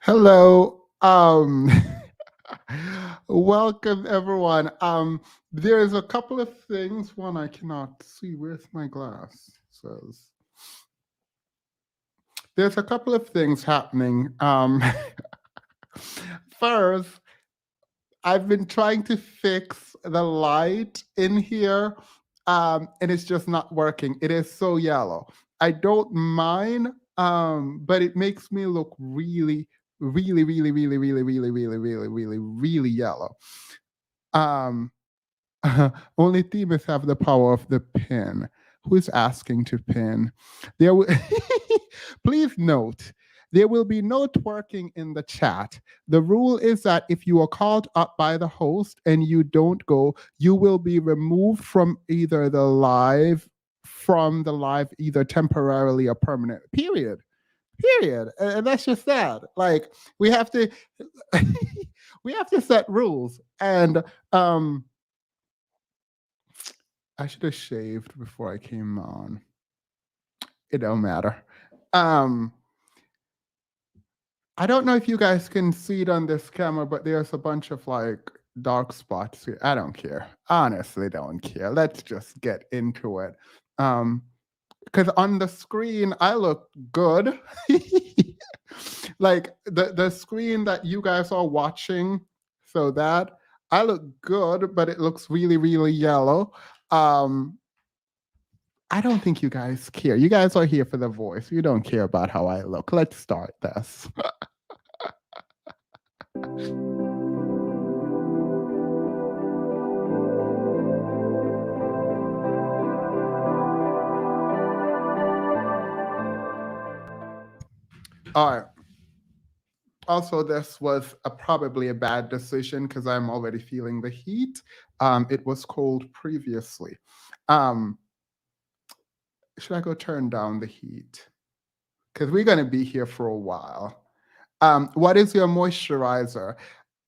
Hello. Welcome everyone. There's a couple of things. One I cannot see. Where's my glass? Says there's a couple of things happening. First, I've been trying to fix the light in here, and it's just not working. It is so yellow. I don't mind, but it makes me look really, really, really, really, really, really, really, really, really, really yellow. Um, Only Thebes have the power of the pin. Who is asking to pin? There will please note there will be no twerking in the chat. The rule is that if you are called up by the host and you don't go, you will be removed from the live either temporarily or permanent. Period. And that's just that. Like we have to we have to set rules. And I should have shaved before I came on. It don't matter. Um, I don't know if you guys can see it on this camera, but there's a bunch of like dark spots here. I don't care. Honestly, don't care. Let's just get into it. Because on the screen, I look good. Like the screen that you guys are watching, so that I look good, but it looks really, really yellow. I don't think you guys care. You guys are here for the voice. You don't care about how I look. Let's start this. All right. Also, this was probably a bad decision because I'm already feeling the heat. It was cold previously. Should I go turn down the heat? Because we're going to be here for a while. What is your moisturizer?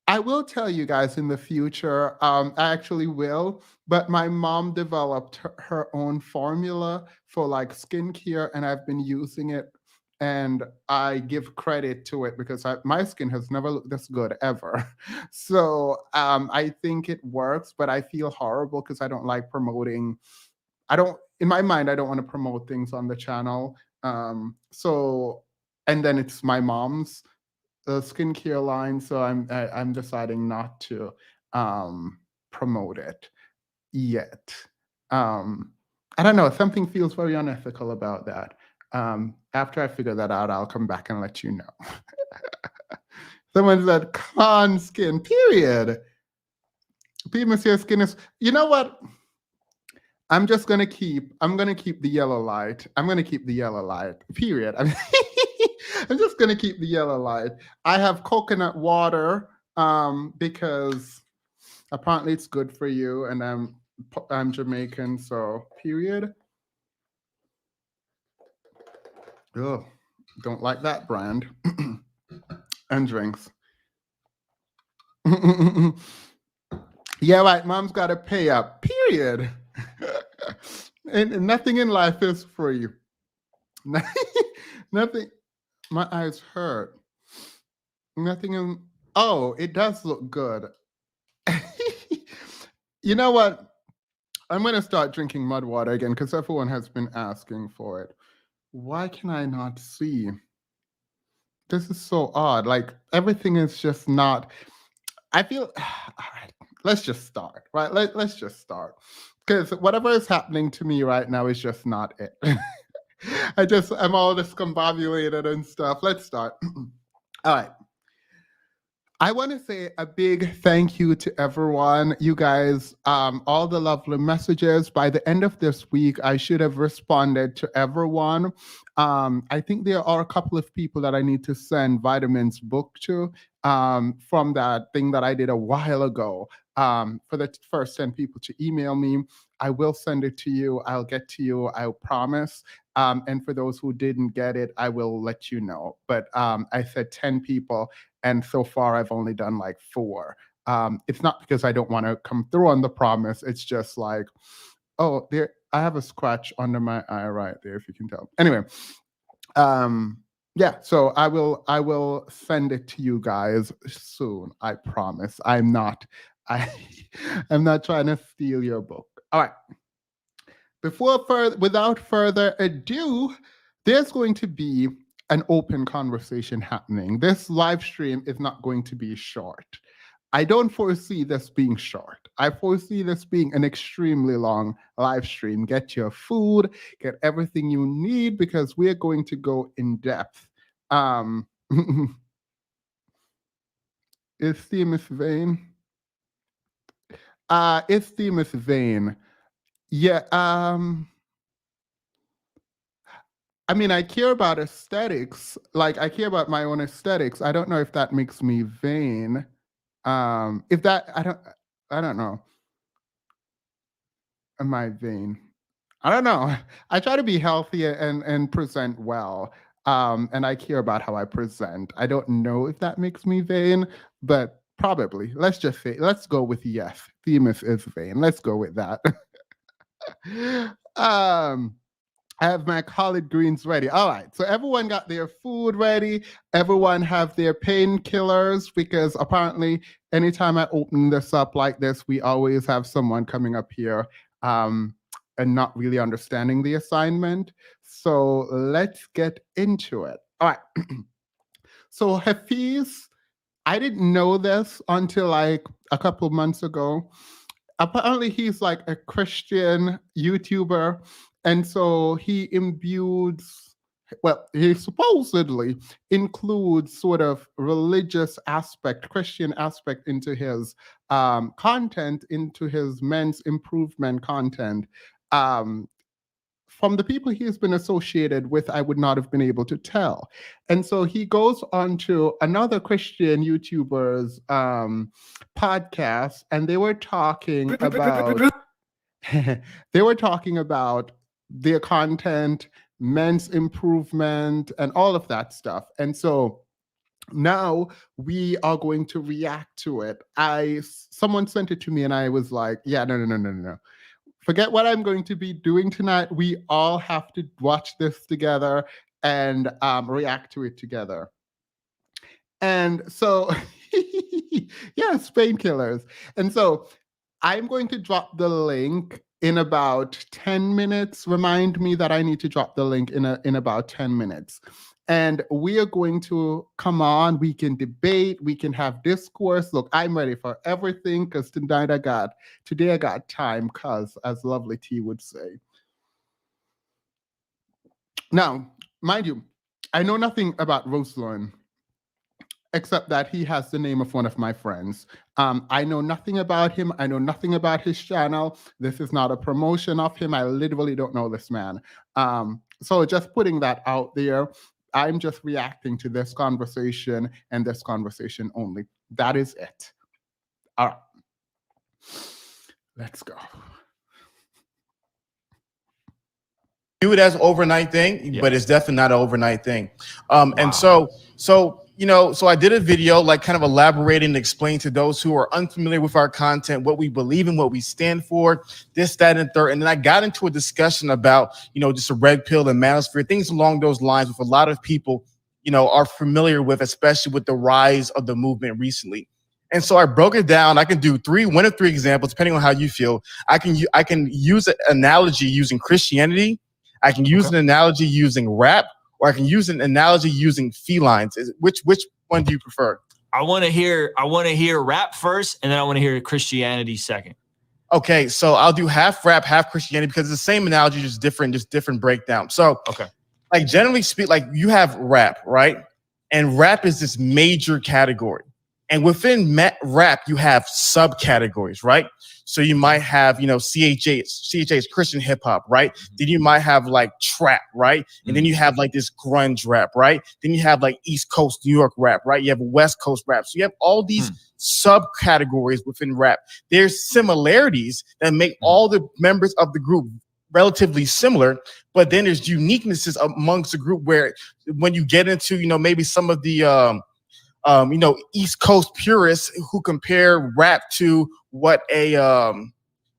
I will tell you guys in the future. I actually will, but my mom developed her own formula for like skincare, and I've been using it. And I give credit to it because my skin has never looked this good ever. So I think it works, but I feel horrible because I don't like promoting. I don't, in my mind, I don't want to promote things on the channel. So, and then it's my mom's skincare line, so I'm deciding not to promote it yet. I don't know. Something feels very unethical about that. After I figure that out, I'll come back and let you know. Someone said con skin. Period. People say skin is. You know what? I'm gonna keep the yellow light. I'm gonna keep the yellow light. Period. I'm just gonna keep the yellow light. I have coconut water because apparently it's good for you, and I'm Jamaican, so period. Oh, don't like that brand. And drinks. Yeah, right. Mom's got to pay up. Period. And nothing in life is free. Nothing. My eyes hurt. Nothing in. Oh, it does look good. You know what? I'm going to start drinking mud water again because everyone has been asking for it. Why can I not see? This is so odd. Like everything is just not. I feel. All right, let's just start. Right? Let's just start because whatever is happening to me right now is just not it. I'm all discombobulated and stuff. Let's start. All right. I want to say a big thank you to everyone. You guys, all the lovely messages. By the end of this week, I should have responded to everyone. I think there are a couple of people that I need to send Vitamins book to from that thing that I did a while ago. For the first 10 people to email me, I will send it to you. I'll get to you. I promise. And for those who didn't get it, I will let you know. But I said 10 people. And so far, I've only done like 4. It's not because I don't want to come through on the promise. It's just like, oh, there, I have a scratch under my eye right there, if you can tell. Anyway, Yeah, so I will send it to you guys soon. I promise. I I'm not trying to steal your book. All right. Without further ado, there's going to be an open conversation happening. This live stream is not going to be short. I don't foresee this being short. I foresee this being an extremely long live stream. Get your food, get everything you need, because we're going to go in depth. Um, is Themis vain? Is Themis vain? Yeah. I mean, I care about aesthetics. Like, I care about my own aesthetics. I don't know if that makes me vain. If that, I don't know. Am I vain? I don't know. I try to be healthy and present well. And I care about how I present. I don't know if that makes me vain, but probably. Let's go with yes. Themis is vain. Let's go with that. um, I have my collard greens ready. All right. So everyone got their food ready. Everyone have their painkillers, because apparently anytime I open this up like this, we always have someone coming up here and not really understanding the assignment. So let's get into it. All right. So Hafeez, I didn't know this until like a couple months ago. Apparently he's like a Christian YouTuber, and so he he supposedly includes sort of religious aspect, Christian aspect into his content, into his men's improvement content. Um, from the people he's been associated with, I would not have been able to tell. And so he goes on to another Christian YouTuber's podcast, and they were talking about they were talking about their content, men's improvement, and all of that stuff. And so now we are going to react to it. Someone sent it to me, and I was like, yeah, no. Forget what I'm going to be doing tonight. We all have to watch this together and react to it together. And so, yes, painkillers. And so I'm going to drop the link in about 10 minutes. Remind me that I need to drop the link in about 10 minutes. And we are going to come on. We can debate. We can have discourse. Look, I'm ready for everything, because today I got time, cuz, as Lovely T would say. Now, mind you, I know nothing about Ruslan, except that he has the name of one of my friends. I know nothing about him. I know nothing about his channel. This is not a promotion of him. I literally don't know this man. So just putting that out there, I'm just reacting to this conversation and this conversation only. That is it. All right. Let's go. Do it as an overnight thing, but it's definitely not an overnight thing. And so I did a video, like, kind of elaborating and explaining to those who are unfamiliar with our content, what we believe in, what we stand for, this, that, and third. And then I got into a discussion about, just a red pill and manosphere, things along those lines, with a lot of people, are familiar with, especially with the rise of the movement recently. And so I broke it down. I can do one of three examples, depending on how you feel. I can use an analogy using Christianity. I can use an analogy using rap, or I can use an analogy using felines. Which one do you prefer? I want to hear rap first, and then I want to hear Christianity second. Okay, so I'll do half rap, half Christianity, because it's the same analogy, just different breakdown. So, like, generally speak, like, you have rap, right? And rap is this major category. And within rap, you have subcategories, right? So you might have, CHA is Christian hip hop, right? Then you might have like trap, right? And then you have like this grunge rap, right? Then you have like East Coast New York rap, right? You have West Coast rap. So you have all these subcategories within rap. There's similarities that make all the members of the group relatively similar, but then there's uniquenesses amongst the group where when you get into, maybe some of the East Coast purists who compare rap to what a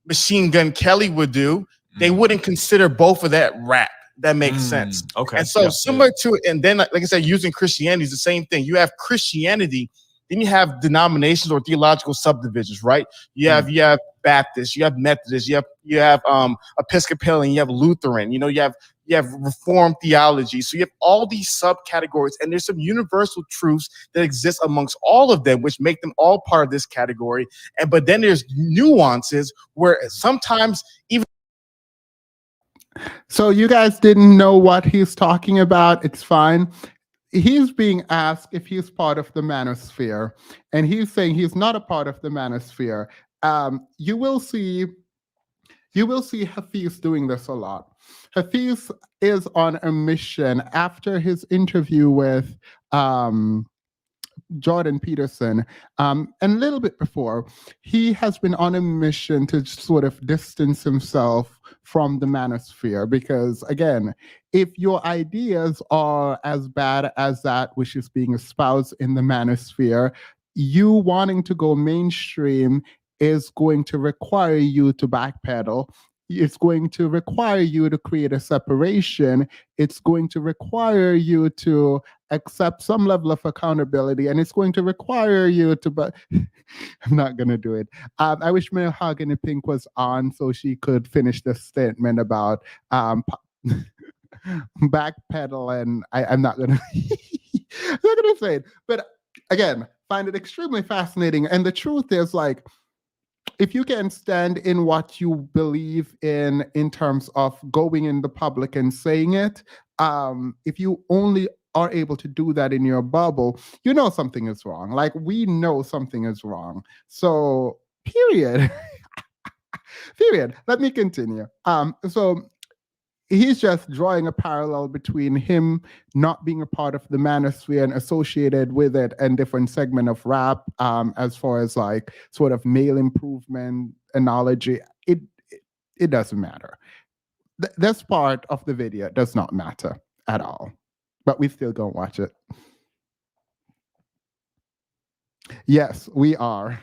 Machine Gun Kelly would do, they wouldn't consider both of that rap. that makes sense. Okay. And so similar to, and then like I said, using Christianity is the same thing. You have Christianity, then you have denominations or theological subdivisions, right? You have Baptist, you have Methodist, you have Episcopalian, you have Lutheran, you have Reformed theology. So you have all these subcategories, and there's some universal truths that exist amongst all of them, which make them all part of this category. But then there's nuances where sometimes even. So you guys didn't know what he's talking about. It's fine. He's being asked if he's part of the manosphere, and he's saying he's not a part of the manosphere. You will see Hafeez doing this a lot. Hafeez is on a mission after his interview with Jordan Peterson, and a little bit before. He has been on a mission to sort of distance himself from the manosphere, because again, if your ideas are as bad as that which is being espoused in the manosphere, you wanting to go mainstream is going to require you to backpedal. It's going to require you to create a separation. It's going to require you to accept some level of accountability, and it's going to require you to, but I'm not going to do it. I wish Mahogany Pink was on so she could finish the statement about backpedal, and I'm not going to I'm not going to say it. But again, find it extremely fascinating. And the truth is, like, if you can stand in what you believe in terms of going in the public and saying it, if you only are able to do that in your bubble, you know something is wrong. Like, we know something is wrong. So, period. Period. Let me continue. So he's just drawing a parallel between him not being a part of the manosphere and associated with it and different segment of rap, as far as like sort of male improvement analogy. It doesn't matter. This part of the video does not matter at all, but we still gonna watch it. Yes, we are.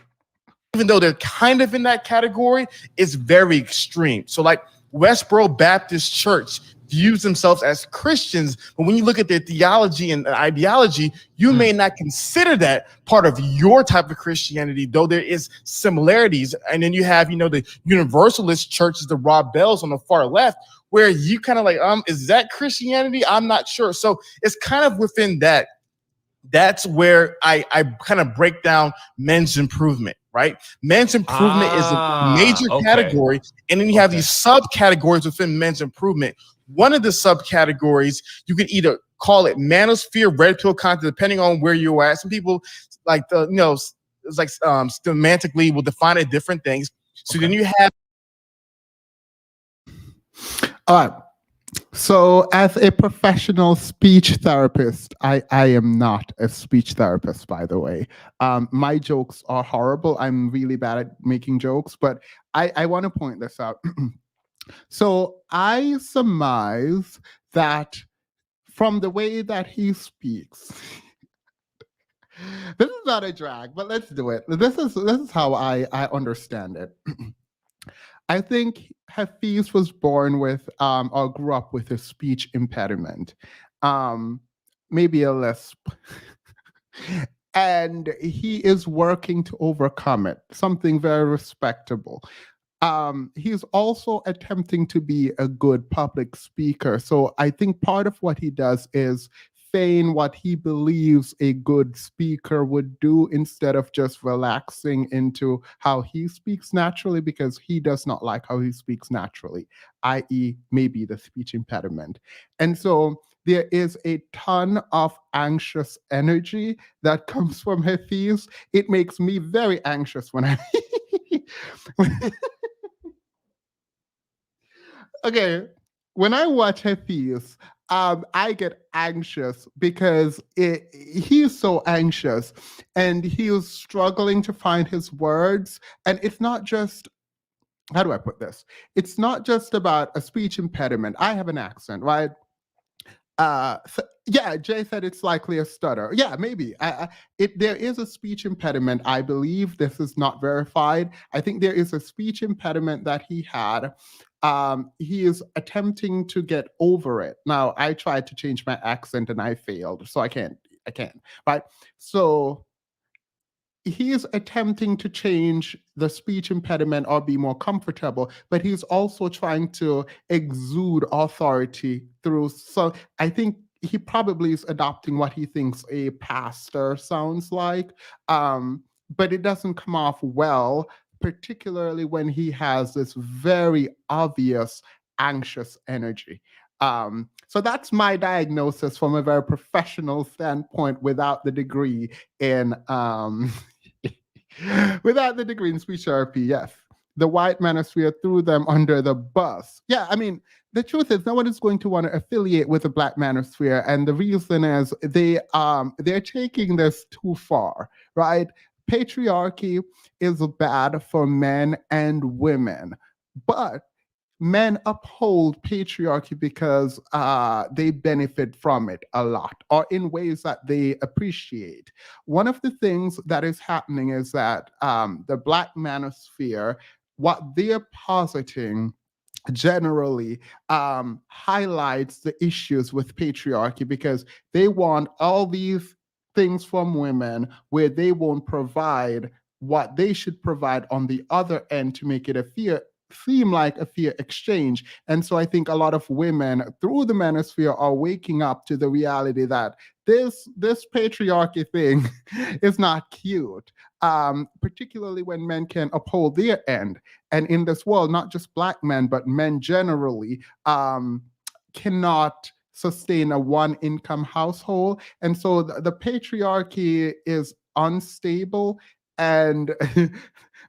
Even though they're kind of in that category, it's very extreme. So like Westboro Baptist Church views themselves as Christians, but when you look at their theology and ideology, you may not consider that part of your type of Christianity, though there is similarities. And then you have, the Universalist churches, the Rob Bells on the far left, where you kind of like, is that Christianity? I'm not sure. So it's kind of within that. That's where I kind of break down men's improvement, right? Men's improvement is a major category. And then you have these subcategories within men's improvement. One of the subcategories, you can either call it manosphere, red pill content, depending on where you're at. Some people like it's like semantically will define it different things. So then you have. All right. So as a professional speech therapist, I am not a speech therapist, by the way. My jokes are horrible. I'm really bad at making jokes, but I want to point this out. So I surmise that from the way that he speaks, this is not a drag, but let's do it. This is how I understand it. I think Hafeez was born with or grew up with a speech impediment, maybe a lisp. And he is working to overcome it, something very respectable. He's also attempting to be a good public speaker. So I think part of what he does is feign what he believes a good speaker would do instead of just relaxing into how he speaks naturally, because he does not like how he speaks naturally, i.e., maybe the speech impediment. And so there is a ton of anxious energy that comes from Hafeez. It makes me very anxious when I. Okay, when I watch Hafeez, I get anxious because he's so anxious and he's struggling to find his words. And it's not just, how do I put this? It's not just about a speech impediment. I have an accent, right? Yeah, Jay said it's likely a stutter. Yeah, maybe. There is a speech impediment. I believe this is not verified. I think there is a speech impediment that he had. he is attempting to get over it. Now, I tried to change my accent and I failed, so I can't, right? So he is attempting to change the speech impediment or be more comfortable, but he's also trying to exude authority through. So I think he probably is adopting what he thinks a pastor sounds like, but it doesn't come off well, particularly when he has this very obvious anxious energy. So that's my diagnosis from a very professional standpoint without the degree in without the degree in speech therapy. Yes, the white manosphere threw them under the bus. Yeah, I mean, the truth is no one is going to want to affiliate with the black manosphere, and the reason is they're taking this too far, right? Patriarchy is bad for men and women, but men uphold patriarchy because they benefit from it a lot or in ways that they appreciate. One of the things that is happening is that the black manosphere, what they're positing generally highlights the issues with patriarchy because they want all these things from women where they won't provide what they should provide on the other end to make it seem like a fair exchange. And so I think a lot of women through the manosphere are waking up to the reality that this patriarchy thing is not cute, particularly when men can uphold their end. And in this world, not just black men, but men generally cannot sustain a one income household. And so the patriarchy is unstable, and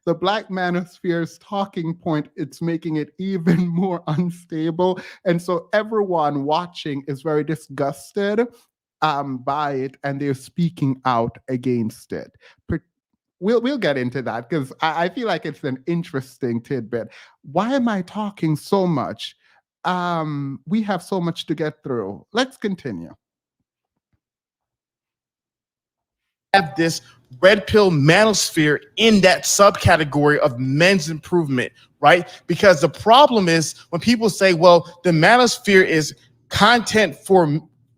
the black manosphere's talking point, it's making it even more unstable. And so everyone watching is very disgusted by it, and they're speaking out against it. We'll get into that because I feel like it's an interesting tidbit. Why am I talking so much? We have so much to get through. Let's continue. Have this red pill manosphere in that subcategory of men's improvement, right? Because the problem is when people say, well, the manosphere is content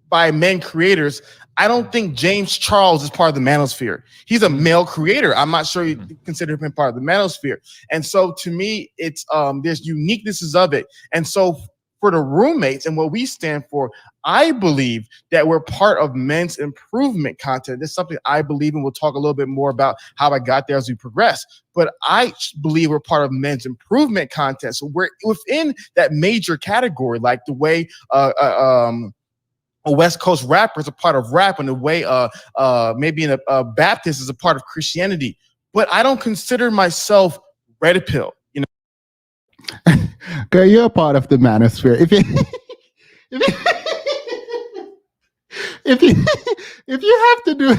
by men creators, I don't think James Charles is part of the manosphere. He's a male creator. I'm not sure you consider him part of the manosphere. And so to me, it's there's uniquenesses of it. And so for the roommates and what we stand for, I believe that we're part of men's improvement content. This is something I believe, and we'll talk a little bit more about how I got there as we progress. But I believe we're part of men's improvement content. So we're within that major category, like the way a West Coast rapper is a part of rap, and the way maybe a Baptist is a part of Christianity. But I don't consider myself red pill. You know, girl, you're a part of the manosphere. If you have to do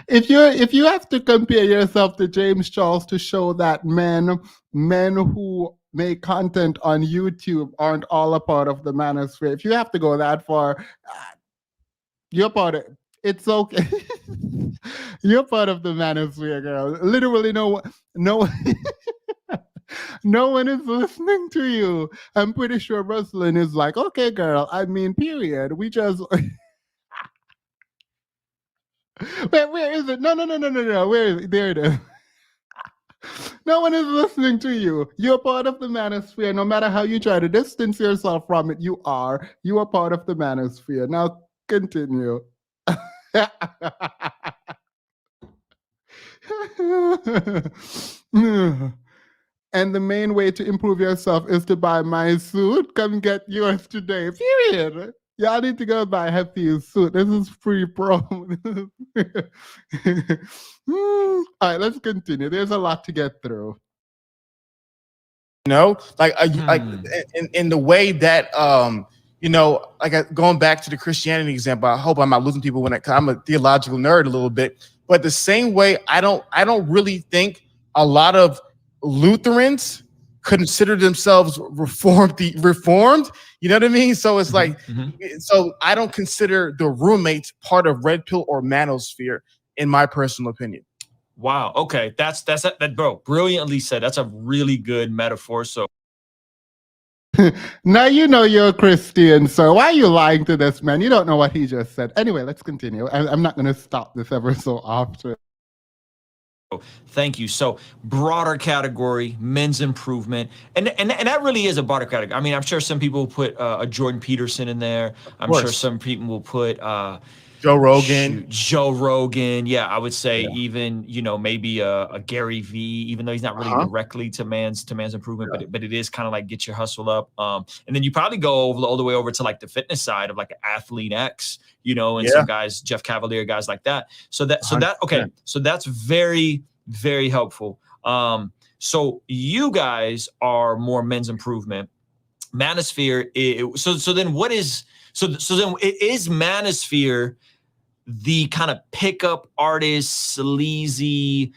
if you have to compare yourself to James Charles to show that men who make content on YouTube aren't all a part of the manosphere, if you have to go that far, you're part of it. It's okay. You're part of the manosphere, girl. Literally, no one is listening to you. I'm pretty sure Ruslan is like, okay, girl. I mean, period. We just. Where is it? No. Where is it? There it is. No one is listening to you. You're part of the manosphere. No matter how you try to distance yourself from it, you are. You are part of the manosphere. Now continue. And the main way to improve yourself is to buy my suit. Come get yours today. Period. Y'all need to go buy Hafeez suit. This is free promo. All right, let's continue. There's a lot to get through. You know, like in the way that you know, like going back to the Christianity example. I hope I'm not losing people I'm a theological nerd a little bit. But the same way, I don't really think a lot of Lutherans consider themselves reformed. You know what I mean? So it's like, so I don't consider the roommates part of red pill or manosphere, in my personal opinion. Wow. Okay. That's that, bro. Brilliantly said. That's a really good metaphor. So Now you know you're a Christian, so why are you lying to this man? You don't know what he just said. Anyway, let's continue. I'm not going to stop this ever so often. thank you. So broader category, men's improvement, and that really is a broader category. I mean, I'm sure some people will put a Jordan Peterson in there. I'm sure some people will put Joe Rogan. Joe Rogan. Yeah, I would say even, you know, maybe a Gary V, even though he's not really directly to man's improvement, but it is kind of like get your hustle up. And then you probably go all the way over to like the fitness side of like Athlete X, you know, and some guys, Jeff Cavalier, guys like that. So that's very, very helpful. So you guys are more men's improvement. Manosphere. So then what is, so then it is Manosphere the kind of pickup artist, sleazy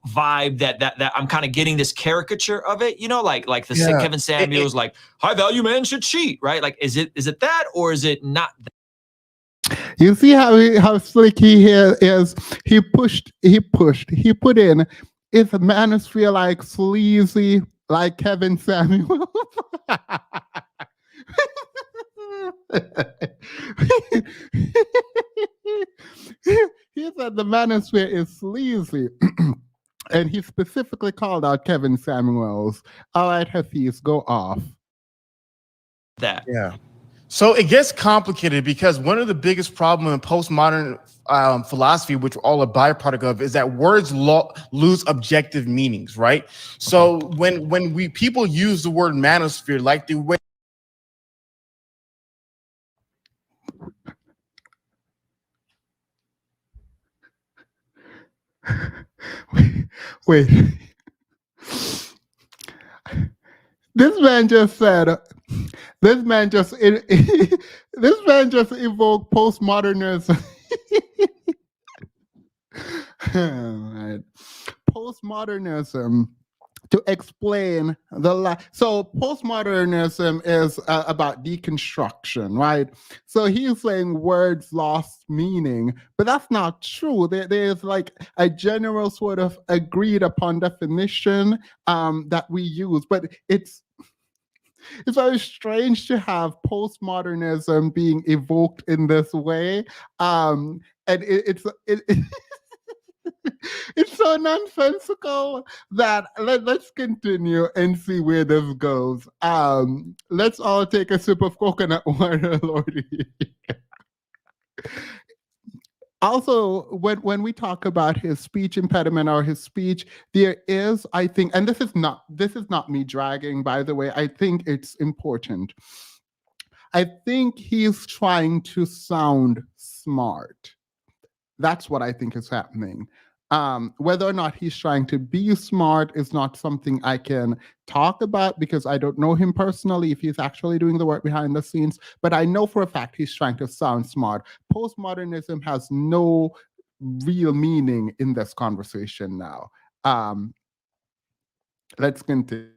vibe that I'm kind of getting this caricature of it, you know, like the Kevin Samuels, like high value man should cheat, right? Like, is it that, or is it not that? You see how slick he is? He put in, is a manosphere like sleazy, like Kevin Samuels? He said the manosphere is sleazy. And he specifically called out Kevin Samuels. All right, Hafeez, go off. That. Yeah. So it gets complicated because one of the biggest problems in postmodern philosophy, which we're all a byproduct of, is that words lose objective meanings, right? So when people use the word manosphere, like the way wait. This man just said, this man just evoked postmodernism. Right. Postmodernism to explain so postmodernism is about deconstruction, right? So he's saying words lost meaning, but that's not true. There's like a general sort of agreed upon definition that we use, but it's very strange to have postmodernism being evoked in this way, and it's it's so nonsensical that let's continue and see where this goes. Let's all take a sip of coconut water, Lordy. Also, when we talk about his speech impediment or his speech, there is, I think, and this is not me dragging, by the way, I think it's important. I think he's trying to sound smart. That's what I think is happening. Whether or not he's trying to be smart is not something I can talk about because I don't know him personally, if he's actually doing the work behind the scenes, but I know for a fact he's trying to sound smart. Postmodernism has no real meaning in this conversation now. Let's continue.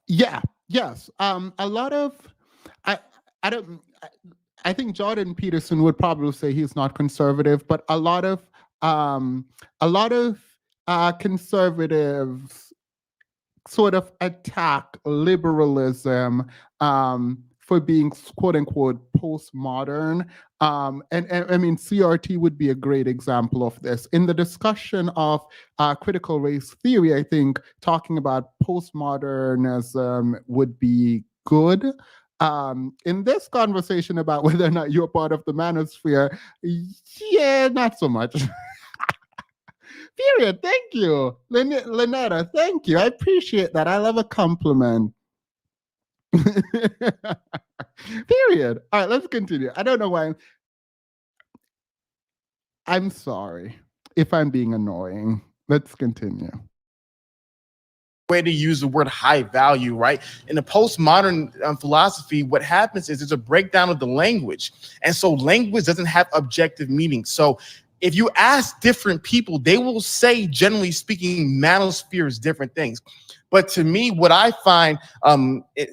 Yeah, yes. A lot of, I think Jordan Peterson would probably say he's not conservative, but a lot of conservatives sort of attack liberalism for being quote unquote postmodern. And I mean, CRT would be a great example of this. In the discussion of critical race theory, I think talking about postmodernism would be good. In this conversation about whether or not you're part of the manosphere, yeah, not so much. Period. Thank you, Lynetta. Thank you. I appreciate that. I love a compliment. Period. All right, let's continue. I don't know why. I'm sorry if I'm being annoying. Let's continue. Way to use the word high value, right? In the postmodern philosophy, what happens is there's a breakdown of the language. And so language doesn't have objective meaning. So if you ask different people, they will say, generally speaking, manosphere is different things. But to me, what I find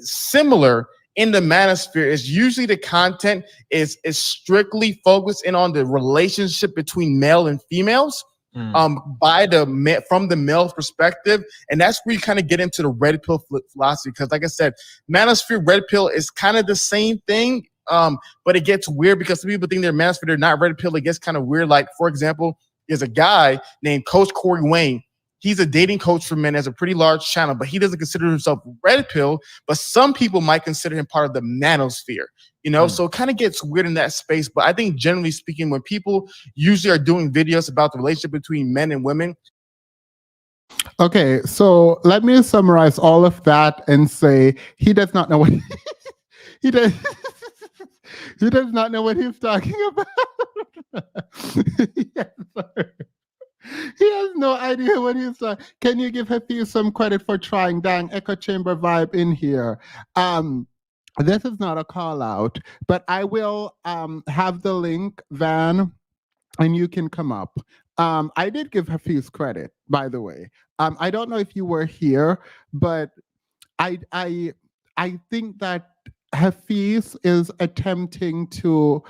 similar in the manosphere is usually the content is strictly focused in on the relationship between male and females. From the male perspective, and that's where you kind of get into the red pill philosophy. Because, like I said, manosphere, red pill is kind of the same thing, but it gets weird because some people think they're manosphere, they're not red pill. It gets kind of weird. Like, for example, there's a guy named Coach Corey Wayne. He's a dating coach for men, has a pretty large channel, but he doesn't consider himself red pill. But some people might consider him part of the manosphere, so it kind of gets weird in that space. But I think generally speaking, when people usually are doing videos about the relationship between men and women. Okay, so let me summarize all of that and say he does not know what he does. He does not know what he's talking about. Yes, sir. He has no idea what he's saying. Can you give Hafeez some credit for trying? Dang, echo chamber vibe in here. This is not a call out, but I will have the link, Van, and you can come up. I did give Hafeez credit, by the way. I don't know if you were here, but I think that Hafeez is attempting to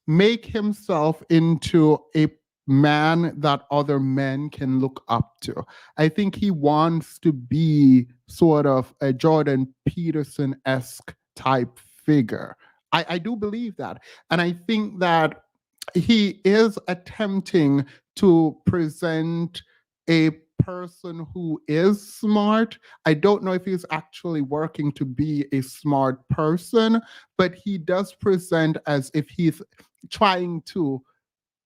make himself into a man that other men can look up to. I think he wants to be sort of a Jordan Peterson-esque type figure. I do believe that. And I think that he is attempting to present a person who is smart. I don't know if he's actually working to be a smart person, but he does present as if he's trying to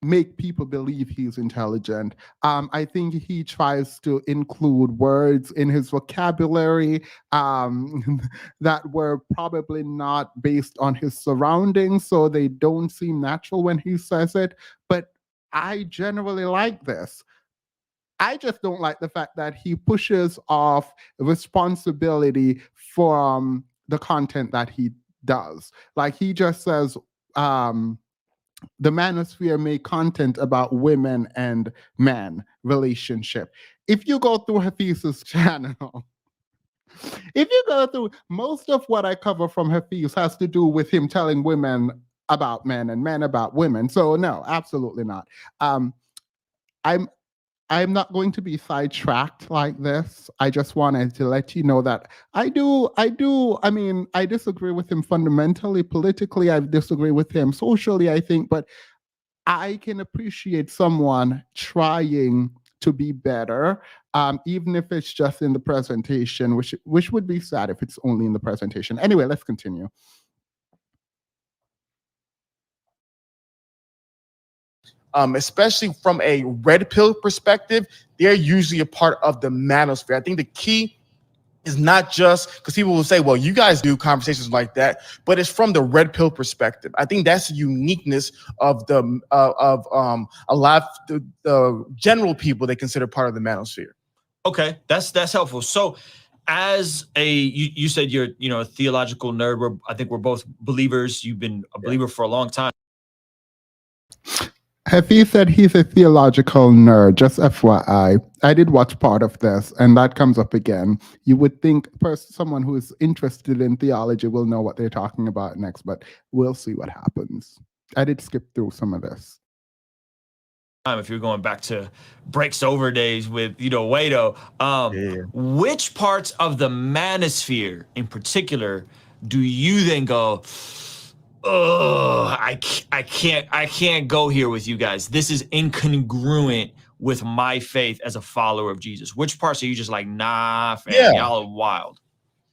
make people believe he's intelligent. I think he tries to include words in his vocabulary that were probably not based on his surroundings, so they don't seem natural when he says it. But I generally like this. I just don't like the fact that he pushes off responsibility from the content that he does. Like, he just says, the manosphere make content about women and men relationship. If you go through Hafeez's channel, if you go through, most of what I cover from Hafeez has to do with him telling women about men and men about women. So no, absolutely not. I'm not going to be sidetracked like this. I just wanted to let you know that I disagree with him fundamentally. Politically, I disagree with him socially, I think, but I can appreciate someone trying to be better, even if it's just in the presentation, which would be sad if it's only in the presentation. Anyway, let's continue. Especially from a red pill perspective, they're usually a part of the manosphere. I think the key is not just because people will say, well, you guys do conversations like that, but it's from the red pill perspective. I think that's the uniqueness of the a lot of the general people they consider part of the manosphere. Okay, that's helpful. So as you said you're a theological nerd. I think we're both believers. You've been a believer for a long time. Hafeez said he's a theological nerd, just FYI. I did watch part of this, and that comes up again. You would think someone who is interested in theology will know what they're talking about next, but we'll see what happens. I did skip through some of this. If you're going back to Breaks Over days with, Wado, which parts of the manosphere in particular do you then go, oh, I can't go here with you guys. This is incongruent with my faith as a follower of Jesus. Which parts are you just like, nah, fam, y'all are wild?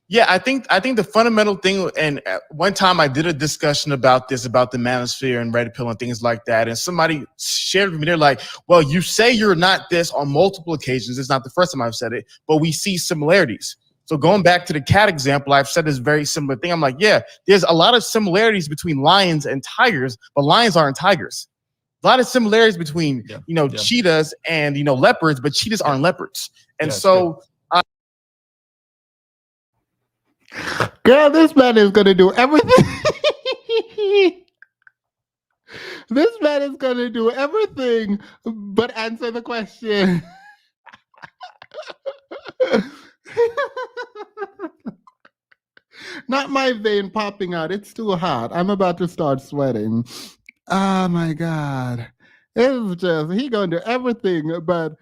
Yeah, I think the fundamental thing, and one time I did a discussion about this, about the manosphere and red pill and things like that, and somebody shared with me, they're like, well, you say you're not this on multiple occasions. It's not the first time I've said it, but we see similarities. So going back to the cat example, I've said this very similar thing. I'm like, yeah, there's a lot of similarities between lions and tigers, but lions aren't tigers. A lot of similarities between, cheetahs and, leopards, but cheetahs aren't leopards. And girl, this man is going to do everything. This man is going to do everything but answer the question. not my vein popping out. It's too hot. I'm about to start sweating. Oh my God. It's just he gonna do everything but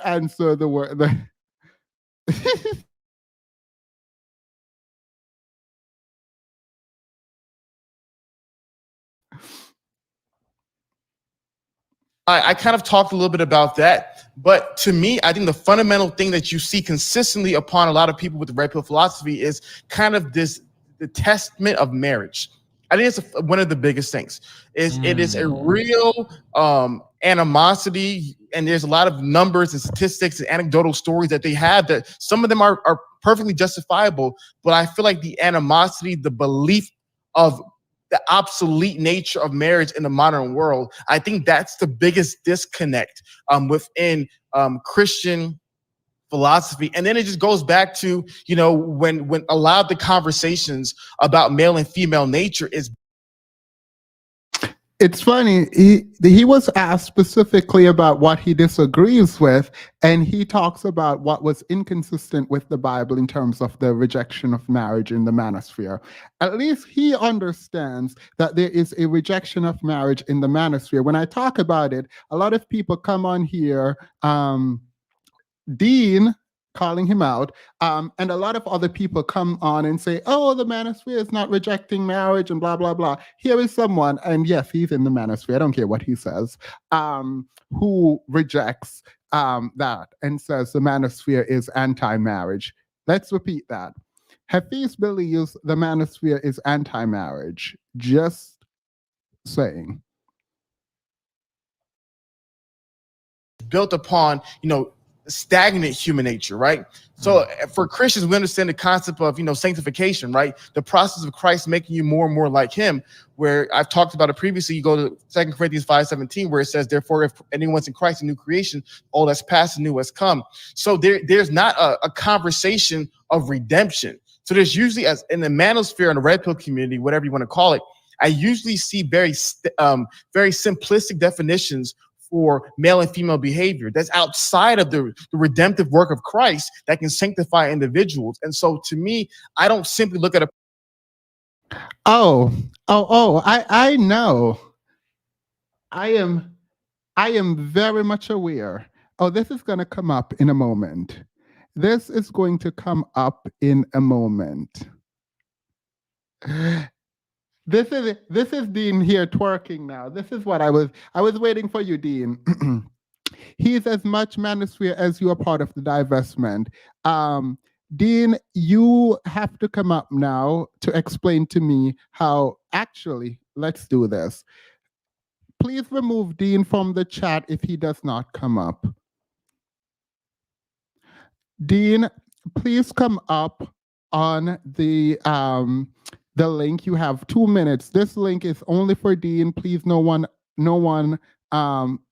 answer the word. I kind of talked a little bit about that, but to me, I think the fundamental thing that you see consistently upon a lot of people with the red pill philosophy is kind of the testament of marriage. I think it's one of the biggest things. It is a real animosity, and there's a lot of numbers and statistics and anecdotal stories that they have that some of them are perfectly justifiable, but I feel like the animosity, the belief of the obsolete nature of marriage in the modern world, I think that's the biggest disconnect within Christian philosophy. And then it just goes back to, you know, when a lot of the conversations about male and female nature is. It's funny, he was asked specifically about what he disagrees with, and he talks about what was inconsistent with the Bible in terms of the rejection of marriage in the manosphere. At least he understands that there is a rejection of marriage in the manosphere. When I talk about it, a lot of people come on here, Dean calling him out, and a lot of other people come on and say, oh, the manosphere is not rejecting marriage and blah, blah, blah. Here is someone, and yes, he's in the manosphere, I don't care what he says, who rejects that and says the manosphere is anti-marriage. Let's repeat that. Hafeez believes the manosphere is anti-marriage. Just saying. Built upon, you know, stagnant human nature, right? So for Christians, we understand the concept of, you know, sanctification, right? The process of Christ making you more and more like him, where I've talked about it previously. You go to 2 Corinthians 5:17, where it says, therefore, if anyone's in Christ, a new creation, all that's past and new has come. So there's not a conversation of redemption. So there's usually, as in the manosphere and the red pill community, whatever you want to call it, I usually see very simplistic definitions for male and female behavior that's outside of the redemptive work of Christ that can sanctify individuals. And so to me, I don't simply look at a. I know. I am very much aware. Oh, this is going to come up in a moment. This is going to come up in a moment. This is Dean here twerking now. This is what I was waiting for you, Dean. He's as much manosphere as you are part of the divestment. Dean, you have to come up now to explain to me how actually, let's do this. Please remove Dean from the chat if he does not come up. Dean, please come up on the link. You have 2 minutes. This link is only for Dean. Please, no one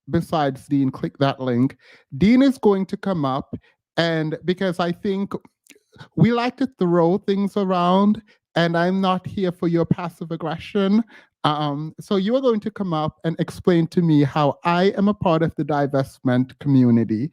besides Dean, click that link. Dean is going to come up, and because I think we like to throw things around, and I'm not here for your passive aggression. So you are going to come up and explain to me how I am a part of the divestment community.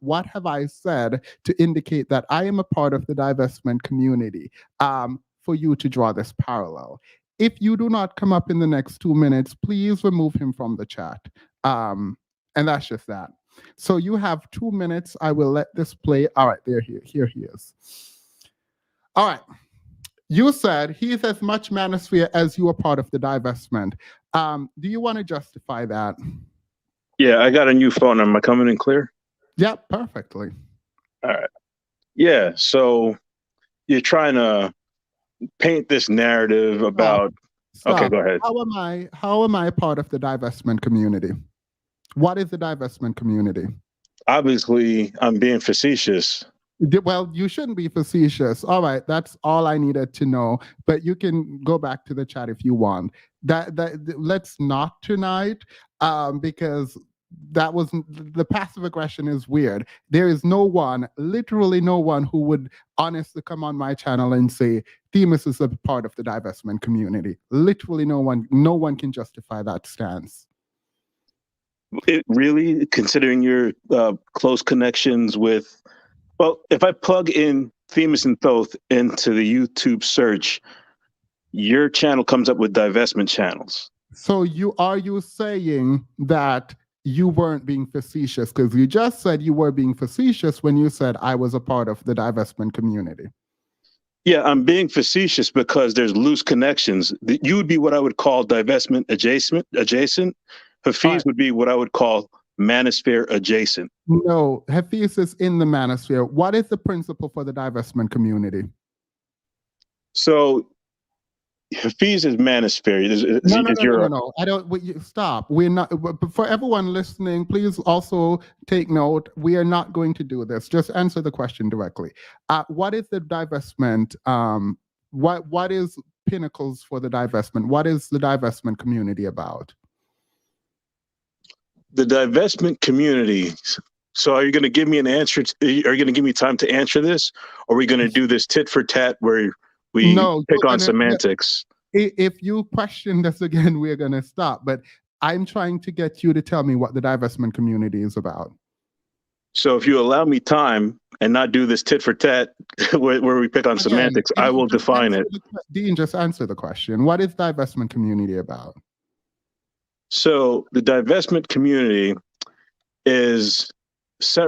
What have I said to indicate that I am a part of the divestment community for you to draw this parallel? If you do not come up in the next 2 minutes, please remove him from the chat. And that's just that. So you have 2 minutes. I will let this play. All right, here he is. All right. You said he is as much manosphere as you are part of the divestment. Do you want to justify that? Yeah, I got a new phone. Am I coming in clear? Yeah, perfectly. All right. Yeah, so you're trying to paint this narrative about. Stop. Okay, go ahead. How am I part of the divestment community? What is the divestment community? Obviously, I'm being facetious. Well, you shouldn't be facetious. All right, that's all I needed to know. But you can go back to the chat if you want. Let's not tonight, because that was the passive aggression is weird. There is no one, literally no one, who would honestly come on my channel and say Themis is a part of the divestment community. Literally no one. No one can justify that stance. It really, considering your close connections with. Well, if I plug in Themis and Thoth into the YouTube search, your channel comes up with divestment channels. So are you saying that you weren't being facetious? Because you just said you were being facetious when you said I was a part of the divestment community. Yeah, I'm being facetious because there's loose connections. You would be what I would call divestment adjacent. Hafeez would be what I would call manosphere adjacent. No, Hafeez is in the manosphere. What is the principle for the divestment community? So Hafeez is manosphere. No. I don't. Stop. We're not. For everyone listening, please also take note. We are not going to do this. Just answer the question directly. What is the divestment? What is Pinnacles for the divestment? What is the divestment community about? The divestment community. So are you going to give me an answer? Are you going to give me time to answer this? Or are we going to do this tit for tat where we pick on semantics? If you question this again, we're going to stop. But I'm trying to get you to tell me what the divestment community is about. So if you allow me time and not do this tit for tat where we pick on semantics, I will define it. Dean, just answer the question. What is divestment community about? So the divestment community is I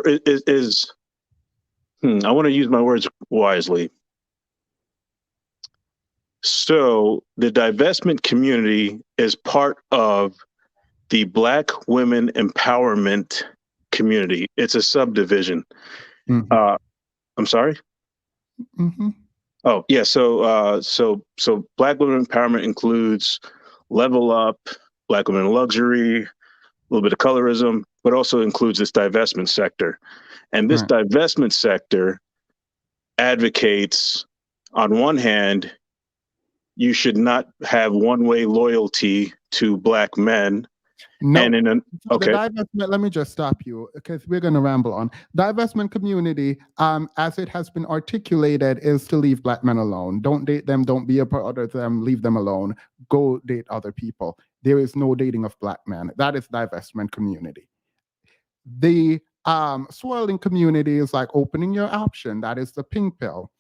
want to use my words wisely. So the divestment community is part of the Black women empowerment community. It's a subdivision. Mm-hmm. I'm sorry? Mm-hmm. Oh, yeah. So Black women empowerment includes Level Up, Black women in luxury, a little bit of colorism, but also includes this divestment sector. And this divestment sector advocates, on one hand, you should not have one-way loyalty to Black men. No. And okay. Let me just stop you because we're going to ramble on. Divestment community, as it has been articulated, is to leave Black men alone. Don't date them. Don't be a part of them. Leave them alone. Go date other people. There is no dating of Black men. That is divestment community. The swirling community is like opening your option. That is the pink pill.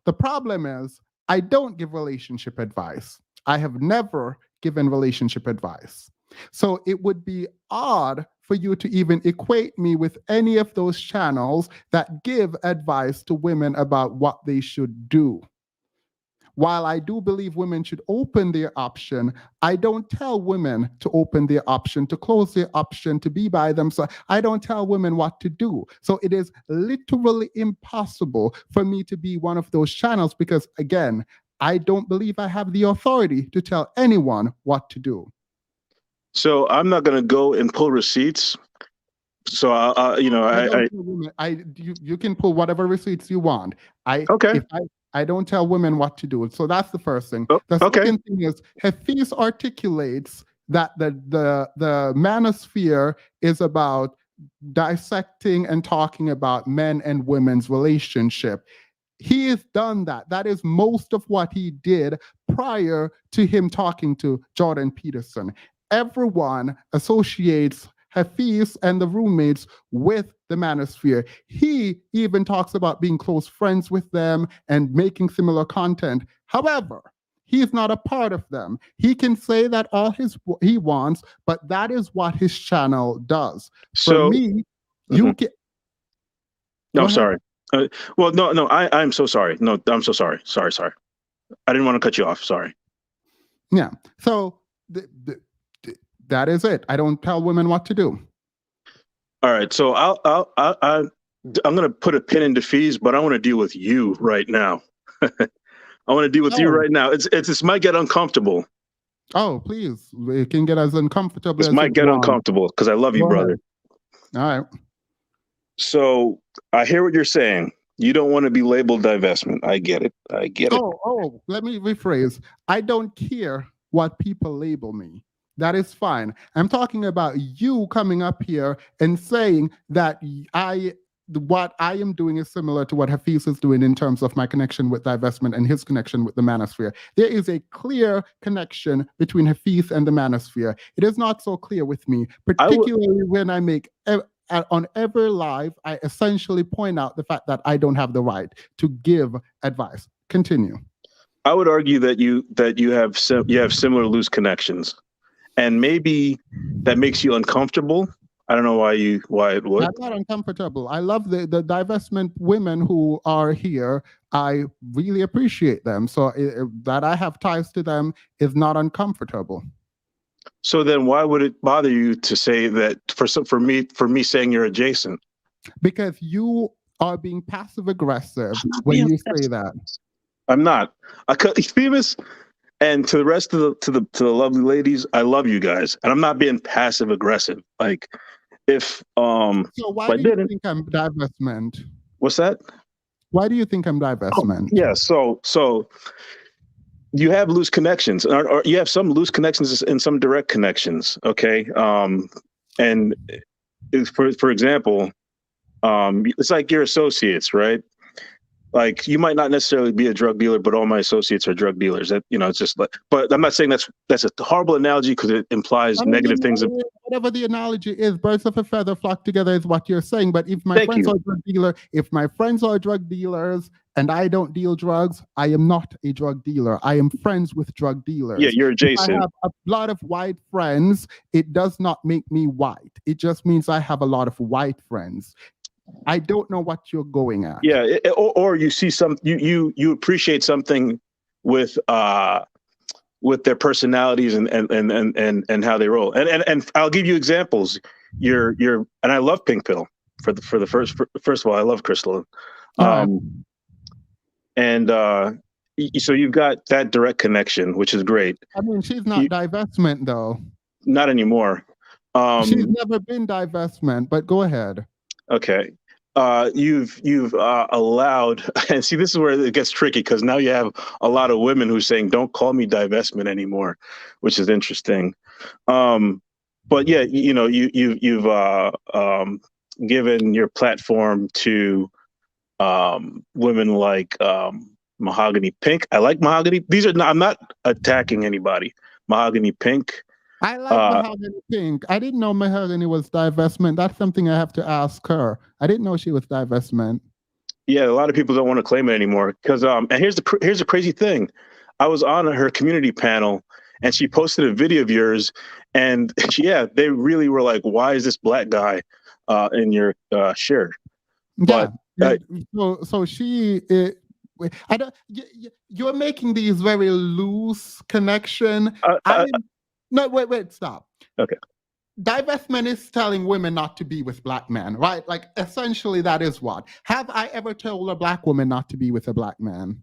The problem is I don't give relationship advice. I have never given relationship advice. So it would be odd for you to even equate me with any of those channels that give advice to women about what they should do. While I do believe women should open their option, I don't tell women to open their option, to close their option, to be by themselves. I don't tell women what to do. So it is literally impossible for me to be one of those channels because, again, I don't believe I have the authority to tell anyone what to do. So I'm not going to go and pull receipts. So you can pull whatever receipts you want. I don't tell women what to do. So that's the first thing. The second thing is Hafeez articulates that the manosphere is about dissecting and talking about men and women's relationship. He has done that. That is most of what he did prior to him talking to Jordan Peterson. Everyone associates Hafeez and the roommates with the manosphere. He even talks about being close friends with them and making similar content. However, he is not a part of them. He can say that all he wants, but that is what his channel does. So, for me, you get. No, sorry. I'm so sorry. No, I'm so sorry. Sorry. I didn't want to cut you off. Sorry. Yeah. So that is it. I don't tell women what to do. All right. So I'm going to put a pin in Hafeez, but I want to deal with you right now. I want to deal with you right now. This might get uncomfortable. Oh, please. It can get as uncomfortable as it might get uncomfortable because I love you, brother. All right. So I hear what you're saying. You don't want to be labeled divestment. I get it. Oh, let me rephrase. I don't care what people label me. That is fine. I'm talking about you coming up here and saying that what I am doing is similar to what Hafeez is doing in terms of my connection with divestment and his connection with the manosphere. There is a clear connection between Hafeez and the manosphere. It is not so clear with me, particularly when I make on every live, I essentially point out the fact that I don't have the right to give advice. Continue. I would argue that you have similar loose connections, and maybe that makes you uncomfortable. I don't know why it would. I'm not uncomfortable. I love the divestment women who are here. I really appreciate them. So that I have ties to them is not uncomfortable. So then why would it bother you to say that for me saying you're adjacent? Because you are being passive aggressive when you say that. I'm not. Famous. And to the rest of the lovely ladies, I love you guys, and I'm not being passive aggressive. Like, if so why do you think I'm divestment? What's that? Why do you think I'm divestment? Yeah, so you have loose connections, or you have some loose connections and some direct connections. Okay, and for example, it's like your associates, right? Like, you might not necessarily be a drug dealer, but all my associates are drug dealers. That, it's just like, but I'm not saying that's a horrible analogy because it implies negative things. Whatever the analogy is, birds of a feather flock together is what you're saying. But if my friends are drug dealer, if my friends are drug dealers and I don't deal drugs, I am not a drug dealer. I am friends with drug dealers. Yeah, you're adjacent. If I have a lot of white friends, it does not make me white. It just means I have a lot of white friends. I don't know what you're going at. Yeah, or you see you appreciate something with their personalities and how they roll. And I'll give you examples. And I love Pink Pill for the first of all, I love Crystal. So you've got that direct connection, which is great. I mean, she's not divestment though. Not anymore. She's never been divestment, but go ahead. Okay. You've allowed, and see, this is where it gets tricky, because now you have a lot of women who are saying, don't call me divestment anymore, which is interesting. But yeah, you've given your platform to women like Mahogany Pink. I like Mahogany. I'm not attacking anybody. Mahogany Pink. I like Mahogany Pink. I didn't know Mahogany was divestment. That's something I have to ask her. I didn't know she was divestment. Yeah, a lot of people don't want to claim it anymore because and here's the crazy thing. I was on her community panel and she posted a video of yours, and they really were like, "Why is this black guy in your share?" Yeah. But so she. I don't. You're making these very loose connection. No, wait, stop. Okay. Divestment is telling women not to be with black men, right? Like, essentially, that is what. Have I ever told a black woman not to be with a black man?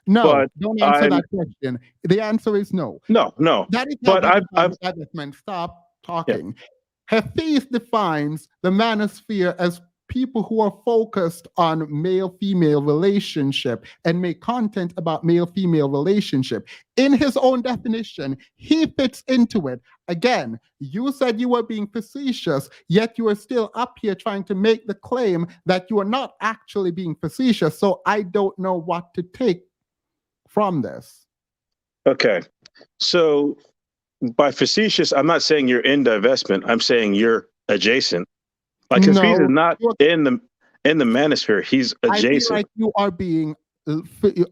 No, but don't answer that question. The answer is no. No. That is not divestment. Stop talking. Yeah. Hafeez defines the manosphere as people who are focused on male-female relationship and make content about male-female relationship. In his own definition, he fits into it. Again, you said you were being facetious, yet you are still up here trying to make the claim that you are not actually being facetious. So I don't know what to take from this. Okay. So by facetious, I'm not saying you're in divestment. I'm saying you're adjacent. Like, because he's not in the manosphere, he's adjacent. I feel like you are being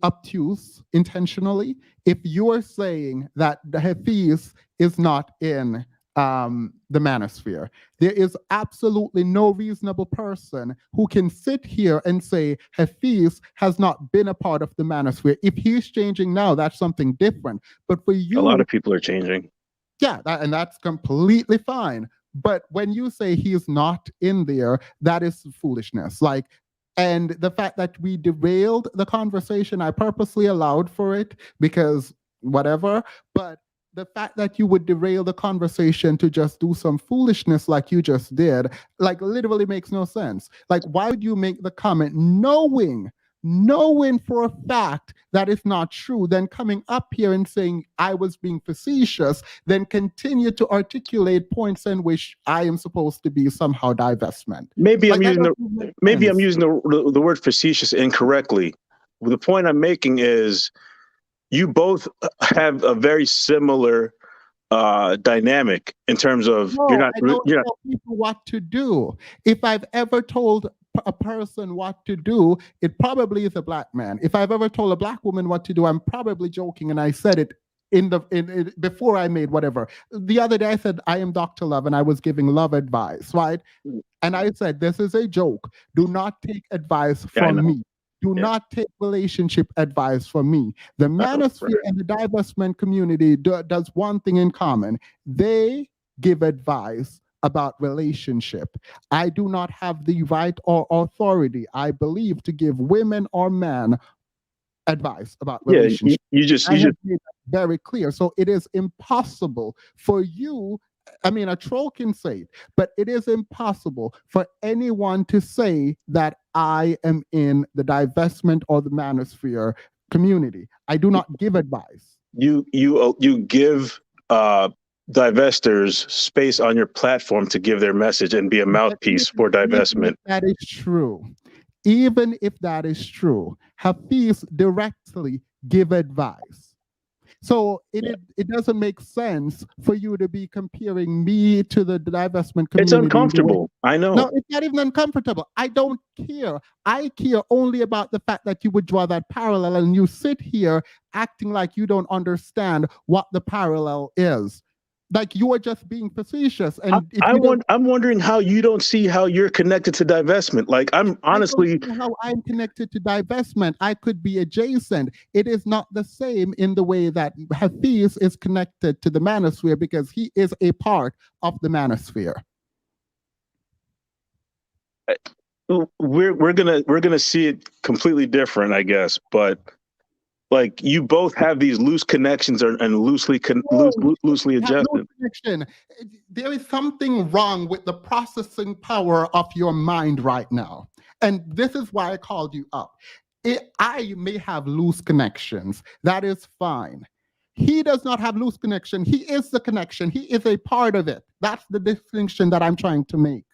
obtuse intentionally if you are saying that the Hafeez is not in the manosphere. There is absolutely no reasonable person who can sit here and say Hafeez has not been a part of the manosphere. If he's changing now, that's something different. But for you, a lot of people are changing. Yeah, and that's completely fine. But when you say he's not in there, that is foolishness. Like, and the fact that we derailed the conversation, I purposely allowed for it because whatever. But the fact that you would derail the conversation to just do some foolishness like you just did, like, literally makes no sense. Like, why would you make the comment knowing for a fact that it's not true, then coming up here and saying I was being facetious, then continue to articulate points in which I am supposed to be somehow divestment? Maybe I'm using the word facetious incorrectly. The point I'm making is you both have a very similar dynamic in terms of No, you're not I don't you're not tell people what to do. If I've ever told a person what to do, it probably is a black man. If I've ever told a black woman what to do, I'm probably joking, and I said it in before I made whatever. The other day I said I am Dr. Love and I was giving love advice, right? And I said this is a joke. Do not take advice Yeah, I from know. me. Do Yeah. not take relationship advice from me. The manosphere and the divestment community does one thing in common. They give advice about relationship. I do not have the right or authority, I believe, to give women or men advice about Yeah, relationship. you just I have made that very clear. So it is impossible for you. I mean, a troll can say it, but it is impossible for anyone to say that I am in the divestment or the manosphere community. I do not give advice. you give divestors space on your platform to give their message and be a mouthpiece for divestment. That is true. Even if that is true, Hafeez directly give advice. So it doesn't make sense for you to be comparing me to the divestment community. It's uncomfortable. I know. No, it's not even uncomfortable. I don't care. I care only about the fact that you would draw that parallel and you sit here acting like you don't understand what the parallel is. Like you are just being facetious. And I'm wondering how you don't see how you're connected to divestment. Like I'm honestly, I don't see how I'm connected to divestment. I could be adjacent. It is not the same in the way that Hafeez is connected to the manosphere because he is a part of the manosphere. We're gonna see it completely different, I guess. But like you both have these loose connections and loosely adjusted. Connection. There is something wrong with the processing power of your mind right now. And this is why I called you up. I may have loose connections. That is fine. He does not have loose connection. He is the connection. He is a part of it. That's the distinction that I'm trying to make.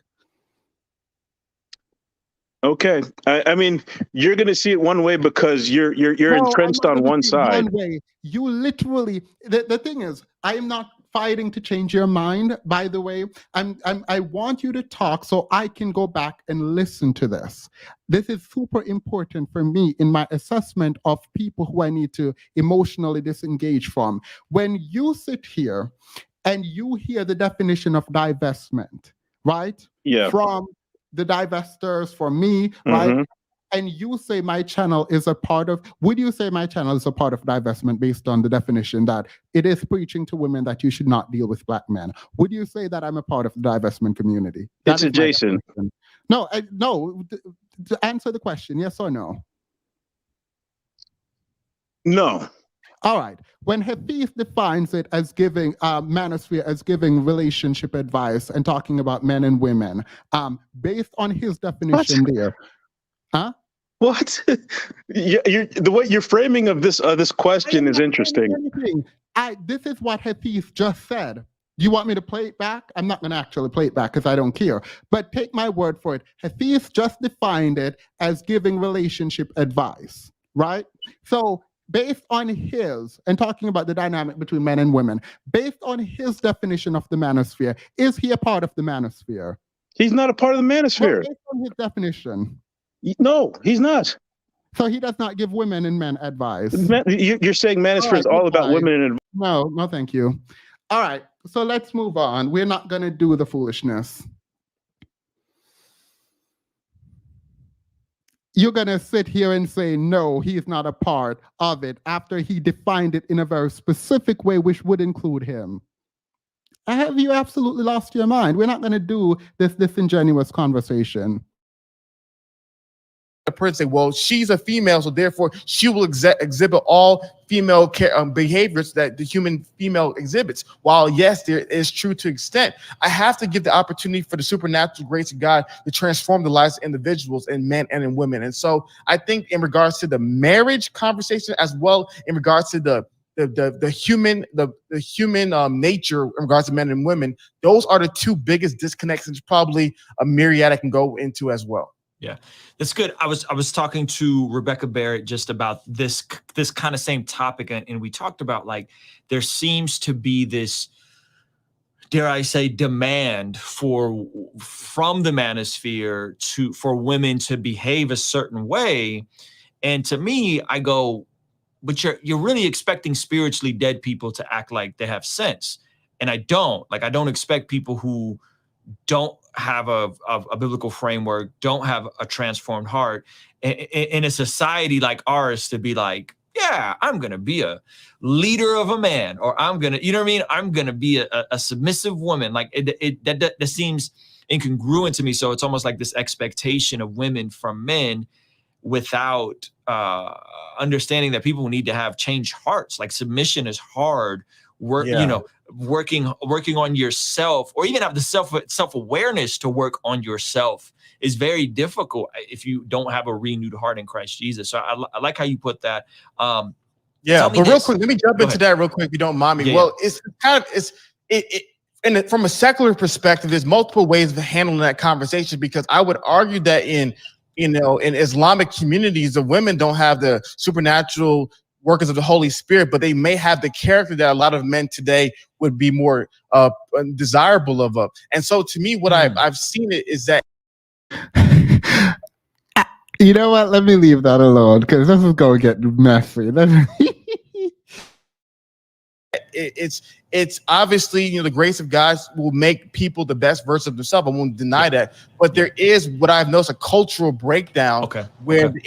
Okay, I mean, you're going to see it one way because you're entrenched on one side. One way. You literally. The thing is, I am not fighting to change your mind. By the way, I want you to talk so I can go back and listen to this. This is super important for me in my assessment of people who I need to emotionally disengage from. When you sit here and you hear the definition of divestment, right? Yeah. From the divestors, for me, right? And you say my channel is a part of, would you say my channel is a part of divestment based on the definition that it is preaching to women that you should not deal with black men? Would you say that I'm a part of the divestment community? It's adjacent. No, no. To answer the question, yes or no? No. All right. When Hafeez defines it as giving manosphere as giving relationship advice and talking about men and women, based on his definition there, huh? What? The way you're framing of this question is interesting. This is what Hafeez just said. Do you want me to play it back? I'm not going to actually play it back because I don't care. But take my word for it. Hafeez just defined it as giving relationship advice, right? So based on his, and talking about the dynamic between men and women, based on his definition of the manosphere, is he a part of the manosphere? He's not a part of the manosphere. Based on his definition. No, he's not. So he does not give women and men advice. You're saying manosphere is all about women and advice. No, thank you. All right, so let's move on. We're not going to do the foolishness. You're going to sit here and say, no, he's not a part of it after he defined it in a very specific way, which would include him. Have you absolutely lost your mind? We're not going to do this disingenuous conversation. A person say, well, she's a female, so therefore she will exhibit all female behaviors that the human female exhibits. While yes, there is true to extent, I have to give the opportunity for the supernatural grace of God to transform the lives of individuals and men and in women. And so I think in regards to the marriage conversation, as well in regards to the human nature in regards to men and women, those are the two biggest disconnects, and probably a myriad I can go into as well. Yeah, that's good. I was talking to Rebecca Barrett just about this kind of same topic, and we talked about like there seems to be this dare I say, demand from the manosphere for women to behave a certain way. And to me, I go, but you're really expecting spiritually dead people to act like they have sense. And I don't expect people who don't have a biblical framework, don't have a transformed heart in a society like ours to be like, yeah, I'm going to be a leader of a man, or I'm going to, you know what I mean? I'm going to be a submissive woman. Like that seems incongruent to me. So it's almost like this expectation of women from men without understanding that people need to have changed hearts. Like submission is hard work, you know, working on yourself, or even have the self-awareness to work on yourself is very difficult if you don't have a renewed heart in Christ Jesus. So I like how you put that. Yeah, but real quick, let me jump into that real quick, if you don't mind me. Yeah, well, it's kind of from a secular perspective, there's multiple ways of handling that conversation, because I would argue that in Islamic communities, the women don't have the supernatural workers of the Holy Spirit, but they may have the character that a lot of men today would be more desirable of. And so to me, what I've seen it is that. You know what? Let me leave that alone, because this is going to get messy. It's obviously, you know, the grace of God will make people the best version of themselves. I won't deny that, but there is what I've noticed, a cultural breakdown where the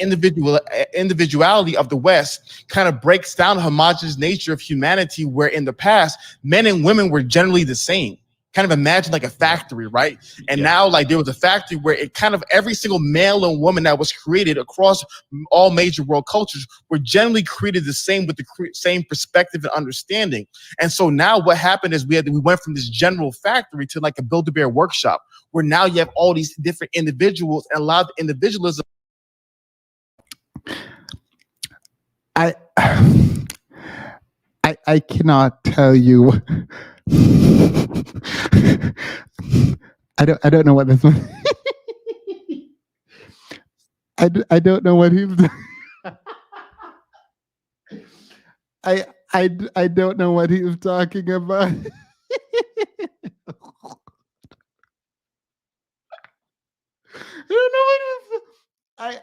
individuality of the West kind of breaks down the homogenous nature of humanity, where in the past men and women were generally the same. Kind of imagine like a factory, right? And now like there was a factory where it kind of every single male and woman that was created across all major world cultures were generally created the same, with the same perspective and understanding. And so now what happened is we went from this general factory to like a Build-A-Bear workshop, where now you have all these different individuals, and a lot of individualism. I cannot tell you. I don't know what this one. I don't know what he's doing. I don't know what he's talking about. I don't know what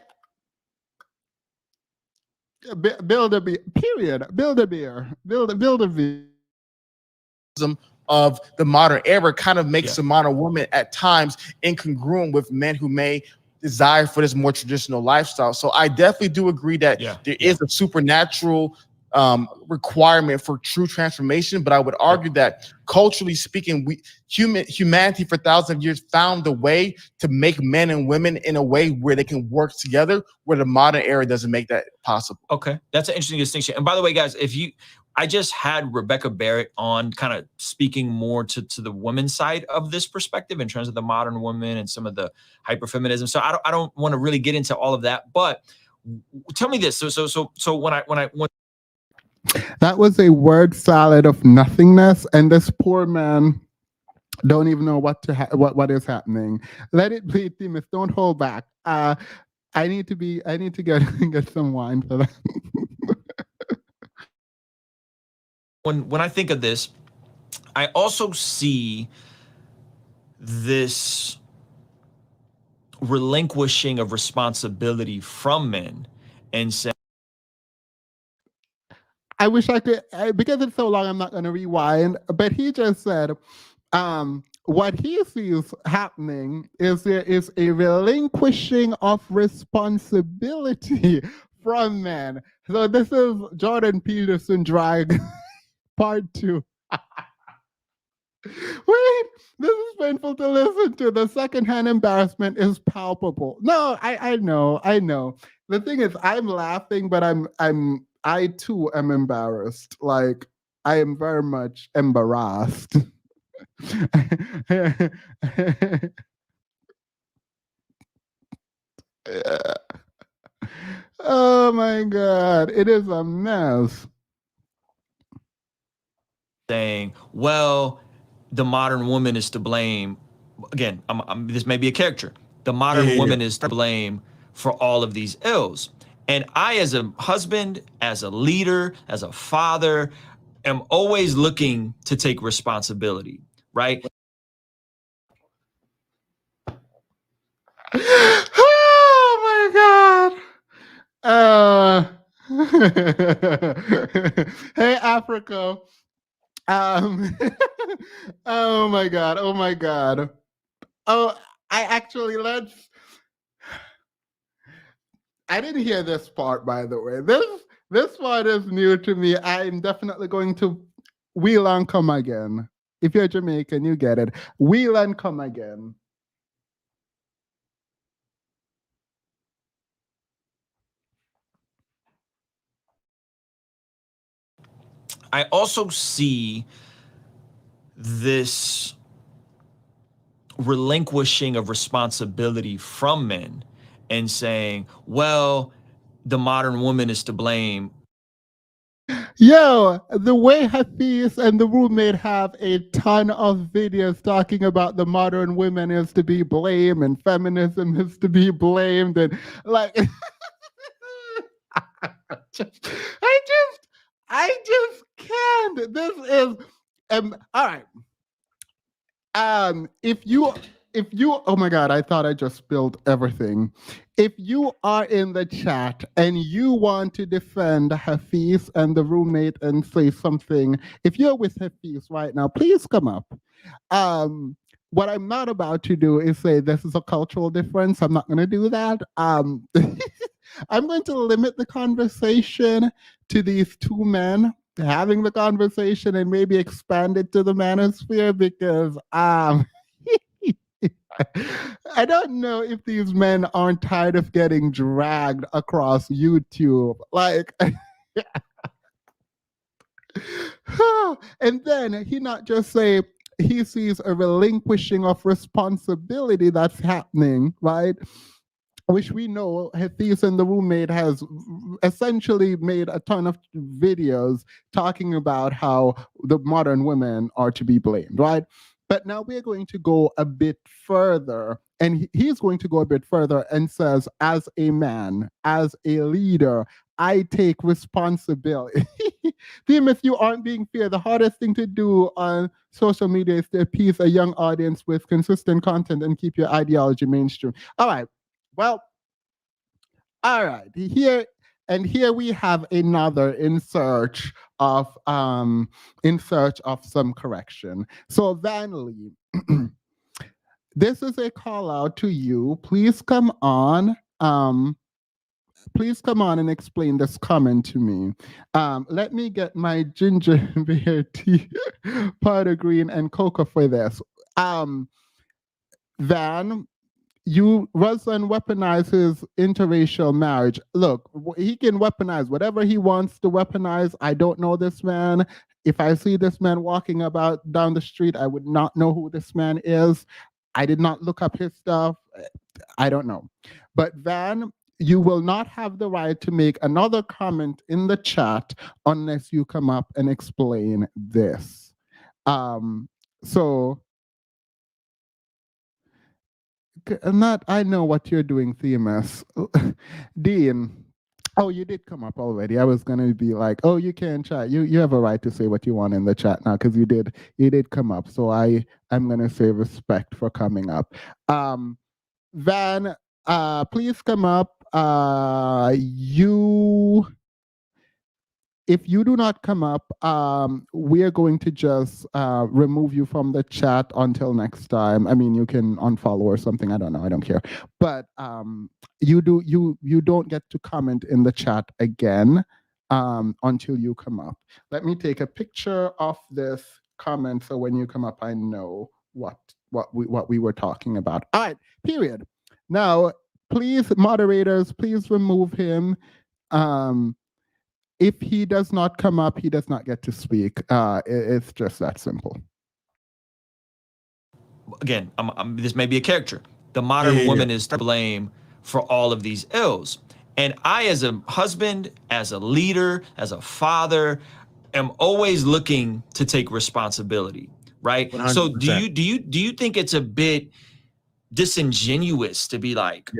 he's. Build a beer. Period. Build a beer. Build a beer. Of the modern era kind of makes the modern woman at times incongruent with men who may desire for this more traditional lifestyle. So I definitely do agree that there is a supernatural requirement for true transformation, but I would argue that culturally speaking, humanity for thousands of years found a way to make men and women in a way where they can work together, where the modern era doesn't make that possible. Okay, that's an interesting distinction. And by the way, guys, I just had Rebecca Barrett on, kind of speaking more to the women's side of this perspective in terms of the modern woman and some of the hyperfeminism. So I don't want to really get into all of that, but tell me this. So when that was a word salad of nothingness, and this poor man don't even know what is happening. Let it be, Themis. Don't hold back. I need to get some wine for that. When I think of this, I also see this relinquishing of responsibility from men and saying, I wish I could, because it's so long, I'm not going to rewind, but he just said, what he sees happening is there is a relinquishing of responsibility from men. So this is Jordan Peterson drag part 2. Wait, this is painful to listen to. The secondhand embarrassment is palpable. No, I know. The thing is, I'm laughing, but I too am embarrassed. Like, I am very much embarrassed. Oh my God, it is a mess. Saying, well, the modern woman is to blame. Again, this may be a caricature. The modern woman is to blame for all of these ills. And I, as a husband, as a leader, as a father, am always looking to take responsibility. right? Oh my God. Hey, Africa. Oh my God. Oh my God. Oh, I actually I didn't hear this part, by the way. This part is new to me. I'm definitely going to wheel and come again. If you're Jamaican, you get it. Wheel and come again. I also see this relinquishing of responsibility from men and saying, well, the modern woman is to blame. Yo, the way Hafeez and the roommate have a ton of videos talking about the modern women is to be blamed and feminism is to be blamed and like I just can't. This is all right. If you oh my God, I thought I just spilled everything. If you are in the chat and you want to defend Hafeez and the roommate and say something, if you're with Hafeez right now, please come up. What I'm not about to do is say this is a cultural difference. I'm not going to do that. I'm going to limit the conversation to these two men having the conversation and maybe expand it to the manosphere because I don't know if these men aren't tired of getting dragged across YouTube. Like, and then he not just say he sees a relinquishing of responsibility that's happening, right? Which we know Hafeez and the roommate has essentially made a ton of videos talking about how the modern women are to be blamed, right? But now we're going to go a bit further, and he's going to go a bit further and says, as a man, as a leader, I take responsibility. Tim, if you aren't being fair, the hardest thing to do on social media is to appease a young audience with consistent content and keep your ideology mainstream. All right. Well, all right. Here we have another in search of some correction. So Van Lee, this is a call out to you. Please come on. Please come on and explain this comment to me. Let me get my ginger beer tea, powder green, and cocoa for this. Van, Ruslan weaponizes interracial marriage. Look, he can weaponize whatever he wants to weaponize. I don't know this man. If I see this man walking about down the street, I would not know who this man is. I did not look up his stuff. I don't know. But Van, you will not have the right to make another comment in the chat unless you come up and explain this. So I know what you're doing, Themis. Dean, oh, you did come up already. I was gonna be like, oh, you can chat. You have a right to say what you want in the chat now because you did come up. So I'm gonna say respect for coming up. Van, please come up. If you do not come up, we are going to just remove you from the chat until next time. I mean, you can unfollow or something. I don't know. I don't care. But you don't get to comment in the chat again until you come up. Let me take a picture of this comment so when you come up, I know what we were talking about. All right. Period. Now, please, moderators, please remove him. If he does not come up, he does not get to speak. It's just that simple. Again, this may be a character. The modern woman is to blame for all of these ills. And I, as a husband, as a leader, as a father, am always looking to take responsibility, right? 100%. So do you think it's a bit disingenuous to be like,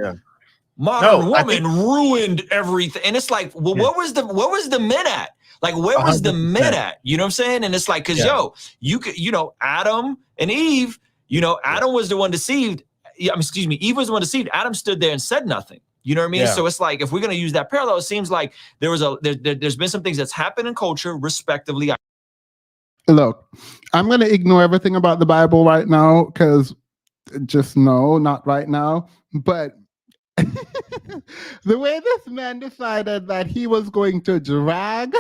modern woman ruined everything? And it's like, well, what was the men at? Like, where was 100%. The men at? You know what I'm saying? And it's like, because yo, you could, Adam And Eve, you know, Adam was the one deceived. Excuse me, Eve was the one deceived. Adam stood there and said nothing. You know what I mean? Yeah. So it's like, if we're going to use that parallel, it seems like there's been some things that's happened in culture, respectively. Look, I'm going to ignore everything about the Bible right now, because just no, not right now. But the way this man decided that he was going to drag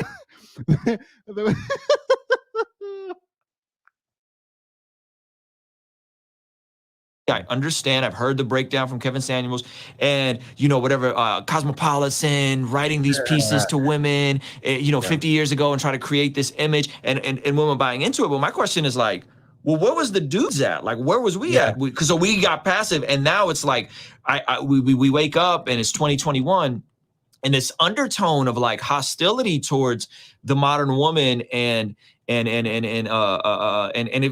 I understand. I've heard the breakdown from Kevin Samuels, and you know, whatever, Cosmopolitan writing these pieces to women, you know, 50 years ago, and try to create this image, and women buying into it. But my question is like, well, where was the dudes at? Like, where was we at? Because so we got passive, and now it's like we wake up and it's 2021, and this undertone of like hostility towards the modern woman, and it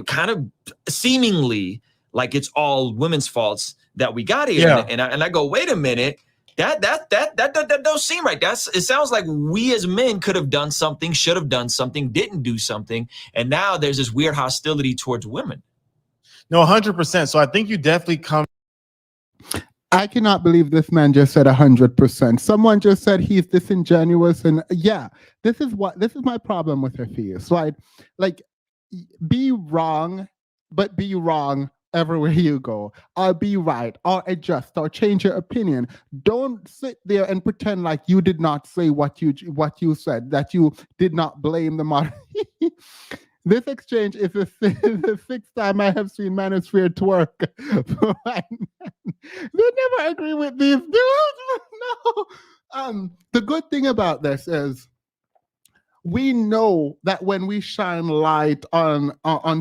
kind of seemingly like it's all women's faults that we got here. Yeah. And I go, wait a minute, that don't seem right. It sounds like we as men could have done something, should have done something, didn't do something, and now there's this weird hostility towards women. No, 100%. So I think you definitely come. I cannot believe this man just said 100%. Someone just said he's disingenuous, and yeah, this is my problem with Hafeez, right? Like, be wrong, but be wrong everywhere you go, or be right, or adjust, or change your opinion. Don't sit there and pretend like you did not say what you said, that you did not blame the modern. This exchange is the sixth time I have seen Manosphere twerk. They never agree with these dudes. No. The good thing about this is, we know that when we shine light on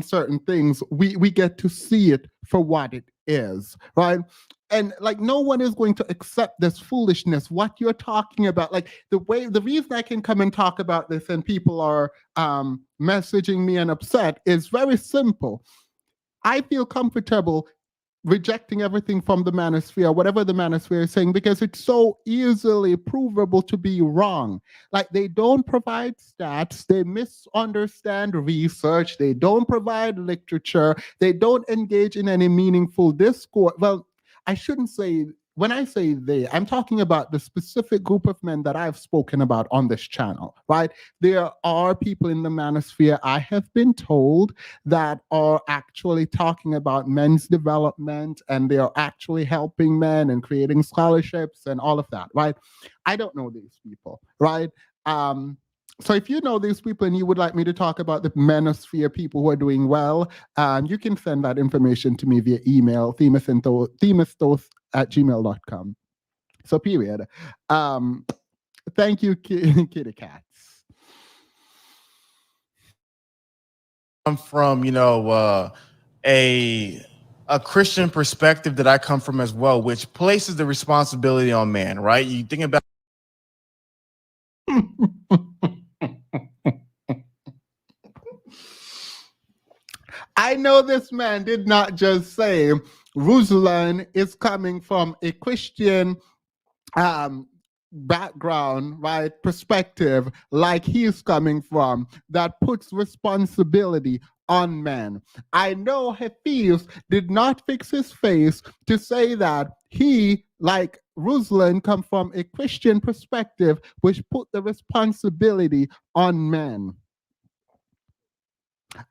certain things, we get to see it for what it is, right? And like, no one is going to accept this foolishness, what you're talking about. Like, the reason I can come and talk about this and people are messaging me and upset is very simple. I feel comfortable rejecting everything from the manosphere, whatever the manosphere is saying, because it's so easily provable to be wrong. Like, they don't provide stats, they misunderstand research, they don't provide literature, they don't engage in any meaningful discourse. Well, I shouldn't say, when I say they, I'm talking about the specific group of men that I've spoken about on this channel, right? There are people in the manosphere, I have been told, that are actually talking about men's development, and they are actually helping men and creating scholarships and all of that, right? I don't know these people, right? So if you know these people and you would like me to talk about the manosphere people who are doing well, you can send that information to me via email, themistos@gmail.com. So period. Thank you, Kitty Cats. I'm from, you know, a Christian perspective that I come from as well, which places the responsibility on man, right? You think about I know this man did not just say Ruslan is coming from a Christian background, right, perspective, like he's coming from, that puts responsibility on men. I know Hafeez did not fix his face to say that he, like Ruslan, come from a Christian perspective, which put the responsibility on men.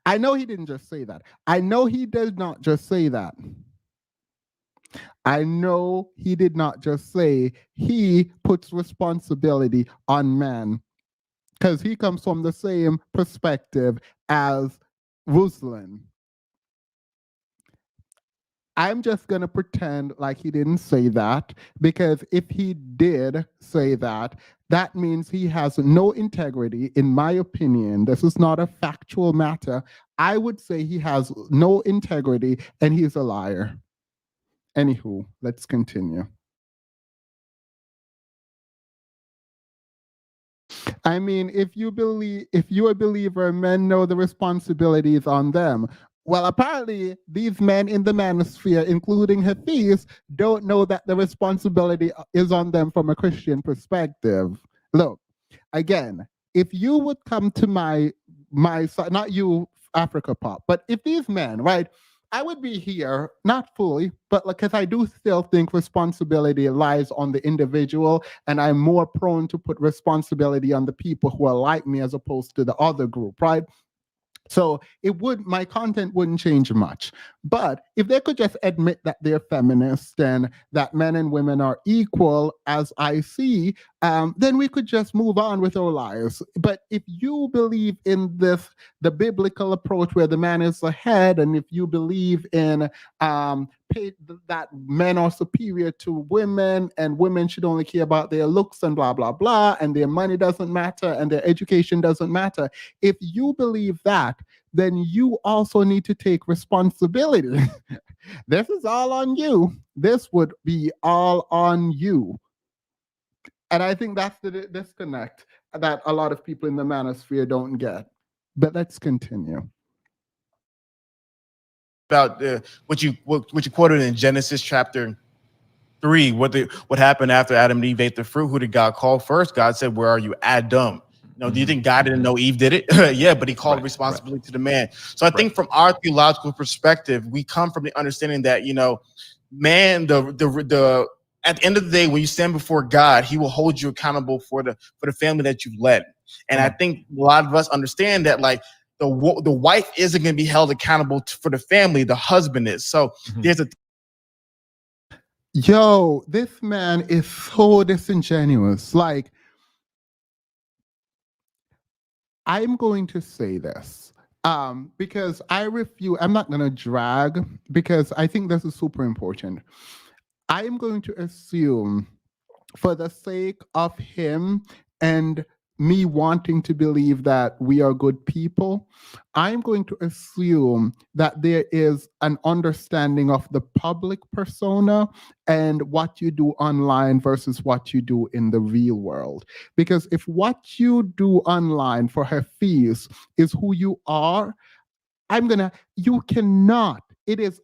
I know he didn't just say that. I know he did not just say that. I know he did not just say he puts responsibility on man, because he comes from the same perspective as Ruslan. I'm just going to pretend like he didn't say that, because if he did say that, that means he has no integrity, in my opinion. This is not a factual matter. I would say he has no integrity and he's a liar. Anywho, let's continue. I mean, if you're a believer, men know the responsibilities on them. Well, apparently, these men in the manosphere, including Hafeez, don't know that the responsibility is on them from a Christian perspective. Look, again, if you would come to my side, not you, Africa Pop, but if these men, right, I would be here, not fully, but because I do still think responsibility lies on the individual, and I'm more prone to put responsibility on the people who are like me as opposed to the other group, right? So my content wouldn't change much. But if they could just admit that they're feminists and that men and women are equal, as I see, then we could just move on with our lives. But if you believe in the biblical approach where the man is the head, and if you believe in that men are superior to women and women should only care about their looks and blah, blah, blah, and their money doesn't matter and their education doesn't matter, if you believe that, then you also need to take responsibility. This is all on you. This would be all on you. And I think that's the disconnect that a lot of people in the manosphere don't get. But let's continue. About what you quoted in Genesis chapter 3, what happened after Adam and Eve ate the fruit? Who did God call first? God said, "Where are you, Adam?" Do you think God didn't know Eve did it? Yeah, but he called responsibility to the man. So I think from our theological perspective, we come from the understanding that, man, at the end of the day, when you stand before God, he will hold you accountable for the family that you've led. And I think a lot of us understand that, like, the wife isn't going to be held accountable for the family, the husband is. So there's a Yo, this man is so disingenuous. Like, I'm going to say this because I'm not going to drag, because I think this is super important. I'm going to assume, for the sake of him and me wanting to believe that we are good people, I'm going to assume that there is an understanding of the public persona and what you do online versus what you do in the real world. Because if what you do online for Hafeez is who you are, you cannot, it is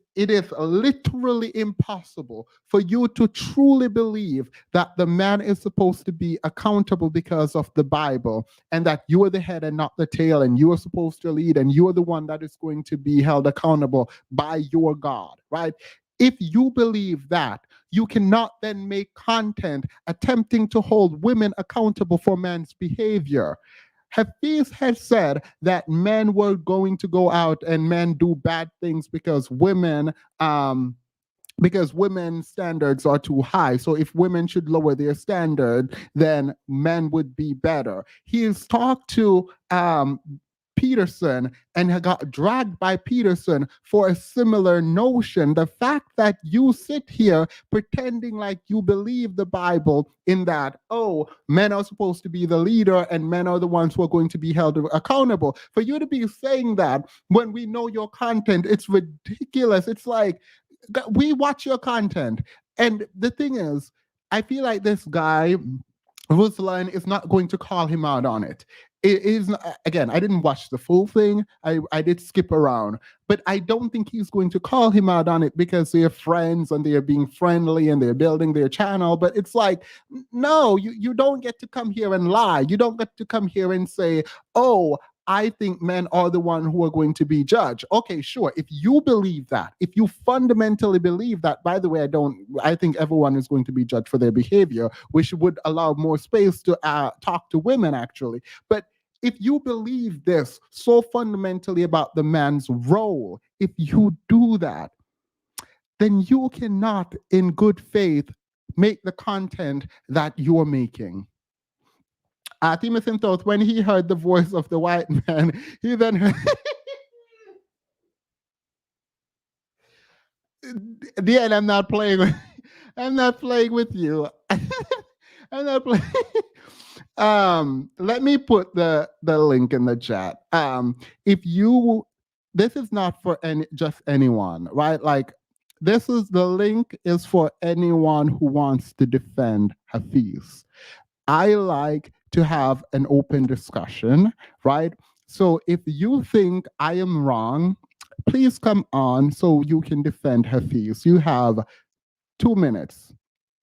literally impossible for you to truly believe that the man is supposed to be accountable because of the Bible, and that you are the head and not the tail, and you are supposed to lead, and you are the one that is going to be held accountable by your God, right? If you believe that, you cannot then make content attempting to hold women accountable for man's behavior. Hafeez had said that men were going to go out and men do bad things because women's standards are too high. So if women should lower their standard, then men would be better. He's talked to Peterson and got dragged by Peterson for a similar notion. The fact that you sit here pretending like you believe the Bible in that, oh, men are supposed to be the leader and men are the ones who are going to be held accountable. For you to be saying that when we know your content, it's ridiculous. It's like, we watch your content. And the thing is, I feel like this guy, Ruslan, is not going to call him out on it. It is not, again, I didn't watch the full thing. I did skip around, but I don't think he's going to call him out on it because they're friends and they're being friendly and they're building their channel. But it's like, no, you don't get to come here and lie. You don't get to come here and say, oh, I think men are the one who are going to be judged. Okay, sure. If you believe that, if you fundamentally believe that, by the way, I think everyone is going to be judged for their behavior, which would allow more space to talk to women, actually. But if you believe this so fundamentally about the man's role, if you do that, then you cannot, in good faith, make the content that you're making. Timothy thought when he heard the voice of the white man, he then heard yeah, and I'm not playing with you. I'm not playing. Let me put the link in the chat. This is not for just anyone, right? Like, the link is for anyone who wants to defend Hafeez. I like to have an open discussion, right? So if you think I am wrong, please come on so you can defend Hafeez. You have 2 minutes.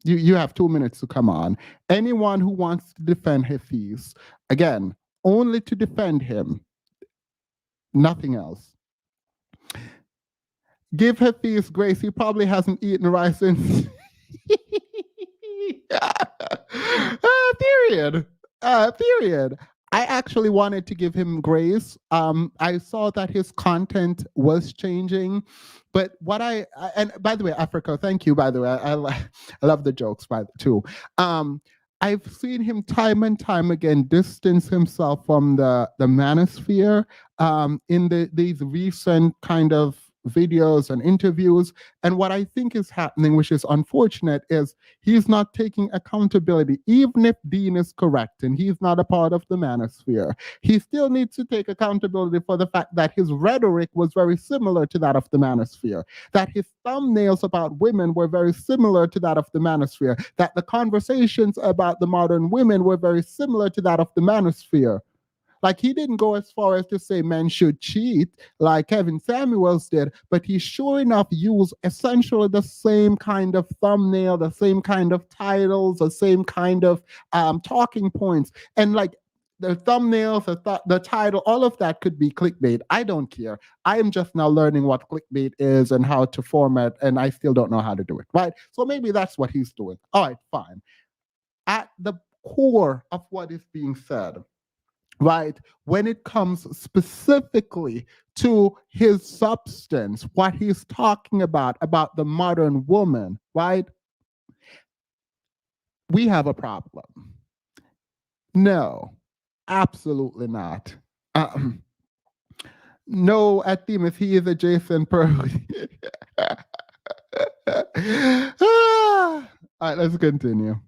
You have 2 minutes to come on. Anyone who wants to defend Hafeez, again, only to defend him, nothing else. Give Hafeez grace. He probably hasn't eaten rice since. Period. Period. I actually wanted to give him grace. I saw that his content was changing, but and by the way, Africa, thank you. By the way, I love the jokes too. I've seen him time and time again distance himself from the manosphere in these recent kind of videos and interviews. And what I think is happening, which is unfortunate, is he's not taking accountability. Even if Dean is correct and he's not a part of the manosphere, he still needs to take accountability for the fact that his rhetoric was very similar to that of the manosphere, that his thumbnails about women were very similar to that of the manosphere, that the conversations about the modern women were very similar to that of the manosphere. Like, he didn't go as far as to say men should cheat like Kevin Samuels did, but he sure enough used essentially the same kind of thumbnail, the same kind of titles, the same kind of talking points. And like the thumbnails, the title, all of that could be clickbait. I don't care. I am just now learning what clickbait is and how to format, and I still don't know how to do it, right? So maybe that's what he's doing. All right, fine. At the core of what is being said, right, when it comes specifically to his substance, what he's talking about the modern woman, right, we have a problem. No, absolutely not. No, at Themis, he is a Jason Pearl. All right, let's continue.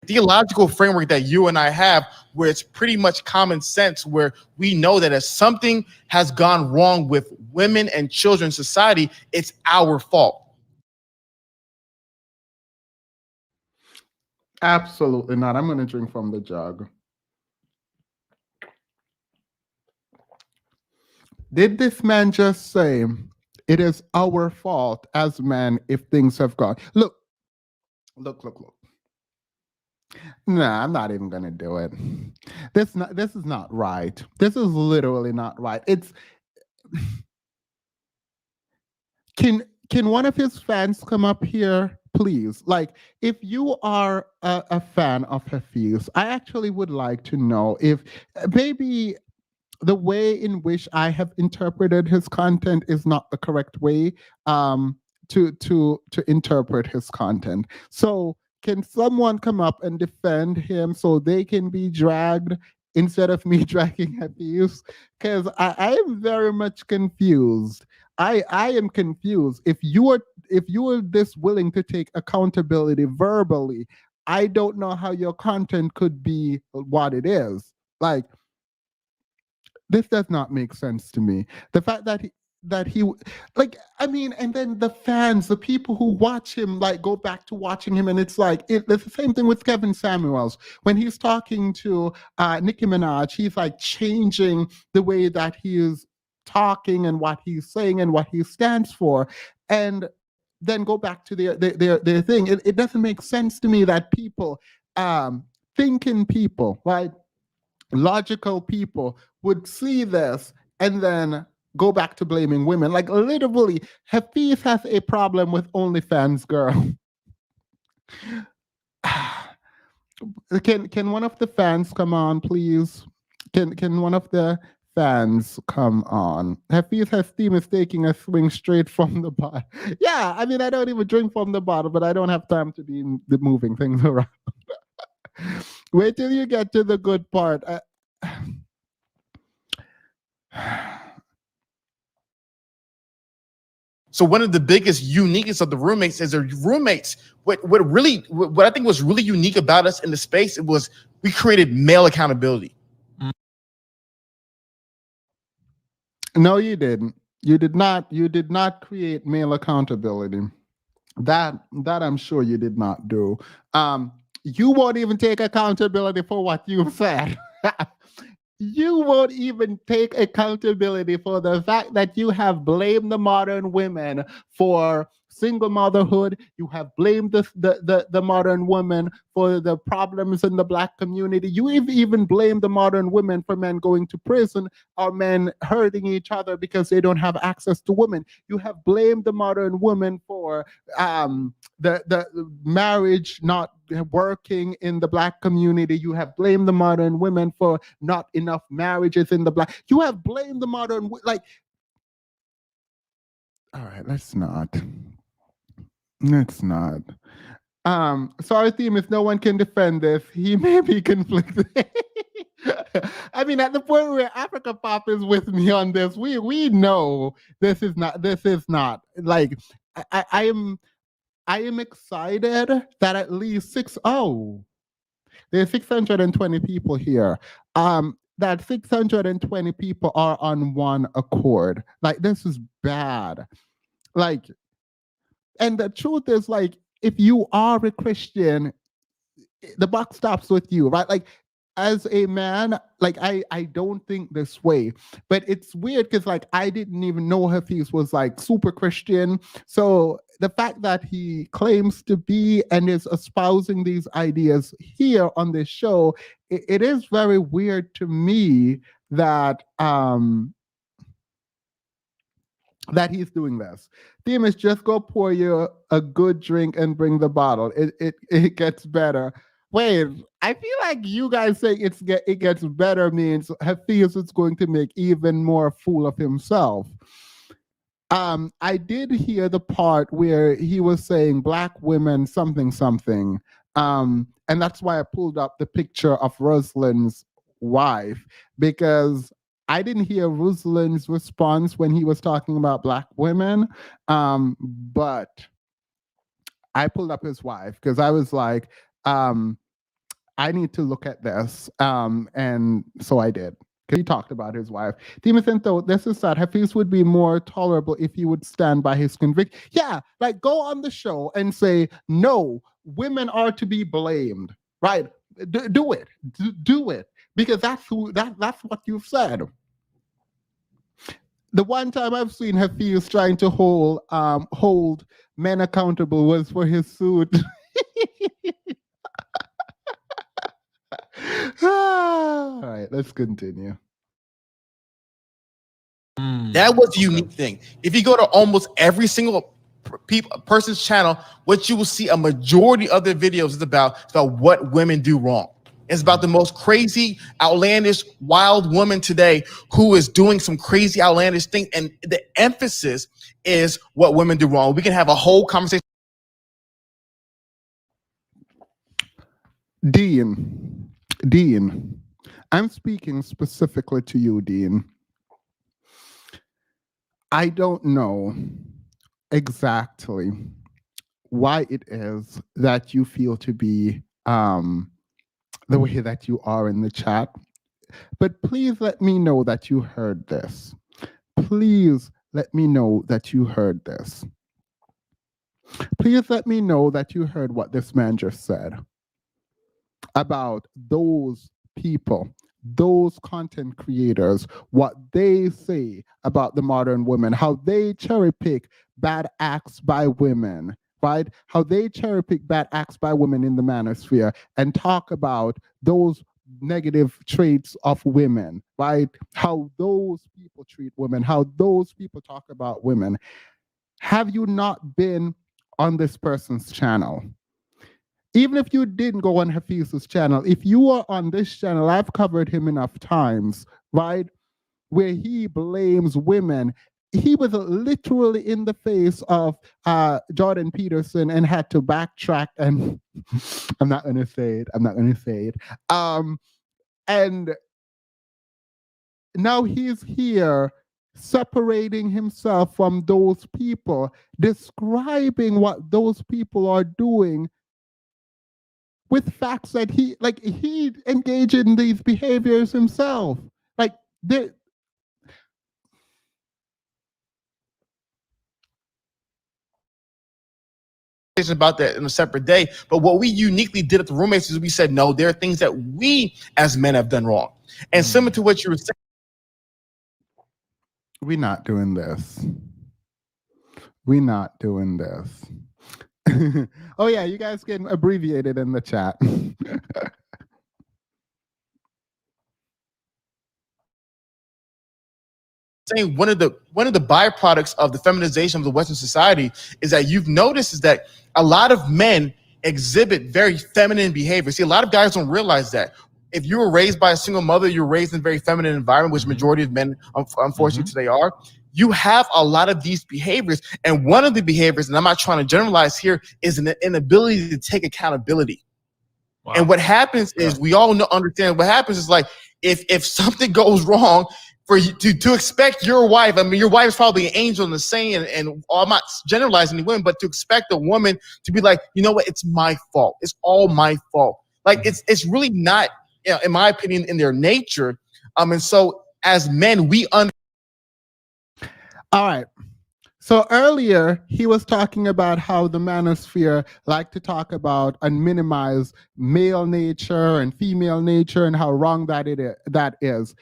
Theological framework that you and I have, where it's pretty much common sense, where we know that if something has gone wrong with women and children in society, it's our fault. Absolutely not. I'm going to drink from the jug. Did this man just say it is our fault as men if things have gone? Look. Nah, I'm not even gonna do it. This is not right. This is literally not right. It's can one of his fans come up here, please? Like, if you are a fan of Hafeez, I actually would like to know if maybe the way in which I have interpreted his content is not the correct way to interpret his content. So can someone come up and defend him so they can be dragged instead of me dragging Hafeez? Because I am very much confused. I am confused. If you are this willing to take accountability verbally, I don't know how your content could be what it is. Like, this does not make sense to me. The fact that he like, I mean, and then the fans, the people who watch him, like, go back to watching him, and it's like it's the same thing with Kevin Samuels when he's talking to Nicki Minaj. He's like changing the way that he is talking and what he's saying and what he stands for, and then go back to their thing. It doesn't make sense to me that people, thinking people, right, logical people, would see this and then go back to blaming women. Like, literally, Hafeez has a problem with OnlyFans, girl. Can one of the fans come on, please? Can one of the fans come on? Hafeez has steam is taking a swing straight from the bottle. Yeah, I mean, I don't even drink from the bottle, but I don't have time to be moving things around. Wait till you get to the good part. So one of the biggest uniqueness of the roommates is their roommates. What I think was really unique about us in the space, it was we created male accountability. No, you didn't. You did not. You did not create male accountability. That I'm sure you did not do. You won't even take accountability for what you said. You won't even take accountability for the fact that you have blamed the modern women for single motherhood. You have blamed the modern woman for the problems in the Black community. You even blame the modern women for men going to prison or men hurting each other because they don't have access to women. You have blamed the modern woman for the marriage not working in the Black community. You have blamed the modern women for not enough marriages in the Black. You have blamed the modern, like, all right, let's not. So our theme is no one can defend this. He may be conflicted. I mean, at the point where Africa Pop is with me on this, we know this is not like I am excited that at least there's 620 people here. That 620 people are on one accord. Like, this is bad. Like, and the truth is, like, if you are a Christian, the buck stops with you, right? Like, as a man, like, I don't think this way, but it's weird because, like, I didn't even know Hafeez was like super Christian. So the fact that he claims to be and is espousing these ideas here on this show, it is very weird to me that that he's doing this. Theme is just go pour you a good drink and bring the bottle. It gets better. Wait, I feel like you guys saying it gets better means Hafeez is going to make even more fool of himself. I did hear the part where he was saying Black women something. And that's why I pulled up the picture of Ruslan's wife, because I didn't hear Ruslan's response when he was talking about Black women, but I pulled up his wife because I was like, I need to look at this, and so I did. He talked about his wife. Timothy thought this is sad. Hafeez would be more tolerable if he would stand by his conviction. Yeah, like, go on the show and say, no, women are to be blamed, right? Do it, because that's what you've said. The one time I've seen Hafeez trying to hold men accountable was for his suit. All right, let's continue. That was the unique thing. If you go to almost every single person's channel, what you will see a majority of their videos is about what women do wrong. It's about the most crazy, outlandish, wild woman today who is doing some crazy, outlandish thing. And the emphasis is what women do wrong. We can have a whole conversation. Dean, I'm speaking specifically to you, Dean. I don't know exactly why it is that you feel to be the way that you are in the chat, but please let me know that you heard this. Please let me know that you heard this. Please let me know that you heard what this man just said about those people, those content creators, what they say about the modern woman, how they cherry pick bad acts by women, right? How they cherry pick bad acts by women in the manosphere and talk about those negative traits of women, right? How those people treat women, how those people talk about women. Have you not been on this person's channel? Even if you didn't go on Hafeez's channel, if you are on this channel, I've covered him enough times, right? Where he blames women. He was literally in the face of Jordan Peterson and had to backtrack, and I'm not going to say it. And now he's here separating himself from those people, describing what those people are doing with facts that he engaged in these behaviors himself. Like, about that in a separate day, but what we uniquely did at the roommates is we said, no, there are things that we as men have done wrong. And similar to what you were saying, we're not doing this. We're not doing this. Oh yeah, you guys can abbreviate it in the chat. Saying one of the byproducts of the feminization of the Western society is that you've noticed is that a lot of men exhibit very feminine behavior. See, a lot of guys don't realize that. If you were raised by a single mother, you're raised in a very feminine environment, which majority of men, unfortunately, today are. You have a lot of these behaviors. And one of the behaviors, and I'm not trying to generalize here, is an inability to take accountability. Wow. And what happens is we all understand what happens is like if something goes wrong, for you to expect your wife, I mean, your wife is probably an angel in the saying, and I'm not generalizing any women, but to expect a woman to be like, you know what, it's my fault. It's all my fault. Like it's really not, you know, in my opinion, in their nature. And so as men, we All right. So earlier he was talking about how the manosphere like to talk about and minimize male nature and female nature and how wrong that is.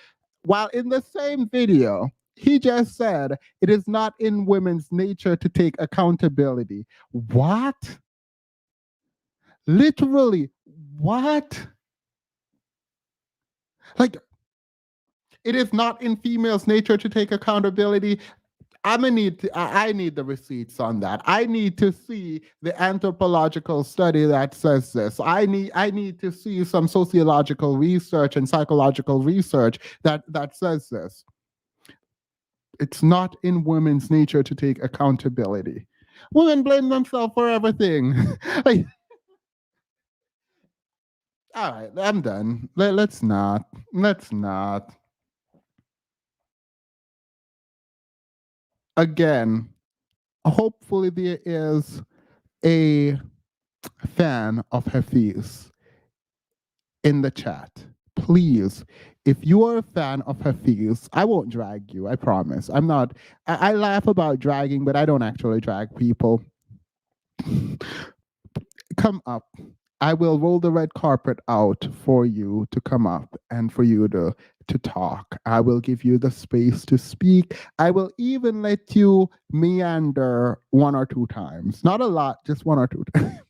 While in the same video, he just said it is not in women's nature to take accountability. What? Literally, what? Like, it is not in females' nature to take accountability. I need the receipts on that. I need to see the anthropological study that says this. I need to see some sociological research and psychological research that says this. It's not in women's nature to take accountability. Women blame themselves for everything. Like, all right, I'm done. Let's not. Again, hopefully there is a fan of Hafeez in the chat. Please, if you are a fan of Hafeez, I won't drag you, I promise. I'm not, I laugh about dragging, but I don't actually drag people. Come up. I will roll the red carpet out for you to come up and for you to talk. I will give you the space to speak. I will even let you meander 1 or 2 times. Not a lot, just 1 or 2 times.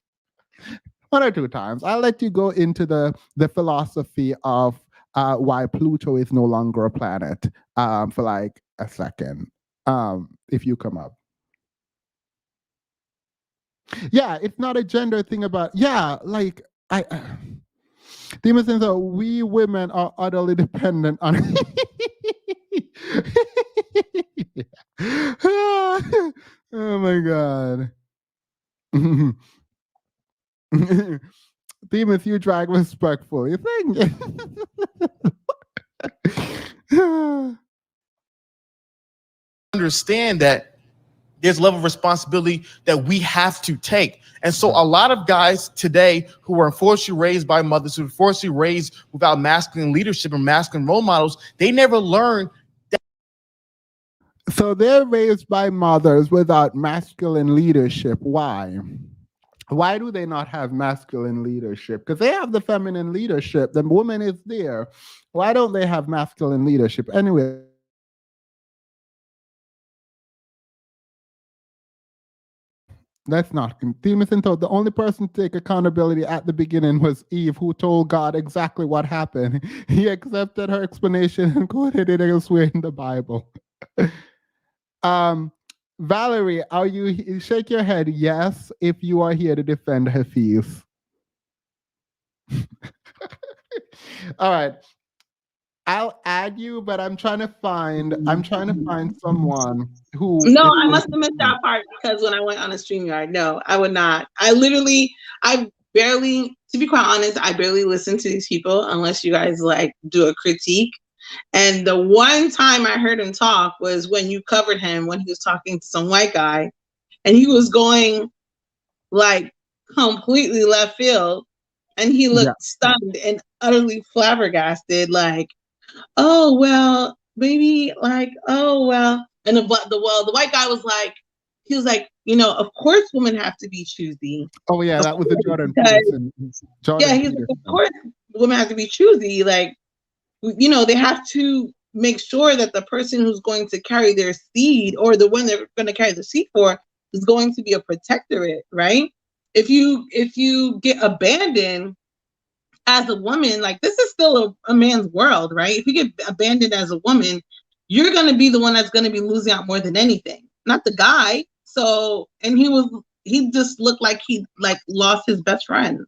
1 or 2 times. I'll let you go into the philosophy of why Pluto is no longer a planet for like a second, if you come up. Yeah, it's not a gender thing about, yeah, like, Demon says that we women are utterly dependent on oh my god. Demons, you drag respectfully. Thank you. Understand that there's a level of responsibility that we have to take. And so a lot of guys today who were unfortunately raised by mothers, who were unfortunately raised without masculine leadership and masculine role models, they never learned that. So they're raised by mothers without masculine leadership. Why? Why do they not have masculine leadership? Because they have the feminine leadership. The woman is there. Why don't they have masculine leadership? Anyway. That's not Timothy told the only person to take accountability at the beginning was Eve, who told God exactly what happened. He accepted her explanation and quoted it elsewhere in the Bible. Valerie, are you shake your head yes if you are here to defend Hafeez. All right. I'll add you, but I'm trying to find someone who. No, I must have missed that part because when I went on a StreamYard, no, I would not. I barely, to be quite honest, I barely listen to these people unless you guys like do a critique. And the one time I heard him talk was when you covered him when he was talking to some white guy, and he was going like completely left field, and he looked stunned and utterly flabbergasted, like, oh well, maybe like, oh well, and the white guy was like, he was like, you know, of course women have to be choosy. Oh yeah, that was the Jordan Peterson. Yeah, he's like, of course women have to be choosy. Like, you know, they have to make sure that the person who's going to carry their seed or the one they're going to carry the seed for is going to be a protectorate, right? If you get abandoned as a woman, like this is still a man's world, right? If you get abandoned as a woman, you're going to be the one that's going to be losing out more than anything, not the guy. So, and he just looked like he like lost his best friend.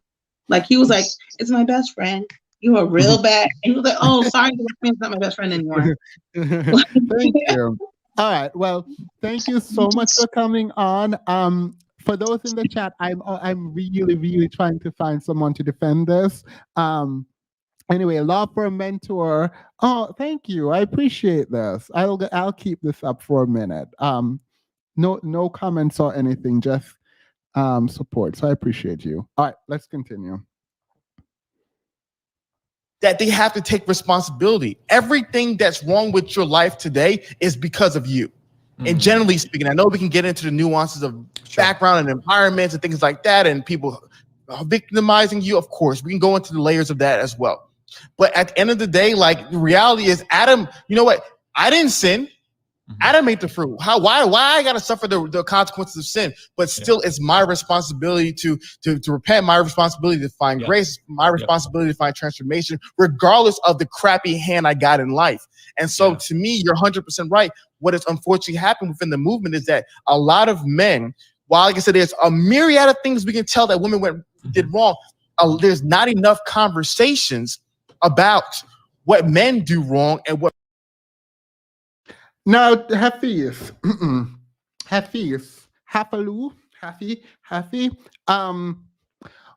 Like he was like, it's my best friend. You are real bad. And he was like, oh, sorry, the man's not my best friend anymore. Thank you. All right. Well, thank you so much for coming on. For those in the chat, I'm really trying to find someone to defend this. Anyway, law for a mentor. Oh, thank you. I appreciate this. I'll keep this up for a minute. No comments or anything, just support. So I appreciate you. All right, let's continue. That they have to take responsibility. Everything that's wrong with your life today is because of you. And generally speaking, I know we can get into the nuances of background and environments and things like that, and people victimizing you. Of course, we can go into the layers of that as well. But at the end of the day, like the reality is, Adam, you know what? I didn't sin. Adam ate the fruit. Why I gotta suffer the consequences of sin? But still, it's my responsibility to repent, my responsibility to find grace, my responsibility to find transformation, regardless of the crappy hand I got in life. And so to me, you're 100% right. What has unfortunately happened within the movement is that a lot of men, while like I said, there's a myriad of things we can tell that women did wrong, there's not enough conversations about what men do wrong and what. Now, Hafeez, Hafi.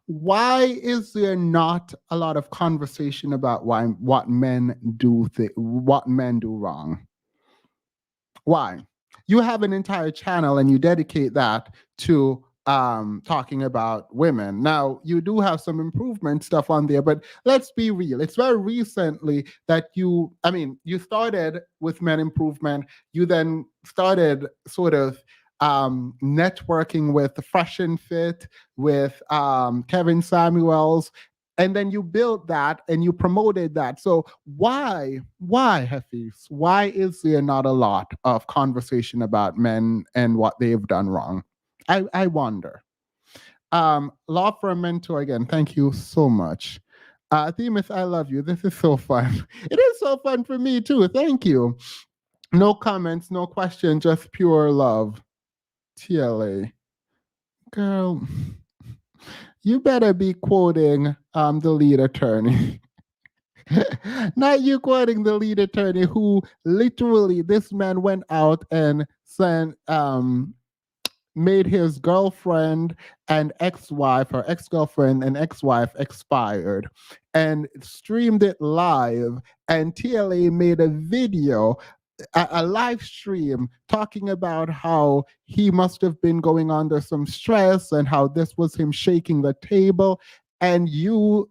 Why is there not a lot of conversation about what men do wrong? Why? You have an entire channel and you dedicate that to talking about women. Now, you do have some improvement stuff on there, but let's be real. It's very recently that you started with men improvement. You then started sort of networking with Fresh and Fit, with Kevin Samuels, and then you built that and you promoted that. So why, Hafeez? Why is there not a lot of conversation about men and what they've done wrong? I wonder. Law for a mentor again. Thank you so much. Themis, I love you. This is so fun. It is so fun for me too. Thank you. No comments, no question, just pure love. TLA. Girl, you better be quoting the lead attorney. Not you quoting the lead attorney who literally, this man went out and sent made his girlfriend and ex-wife, or ex-girlfriend and ex-wife, expired and streamed it live, and TLA made a video, a live stream, talking about how he must have been going under some stress and how this was him shaking the table. And you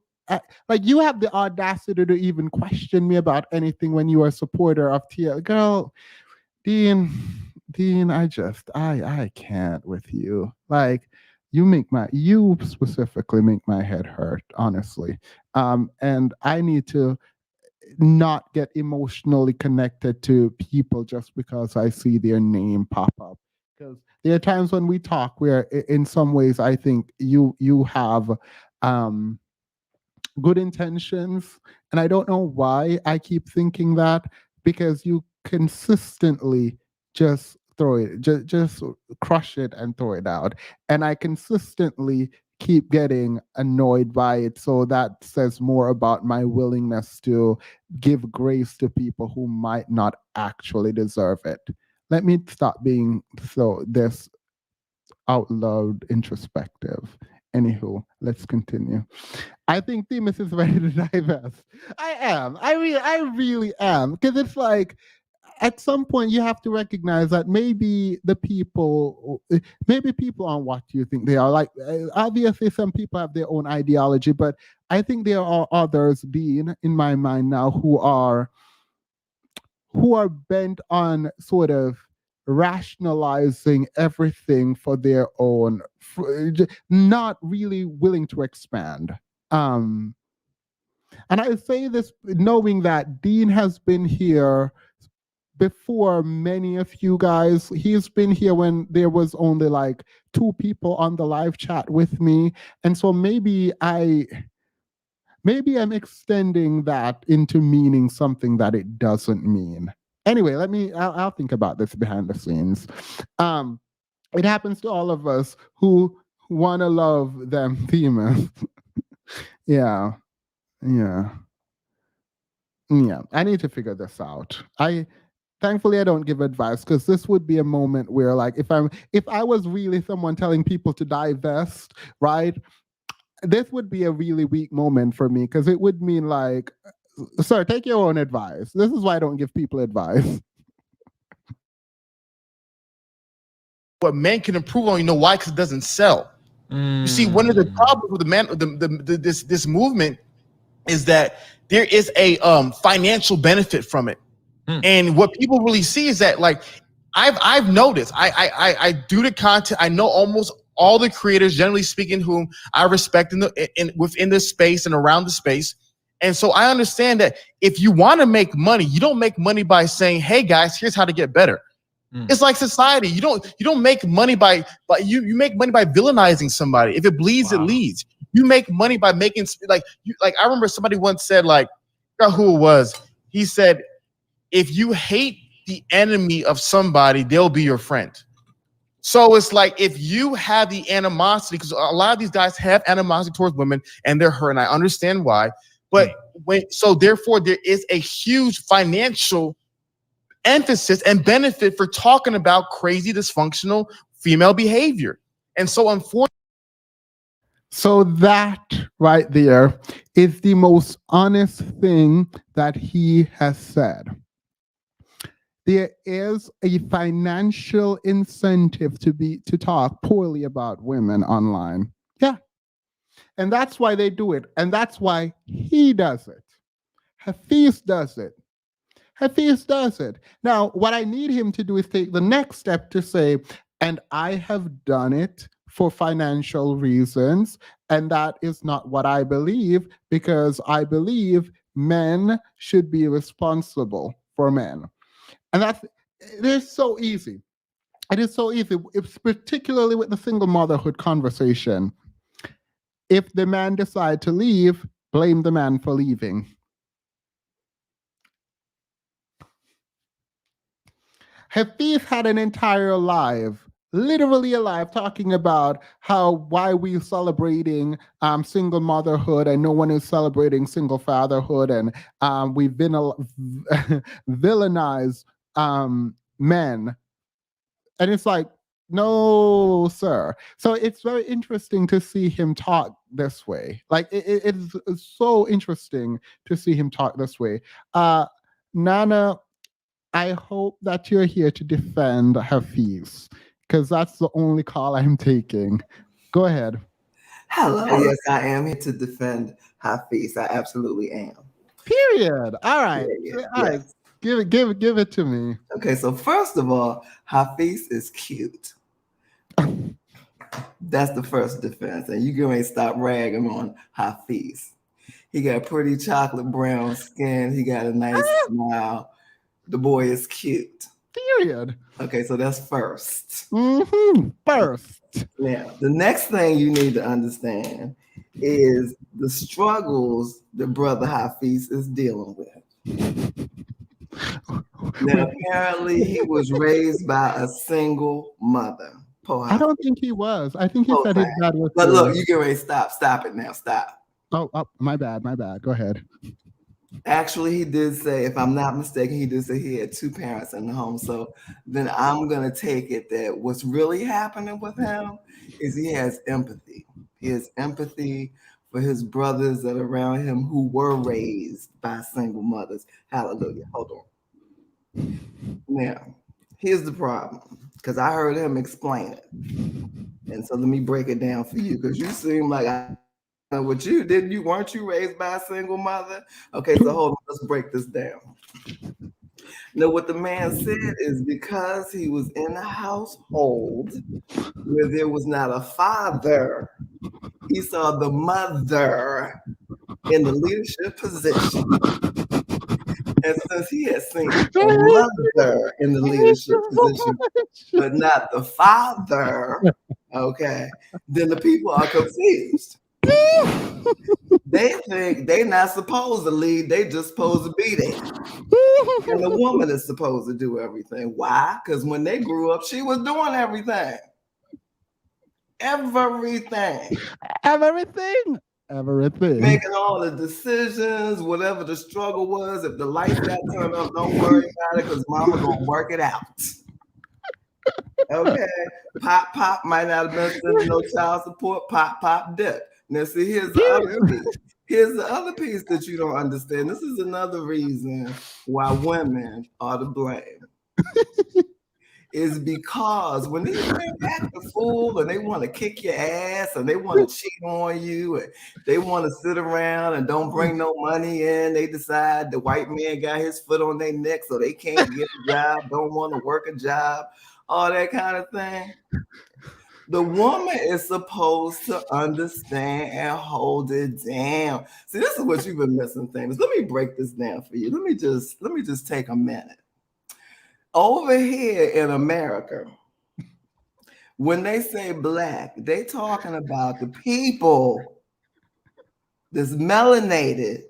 you have the audacity to even question me about anything when you are a supporter of TLA. Girl, Dean, I can't with you. Like, you specifically make my head hurt, honestly. And I need to not get emotionally connected to people just because I see their name pop up. Because there are times when we talk where in some ways I think you have good intentions, and I don't know why I keep thinking that, because you consistently just throw it, just crush it and throw it out, and I consistently keep getting annoyed by it. So that says more about my willingness to give grace to people who might not actually deserve it. Let me stop being this out loud introspective. Anywho, let's continue. I think Themis is ready to divest. I am. I really am. Because it's like, at some point you have to recognize that maybe people aren't what you think they are. Like, obviously some people have their own ideology, but I think there are others, Dean, in my mind now, who are bent on sort of rationalizing everything for their own, not really willing to expand. And I say this knowing that Dean has been here before many of you guys. He's been here when there was only like 2 people on the live chat with me. And so maybe I'm extending that into meaning something that it doesn't mean. Anyway, I'll think about this behind the scenes. It happens to all of us who want to love them females. Yeah. I need to figure this out. Thankfully I don't give advice, because this would be a moment where, like, if I was really someone telling people to divest, right? This would be a really weak moment for me, because it would mean like, sir, take your own advice. This is why I don't give people advice. What men can improve on, why? Because it doesn't sell. You see, one of the problems with this movement is that there is a financial benefit from it. And what people really see is that, like, I've noticed, I do the content. I know almost all the creators, generally speaking, whom I respect within this space and around the space. And so I understand that if you want to make money, you don't make money by saying, "Hey guys, here's how to get better." It's like society. You don't make money by you make money by villainizing somebody. If it bleeds, it leads. You make money by making like I remember somebody once said, like, I forgot who it was. He said, if you hate the enemy of somebody, they'll be your friend. So it's like, if you have the animosity, because a lot of these guys have animosity towards women and they're hurt, and I understand why. But therefore there is a huge financial emphasis and benefit for talking about crazy, dysfunctional female behavior. And so unfortunately, so that right there is the most honest thing that he has said. There is a financial incentive to talk poorly about women online. Yeah. And that's why they do it. And that's why he does it. Hafeez does it. Hafeez does it. Now, what I need him to do is take the next step to say, and I have done it for financial reasons, and that is not what I believe, because I believe men should be responsible for men. And it is so easy. It is so easy. It's particularly with the single motherhood conversation. If the man decide to leave, blame the man for leaving. Hafeez had an entire live, literally alive, talking about why we're celebrating single motherhood and no one is celebrating single fatherhood, and we villainize men. And it's like, no, sir. So it's very interesting to see him talk this way. Like, it's so interesting to see him talk this way. Nana, I hope that you're here to defend Hafeez, because that's the only call I'm taking. Go ahead. Hello. Yes, I am here to defend Hafeez. I absolutely am. Period. All right. All right. Give it to me. Okay, so first of all, Hafeez is cute. That's the first defense. And you can stop ragging on Hafeez. He got pretty chocolate brown skin. He got a nice smile. The boy is cute. Period. Okay, so that's first. First. Now, the next thing you need to understand is the struggles the brother Hafeez is dealing with. Now, apparently, he was raised by a single mother. I don't think he was. I think he said his dad was. But look, you can already stop it now. Stop. Oh, my bad. Go ahead. Actually, he did say, if I'm not mistaken, he did say he had 2 parents in the home. So then I'm going to take it that what's really happening with him is he has empathy. He has empathy for his brothers that are around him who were raised by single mothers. Hallelujah. Hold on. Now, here's the problem, because I heard him explain it. And so let me break it down for you, because you seem like what you did. Weren't you raised by a single mother? Okay, so hold on, let's break this down. Now, what the man said is because he was in a household where there was not a father, he saw the mother in the leadership position. And since he he had seen the mother in the leadership position, but not the father, okay, then the people are confused. They think they're not supposed to lead, they just supposed to be there. And the woman is supposed to do everything. Why? Because when they grew up, she was doing everything. Everything. Making all the decisions, whatever the struggle was. If the lights got turned off, don't worry about it because mama gonna work it out. Okay. Pop might not have been sending no child support. Pop dip. Now see, here's the other piece. Here's the other piece that you don't understand. This is another reason why women are to blame. Is because when these men act a fool and they want to kick your ass and they want to cheat on you and they want to sit around and don't bring no money in, they decide the white man got his foot on their neck so they can't get a job, don't want to work a job, all that kind of thing. The woman is supposed to understand and hold it down. See, this is what you've been missing things. Let me break this down for you. Let me just take a minute. Over here in America, when they say black, they talking about the people that's melanated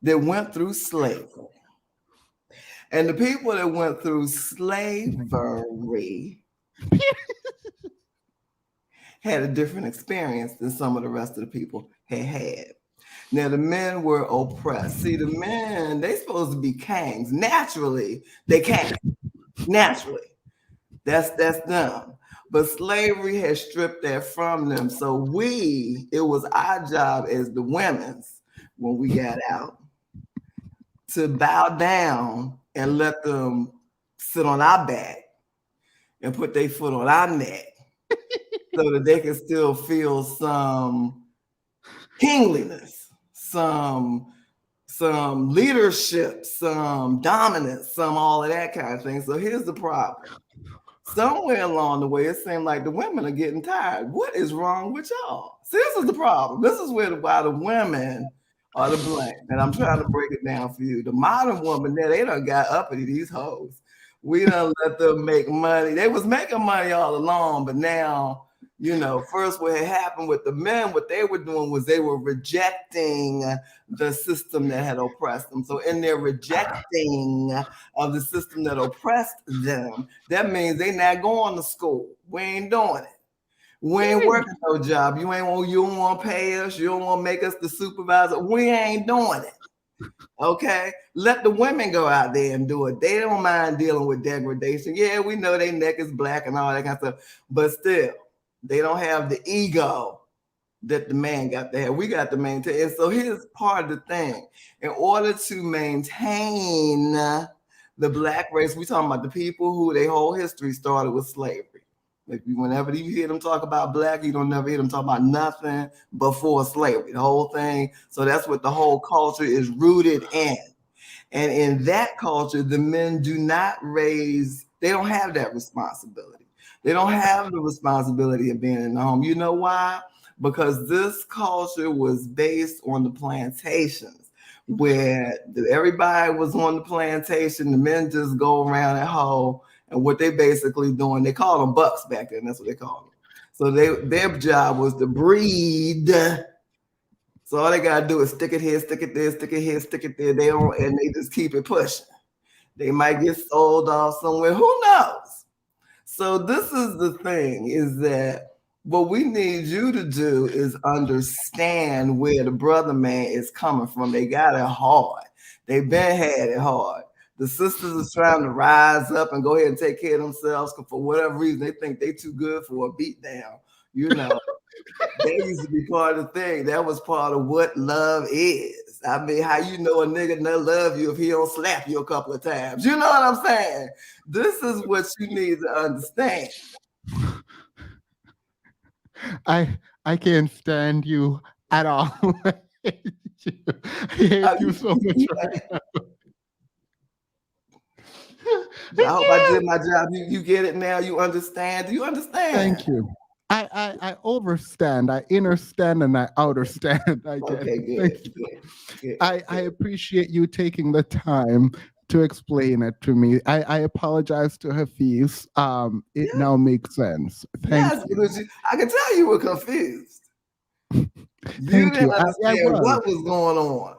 that went through slavery. And the people that went through slavery had a different experience than some of the rest of the people had. Now, the men were oppressed. See, the men, they supposed to be kings. Naturally, they can't. Naturally. That's them. But slavery has stripped that from them. So it was our job as the women's when we got out to bow down and let them sit on our back and put their foot on our neck so that they can still feel some kingliness, some leadership, some dominance, some all of that kind of thing. So here's the problem. Somewhere along the way, it seemed like the women are getting tired. What is wrong with y'all? See, this is the problem. This is why the women are to blame. And I'm trying to break it down for you. The modern woman, they done got uppity, these hoes. We done let them make money. They was making money all along, but now, first what had happened with the men, what they were doing was they were rejecting the system that had oppressed them. So in their rejecting of the system that oppressed them, that means they not going to school. We ain't doing it. We ain't working no job. You don't want to pay us. You don't want to make us the supervisor. We ain't doing it. Okay, let the women go out there and do it. They don't mind dealing with degradation. Yeah, we know their neck is black and all that kind of stuff, but still, they don't have the ego that the man got to have. We got to maintain. And so here's part of the thing. In order to maintain the black race, we talking about the people who their whole history started with slavery. Whenever you hear them talk about black, you don't never hear them talk about nothing before slavery, the whole thing. So that's what the whole culture is rooted in. And in that culture, the men they don't have that responsibility. They don't have the responsibility of being in the home. You know why? Because this culture was based on the plantations, where everybody was on the plantation. The men just go around at home, and what they basically doing, they call them bucks back then. That's what they call them. So their job was to breed. So all they gotta do is stick it here, stick it there, stick it here, stick it there. And they just keep it pushing. They might get sold off somewhere. Who knows? So this is the thing, is that what we need you to do is understand where the brother man is coming from. They got it hard. They've been had it hard. The sisters are trying to rise up and go ahead and take care of themselves, because for whatever reason, they think they too good for a beat down. That used to be part of the thing. That was part of what love is. I mean, how you know a nigga not love you if he don't slap you a couple of times? You know what I'm saying? This is what you need to understand. I can't stand you at all. I hate you so much right now. I hope I did my job. You get it now. You understand. Do you understand? Thank you. I overstand. I understand and I understand. I get it. Okay, good. I appreciate you taking the time to explain it to me. I apologize to Hafeez. It now makes sense. Thank Yes, you. because I can tell you were confused. You Thank didn't you. I understand was. what was going on.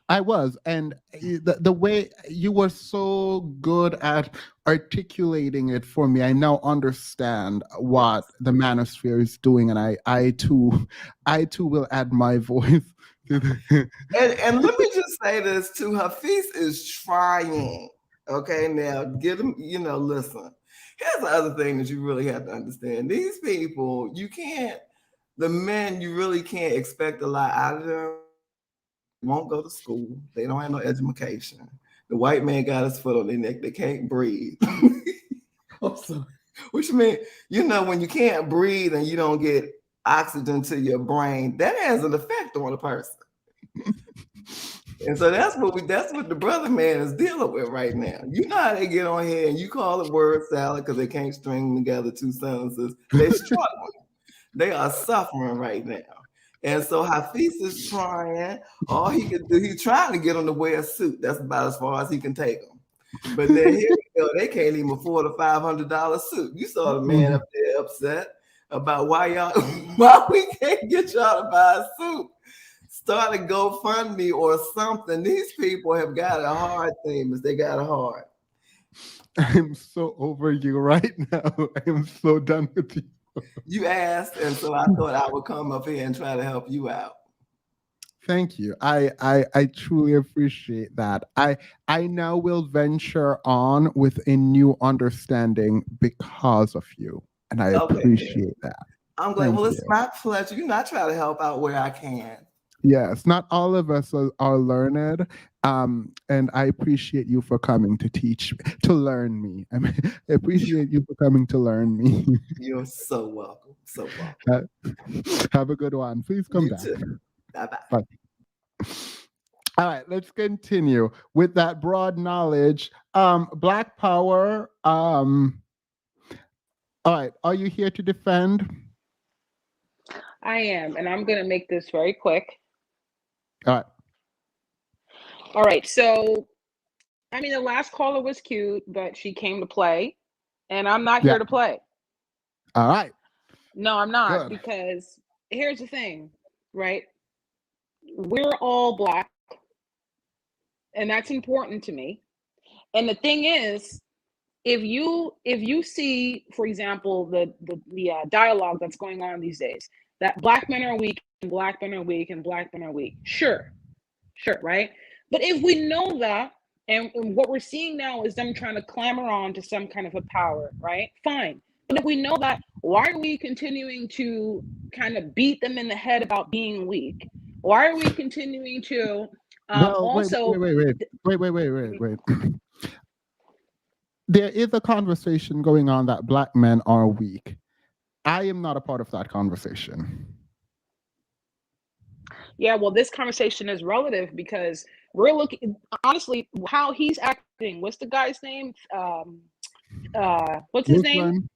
I was, and the way you were so good at articulating it for me, I now understand what the manosphere is doing, and I too will add my voice to the. And let me just say this too: Hafeez is trying. Okay, now get him. Listen. Here's the other thing that you really have to understand: these people, you can't. The men, you really can't expect a lot out of them. Won't go to school. They don't have no education. The white man got his foot on their neck. They can't breathe. I'm sorry. Which means, when you can't breathe and you don't get oxygen to your brain, that has an effect on a person. And so that's what the brother man is dealing with right now. You know how they get on here and you call it word salad because they can't string together two sentences. They're struggling. They are suffering right now. And so Hafeez is trying. All he can do, he's trying to get them to wear a suit. That's about as far as he can take them. But then here you go, they can't even afford a $500 suit. You saw the man up there upset about why we can't get y'all to buy a suit. Start a GoFundMe or something. These people have got a hard thing, they got a hard. I'm so over you right now. I am so done with you. You asked, and so I thought I would come up here and try to help you out. Thank you. I truly appreciate that. I now will venture on with a new understanding because of you, and I appreciate that. I'm glad. Well, it's my pleasure. I try to help out where I can. Yes, not all of us are learned, and I appreciate you for coming to learn me. I appreciate you for coming to learn me. You're so welcome. So welcome. Have a good one. Please come back. Bye-bye. Bye. All right, let's continue with that broad knowledge. Black Power. All right, are you here to defend? I am, and I'm going to make this very quick. All right. So, I mean, the last caller was cute, but she came to play, and I'm not here to play. All right. No, I'm not, because here's the thing, right? We're all Black, and that's important to me. And the thing is, if you see, for example, the dialogue that's going on these days, that Black men are weak, and Black men are weak, and Black men are weak. Sure, right? But if we know that, and what we're seeing now is them trying to clamor on to some kind of a power, right? Fine. But if we know that, why are we continuing to kind of beat them in the head about being weak? Why are we continuing to wait. There is a conversation going on that Black men are weak. I am not a part of that conversation. Yeah, well, this conversation is relative because we're looking, honestly, how he's acting. What's the guy's name? What's his name?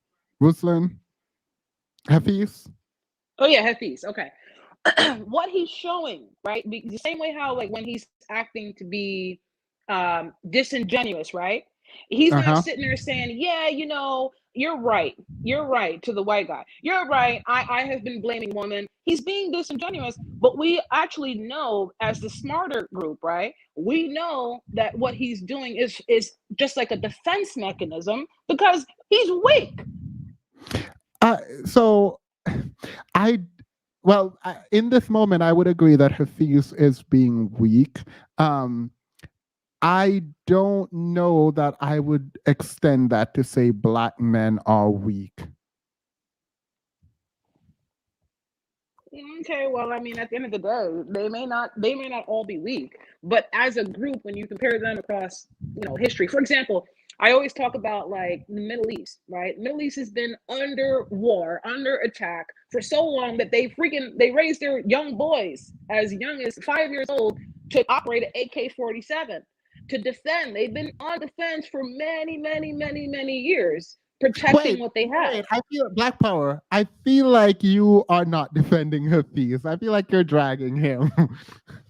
Ruslan Hafeez. Oh yeah, Hafeez. Okay. What he's showing, right? The same way how, like, when he's acting to be disingenuous, right? He's not sitting there saying, yeah, you're right to the white guy. You're right. I have been blaming women. He's being disingenuous, but we actually know, as the smarter group, right? We know that what he's doing is just like a defense mechanism because he's weak. In this moment, I would agree that Hafeez is being weak. I don't know that I would extend that to say Black men are weak. Okay, well, I mean, at the end of the day, they may not all be weak, but as a group, when you compare them across, history, for example, I always talk about, like, the Middle East, right? Middle East has been under war, under attack for so long that they raised their young boys as young as 5 years old to operate an AK-47 to defend. They've been on defense for many, many, many, many years, protecting what they have. I feel Black Power. I feel like you are not defending Hafeez. I feel like you're dragging him.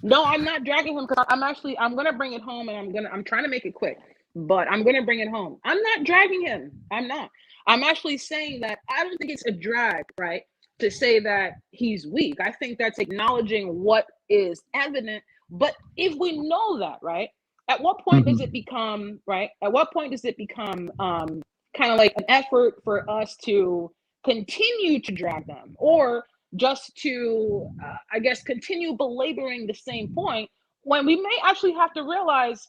No, I'm not dragging him because I'm gonna bring it home, and I'm trying to make it quick, but I'm gonna bring it home. I'm not dragging him. I'm not. I'm actually saying that I don't think it's a drag, right? To say that he's weak. I think that's acknowledging what is evident. But if we know that, right? At what point does it become, right? At what point does it become kind of like an effort for us to continue to drag them, or just to, I guess, continue belaboring the same point when we may actually have to realize,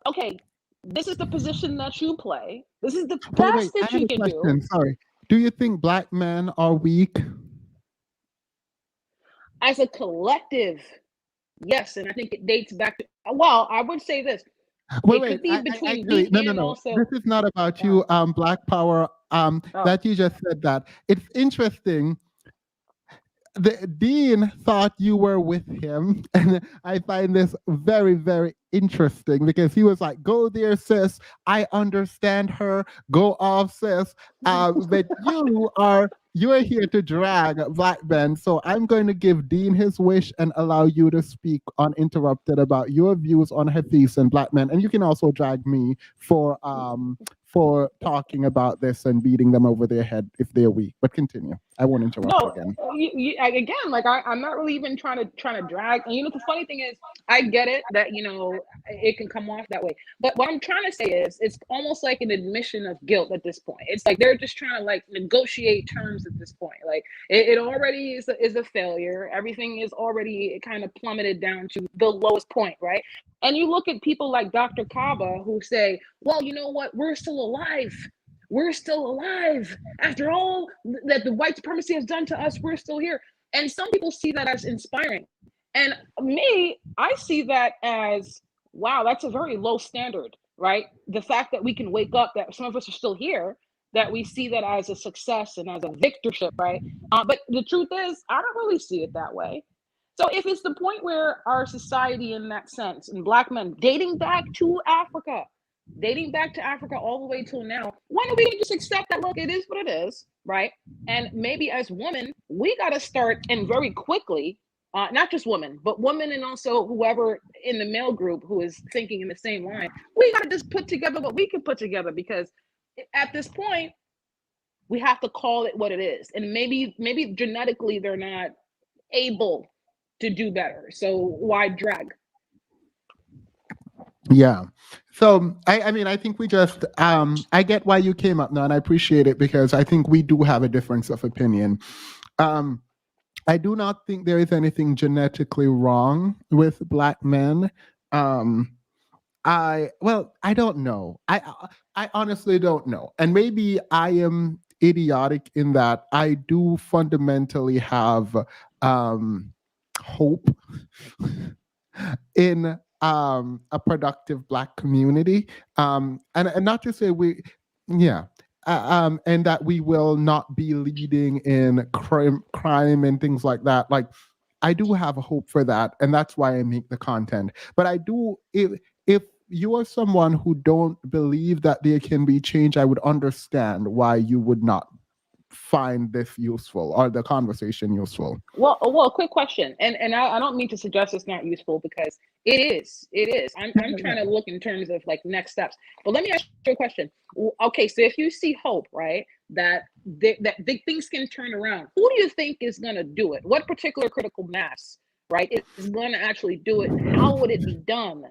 okay, this is the position that you play. This is the best I that have you a can do. question. Sorry. Do you think black men are weak? As a collective, yes. And I think it dates back to, well, I would say this. It could be I between actually, Dean no, no, and no. also. This is not about you, Black Power. That you just said that. It's interesting. The Dean thought you were with him, and I find this very, very interesting because he was like, "Go there, sis. I understand her. Go off, sis." But you're here to drag black men, so I'm going to give Dean his wish and allow you to speak uninterrupted about your views on Hafeez and black men, and you can also drag me for talking about this and beating them over their head if they're weak. But continue. I won't interrupt No, again. again, like I'm not really even trying to drag. And the funny thing is, I get it that it can come off that way. But what I'm trying to say is, it's almost like an admission of guilt at this point. It's like they're just trying to like negotiate terms at this point. Like it already is a failure. Everything is already kind of plummeted down to the lowest point, right? And you look at people like Dr. Kaba who say, well, you know what? We're still alive. We're still alive. After all that the white supremacy has done to us, we're still here. And some people see that as inspiring. And me, I see that as, wow, that's a very low standard, right? The fact that we can wake up, that some of us are still here, that we see that as a success and as a victorship, right? But the truth is, I don't really see it that way. So if it's the point where our society in that sense, and black men dating back to Africa, all the way till now, why don't we just accept that, look, it is what it is, right? And maybe as women, we got to start, and very quickly, not just women, but women, and also whoever in the male group who is thinking in the same line, we got to just put together what we can put together, because at this point, we have to call it what it is. And maybe genetically they're not able to do better. So why drag? Yeah. So I mean, I think we just I get why you came up now, and I appreciate it because I think we do have a difference of opinion. I do not think there is anything genetically wrong with black men. I don't know. I honestly don't know. And maybe I am idiotic in that I do fundamentally have hope in a productive black community, and not to say and that we will not be leading in crime and things like that. Like, I do have a hope for that, and that's why I make the content. But I do, if you are someone who don't believe that there can be change, I would understand why you would not find this useful or the conversation useful. Well, quick question, and I don't mean to suggest it's not useful, because it is. I'm trying to look in terms of like next steps. But let me ask you a question. Okay, so if you see hope, right, that big things can turn around, who do you think is going to do it? What particular critical mass, right, is going to actually do it, and how would it be done?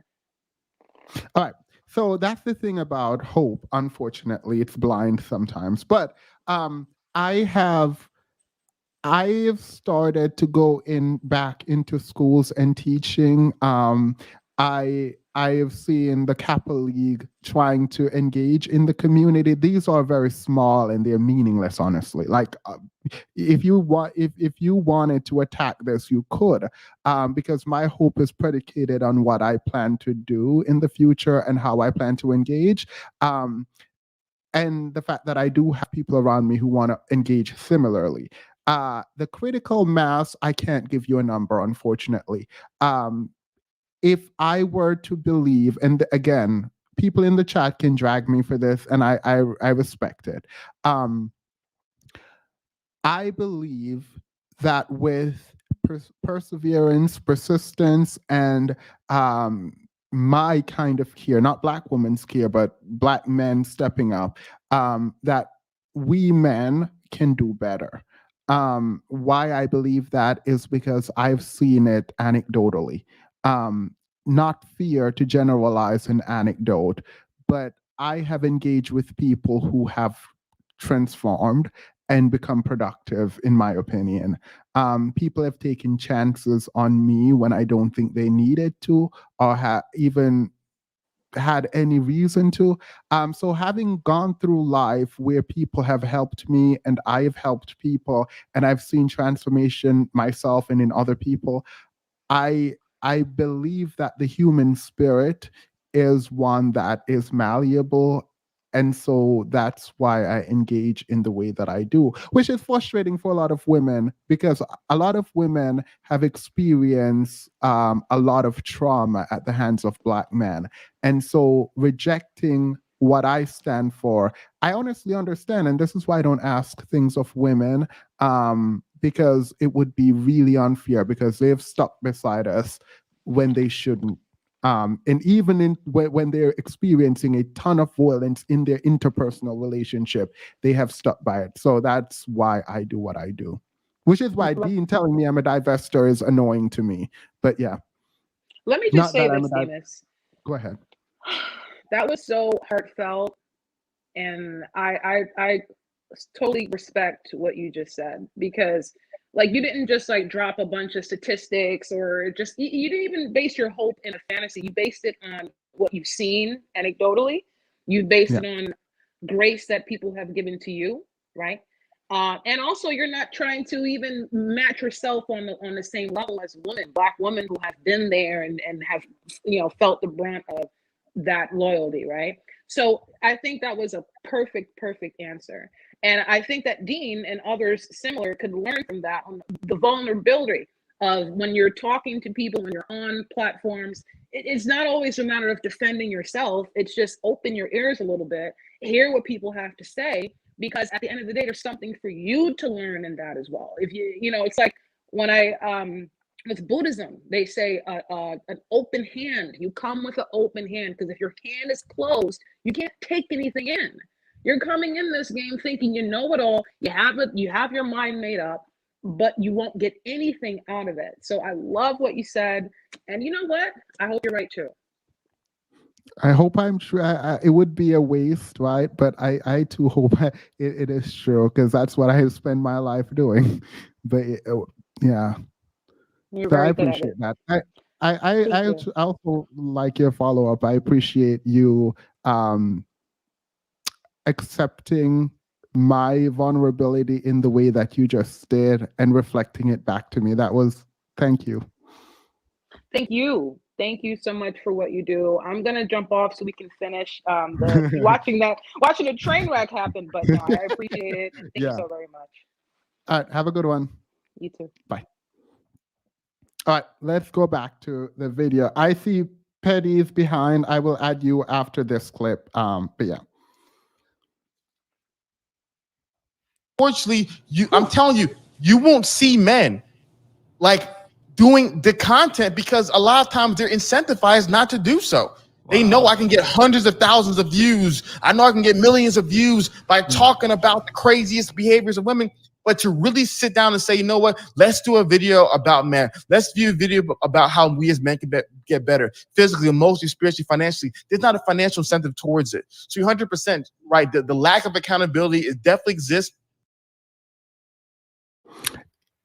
All right. So that's the thing about hope. Unfortunately, it's blind sometimes. But I have started to go back into schools and teaching. I have seen the Kappa League trying to engage in the community. These are very small and they're meaningless, honestly. Like, if you wanted to attack this, you could, because my hope is predicated on what I plan to do in the future and how I plan to engage. And the fact that I do have people around me who want to engage similarly. The critical mass, I can't give you a number, unfortunately. If I were to believe, and again, people in the chat can drag me for this, and I respect it. I believe that with perseverance, persistence, and my kind of care, not Black women's care, but Black men stepping up, that we men can do better. Why I believe that is because I've seen it anecdotally. Not fear to generalize an anecdote, but I have engaged with people who have transformed and become productive, in my opinion. People have taken chances on me when I don't think they needed to, or even had any reason to. So having gone through life where people have helped me and I have helped people, and I've seen transformation myself and in other people, I believe that the human spirit is one that is malleable. And so that's why I engage in the way that I do, which is frustrating for a lot of women, because a lot of women have experienced a lot of trauma at the hands of Black men. And so rejecting what I stand for, I honestly understand. And this is why I don't ask things of women, because it would be really unfair, because they've stuck beside us when they shouldn't. And even when they're experiencing a ton of violence in their interpersonal relationship, they have stuck by it. So that's why I do what I do, which is why Dean telling me I'm a divester is annoying to me. But yeah. Let me just say this, Demas. Go ahead. That was so heartfelt, and I totally respect what you just said, because like you didn't just like drop a bunch of statistics, or just you didn't even base your hope in a fantasy. You based it on what you've seen anecdotally. You based it on grace that people have given to you, right? And also, you're not trying to even match yourself on the same level as women, Black women who have been there and have, you know, felt the brunt of that loyalty, right? So I think that was a perfect answer. And I think that Dean and others similar could learn from that, on the vulnerability of when you're talking to people, when you're on platforms. It's not always a matter of defending yourself. It's just open your ears a little bit, hear what people have to say, because at the end of the day, there's something for you to learn in that as well. If you know, it's like when with Buddhism, they say an open hand. You come with an open hand, because if your hand is closed, you can't take anything in. You're coming in this game thinking you know it all. You have your mind made up, but you won't get anything out of it. So I love what you said, and you know what? I hope you're right too. I hope I'm true. It would be a waste, right? But I too hope it is true, because that's what I spend my life doing. But yeah. You're So I very good at appreciate it. that. I also like your follow-up. I appreciate you accepting my vulnerability in the way that you just did and reflecting it back to me. Thank you. Thank you. Thank you so much for what you do. I'm gonna jump off so we can finish watching the train wreck happen. But no, I appreciate it, and thank you so very much. All right, have a good one. You too. Bye. All right, let's go back to the video. I see Petty's behind. I will add you after this clip. But yeah. Unfortunately, I'm telling you, you won't see men like doing the content, because a lot of times they're incentivized not to do so. They know I can get hundreds of thousands of views. I know I can get millions of views by talking about the craziest behaviors of women. But to really sit down and say, you know what, let's do a video about men. Let's do a video about how we as men can get better physically, emotionally, spiritually, financially. There's not a financial incentive towards it. So you're 100% right. The lack of accountability definitely exists.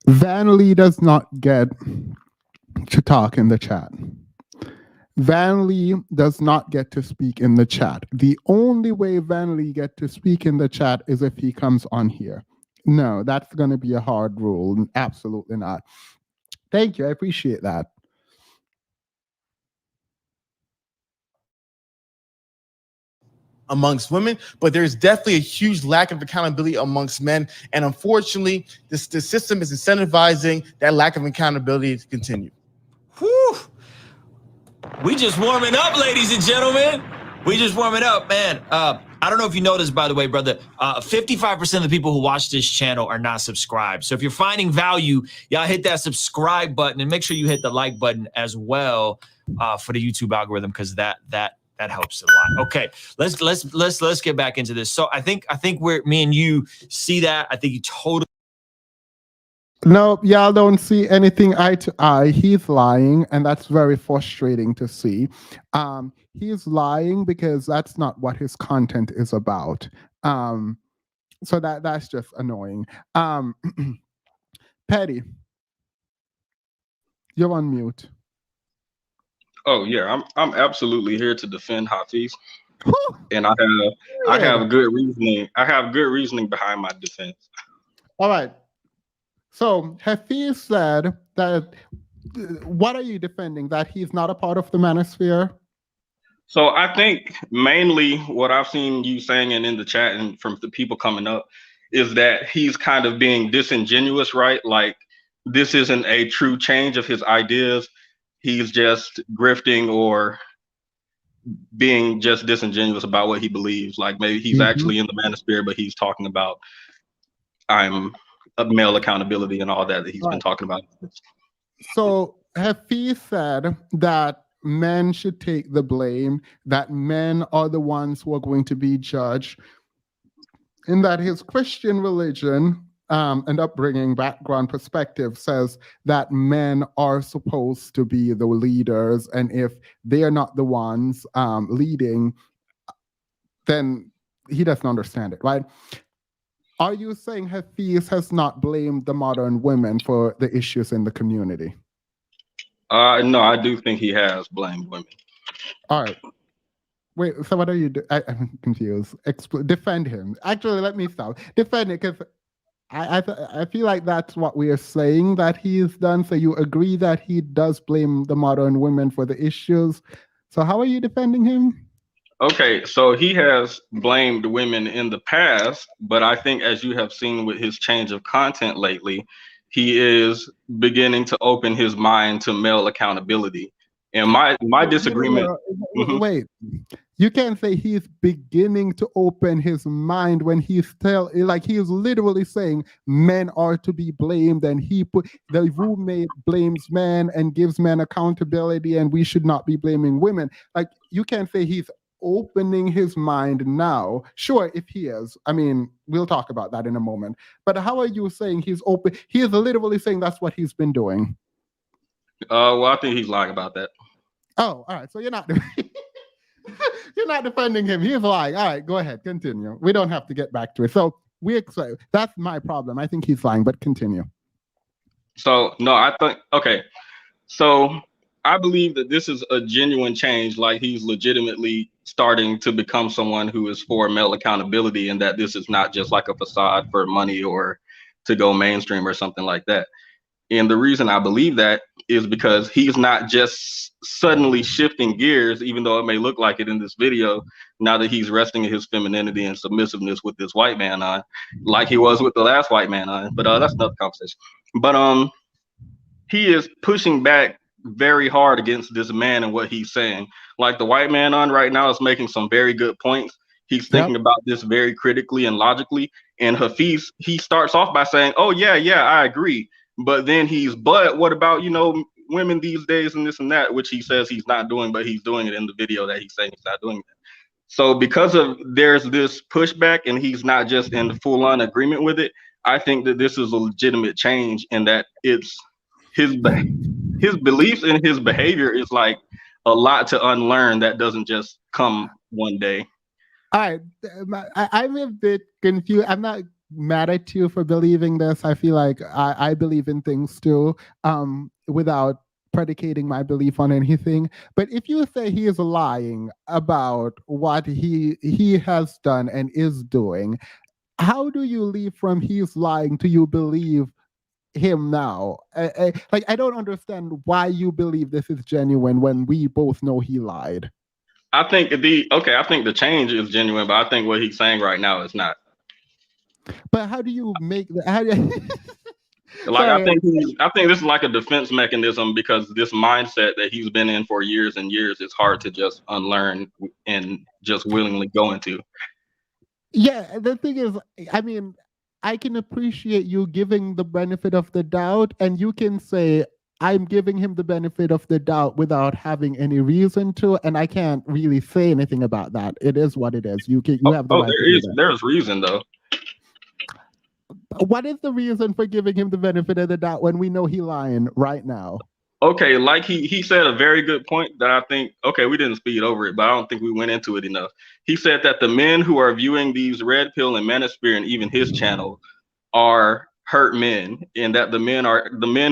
Van Lee does not get to talk in the chat. Van Lee does not get to speak in the chat. The only way Van Lee gets to speak in the chat is if he comes on here. No, that's going to be a hard rule. Absolutely not. Thank you. I appreciate that. Amongst women, but there's definitely a huge lack of accountability amongst men. And unfortunately, the system is incentivizing that lack of accountability to continue. Whew. We just warming up, ladies and gentlemen. We just warming up, man. I don't know if you noticed, by the way, brother, 55% of the people who watch this channel are not subscribed. So if you're finding value, y'all hit that subscribe button and make sure you hit the like button as well for the YouTube algorithm, because that helps a lot. Okay, let's get back into this. So I think me and you see that. I think you totally. No, y'all don't see anything eye to eye. He's lying, and that's very frustrating to see. He's lying because that's not what his content is about. So that's just annoying. Petty, you're on mute. Oh yeah, I'm absolutely here to defend Hafeez, and I have good reasoning. I have good reasoning behind my defense. All right. So Hafeez said that. What are you defending? That he's not a part of the manosphere? So I think mainly what I've seen you saying and in the chat and from the people coming up is that he's kind of being disingenuous, right? Like this isn't a true change of his ideas. He's just grifting or being just disingenuous about what he believes. Like maybe he's actually in the manosphere, but he's talking about male accountability and all that he's been talking about. So Hafeez said that men should take the blame, that men are the ones who are going to be judged, and that his Christian religion and upbringing, background, perspective says that men are supposed to be the leaders, and if they are not the ones leading, then he doesn't understand it, right? Are you saying Hafeez has not blamed the modern women for the issues in the community? No, I do think he has blamed women. All right. Wait, so what are you doing? I'm confused. Defend him. Actually, let me stop. Defend it, because I feel like that's what we are saying that he's done. So you agree that he does blame the modern women for the issues. So how are you defending him? Okay, so he has blamed women in the past, but I think as you have seen with his change of content lately, he is beginning to open his mind to male accountability. And my disagreement. Wait, you can't say he's beginning to open his mind when he's he's literally saying men are to be blamed, and the roommate blames men and gives men accountability, and we should not be blaming women. Like, you can't say he's opening his mind now. Sure, if he is, I mean, we'll talk about that in a moment. But how are you saying he's open? He is literally saying that's what he's been doing. Well, I think he's lying about that. Oh, all right. So you're not you're not defending him. He's lying. All right, go ahead. Continue. We don't have to get back to it. So that's my problem. I think he's lying, but continue. So no, I think okay. So I believe that this is a genuine change. Like he's legitimately starting to become someone who is for male accountability, and that this is not just like a facade for money or to go mainstream or something like that. And the reason I believe that is because he's not just suddenly shifting gears, even though it may look like it in this video, now that he's resting in his femininity and submissiveness with this white man on, like he was with the last white man on. But that's another conversation. But he is pushing back very hard against this man and what he's saying. Like the white man on right now is making some very good points. He's thinking about this very critically and logically. And Hafeez, he starts off by saying, oh yeah, I agree. But then but what about, women these days and this and that, which he says he's not doing, but he's doing it in the video that he's saying he's not doing that. So because there's this pushback and he's not just in full on agreement with it, I think that this is a legitimate change, and that it's his beliefs and his behavior is like a lot to unlearn that doesn't just come one day. All right. I'm a bit confused. I'm not mad at you for believing this. I feel like I believe in things too, without predicating my belief on anything. But if you say he is lying about what he has done and is doing, how do you leave from he's lying to you believe him now? I don't understand why you believe this is genuine when we both know he lied. I think the change is genuine, but I think what he's saying right now is not. But how do you make that? I think this is like a defense mechanism, because this mindset that he's been in for years and years is hard to just unlearn and just willingly go into. Yeah, the thing is, I mean, I can appreciate you giving the benefit of the doubt, and you can say, I'm giving him the benefit of the doubt without having any reason to, and I can't really say anything about that. It is what it is. You have the right to do that. There's reason though. What is the reason for giving him the benefit of the doubt when we know he lying right now? Okay, like he said a very good point that I think, okay, we didn't speed over it, but I don't think we went into it enough. He said that the men who are viewing these Red Pill and Manosphere and even his channel are hurt men, and that the men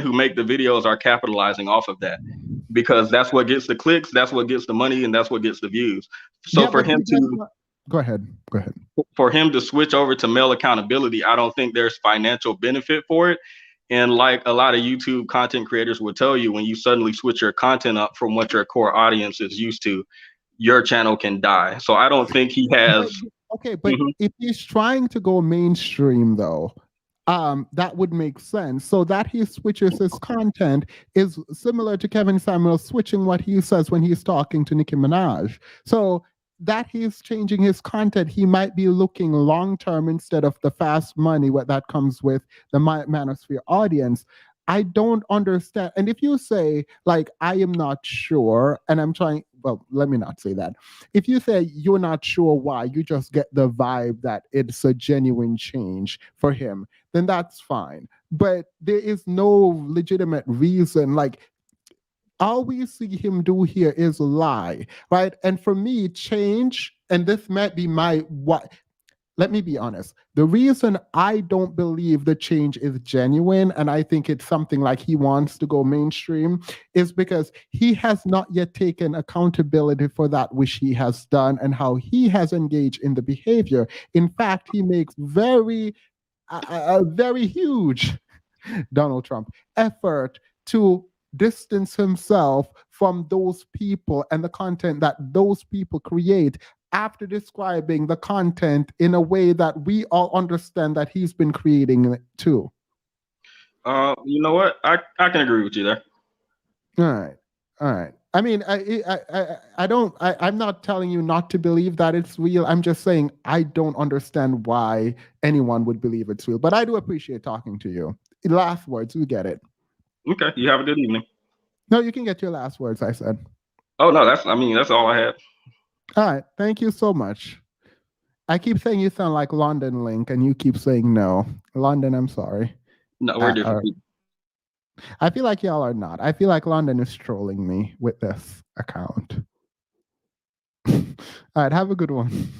who make the videos are capitalizing off of that, because that's what gets the clicks, that's what gets the money, and that's what gets the views. So Yeah, for him to go ahead. For him to switch over to male accountability, I don't think there's financial benefit for it. And like a lot of YouTube content creators will tell you, when you suddenly switch your content up from what your core audience is used to, your channel can die. So I don't think he has. But if he's trying to go mainstream, though, that would make sense. So that he switches his content is similar to Kevin Samuels switching what he says when he's talking to Nicki Minaj. So that he's changing his content, he might be looking long term instead of the fast money, what that comes with the Manosphere audience. I don't understand. And if you say, like, I am not sure, and I'm trying, well, let me not say that. If you say you're not sure why, you just get the vibe that it's a genuine change for him, then that's fine. But there is no legitimate reason. Like, all we see him do here is lie, right? And for me, change, and this might be let me be honest. The reason I don't believe the change is genuine, and I think it's something like he wants to go mainstream, is because he has not yet taken accountability for that which he has done and how he has engaged in the behavior. In fact, he makes a very huge Donald Trump effort to distance himself from those people and the content that those people create, after describing the content in a way that we all understand that he's been creating it too. You know what? I can agree with you there. All right. I mean, I'm not telling you not to believe that it's real. I'm just saying I don't understand why anyone would believe it's real. But I do appreciate talking to you. Last words, you get it. Okay, you have a good evening. No, you can get your last words, I said. Oh no, that's all I had. All right, thank you so much. I keep saying you sound like London Link, and you keep saying no. London, I'm sorry. No, we're different. I feel like y'all are not. I feel like London is trolling me with this account. All right, have a good one.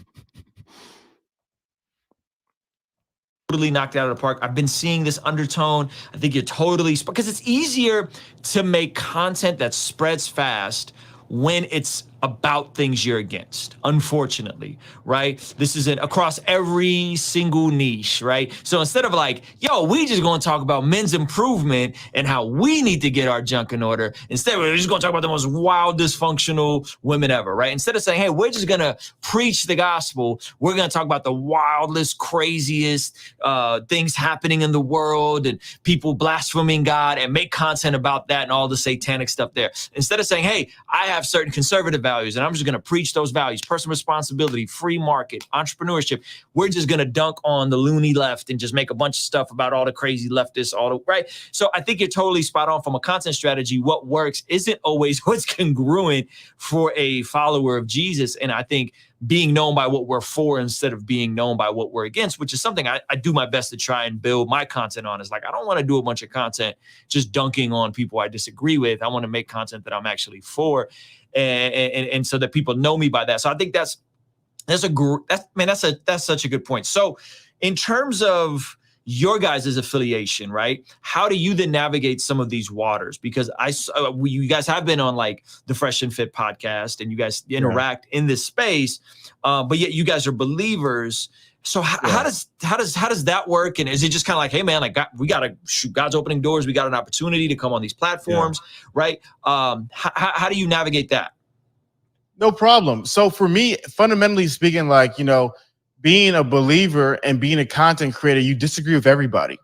Totally knocked out of the park. I've been seeing this undertone. I think you're totally, because it's easier to make content that spreads fast when it's about things you're against, unfortunately, right? This is across every single niche, right? So instead of like, yo, we just gonna talk about men's improvement and how we need to get our junk in order, instead we're just gonna talk about the most wild, dysfunctional women ever, right? Instead of saying, hey, we're just gonna preach the gospel, we're gonna talk about the wildest, craziest things happening in the world and people blaspheming God, and make content about that and all the satanic stuff there. Instead of saying, hey, I have certain conservative values, and I'm just going to preach those values: personal responsibility, free market, entrepreneurship. We're just going to dunk on the loony left and just make a bunch of stuff about all the crazy leftists, right? So I think you're totally spot on from a content strategy. What works isn't always what's congruent for a follower of Jesus. And I think being known by what we're for instead of being known by what we're against, which is something I do my best to try and build my content on. Is like, I don't want to do a bunch of content just dunking on people I disagree with. I want to make content that I'm actually for. And so that people know me by that. So I think that's such a good point. So in terms of your guys' affiliation, right? How do you then navigate some of these waters? Because you guys have been on like the Fresh and Fit podcast, and you guys interact in this space, but yet you guys are believers. So how does that work? And is it just kind of like, hey man, like we gotta shoot, God's opening doors. We got an opportunity to come on these platforms, right? How do you navigate that? No problem. So for me, fundamentally speaking, like, you know, being a believer and being a content creator, you disagree with everybody.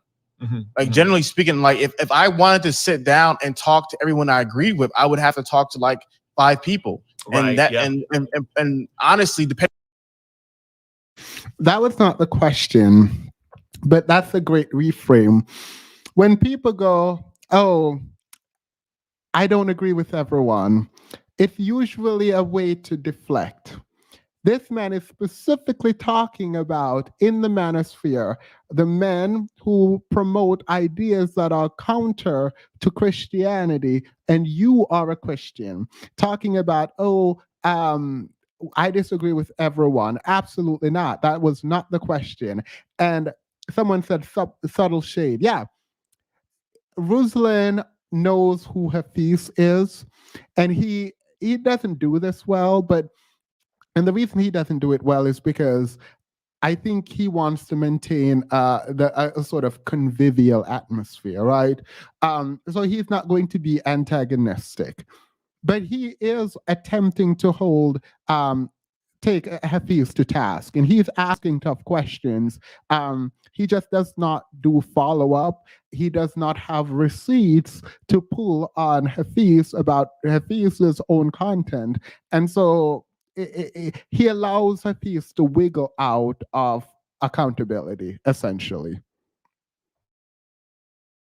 Like generally speaking, like if I wanted to sit down and talk to everyone I agreed with, I would have to talk to like 5 people. And that and honestly, depending. That was not the question, but that's a great reframe. When people go, oh, I don't agree with everyone, it's usually a way to deflect. This man is specifically talking about in the manosphere, the men who promote ideas that are counter to Christianity, and you are a Christian, talking about, I disagree with everyone. Absolutely not. That was not the question. And someone said subtle shade. Yeah, Ruslan knows who Hafeez is, and he doesn't do this well, and the reason he doesn't do it well is because I think he wants to maintain a sort of convivial atmosphere, right? So he's not going to be antagonistic, but he is attempting to take Hafeez to task, and he's asking tough questions. He just does not do follow up. He does not have receipts to pull on Hafeez about Hafeez's own content, and so he allows Hafeez to wiggle out of accountability, essentially.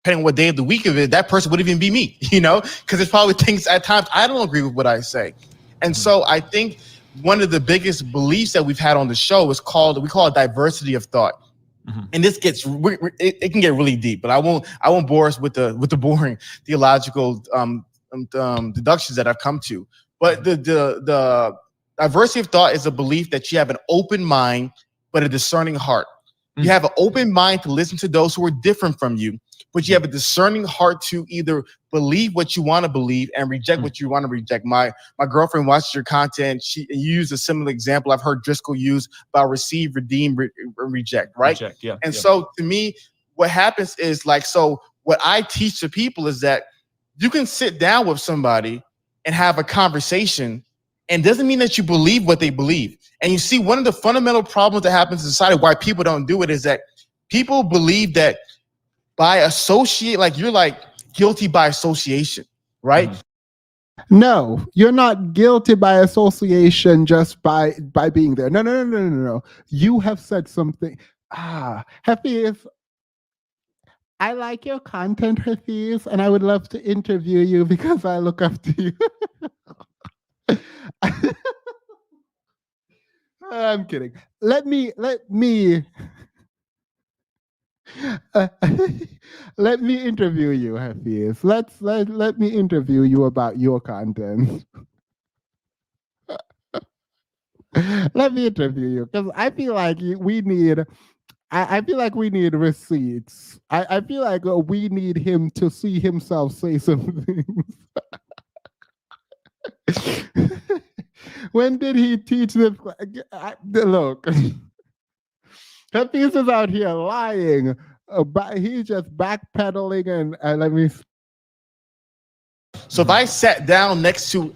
Depending on what day of the week of it, that person would even be me, because there's probably things at times I don't agree with what I say. And so I think one of the biggest beliefs that we've had on the show is we call it diversity of thought. Mm-hmm. And this gets it can get really deep, but I won't bore us with the boring theological deductions that I've come to. But the diversity of thought is a belief that you have an open mind but a discerning heart. You have an open mind to listen to those who are different from you, but you have a discerning heart to either believe what you want to believe and reject what you want to reject. My girlfriend watches your content. She used a similar example I've heard Driscoll use about receive, redeem, reject, right? Reject, yeah. And so to me, what happens is what I teach to people is that you can sit down with somebody and have a conversation, and doesn't mean that you believe what they believe. And you see, one of the fundamental problems that happens in society, why people don't do it, is that people believe that by associate, you're guilty by association, right? No, you're not guilty by association just by being there. No. You have said something. Hafeez, I like your content, Hafeez, and I would love to interview you because I look up to you. I'm kidding. Let me let me interview you, Hafeez. Let me interview you about your content. Let me interview you because I feel like we need. I feel like we need receipts. I feel like we need him to see himself say some things. When did he teach this? Look, Hafeez is out here lying. He's just backpedaling and let me. So if I sat down next to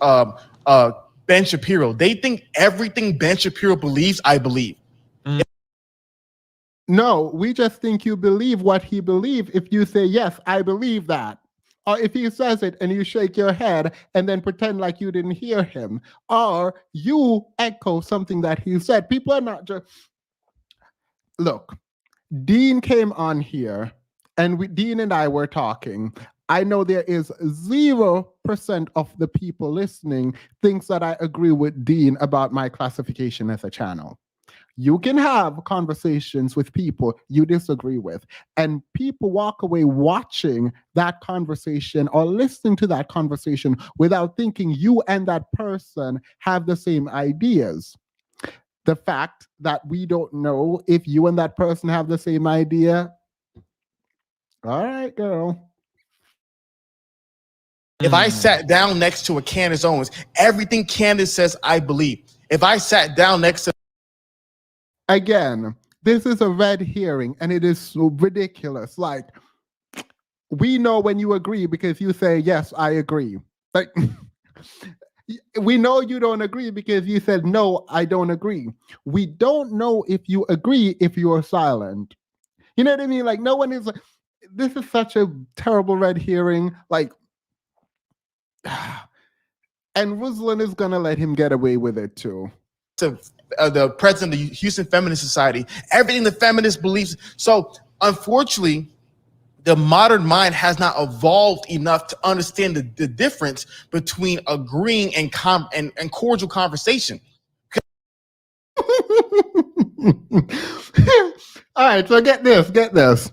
Ben Shapiro, they think everything Ben Shapiro believes, I believe. No, we just think you believe what he believes if you say, yes, I believe that. Or if he says it and you shake your head and then pretend like you didn't hear him. Or you echo something that he said. People are not just... Look, Dean came on here and Dean and I were talking. I know there is 0% of the people listening thinks that I agree with Dean about my classification as a channel. You can have conversations with people you disagree with, and people walk away watching that conversation or listening to that conversation without thinking you and that person have the same ideas. The fact that we don't know if you and that person have the same idea, all right, girl. If I sat down next to a Candace Owens, everything Candace says, I believe. If I sat down next to... Again, this is a red herring, and it is so ridiculous. Like, we know when you agree because you say, yes, I agree. Like, we know you don't agree because you said, no, I don't agree. We don't know if you agree if you are silent. You know what I mean? Like, no one is... This is such a terrible red herring. Like, and Ruslan is going to let him get away with it, too. To the president of the Houston Feminist Society, everything the feminist believes. So unfortunately, the modern mind has not evolved enough to understand the difference between agreeing and cordial conversation. All right, so get this.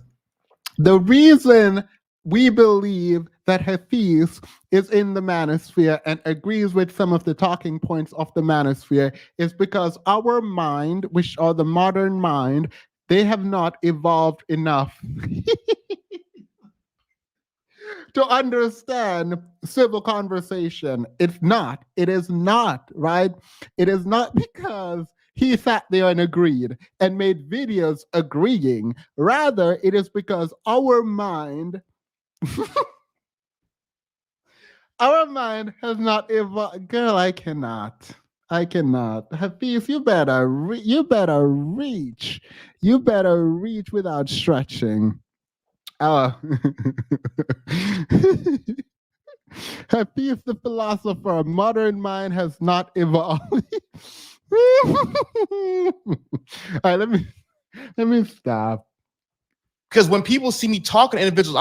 The reason we believe that Hafeez is in the manosphere and agrees with some of the talking points of the manosphere is because our mind, which are the modern mind, they have not evolved enough to understand civil conversation. It is not, right? It is not because he sat there and agreed and made videos agreeing. Rather, it is because our mind our mind has not evolved. Girl, I cannot. Hafeez, you better reach. You better reach without stretching. Hafeez the philosopher, modern mind has not evolved. All right, let me stop. Because when people see me talking to individuals,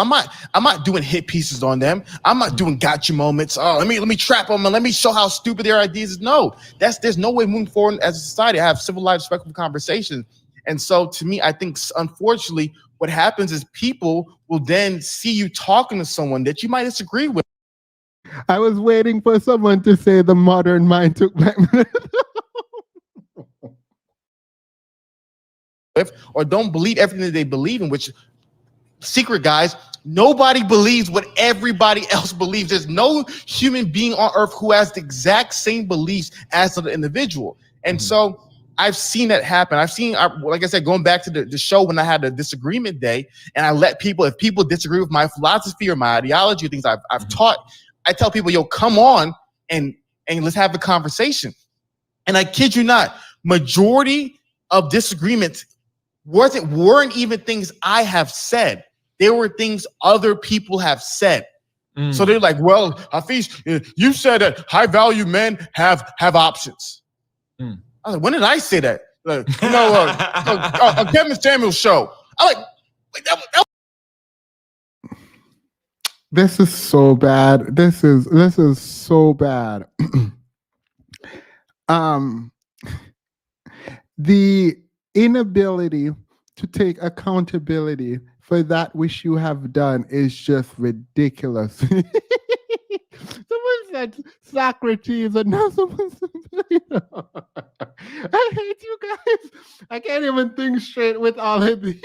I'm not doing hit pieces on them. I'm not doing gotcha moments. Oh, let me trap them and let me show how stupid their ideas is. No, there's no way moving forward as a society. I have civilized, respectful conversations. And so to me, I think unfortunately what happens is people will then see you talking to someone that you might disagree with. I was waiting for someone to say the modern mind took back. Or don't believe everything that they believe in, which secret, guys, nobody believes what everybody else believes. There's no human being on earth who has the exact same beliefs as the individual. And so I've seen that happen. I've seen, like I said, going back to the show when I had the disagreement day, and I let people, if people disagree with my philosophy or my ideology, things I've taught, I tell people, yo, come on and let's have a conversation. And I kid you not, majority of disagreements weren't even things I have said. They were things other people have said. So they're like, well, Hafeez, you said that high value men have options. I was like, when did I say that? Like, a Kevin Samuels show. I'm like, this is so bad. This is so bad. The inability to take accountability for that which you have done is just ridiculous. Someone said Socrates, and now someone said, I hate you guys. I can't even think straight with all of these.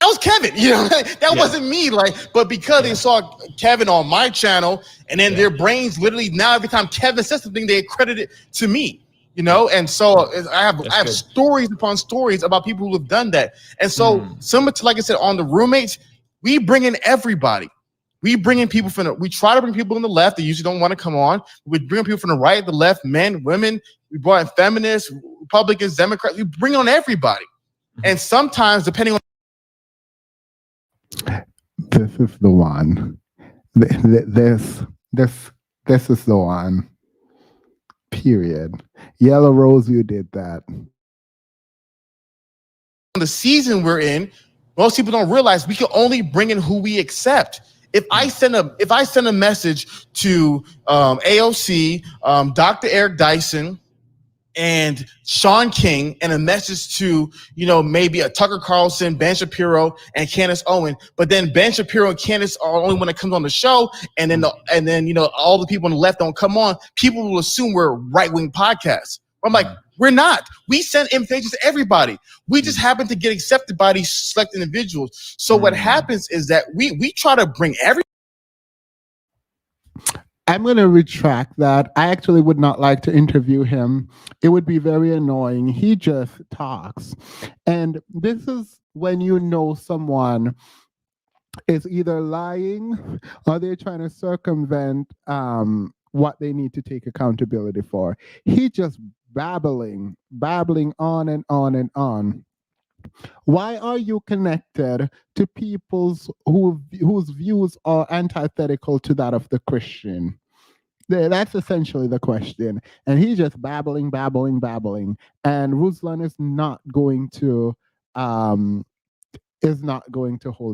That was Kevin, that wasn't me. But because they saw Kevin on my channel, and then their brains literally now every time Kevin says something, they accredit it to me. And so I have stories upon stories about people who have done that. And so similar to, like I said, on the roommates, we bring in everybody. We bring in people we try to bring people on the left that usually don't want to come on. We bring in people from the right, the left, men, women. We brought in feminists, Republicans, Democrats. We bring on everybody. And sometimes, depending on. This is the one. This is the one. Period. Yellow Rose, you did that. The season we're in, most people don't realize we can only bring in who we accept. If I send a message to AOC, Dr. Eric Dyson, and Sean King, and a message to, maybe a Tucker Carlson, Ben Shapiro, and Candace Owen, but then Ben Shapiro and Candace are only when it comes on the show, and then all the people on the left don't come on, people will assume we're right-wing podcasts. I'm like, we're not. We send invitations to everybody. We just happen to get accepted by these select individuals. So what happens is that we try to bring every. I'm going to retract that. I actually would not like to interview him. It would be very annoying. He just talks. And this is when you know someone is either lying or they're trying to circumvent what they need to take accountability for. He just babbling on and on and on. Why are you connected to people's whose views are antithetical to that of the Christian? That's essentially the question. And he's just babbling, babbling, babbling. And Ruslan is not going to hold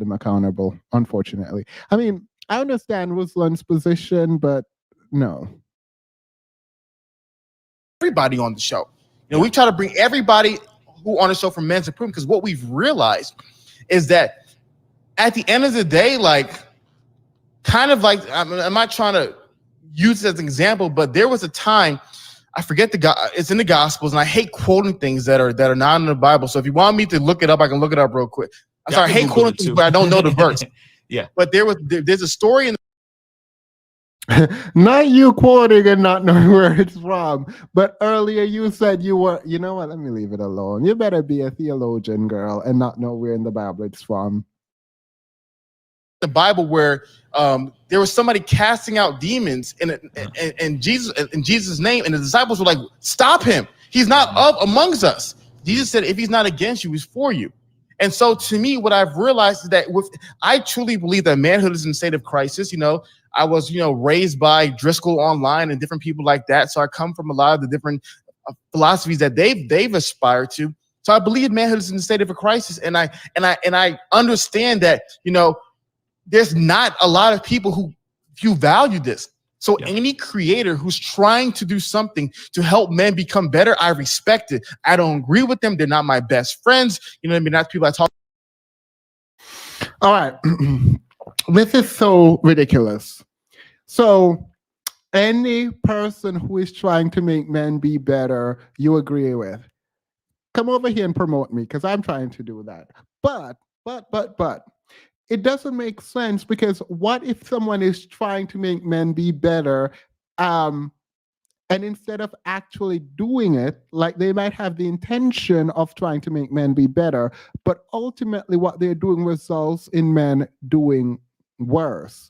him accountable, unfortunately. I mean, I understand Ruslan's position, but no. Everybody on the show. You know, we try to bring everybody who on the show from Men's Improvement, because what we've realized is that at the end of the day, like, kind of like, I'm not trying to use it as an example, but there was a time, I forget it's in the Gospels, and I hate quoting things that are not in the Bible. So if you want me to look it up, I can look it up real quick. I'm sorry, I hate quoting things, but I don't know the verse. Yeah. But there's a story in not you quoting and not knowing where it's from, but earlier you said you were, you know what, let me leave it alone. You better be a theologian, girl, and not know where in the Bible it's from. The Bible where there was somebody casting out demons in Jesus' name, and the disciples were like, stop him, he's not amongst us. Jesus said, if he's not against you, he's for you. And so to me, what I've realized is that I truly believe that manhood is in a state of crisis. You know, I was, raised by Driscoll Online and different people like that. So I come from a lot of the different philosophies that they've aspired to. So I believe manhood is in a state of a crisis. And I understand that, there's not a lot of people who value this. So any creator who's trying to do something to help men become better, I respect it. I don't agree with them. They're not my best friends. You know what I mean? That's people I talk. All right. This is so ridiculous. So any person who is trying to make men be better, you agree with. Come over here and promote me, because I'm trying to do that. But it doesn't make sense, because what if someone is trying to make men be better, and instead of actually doing it, like they might have the intention of trying to make men be better, but ultimately what they're doing results in men doing worse.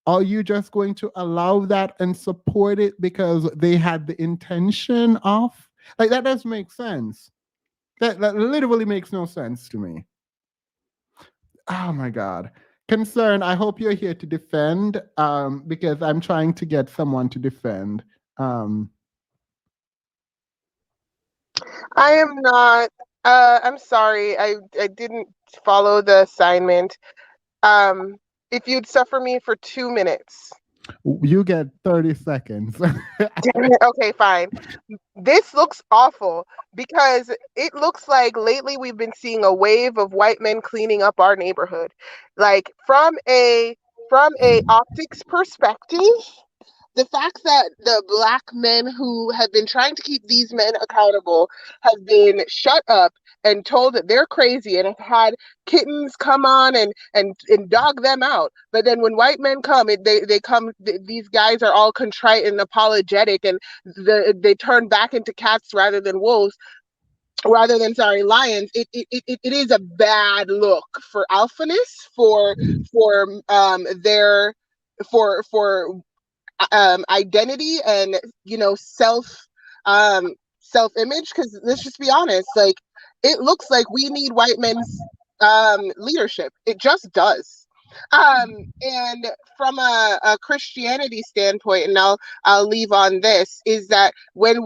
Are you just going to allow that and support it because they had the intention of? Like, that doesn't make sense. That literally makes no sense to me. Oh my God. Concern, I hope you're here to defend, because I'm trying to get someone to defend. I am not. I'm sorry. I didn't follow the assignment. If you'd suffer me for 2 minutes. You get 30 seconds. Okay, fine. This looks awful, because it looks like lately we've been seeing a wave of white men cleaning up our neighborhood. Like, from a optics perspective, the fact that the Black men who have been trying to keep these men accountable have been shut up and told that they're crazy, and have had kittens come on and dog them out. But then when white men come, these guys are all contrite and apologetic, and they turn back into cats rather than wolves. Rather than lions. It is a bad look for alphaness, for their identity, and self image. Because let's just be honest, like, it looks like we need white men's leadership. It just does. And from a Christianity standpoint, and I'll leave on this, is that when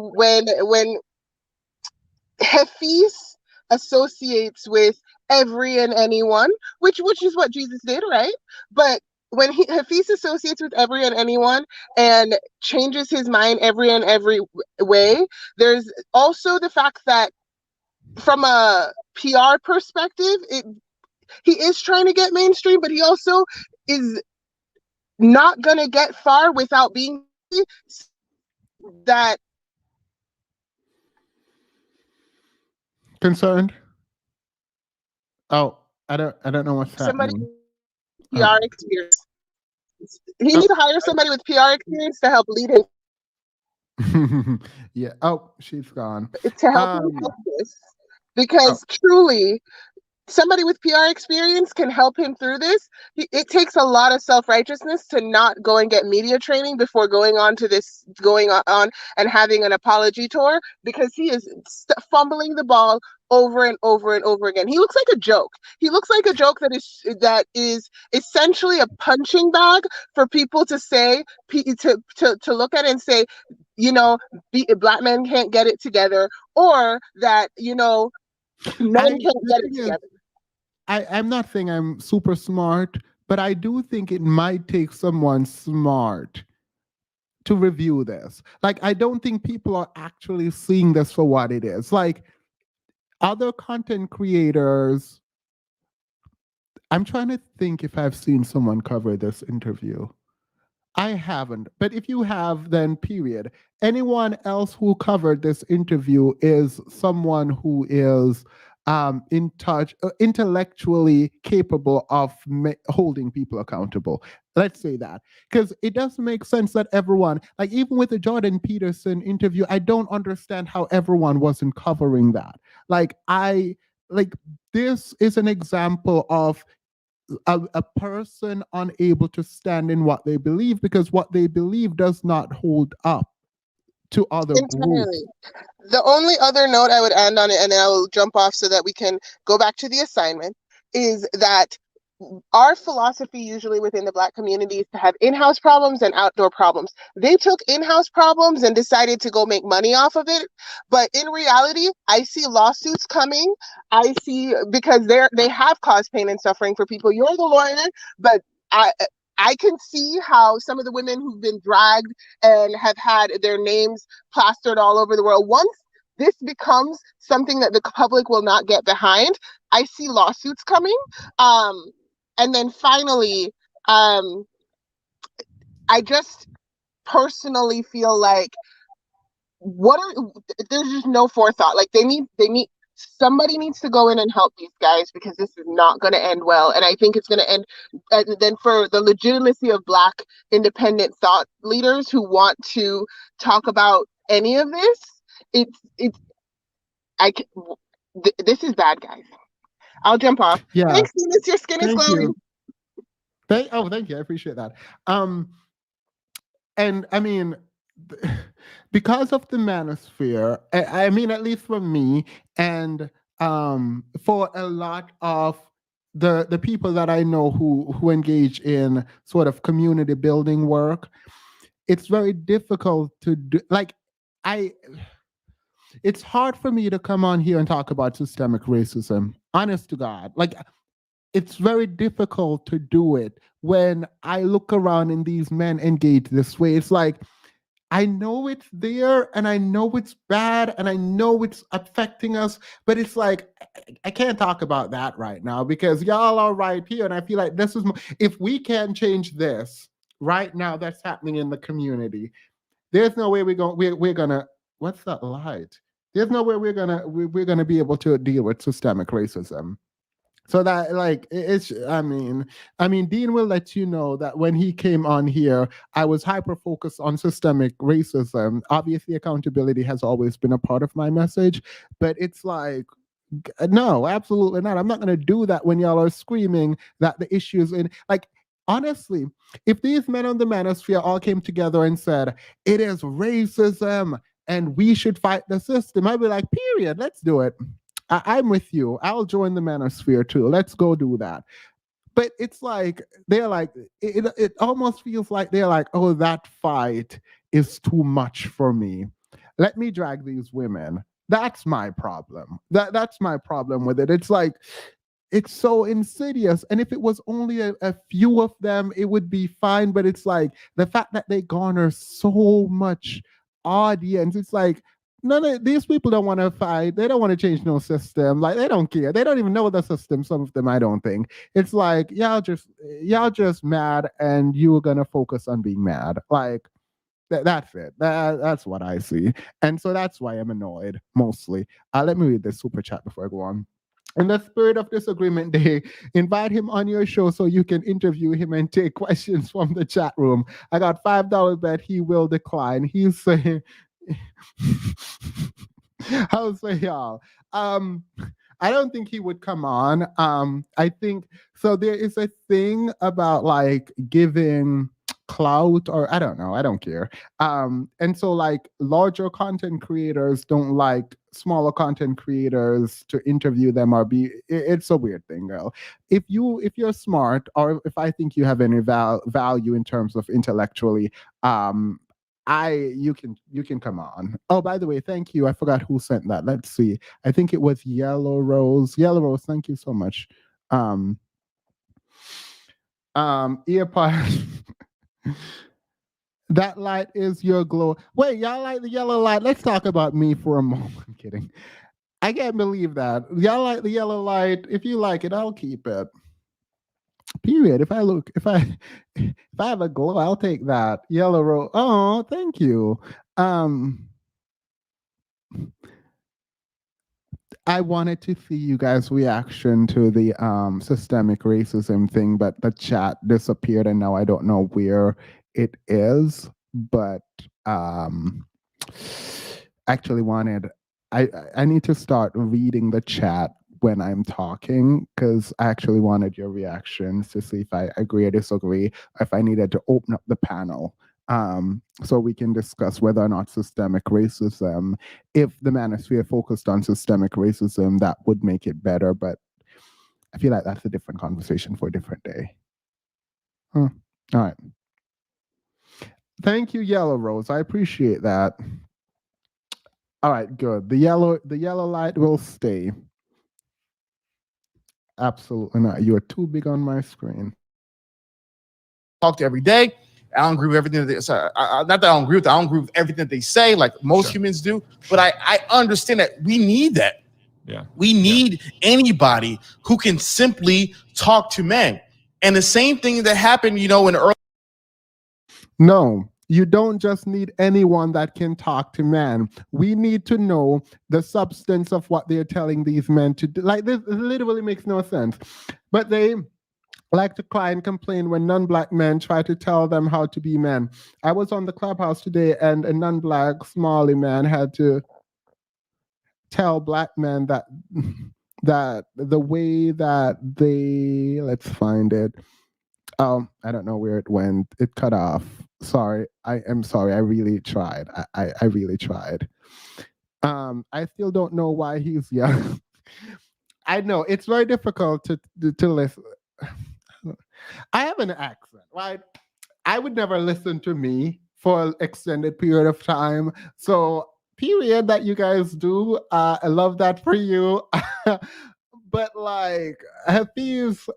Hafeez associates with every and anyone, which is what Jesus did, right? But when Hafeez associates with every and anyone and changes his mind every way, there's also the fact that from a PR perspective, he is trying to get mainstream, but he also is not going to get far without being that. Concerned? Oh, I don't know what's somebody happening. PR experience. He needs to hire somebody with PR experience to help lead him. Yeah. Oh, she's gone. To help him with this, because truly, somebody with PR experience can help him through this. It takes a lot of self-righteousness to not go and get media training before going on to this, going on and having an apology tour, because he is fumbling the ball over and over and over again. He looks like a joke. He looks like a joke that is essentially a punching bag for people to say, to look at it and say, you know, black men can't get it together, or that, you know, men can't get it together. I'm not saying I'm super smart, but I do think it might take someone smart to review this. Like, I don't think people are actually seeing this for what it is. Like, other content creators, I'm trying to think if I've seen someone cover this interview. I haven't, but if you have, then period. Anyone else who covered this interview is someone who is in touch, intellectually capable of holding people accountable. Let's say that, because it doesn't make sense that everyone, like even with the Jordan Peterson interview, I don't understand how everyone wasn't covering that. Like this is an example of a person unable to stand in what they believe, because what they believe does not hold up to other groups. The only other note I would end on it, and then I will jump off so that we can go back to the assignment, is that our philosophy usually within the Black community is to have in-house problems and outdoor problems. They took in-house problems and decided to go make money off of it. But in reality, I see lawsuits coming. I see, because they have caused pain and suffering for people. You're the lawyer, but I can see how some of the women who've been dragged and have had their names plastered all over the world, once this becomes something that the public will not get behind, I see lawsuits coming. And then finally, I just personally feel like there's just no forethought. Like somebody needs to go in and help these guys, because this is not going to end well. And I think it's going to end then for the legitimacy of Black independent thought leaders who want to talk about any of this. This is bad, guys. I'll jump off. Yeah. Thanks, Venus. Your skin is glowing. Thank you. I appreciate that. And I mean, because of the manosphere, I mean, at least for me, and for a lot of the people that I know who engage in sort of community building work, it's very difficult to do. Like, it's hard for me to come on here and talk about systemic racism. Honest to God, like, it's very difficult to do it when I look around and these men engage this way. It's like, I know it's there and I know it's bad and I know it's affecting us, but it's like, I can't talk about that right now because y'all are right here. And I feel like this is, if we can change this right now, that's happening in the community, there's no way we're gonna, what's that light? There's no way we're gonna be able to deal with systemic racism. So that, like, it's, I mean, Dean will let you know that when he came on here, I was hyper focused on systemic racism. Obviously, accountability has always been a part of my message, but it's like, no, absolutely not. I'm not going to do that when y'all are screaming that the issues in, like, honestly, if these men on the manosphere all came together and said, it is racism and we should fight the system, I'd be like, period, let's do it. I'm with you. I'll join the manosphere too. Let's go do that. But it's like, they're like, it almost feels like they're like, oh, that fight is too much for me. Let me drag these women. That's my problem. That's my problem with it. It's like, it's so insidious. And if it was only a few of them, it would be fine. But it's like the fact that they garner so much audience, it's like, none of these people don't want to fight. They don't want to change no system. Like, they don't care. They don't even know the system. Some of them, I don't think. It's like, y'all just mad, and you're gonna focus on being mad. Like, that's it. That's what I see. And so that's why I'm annoyed mostly. Let me read this super chat before I go on. In the spirit of disagreement day, invite him on your show so you can interview him and take questions from the chat room. I got $5 bet he will decline. He's saying, I'll say, y'all. I don't think he would come on. I think so. There is a thing about like giving clout, or I don't know, I don't care. And so like larger content creators don't like smaller content creators to interview them or be. It's a weird thing, girl. If you're smart, or if I think you have any value in terms of intellectually, you can come on. Oh, by the way, thank you. I forgot who sent that. Let's see. I think it was Yellow Rose. Yellow Rose, thank you so much. Earpod. That light is your glow. Wait, y'all like the yellow light? Let's talk about me for a moment. I'm kidding. I can't believe that. Y'all like the yellow light. If you like it, I'll keep it. Period. If I have a glow, I'll take that. Yellow rose. Oh, thank you. I wanted to see you guys' reaction to the systemic racism thing, but the chat disappeared and now I don't know where it is. But actually wanted I need to start reading the chat when I'm talking, because I actually wanted your reactions to see if I agree or disagree, if I needed to open up the panel so we can discuss whether or not systemic racism, if the manosphere focused on systemic racism, that would make it better. But I feel like that's a different conversation for a different day. All right. Thank you, Yellow Rose. I appreciate that. All right, good. The yellow light will stay. Absolutely not. You are too big on my screen. Talk to every day. I don't agree with everything that they say. Not that I don't agree with. I don't agree with everything that they say, like most humans do. But I understand that we need that. Yeah. We need anybody who can simply talk to men. And the same thing that happened, in early. No, you don't just need anyone that can talk to men. We need to know the substance of what they're telling these men to do. Like, this literally makes no sense. But they like to cry and complain when non-black men try to tell them how to be men. I was on the clubhouse today and a non-black Somali man had to tell black men that the way that they, let's find it. I don't know where it went. It cut off. Sorry. I am sorry. I really tried. I really tried. I still don't know why he's young. I know it's very difficult to listen. I have an accent, right? I would never listen to me for an extended period of time. So, period that you guys do. I love that for you. But like, Hafeez,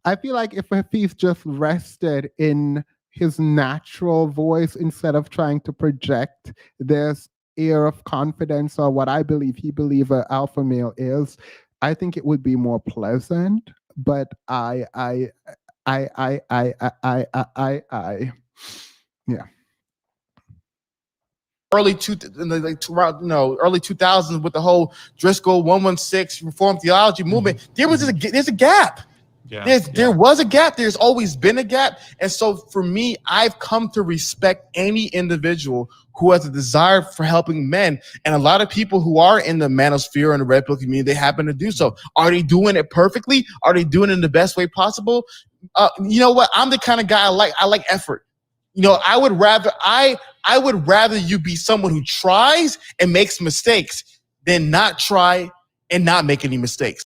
I feel like if Hafeez just rested in his natural voice instead of trying to project this air of confidence or what I believe he believes an alpha male is, I think it would be more pleasant. But yeah. Early 2000s with the whole Driscoll 116 Reform theology movement, there's a gap. There was a gap. There's always been a gap. And so for me, I've come to respect any individual who has a desire for helping men. And a lot of people who are in the manosphere and the red pill community, they happen to do so. Are they doing it perfectly? Are they doing it in the best way possible? You know what? I'm the kind of guy I like effort. I would rather you be someone who tries and makes mistakes than not try and not make any mistakes.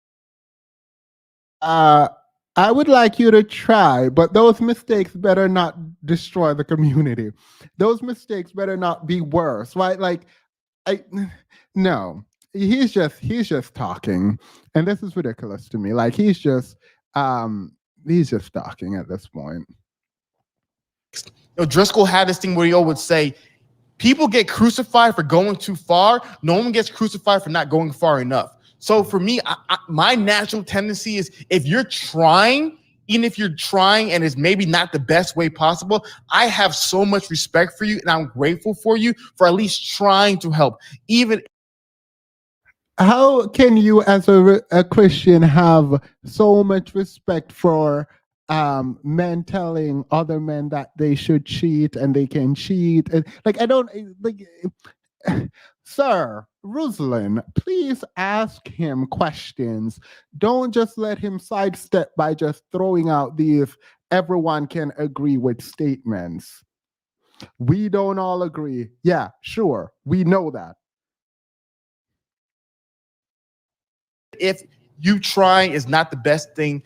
I would like you to try, but those mistakes better not destroy the community. Those mistakes better not be worse, right? Like, no, he's just talking, and this is ridiculous to me. Like, he's just talking at this point. Driscoll had this thing where he would say, people get crucified for going too far. No one gets crucified for not going far enough. So for me, my natural tendency is if you're trying, even if you're trying and it's maybe not the best way possible, I have so much respect for you and I'm grateful for you for at least trying to help. Even how can you, as a Christian, have so much respect for men telling other men that they should cheat and they can cheat? And like, I don't like. Sir, Ruslan, please ask him questions. Don't just let him sidestep by just throwing out these everyone can agree with statements. We don't all agree. Yeah, sure. We know that. If you trying is not the best thing,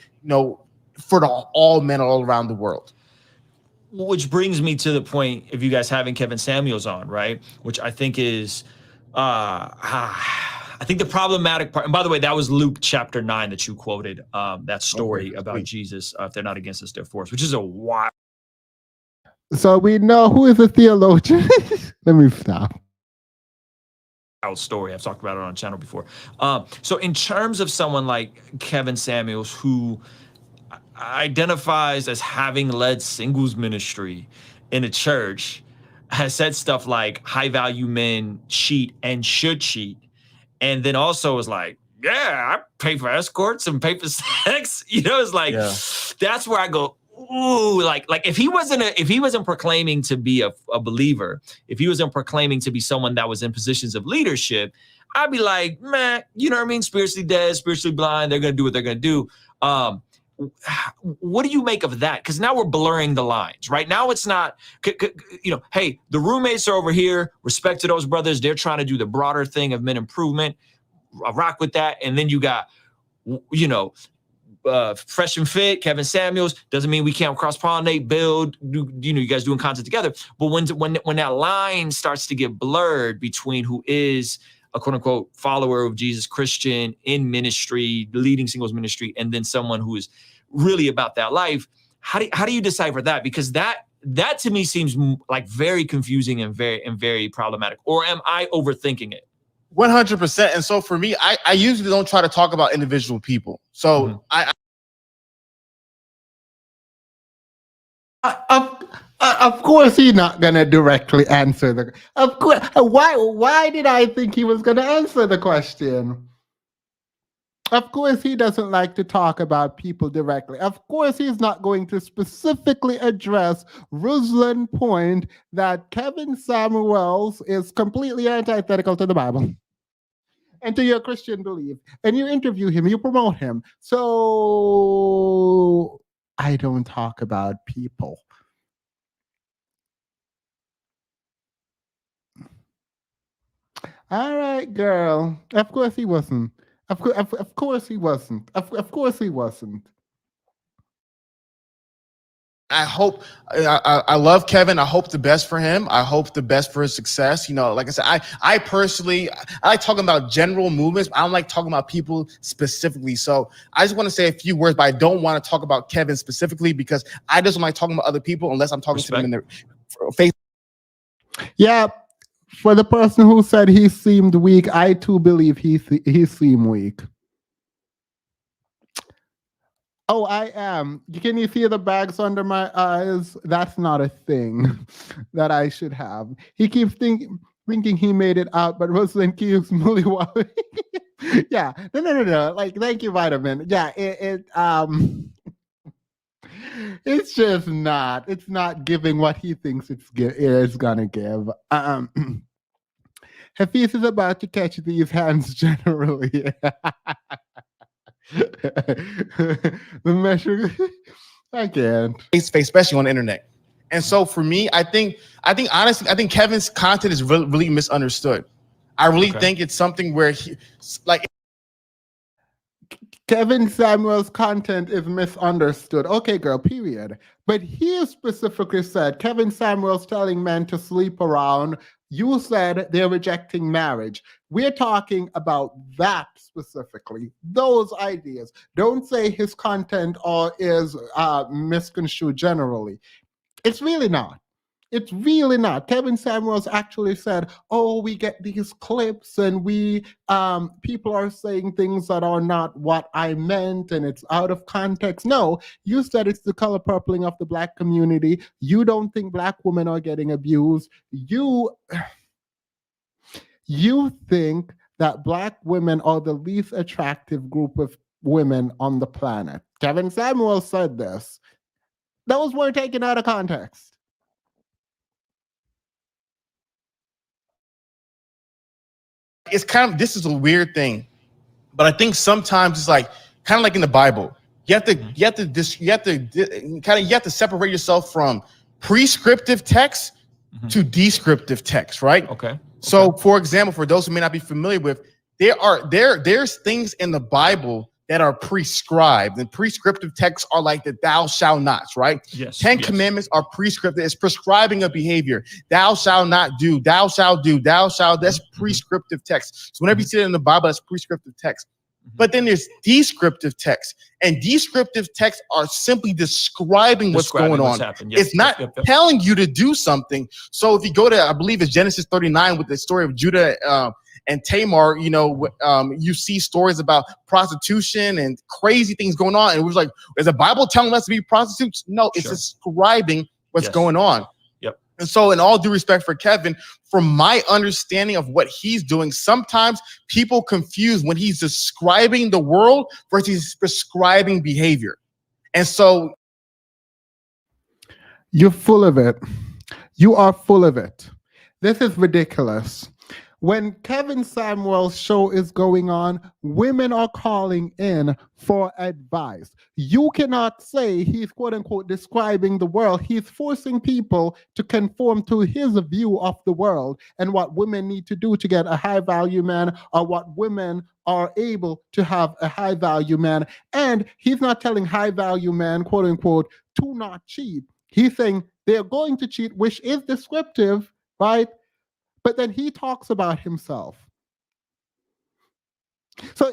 for all men all around the world. Which brings me to the point of you guys having Kevin Samuels on, right? Which I think is, I think the problematic part, and by the way, that was Luke chapter 9 that you quoted, that story about Jesus, if they're not against us, they're for us, which is a wild. So we know who is a theologian. Let me stop. Story. I've talked about it on the channel before. So in terms of someone like Kevin Samuels, who identifies as having led singles ministry in a church, has said stuff like high value men cheat and should cheat, and then also is like, yeah, I pay for escorts and pay for sex. It's like, that's where I go, ooh, like if he wasn't proclaiming to be a believer, if he wasn't proclaiming to be someone that was in positions of leadership, I'd be like, man, you know what I mean? Spiritually dead, spiritually blind. They're going to do what they're going to do. What do you make of that? Because now we're blurring the lines, right? Now it's not, hey, the roommates are over here. Respect to those brothers. They're trying to do the broader thing of men improvement. I rock with that. And then you got, fresh and fit, Kevin Samuels. Doesn't mean we can't cross-pollinate, build, you guys doing content together. But when that line starts to get blurred between who is a quote-unquote follower of Jesus, Christian in ministry, leading singles ministry, and then someone who is really about that life, how do you decipher that? Because that to me seems like very confusing and very problematic. Or am I overthinking it? 100%. And so for me, I usually don't try to talk about individual people. So Of course, he's not gonna directly answer the. Of course, why did I think he was gonna answer the question? Of course, he doesn't like to talk about people directly. Of course, he's not going to specifically address Ruslan's point that Kevin Samuels is completely antithetical to the Bible and to your Christian belief. And you interview him, you promote him. So I don't talk about people. All right, girl. Of course he wasn't. Of course he wasn't. Of course he wasn't. I hope I love Kevin. I hope the best for him. I hope the best for his success. Like I said, I personally, I like talking about general movements. I don't like talking about people specifically. So I just want to say a few words, but I don't want to talk about Kevin specifically because I just don't like talking about other people unless I'm talking to them in their face. Yeah. For the person who said he seemed weak, I too believe he seemed weak. Oh, I am. Can you see the bags under my eyes? That's not a thing that I should have. He keeps thinking he made it out, but Ruslan keeps mully-wally. Yeah, no. Like, thank you, Vitamin. Yeah, it's just not. It's not giving what he thinks it's gonna give. Hafeez is about to catch these hands generally. The measure, I can't. Face, especially on the internet. And so for me, I think honestly, I think Kevin's content is really misunderstood. I really think it's something where Kevin Samuel's content is misunderstood. Okay, girl, period. But he specifically said Kevin Samuel's telling men to sleep around. You said they're rejecting marriage. We're talking about that specifically, those ideas. Don't say his content is misconstrued generally. It's really not. It's really not. Kevin Samuels actually said, oh, we get these clips and people are saying things that are not what I meant and it's out of context. No, you said it's the color purpling of the Black community. You don't think Black women are getting abused. You think that Black women are the least attractive group of women on the planet. Kevin Samuels said this. Those were taken out of context. it's kind of, this is a weird thing, but I think sometimes it's like kind of like in the Bible. You have to separate yourself from prescriptive text to descriptive text, right? Okay. So, for example, for those who may not be familiar with, there's things in the Bible that are prescribed, and prescriptive texts are like the thou shalt nots, right? Yes. 10 commandments are prescriptive. It's prescribing a behavior. Thou shalt not do, thou shalt do, thou shalt. That's prescriptive text. So whenever you see it in the Bible, that's prescriptive text. But then there's descriptive text, and descriptive texts are simply describing what's going on. Yes. It's not telling you to do something. So if you go to, I believe it's Genesis 39 with the story of Judah and Tamar, you know, you see stories about prostitution and crazy things going on. And it was like, is the Bible telling us to be prostitutes? No, it's describing what's going on. And so in all due respect for Kevin, from my understanding of what he's doing, sometimes people confuse when he's describing the world versus prescribing behavior. And so you're full of it. You are full of it. This is ridiculous. When Kevin Samuel's show is going on, women are calling in for advice. You cannot say he's quote unquote describing the world. He's forcing people to conform to his view of the world and what women need to do to get a high value man, or what women are able to have a high value man. And he's not telling high value men, quote unquote, to not cheat. He's saying they're going to cheat, which is descriptive, right? But then he talks about himself. So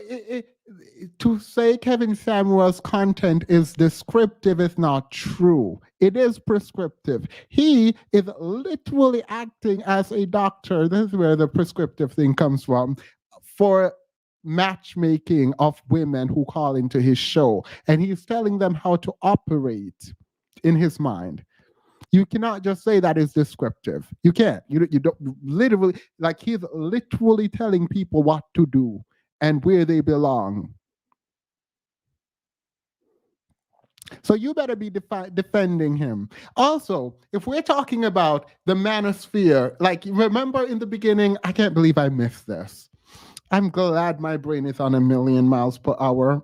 to say Kevin Samuel's content is descriptive is not true. It is prescriptive. He is literally acting as a doctor. This is where the prescriptive thing comes from, for matchmaking of women who call into his show. And he's telling them how to operate in his mind. You cannot just say that is descriptive. You can't. You don't literally, like he's literally telling people what to do and where they belong. So you better be defending him. Also, if we're talking about the manosphere, like remember in the beginning, I can't believe I missed this. I'm glad my brain is on 1,000,000 miles per hour.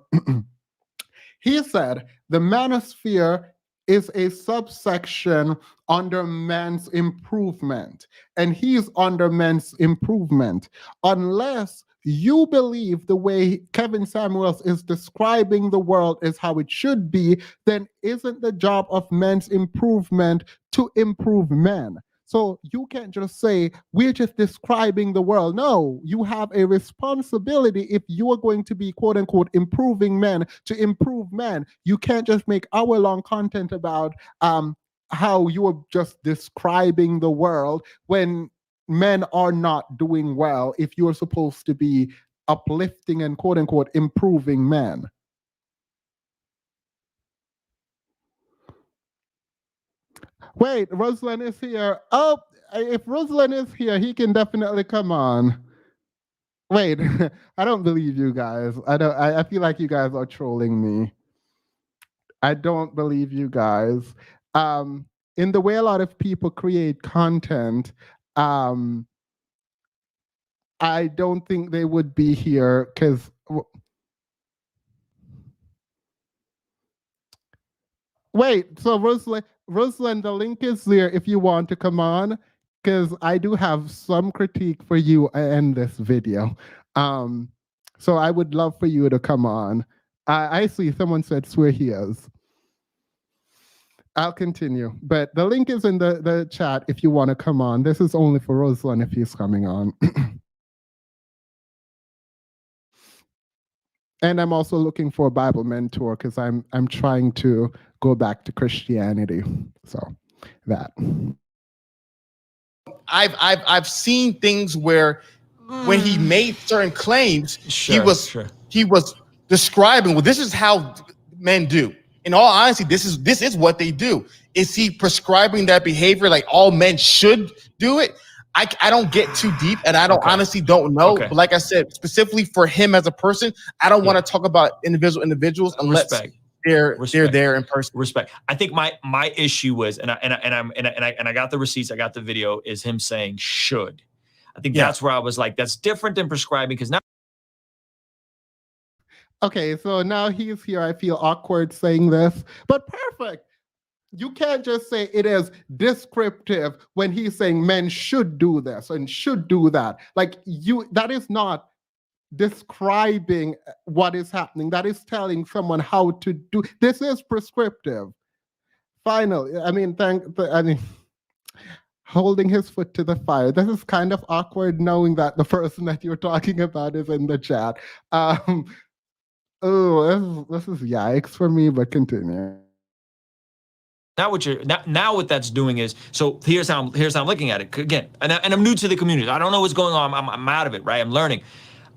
He said the manosphere is a subsection under man's improvement, and he's under man's improvement. Unless you believe the way Kevin Samuels is describing the world is how it should be, then isn't the job of men's improvement to improve men? So you can't just say, we're just describing the world. No, you have a responsibility if you are going to be, quote unquote, improving men, to improve men. You can't just make hour-long content about how you are just describing the world when men are not doing well, if you're supposed to be uplifting and, quote unquote, improving men. Wait, Ruslan is here. Oh, if Ruslan is here, he can definitely come on. Wait, I don't believe you guys. I feel like you guys are trolling me. I don't believe you guys. In the way a lot of people create content, I don't think they would be here because. Wait, so Ruslan, the link is there if you want to come on, because I do have some critique for you in this video. So I would love for you to come on. I see someone said swear he is. I'll continue, but the link is in the chat if you want to come on. This is only for Ruslan if he's coming on. And I'm also looking for a Bible mentor because I'm trying to go back to Christianity. So that. I've seen things where when he made certain claims, he was describing, well, this is how men do. In all honesty, this is what they do. Is he prescribing that behavior like all men should do it? I don't get too deep, and I don't honestly don't know. But like I said, specifically for him as a person, I don't want to talk about individuals unless they're there in person. Respect. I think my issue was, and I got the receipts, I got the video, is him saying should. I think that's where I was like, that's different than prescribing, because now. Okay, so now he's here. I feel awkward saying this, but perfect. You can't just say it is descriptive when he's saying men should do this and should do that. Like that is not describing what is happening. That is telling someone how to do. This is prescriptive. Finally, I mean, holding his foot to the fire. This is kind of awkward knowing that the person that you're talking about is in the chat. Oh, this is yikes for me, but continue. Now what that's doing is, so here's how I'm looking at it again, and I'm new to the community. I don't know what's going on. I'm out of it, right? I'm learning.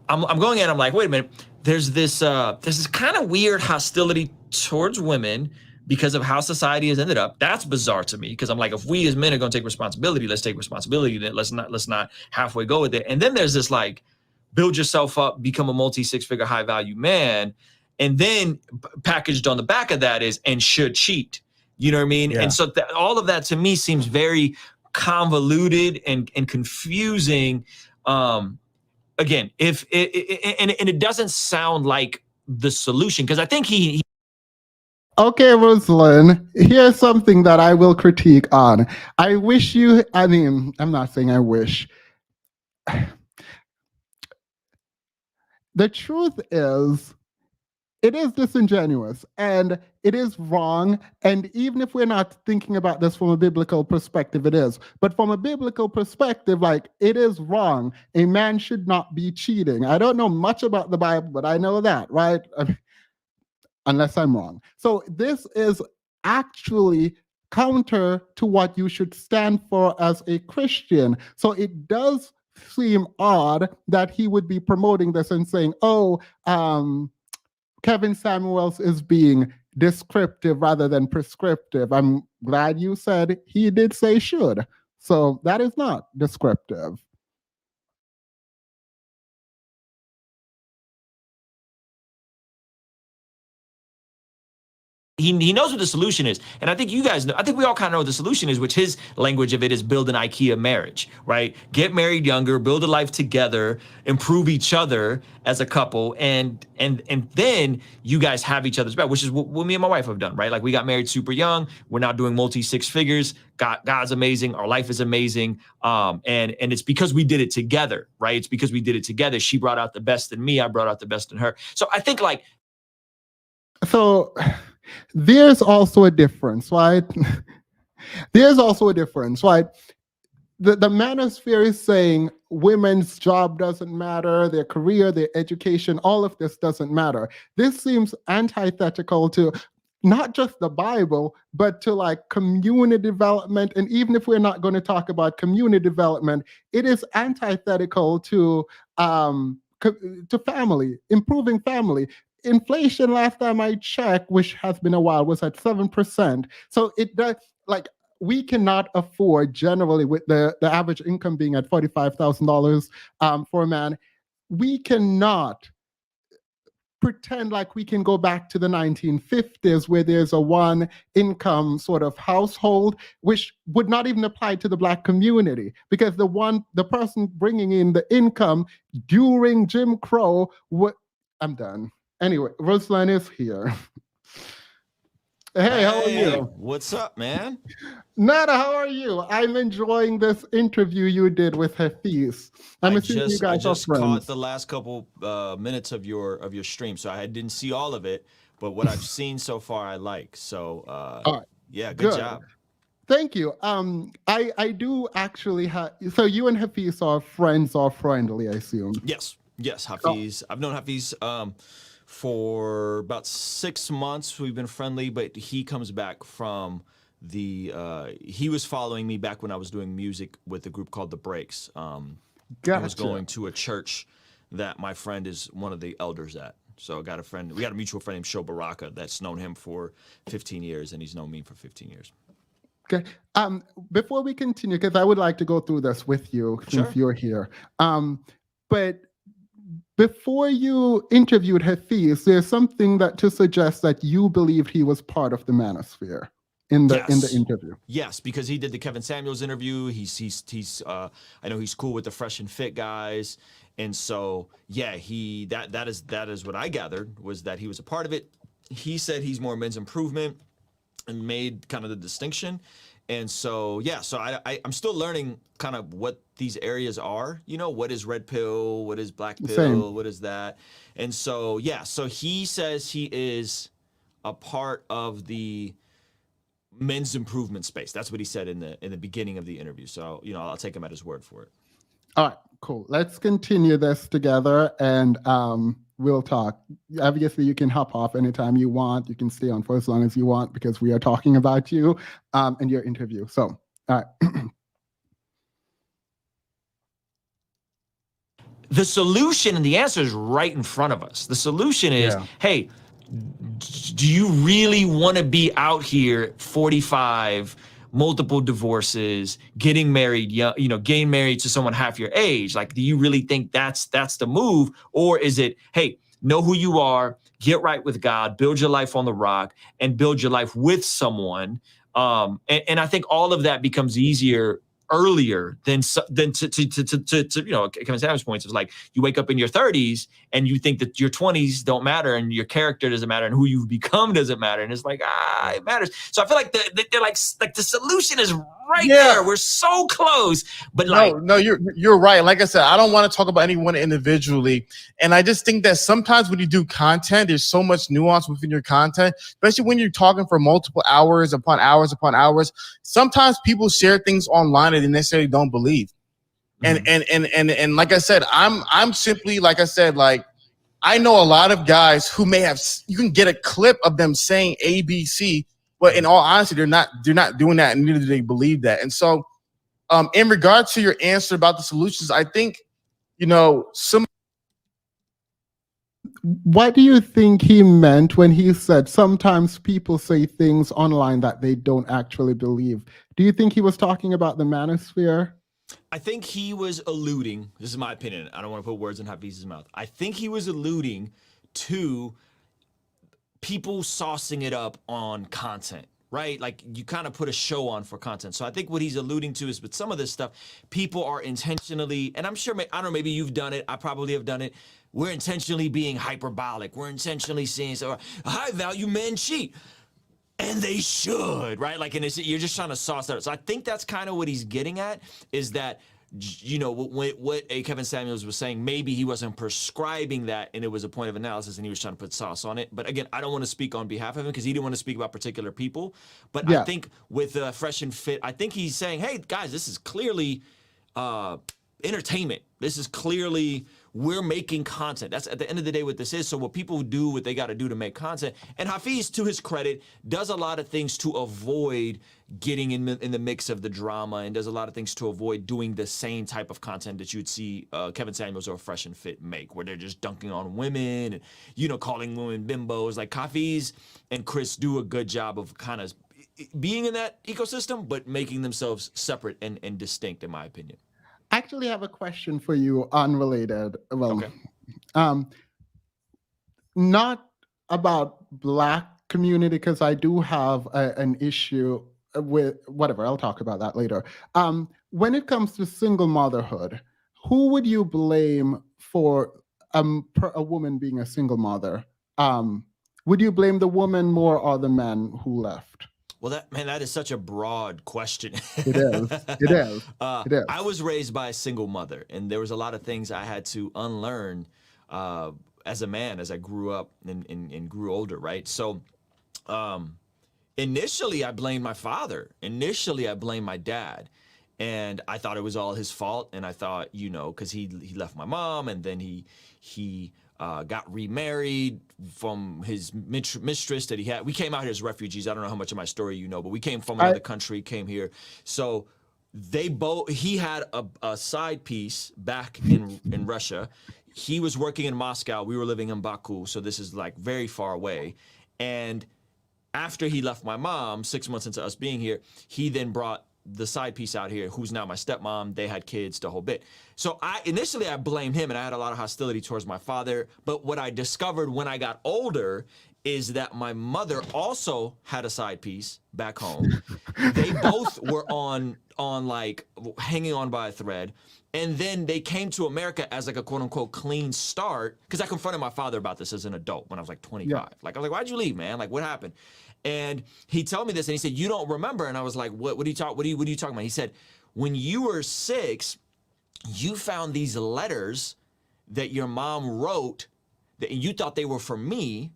I'm going in. I'm like, wait a minute. There's this kind of weird hostility towards women because of how society has ended up. That's bizarre to me, because I'm like, if we as men are going to take responsibility, let's take responsibility. Then let's not halfway go with it. And then there's this like, build yourself up, become a multi-six-figure high value man, and then packaged on the back of that is and should cheat. You know what I mean? Yeah. And so all of that to me seems very convoluted and confusing. Again, if it doesn't sound like the solution, because I think he. Okay, Ruslan, here's something that I will critique on. I mean, I'm not saying I wish. The truth is, it is disingenuous and it is wrong. And even if we're not thinking about this from a biblical perspective, it is. But from a biblical perspective, like, it is wrong. A man should not be cheating. I don't know much about the Bible, but I know that, right? Unless I'm wrong. So this is actually counter to what you should stand for as a Christian. So it does seem odd that he would be promoting this and saying, oh, Kevin Samuels is being descriptive rather than prescriptive. I'm glad you said he did say should. So that is not descriptive. He knows what the solution is. And I think you guys know, I think we all kind of know what the solution is, which his language of it is build an IKEA marriage, right? Get married younger, build a life together, improve each other as a couple, and then you guys have each other's back, which is what me and my wife have done, right? Like, we got married super young. We're now doing multi-six figures. God's amazing. Our life is amazing. And it's because we did it together, right? It's because we did it together. She brought out the best in me. I brought out the best in her. So I think like. So there's also a difference, right? There's also a difference, right? The manosphere is saying women's job doesn't matter, their career, their education, all of this doesn't matter. This seems antithetical to not just the Bible, but to like community development. And even if we're not going to talk about community development, it is antithetical to family, improving family. Inflation, last time I checked, which has been a while, was at 7%. So it does, like, we cannot afford, generally, with the average income being at $45,000 for a man, we cannot pretend like we can go back to the 1950s where there's a one income sort of household, which would not even apply to the Black community, because the person bringing in the income during Jim Crow, I'm done. Anyway, Ruslan is here. Hey, how are you? What's up, man? Nada, how are you? I'm enjoying this interview you did with Hafeez. I just caught the last couple minutes of your stream, so I didn't see all of it, but what I've seen so far, I like. So, yeah, good job. Thank you. I do actually have. So you and Hafeez are friends or friendly, I assume. Yes, Hafeez. I've known Hafeez for about 6 months. We've been friendly, but he comes back from he was following me back when I was doing music with a group called The Breaks. Gotcha. I was going to a church that my friend is one of the elders at. So I got a friend, we got a mutual friend named Sho Baraka that's known him for 15 years, and he's known me for 15 years. Okay. Before we continue, because I would like to go through this with you since you're here. But before you interviewed Hafeez, there's something to suggest that you believed he was part of the manosphere in the interview. Yes, because he did the Kevin Samuels interview. He's I know he's cool with the Fresh and Fit guys, and so yeah, that is what I gathered, was that he was a part of it. He said he's more men's improvement and made kind of the distinction. And so, yeah, so I'm still learning kind of what these areas are, you know, what is red pill, what is black pill, what is that? And so, yeah, so he says he is a part of the men's improvement space. That's what he said in the beginning of the interview. So, you know, I'll take him at his word for it. All right, cool. Let's continue this together, and we'll talk. Obviously, you can hop off anytime you want. You can stay on for as long as you want, because we are talking about you and your interview. So, all right. The solution and the answer is right in front of us. The solution is, hey, do you really want to be out here 45, multiple divorces, getting married, you know, getting married to someone half your age? Like, do you really think that's the move? Or is it, hey, know who you are, get right with God, build your life on the rock, and build your life with someone? And I think all of that becomes easier earlier than to you know, Kevin Samuels' points. It's like you wake up in your 30s and you think that your 20s don't matter and your character doesn't matter and who you've become doesn't matter, and it's like, it matters. So I feel like they're like the solution is right there. We're so close, but no, you're right. Like I said, I don't want to talk about anyone individually, and I just think that sometimes when you do content, there's so much nuance within your content, especially when you're talking for multiple hours upon hours upon hours. Sometimes people share things online and they necessarily don't believe. And like I said, I'm simply, like I said, like, I know a lot of guys who may have, you can get a clip of them saying ABC, but in all honesty, they're not doing that, and neither do they believe that. And so, in regard to your answer about the solutions, I think, you know, what do you think he meant when he said sometimes people say things online that they don't actually believe? Do you think he was talking about the manosphere? I think he was alluding, this is my opinion, I don't want to put words in Hafeez's mouth. I think he was alluding to people saucing it up on content, right? Like, you kind of put a show on for content. So I think what he's alluding to is, with some of this stuff, people are intentionally, and I'm sure, I don't know, maybe you've done it, I probably have done it, we're intentionally being hyperbolic. We're intentionally saying, so high value men cheat. And they should, right? Like, and you're just trying to sauce that. So I think that's kind of what he's getting at, is that, you know, what Kevin Samuels was saying, maybe he wasn't prescribing that and it was a point of analysis and he was trying to put sauce on it. But again, I don't want to speak on behalf of him because he didn't want to speak about particular people. But I think with Fresh and Fit, I think he's saying, hey, guys, this is clearly entertainment. This is clearly, we're making content. That's at the end of the day what this is. So what people do, what they got to do to make content. And Hafeez, to his credit, does a lot of things to avoid getting in the mix of the drama, and does a lot of things to avoid doing the same type of content that you'd see Kevin Samuels or Fresh and Fit make, where they're just dunking on women and, you know, calling women bimbos. Like, Hafeez and Chris do a good job of kind of being in that ecosystem, but making themselves separate and distinct, in my opinion. I actually have a question for you, unrelated. Well, not about Black community, because I do have an issue with whatever. I'll talk about that later. When it comes to single motherhood, who would you blame for a woman being a single mother? Would you blame the woman more or the man who left? Well, that is such a broad question. It is. It is. It is. I was raised by a single mother, and there was a lot of things I had to unlearn as a man as I grew up and grew older, right? So initially, I blamed my father. Initially, I blamed my dad. And I thought it was all his fault. And I thought, you know, because he left my mom, and then he got remarried from his mistress that he had. We came out here as refugees. I don't know how much of my story you know, but we came from another country, came here. So he had a side piece back in Russia. He was working in Moscow. We were living in Baku. So this is like very far away. And after he left my mom, 6 months into us being here, he then brought the side piece out here, who's now my stepmom. They had kids, the whole bit. So initially I blamed him, and I had a lot of hostility towards my father. But what I discovered when I got older is that my mother also had a side piece back home. They both were on like hanging on by a thread. And then they came to America as like a quote unquote clean start. Cause I confronted my father about this as an adult when I was like 25. Yeah. Like, I was like, why'd you leave, man? Like, what happened? And he told me this and he said, you don't remember. And I was like, what are you talking about? He said, when you were 6, you found these letters that your mom wrote that you thought they were for me,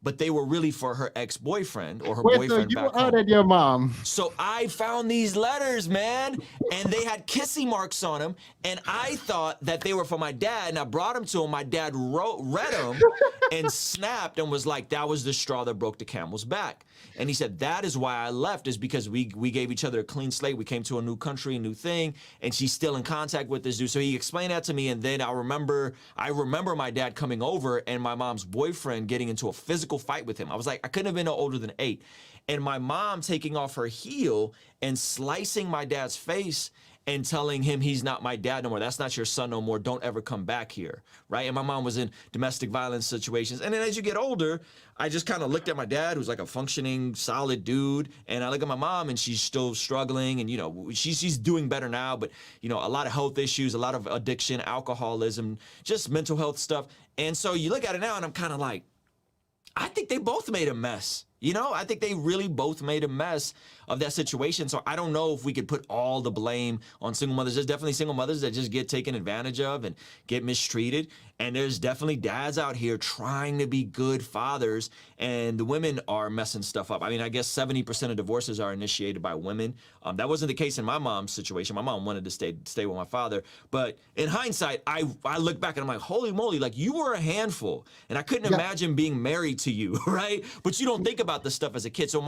but they were really for her ex-boyfriend or her boyfriend so back you home. outed your mom. So I found these letters, man, and they had kissy marks on them, and I thought that they were for my dad, and I brought them to him. My dad read them and snapped and was like, that was the straw that broke the camel's back. And he said, that is why I left, is because we gave each other a clean slate. We came to a new country, a new thing, and she's still in contact with this dude. So he explained that to me, and then I remember my dad coming over and my mom's boyfriend getting into a physical fight with him. I was like, I couldn't have been no older than 8. And my mom taking off her heel and slicing my dad's face and telling him he's not my dad no more. That's not your son no more. Don't ever come back here, right? And my mom was in domestic violence situations. And then as you get older, I just kind of looked at my dad, who's like a functioning, solid dude. And I look at my mom and she's still struggling. And, you know, she's doing better now, but, you know, a lot of health issues, a lot of addiction, alcoholism, just mental health stuff. And so you look at it now and I'm kind of like, I think they both made a mess. You know, I think they really both made a mess of that situation. So I don't know if we could put all the blame on single mothers. There's definitely single mothers that just get taken advantage of and get mistreated. And there's definitely dads out here trying to be good fathers, and the women are messing stuff up. I mean, I guess 70% of divorces are initiated by women. That wasn't the case in my mom's situation. My mom wanted to stay with my father. But in hindsight, I look back and I'm like, holy moly, like you were a handful. And I couldn't imagine being married to you, right? But you don't think about this stuff as a kid. So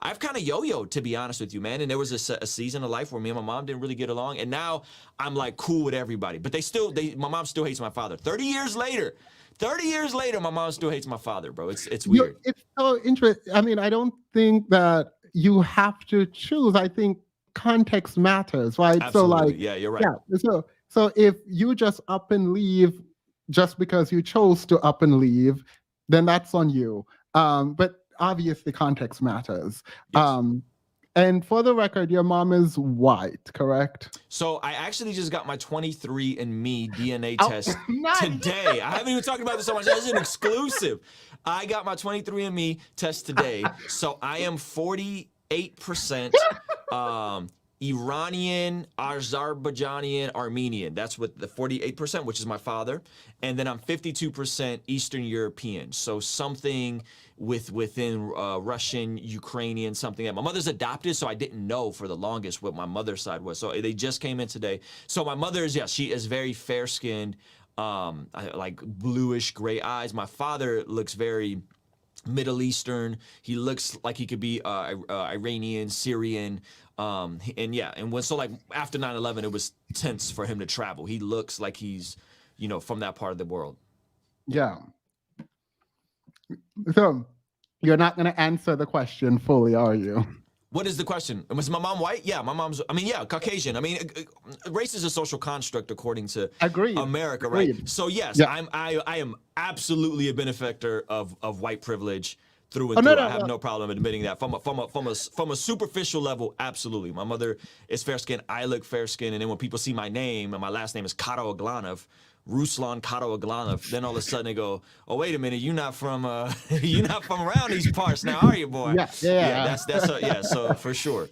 I've kind of yo-yoed, to be honest with you, man. And there was a season of life where me and my mom didn't really get along. And now I'm like cool with everybody. But my mom still hates my father. 30 years later, my mom still hates my father, bro. It's weird. It's so interesting. I mean, I don't think that you have to choose. I think context matters, right? Absolutely. So like, yeah, you're right. Yeah. So if you just up and leave just because you chose to up and leave, then that's on you. But obviously context matters. Yes. And for the record, your mom is white, correct? So I actually just got my 23andMe DNA test today. I haven't even talked about this so much. This is an exclusive. I got my 23andMe test today. So I am 48% Iranian, Azerbaijani, Armenian. That's what the 48%, which is my father. And then I'm 52% Eastern European. So something within Russian, Ukrainian, something that my mother's adopted. So I didn't know for the longest what my mother's side was. So they just came in today. So my mother's, she is very fair skinned, like bluish gray eyes. My father looks very Middle Eastern. He looks like he could be Iranian, Syrian. So like after 9/11, it was tense for him to travel. He looks like he's, from that part of the world. Yeah. So you're not going to answer the question fully, are you? What is the question? Was my mom white? Yeah, my mom's, Caucasian. I mean, race is a social construct according to America, right? So yes, yeah. I am absolutely a benefactor of white privilege through and through. I have no problem admitting that. From a superficial level, absolutely. My mother is fair skinned. I look fair skinned, and then when people see my name and my last name is Karaoglanov, Ruslan KD Vs Hafeez, then all of a sudden they go, "Oh, wait a minute, you're not from around these parts now, are you, boy?" Yeah. So for sure.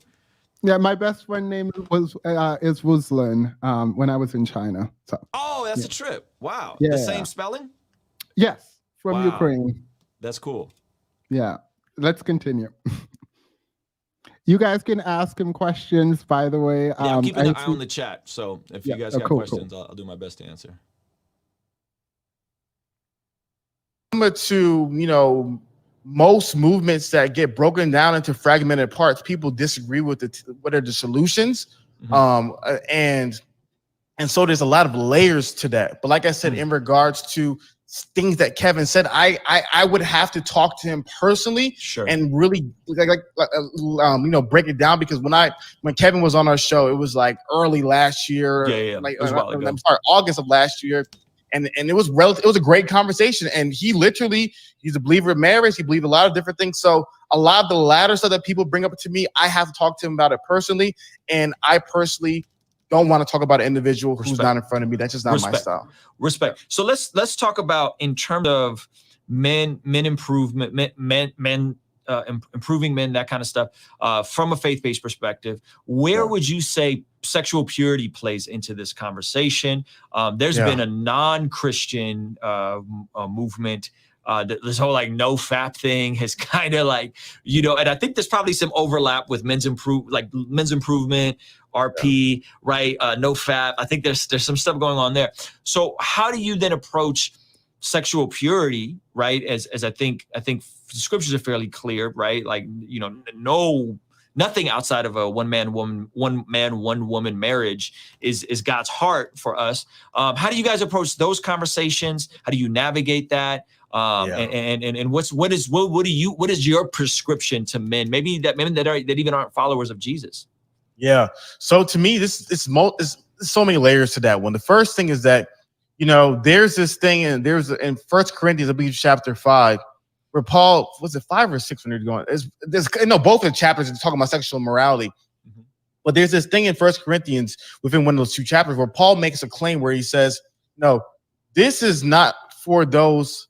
Yeah, my best friend name is Ruslan when I was in China. So. Oh, that's a trip. Wow. Yeah. The same spelling? Yes, from Ukraine. That's cool. Yeah. Let's continue. You guys can ask him questions, by the way. Yeah, I'm keeping an eye on the chat. So if you guys got questions, I'll do my best to answer. To most movements that get broken down into fragmented parts, people disagree with what are the solutions. Mm-hmm. And so there's a lot of layers to that. But like I said, in regards to things that Kevin said, I would have to talk to him personally, and really break it down, because when Kevin was on our show, it was like early last year, August of last year. and it was relative. It was a great conversation, and he's a believer in marriage. He believes a lot of different things. So a lot of the latter stuff that people bring up to me, I have to talk to him about it personally, and I personally don't want to talk about an individual who's not in front of me. That's just not my style. Respect. So let's talk about in terms of men improvement, improving men, that kind of stuff, from a faith-based perspective. Where would you say sexual purity plays into this conversation? There's been a non-Christian movement. This whole like no fap thing has kind of like, and I think there's probably some overlap with men's improvement, RP, right? No fap. I think there's some stuff going on there. So how do you then approach sexual purity, right? As I think the scriptures are fairly clear, right? Like, nothing outside of a one man, one woman marriage is God's heart for us. How do you guys approach those conversations? How do you navigate that? And what is your prescription to men? Maybe that men that even aren't followers of Jesus. Yeah. So to me, this so many layers to that one. The first thing is that, there's this thing, and there's in 1 Corinthians, I believe chapter 5, where Paul, was it 5 or 6 when they're going? There's both of the chapters are talking about sexual morality. But there's this thing in 1 Corinthians within one of those 2 chapters where Paul makes a claim where he says, no, this is not for those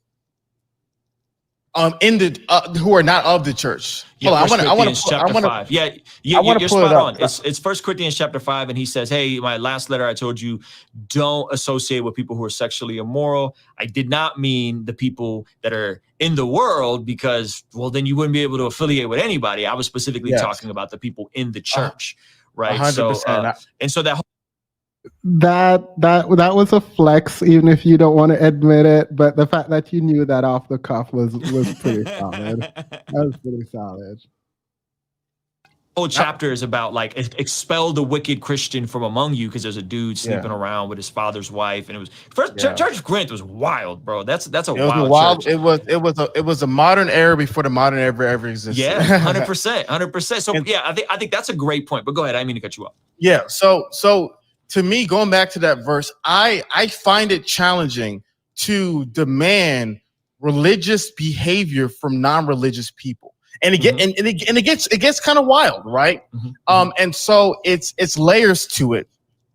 who are not of the church. Yeah, I want to chapter 5. Yeah, you're spot on. It's 1 Corinthians chapter 5, and he says, "Hey, my last letter, I told you, don't associate with people who are sexually immoral. I did not mean the people that are in the world, because then you wouldn't be able to affiliate with anybody. I was specifically talking about the people in the church, right? 100%. So that that was a flex, even if you don't want to admit it. But the fact that you knew that off the cuff was pretty solid. That was pretty solid. Whole chapter is about like expel the wicked Christian from among you, because there's a dude sleeping around with his father's wife, and it was Church of Corinth was wild, bro. That's a wild church. It was a modern era before the modern era ever existed. Yeah, 100%. So I think that's a great point. But go ahead, I didn't mean to cut you off. Yeah. So to me, going back to that verse, I find it challenging to demand religious behavior from non-religious people. And it gets kind of wild, right? And so it's layers to it.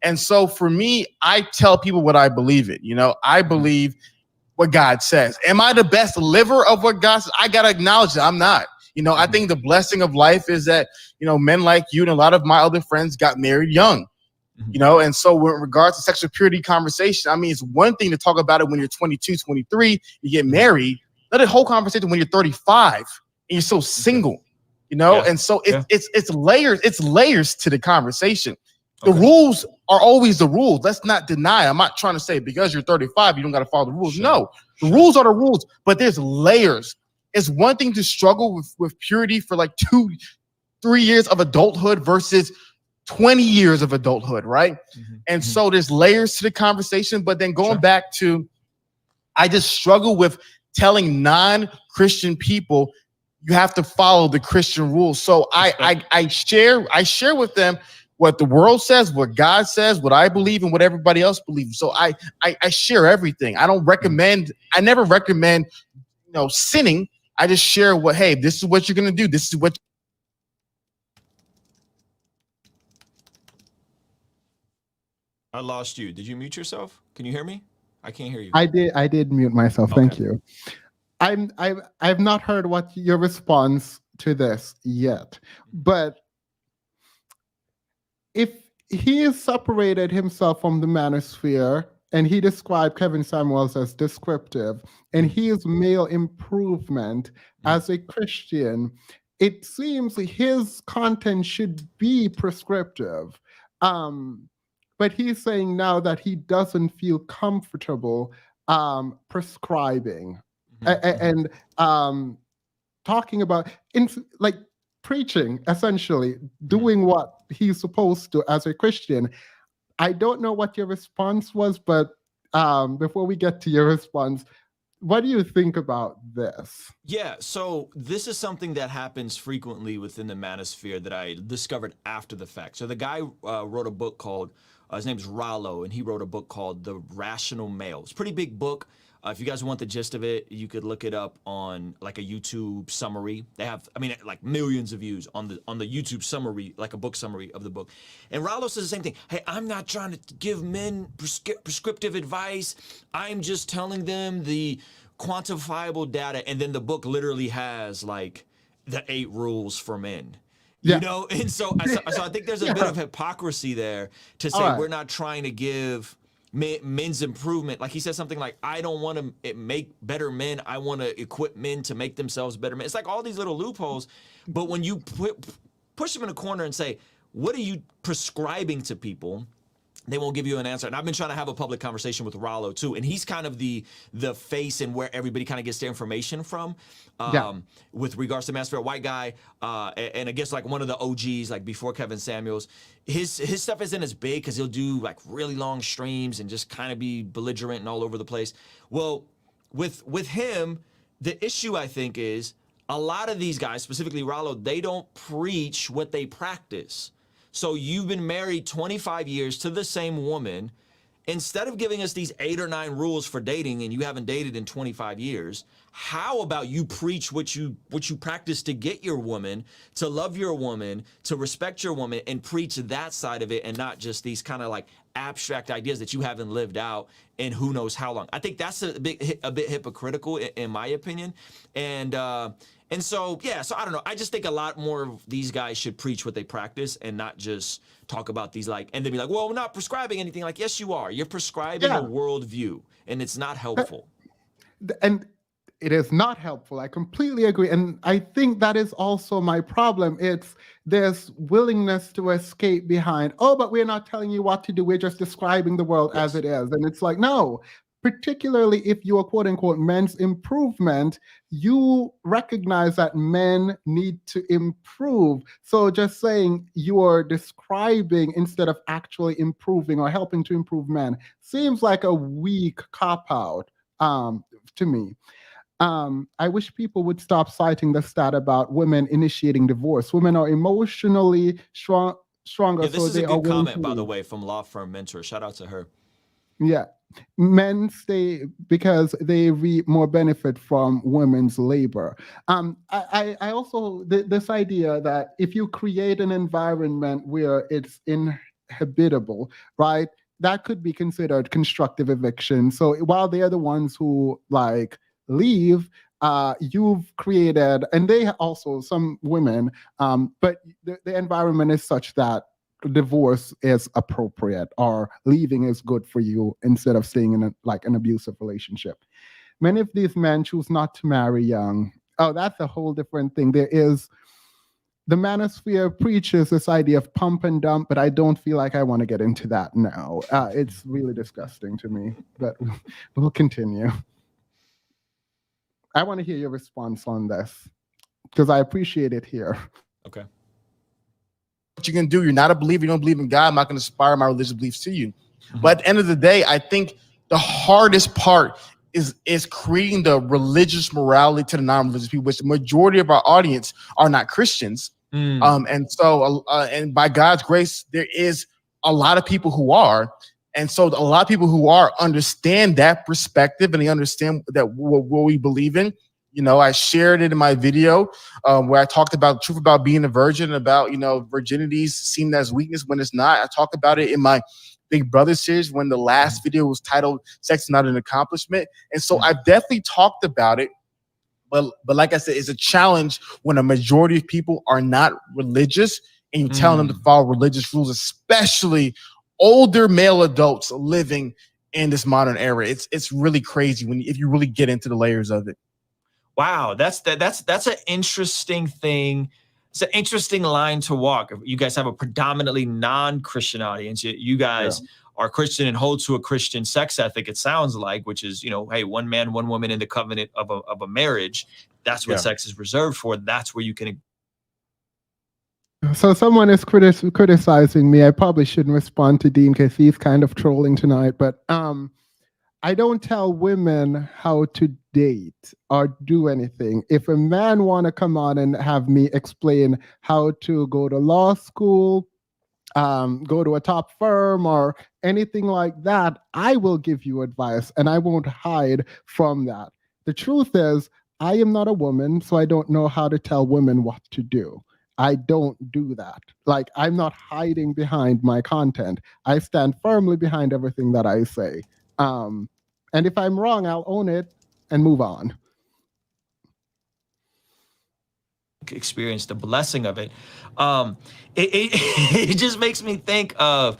And so for me, I tell people what I believe in. I believe what God says. Am I the best liver of what God says? I gotta acknowledge that I'm not. I think the blessing of life is that men like you and a lot of my other friends got married young. And so with regards to sexual purity conversation, I mean, it's one thing to talk about it when you're 22, 23, you get married. Not a whole conversation when you're 35. And you're so single, and so it's layers to the conversation. The rules are always the rules. Let's not deny. I'm not trying to say because you're 35, you don't got to follow the rules. No, the rules are the rules, but there's layers. It's one thing to struggle with purity for like 2-3 years of adulthood versus 20 years of adulthood, right? And so there's layers to the conversation, but then going back to, I just struggle with telling non-Christian people you have to follow the Christian rules. So I share with them what the world says, what God says, what I believe, and what everybody else believes. So I share everything. I never recommend, sinning. I just share hey, this is what you're gonna do. This is what. I lost you. Did you mute yourself? Can you hear me? I can't hear you. I did mute myself. Okay. Thank you. I've not heard what your response to this yet, but if he has separated himself from the manosphere and he described Kevin Samuels as descriptive, and he is male improvement as a Christian, it seems his content should be prescriptive. But he's saying now that he doesn't feel comfortable prescribing. And talking about preaching, essentially doing what he's supposed to as a Christian. I don't know what your response was, but before we get to your response, what do you think about this? Yeah, so this is something that happens frequently within the manosphere that I discovered after the fact. So the guy wrote a book called His name's Rollo, and he wrote a book called The Rational Male. It's a pretty big book. If you guys want the gist of it, you could look it up on like a YouTube summary. They have, I mean, like millions of views on the YouTube summary, like a book summary of the book. And Rollo says the same thing. Hey, I'm not trying to give men prescriptive advice. I'm just telling them the quantifiable data. And then the book literally has like the 8 rules for men. You know, and so I think there's a bit of hypocrisy there to say we're not trying to give men's improvement. Like he said something like, I don't want to make better men. I want to equip men to make themselves better men. It's like all these little loopholes. But when you push them in a corner and say, what are you prescribing to people? They won't give you an answer. And I've been trying to have a public conversation with Rollo too. And he's kind of the face and where everybody kind of gets their information from with regards to Master, a white guy. And I guess like one of the OGs, like before Kevin Samuels, his stuff isn't as big because he'll do like really long streams and just kind of be belligerent and all over the place. Well, with him, the issue I think is a lot of these guys, specifically Rollo, they don't preach what they practice. So you've been married 25 years to the same woman. Instead of giving us these 8 or 9 rules for dating and you haven't dated in 25 years, how about you preach what you practice to get your woman, to love your woman, to respect your woman, and preach that side of it and not just these kind of like abstract ideas that you haven't lived out in who knows how long. I think that's a bit hypocritical in my opinion. And so, yeah, so I don't know. I just think a lot more of these guys should preach what they practice and not just talk about these like, and then be like, well, we're not prescribing anything. Like, yes, you are. You're prescribing a worldview, and it's not helpful. And it is not helpful. I completely agree. And I think that is also my problem. It's there's willingness to escape behind, oh, but we're not telling you what to do. We're just describing the world as it is. And it's like, no. Particularly if you are quote unquote men's improvement, you recognize that men need to improve. So just saying you are describing instead of actually improving or helping to improve men seems like a weak cop-out to me. I wish people would stop citing the stat about women initiating divorce. Women are emotionally stronger. Yeah, this is a good comment, by the way, from Law Firm Mentor. Shout out to her. Yeah. Men stay because they reap more benefit from women's labor. I also, this idea that if you create an environment where it's inhabitable, right, that could be considered constructive eviction. So while they're the ones who like leave, you've created, and they also, some women, but the environment is such that divorce is appropriate or leaving is good for you instead of staying in an abusive relationship. Many of these men choose not to marry young. Oh, that's a whole different thing. There is the manosphere preaches this idea of pump and dump, but I don't feel like I want to get into that now. It's really disgusting to me, but we'll continue. I want to hear your response on this because I appreciate it here. Okay. What you can do, you're not a believer, you don't believe in God, I'm not going to inspire my religious beliefs to you. But at the end of the day, I think the hardest part is creating the religious morality to the non-religious people, which the majority of our audience are not Christians. And so, and by God's grace, there is a lot of people who are. And so a lot of people who are understand that perspective and they understand that what we believe in. You know, I shared it in my video where I talked about the truth about being a virgin, about, you know, virginities seen as weakness when it's not. I talk about it in my Big Brother series when the last video was titled Sex is Not an Accomplishment. And so I've definitely talked about it. But like I said, it's a challenge when a majority of people are not religious and you tell them to follow religious rules, especially older male adults living in this modern era. It's really crazy if you really get into the layers of it. Wow, that's an interesting thing. It's an interesting line to walk. You guys have a predominantly non-Christian audience. You guys are Christian and hold to a Christian sex ethic, it sounds like, which is, you know, hey, one man, one woman in the covenant of a marriage. That's what sex is reserved for. That's where you can. So someone is criticizing me. I probably shouldn't respond to Dean because he's kind of trolling tonight, but I don't tell women how to date or do anything. If a man want to come on and have me explain how to go to law school, go to a top firm or anything like that, I will give you advice and I won't hide from that. The truth is, I am not a woman, so I don't know how to tell women what to do. I don't do that. Like, I'm not hiding behind my content. I stand firmly behind everything that I say. And if I'm wrong, I'll own it and move on. Experience the blessing of it. It just makes me think of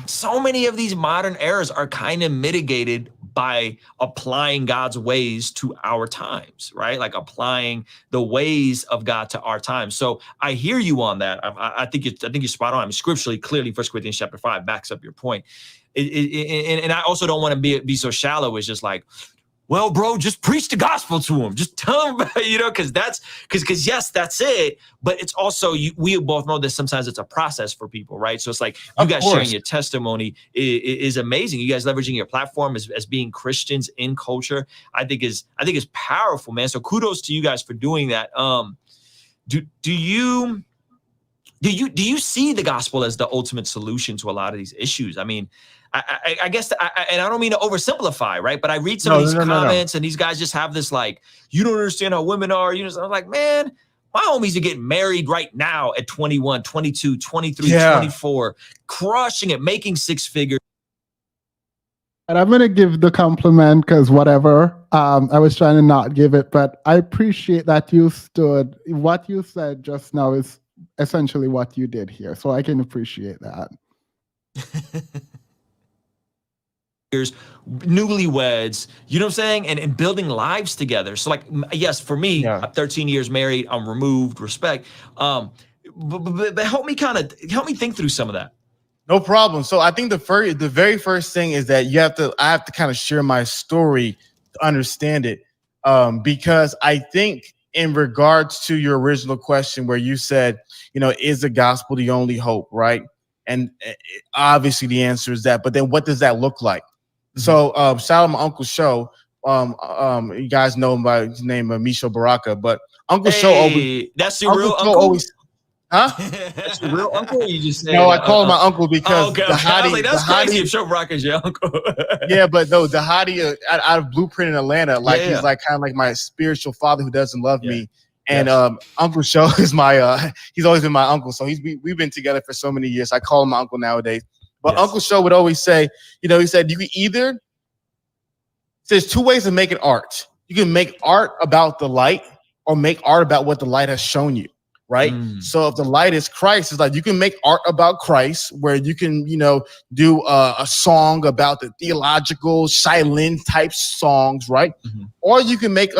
so many of these modern errors are kind of mitigated by applying God's ways to our times, right? Like applying the ways of God to our times. So I hear you on that. I think you're spot on. I mean, scripturally, clearly, 1 Corinthians chapter 5 backs up your point. And I also don't want to be so shallow. It's just like, well, bro, just preach the gospel to him. Just tell him, because yes, that's it. But it's also, we both know that sometimes it's a process for people, right? So it's like you guys sharing your testimony is amazing. You guys leveraging your platform as being Christians in culture, I think is powerful, man. So kudos to you guys for doing that. Do you see the gospel as the ultimate solution to a lot of these issues? I mean, I guess, and I don't mean to oversimplify, right? But I read some of these comments and these guys just have this like, you don't understand how women are. I'm like, man, my homies are getting married right now at 21, 22, 23, 24, crushing it, making six figures. And I'm going to give the compliment because whatever, I was trying to not give it, but I appreciate that you stood. What you said just now is essentially what you did here. So I can appreciate that. Newlyweds, you know what I'm saying? And building lives together. So like, yes, for me, I'm 13 years married, I'm removed, respect. But help me think through some of that. No problem. So I think the very first thing is that I have to kind of share my story to understand it. Because I think in regards to your original question where you said, is the gospel the only hope, right? And obviously the answer is that, but then what does that look like? So shout out my Uncle Show. You guys know him by his name, Misho Baraka, but Uncle Show always. That's your real uncle? Always, huh? That's your real uncle? Or you just saying, no, I call him my uncle because the Hadi. I was like, that's crazy if Show Baraka is your uncle. Yeah, but no, the Hadi out of Blueprint in Atlanta, like he's like kind of like my spiritual father who doesn't love me. And Uncle Show is my he's always been my uncle. So we've been together for so many years. I call him my uncle nowadays. But Uncle Show would always say, he said, you can either, there's two ways of making art. You can make art about the light or make art about what the light has shown you, right? So if the light is Christ, it's like you can make art about Christ where you can, do a song about the theological, Shailin type songs, right? Or you can make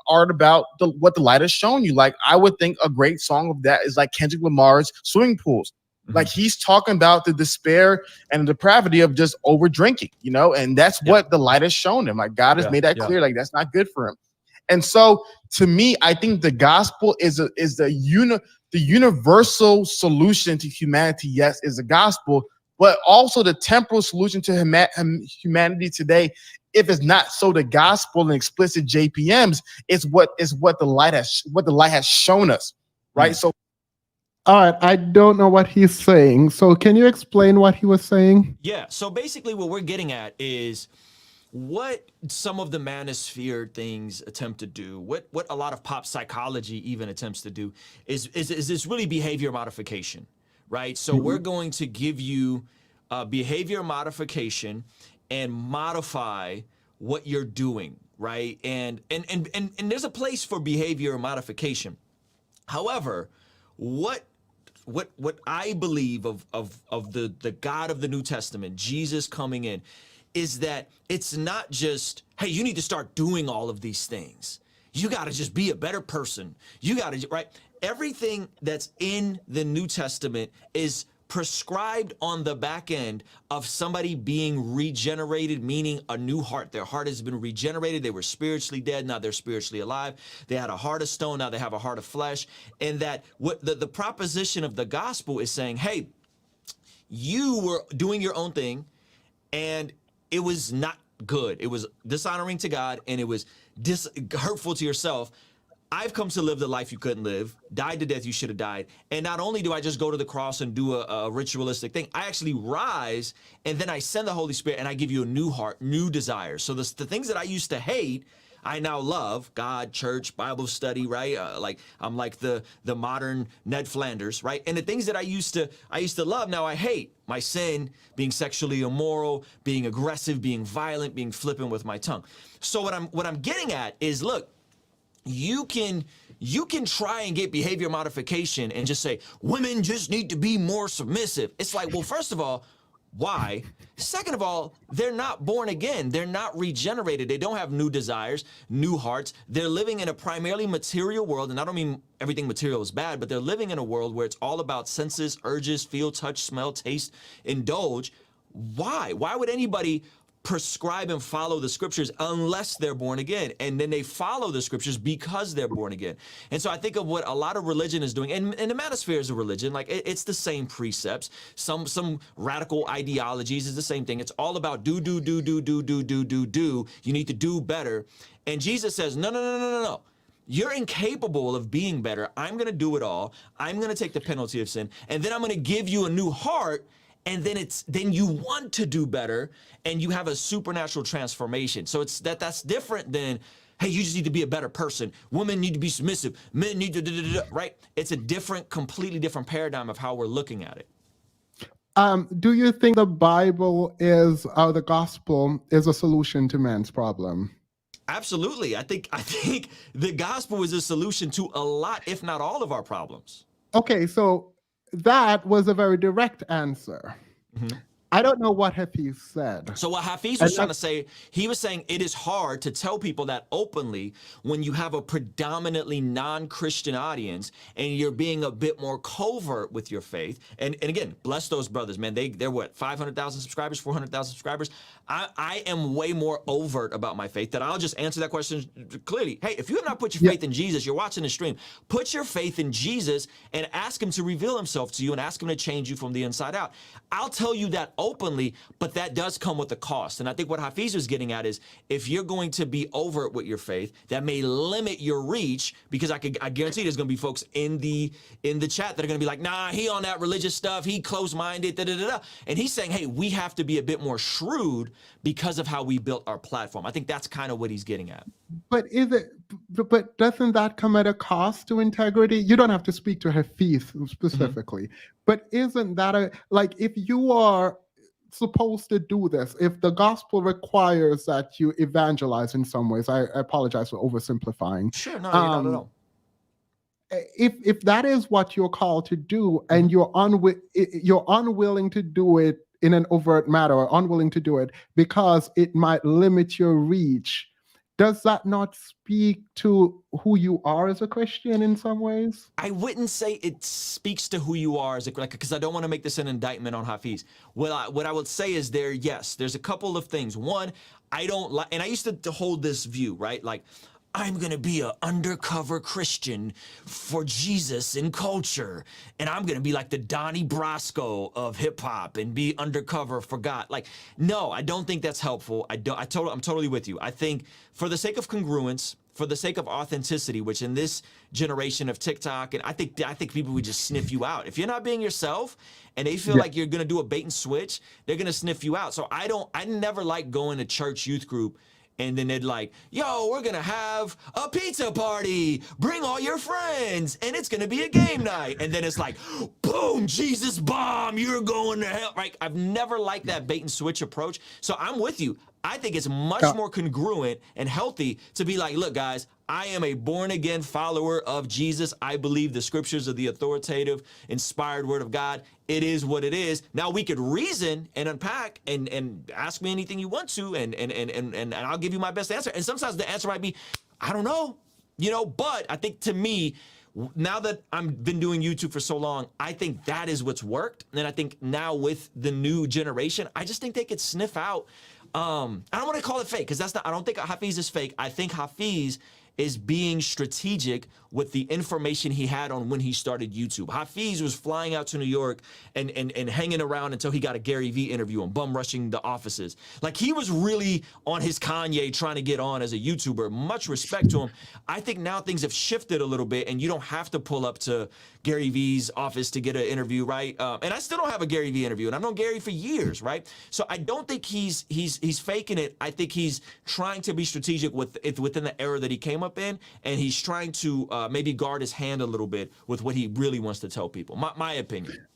art about what the light has shown you. Like I would think a great song of that is like Kendrick Lamar's Swimming Pools. Like he's talking about the despair and the depravity of just over drinking, and that's what the light has shown him. Like God has made that clear. Like that's not good for him. And so to me, I think the gospel is the universal solution to humanity. Yes, is the gospel, but also the temporal solution to humanity today. If it's not so the gospel and explicit JPMs, it's what the light has shown us, right? So. All right, I don't know what he's saying. So can you explain what he was saying? Yeah, so basically what we're getting at is what some of the manosphere things attempt to do, what a lot of pop psychology even attempts to do is this really behavior modification, right? So we're going to give you behavior modification and modify what you're doing, right? And there's a place for behavior modification. However, what I believe of the God of the New Testament, Jesus coming in, is that it's not just, hey, you need to start doing all of these things. You got to just be a better person. You got to, right? Everything that's in the New Testament is prescribed on the back end of somebody being regenerated, meaning a new heart. Their heart has been regenerated. They were spiritually dead. Now they're spiritually alive. They had a heart of stone. Now they have a heart of flesh. And that what the proposition of the gospel is saying, hey, you were doing your own thing and it was not good. It was dishonoring to God and it was hurtful to yourself. I've come to live the life you couldn't live, died the death you should have died. And not only do I just go to the cross and do a ritualistic thing, I actually rise, and then I send the Holy Spirit and I give you a new heart, new desires. So the things that I used to hate, I now love: God, church, Bible study, right? Like I'm like the modern Ned Flanders, right? And the things that I used to love, now I hate: my sin, being sexually immoral, being aggressive, being violent, being flippant with my tongue. So what I'm getting at is, look, you can try and get behavior modification and just say women just need to be more submissive. It's like, well, first of all, why? Second of all, they're not born again. They're not regenerated. They don't have new desires, new hearts. They're living in a primarily material world. And I don't mean everything material is bad, but they're living in a world where it's all about senses, urges, feel, touch, smell, taste, indulge. Why? Why would anybody prescribe and follow the scriptures unless they're born again? And then they follow the scriptures because they're born again. And so I think of what a lot of religion is doing, and the manosphere is a religion, like it's the same precepts. Some radical ideologies is the same thing. It's all about do. You need to do better. And Jesus says, no. You're incapable of being better. I'm going to do it all. I'm going to take the penalty of sin. And then I'm going to give you a new heart. And then you want to do better, and you have a supernatural transformation. So that's different than, hey, you just need to be a better person. Women need to be submissive. Men need to right? It's a completely different paradigm of how we're looking at it. Do you think the Bible is, or the gospel is, a solution to man's problem? Absolutely. I think the gospel is a solution to a lot, if not all, of our problems. Okay, so that was a very direct answer. Mm-hmm. I don't know what Hafeez said. So what Hafeez was trying to say, he was saying it is hard to tell people that openly when you have a predominantly non-Christian audience and you're being a bit more covert with your faith. And again, bless those brothers, man. They're what, 500,000 subscribers, 400,000 subscribers? I am way more overt about my faith, that I'll just answer that question clearly. Hey, if you have not put your faith in Jesus, you're watching the stream, put your faith in Jesus and ask him to reveal himself to you and ask him to change you from the inside out. I'll tell you that openly, but that does come with a cost. And I think what Hafeez was getting at is, if you're going to be overt with your faith, that may limit your reach, because I guarantee there's going to be folks in the chat that are going to be like, nah, he on that religious stuff, he closed-minded, and he's saying, hey, we have to be a bit more shrewd because of how we built our platform. I think that's kind of what he's getting at. But but doesn't that come at a cost to integrity? You don't have to speak to Hafeez specifically, but isn't that like, if you are supposed to do this, if the gospel requires that you evangelize in some ways, I apologize for oversimplifying. Sure, no, you're not at all. If that is what you're called to do, and you're unwilling to do it in an overt manner, or unwilling to do it because it might limit your reach, does that not speak to who you are as a Christian in some ways? I wouldn't say it speaks to who you are as a, because I don't want to make this an indictment on Hafeez. What I would say is, there's a couple of things. One, I don't like, and I used to hold this view, right? Like, I'm going to be an undercover Christian for Jesus in culture. And I'm going to be like the Donnie Brasco of hip hop and be undercover for God. Like, no, I don't think that's helpful. I'm totally with you. I think for the sake of congruence, for the sake of authenticity, which in this generation of TikTok, and I think people would just sniff you out. If you're not being yourself and they feel like you're going to do a bait and switch, they're going to sniff you out. So I never like going to church youth group and then they'd like, yo, we're going to have a pizza party. Bring all your friends. And it's going to be a game night. And then it's like, boom, Jesus bomb. You're going to hell. Right? I've never liked that bait and switch approach. So I'm with you. I think it's much more congruent and healthy to be like, look, guys, I am a born-again follower of Jesus. I believe the scriptures are the authoritative, inspired word of God. It is what it is. Now we could reason and unpack and ask me anything you want to, and I'll give you my best answer. And sometimes the answer might be, I don't know, but I think, to me, now that I've been doing YouTube for so long, I think that is what's worked. And I think now with the new generation, I just think they could sniff out. I don't want to call it fake, because I don't think Hafeez is fake. I think Hafeez is being strategic with the information he had on when he started YouTube. Hafeez was flying out to New York and hanging around until he got a Gary Vee interview and bum rushing the offices. Like, he was really on his Kanye trying to get on as a YouTuber. Much respect to him. I think now things have shifted a little bit, and you don't have to pull up to Gary Vee's office to get an interview, right? And I still don't have a Gary Vee interview, and I've known Gary for years, right? So I don't think he's faking it. I think he's trying to be strategic within the era that he came up in, and he's trying to maybe guard his hand a little bit with what he really wants to tell people. My opinion.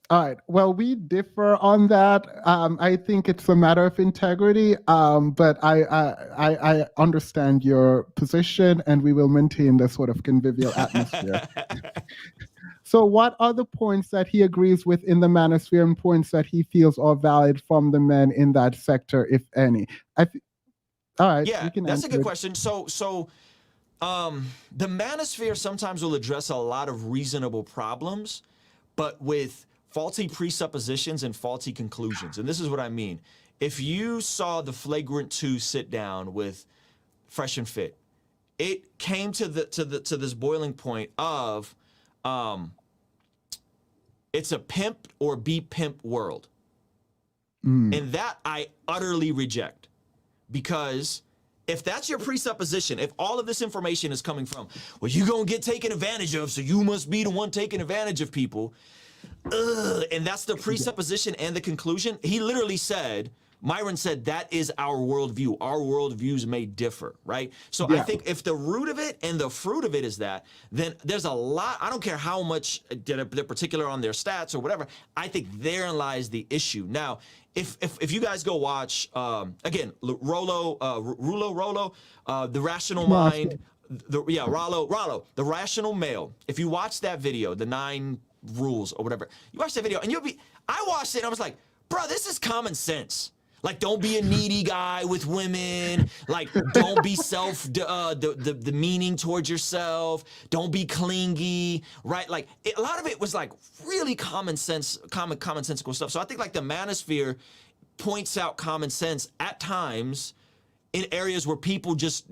All right. Well, we differ on that. I think it's a matter of integrity, but I understand your position, and we will maintain this sort of convivial atmosphere. So what are the points that he agrees with in the manosphere and points that he feels are valid from the men in that sector, if any? All right. Yeah, that's a good question. So the manosphere sometimes will address a lot of reasonable problems, but with faulty presuppositions and faulty conclusions. And this is what I mean. If you saw the Flagrant 2 sit down with Fresh and Fit, it came to this boiling point of it's a pimp or be pimp world. And that I utterly reject, because if that's your presupposition, if all of this information is coming from, well, you're going to get taken advantage of, so you must be the one taking advantage of people, and that's the presupposition and the conclusion. He literally said, Myron said, that is our worldview. Our worldviews may differ, right? So I think if the root of it and the fruit of it is that, then there's a lot. I don't care how much they're particular on their stats or whatever. I think therein lies the issue. Now, if you guys go watch, again, Rollo, The Rational Mind, Rollo, The Rational Male. If you watch that video, the 9 rules or whatever, you watch that video and I watched it and I was like, bro, this is common sense. Like, don't be a needy guy with women. Like, don't be demeaning towards yourself. Don't be clingy, right? Like, a lot of it was like really commonsensical stuff. So I think like the manosphere points out common sense at times in areas where people just,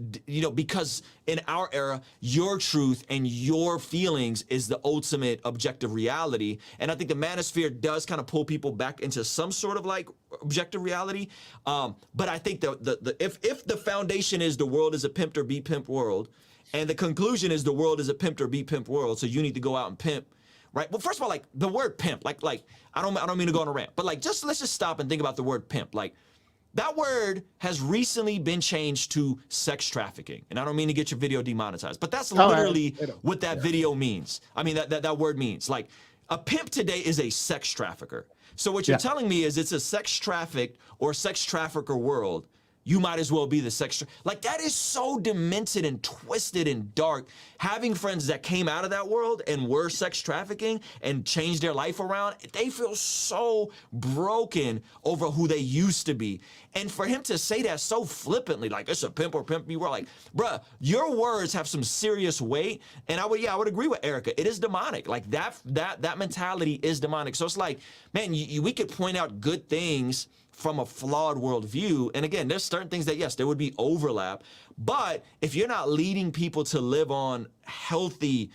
because in our era, your truth and your feelings is the ultimate objective reality. And I think the manosphere does kind of pull people back into some sort of like objective reality. But I think if the foundation is the world is a pimped or be pimp world, and the conclusion is the world is a pimped or be pimp world, so you need to go out and pimp, right? Well, first of all, like the word pimp, like I don't mean to go on a rant, but like let's just stop and think about the word pimp. Like, that word has recently been changed to sex trafficking. And I don't mean to get your video demonetized, but that's literally what that video means. I mean, that word means. Like, a pimp today is a sex trafficker. So what you're telling me is it's a sex trafficked or sex trafficker world. You might as well be the like, that is so demented and twisted and dark. Having friends that came out of that world and were sex trafficking and changed their life around, they feel so broken over who they used to be. And for him to say that so flippantly, like it's a pimp or pimp me world, like, bruh, your words have some serious weight. And I would agree with Erica. It is demonic. Like that mentality is demonic. So it's like, man, we could point out good things from a flawed worldview. And again, there's certain things that, yes, there would be overlap. But if you're not leading people to live on healthy,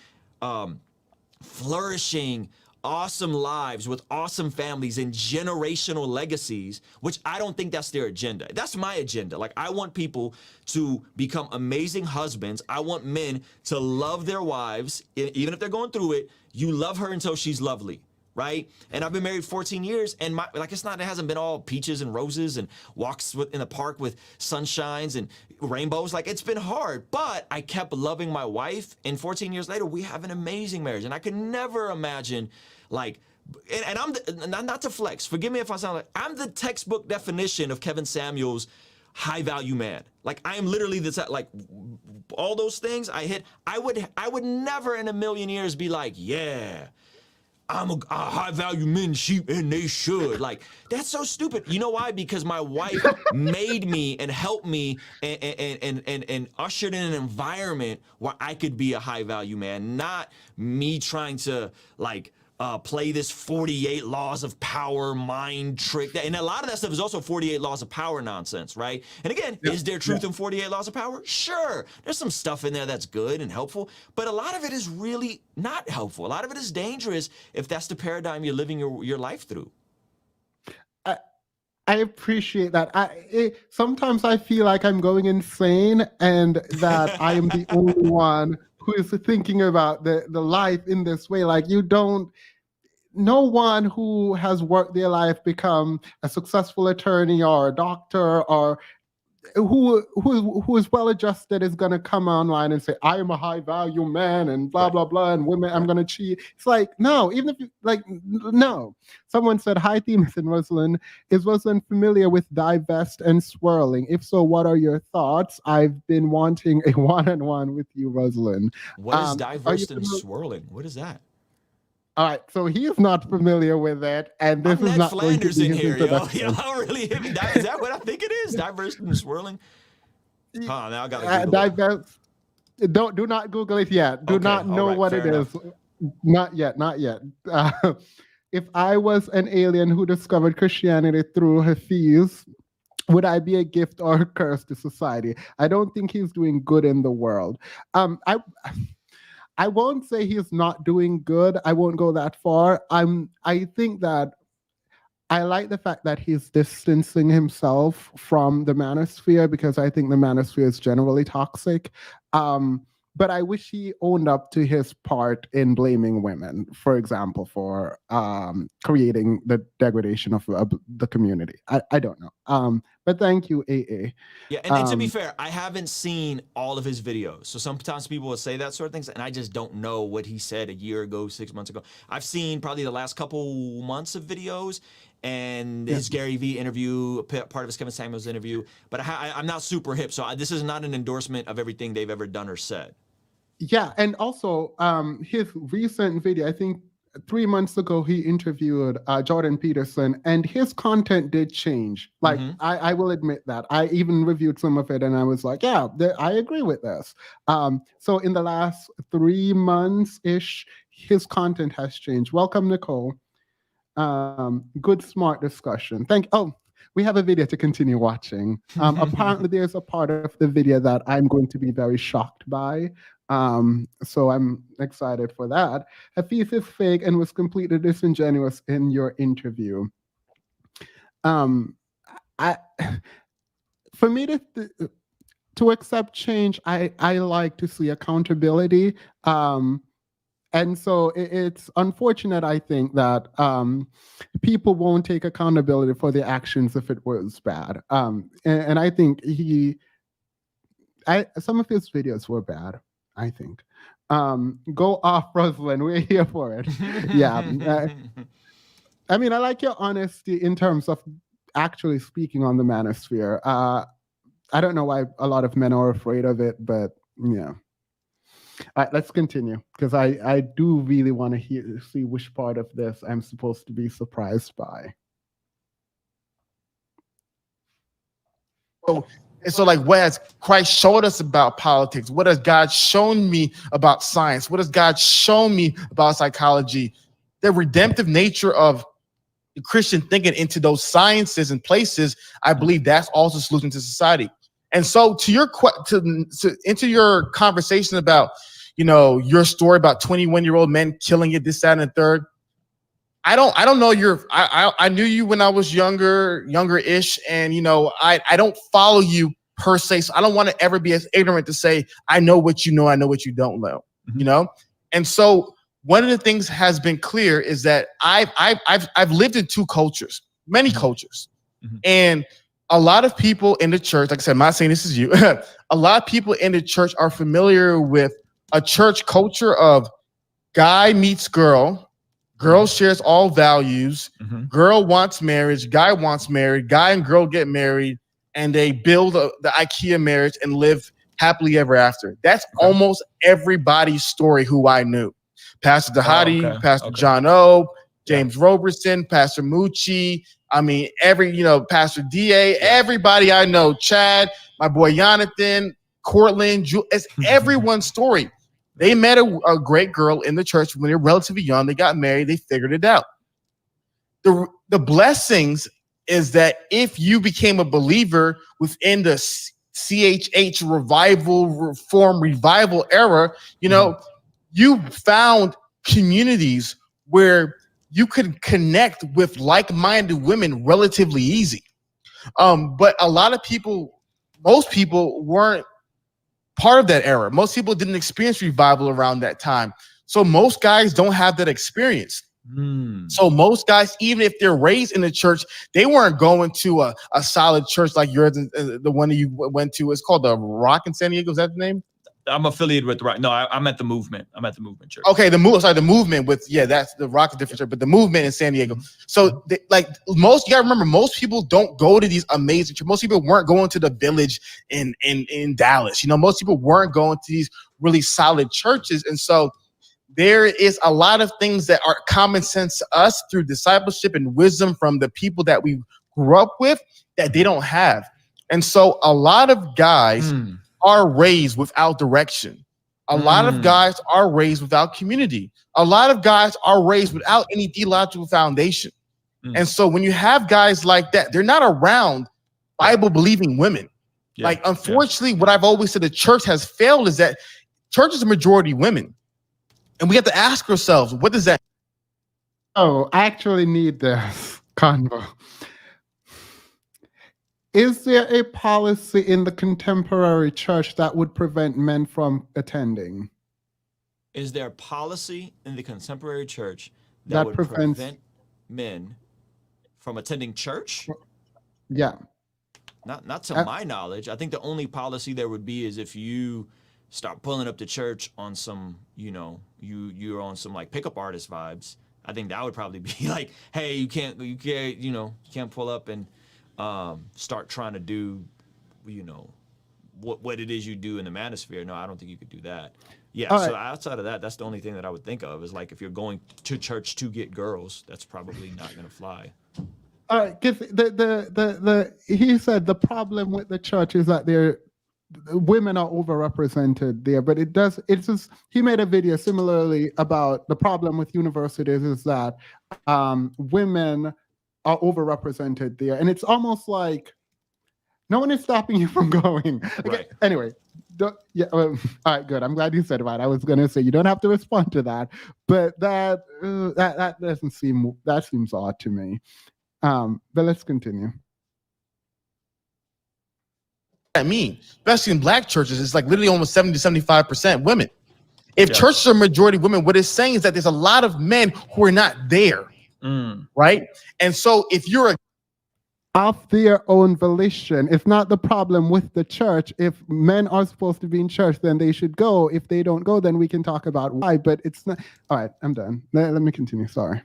flourishing, awesome lives with awesome families and generational legacies, which I don't think that's their agenda. That's my agenda. Like, I want people to become amazing husbands. I want men to love their wives, even if they're going through it. You love her until she's lovely. Right? And I've been married 14 years, and it hasn't been all peaches and roses and walks in the park with sunshines and rainbows. Like, it's been hard, but I kept loving my wife, and 14 years later, we have an amazing marriage. And I could never imagine, like, and I'm not to flex, forgive me if I sound like, I'm the textbook definition of Kevin Samuels' high value man. Like, I am literally like, all those things I hit. I would never in a million years be like, yeah, I'm a high value men sheep and they should. Like, that's so stupid. You know why? Because my wife made me and helped me and ushered in an environment where I could be a high value man, not me trying to like play this 48 laws of power mind trick. And a lot of that stuff is also 48 laws of power nonsense, right? And again, is there truth in 48 laws of power? Sure. There's some stuff in there that's good and helpful, but a lot of it is really not helpful. A lot of it is dangerous if that's the paradigm you're living your life through. I appreciate that. Sometimes I feel like I'm going insane and that I am the only one who is thinking about the life in this way. Like no one who has worked their life become a successful attorney or a doctor or who is well adjusted is going to come online and say, I am a high value man and blah, blah, blah. And women, I'm going to cheat. It's like, no, even if you no. Someone said, hi, Themis and Ruslan. Is Ruslan familiar with divest and swirling? If so, what are your thoughts? I've been wanting a one-on-one with you, Ruslan. What is divest and swirling? What is that? All right, so he is not familiar with it, and this is not Flanders going to in be here, his yo. Y'all really hit me. Is that what I think it is? Diverse and swirling. Now I gotta divest. Do not Google it yet. Do not know what it is. Not yet. If I was an alien who discovered Christianity through Hafeez, would I be a gift or a curse to society? I don't think he's doing good in the world. I won't say he's not doing good. I won't go that far. I think that I like the fact that he's distancing himself from the manosphere because I think the manosphere is generally toxic. But I wish he owned up to his part in blaming women, for example, for creating the degradation of the community. I don't know. But thank you, AA. Yeah, and to be fair, I haven't seen all of his videos. So sometimes people will say that sort of things, and I just don't know what he said a year ago, 6 months ago. I've seen probably the last couple months of videos and his Gary V interview, part of his Kevin Samuels interview. But I'm not super hip, so this is not an endorsement of everything they've ever done or said. Yeah, and also his recent video, I think 3 months ago, he interviewed Jordan Peterson, and his content did change. Like, I will admit that. I even reviewed some of it, and I was like, yeah, I agree with this. So in the last 3 months-ish, his content has changed. Welcome, Nicole. Good, smart discussion. We have a video to continue watching. Apparently, there's a part of the video that I'm going to be very shocked by. So I'm excited for that. Hafeez is fake and was completely disingenuous in your interview. For me to accept change, I like to see accountability. And so it's unfortunate, I think, that people won't take accountability for their actions if it was bad. And I think some of his videos were bad, I think. Go off, Ruslan. We're here for it. Yeah. I mean, I like your honesty in terms of actually speaking on the manosphere. I don't know why a lot of men are afraid of it, but yeah. All right, let's continue, because I do really want to see which part of this I'm supposed to be surprised by. So like, what has Christ showed us about politics? What has God shown me about science? What has God shown me about psychology? The redemptive nature of the Christian thinking into those sciences and places, I believe that's also a solution to society. And so to your into your conversation about, your story about 21-year-old men killing it, this, that, and the third. I don't know I knew you when I was younger-ish, and I don't follow you per se, so I don't want to ever be as ignorant to say I know what you know, I know what you don't know, And so one of the things has been clear is that I've lived in two cultures, many cultures, and a lot of people in the church, like I said, I'm not saying this is you, a lot of people in the church are familiar with a church culture of guy meets girl. Girl shares all values. Girl wants marriage. Guy wants married. Guy and girl get married, and they build the IKEA marriage and live happily ever after. That's almost everybody's story who I knew. Pastor Dahadi, Pastor John O, James Roberson, Pastor Mucci. I mean, Pastor D.A., everybody I know, Chad, my boy Jonathan, Cortland, it's everyone's story. They met a great girl in the church when they were relatively young. They got married. They figured it out. The blessings is that if you became a believer within the CHH revival era, you know, you found communities where you could connect with like-minded women relatively easy. But a lot of people, most people weren't part of that era. Most people didn't experience revival around that time. So most guys don't have that experience. So most guys, even if they're raised in the church, they weren't going to a solid church like yours, the one that you went to. It's called the Rock in San Diego. Is that the name? I'm affiliated with the Rock. No, I'm at the Movement. I'm at the Movement Church. Okay, the Movement with, yeah, that's the Rock is different church, but the Movement in San Diego. So you gotta remember, most people don't go to these amazing churches. Most people weren't going to the Village in Dallas. You know, most people weren't going to these really solid churches, and so there is a lot of things that are common sense to us through discipleship and wisdom from the people that we grew up with that they don't have. And so a lot of guys are raised without direction. A lot of guys are raised without community. A lot of guys are raised without any theological foundation. And so when you have guys like that, they're not around Bible-believing women. Like, unfortunately, what I've always said the church has failed is that church is a majority women. And we have to ask ourselves, what does that? Oh, I actually need this convo. Is there a policy in the contemporary church that would prevent men from attending? Is there a policy in the contemporary church that would prevent men from attending church? Yeah. Not to my knowledge. I think the only policy there would be is if you start pulling up to church on some, you know, you're on some like pickup artist vibes. I think that would probably be like, hey, you can't pull up and start trying to do, you know, what it is you do in the manosphere. No, I don't think you could do that. Yeah. So outside of that, that's the only thing that I would think of is like if you're going to church to get girls, that's probably not going to fly. All right, because he said the problem with the church is that women are overrepresented there, but it's just, he made a video similarly about the problem with universities is that women are overrepresented there, and it's almost like no one is stopping you from going. Okay, anyway, all right, good. I'm glad you said it. I was gonna say you don't have to respond to that, but that seems odd to me. But let's continue. I mean, especially in black churches, it's like literally almost 70 to 75% women. If churches are majority women, what it's saying is that there's a lot of men who are not there, right? And so if you're of their own volition, it's not the problem with the church. If men are supposed to be in church, then they should go. If they don't go, then we can talk about why, but it's not. All right, I'm done. Let me continue, sorry.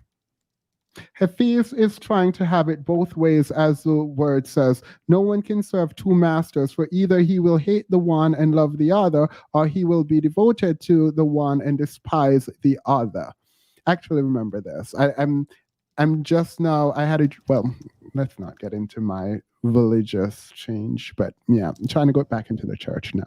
Hafeez is trying to have it both ways, as the word says. No one can serve two masters, for either he will hate the one and love the other, or he will be devoted to the one and despise the other. Actually, remember this. I'm just now, let's not get into my religious change, but yeah, I'm trying to go back into the church now.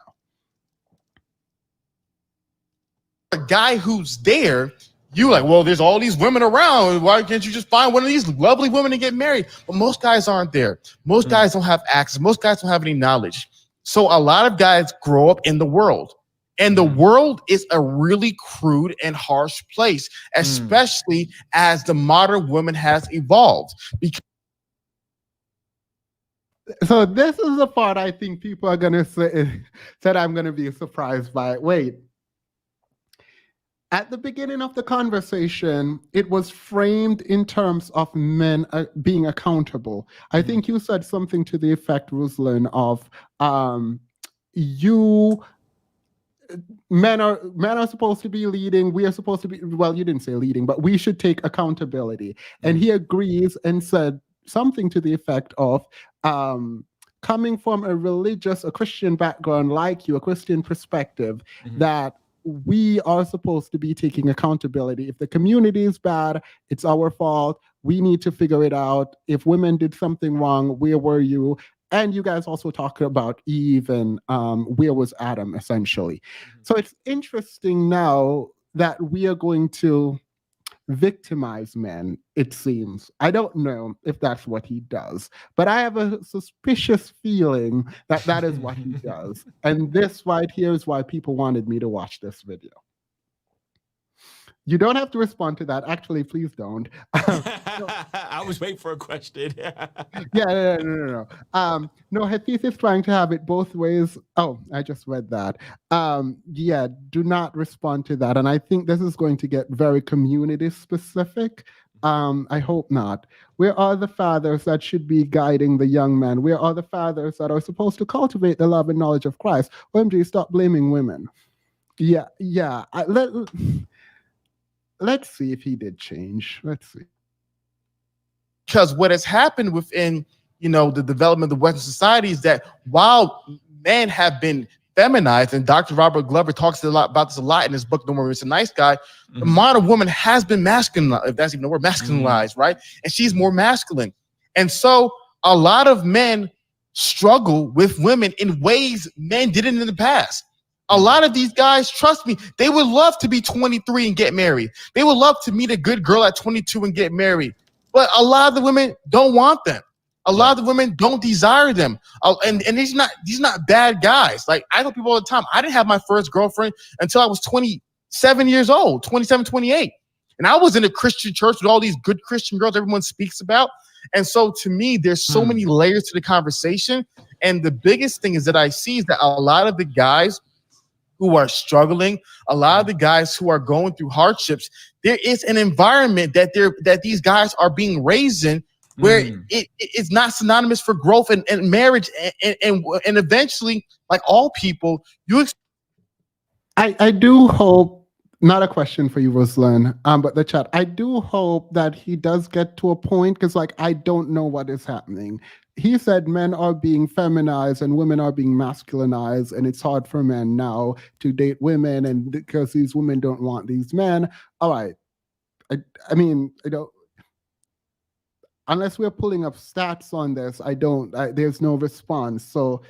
A guy who's there, you like, well, there's all these women around. Why can't you just find one of these lovely women and get married? But most guys aren't there. Most guys don't have access. Most guys don't have any knowledge. So a lot of guys grow up in the world. And the world is a really crude and harsh place, especially as the modern woman has evolved. So this is the part I think people are going to say that I'm going to be surprised by. Wait. At the beginning of the conversation, it was framed in terms of men being accountable. I think you said something to the effect, Ruslan, of men are supposed to be leading. We are supposed to be, well, you didn't say leading, but we should take accountability. And he agrees and said something to the effect of coming from a Christian background like you, a Christian perspective, that we are supposed to be taking accountability. If the community is bad, it's our fault. We need to figure it out. If women did something wrong, where were you? and you guys also talk about Eve and where was Adam, essentially. So it's interesting now that we are going to victimize men, it seems. I don't know if that's what he does, but I have a suspicious feeling that that is what he does. And this right here is why people wanted me to watch this video. You don't have to respond to that. Actually, please don't. I was waiting for a question. No. No, Hafeez is trying to have it both ways. Oh, I just read that. Yeah, do not respond to that. And I think this is going to get very community specific. I hope not. Where are the fathers that should be guiding the young men? Where are the fathers that are supposed to cultivate the love and knowledge of Christ? OMG, stop blaming women. Yeah. Let's see if he did change. Let's see. Because what has happened within, the development of Western society is that while men have been feminized, and Dr. Robert Glover talks about this a lot in his book, Don't Worry, It's a Nice Guy, the modern woman has been masculinized, if that's even the word, masculinized, right? And she's more masculine. And so a lot of men struggle with women in ways men didn't in the past. A lot of these guys, trust me, they would love to be 23 and get married. They would love to meet a good girl at 22 and get married. But a lot of the women don't want them. A lot of the women don't desire them. And these not bad guys. Like, I tell people all the time, I didn't have my first girlfriend until I was 27 years old, 27, 28. And I was in a Christian church with all these good Christian girls everyone speaks about. And so to me, there's so many layers to the conversation. And the biggest thing is that I see is that a lot of the guys who are struggling, a lot of the guys who are going through hardships, there is an environment that these guys are being raised in where it's not synonymous for growth and marriage and eventually, like all people, I do hope, not a question for you, Ruslan, but the chat, I do hope that he does get to a point, because I don't know what is happening. He said men are being feminized and women are being masculinized, and it's hard for men now to date women, and because these women don't want these men. All right. I mean, I don't, unless we're pulling up stats on this, there's no response. So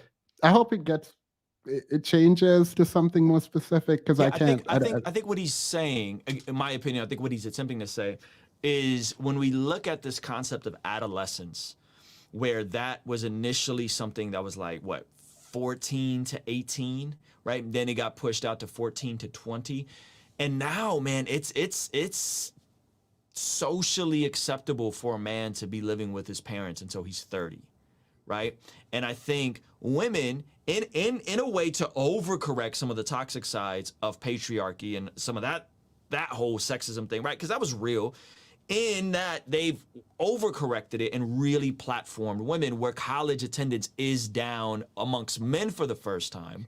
I hope it changes to something more specific, because I can't. I think what he's saying, in my opinion, I think what he's attempting to say is, when we look at this concept of adolescence, where that was initially something that was like, what, 14 to 18, right? Then it got pushed out to 14 to 20. And now, man, it's socially acceptable for a man to be living with his parents until he's 30, right? And I think women, in a way to overcorrect some of the toxic sides of patriarchy and some of that whole sexism thing, right? Because that was real, in that they've overcorrected it and really platformed women, where college attendance is down amongst men for the first time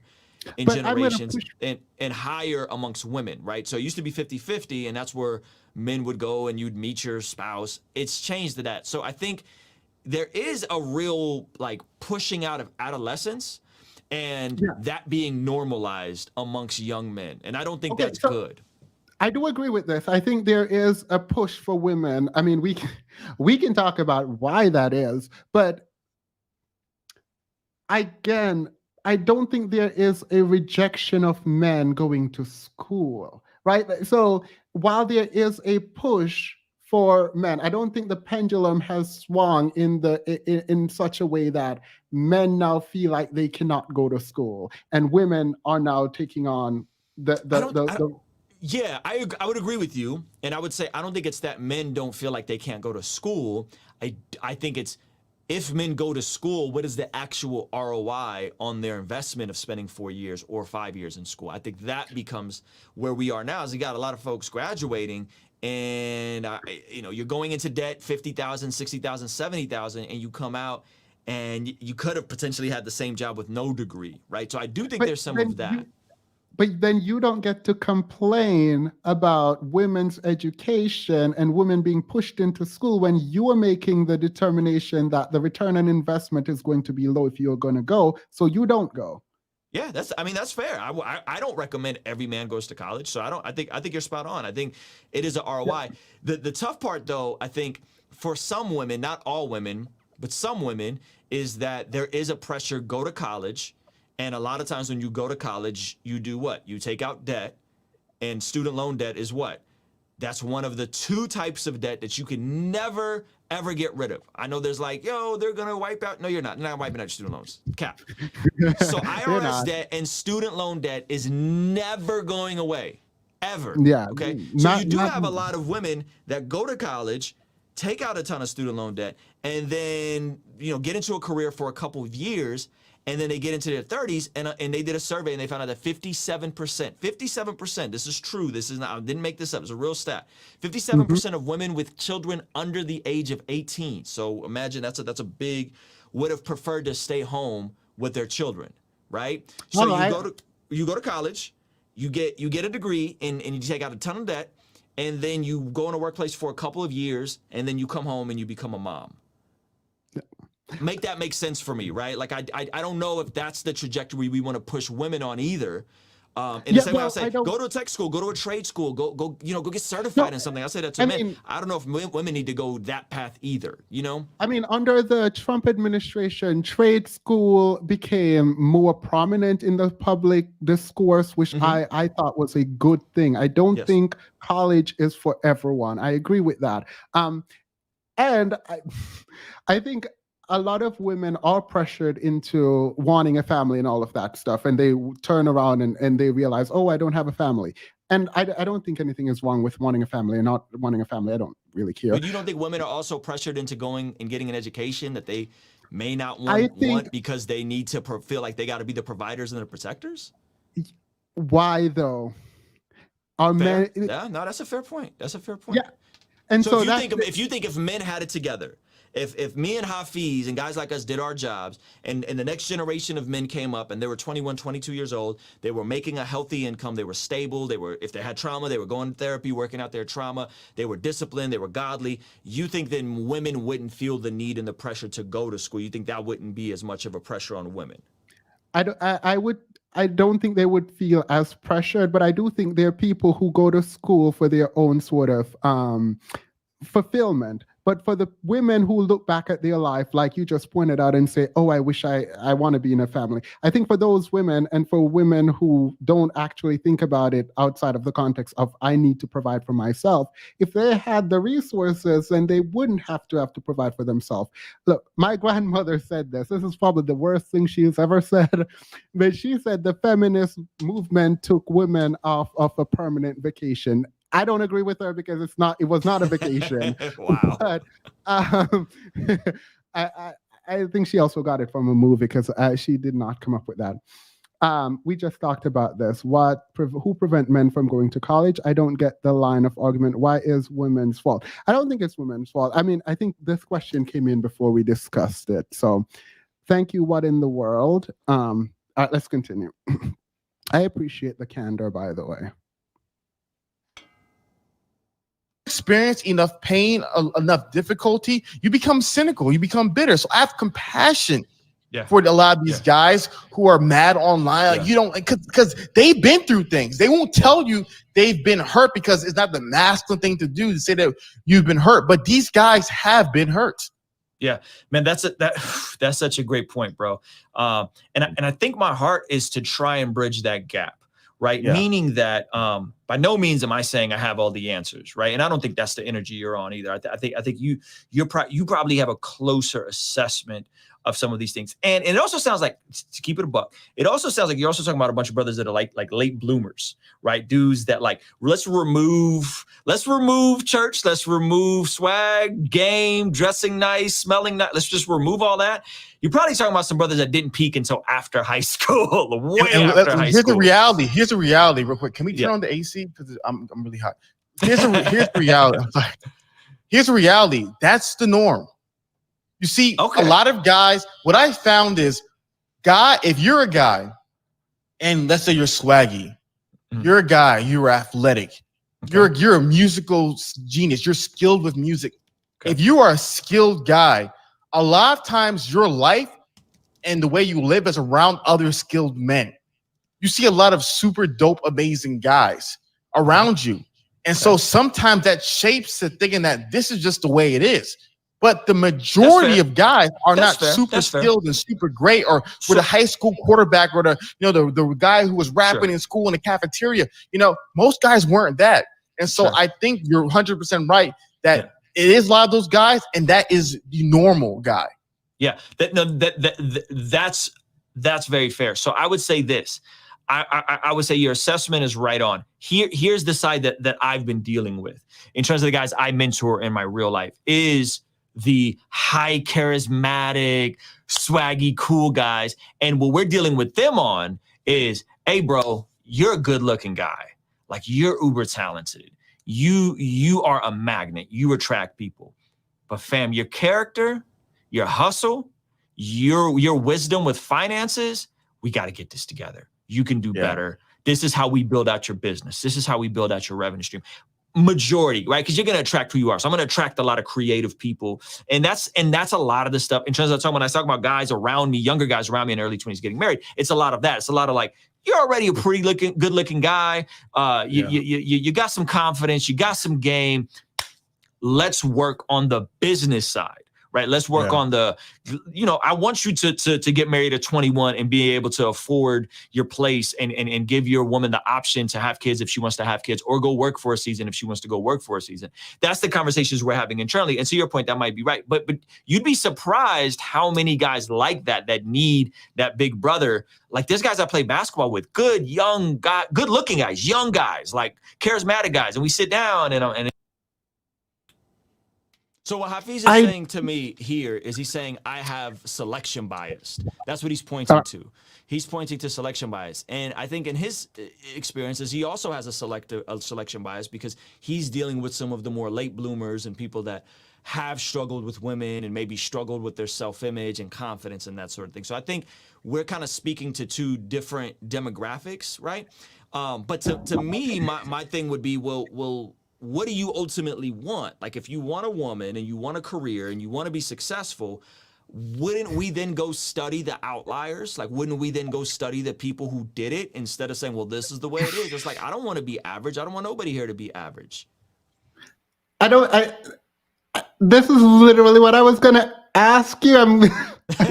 in generations, and higher amongst women, right? So it used to be 50-50, and that's where men would go and you'd meet your spouse. It's changed to that. So I think there is a real pushing out of adolescence, and that being normalized amongst young men. And I don't think that's good. I do agree with this. I think there is a push for women. I mean, we can talk about why that is, but again, I don't think there is a rejection of men going to school, right? So while there is a push for men, I don't think the pendulum has swung in such a way that men now feel like they cannot go to school, and women are now taking on Yeah, I would agree with you, and I would say I don't think it's that men don't feel like they can't go to school. I think it's, if men go to school, what is the actual ROI on their investment of spending 4 years or 5 years in school? I think that becomes where we are now. Is you got a lot of folks graduating, and you're going into debt, $50,000, $60,000, $70,000, and you come out and you could have potentially had the same job with no degree, right? So I do think there's some of that. But then you don't get to complain about women's education and women being pushed into school when you are making the determination that the return on investment is going to be low if you're going to go, so you don't go. Yeah, that's fair. I don't recommend every man goes to college, so I think you're spot on. I think it is an ROI. The tough part, though, I think for some women, not all women, but some women, is that there is a pressure, go to college. And a lot of times when you go to college, you do what? You take out debt, and student loan debt is what? That's one of the 2 types of debt that you can never, ever get rid of. I know there's like, yo, they're gonna wipe out. No, you're not. You're not wiping out your student loans. Cap. So IRS debt and student loan debt is never going away, ever. Yeah. Okay. So you do have a lot of women that go to college, take out a ton of student loan debt, and then get into a career for a couple of years, and then they get into their 30s, and they did a survey, and they found out that 57%, this is true, this is not, I didn't make this up, it's a real stat. 57% of women with children under the age of 18. So imagine that's a big, would have preferred to stay home with their children, right? So you go to college, you get a degree, and you take out a ton of debt, and then you go in a workplace for a couple of years, and then you come home and you become a mom. Make that make sense for me, right? Like I don't know if that's the trajectory we want to push women on either. In the same way, I'll say, go to a tech school, go to a trade school, go get certified in something. I say that to men. I don't know if women need to go that path either. I mean, under the Trump administration, trade school became more prominent in the public discourse, which I thought was a good thing. I don't think college is for everyone. I agree with that. And I think a lot of women are pressured into wanting a family and all of that stuff, and they turn around and they realize, oh, I don't have a family. And I don't think anything is wrong with wanting a family and not wanting a family. I don't really care. But you don't think women are also pressured into going and getting an education that they may not want because they need to feel like they got to be the providers and the protectors? Why though? Are men? Yeah, no, that's a fair point. That's a fair point. Yeah. And so if you think if men had it together, if me and Hafeez and guys like us did our jobs, and the next generation of men came up and they were 21, 22 years old, they were making a healthy income, they were stable, if they had trauma, they were going to therapy, working out their trauma, they were disciplined, they were godly, you think then women wouldn't feel the need and the pressure to go to school? You think that wouldn't be as much of a pressure on women? I don't think they would feel as pressured, but I do think there are people who go to school for their own sort of fulfillment. But for the women who look back at their life, like you just pointed out, and say, oh, I wish I want to be in a family. I think for those women, and for women who don't actually think about it outside of the context of I need to provide for myself, if they had the resources, then they wouldn't have to provide for themselves. Look, my grandmother said this. This is probably the worst thing she's ever said. But she said the feminist movement took women off of a permanent vacation. I don't agree with her because it was not a vacation. Wow. But I think she also got it from a movie because she did not come up with that. We just talked about this. Who prevent men from going to college? I don't get the line of argument. Why is women's fault? I don't think it's women's fault. I mean, I think this question came in before we discussed it. So thank you. What in the world? Let's continue. I appreciate the candor, by the way. Experience enough pain, enough difficulty, you become cynical, you become bitter. So I have compassion for a lot of these guys who are mad online. Like, you don't, because they've been through things. They won't tell you they've been hurt because it's not the masculine thing to do to say that you've been hurt. But these guys have been hurt. Yeah, man, that's such a great point, bro. And I think my heart is to try and bridge that gap. Right. Yeah. Meaning that by no means am I saying I have all the answers. Right. And I don't think that's the energy you're on either. I think you probably have a closer assessment of some of these things. And it also sounds like, to keep it a buck, it also sounds like you're also talking about a bunch of brothers that are like late bloomers, right? Dudes that like, let's remove church, let's remove swag, game, dressing nice, smelling nice. Let's just remove all that. You're probably talking about some brothers that didn't peak until after high school. Here's the reality. Here's the reality real quick. Can we turn on the AC? Because I'm really hot. Here's the reality. I'm sorry. Here's the reality. That's the norm. You see, a lot of guys, what I found is, if you're a guy, and let's say you're swaggy, you're a guy, you're athletic, you're a musical genius, you're skilled with music. If you are a skilled guy, a lot of times your life and the way you live is around other skilled men. You see a lot of super dope, amazing guys around you. And so sometimes that shapes to thinking that this is just the way it is. But the majority of guys are That's not fair. super That's fair. skilled and super great, or with a high school quarterback, or the guy who was rapping Sure. in school in the cafeteria. Most guys weren't that. And so Sure. I think you're 100% right that it is a lot of those guys, and that is the normal guy. Yeah, that's very fair. So I would say this. I would say your assessment is right on. Here's the side that I've been dealing with in terms of the guys I mentor in my real life is the high charismatic, swaggy, cool guys. And what we're dealing with them on is, hey, bro, you're a good looking guy. Like, you're uber talented. You are a magnet. You attract people. But fam, your character, your hustle, your wisdom with finances, we got to get this together. You can do better. This is how we build out your business. This is how we build out your revenue stream. Majority, right? Because you're going to attract who you are. So I'm going to attract a lot of creative people. And that's a lot of the stuff in terms of when I talk about guys around me, younger guys around me in early 20s getting married, it's a lot of that. It's a lot of like, you're already a pretty good looking guy. You got some confidence, you got some game. Let's work on the business side. Right. Let's work on the, I want you to get married at 21 and be able to afford your place and give your woman the option to have kids if she wants to have kids, or go work for a season if she wants to go work for a season. That's the conversations we're having internally. And to your point, that might be right. But you'd be surprised how many guys like that need that big brother. Like, there's guys I play basketball with, good young guy, good looking guys, young guys, like charismatic guys. And we sit down and so what Hafeez is saying to me here is he's saying I have selection bias. That's what he's pointing to. He's pointing to selection bias. And I think in his experiences, he also has a selection bias because he's dealing with some of the more late bloomers and people that have struggled with women and maybe struggled with their self-image and confidence and that sort of thing. So I think we're kind of speaking to two different demographics, right? But to me, my thing would be, well, what do you ultimately want? Like, if you want a woman and you want a career and you want to be successful, wouldn't we then go study the outliers? Like, wouldn't we then go study the people who did it instead of saying, well, this is the way it is? It's like, I don't want to be average. I don't want nobody here to be average. This is literally what I was going to ask you. I'm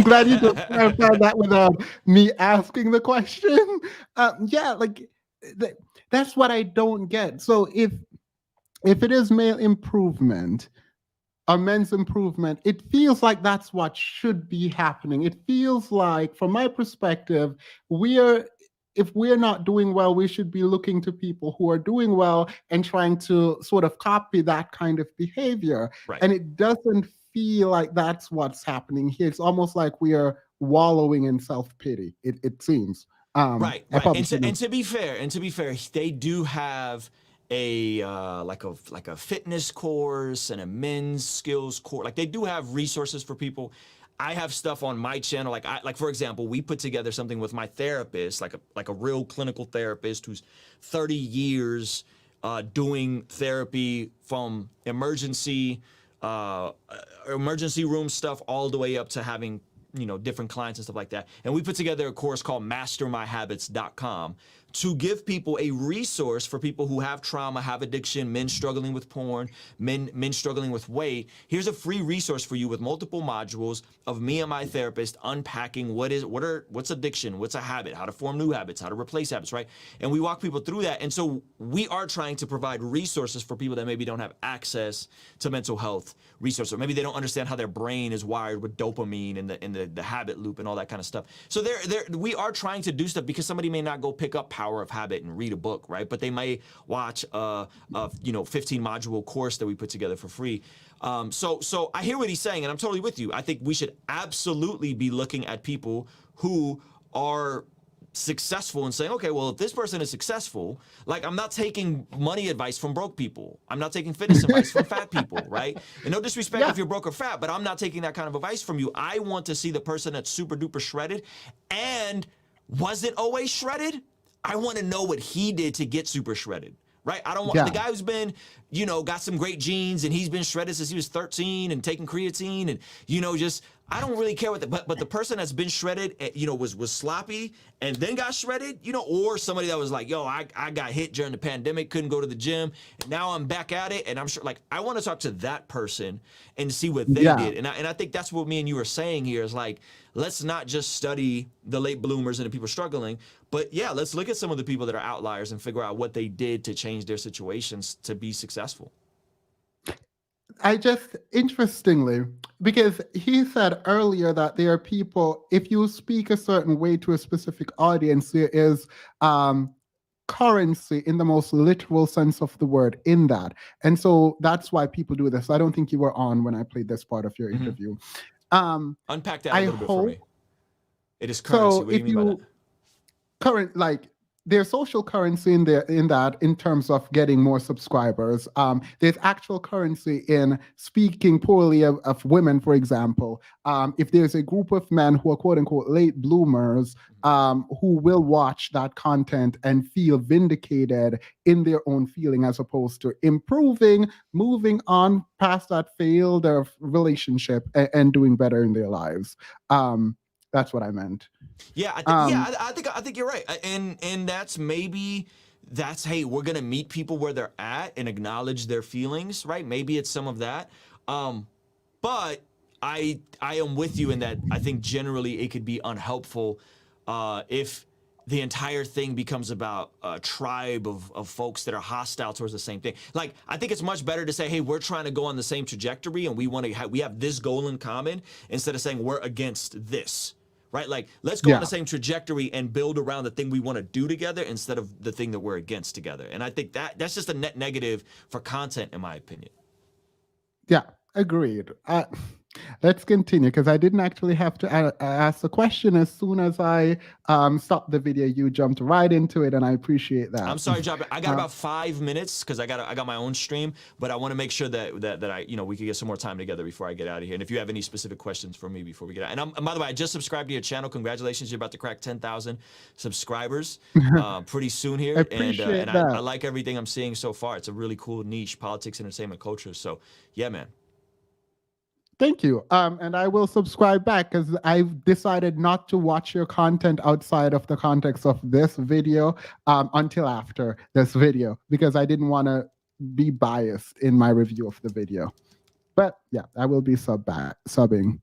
glad you just clarified that without me asking the question. That's what I don't get. So if it is male improvement or men's improvement, it feels like that's what should be happening. It feels like, from my perspective, if we're not doing well, we should be looking to people who are doing well and trying to sort of copy that kind of behavior. Right. And it doesn't feel like that's what's happening here. It's almost like we are wallowing in self-pity, it seems. Right. And to be fair, they do have like a fitness course and a men's skills course. Like, they do have resources for people. I have stuff on my channel. Like for example, we put together something with my therapist, like a real clinical therapist who's 30 years doing therapy from emergency room stuff all the way up to having different clients and stuff like that. And we put together a course called mastermyhabits.com to give people a resource for people who have trauma, have addiction, men struggling with porn, men struggling with weight. Here's a free resource for you with multiple modules of me and my therapist unpacking what's addiction, what's a habit, how to form new habits, how to replace habits, right? And we walk people through that. And so we are trying to provide resources for people that maybe don't have access to mental health resources, or maybe they don't understand how their brain is wired with dopamine and the habit loop and all that kind of stuff. So we are trying to do stuff, because somebody may not go pick up Power of Habit and read a book, right? But they may watch a 15 module course that we put together for free. So I hear what he's saying, and I'm totally with you. I think we should absolutely be looking at people who are successful and saying, okay, well, if this person is successful, like, I'm not taking money advice from broke people. I'm not taking fitness advice from fat people, right? And no disrespect if you're broke or fat, but I'm not taking that kind of advice from you. I want to see the person that's super duper shredded. And was it always shredded? I want to know what he did to get super shredded, right? I don't want the guy who's been, got some great genes and he's been shredded since he was 13 and taking creatine and, I don't really care what but the person that's been shredded, you know, was sloppy and then got shredded, you know, or somebody that was like, yo, I got hit during the pandemic, couldn't go to the gym, and now I'm back at it, and I'm sure, like, I want to talk to that person and see what they did, and I think that's what me and you were saying here is like, let's not just study the late bloomers and the people struggling, but yeah, let's look at some of the people that are outliers and figure out what they did to change their situations to be successful. I just, interestingly, because he said earlier that there are people, if you speak a certain way to a specific audience, there is currency in the most literal sense of the word in that. And so that's why people do this. I don't think you were on when I played this part of your interview. Unpack that a little bit for me. It is currency. So what do you mean by that? Current, like, there's social currency in there, in that, in terms of getting more subscribers. There's actual currency in speaking poorly of women, for example. If there's a group of men who are quote unquote late bloomers, who will watch that content and feel vindicated in their own feeling, as opposed to improving, moving on past that failed relationship and doing better in their lives. That's what I meant. Yeah, I think you're right, and that's hey, we're gonna meet people where they're at and acknowledge their feelings, right? Maybe it's some of that, but I am with you in that I think generally it could be unhelpful if the entire thing becomes about a tribe of folks that are hostile towards the same thing. Like, I think it's much better to say, hey, we're trying to go on the same trajectory and we have this goal in common, instead of saying we're against this. Right? Like, let's go on the same trajectory and build around the thing we want to do together instead of the thing that we're against together. And I think that's just a net negative for content, in my opinion. Yeah, agreed. Let's continue, because I didn't actually have to ask the question. As soon as I stopped the video, you jumped right into it, and I appreciate that. I'm sorry, John, I got about 5 minutes because I got my own stream, but I want to make sure that I, you know, we could get some more time together before I get out of here. And if you have any specific questions for me before we get out, and by the way, I just subscribed to your channel. Congratulations, you're about to crack 10,000 subscribers pretty soon here. I like everything I'm seeing so far. It's a really cool niche, politics, entertainment, culture. So yeah, man. Thank you. And I will subscribe back, because I've decided not to watch your content outside of the context of this video until after this video, because I didn't want to be biased in my review of the video. But yeah, I will be subbing.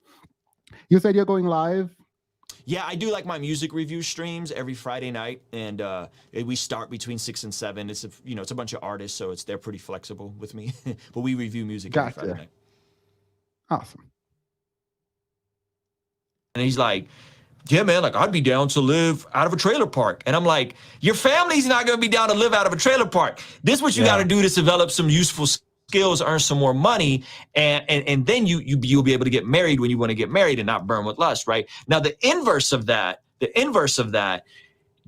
You said you're going live? Yeah, I do like my music review streams every Friday night, and we start between 6 and 7. It's a bunch of artists, so they're pretty flexible with me. But we review music every Friday night. Awesome. And he's like, yeah, man, like, I'd be down to live out of a trailer park. And I'm like, your family's not going to be down to live out of a trailer park. This is what you got to do to develop some useful skills, earn some more money, and then you'll be able to get married when you want to get married and not burn with lust, right? Now, the inverse of that,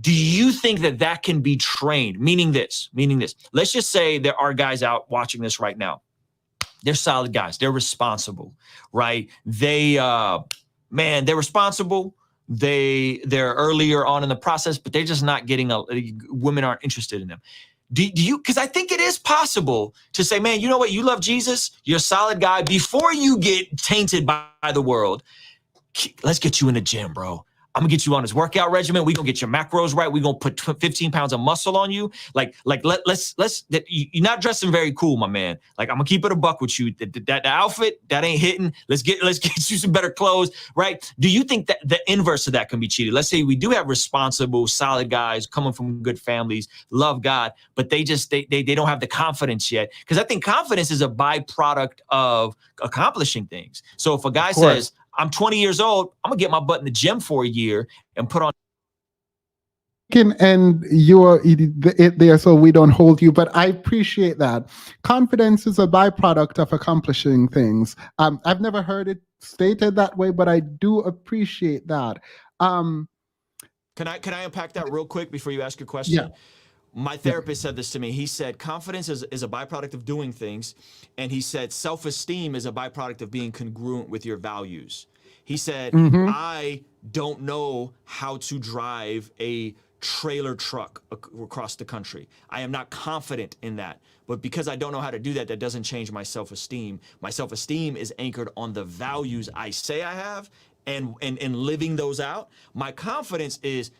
do you think that can be trained? Meaning this, let's just say there are guys out watching this right now. They're solid guys. They're responsible, right? they're responsible. They're earlier on in the process, but they're just not getting women aren't interested in them. Do you, because I think it is possible to say, man, you know what? You love Jesus. You're a solid guy. Before you get tainted by the world, let's get you in the gym, bro. I'm gonna get you on this workout regimen. We're gonna get your macros right. We're gonna put 15 pounds of muscle on you. You're not dressing very cool, my man. Like, I'm gonna keep it a buck with you. That outfit, that ain't hitting. Let's get you some better clothes, right? Do you think that the inverse of that can be cheated? Let's say we do have responsible, solid guys coming from good families, love God, but they don't have the confidence yet. Because I think confidence is a byproduct of accomplishing things. So if a guy says, I'm 20 years old, I'm gonna get my butt in the gym for a year and put on. And you're there so we don't hold you, but I appreciate that. Confidence is a byproduct of accomplishing things. I've never heard it stated that way, but I do appreciate that. Can I unpack that real quick before you ask your question? Yeah. My therapist said this to me. He said confidence is a byproduct of doing things, and he said self-esteem is a byproduct of being congruent with your values. He said, I don't know how to drive a trailer truck across the country. I am not confident in that. But because I don't know how to do that, that doesn't change my self-esteem. My self-esteem is anchored on the values I say I have and living those out. My confidence is,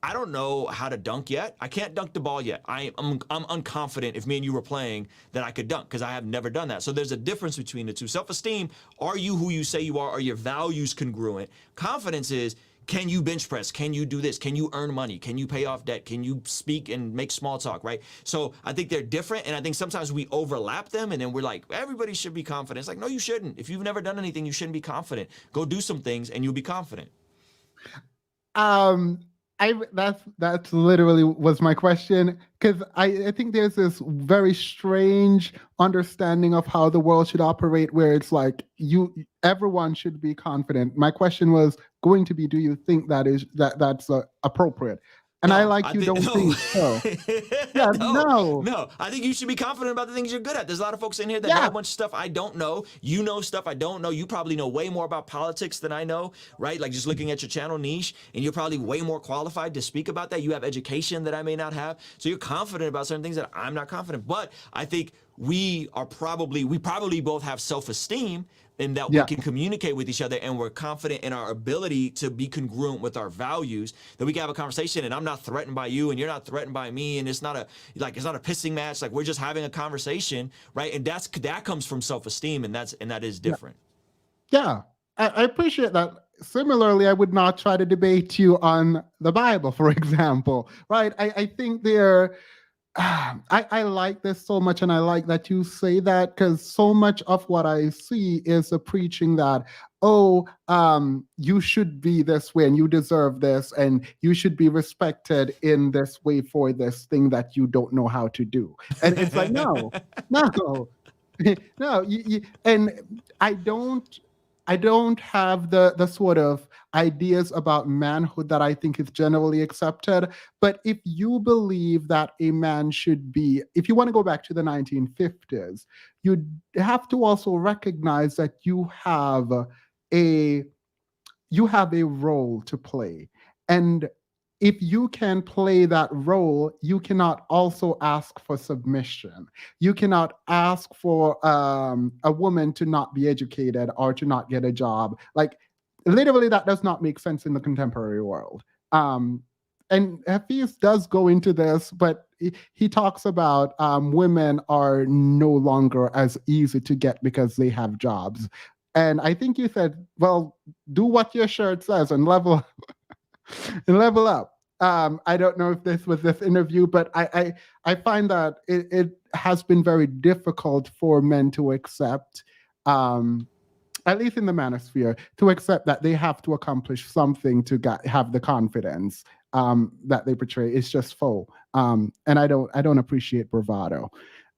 I don't know how to dunk yet. I can't dunk the ball yet. I'm unconfident if me and you were playing that I could dunk because I have never done that. So there's a difference between the two. Self-esteem, are you who you say you are? Are your values congruent? Confidence is, can you bench press? Can you do this? Can you earn money? Can you pay off debt? Can you speak and make small talk, right? So I think they're different, and I think sometimes we overlap them, and then we're like, everybody should be confident. It's like, no, you shouldn't. If you've never done anything, you shouldn't be confident. Go do some things, and you'll be confident. That's literally was my question, because I think there's this very strange understanding of how the world should operate where it's like everyone should be confident. My question was going to be, do you think that's appropriate? And No, don't think so. Yeah, no. I think you should be confident about the things you're good at. There's a lot of folks in here that know a bunch of stuff I don't know. You know stuff I don't know. You probably know way more about politics than I know, right? Like just looking at your channel niche, and you're probably way more qualified to speak about that. You have education that I may not have. So you're confident about certain things that I'm not confident. But I think we probably both have self-esteem in that we can communicate with each other, and we're confident in our ability to be congruent with our values, that we can have a conversation and I'm not threatened by you and you're not threatened by me, and it's not a pissing match. Like, we're just having a conversation, right? And that comes from self-esteem, and that is different. Yeah, I appreciate that. Similarly, I would not try to debate you on the Bible, for example, right? I think I like this so much, and I like that you say that, because so much of what I see is a preaching that, you should be this way and you deserve this and you should be respected in this way for this thing that you don't know how to do. And it's like, no, no, and I don't have the sort of ideas about manhood that I think is generally accepted. But if you believe that a man should be, if you want to go back to the 1950s, you have to also recognize that you have a role to play. And if you can play that role, you cannot also ask for submission. You cannot ask for a woman to not be educated or to not get a job. Like, literally, that does not make sense in the contemporary world. And Hafeez does go into this, but he talks about women are no longer as easy to get because they have jobs. And I think you said, well, do what your shirt says and level up. I don't know if this was this interview, but I find that it has been very difficult for men to accept, at least in the manosphere, to accept that they have to accomplish something to have the confidence that they portray. It's just faux, and I don't appreciate bravado.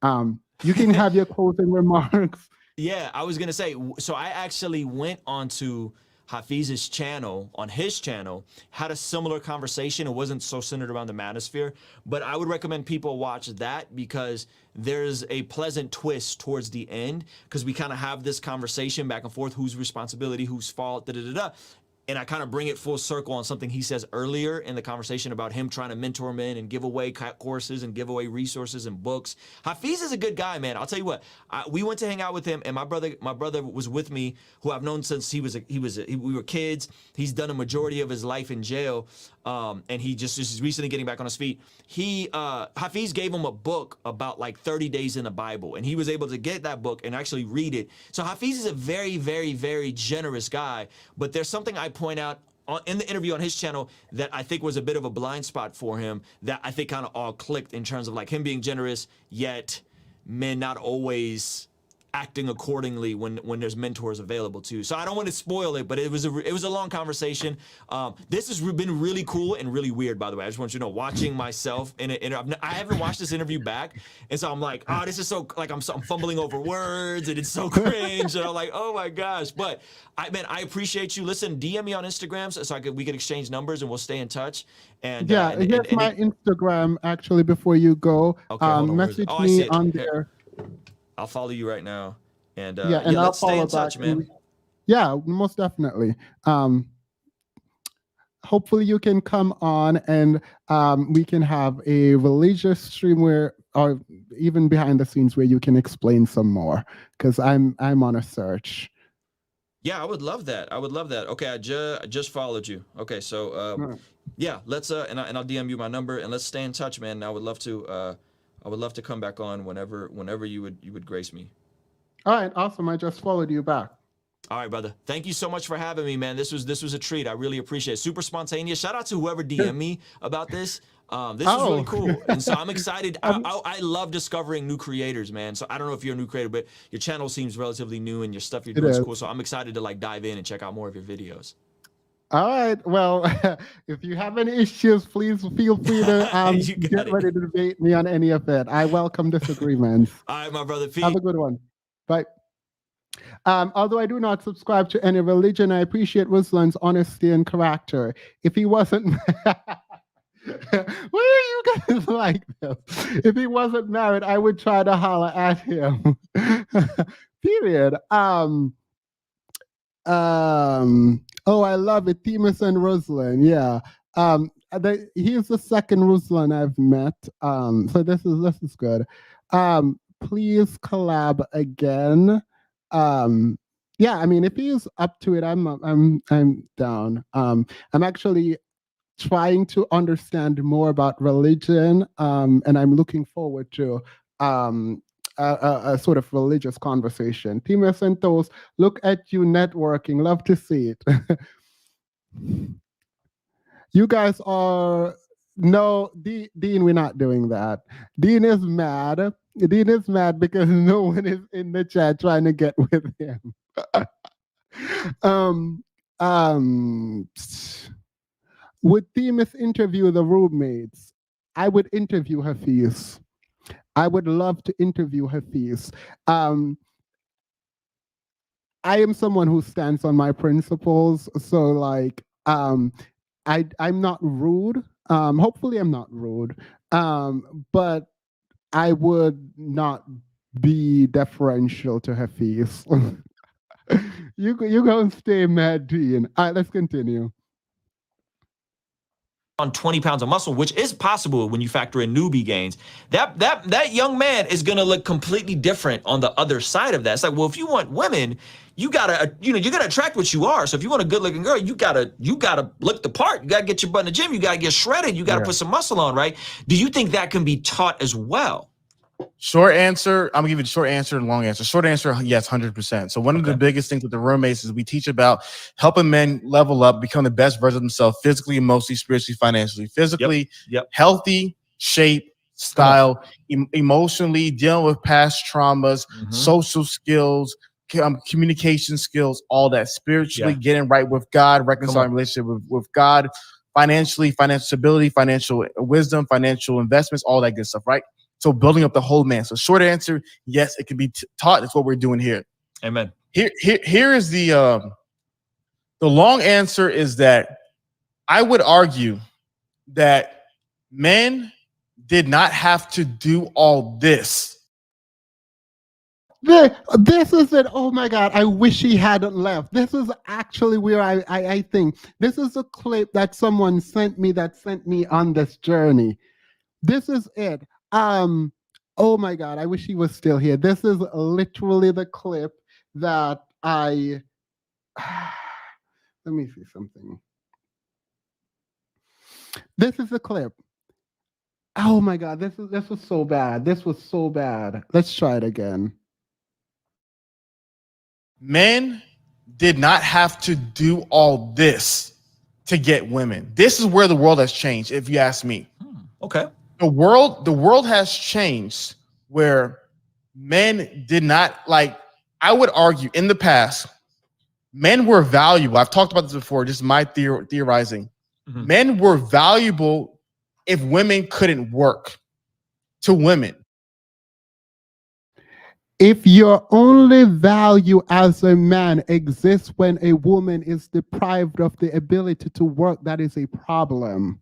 You can have your closing remarks. Yeah, I was gonna say. So I actually went onto Hafeez's channel, on his channel, had a similar conversation. It wasn't so centered around the manosphere, but I would recommend people watch that, because there's a pleasant twist towards the end, because we kind of have this conversation back and forth, whose responsibility, whose fault, and I kind of bring it full circle on something he says earlier in the conversation about him trying to mentor men and give away courses and give away resources and books. Hafeez is a good guy, man. I'll tell you what. We went to hang out with him, and my brother was with me, who I've known since we were kids. He's done a majority of his life in jail, and he just is recently getting back on his feet. Hafeez gave him a book about like 30 days in the Bible, and he was able to get that book and actually read it. So Hafeez is a very, very, very generous guy, but there's something I point out in the interview on his channel that I think was a bit of a blind spot for him, that I think kind of all clicked, in terms of like him being generous, yet men not always acting accordingly when there's mentors available too. So I don't want to spoil it, but it was a long conversation. This has been really cool and really weird, by the way. I just want you to know, watching myself I haven't watched this interview back, and so I'm like, oh, this is so, like, I'm fumbling over words, and it's so cringe, and I'm like, oh my gosh. But I appreciate you. Listen, DM me on Instagram so we can exchange numbers, and we'll stay in touch. And here's my Instagram, actually, before you go. Okay, message me on there. I'll follow you right now, and and let's I'll stay in touch, man. Yeah, most definitely. hopefully you can come on and we can have a religious stream where, or even behind the scenes where you can explain some more, because I'm on a search. Yeah, I would love that. I would love that. Okay, I just followed you. Okay, so yeah, let's and I'll DM you my number and let's stay in touch, man. I would love to come back on whenever you would grace me. All right, awesome. I just followed you back. All right, brother. Thank you so much for having me, man. This was a treat. I really appreciate it. Super spontaneous. Shout out to whoever DM'd me about this. This is really cool, and so I'm excited. I love discovering new creators, man. So I don't know if you're a new creator, but your channel seems relatively new, and your stuff you're doing is cool. So I'm excited to like dive in and check out more of your videos. All right. Well, if you have any issues, please feel free to get ready to debate me on any of it. I welcome disagreements. All right, my brother. Pete. Have a good one. Bye. Although I do not subscribe to any religion, I appreciate Ruslan's honesty and character. If he wasn't, why are you guys like this? If he wasn't married, I would try to holler at him. Period. Oh, I love it. Timus and Ruslan. Yeah. He's the second Ruslan I've met. So this is good. Please collab again. Yeah, I mean, if he's up to it, I'm down. I'm actually trying to understand more about religion, and I'm looking forward to a sort of religious conversation. Team Santos, look at you networking. Love to see it. You guys are Dean. We're not doing that. Dean is mad. Dean is mad because no one is in the chat trying to get with him. Would Themis interview the roommates? I would interview Hafeez. I would love to interview Hafeez. I am someone who stands on my principles, so like I'm not rude. Hopefully I'm not rude. But I would not be deferential to Hafeez. You gonna stay mad, Dean. All right, let's continue. On 20 pounds of muscle, which is possible when you factor in newbie gains, that young man is gonna look completely different on the other side of that. It's like, well, if you want women, you gotta attract what you are. So if you want a good looking girl, you gotta look the part. You gotta get your butt in the gym. You gotta get shredded. You gotta put some muscle on, right? Do you think that can be taught as well? Short answer, I'm gonna give you the short answer and long answer. Short answer, yes, 100%. So one of the biggest things with the roommates is we teach about helping men level up, become the best version of themselves, physically, emotionally, spiritually, financially. Physically, healthy, shape, style, emotionally, dealing with past traumas, social skills, communication skills, all that. Spiritually, getting right with God, reconciling relationship with God, financially, financial stability, financial wisdom, financial investments, all that good stuff, right? So building up the whole man. So short answer, yes, it can be taught. That's what we're doing here. Amen. Here is the long answer is that I would argue that men did not have to do all this. This is it. Oh my God. I wish he hadn't left. This is actually where I think this is a clip that someone sent me on this journey. This is it. Oh my God, I wish he was still here. This is literally the clip that let me see something. This is the clip. Oh my God, this was so bad. This was so bad. Let's try it again. Men did not have to do all this to get women. This is where the world has changed, if you ask me. Okay. The world has changed where men did not, like, I would argue in the past, men were valuable. I've talked about this before, just my theorizing. Men were valuable if women couldn't work to women. If your only value as a man exists when a woman is deprived of the ability to work, that is a problem.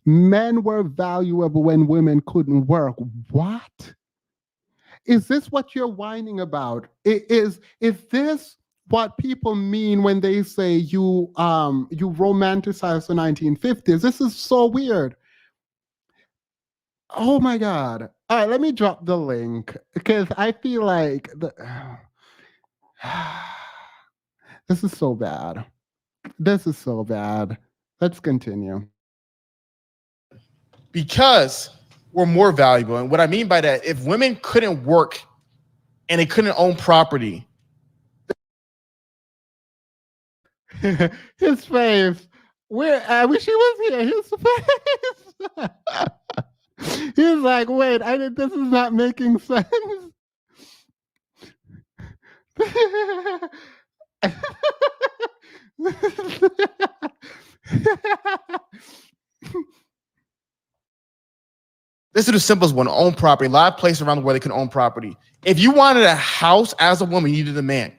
Men were valuable when women couldn't work. What? Is this what you're whining about? Is this what people mean when they say you romanticize the 1950s. This is so weird. Oh my God. All right, let me drop the link because I feel like this is so bad. This is so bad. Let's continue. Because we're more valuable. And what I mean by that, if women couldn't work and they couldn't own property. His face. Where I wish he was here. His face. He's like, wait, this is not making sense. This is the simplest one, own property. A lot of places around the world they can own property. If you wanted a house as a woman, you needed a man.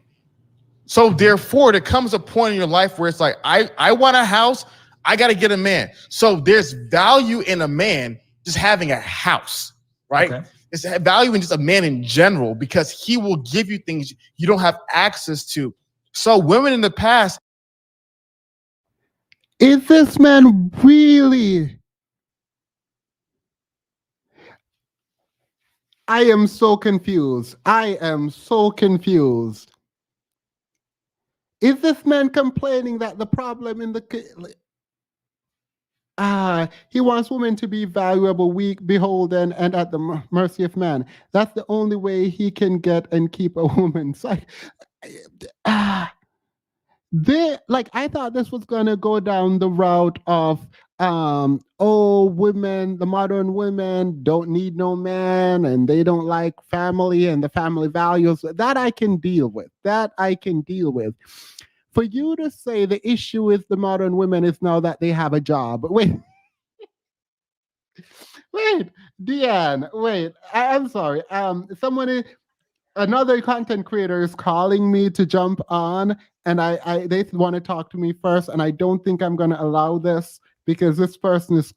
So therefore, there comes a point in your life where it's like, I want a house, I got to get a man. So there's value in a man just having a house, right? Okay. It's value in just a man in general because he will give you things you don't have access to. So women in the past. Is this man really? I am so confused. I am so confused. Is this man complaining that the problem in the he wants women to be valuable, weak, beholden, and at the mercy of man. That's the only way he can get and keep a woman. It's like, I thought this was gonna go down the route of women, the modern women don't need no man and they don't like family and the family values. That I can deal with. For you to say the issue with the modern women is now that they have a job. Wait, Deanne, wait. I'm sorry. Another content creator is calling me to jump on, and they want to talk to me first, and I don't think I'm going to allow this because this person is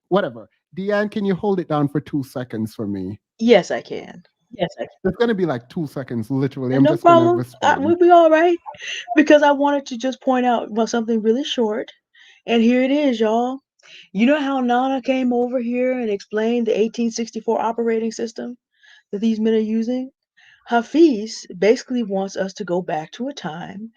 whatever. Deanne, can you hold it down for 2 seconds for me? Yes, I can. Yes, I can. It's going to be like 2 seconds, literally. I'm just going to respond. We'll be all right because I wanted to just point out something really short. And here it is, y'all. You know how Nana came over here and explained the 1864 operating system that these men are using? Hafeez basically wants us to go back to a time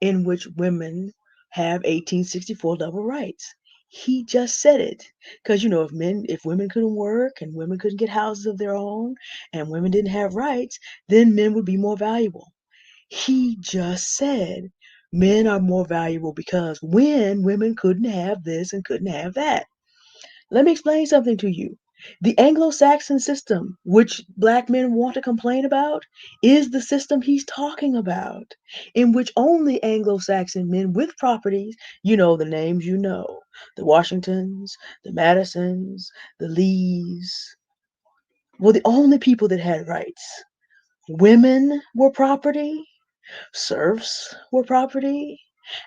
in which women have 1864 double rights. He just said it because if women couldn't work and women couldn't get houses of their own and women didn't have rights, then men would be more valuable. He just said men are more valuable because when women couldn't have this and couldn't have that. Let me explain something to you. The Anglo-Saxon system, which black men want to complain about, is the system he's talking about, in which only Anglo-Saxon men with properties, the names the Washingtons, the Madisons, the Lees, were the only people that had rights. Women were property, serfs were property,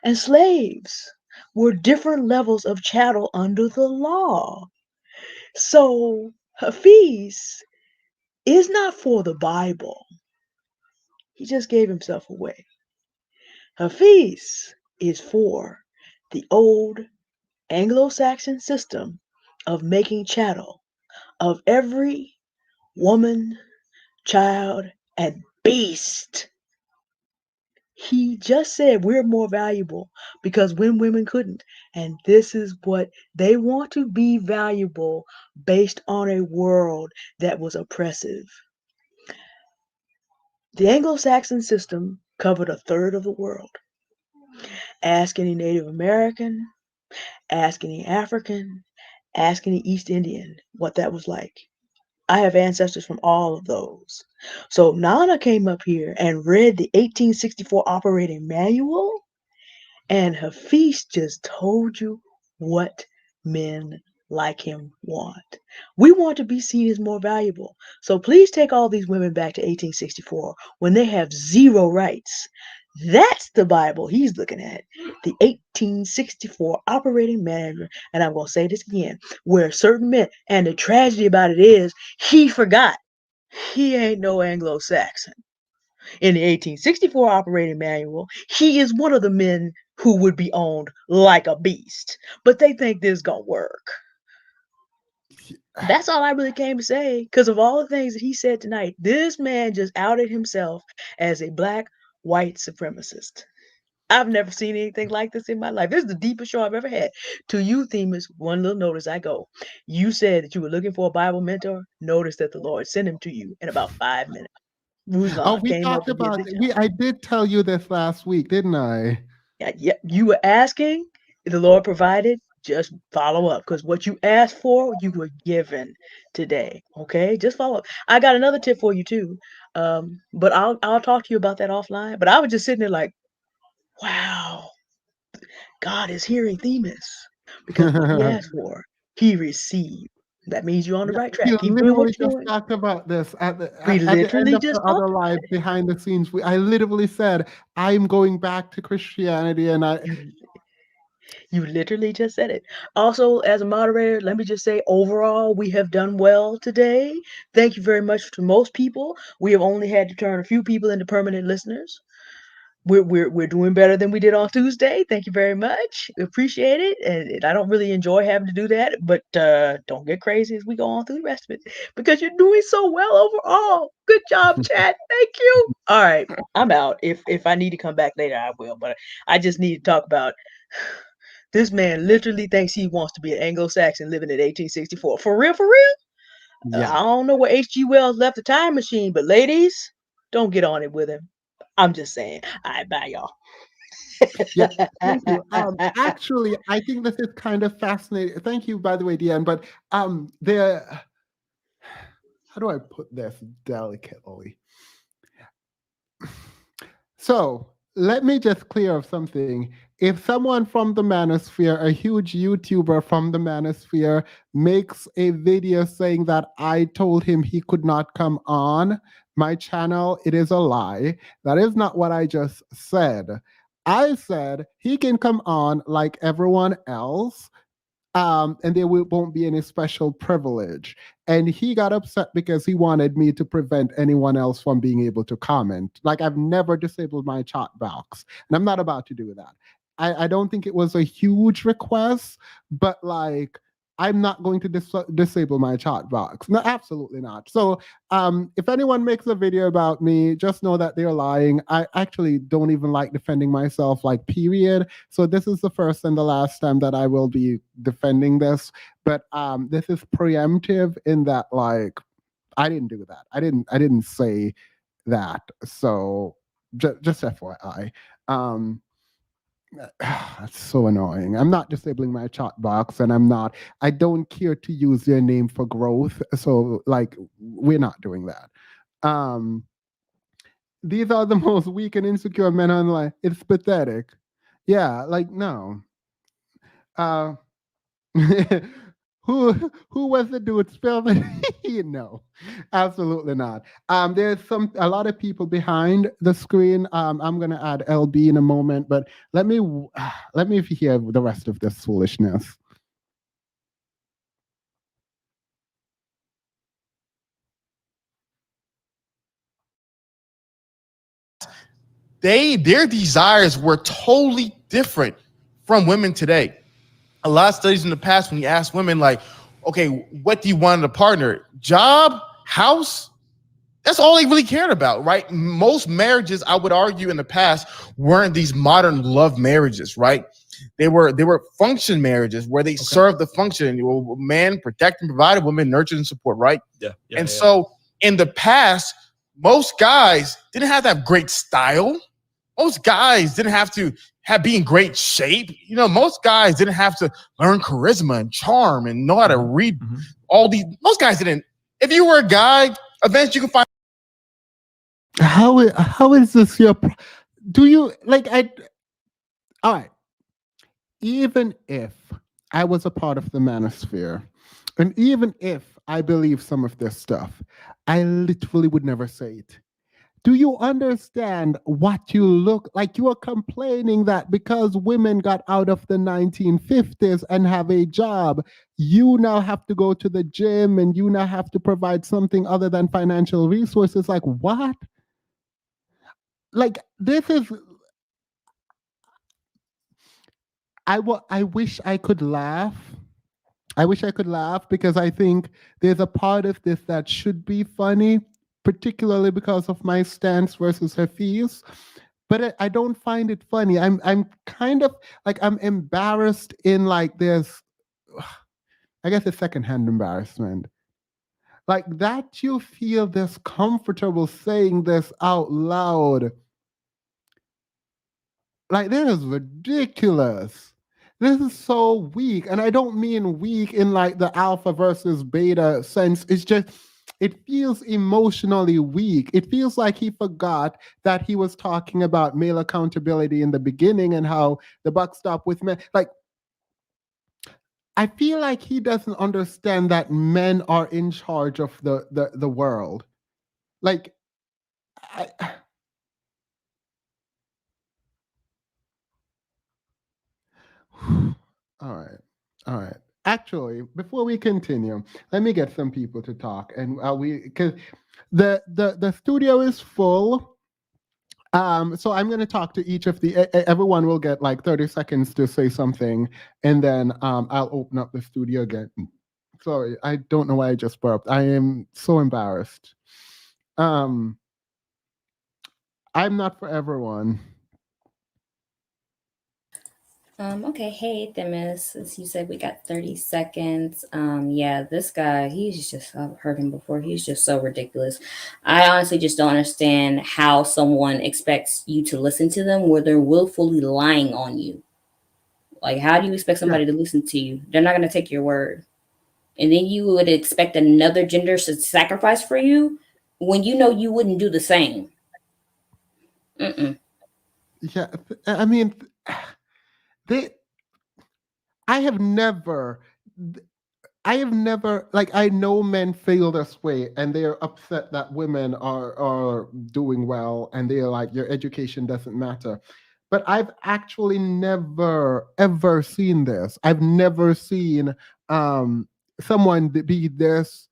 and slaves were different levels of chattel under the law. So Hafeez is not for the Bible. He just gave himself away. Hafeez is for the old Anglo-Saxon system of making chattel of every woman, child, and beast. He just said we're more valuable because when women couldn't. And this is what they want to be valuable based on a world that was oppressive. The Anglo-Saxon system covered a third of the world. Ask any Native American, ask any African, ask any East Indian what that was like. I have ancestors from all of those. So Nana came up here and read the 1864 operating manual, and Hafeez just told you what men like him want. We want to be seen as more valuable. So please take all these women back to 1864 when they have zero rights. That's the Bible he's looking at. The 1864 operating manual. And I'm going to say this again, where certain men, and the tragedy about it is he forgot. He ain't no Anglo-Saxon. In the 1864 operating manual, he is one of the men who would be owned like a beast. But they think this gonna work. That's all I really came to say. Because of all the things that he said tonight, this man just outed himself as a black white supremacist. I've never seen anything like this in my life. This is the deepest show I've ever had. To you, Themis, one little notice I go. You said that you were looking for a Bible mentor. Notice that the Lord sent him to you in about 5 minutes. Ruslan we came up talked and did about the job. I did tell you this last week, didn't I? Yeah, you were asking, the Lord provided. Just follow up, because what you asked for, you were given today. Okay, just follow up. I got another tip for you too, but I'll talk to you about that offline. But I was just sitting there like, wow, God is hearing Themis, because what he asked for, he received. That means you're on the right We track. Keep doing what literally you're just doing. talked about this We at the end literally of the just other talked about live behind the scenes. I literally said, I'm going back to Christianity, and it. You literally just said it. Also, as a moderator, let me just say overall, we have done well today. Thank you very much to most people. We have only had to turn a few people into permanent listeners. We're doing better than we did on Tuesday. Thank you very much. We appreciate it. And I don't really enjoy having to do that, but don't get crazy as we go on through the rest of it, because you're doing so well overall. Good job, chat. Thank you. All right, I'm out. If I need to come back later, I will. But I just need to talk about this man literally thinks he wants to be an Anglo-Saxon living in 1864. For real, for real? yeah. I don't know where H.G. Wells left the time machine, but ladies, don't get on it with him. I'm just saying. All right, bye, y'all. Yeah, thank you. Actually, I think this is kind of fascinating. Thank you, by the way, Deanne. But how do I put this delicately? So let me just clear up something. If someone from the manosphere, a huge YouTuber from the manosphere, makes a video saying that I told him he could not come on my channel, it is a lie. That is not what I just said. I said he can come on like everyone else, and there won't be any special privilege. And he got upset because he wanted me to prevent anyone else from being able to comment. Like, I've never disabled my chat box, and I'm not about to do that. I don't think it was a huge request, but like, I'm not going to disable my chat box. No, absolutely not. So if anyone makes a video about me, just know that they're lying. I actually don't even like defending myself, like, period. So this is the first and the last time that I will be defending this. But this is preemptive in that, like, I didn't do that. I didn't say that. So just FYI. That's so annoying. I'm not disabling my chat box, and I don't care to use their name for growth. So, like, we're not doing that. These are the most weak and insecure men online. It's pathetic. Yeah, like, no. Who was the dude? Spell the no, absolutely not. There's a lot of people behind the screen. I'm gonna add LB in a moment, but let me hear the rest of this foolishness. Their desires were totally different from women today. A lot of studies in the past, when you ask women, like, okay, what do you want in a partner? Job, house? That's all they really cared about, right? Most marriages, I would argue, in the past weren't these modern love marriages, right? They were function marriages where they served the function. Man protect and provide, women nurture and support, right? Yeah. So in the past, most guys didn't have to have great style. Most guys didn't have to be in great shape. You know, most guys didn't have to learn charisma and charm and know how to read all these. Most guys didn't. If you were a guy, eventually you can find. How is this your? Do you like? All right. Even if I was a part of the manosphere, and even if I believe some of this stuff, I literally would never say it. Do you understand what you look like? You are complaining that because women got out of the 1950s and have a job, you now have to go to the gym and you now have to provide something other than financial resources. Like, what? like this is I wish I could laugh. I wish I could laugh because I think there's a part of this that should be funny, particularly because of my stance versus Hafiz. But I don't find it funny. I'm kind of like I'm embarrassed in like this. I guess it's secondhand embarrassment. Like that you feel this comfortable saying this out loud. Like this is ridiculous. This is so weak. And I don't mean weak in like the alpha versus beta sense. It's just, it feels emotionally weak. It feels like he forgot that he was talking about male accountability in the beginning and how the buck stopped with men. Like, I feel like he doesn't understand that men are in charge of the world. Like, I, all right. All right. Actually, before we continue, let me get some people to talk, and because the studio is full. So I'm going to talk to each of the. Everyone will get like 30 seconds to say something, and then I'll open up the studio again. Sorry, I don't know why I just burped. I am so embarrassed. I'm not for everyone. Okay, hey Themis, as you said, we got 30 seconds. Yeah, this guy, he's just, I've heard him before. He's just so ridiculous. I honestly just don't understand how someone expects you to listen to them where they're willfully lying on you. Like, how do you expect somebody to listen to you? They're not going to take your word. And then you would expect another gender to sacrifice for you when you know you wouldn't do the same. Yeah, I mean, I have never, like, I know men feel this way and they're upset that women are doing well and they're like, your education doesn't matter. But I've actually never, ever seen this. I've never seen someone be this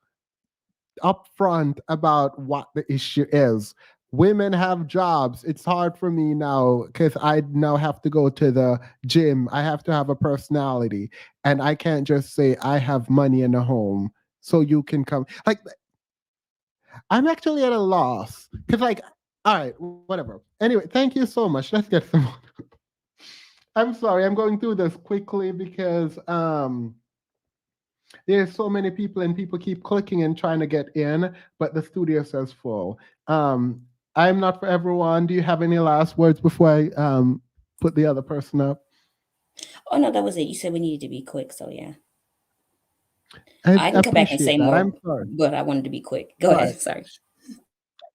upfront about what the issue is. Women have jobs. It's hard for me now because I now have to go to the gym. I have to have a personality. And I can't just say I have money in a home so you can come. Like, I'm actually at a loss. Because, like, all right, whatever. Anyway, thank you so much. Let's get some. I'm sorry, I'm going through this quickly because there's so many people and people keep clicking and trying to get in, but the studio says full. I'm not for everyone. Do you have any last words before I put the other person up? Oh no, that was it. You said we needed to be quick, so yeah. I can come back and say more, but I wanted to be quick. Go ahead. Sorry.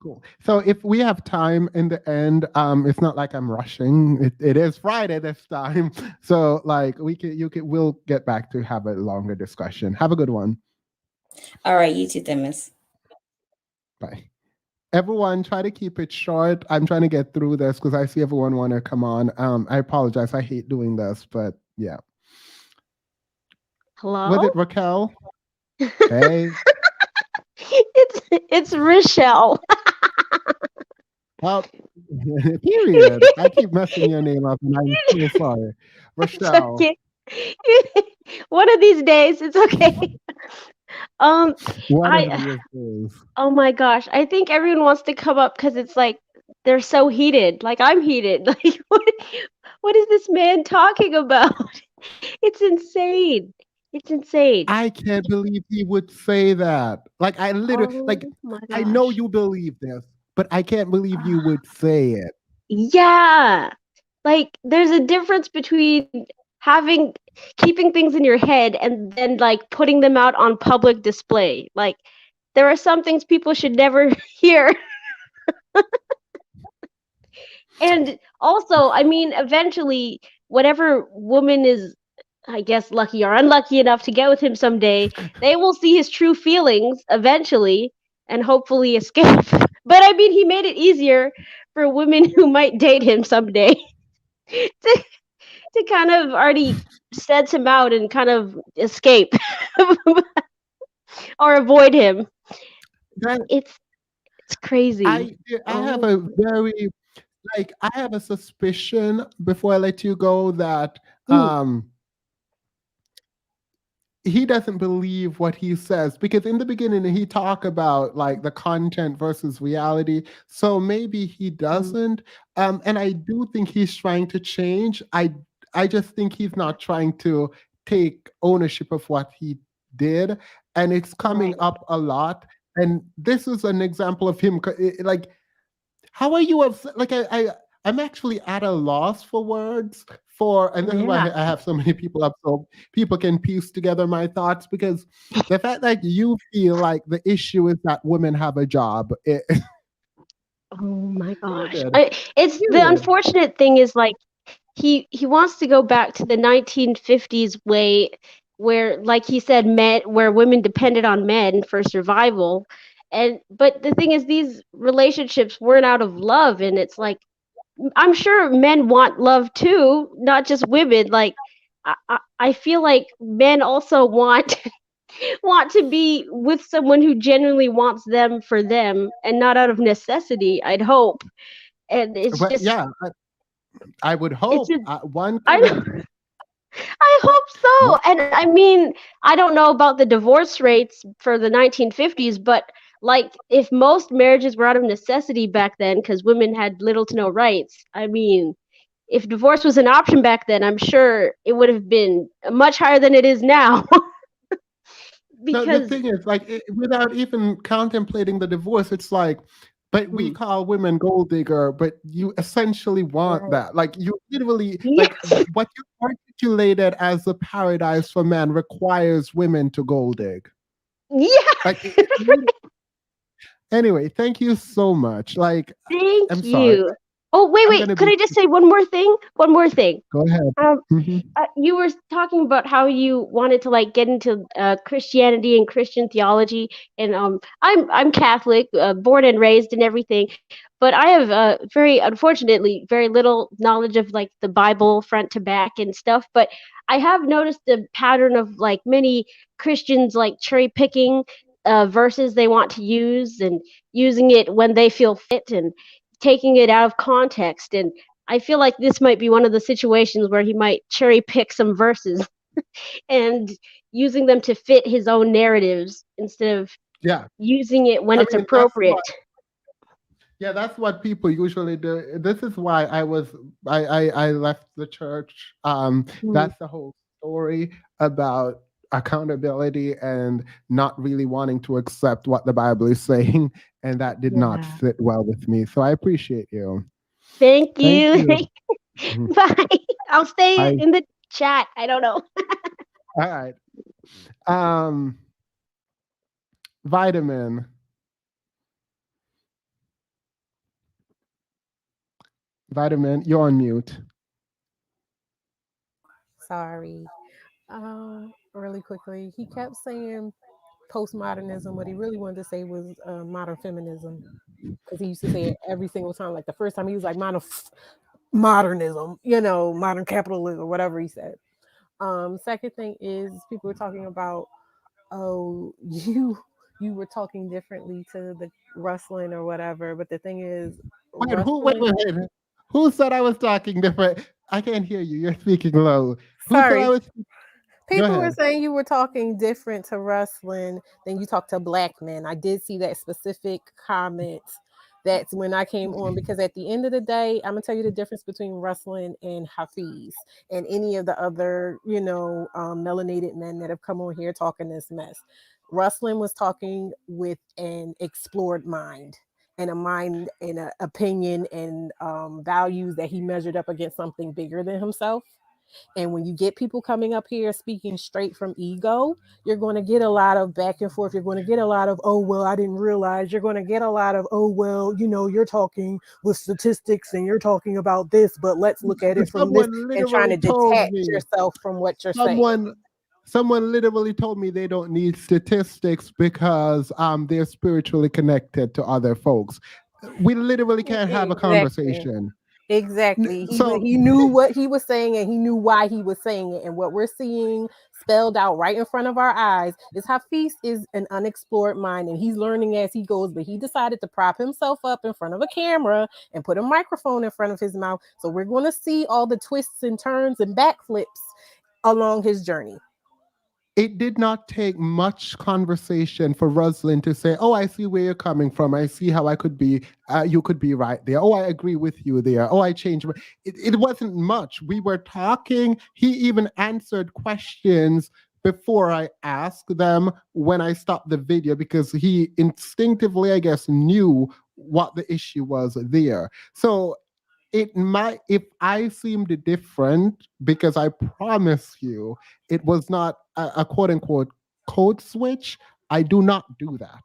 Cool. So if we have time in the end, it's not like I'm rushing. It is Friday this time, so like we'll get back to have a longer discussion. Have a good one. All right, you too, Themis. Bye. Everyone, try to keep it short. I'm trying to get through this because I see everyone want to come on. I apologize. I hate doing this, but yeah. Hello? Was it Raquel? Hey. It's Rochelle. Well, period. I keep messing your name up, and I'm so sorry. Rochelle. Okay. One of these days, it's okay. One of these days. Oh my gosh, I think everyone wants to come up because it's like they're so heated. Like I'm heated. Like what is this man talking about? It's insane. It's insane. I can't believe he would say that. Like I literally, I know you believe this, but I can't believe you would say it. Yeah. Like there's a difference between keeping things in your head and then like putting them out on public display. Like there are some things people should never hear. And also, I mean, eventually whatever woman is, I guess, lucky or unlucky enough to get with him someday, they will see his true feelings eventually and hopefully escape. But I mean, he made it easier for women who might date him someday to kind of already sense him out and kind of escape or avoid him. It's crazy. I have a very like I have a suspicion before I let you go that he doesn't believe what he says, because in the beginning he talked about like the content versus reality. So maybe he doesn't. And I do think he's trying to change. I just think he's not trying to take ownership of what he did, and it's coming up a lot. And this is an example of him like, how are you upset? Like I'm actually at a loss for words for, and this is why I have so many people up, so people can piece together my thoughts, because the fact that you feel like the issue is that women have a job. Oh my gosh. Period. It's the unfortunate thing is like he wants to go back to the 1950s way where, like he said, where women depended on men for survival. But the thing is, these relationships weren't out of love, and it's like, I'm sure men want love too, not just women. Like I feel like men also want want to be with someone who genuinely wants them for them and not out of necessity, I'd hope. And it's But just, yeah, I would hope one I can. I hope so. And I mean, I don't know about the divorce rates for the 1950s, but like if most marriages were out of necessity back then because women had little to no rights, I mean, if divorce was an option back then, I'm sure it would have been much higher than it is now. The thing is, like, without even contemplating the divorce, it's like, but we call women gold digger, but you essentially want that. Like, you literally, like, what you articulated as a paradise for men requires women to gold dig. Yeah. Like, anyway, thank you so much. Like, Thank you. Sorry. Oh, wait. Could I just say one more thing? One more thing. Go ahead. You were talking about how you wanted to like get into Christianity and Christian theology, and I'm Catholic, born and raised and everything, but I have very unfortunately very little knowledge of like the Bible front to back and stuff. But I have noticed the pattern of like many Christians like cherry picking verses they want to use and using it when they feel fit and taking it out of context. And I feel like this might be one of the situations where he might cherry pick some verses and using them to fit his own narratives instead of using it when it's appropriate. That's what people usually do. This is why I left the church. That's the whole story about accountability and not really wanting to accept what the Bible is saying, and that did not sit well with me. So I appreciate you. Thank you. Bye. I'll stay in the chat. I don't know. All right. Vitamin. Vitamin, you're on mute. Sorry. Really quickly, he kept saying postmodernism. What he really wanted to say was modern feminism, because he used to say it every single time. Like the first time he was like modernism, modern capitalism, or whatever he said. Second thing is people were talking about, you were talking differently to the Ruslan or whatever. But the thing is, wait. Who said I was talking different? I can't hear you. You're speaking low. Sorry. Who said I was? People were saying you were talking different to Ruslan than you talk to black men. I did see that specific comment. That's when I came on, because at the end of the day, I'm gonna tell you the difference between Ruslan and Hafeez and any of the other, melanated men that have come on here talking this mess. Ruslan was talking with an explored mind, and a mind and an opinion and values that he measured up against something bigger than himself. And when you get people coming up here speaking straight from ego, you're going to get a lot of back and forth. You're going to get a lot of, oh, well, I didn't realize. You're going to get a lot of, oh, well, you're talking with statistics and you're talking about this, but let's look at it from this, and trying to detach yourself from what you're saying. Someone literally told me they don't need statistics because they're spiritually connected to other folks. We literally can't have a conversation. Exactly. So He knew what he was saying and he knew why he was saying it. And what we're seeing spelled out right in front of our eyes is Hafeez is an unexplored mind and he's learning as he goes. But he decided to prop himself up in front of a camera and put a microphone in front of his mouth. So we're going to see all the twists and turns and backflips along his journey. it did not take much conversation for Ruslan to say, "Oh, I see where you're coming from. I see how I could be. You could be right there. Oh, I agree with you there. Oh, I changed." It wasn't much. We were talking. He even answered questions before I asked them when I stopped the video because he instinctively, I guess, knew what the issue was there. So it might, if I seemed different, because I promise you it was not a quote unquote code switch. I do not do that.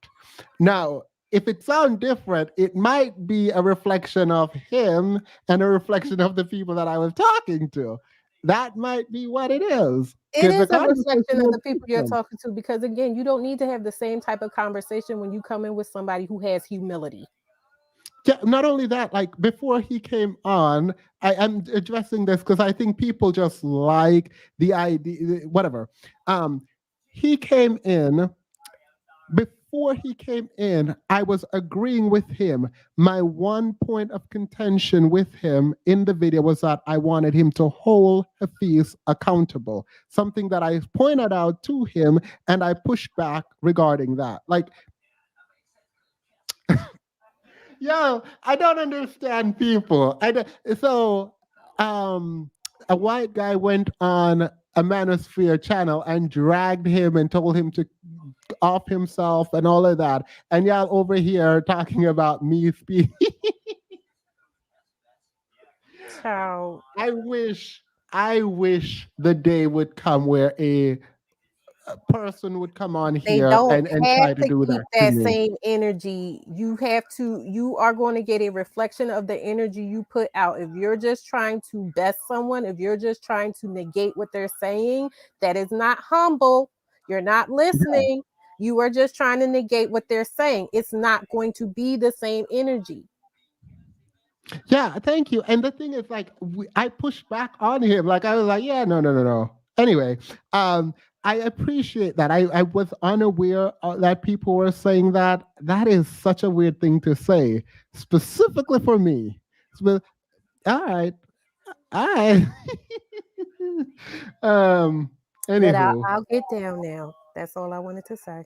Now, if it sounds different, it might be a reflection of him and a reflection of the people that I was talking to. That might be what it is. It is The a reflection of was the people you're different. talking to because, again, you don't need to have the same type of conversation when you come in with somebody who has humility. Yeah, not only that, like before he came on, I'm addressing this because I think people just like the idea, whatever. He came in, before he came in, I was agreeing with him. My one point of contention with him in the video was that I wanted him to hold Hafeez accountable, something that I pointed out to him and I pushed back regarding that. Like, yo, I don't understand people. So, a white guy went on a Manosphere channel and dragged him and told him to off himself and all of that. And y'all over here talking about me speaking. Child. I wish the day would come where a person would come on They here don't and have try to to do keep that to that me. same energy. You are going to get a reflection of the energy you put out. If you're just trying to best someone, if you're just trying to negate what they're saying, that is not humble. You're not listening. You are just trying to negate what they're saying. It's not going to be the same energy. Yeah, thank you. And the thing is, like, I pushed back on him. Like, I was like, yeah, no. Anyway, I appreciate that. I was unaware that people were saying that. That is such a weird thing to say, specifically for me. All right, all right. But Anywho, I'll get down now. That's all I wanted to say.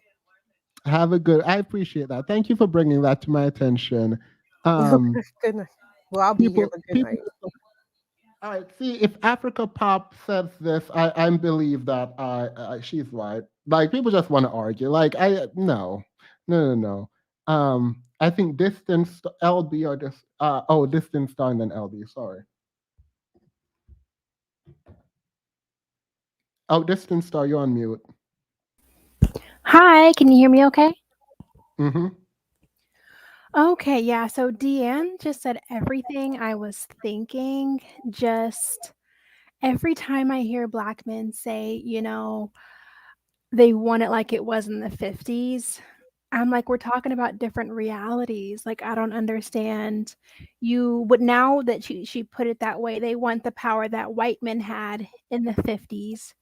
have a good. I appreciate that. Thank you for bringing that to my attention. Good night. Well, I'll be here, but good People. night. All right. See, if Africa Pop says this, I believe that she's right. Like people just want to argue. Like no. I think distance LB or this. Distance star and then LB. Sorry. Oh, distance star, you're on mute. Hi, can you hear me okay? Mm-hmm. Okay, yeah. So Deanne just said everything I was thinking. Just every time I hear black men say, they want it like it was in the 50s, I'm like, we're talking about different realities. Like, I don't understand but now that she put it that way, they want the power that white men had in the 50s.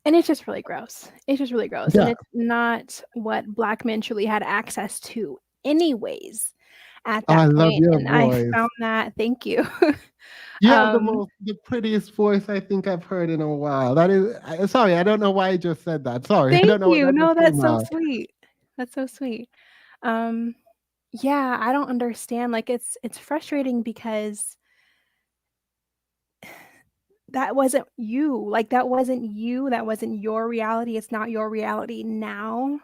And it's just really gross. It's just really gross. And Yeah. it's not what black men truly had access to anyways at Oh, I that love point. your And I voice. found that thank you. You have um the prettiest voice I think I've heard in a while. That is, sorry, I don't know why I just said that. Sorry, I Thank don't know what you. that No, just that's came so out. sweet. That's so sweet. Um yeah, I don't understand. Like it's frustrating because that wasn't you. Like that wasn't you. That wasn't your reality. It's not your reality now.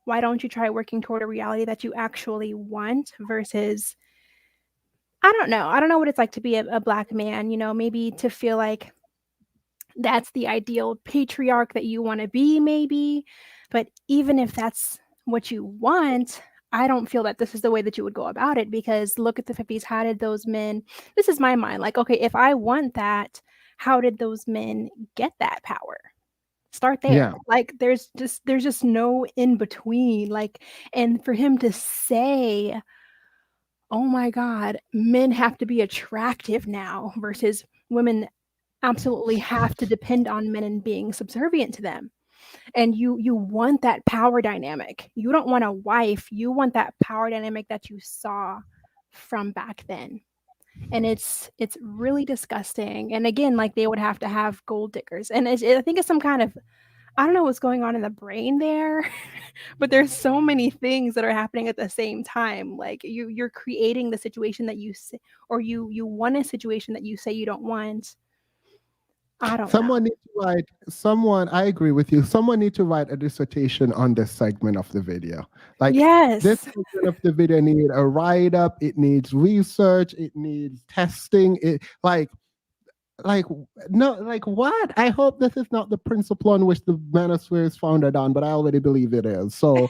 Why don't you try working toward a reality that you actually want versus I don't know. I don't know what it's like to be a black man, maybe to feel like that's the ideal patriarch that you want to be, maybe. But even if that's what you want, I don't feel that this is the way that you would go about it because look at the 50s. How did those men, this is my mind, like, okay, if I want that, how did those men get that power? Start there. Yeah. Like there's just no in between. Like, and for him to say, oh my God, men have to be attractive now versus women absolutely have to depend on men and being subservient to them. And you want that power dynamic. You don't want a wife. You want that power dynamic that you saw from back then. And it's really disgusting. And again, like they would have to have gold diggers. And I think it's some kind of, I don't know what's going on in the brain there, but there's so many things that are happening at the same time. Like you're creating the situation that you say, or you want a situation that you say you don't want. I don't Someone know. needs to write, I agree with you. Someone needs to write a dissertation on this segment of the video. Like this Yes. segment of the video needs a write-up, it needs research, it needs testing. It like no, like what? I hope this is not the principle on which the manosphere is founded on, but I already believe it is. So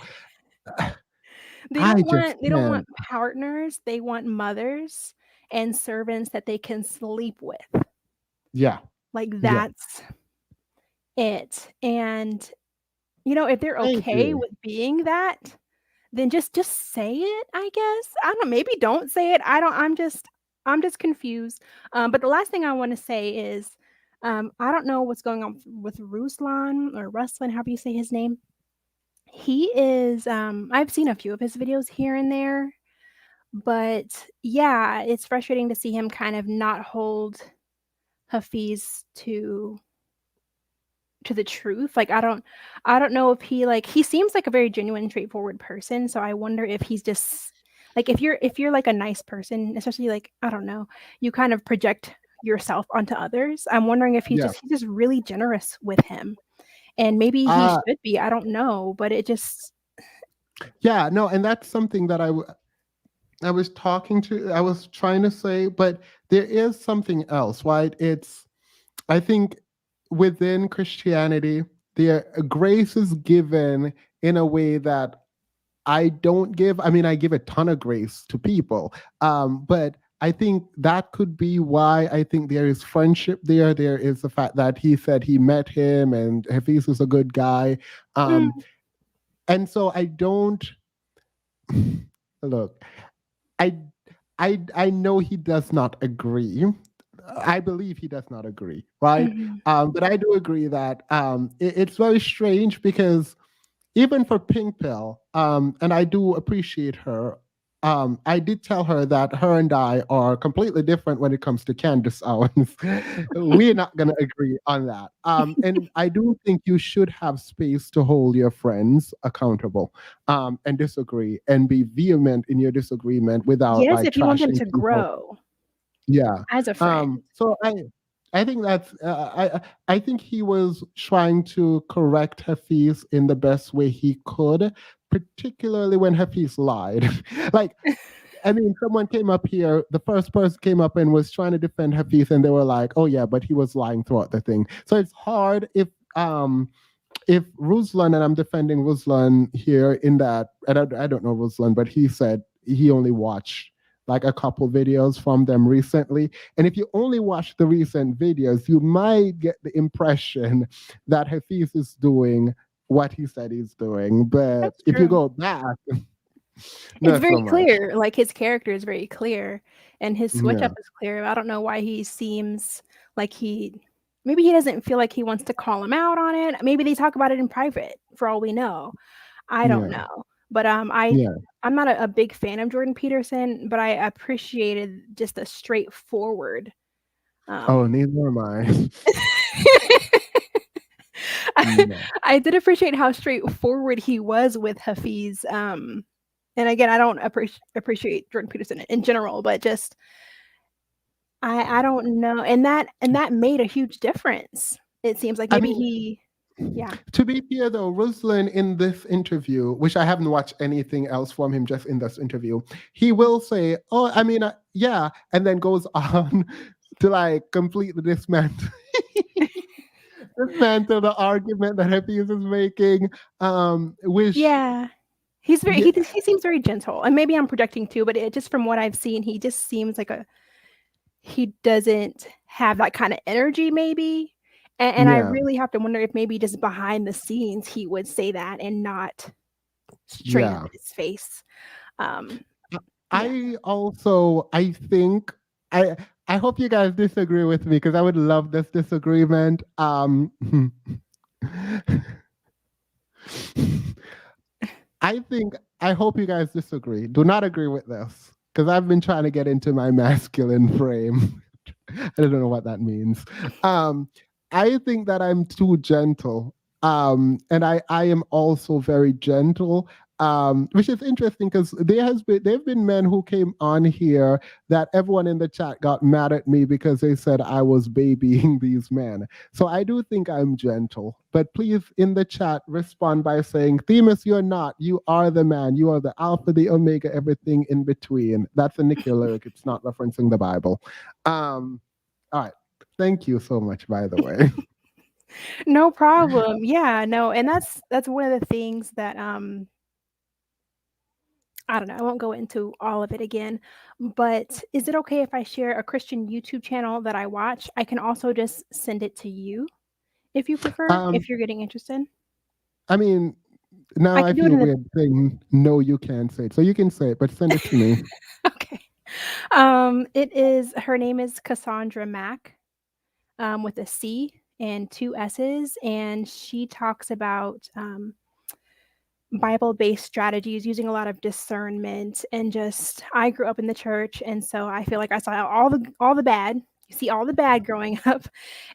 They I don't just want can't. partners. They want mothers and servants that they can sleep with. Yeah. Like Yeah. that's it. And you know, if they're Thank okay you. with being that, then just say it, I guess. I don't know, maybe don't say it. I'm just confused. But the last thing I want to say is I don't know what's going on with Ruslan or Ruslan, however you say his name. He is I've seen a few of his videos here and there, but yeah, it's frustrating to see him kind of not hold Hafeez to the truth. Like I don't know if he seems like a very genuine, straightforward person. So I wonder if he's just like if you're like a nice person, especially like I don't know, you kind of project yourself onto others. I'm wondering if he's Yeah. just really generous with him. And maybe he should be. I don't know, but it just Yeah, no, and that's something that I was trying to say, but there is something else, right? I think within Christianity, the grace is given in a way that I don't give. I mean, I give a ton of grace to people, but I think that could be why I think there is friendship there. There is the fact that he said he met him and Hafeez is a good guy. And so I don't look, I know he does not agree. I believe he does not agree, right? But I do agree that it's very strange because even for Pink Pill, and I do appreciate her. I did tell her that her and I are completely different when it comes to Candace Owens. We're not going to agree on that. And I do think you should have space to hold your friends accountable and disagree and be vehement in your disagreement without yes, like if you want them trashing to people. grow Yeah. as a friend. So I think that's I think he was trying to correct Hafeez in the best way he could, particularly when Hafeez lied. Like, I mean, someone came up here, the first person came up and was trying to defend Hafeez, and they were like, "Oh yeah, but he was lying throughout the thing." So it's hard if Ruslan, and I'm defending Ruslan here in that, and I don't know Ruslan, but he said he only watched like a couple videos from them recently. And if you only watch the recent videos, you might get the impression that Hafeez is doing what he said he's doing. But That's if you true. go back, It's not very so much. clear. Like his character is very clear and his switch Yeah. up is clear. I don't know why he seems like maybe he doesn't feel like he wants to call him out on it. Maybe they talk about it in private for all we know. I don't Yeah. know. But Yeah. I'm not a big fan of Jordan Peterson, but I appreciated just a straightforward Oh, neither am I. No. I did appreciate how straightforward he was with Hafeez. And again, I don't appreciate Jordan Peterson in general, but just I don't know, and that made a huge difference. It seems like I maybe mean, yeah. to be fair though, Ruslan in this interview, which I haven't watched anything else from him, just in this interview, he will say, "Oh, I mean, yeah," and then goes on to like completely dismantle the argument that Hafeez is making. Which Yeah. He's very he seems very gentle, and maybe I'm projecting too, but it just from what I've seen, he just seems like he doesn't have that kind of energy maybe. And I Yeah. really have to wonder if maybe just behind the scenes he would say that and not straight up in his face. I think I hope you guys disagree with me because I would love this disagreement. I hope you guys disagree. Do not agree with this because I've been trying to get into my masculine frame. I don't know what that means. I think that I'm too gentle. And I am also very gentle. Which is interesting because there have been men who came on here that everyone in the chat got mad at me because they said I was babying these men. So I do think I'm gentle. But please in the chat respond by saying, Themis, you're not. You are the man. You are the alpha, the omega, everything in between. That's a Nicky lyric. It's not referencing the Bible. All right. Thank you so much, by the way. No problem. Yeah, no, and that's one of the things that I don't know. I won't go into all of it again, but is it okay if I share a Christian YouTube channel that I watch? I can also just send it to you if you prefer, if you're getting interested. I mean, now I feel weird saying no, you can't say it. So you can say it, but send it to me. Okay. Her name is Cassandra Mack, with a C and 2 S's, and she talks about Bible-based strategies using a lot of discernment and just I grew up in the church, and so I feel like I saw all the bad. You see all the bad growing up,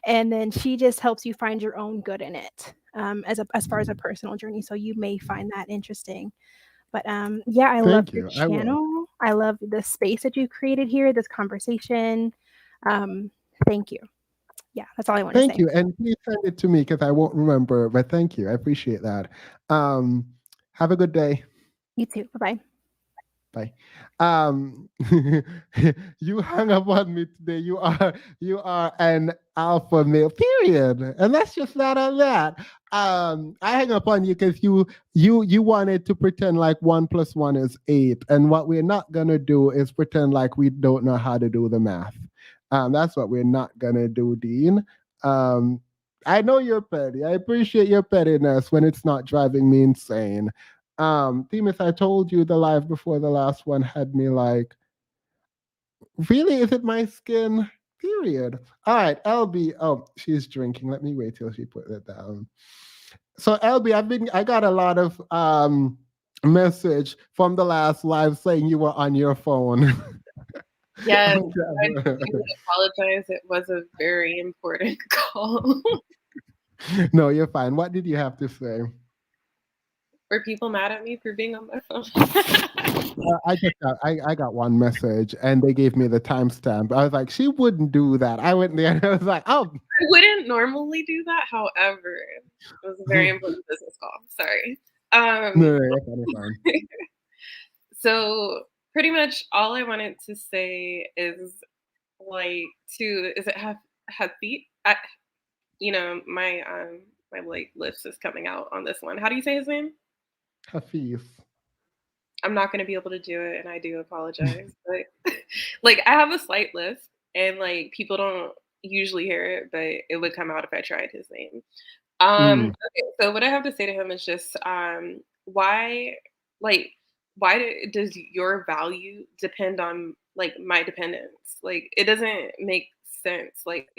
and then she just helps you find your own good in it, as far as a personal journey. So you may find that interesting. But yeah, I love your channel. I love the space that you've created here, this conversation. Thank you. Yeah, that's all I want to say. Thank you. And please send it to me because I won't remember, but thank you. I appreciate that. Have a good day. You too. Bye-bye. Bye. You hung up on me today. You are an alpha male, period. And that's just not on that. I hang up on you because you wanted to pretend like 1 + 1 is 8. And what we're not gonna do is pretend like we don't know how to do the math. That's what we're not gonna do, Dean. I know you're petty. I appreciate your pettiness when it's not driving me insane. Themis, I told you the live before the last one had me like, really? Is it my skin? Period. All right, LB. Oh, she's drinking. Let me wait till she put it down. So LB, I got a lot of message from the last live saying you were on your phone. Yes, I do apologize. It was a very important call. No, you're fine. What did you have to say? Were people mad at me for being on my phone? I got one message and they gave me the timestamp. I was like, she wouldn't do that. I went there and I was like, oh. I wouldn't normally do that. However, it was a very important business call. Sorry. No, that's fine. So pretty much all I wanted to say is is it Hafeez? You know, my like list is coming out on this one. How do you say his name? Hafeez. I'm not going to be able to do it, and I do apologize. But like, I have a slight list, and like people don't usually hear it, but it would come out if I tried his name. Okay, so what I have to say to him is just why does your value depend on like my dependence? Like, it doesn't make sense. Like,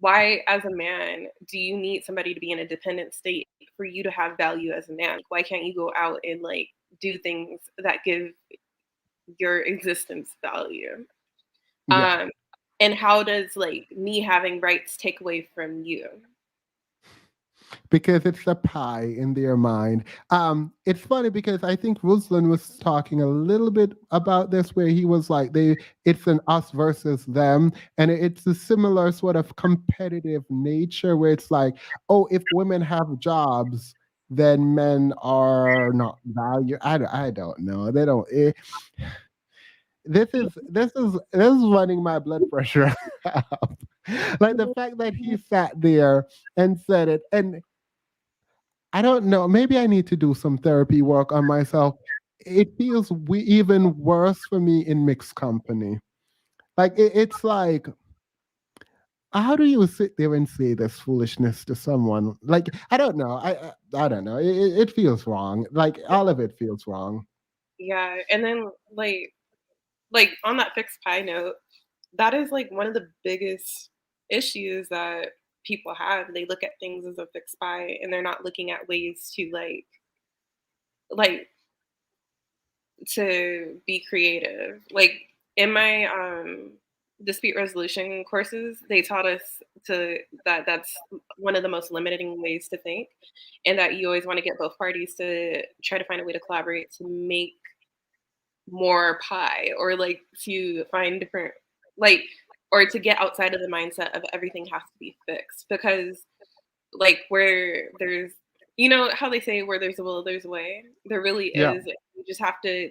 why as a man do you need somebody to be in a dependent state for you to have value as a man? Why can't you go out and like do things that give your existence value? Yeah. And how does like me having rights take away from you? Because it's a pie in their mind. It's funny because I think Ruslan was talking a little bit about this, where he was like, it's an us versus them, and it's a similar sort of competitive nature where it's like, oh, if women have jobs, then men are not valued. I don't know. They don't. This is running my blood pressure up. Like the fact that he sat there and said it, and I don't know, maybe I need to do some therapy work on myself. It feels even worse for me in mixed company. Like it's like, how do you sit there and say this foolishness to someone? Like, I don't know. I don't know. It feels wrong. Like all of it feels wrong. Yeah, and then like on that fixed pie note, that is like one of the biggest issues that people have. They look at things as a fixed pie and they're not looking at ways to like to be creative. Like in my dispute resolution courses, they taught us that's one of the most limiting ways to think, and that you always want to get both parties to try to find a way to collaborate to make more pie, or like to find different, like, or to get outside of the mindset of everything has to be fixed. Because like where there's, you know how they say where there's a will there's a way, there really Yeah. is. You just have to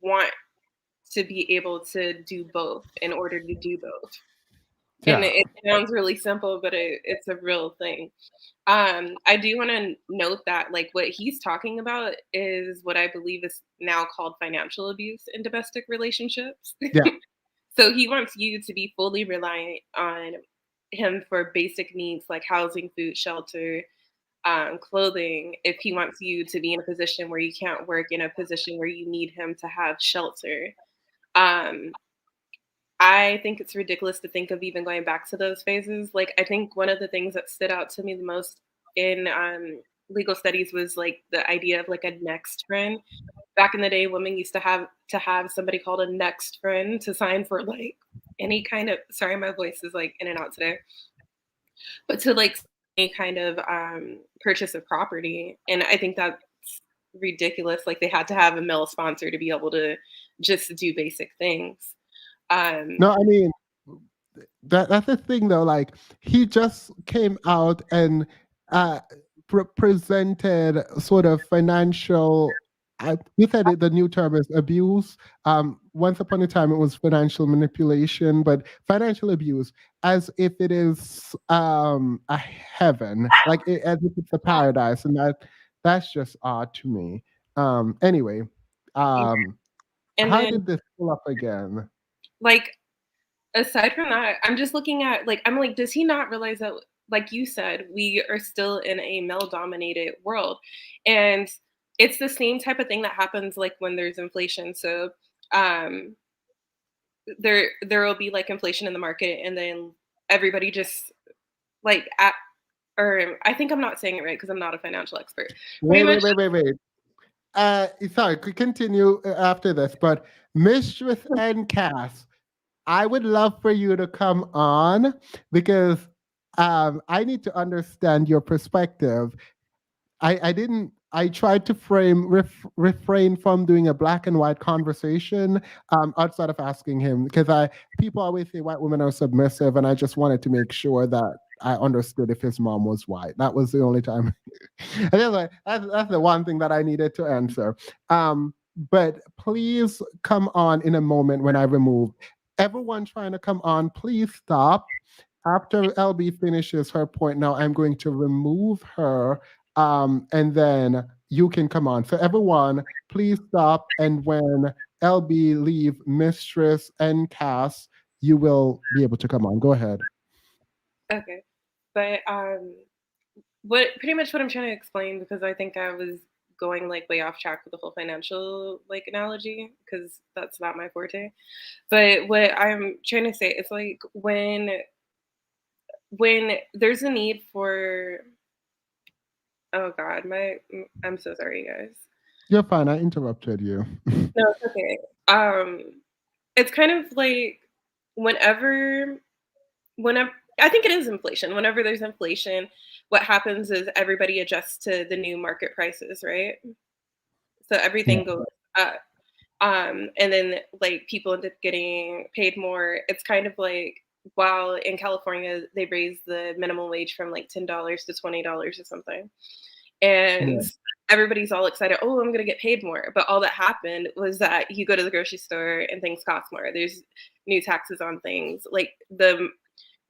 want to be able to do both in order to do both. And Yeah. it sounds really simple, but it's a real thing. I do want to note that like what he's talking about is what I believe is now called financial abuse in domestic relationships. Yeah. So he wants you to be fully reliant on him for basic needs like housing, food, shelter, clothing. If he wants you to be in a position where you can't work, in a position where you need him to have shelter. Um, I think it's ridiculous to think of even going back to those phases. Like, I think one of the things that stood out to me the most in legal studies was like the idea of like a next friend. Back in the day, women used to have somebody called a next friend to sign for like any kind of, sorry, my voice is like in and out today, but to like any kind of purchase of property. And I think that's ridiculous. Like they had to have a male sponsor to be able to just do basic things. No, I mean, that's the thing though. Like he just came out and presented sort of financial. You said the new term is abuse. Once upon a time, it was financial manipulation, but financial abuse as if it is a heaven, like as if it's a paradise, and that's just odd to me. Anyway, And how then did this pull up again? like aside from that, I'm just looking at like, I'm like, does he not realize that, like you said, we are still in a male dominated world? And it's the same type of thing that happens like when there's inflation. So um there will be like inflation in the market, and then everybody just like at, or I think I'm not saying it right because I'm not a financial expert. Pretty much Wait. Sorry, could continue after this, but Mistress and Cass, I would love for you to come on because I need to understand your perspective. I tried to refrain from doing a black and white conversation outside of asking him because people always say white women are submissive, and I just wanted to make sure that I understood if his mom was white. That was the only time. That's the one thing that I needed to answer. But please come on in a moment when I remove. Everyone trying to come on, please stop. After LB finishes her point, now I'm going to remove her, and then you can come on. So everyone, please stop. And when LB leave Mistress and Cass, you will be able to come on. Go ahead. okay. But what pretty much what I'm trying to explain, because I think I was going like way off track with the whole financial like analogy, because that's not my forte. But what I'm trying to say is like when there's a need for, oh god, I'm so sorry guys. You're fine. I interrupted you. No, it's okay. It's kind of like whenever I think it is inflation. Whenever there's inflation, what happens is everybody adjusts to the new market prices, right? So everything goes up. And then like people end up getting paid more. It's kind of like, while in California they raised the minimum wage from like $10 to $20 or something. And everybody's all excited, oh, I'm gonna get paid more. But all that happened was that you go to the grocery store and things cost more. There's new taxes on things. Like the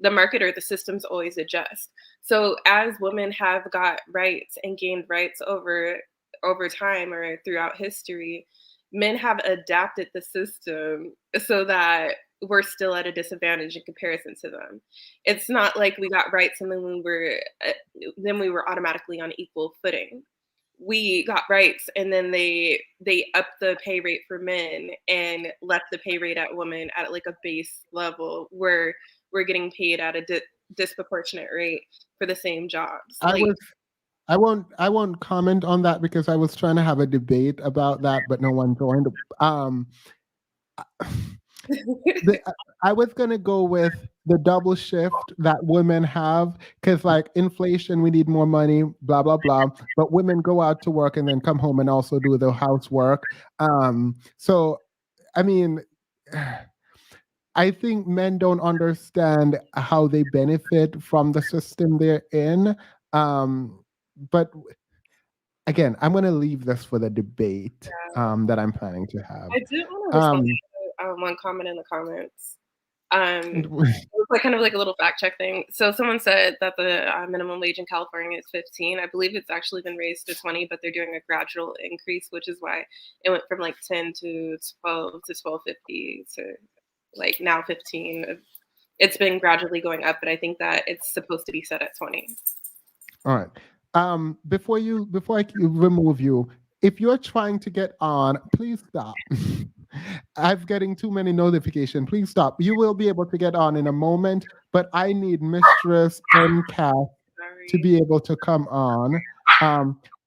market or the systems always adjust. So as women have got rights and gained rights over time or throughout history, men have adapted the system so that we're still at a disadvantage in comparison to them. It's not like we got rights and then we were automatically on equal footing. we got rights, and then they upped the pay rate for men and left the pay rate at women at like a base level where we're getting paid at a disproportionate rate for the same jobs. I won't comment on that because I was trying to have a debate about that, but no one joined. I was gonna go with the double shift that women have, because like inflation, we need more money, blah blah blah. But women go out to work and then come home and also do the housework. So, I mean, I think men don't understand how they benefit from the system they're in. But again, I'm going to leave this for the debate that I'm planning to have. I did want to respond to one comment in the comments. It was like kind of like a little fact check thing. So someone said that the minimum wage in California is 15. I believe it's actually been raised to 20, but they're doing a gradual increase, which is why it went from like 10 to 12 to 12.50 to like now 15. It's been gradually going up, but I think that it's supposed to be set at 20. All right. Before I remove you, if you're trying to get on, please stop. I'm getting too many notifications. Please stop. You will be able to get on in a moment, but I need Mistress and Cass to be able to come on.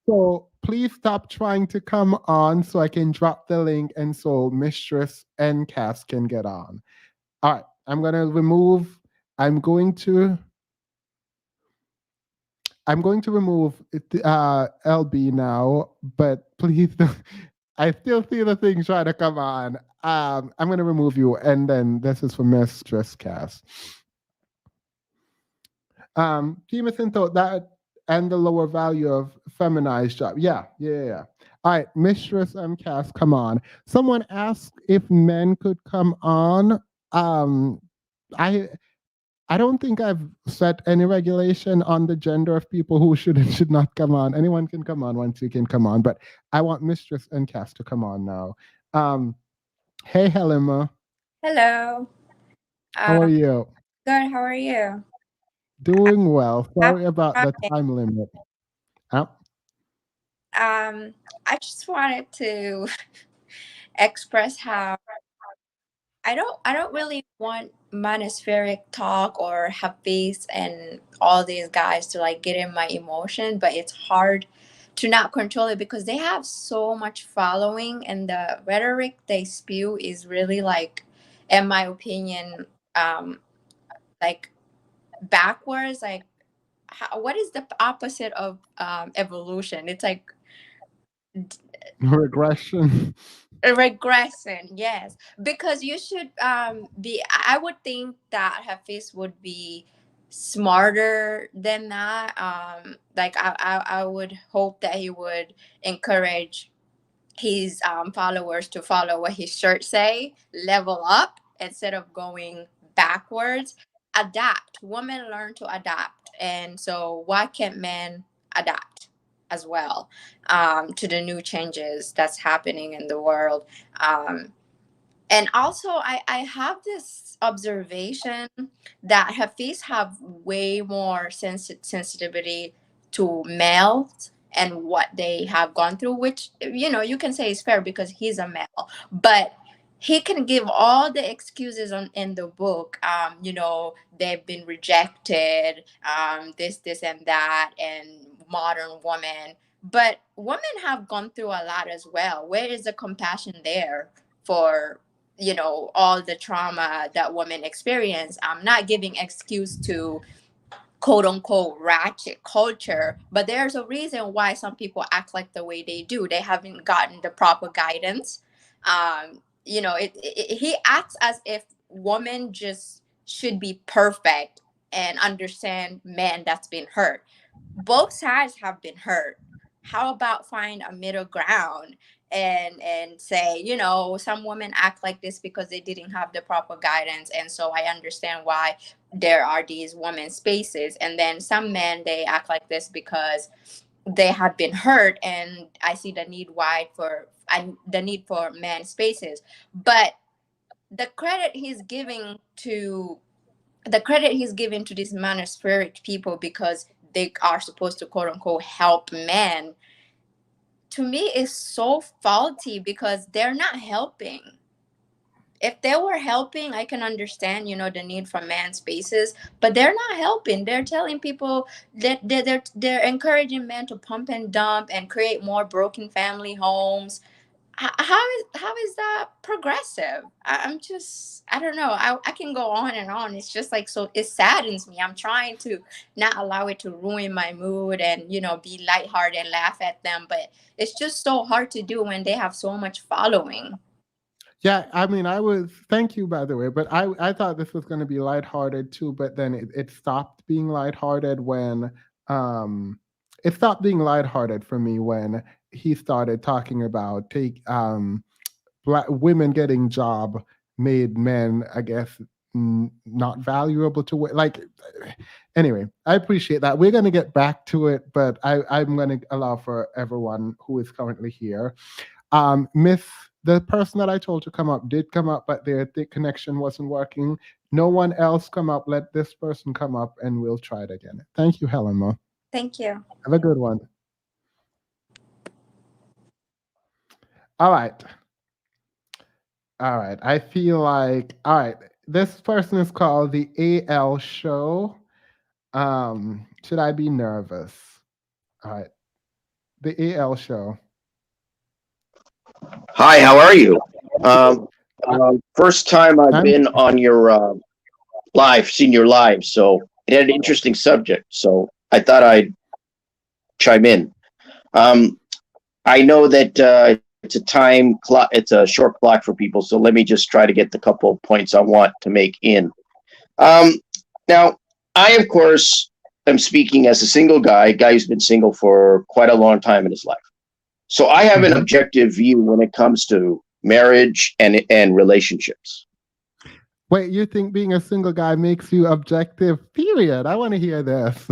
So please stop trying to come on so I can drop the link and so Mistress and Cass can get on. All right. I'm going to remove LB now, but please, I still see the thing trying to come on. I'm going to remove you, and then this is for Mistress Cass. Jameson thought that and the lower value of feminized job. Yeah. All right, Mistress Cass, come on. Someone asked if men could come on. I don't think I've set any regulation on the gender of people who should and should not come on. Anyone can come on once you can come on, but I want Mistress and Cass to come on now. Hey, Helena. Hello. How are you? Good. How are you? Doing well. Sorry about the time limit. I just wanted to express how I don't really want monospheric talk or Hafeez and all these guys to like get in my emotion, but it's hard to not control it because they have so much following and the rhetoric they spew is really like, in my opinion, like backwards. Like, what is the opposite of evolution? It's like regression. Regression, yes, because you should be. I would think that Hafiz would be smarter than that. Like I would hope that he would encourage his followers to follow what his shirt say, level up instead of going backwards. Adapt. Women learn to adapt, and so why can't men adapt as well to the new changes that's happening in the world? And also, I have this observation that Hafiz have way more sensitivity to males and what they have gone through, which, you know, you can say is fair because he's a male. But he can give all the excuses in the book. You know, they've been rejected, this and that, and modern women. But women have gone through a lot as well. Where is the compassion there for, you know, all the trauma that women experience? I'm not giving excuse to quote unquote ratchet culture, but there's a reason why some people act like the way they do. They haven't gotten the proper guidance. You know, he acts as if women just should be perfect and understand men that's been hurt. Both sides have been hurt. How about find a middle ground and say, you know, some women act like this because they didn't have the proper guidance, and so I understand why there are these women spaces. And then some men, they act like this because they have been hurt, and I see the need the need for men spaces. But the credit he's giving to these monospheric people because they are supposed to quote unquote help men, to me is so faulty because they're not helping. If they were helping, I can understand, the need for man spaces, but they're not helping. They're telling people that they're encouraging men to pump and dump and create more broken family homes. How is that progressive? I don't know. I can go on and on. It's just like, so it saddens me. I'm trying to not allow it to ruin my mood and, be lighthearted and laugh at them. But it's just so hard to do when they have so much following. Yeah, I mean, thank you, by the way, but I thought this was going to be lighthearted too, but then it stopped being lighthearted it stopped being lighthearted for me when he started talking about Black women getting job made men, I guess, not valuable to anyway, I appreciate that. We're going to get back to it, but I'm going to allow for everyone who is currently here. The person that I told to come up did come up, but their connection wasn't working. No one else come up. Let this person come up and we'll try it again. Thank you, Helena. Thank you. Have a good one. All right. I feel like, this person is called the AL Show. Should I be nervous? All right. The AL Show. Hi, how are you? First time I've been on your seen your live, so it had an interesting subject, so I thought I'd chime in. I know that it's a time clock, it's a short clock for people, so let me just try to get the couple of points I want to make in. Now, I, of course, am speaking as a single guy who's been single for quite a long time in his life. So I have an objective view when it comes to marriage and relationships. Wait, you think being a single guy makes you objective? Period. I want to hear this.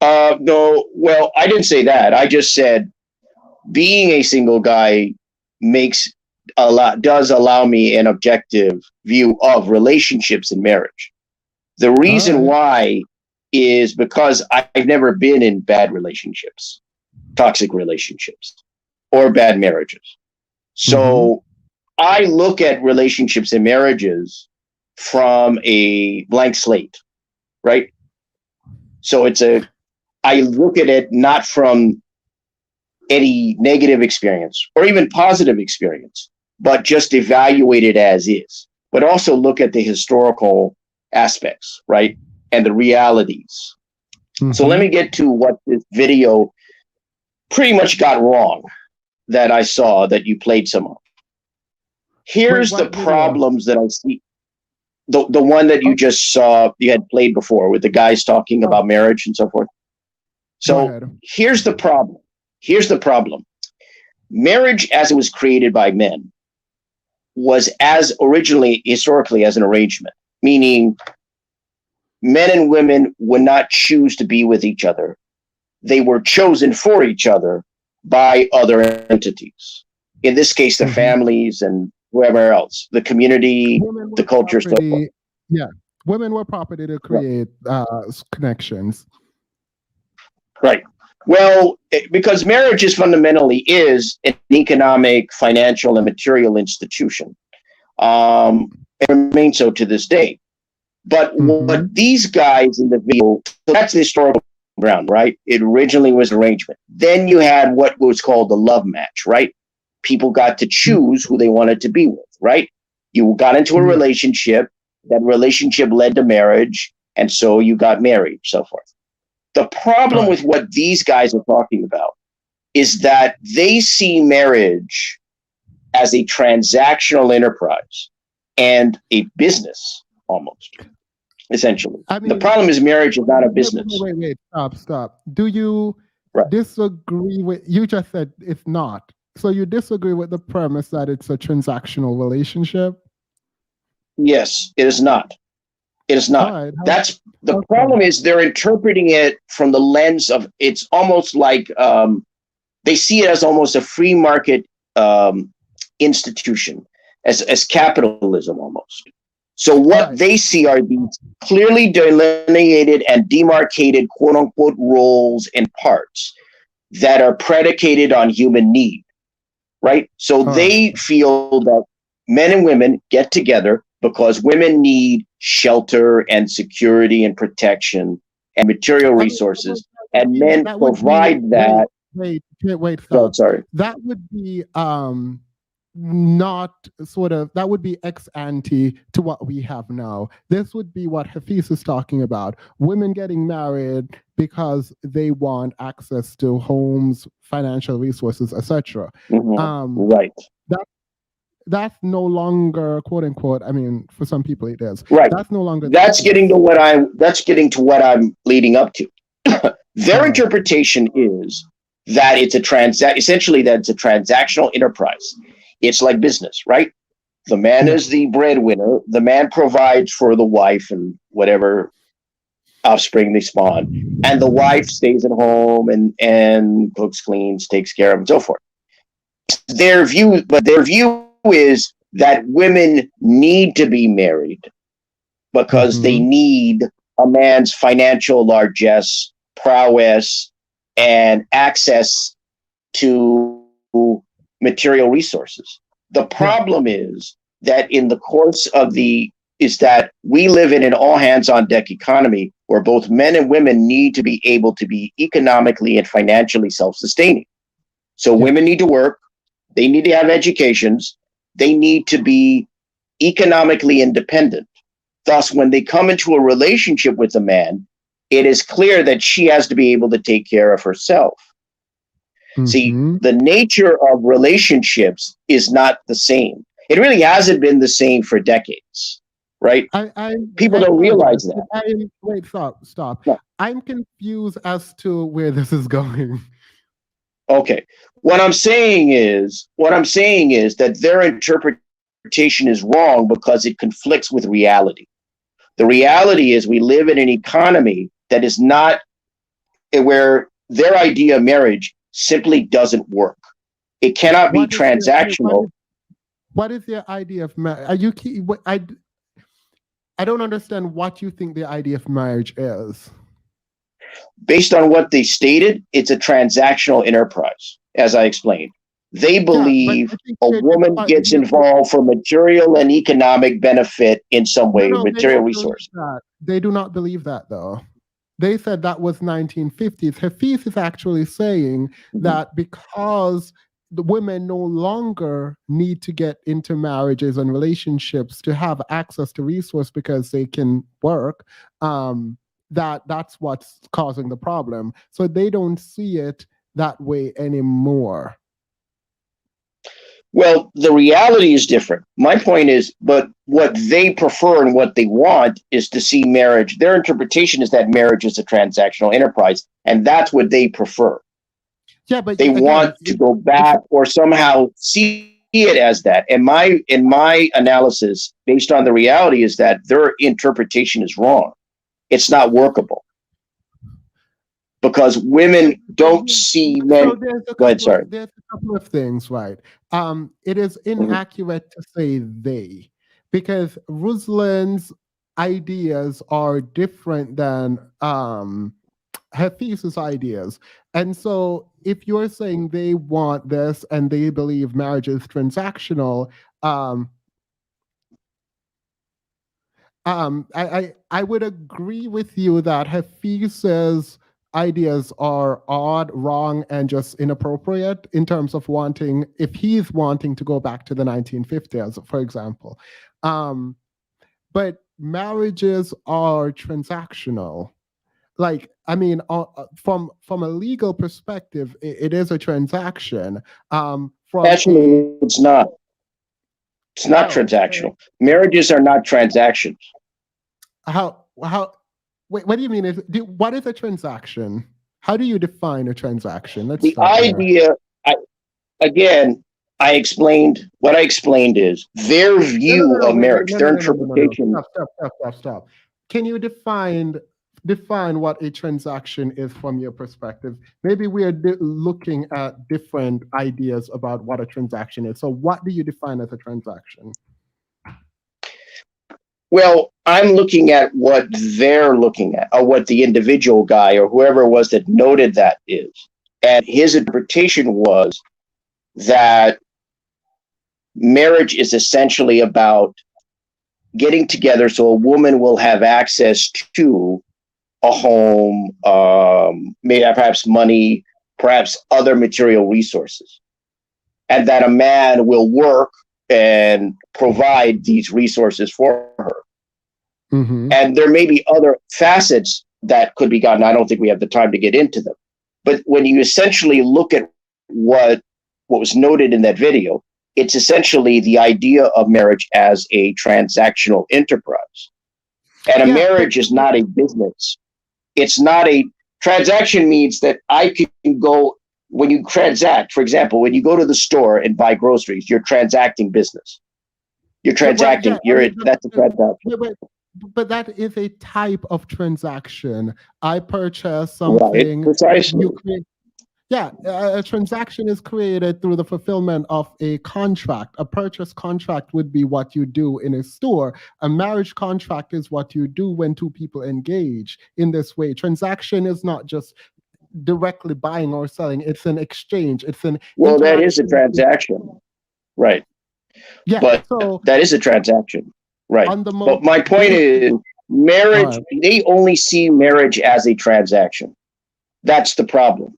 No, well, I didn't say that. I just said being a single guy does allow me an objective view of relationships and marriage. The reason why is because I've never been in bad relationships, toxic relationships, or bad marriages. So I look at relationships and marriages from a blank slate, right? So I look at it not from any negative experience or even positive experience, but just evaluate it as is, but also look at the historical aspects, right? And the realities. So let me get to what this video pretty much got wrong that I saw that you played some of. Here's the problems that I see. The one that you just saw, you had played before with the guys talking about marriage and so forth. So here's the problem. Here's the problem. Marriage, as it was created by men, was as originally, historically, as an arrangement, meaning men and women would not choose to be with each other. They were chosen for each other by other entities. In this case, the families and whoever else, the community, the culture, so forth. Yeah, women were property to create connections. Right. Well, because marriage fundamentally is an economic, financial, and material institution. It remains so to this day. But what these guys in the video, so that's the historical ground, right? It originally was arrangement. Then you had what was called the love match, right? People got to choose who they wanted to be with, right? You got into a relationship, that relationship led to marriage, and so you got married, so forth. The problem with what these guys are talking about is that they see marriage as a transactional enterprise and a business, almost, essentially. I mean, the problem is marriage is not a business. Wait, stop. Do you disagree with, you just said it's not. So you disagree with the premise that it's a transactional relationship? Yes, it is not. It is not. Right. That's the problem is they're interpreting it from the lens of, it's almost like they see it as almost a free market institution, as capitalism almost. So what they see are these clearly delineated and demarcated quote unquote roles and parts. that are predicated on human need, right? So they feel that men and women get together because women need shelter and security and protection and material resources, and men provide that. Wait, Oh, stop. sorry. That would be not sort of, that would be ex ante to what we have now. This would be what Hafeez is talking about. Women getting married because they want access to homes, financial resources, etc. Right. That's no longer, quote unquote, I mean, for some people it is. Right. That's no longer That's getting to what I'm leading up to. Their interpretation is that it's essentially that it's a transactional enterprise. It's like business, right? The man is the breadwinner. The man provides for the wife and whatever offspring they spawn, and the wife stays at home and cooks, cleans, takes care of, and so forth. Their view is that women need to be married because they need a man's financial largesse, prowess, and access to material resources. The problem is that in the course of is that we live in an all hands on deck economy where both men and women need to be able to be economically and financially self-sustaining. So women need to work, they need to have educations, they need to be economically independent. Thus, when they come into a relationship with a man, it is clear that she has to be able to take care of herself. See, the nature of relationships is not the same. It really hasn't been the same for decades, right? People don't realize that. Wait, stop. No. I'm confused as to where this is going. Okay. What I'm saying is that their interpretation is wrong because it conflicts with reality. The reality is we live in an economy that is not where their idea of marriage simply doesn't work. It cannot be transactional. What is their idea of marriage? I don't understand what you think the idea of marriage is. Based on what they stated, it's a transactional enterprise, as I explained. They believe a woman gets involved for material and economic benefit in some way, material resource. They do not believe that, though. They said that was 1950s. Hafeez is actually saying that because the women no longer need to get into marriages and relationships to have access to resource because they can work, that's what's causing the problem. So they don't see it that way anymore. Well, the reality is different. My point is, but what they prefer and what they want is to see marriage. Their interpretation is that marriage is a transactional enterprise, and that's what they prefer. Yeah, but they want to go back or somehow see it as that. And in my analysis, based on the reality, is that their interpretation is wrong. It's not workable. Because women don't see men. Go ahead, sorry. There's a couple of things, right? It is inaccurate to say they, because Ruslan's ideas are different than Hafeez's ideas. And so if you're saying they want this and they believe marriage is transactional, I would agree with you that Hafeez's ideas are odd, wrong, and just inappropriate in terms of if he's wanting to go back to the 1950s, for example. But marriages are transactional. Like, I mean, from a legal perspective, it is a transaction. Actually, it's not. It's not transactional. Marriages are not transactions. Wait, what do you mean? What is a transaction? How do you define a transaction? The idea, I explained, what I explained is their view of marriage, their interpretation. Stop. Can you define what a transaction is from your perspective? Maybe we are looking at different ideas about what a transaction is. So what do you define as a transaction? Well, I'm looking at what they're looking at, or what the individual guy or whoever it was that noted that is. And his interpretation was that marriage is essentially about getting together so a woman will have access to a home, maybe perhaps money, perhaps other material resources, and that a man will work and provide these resources for her. Mm-hmm. And there may be other facets that could be gotten. I don't think we have the time to get into them. But when you essentially look at what was noted in that video, it's essentially the idea of marriage as a transactional enterprise. And a marriage is not a business. It's not a transaction. Means that I can go, when you transact, for example, when you go to the store and buy groceries, you're transacting business. You're transacting, that's a transaction. But that is a type of transaction. I purchase something. Right, precisely. A transaction is created through the fulfillment of a contract. A purchase contract would be what you do in a store. A marriage contract is what you do when two people engage in this way. Transaction is not just directly buying or selling. It's an exchange. It's an that is a transaction. Right. Yeah. But so that is a transaction. Right. But my point is, marriage, they only see marriage as a transaction. That's the problem.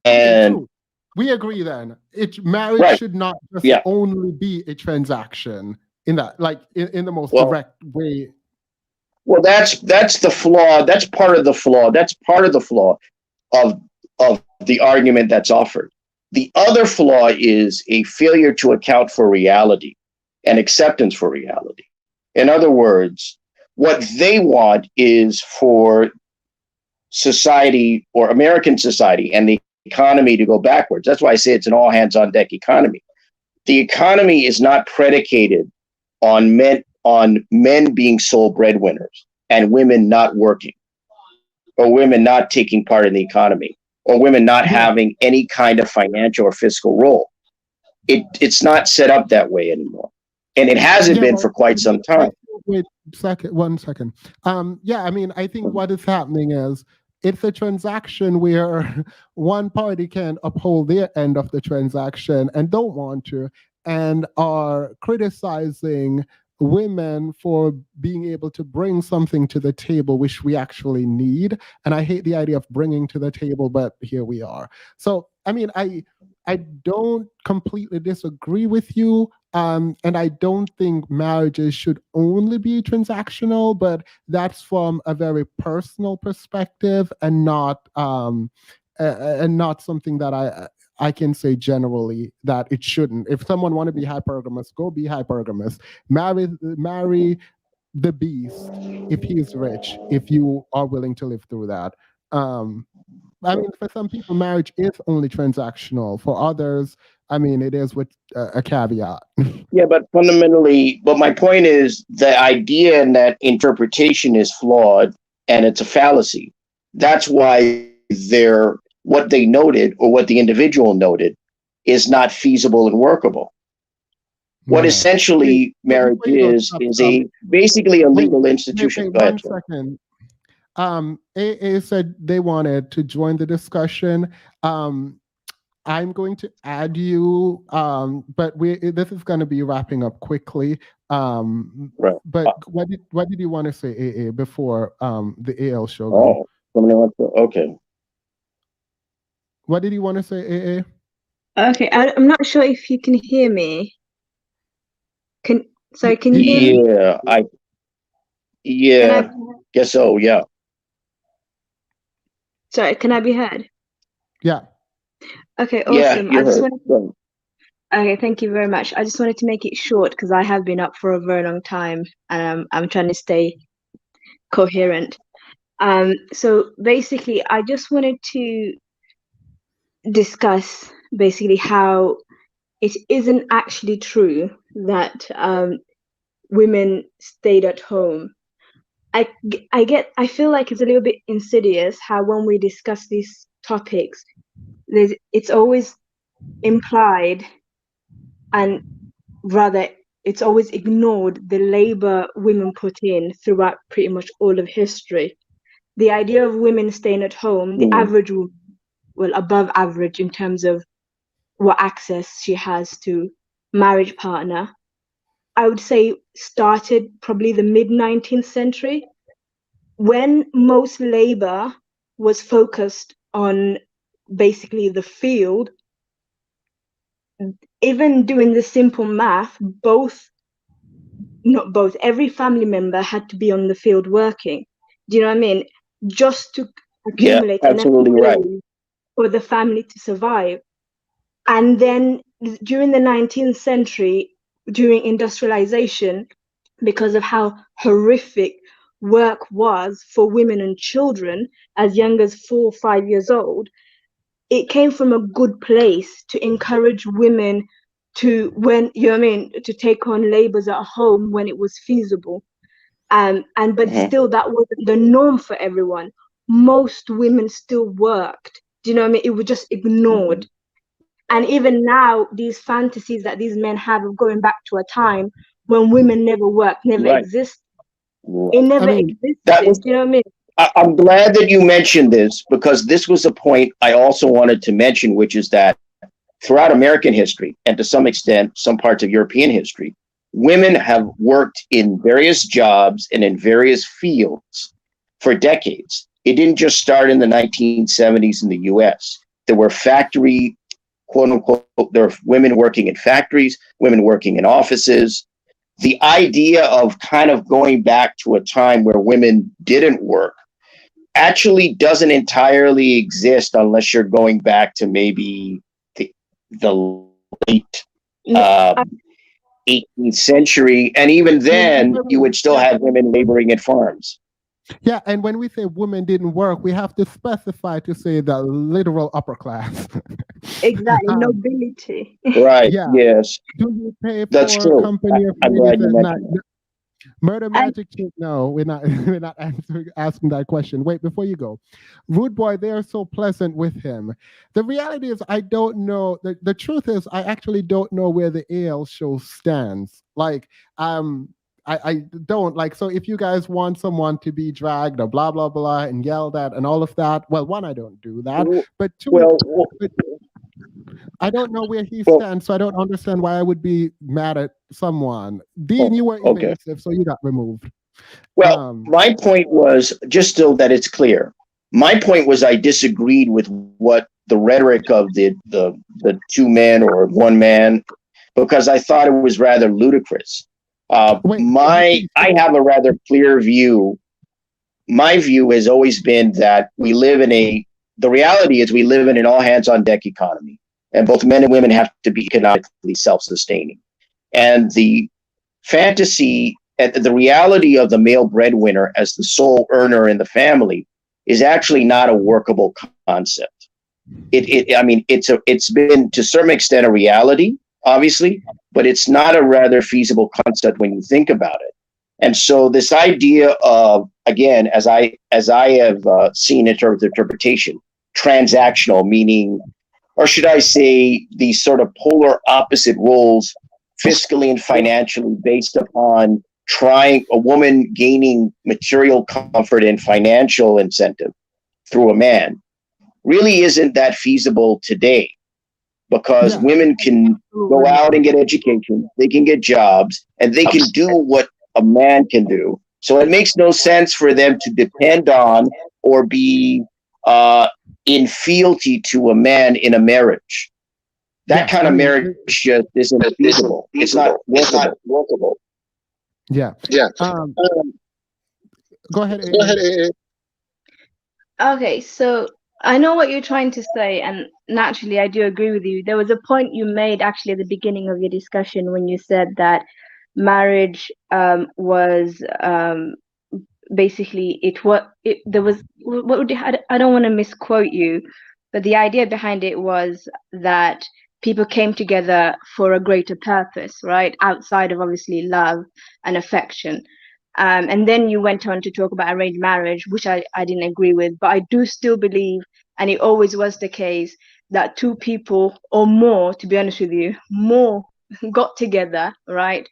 And we agree then. Marriage should not just only be a transaction in that, like in the most direct way. Well, that's the flaw. That's part of the flaw. That's part of the flaw of the argument that's offered. The other flaw is a failure to account for reality and acceptance for reality. In other words, what they want is for society, or American society, and the economy to go backwards. That's why I say it's an all hands on deck economy. The economy is not predicated on men being sole breadwinners and women not working, or women not taking part in the economy, or women not having any kind of financial or fiscal role. It's not set up that way anymore. And it hasn't been for quite some time. Wait, 1 second. I mean, I think what is happening is it's a transaction where one party can uphold their end of the transaction and don't want to, and are criticizing women for being able to bring something to the table which we actually need. And I hate the idea of bringing to the table, but here we are. So I mean, I don't completely disagree with you, and I don't think marriages should only be transactional, but that's from a very personal perspective, and not something that I can say generally that it shouldn't. If someone want to be hypergamous, go be hypergamous. Marry the beast if he's rich, if you are willing to live through that. I mean, for some people, marriage is only transactional. For others, I mean, it is with a caveat. Yeah, but fundamentally, but my point is the idea and that interpretation is flawed, and it's a fallacy. That's why what they noted, or what the individual noted, is not feasible and workable. What essentially marriage is basically a legal institution. Wait, 1 second. AA said they wanted to join the discussion. I'm going to add you, but this is going to be wrapping up quickly. Right. But what did you want to say, AA, before the AL show? Oh, somebody wants to. Okay. What did you want to say, AA? Okay, I'm not sure if you can hear me. Can you hear me? Yeah, guess so. Yeah. Sorry, can I be heard? Yeah. Okay, awesome. Yeah, okay, thank you very much. I just wanted to make it short because I have been up for a very long time, and I'm trying to stay coherent. So basically, I just wanted to discuss basically how it isn't actually true that women stayed at home. I feel like it's a little bit insidious how when we discuss these topics, it's always implied, and rather it's always ignored the labor women put in throughout pretty much all of history. The idea of women staying at home, the average woman well, above average in terms of what access she has to marriage partner. I would say started probably the mid 19th century, when most labor was focused on basically the field. Even doing the simple math, not both, every family member had to be on the field working. Do you know what I mean? Just to accumulate enough absolutely right. days for the family to survive. And then during the 19th century, during industrialization, because of how horrific work was for women and children as young as 4 or 5 years old, it came from a good place to encourage women to, when you know what I mean, to take on labors at home when it was feasible. But still that wasn't the norm for everyone. Most women still worked. Do you know what I mean? It was just ignored. And even now, these fantasies that these men have of going back to a time when women never worked, never exist. It never existed. That was, do you know what I mean? I'm glad that you mentioned this, because this was a point I also wanted to mention, which is that throughout American history, and to some extent, some parts of European history, women have worked in various jobs and in various fields for decades. It didn't just start in the 1970s in the US. There were factory, quote unquote, there were women working in factories, women working in offices. The idea of kind of going back to a time where women didn't work actually doesn't entirely exist unless you're going back to maybe the late 18th century. And even then, you would still have women laboring in farms. Yeah, and when we say women didn't work, we have to specify to say the literal upper class. Exactly, nobility. Right. Yeah. Yes. Do you pay That's for true. company of I'm ladies glad you at night? mentioned that. Murder Magic Chick, no, we're not we're not asking that question. Wait, before you go. Rude Boy, they are so pleasant with him. The reality is I don't know. The truth is I actually don't know where the AL show stands. Like, I don't like, so if you guys want someone to be dragged or blah blah blah and yelled at and all of that, well, one, I don't do that. But two, I don't know where he stands, so I don't understand why I would be mad at someone. Dean, you were evasive, so you got removed. Well, my point was, just so that it's clear, my point was I disagreed with what the rhetoric of the two men or one man, because I thought it was rather ludicrous. I have a rather clear view. My view has always been that the reality is we live in an all hands on deck economy, and both men and women have to be economically self-sustaining. And the fantasy, the reality of the male breadwinner as the sole earner in the family is actually not a workable concept. It's been to some extent a reality, obviously, but it's not a rather feasible concept when you think about it. And so this idea of, again, as I have seen in terms of interpretation, transactional, meaning, or should I say, these sort of polar opposite roles, fiscally and financially, based upon a woman gaining material comfort and financial incentive through a man, really isn't that feasible today, because women can go out and get education, they can get jobs, and they can do what a man can do. So it makes no sense for them to depend on or be in fealty to a man in a marriage. That kind of marriage just isn't feasible. It's not workable. Yeah. Go ahead. Okay, so I know what you're trying to say, and naturally I do agree with you. There was a point you made actually at the beginning of your discussion when you said that marriage was basically I don't want to misquote you, but the idea behind it was that people came together for a greater purpose, right? Outside of obviously love and affection. And then you went on to talk about arranged marriage, which I didn't agree with, but I do still believe, and it always was the case, that two people or more, to be honest with you, more got together, right?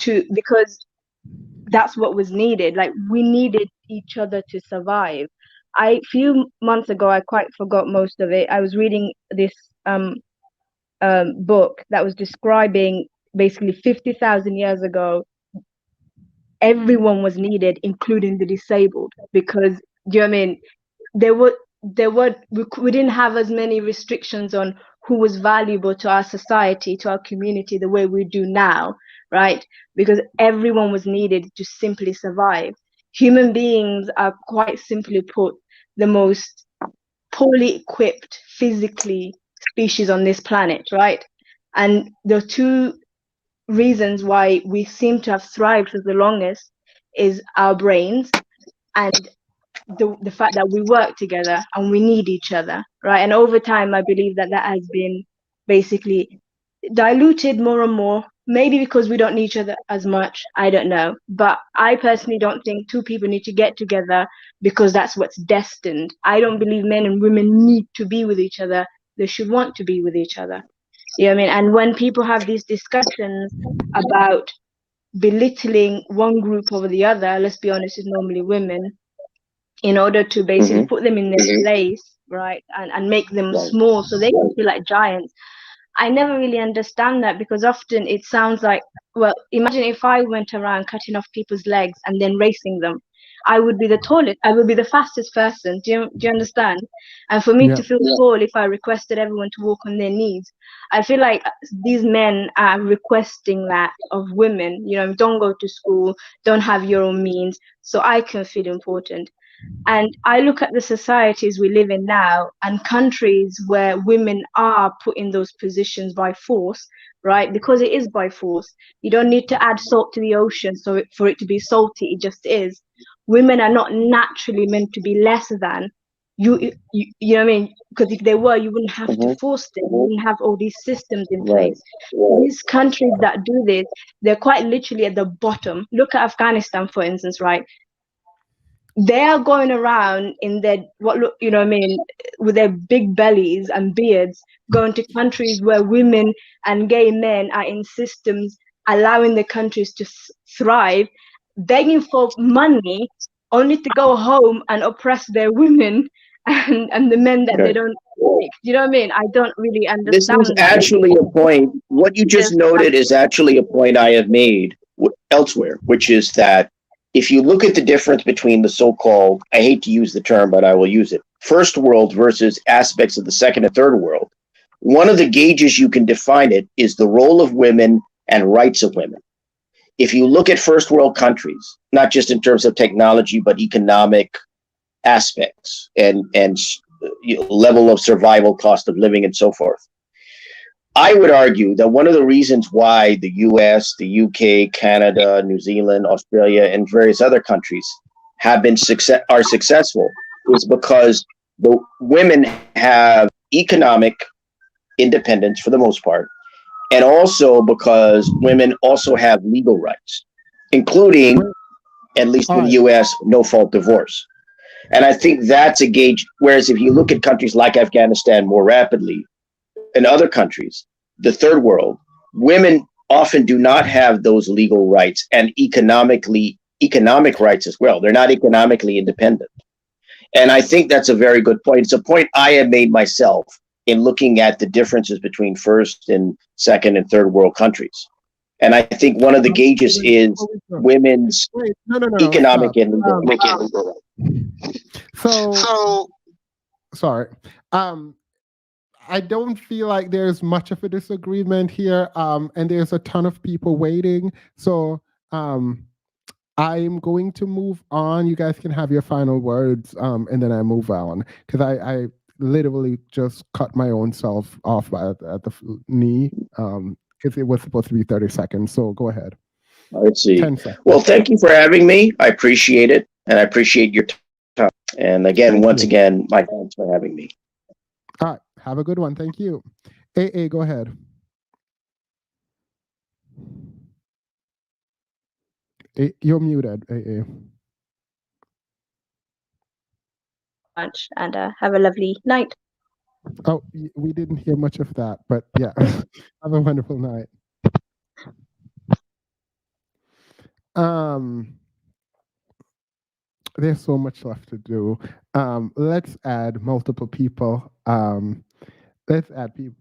Because that's what was needed. Like, we needed each other to survive. a few months ago, I quite forgot most of it. I was reading this book that was describing basically 50,000 years ago, everyone was needed, including the disabled, because do you know what I mean? We didn't have as many restrictions on who was valuable to our society, to our community, the way we do now, right? Because everyone was needed to simply survive. Human beings are, quite simply put, the most poorly equipped physically species on this planet, right? And the two reasons why we seem to have thrived for the longest is our brains and the fact that we work together and we need each other, right? And over time, I believe that has been basically diluted more and more, maybe because we don't need each other as much, I don't know. But I personally don't think two people need to get together because that's what's destined. I don't believe men and women need to be with each other. They should want to be with each other. You know what I mean? And when people have these discussions about belittling one group over the other, let's be honest, it's normally women, in order to basically put them in their place, right? And make them small so they can feel like giants. I never really understand that, because often it sounds like, well, imagine if I went around cutting off people's legs and then racing them. I would be the tallest, I would be the fastest person. Do you understand? And for me to feel tall, if I requested everyone to walk on their knees, I feel like these men are requesting that of women. You know, don't go to school, don't have your own means, so I can feel important. And I look at the societies we live in now and countries where women are put in those positions by force, right? Because it is by force. You don't need to add salt to the ocean for it to be salty. It just is. Women are not naturally meant to be less than. You know what I mean? Because if they were, you wouldn't have to force them. You wouldn't have all these systems in place. These countries that do this, they're quite literally at the bottom. Look at Afghanistan, for instance, right? They are going around in their you know what I mean, with their big bellies and beards, going to countries where women and gay men are in systems allowing the countries to thrive, begging for money, only to go home and oppress their women and the men that they don't like. You know what I mean? I don't really This understand is that. actually a point. What you just noted is actually a point I have made elsewhere, which is that if you look at the difference between the so-called, I hate to use the term, but I will use it, first world versus aspects of the second and third world, one of the gauges you can define it is the role of women and rights of women. If you look at first world countries, not just in terms of technology, but economic aspects and level of survival, cost of living, and so forth, I would argue that one of the reasons why the US, the UK, Canada, New Zealand, Australia, and various other countries are successful is because the women have economic independence for the most part, and also because women also have legal rights, including, at least in the US, no-fault divorce. And I think that's a gauge. Whereas if you look at countries like Afghanistan more rapidly, in other countries, the third world, women often do not have those legal rights and economic rights as well. They're not economically independent. And I think that's a very good point. It's a point I have made myself in looking at the differences between first and second and third world countries. And I think one of the gauges is women's economic and legal rights. So sorry. I don't feel like there's much of a disagreement here, and there's a ton of people waiting. So I'm going to move on. You guys can have your final words, and then I move on, because I literally just cut my own self off at the knee, because it was supposed to be 30 seconds. So go ahead. I see. Well, thank you for having me. I appreciate it, and I appreciate your time. And again, once again, my thanks for having me. All right. Have a good one. Thank you. AA, go ahead. You're muted, AA. Much, and have a lovely night. Oh, we didn't hear much of that, but yeah, have a wonderful night. there's so much left to do. Let's add multiple people. Let's add people.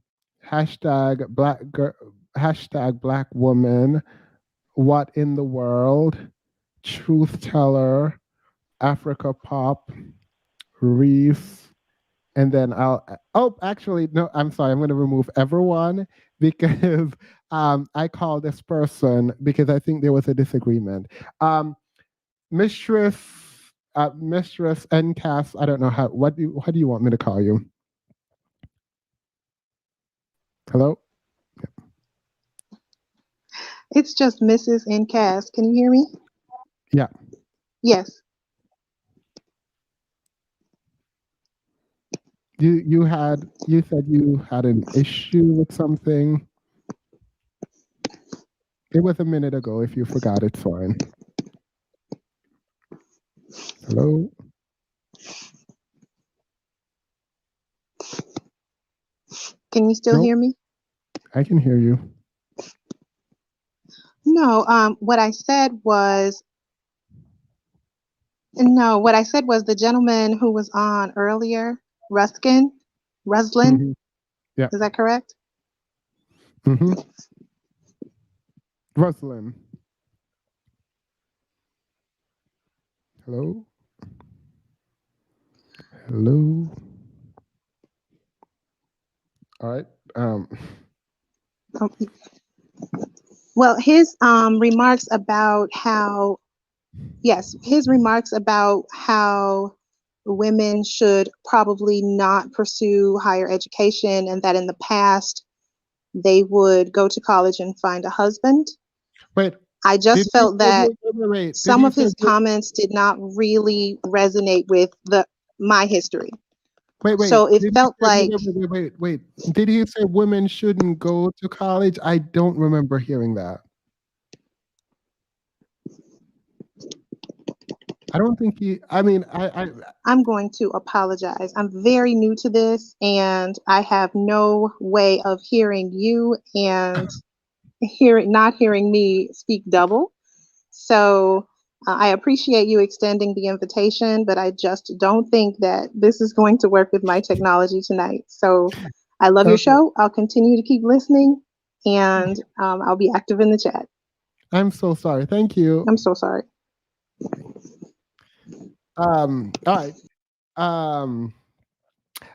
Hashtag black girl. Hashtag black woman. What in the world? Truth teller. Africa pop. Reese. And then actually, no, I'm sorry. I'm going to remove everyone because I call this person because I think there was a disagreement. Mistress, Mistress NCAS. I don't know what do you want me to call you? Hello? It's just Mrs. NCAS. Can you hear me? Yeah. Yes. You said you had an issue with something. It was a minute ago. If you forgot, it's fine. Hello? Can you still hear me? I can hear you. No, what I said was the gentleman who was on earlier, Ruslan. Mm-hmm. Yeah. Is that correct? Mm-hmm. Ruslan. Hello? Hello? All right. Well, his remarks about how women should probably not pursue higher education, and that in the past they would go to college and find a husband. Wait. I just felt that some of his comments did not really resonate with my history. Wait. So it felt like. Wait. Did he say women shouldn't go to college? I don't remember hearing that. I don't think I'm going to apologize. I'm very new to this, and I have no way of hearing you and not hearing me speak double. So I appreciate you extending the invitation, but I just don't think that this is going to work with my technology tonight. So I love your show. I'll continue to keep listening, and I'll be active in the chat. I'm so sorry. Thank you. I'm so sorry. All right.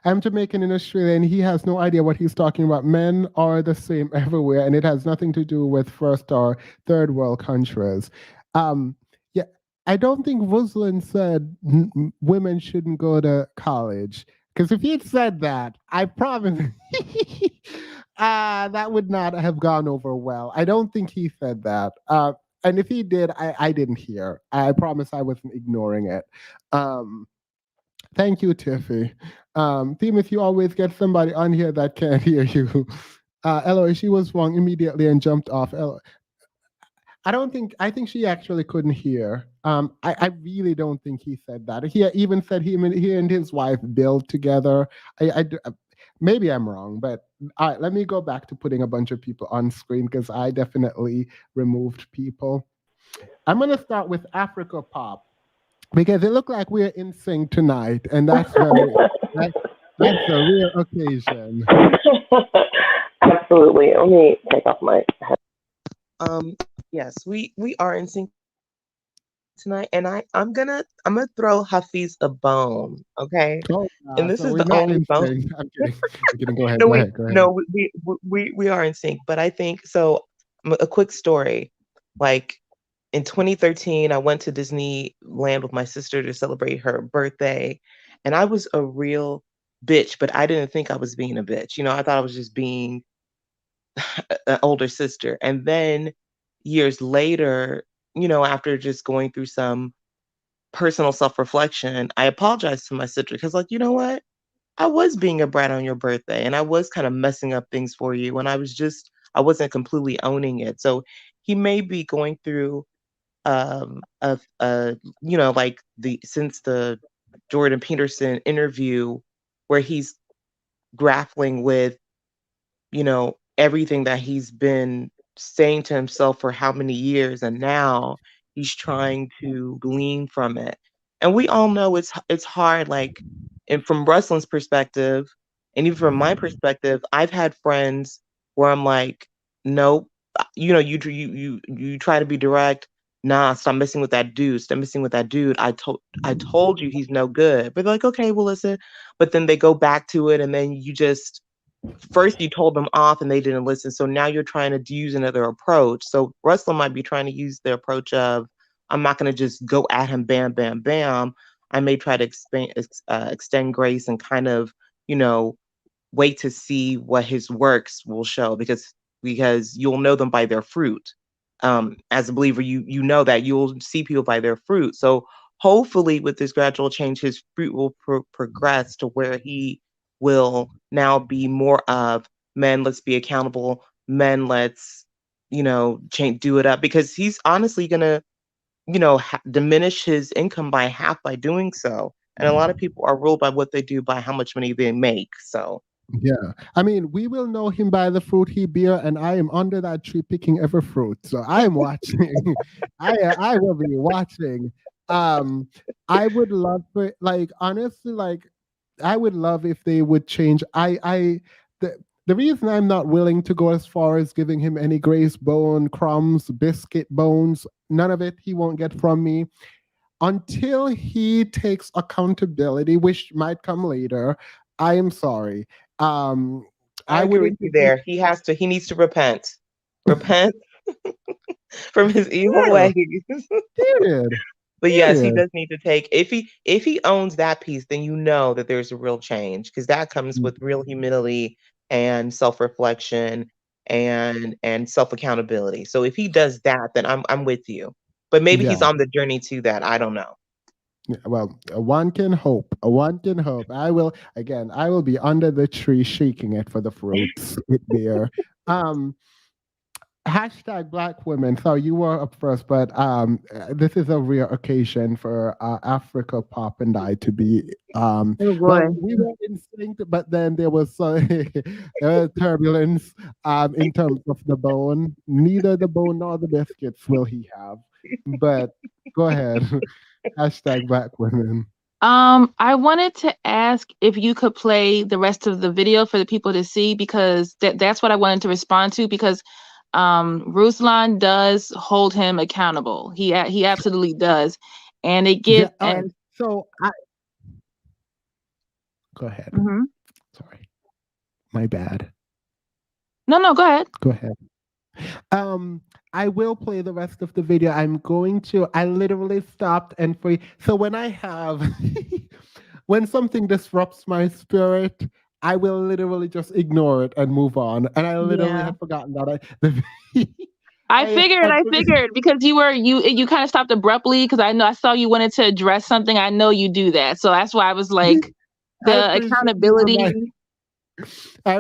I'm Jamaican in Australia, and he has no idea what he's talking about. Men are the same everywhere, and it has nothing to do with first or third world countries. Yeah, I don't think Ruslan said women shouldn't go to college. Because if he'd said that, I promise that would not have gone over well. I don't think he said that. And if he did, I didn't hear. I promise I wasn't ignoring it. Thank you, Tiffy. Themis, you always get somebody on here that can't hear you. Eloy, she was wrong immediately and jumped off. I think she actually couldn't hear. I really don't think he said that. He even said he and his wife build together. Maybe I'm wrong, but let me go back to putting a bunch of people on screen because I definitely removed people. I'm going to start with Africa Pop because it looked like we're in sync tonight, and that's that's a real occasion. Absolutely. Let me take off my head. Yes, we are in sync tonight, and I'm gonna throw Hafeez a bone, okay? Oh, and this so is we're the not only in bone. sync. I'm kidding. I'm kidding. Go ahead. No, Go ahead. Go ahead. no, we are in sync, but I think so. A quick story, like in 2013, I went to Disneyland with my sister to celebrate her birthday, and I was a real bitch, but I didn't think I was being a bitch. I thought I was just being an older sister. And then years later, after just going through some personal self-reflection, I apologized to my sister because, like, you know what? I was being a brat on your birthday, and I was kind of messing up things for you, and I wasn't completely owning it. So he may be going through like since the Jordan Peterson interview where he's grappling with everything that he's been saying to himself for how many years, and now he's trying to glean from it. And we all know it's hard, like, and from Ruslin's perspective, and even from my perspective, I've had friends where I'm like, nope, you try to be direct. Nah, stop messing with that dude. Stop messing with that dude. I told you he's no good. But they're like, okay, well, listen. But then they go back to it, and then you just first you told them off and they didn't listen. So now you're trying to use another approach. So Russell might be trying to use the approach of, I'm not going to just go at him, bam, bam, bam. I may try to extend grace and kind of, wait to see what his works will show, because you'll know them by their fruit. As a believer, you know that you'll see people by their fruit. So hopefully with this gradual change, his fruit will progress to where he will now be more of, men, let's be accountable, men, let's, change, do it up, because he's honestly gonna, diminish his income by half by doing so. And a lot of people are ruled by what they do, by how much money they make. So yeah, I mean, we will know him by the fruit he bear, and I am under that tree picking every fruit. So I am watching. I will be watching. I would love for, like, honestly, like, I would love if they would change. The reason I'm not willing to go as far as giving him any grace bone, crumbs, biscuit bones, none of it he won't get from me until he takes accountability, which might come later. I am sorry. I agree with you there. He needs to repent. Repent from his evil ways. Period. But yes, he Period. does need to take, if he owns that piece, then you know that there's a real change, because that comes with real humility and self-reflection and self-accountability. So if he does that, then I'm with you. But maybe he's Yeah. on the journey to that. I don't know. Yeah, well, one can hope. One can hope. I will be under the tree shaking it for the fruits it bear. Hashtag Black women. So you were up first, but this is a rare occasion for Africa Pop and I to be. Oh Well, boy. we were in sync, but then there was turbulence in terms of the bone. Neither the bone nor the biscuits will he have. But go ahead. Hashtag Black women. I wanted to ask if you could play the rest of the video for the people to see, because that's what I wanted to respond to, because Ruslan does hold him accountable. He absolutely does. And it gives and so go ahead. Mhm. Sorry. My bad. No, go ahead. Go ahead. I will play the rest of the video. I literally stopped and free. So when I have when something disrupts my spirit, I will literally just ignore it and move on. And I literally had forgotten that I figured because you kind of stopped abruptly, because I saw you wanted to address something. I know you do that. So that's why I was like, the accountability. I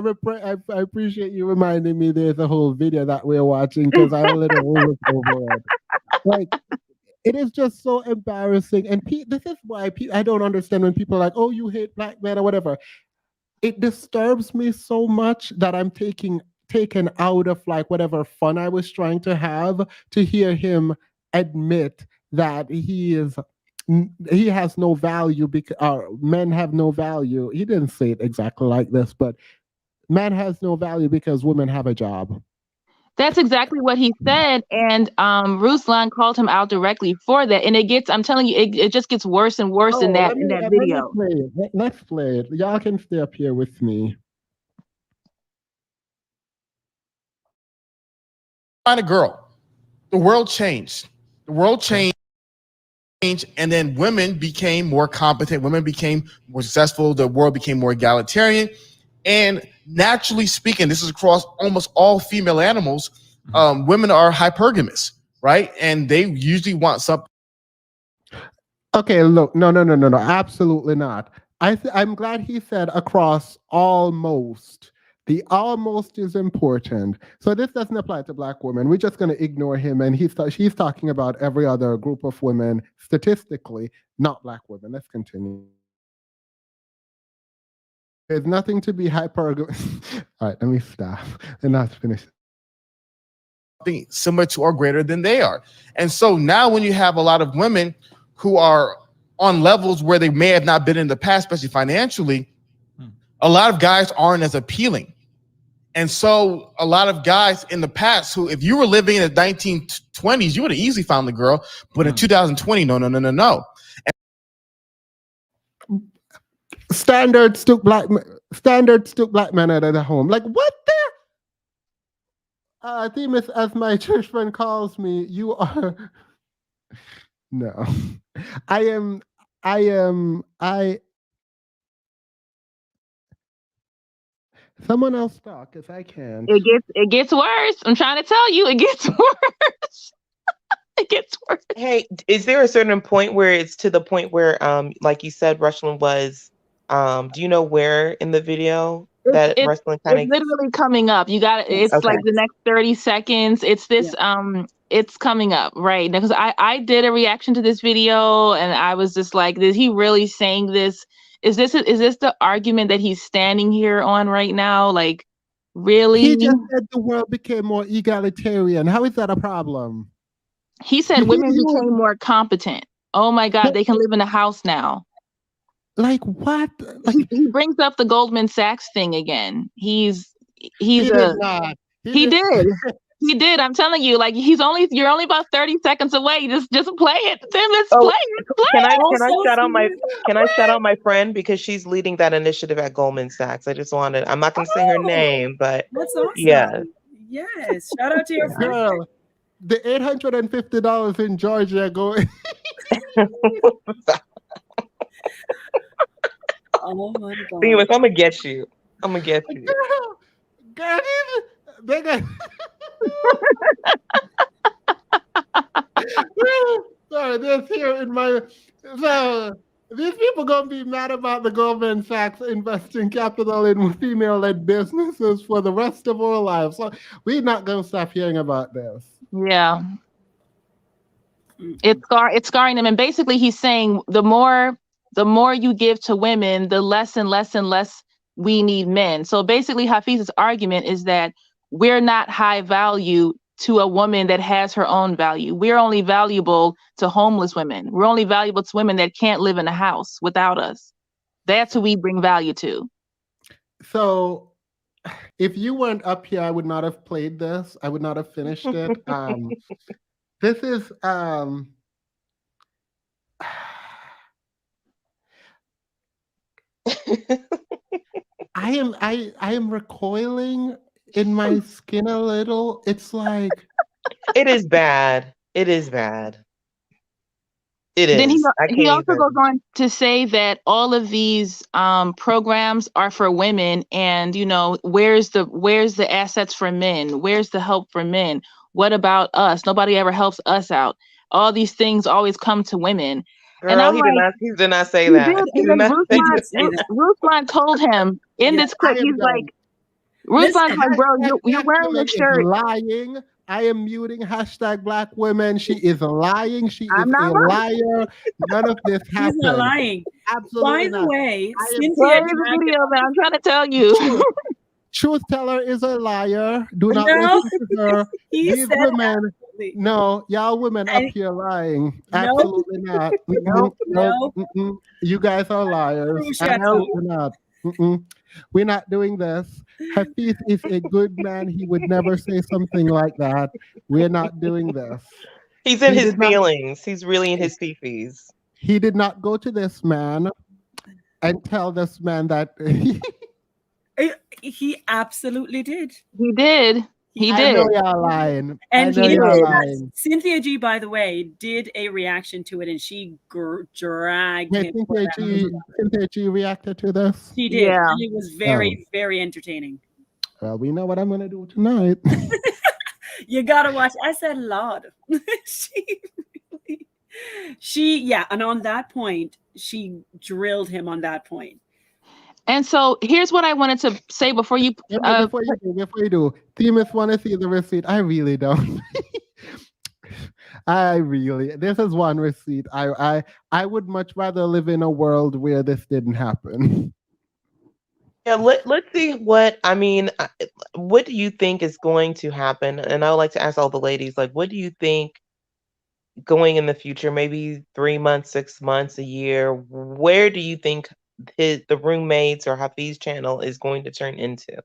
appreciate you reminding me there's a whole video that we're watching, because I literally looked over it. Like, it is just so embarrassing. And this is why I don't understand when people are like, oh, you hate black men or whatever. It disturbs me so much that I'm taken out of, like, whatever fun I was trying to have, to hear him admit that he has no value, because men have no value. He didn't say it exactly like this, but man has no value because women have a job. That's exactly what he said, and Ruslan called him out directly for that. And I'm telling you, it just gets worse and worse in that video. Let's play it. Y'all can stay up here with me. Find a girl. The world changed. The world changed, and then women became more competent. Women became more successful. The world became more egalitarian. And naturally speaking, this is across almost all female animals. Women are hypergamous, right? And they usually want something. Okay, look, no, absolutely not. I'm glad he said across almost. The almost is important. So this doesn't apply to black women. We're just going to ignore him, and she's talking about every other group of women statistically, not black women. Let's continue. There's nothing to be hypergamous. All right, let me stop and not finish. Similar to or greater than they are. And so now when you have a lot of women who are on levels where they may have not been in the past, especially financially, a lot of guys aren't as appealing. And so a lot of guys in the past who, if you were living in the 1920s, you would have easily found the girl. But in 2020, no. Standard stoop black men at the home. Like, what the? Themis, as my church friend calls me, you are. No. Someone else talk, if I can. It gets worse. I'm trying to tell you, it gets worse. It gets worse. Hey, is there a certain point where it's to the point where, like you said, Ruslan was, do you know where in the video that Ruslan kind of? It's literally coming up. You got it. It's okay. like the next 30 seconds. It's this, it's coming up, right? Because I did a reaction to this video and I was just like, is he really saying this? Is this the argument that he's standing here on right now? Like, really? He just said the world became more egalitarian. How is that a problem? He said women became more competent. Oh my God, they can live in a house now. Like what? Like, he brings up the Goldman Sachs thing again. He did. He did. I'm telling you, like you're only about 30 seconds away. Just play it. Then let's play it. Can I shout out my friend because she's leading that initiative at Goldman Sachs. I'm not gonna say her name, but that's awesome. Yeah. Yes. Shout out to your friend. Girl, the $850 in Georgia going. Oh my God. Anyways, I'm gonna get you. Girl, they got. Sorry, this here in my. So these people gonna be mad about the Goldman Sachs investing capital in female-led businesses for the rest of our lives. So we're not gonna stop hearing about this. Yeah. It's scarring them. And basically he's saying the more you give to women, the less and less and less we need men. So basically Hafeez's argument is that we're not high value to a woman that has her own value. We're only valuable to homeless women. We're only valuable to women that can't live in a house without us. That's who we bring value to. So if you weren't up here, I would not have played this. I would not have finished it. This is I am recoiling in my skin a little. It's like it is bad. It is bad. It is. Then he also goes on to say that all of these programs are for women, and where's the assets for men? Where's the help for men? What about us? Nobody ever helps us out. All these things always come to women. Girl, and he did not say that. Ruslan told him in this clip, he's like, Ruslan's like, bro, you're wearing this shirt. Lying. I am muting #Black women. She is lying. She is a liar. None of this happened. She's not lying. Absolutely. By the way, Cynthia, video, man. I'm trying to tell you. Truth teller is a liar. Do not listen to her. These women. No, y'all women up here lying. Absolutely not. No. You guys are liars. Absolutely not. We're not doing this. Hafeez is a good man. He would never say something like that. We're not doing this. He's in his feelings. He's really in his fifis. He did not go to this man and tell this man that he absolutely did. He did. He I did. know y'all lying. And I know y'all lying. Cynthia G, by the way, did a reaction to it, and she dragged him. Cynthia G reacted to this. She did. Yeah. And it was very, very entertaining. Well, we know what I'm gonna do tonight. You gotta watch. I said, Lord. And on that point, she drilled him on that point. And so here's what I wanted to say before you before you do. Themis want to see the receipt. I really don't. This is one receipt. I would much rather live in a world where this didn't happen. Yeah, let's see what do you think is going to happen? And I would like to ask all the ladies, like, what do you think going in the future, maybe 3 months, 6 months, a year, where do you think the roommates or Hafeez channel is going to turn into?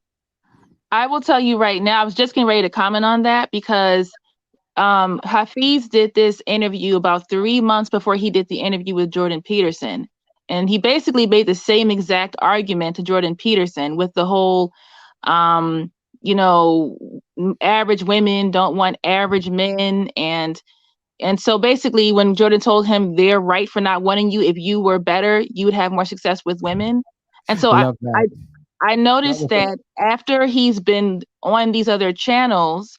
I will tell you right now, I was just getting ready to comment on that because Hafeez did this interview about 3 months before he did the interview with Jordan Peterson. And he basically made the same exact argument to Jordan Peterson with the whole, you know, average women don't want average men. And so basically when Jordan told him they're right for not wanting you, if you were better, you would have more success with women. And so I noticed that after he's been on these other channels,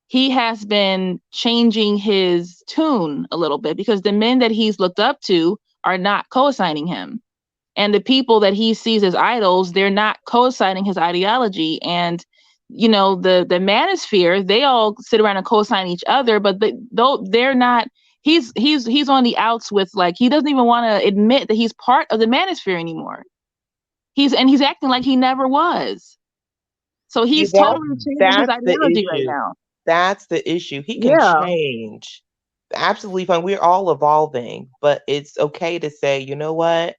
he has been changing his tune a little bit because the men that he's looked up to are not co-signing him. And the people that he sees as idols, they're not co-signing his ideology. And, you know, the manosphere, they all sit around and co-sign each other, but they're not, he's on the outs with, like, he doesn't even want to admit that he's part of the manosphere anymore. He's acting like he never was. So he's totally changing his ideology right now. That's the issue. He can change. Absolutely fine. We're all evolving, but it's okay to say, you know what?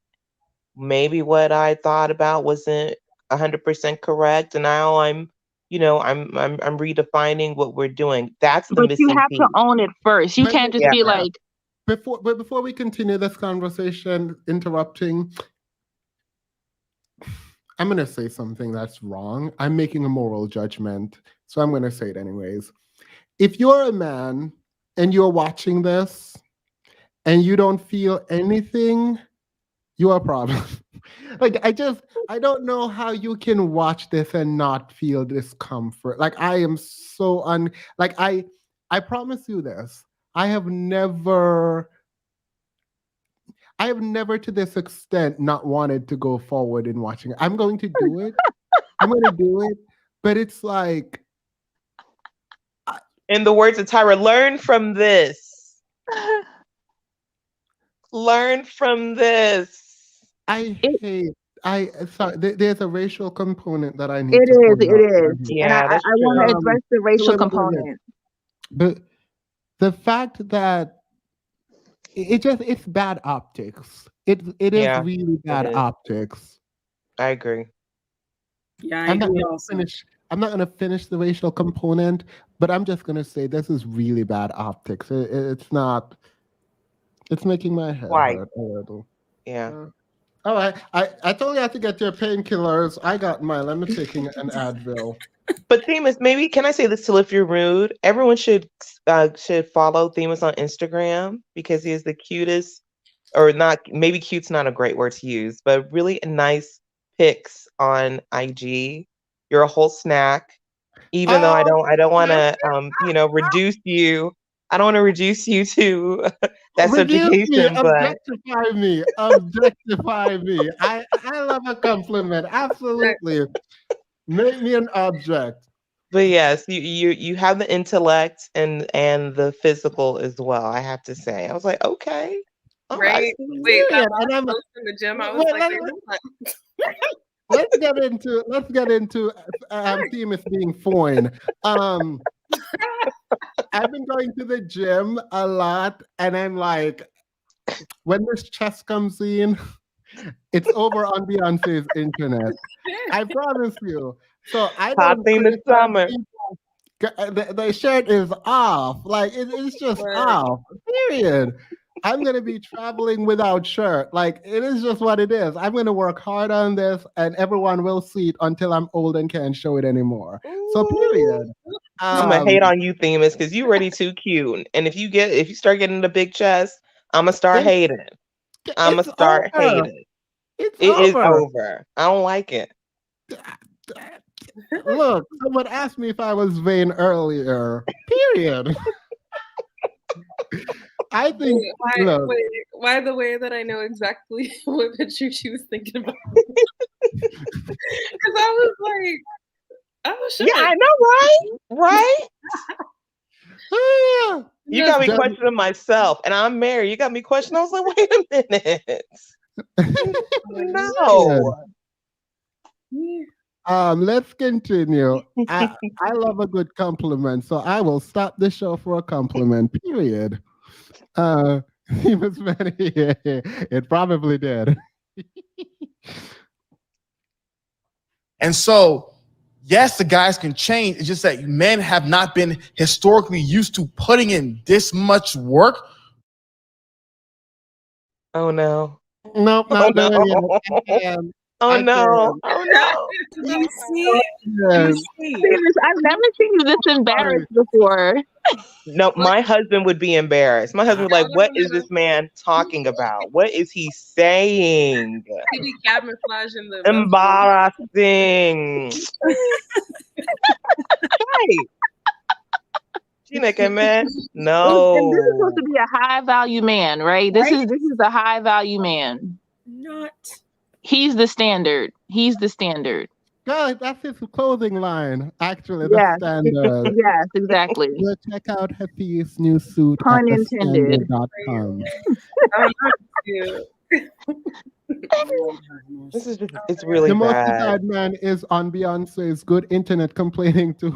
Maybe what I thought about wasn't 100% correct, and now I'm redefining what we're doing. That's the missing piece. But you have to own it first. You can't just be like. Before we continue this conversation, interrupting, I'm going to say something that's wrong. I'm making a moral judgment, so I'm going to say it anyways. If you're a man and you're watching this and you don't feel anything, you're a problem. Like, I don't know how you can watch this and not feel discomfort. Like, I am so I promise you this. I have never to this extent not wanted to go forward in watching it. I'm going to do it. I'm going to do it. But it's like, in the words of Tyra, learn from this. Learn from this. There's a racial component that I need It to is. And I want to address the racial component. But the fact that it's bad optics. It is really bad optics. I agree. Yeah, I'm not going to finish the racial component, but I'm just going to say this is really bad optics. It's not. It's making my head hurt a little. Yeah. All right. I told you I have to get your painkillers. I got mine. Let me take an Advil. But Themis, maybe can I say this to lift your mood? Everyone should follow Themis on Instagram because he is the cutest, or not. Maybe cute's not a great word to use, but really nice pics on IG. You're a whole snack. Even though I don't want to reduce you. I don't want to reduce you to that subjugation, but objectify me. I love a compliment. Absolutely. Make me an object. But yes, you have the intellect and the physical as well, I have to say. I was like, okay. All right. Wait, that was close in the gym. I was Let's get into Themis being fine. I've been going to the gym a lot, and I'm like, when this chest comes in, it's over on Beyonce's internet. I promise you. So I don't in the summer. The shirt is off. Like it's just off. Period. I'm going to be traveling without shirt. Like, it is just what it is. I'm going to work hard on this, and everyone will see it until I'm old and can't show it anymore. So, period. I'm going to hate on you, Themis, because you're already too cute. And if you start getting the big chest, I'm going to start hating. I'm going to start hating. It is over. I don't like it. Look, someone asked me if I was vain earlier. Period. I think. Why the way that I know exactly what picture she was thinking about? Because I was like, oh shit. Yeah, I know, right? Right? You got me questioning myself, and I'm married. You got me questioning. I was like, wait a minute. No. Let's continue. I love a good compliment, so I will stop the show for a compliment. Period. He was very. It probably did. And so, yes, the guys can change. It's just that men have not been historically used to putting in this much work. Oh no. Nope, Oh not no. doing it. Oh no. Oh no. You see? You see? I've never seen you this embarrassed before. No, my husband would be embarrassed. My husband would be like, what is this man talking about? What is he saying? He be camouflaging the Embarrassing. Right. Chineke, man. No. And this is supposed to be a high value man, right? This is a high value man. Not. He's the standard. He's the standard. God, that's his clothing line. Actually, Yes. the standard. Yes, exactly. Go check out Hafeez's new suit Pun at intended. thestandard.com. This is just, it's really the most bad. desired man is on Beyonce's good internet complaining to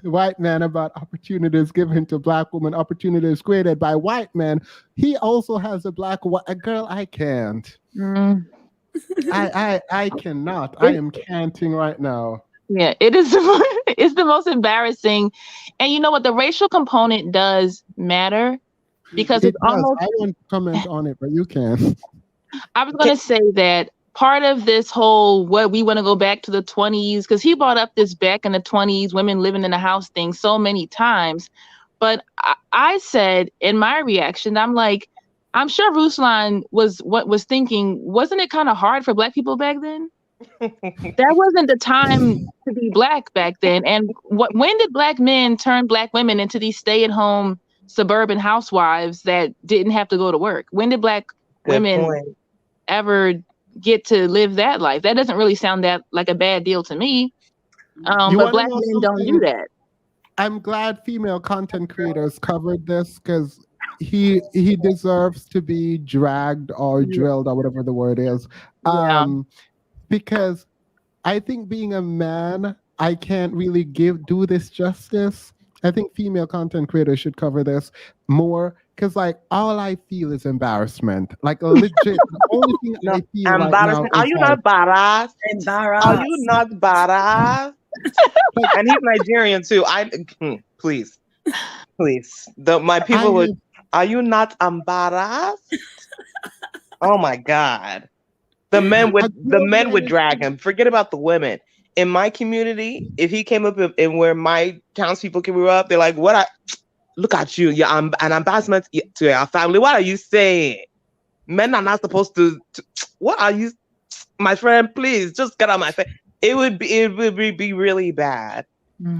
white men about opportunities given to black women, opportunities created by white men. He also has a girl. I can't. I cannot. I am canting right now. Yeah, it is. It's the most embarrassing. And you know what? The racial component does matter because it's almost. I won't comment on it, but you can. I was going to say that part of this whole what we want to go back to the 20s, because he brought up this back in the 20s, women living in the house thing so many times. But I said in my reaction, I'm like, I'm sure Ruslan was thinking, wasn't it kind of hard for Black people back then? That wasn't the time to be Black back then. And when did Black men turn Black women into these stay-at-home suburban housewives that didn't have to go to work? When did Black women ever get to live that life? That doesn't really sound that like a bad deal to me. But Black men don't do that. I'm glad female content creators covered this because he deserves to be dragged or drilled or whatever the word is. Because I think being a man, I can't really do this justice. I think female content creators should cover this more because, like, all I feel is embarrassment. Like, legit, the only thing I feel right now Are is you like, not badass? Embarrassed. Are you not badass? And he's Nigerian too. Please. My people would. Are you not embarrassed? Oh my God. The men would drag him. Forget about the women. In my community, if he came up and where my townspeople grew up, they're like, look at you. You're an embarrassment to our family. What are you saying? Men are not supposed to what are you, my friend? Please just get out of my face. It would be really bad.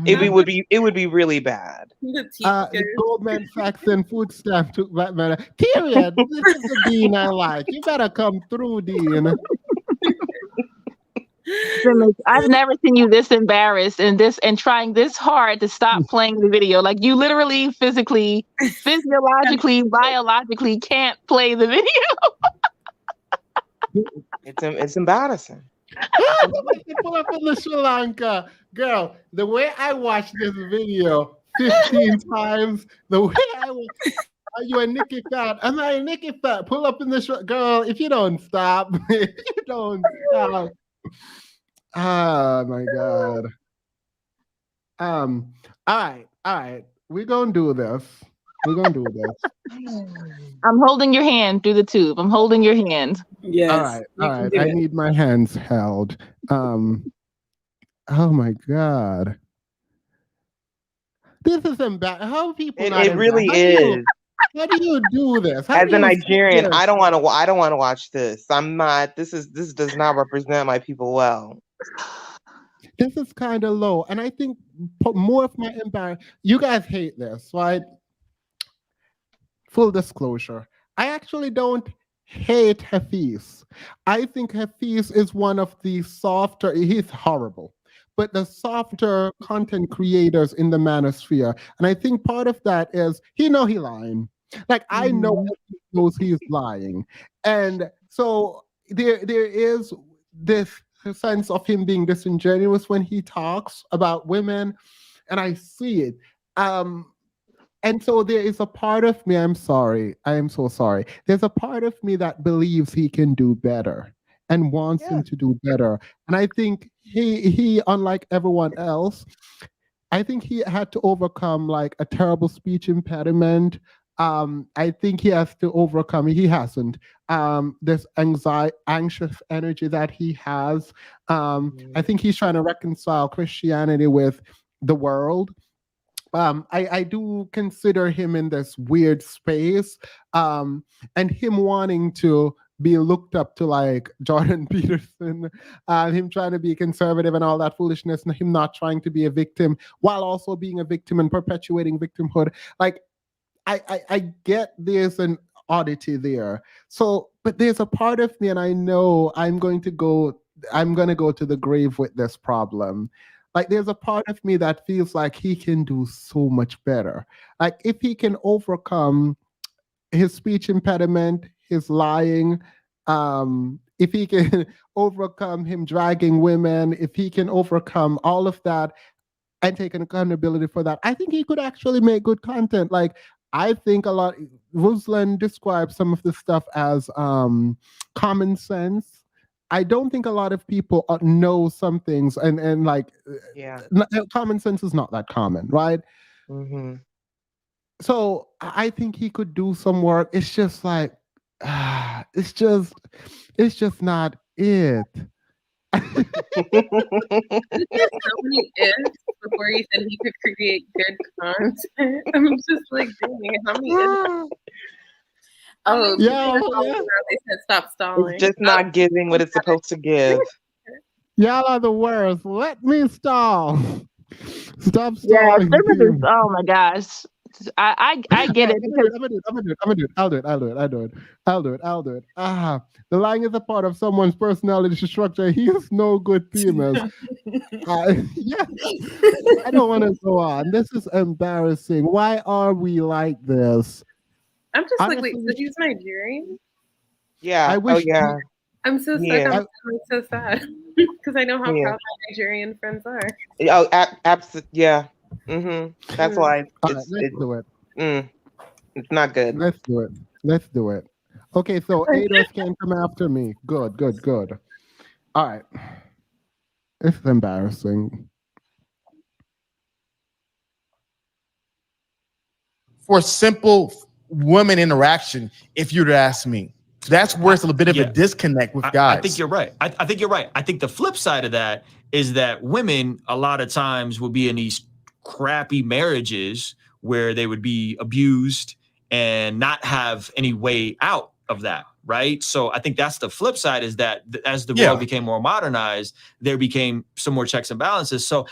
It would be really bad. The Goldman Sachs and food stamp took Black man. Period. This is the Dean I like. You better come through, Dean. I've never seen you this embarrassed and trying this hard to stop playing the video. Like you literally physically, physiologically, biologically can't play the video. It's embarrassing. Pull up in the Sri Lanka. Girl, the way I watched this video 15 times, the way I was, are you a Nikki Fat? Am I a Nikki Fat? Pull up in the girl, if you don't stop, if you don't stop. Oh my God. All right. We're gonna do this. I'm holding your hand through the tube. I'm holding your hand. Yes. All right. I need my hands held. Oh my God. This is embarrassing. How people it really is. How do you do this? As a Nigerian, I don't want to watch this. I'm not. This does not represent my people well. This is kind of low, and I think more of my embarrassment. You guys hate this, right? Full disclosure, I actually don't hate Hafeez. I think Hafeez is one of the softer. He's horrible, but the softer content creators in the manosphere, and I think part of that is he lying. Like I know he knows he's lying, and so there is this sense of him being disingenuous when he talks about women, and I see it. And so there is a part of me, I'm sorry, I am so sorry. There's a part of me that believes he can do better and wants him to do better. And I think he unlike everyone else, I think he had to overcome like a terrible speech impediment. I think he has to overcome. He hasn't. This anxious energy that he has. I think he's trying to reconcile Christianity with the world. I do consider him in this weird space, and him wanting to be looked up to like Jordan Peterson, him trying to be conservative and all that foolishness, and him not trying to be a victim while also being a victim and perpetuating victimhood. Like, I get there's an oddity there. So, but there's a part of me, and I know I'm going to go to the grave with this problem. Like, there's a part of me that feels like he can do so much better. Like, if he can overcome his speech impediment, his lying, if he can overcome him dragging women, if he can overcome all of that and take an accountability for that, I think he could actually make good content. Like, I think Ruslan describes some of the stuff as common sense. I don't think a lot of people know some things, and like, common sense is not that common, right? Mm-hmm. So I think he could do some work. It's just like, it's just not it. There's so many ifs before you said he could create good content. I'm just like, dang, how many ifs? Oh, yeah. They said stop stalling. It's just not giving what it's supposed to give. Y'all are the worst. Let me stall. Stop Yeah, stalling. oh my gosh. I get it. I'll do it. The lying is a part of someone's personality structure. He is no good themis. Yeah, I don't want to go on. This is embarrassing. Why are we like this? I'm just like, wait, so he's Nigerian? Yeah. I wish. I'm so sad. Yeah. I'm so sad because I know how proud my Nigerian friends are. Oh, absolutely. Yeah. Mm-hmm. That's why Let's do it. It's not good. Let's do it. Okay, so Ados can come after me. Good. All right. This is embarrassing. For simple women interaction, if you'd ask me, that's where it's a bit of a disconnect with guys. I think you're right. I think you're right. I think the flip side of that is that women a lot of times will be in these crappy marriages where they would be abused and not have any way out of that, right? So I think that's the flip side, is that as the world became more modernized, there became some more checks and balances. So,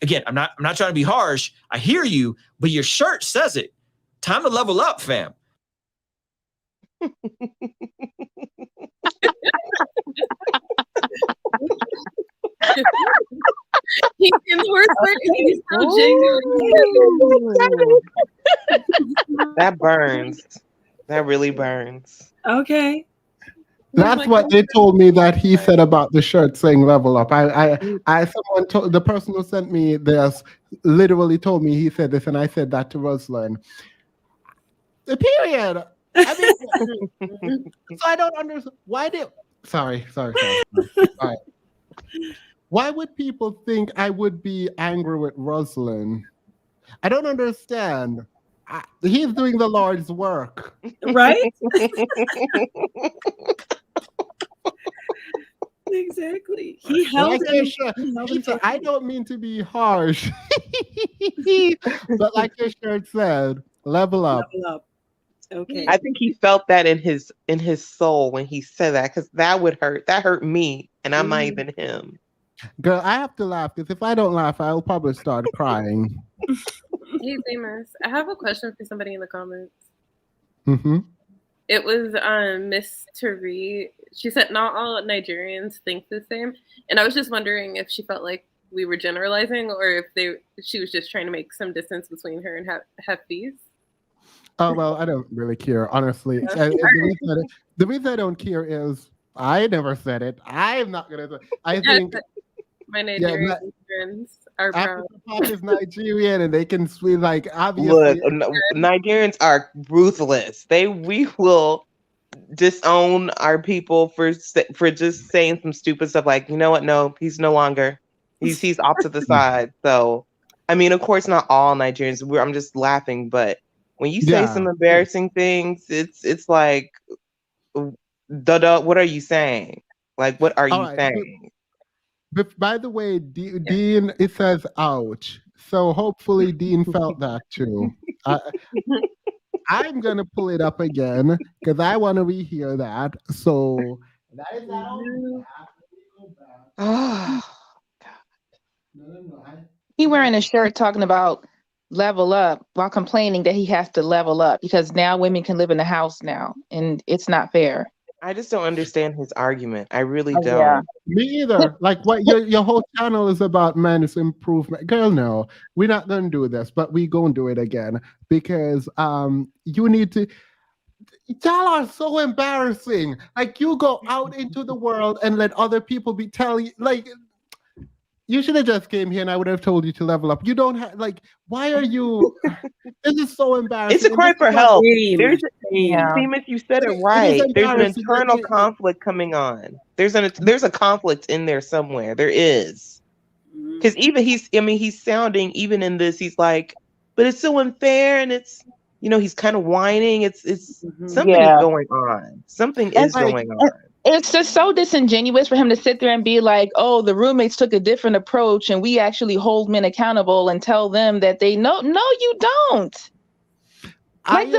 again, I'm not trying to be harsh. I hear you, but your shirt says it. Time to level up, fam. He's in the worst way. He's so genuine. That burns. That really burns. Okay. That's what they told me that he said about the shirt saying level up. The person who sent me this literally told me he said this, and I said that to Ruslan. The period. I mean, so I don't understand why did. Sorry. All right. Why would people think I would be angry with Ruslan? I don't understand. He's doing the Lord's work, right? Exactly. He held it. I don't mean to be harsh, but like your shirt said, level up. Level up. Okay. I think he felt that in his soul when he said that, because that would hurt. That hurt me, and I'm not even him. Girl, I have to laugh, because if I don't laugh, I'll probably start crying. Hey, famous. I have a question for somebody in the comments. Mm-hmm. It was Miss Tari. She said not all Nigerians think the same, and I was just wondering if she felt like we were generalizing, or if she was just trying to make some distance between her and Hafeez. Oh, well, I don't really care, honestly. The reason I don't care is I never said it. I'm not gonna. I think my Nigerian friends are proud. African Pop is Nigerian, and they can speak like Look, obviously. Nigerians are ruthless. We will disown our people for just saying some stupid stuff like, you know what? No, he's no longer. He's off to the side. So, I mean, of course, not all Nigerians. I'm just laughing, but when you say some Yeah. embarrassing things, it's like, duh, what are you saying? Like, what are All you right. saying? But by the way, Dean, it says ouch. So hopefully Dean felt that too. I'm gonna pull it up again because I want to rehear that. So that is out. Oh, He wearing a shirt talking about level up while complaining that he has to level up because now women can live in the house now, and it's not fair. I just don't understand his argument. I really Oh, yeah. don't. Me either. Like what your whole channel is about men's improvement. Girl, no, we're not gonna do this, but we gonna do it again because you need to. Y'all are so embarrassing. Like you go out into the world and let other people be telling you like you should have just came here and I would have told you to level up. You don't have like why are you this is so embarrassing. It's a And cry this is for what- help. Shame. Seamus, you said it It is right. There's an embarrassing that internal conflict coming on. There's a conflict in there somewhere. There is. Because even he's sounding, even in this, he's like, but it's so unfair and it's, he's kind of whining. It's something is Yeah. going on. Something And is going on. it's just so disingenuous for him to sit there and be like, oh, the roommates took a different approach and we actually hold men accountable and tell them that they know. No, you don't. Like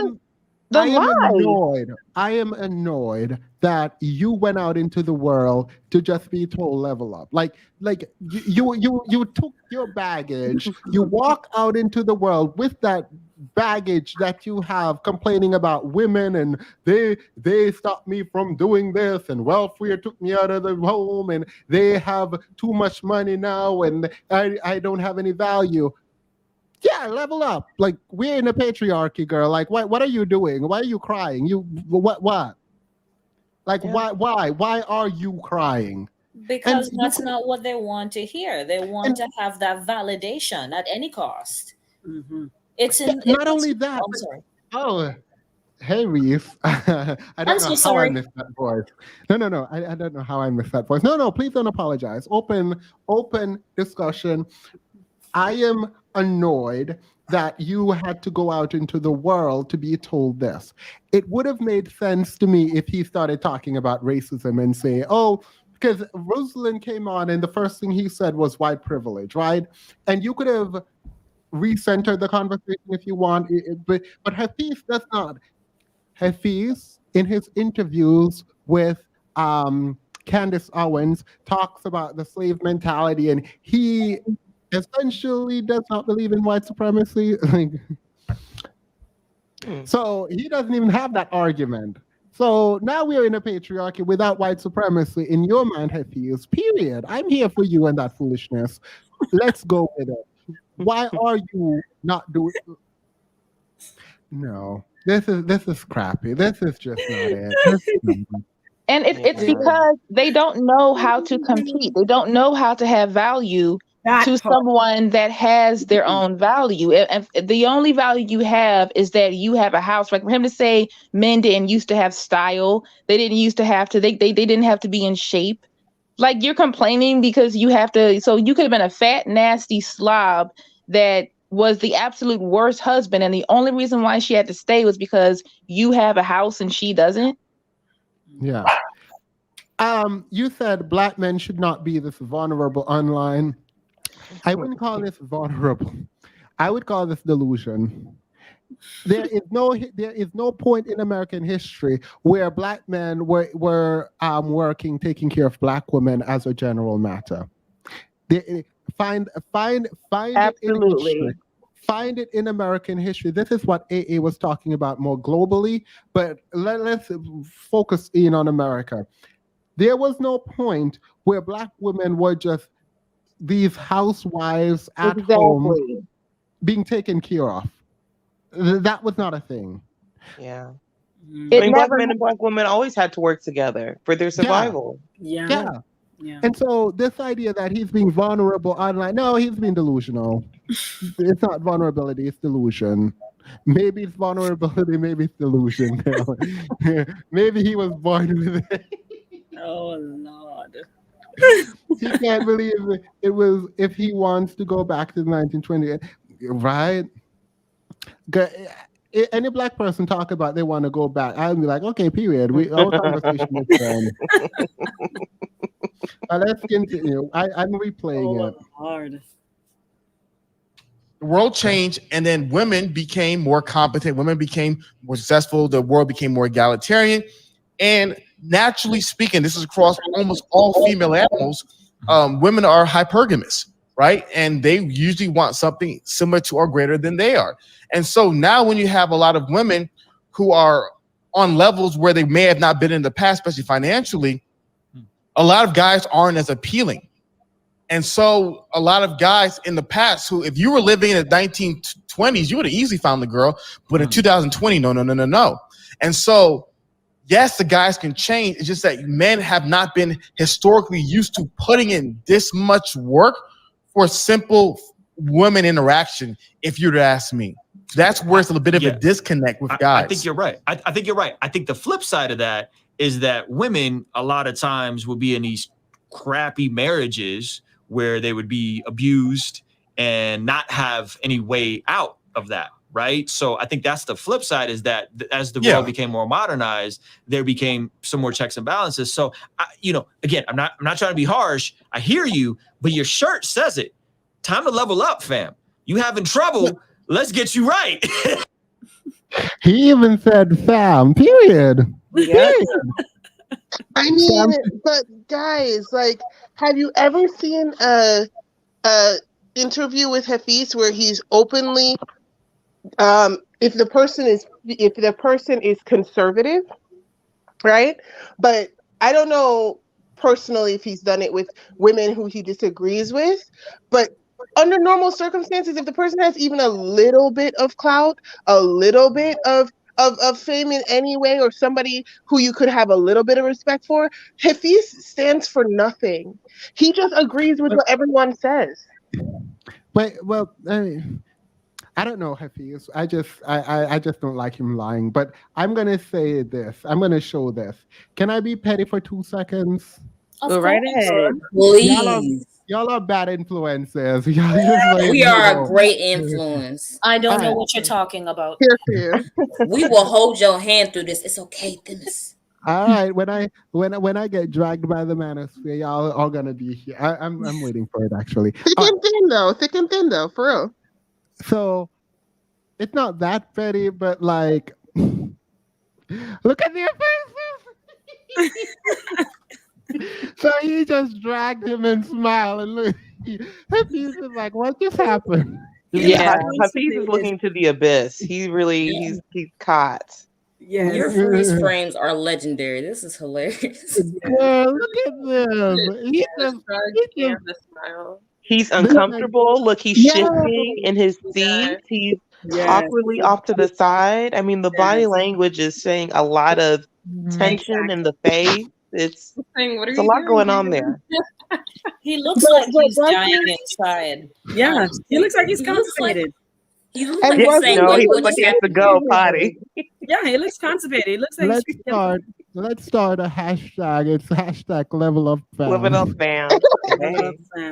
I am annoyed that you went out into the world to just be told level up. Like you took your baggage, you walk out into the world with that baggage that you have complaining about women and they stopped me from doing this and welfare took me out of the home and they have too much money now and I don't have any value. Yeah, level up. Like we're in a patriarchy, girl. Like what are you doing? Why are you crying? You what? Like why are you crying? Because And that's not what they want to hear. They want to have that validation at any cost. It's in. Not only that. I'm sorry. Oh, hey Reese. I don't I'm know so how sorry. I missed that voice. No. I don't know how I missed that voice. No, please don't apologize. Open discussion. I am annoyed that you had to go out into the world to be told this. It would have made sense to me if he started talking about racism and say, oh, because Ruslan came on and the first thing he said was white privilege, right? And you could have recentered the conversation if you want, but Hafeez does not. Hafeez, in his interviews with Candace Owens, talks about the slave mentality, and he essentially does not believe in white supremacy. So he doesn't even have that argument. So now we're in a patriarchy without white supremacy in your mind, Hafeez. Period. I'm here for you and that foolishness. Let's go with it. Why are you not doing? No, this is crappy. This is just not it. And it's because they don't know how to compete. They don't know how to have value to someone that has their own value. And the only value you have is that you have a house. Like for him to say men didn't used to have style, they didn't used to have to, they didn't have to be in shape. Like you're complaining because you have to, so you could have been a fat, nasty slob that was the absolute worst husband. And the only reason why she had to stay was because you have a house and she doesn't. Yeah. You said black men should not be this vulnerable online. I wouldn't call this vulnerable. I would call this delusion. There is no point in American history where black men were working, taking care of black women as a general matter. Find it in history. Find it in American history. This is what AA was talking about more globally, but let's focus in on America. There was no point where black women were just these housewives at home being taken care of. That was not a thing. Yeah. I mean, black men and black women always had to work together for their survival. Yeah. Yeah. And so this idea that he's being vulnerable online, no, he's being delusional. It's not vulnerability, it's delusion. Maybe it's vulnerability, maybe it's delusion. Maybe he was born with it. Oh Lord. He can't believe it was, if he wants to go back to the 1920s, right? Any black person talk about they want to go back, I'll be like, okay, period. Our conversation is done. Let's continue. I'm replaying it. Hard. The world changed, and then women became more competent. Women became more successful. The world became more egalitarian. And naturally speaking, this is across almost all female animals. Women are hypergamous, right? And they usually want something similar to or greater than they are. And so now when you have a lot of women who are on levels where they may have not been in the past, especially financially, a lot of guys aren't as appealing. And so a lot of guys in the past who, if you were living in the 1920s, you would have easily found the girl. But in 2020, no. And so, yes, the guys can change. It's just that men have not been historically used to putting in this much work for simple women interaction, if you were to ask me. That's where it's a bit of a disconnect with guys. I think you're right. I think you're right. I think the flip side of that is that women a lot of times will be in these crappy marriages where they would be abused and not have any way out of that, right? So I think that's the flip side, is that as the world became more modernized, there became some more checks and balances. So, again, I'm not trying to be harsh. I hear you, but your shirt says it. Time to level up, fam. You having trouble? Let's get you right. He even said fam, period. Yeah. I mean, but guys, like, have you ever seen a interview with Hafeez where he's openly, if the person is conservative, right? But I don't know personally if he's done it with women who he disagrees with, but under normal circumstances, if the person has even a little bit of clout, a little bit of fame in any way, or somebody who you could have a little bit of respect for, Hafeez stands for nothing. He just agrees with what everyone says. Well, I don't know Hafeez. I just don't like him lying. But I'm gonna say this. I'm gonna show this. Can I be petty for 2 seconds? Go right ahead. Please. Y'all are bad influencers. Y'all just We are a great influence. I don't know what you're talking about. Here for you. We will hold your hand through this. It's okay, Dennis. All right. When I get dragged by the manosphere, y'all are gonna be here. I'm waiting for it actually. Thick and thin though, for real. So it's not that petty, but like, look at their faces. So he just dragged him and smiled, and look, Hafeez is like, "What just happened?" Yeah, Hafeez is looking to the abyss. He really, he's caught. Yeah, your freeze frames are legendary. This is hilarious. Yeah, look at this. He's uncomfortable. Look, he's shifting in his seat. He's awkwardly off to the side. I mean, the body language is saying a lot of tension in the face. It's a lot going on there. He looks like he's dying inside. Yeah, he looks like he's constipated. He looks like he's saying, he looks like he has to go potty. Yeah, he looks constipated. He looks like Let's start a hashtag. It's hashtag level up fam. Level up fam.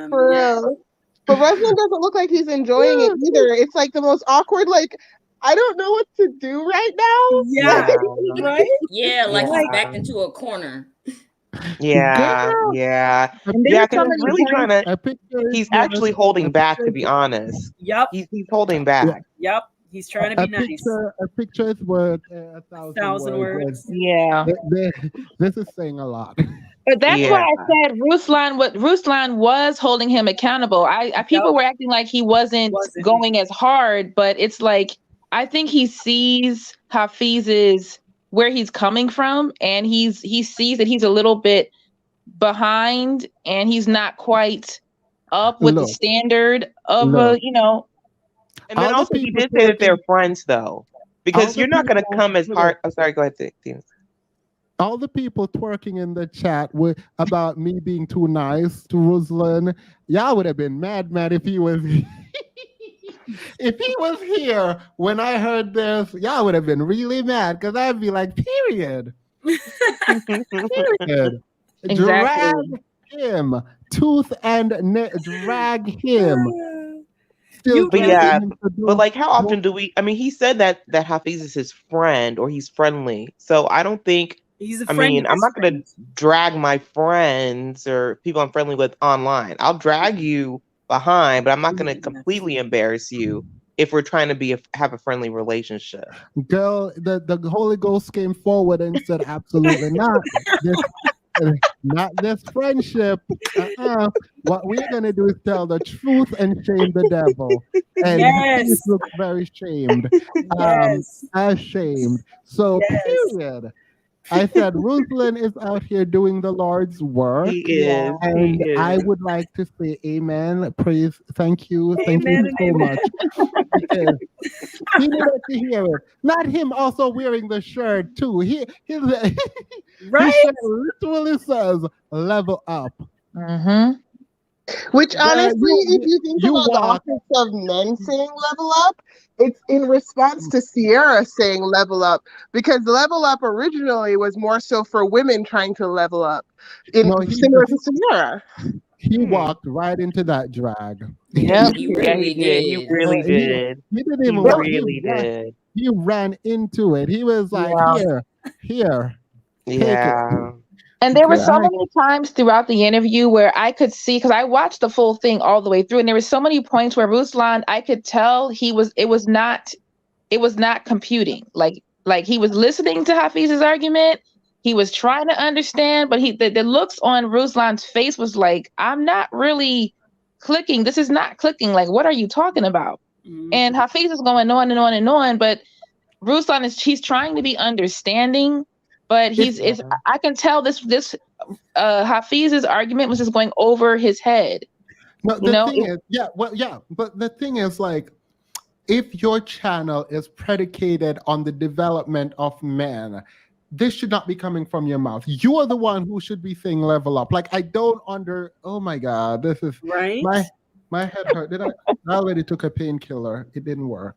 For real. But Ruslan doesn't look like he's enjoying it either. It's like the most awkward, like, I don't know what to do right now. Yeah. Right? Yeah, like he's backed into a corner. Yeah. Because he's really trying to. He's actually holding back, to be honest. Yep. He's holding back. Yep. He's trying to be nice. A picture is worth 1,000 words. Yeah. This is saying a lot. But that's why I said Ruslan was holding him accountable. People were acting like he wasn't going as hard, but it's like, I think he sees Hafeez's where he's coming from, and he sees that he's a little bit behind, and he's not quite up with the standard of And then also he did say that they're friends though, because you're not going to come as hard. I'm sorry, go ahead, Steve. all the people twerking in the chat about me being too nice to Ruslan, y'all would have been mad if he was if he was here when I heard this, y'all would have been really mad because I'd be like, period. Period. Exactly. Drag him. Tooth and drag him. Still but yeah, but like, how often do we? I mean, he said that Hafeez is his friend or he's friendly. So I don't think. He's a I friend mean, of I'm his not going to drag my friends or people I'm friendly with online. I'll drag you behind, but I'm not going to completely embarrass you if we're trying to have a friendly relationship. Girl, the Holy Ghost came forward and said, absolutely not. Not this friendship. What we're gonna do is tell the truth and shame the devil. And he looks very shamed. Ashamed. So period. I said Ruslan is out here doing the Lord's work. He is. And he is. I would like to say amen. Praise. Thank you. Thank you so much. Because he needed to hear it. Not him also wearing the shirt too. His shirt literally says level up. Mm-hmm. Which honestly, if you think about the office of men saying level up, it's in response to Sierra saying level up, because level up originally was more so for women trying to level up, similar to Sierra. He walked right into that drag. Yep. He really did. He really did. He didn't even He really did. He ran into it. He was like, here. Take it. And there were so many times throughout the interview where I could see, because I watched the full thing all the way through, and there were so many points where Ruslan, I could tell it was not computing. Like he was listening to Hafeez's argument, he was trying to understand, but the looks on Ruslan's face was like, I'm not really clicking. This is not clicking. Like, what are you talking about? And Hafeez is going on and on and on, but Ruslan he's trying to be understanding. But I can tell this Hafeez's argument was just going over his head. No, the thing is, but the thing is, like, if your channel is predicated on the development of men, this should not be coming from your mouth. You are the one who should be saying level up. Like, I don't oh my God, this is right. My head hurt. I already took a painkiller. It didn't work.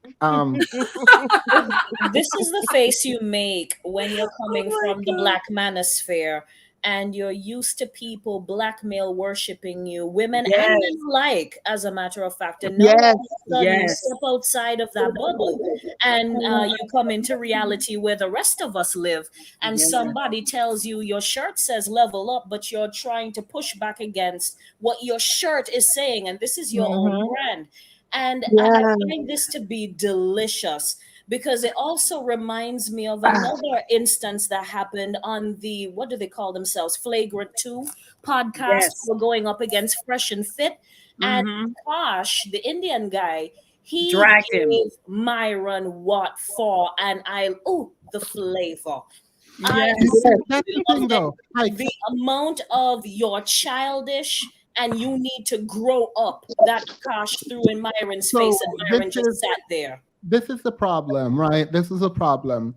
This is the face you make when you're coming from the Black manosphere and you're used to people, black male worshiping you, women and men alike, as a matter of fact. And now all of a sudden you step outside of that bubble and you come into reality where the rest of us live. And somebody tells you your shirt says level up, but you're trying to push back against what your shirt is saying. And this is your own brand. And I find this to be delicious, because it also reminds me of another instance that happened on the, what do they call themselves, Flagrant 2 podcast. We're going up against Fresh and Fit. And Tosh, the Indian guy, he gave Myron what for, and the flavor. That's the thing, though. Like, the amount of your childish and you need to grow up that Tosh threw in Myron's face, and Myron just sat there. This is the problem, right? This is a problem.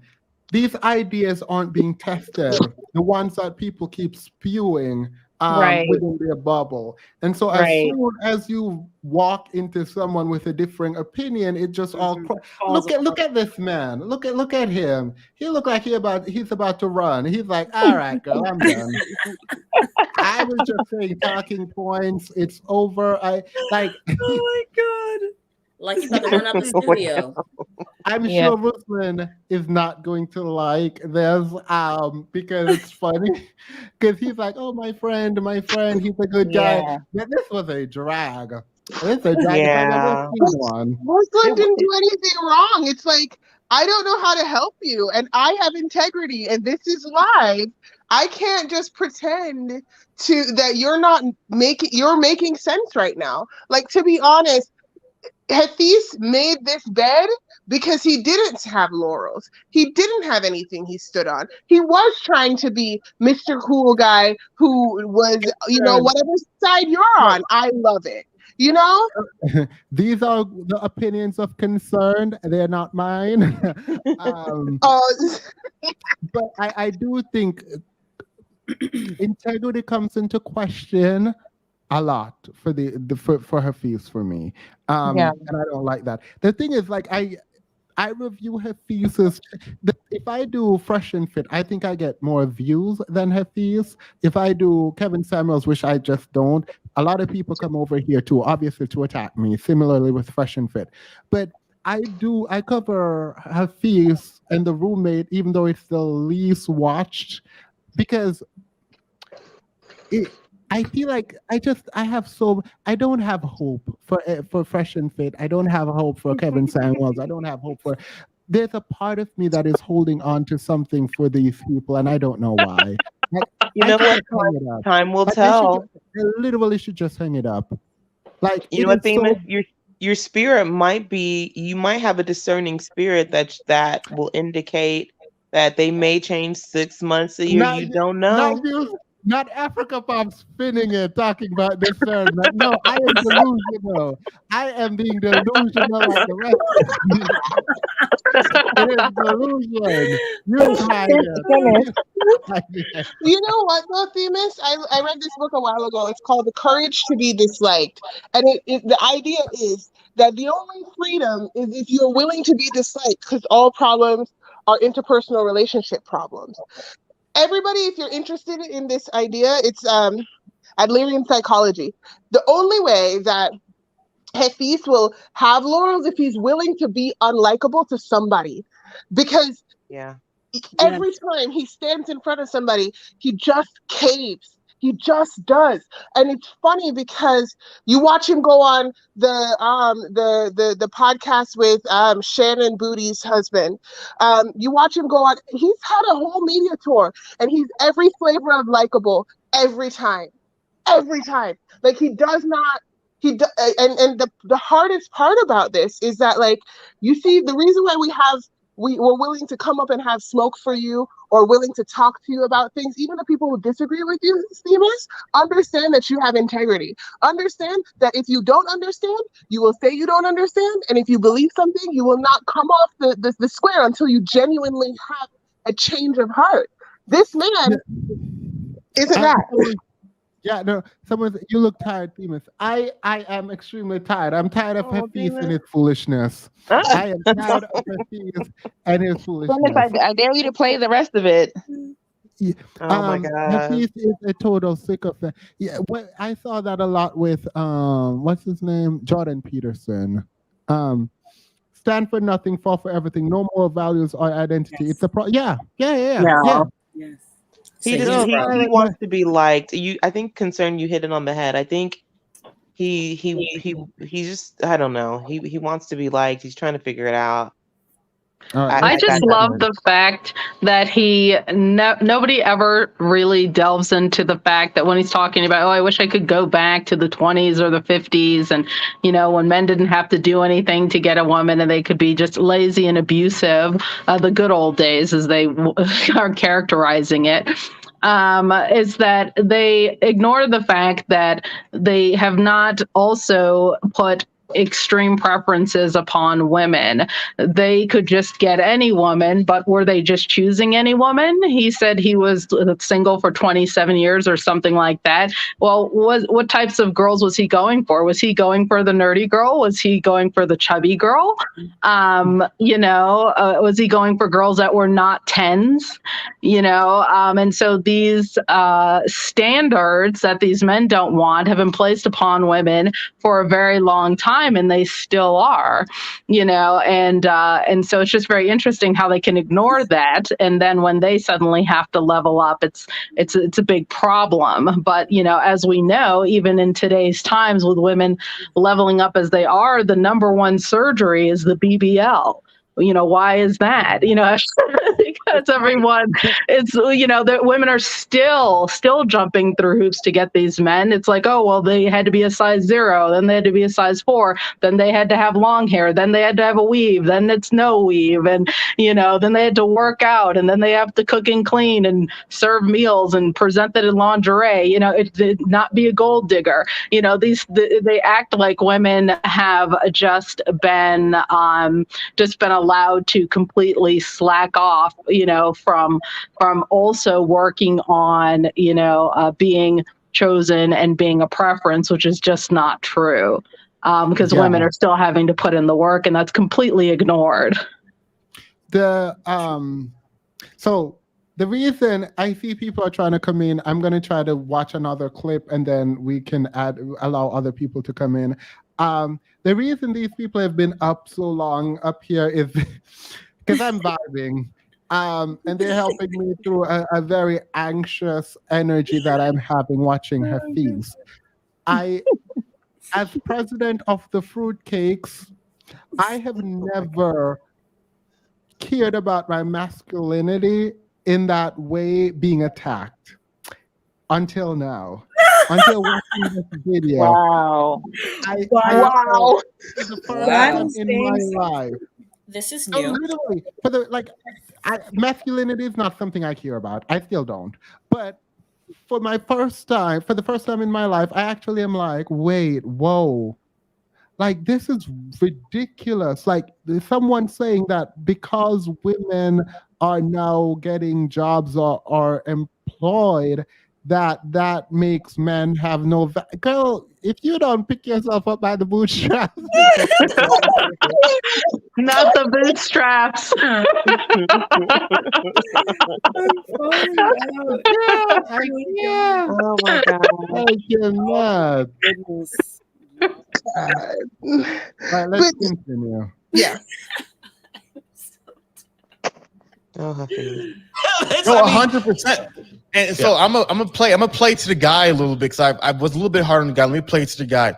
These ideas aren't being tested. The ones that people keep spewing within their bubble. And so as soon as you walk into someone with a different opinion, it just all look at this man. Look at him. He look like he's about to run. He's like, all right, girl, I'm done. I was just saying talking points. It's over. Oh my God. Like he's about to run out the studio. I'm sure Ruslan is not going to like this because it's funny. Because he's like, oh, my friend, he's a good guy. But this was a drag. It's a drag. Ruslan didn't do anything wrong. It's like, I don't know how to help you, and I have integrity, and this is live. I can't just pretend that you're making sense right now. Like, to be honest, Hafeez made this bed because he didn't have laurels. He didn't have anything he stood on. He was trying to be Mr. Cool Guy who was, whatever side you're on. I love it. You know? These are the opinions of concerned. They're not mine. But I do think integrity comes into question a lot for for Hafeez for me. And I don't like that. The thing is, like, I review Hafeez's. If I do Fresh and Fit, I think I get more views than Hafeez. If I do Kevin Samuels, which I just don't, a lot of people come over here too, obviously, to attack me. Similarly with Fresh and Fit, but I cover Hafeez and The Roommate, even though it's the least watched, because I feel like I don't have hope for Fresh and Fit. I don't have hope for Kevin Samuels. I don't have hope for. There's a part of me that is holding on to something for these people, and I don't know why. You know what? Time will tell. They literally should just hang it up. Like, you know what, Themis? Your spirit might be. You might have a discerning spirit that will indicate that they may change 6 months a year. You don't know. Not Africa Pop spinning it, talking about discernment. No, I am delusional. I am being delusional like the rest of you. It is delusion. You're You know what, though, Themis? I read this book a while ago. It's called The Courage to Be Disliked. And the idea is that the only freedom is if you're willing to be disliked, because all problems are interpersonal relationship problems. Everybody, if you're interested in this idea, it's Adlerian psychology. The only way that Hafeez will have laurels if he's willing to be unlikable to somebody, because every time he stands in front of somebody, he just caves. He just does. And it's funny because you watch him go on the podcast with Shannon Booty's husband. You watch him go on. He's had a whole media tour, and he's every flavor of likable every time. Every time. Like, he does not. And the hardest part about this is that, like, you see, the reason why we're willing to come up and have smoke for you, or willing to talk to you about things, even the people who disagree with you, Themis, understand that you have integrity. Understand that if you don't understand, you will say you don't understand, and if you believe something, you will not come off the square until you genuinely have a change of heart. This man isn't that. Yeah, no, you look tired, Themis. I am extremely tired. I'm tired of Hafeez and his foolishness. I am tired of Hafeez and his foolishness. I dare you to play the rest of it. Yeah. Oh my God. Hafeez is a total sycophant. Yeah, I saw that a lot with what's his name? Jordan Peterson. Stand for nothing, fall for everything. No more values or identity. It's a yeah. Yes. He wants to be liked. I think concern, you hit it on the head. I think he just, I don't know. He wants to be liked. He's trying to figure it out. I just love the fact that nobody ever really delves into the fact that when he's talking about, I wish I could go back to the 20s or the 50s, and when men didn't have to do anything to get a woman and they could be just lazy and abusive, the good old days as they are characterizing it. Is that they ignore the fact that they have not also put extreme preferences upon women. They could just get any woman, but were they just choosing any woman? He said he was single for 27 years or something like that. Well, what types of girls was he going for? Was he going for the nerdy girl? Was he going for the chubby girl? Was he going for girls that were not 10s? And so these standards that these men don't want have been placed upon women for a very long time, and they still are, and so it's just very interesting how they can ignore that, and then when they suddenly have to level up, it's a big problem. But as we know, even in today's times, with women leveling up as they are, the number one surgery is the BBL. Why is that? because everyone, it's, you know, that women are still jumping through hoops to get these men. It's like, oh, well, they had to be a size 0, then they had to be a size 4, then they had to have long hair, then they had to have a weave, then it's no weave, and, you know, then they had to work out, and then they have to cook and clean and serve meals and present it in lingerie. You know, it not be a gold digger. You know, they act like women have just been allowed to completely slack off, you know, from also working on, you know, being chosen and being a preference, which is just not true, because women are still having to put in the work, and that's completely ignored. So the reason I see people are trying to come in, I'm going to try to watch another clip and then we can allow other people to come in. The reason these people have been up so long up here is because I'm vibing. And they're helping me through a very anxious energy that I'm having watching Hafeez. As president of the Fruitcakes, I have never cared about my masculinity in that way being attacked until now. Until watching this video. Wow. Wow. For the first time in my life. This is No, new. literally, masculinity is not something I care about. I still don't. But for the first time in my life, I actually am like, wait, whoa. Like, this is ridiculous. Like, there's someone saying that because women are now getting jobs or are employed, that makes men have no girl, if you don't pick yourself up by the bootstraps. Not the bootstraps. Oh my God. I cannot. All right, let's continue. Yeah. Oh, Hafeez. No, 100%. And so I'm gonna play to the guy a little bit because I was a little bit hard on the guy. Let me play to the guy.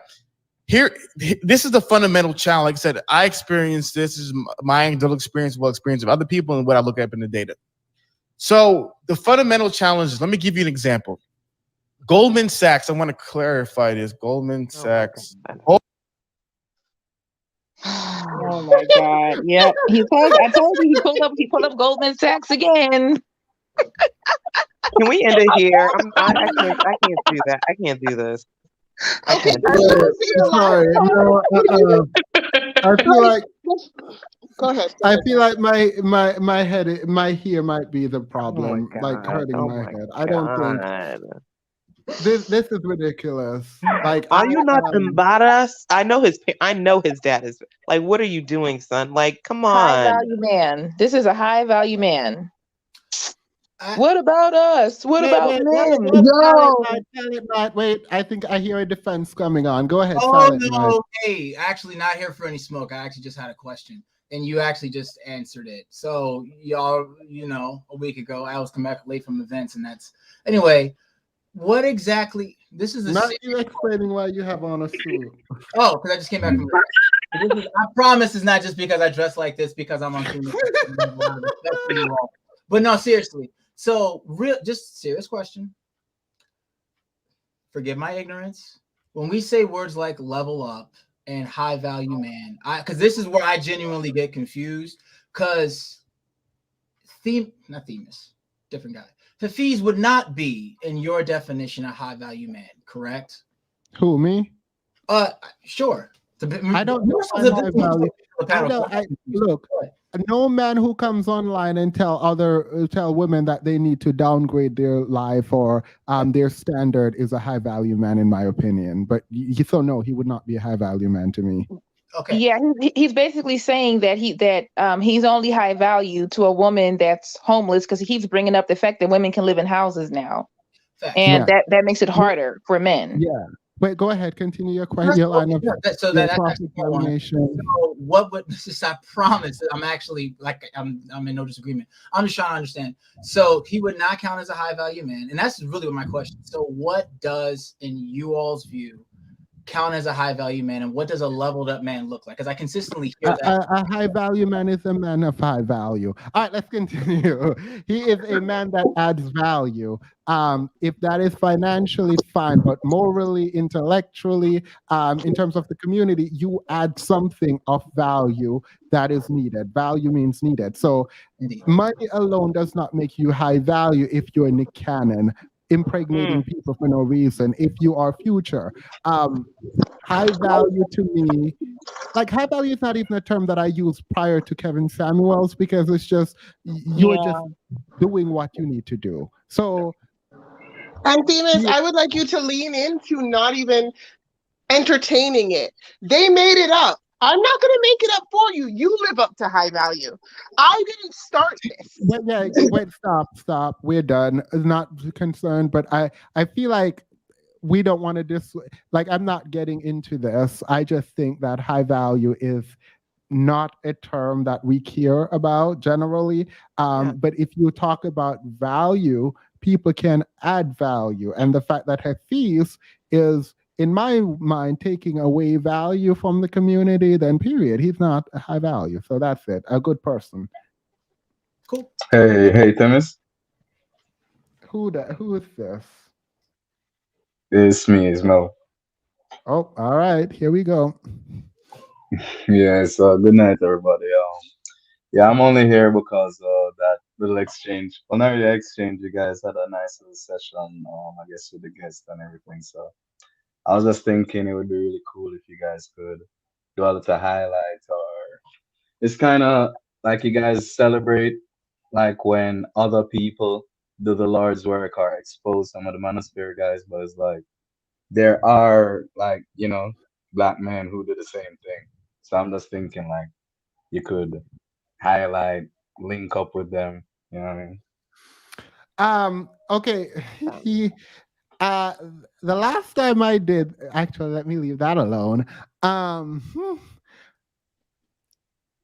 This is the fundamental challenge. Like I said, I experienced this. Is my anecdotal experience, experience of other people, and what I look up in the data. So the fundamental challenge is, let me give you an example. Goldman Sachs. I want to clarify this. Goldman Sachs. Oh my God! Yep, I told you he pulled up Goldman Sachs again. Can we end it here? I can't do that. I can't do this. I can't do this. Sorry, no, I feel like. Go ahead. I feel like my head, my hair might be the problem, like God. hurting Oh my my head. I don't think God. this is ridiculous. Like, Are you not embarrassed? I know his dad is like, what are you doing, son? Like, come High on. value man. This is a high value man. What about us? What about men? Silent Night, wait, I think I hear a defense coming on. Go ahead, Oh Silent Night. no, hey, actually not here for any smoke. I actually just had a question, and you actually just answered it. So y'all, you know, a week ago I was coming back late from events, and that's anyway. What exactly? This is Not you explaining why you have on a suit. Oh, because I just came back from. I promise it's not just because I dress like this because I'm on camera. But no, seriously. So just serious question. Forgive my ignorance. When we say words like level up and high value man, because this is where I genuinely get confused. Because Themis, different guy. Hafeez would not be in your definition a high value man, correct? Who, me? Sure. I don't know. Look, no man who comes online and tell women that they need to downgrade their life or their standard is a high value man, in my opinion. But no, he would not be a high value man to me. Okay. Yeah, he's basically saying that he's only high value to a woman that's homeless because he keeps bringing up the fact that women can live in houses now, and that makes it harder for men. Yeah. Wait, go ahead. Continue your question. Your line of that's cross-examination. So what would I promise? I'm actually I'm in no disagreement. I'm just trying to understand. So he would not count as a high value man, and that's really what my question. So what does, in you all's view, count as a high value man, and what does a leveled up man look like? Because I consistently hear that. A high value man is a man of high value. All right, let's continue. He is a man that adds value. If that is financially fine, but morally, intellectually, in terms of the community, you add something of value that is needed. Value means needed. So money alone does not make you high value if you're Nick Cannon, impregnating people for no reason. If you are Future, high value to me, like high value is not even a term that I use prior to Kevin Samuels, because it's just you're just doing what you need to do. So, and Themis, I would like you to lean into not even entertaining it. They made it up. I'm not going to make it up for you. You live up to high value. I didn't start this. Wait, stop. We're done. Not concerned, but I feel like we don't want to like, I'm not getting into this. I just think that high value is not a term that we care about generally. But if you talk about value, people can add value. And the fact that Hafeez is, in my mind, taking away value from the community, then period. He's not a high value. So that's it. A good person. Cool. Hey, Themis. Who is this? It's me, it's Mo. Oh, all right. Here we go. Yeah, so good night, everybody. Yeah, I'm only here because that little exchange. Well, not really exchange. You guys had a nice little session, I guess, with the guests and everything. So I was just thinking it would be really cool if you guys could do a little highlights, or it's kind of like you guys celebrate like when other people do the Lord's work or expose some of the manosphere guys, but it's like there are, like, black men who do the same thing. So I'm just thinking like you could highlight, link up with them. You know what I mean? Okay. The last time I did, actually, let me leave that alone.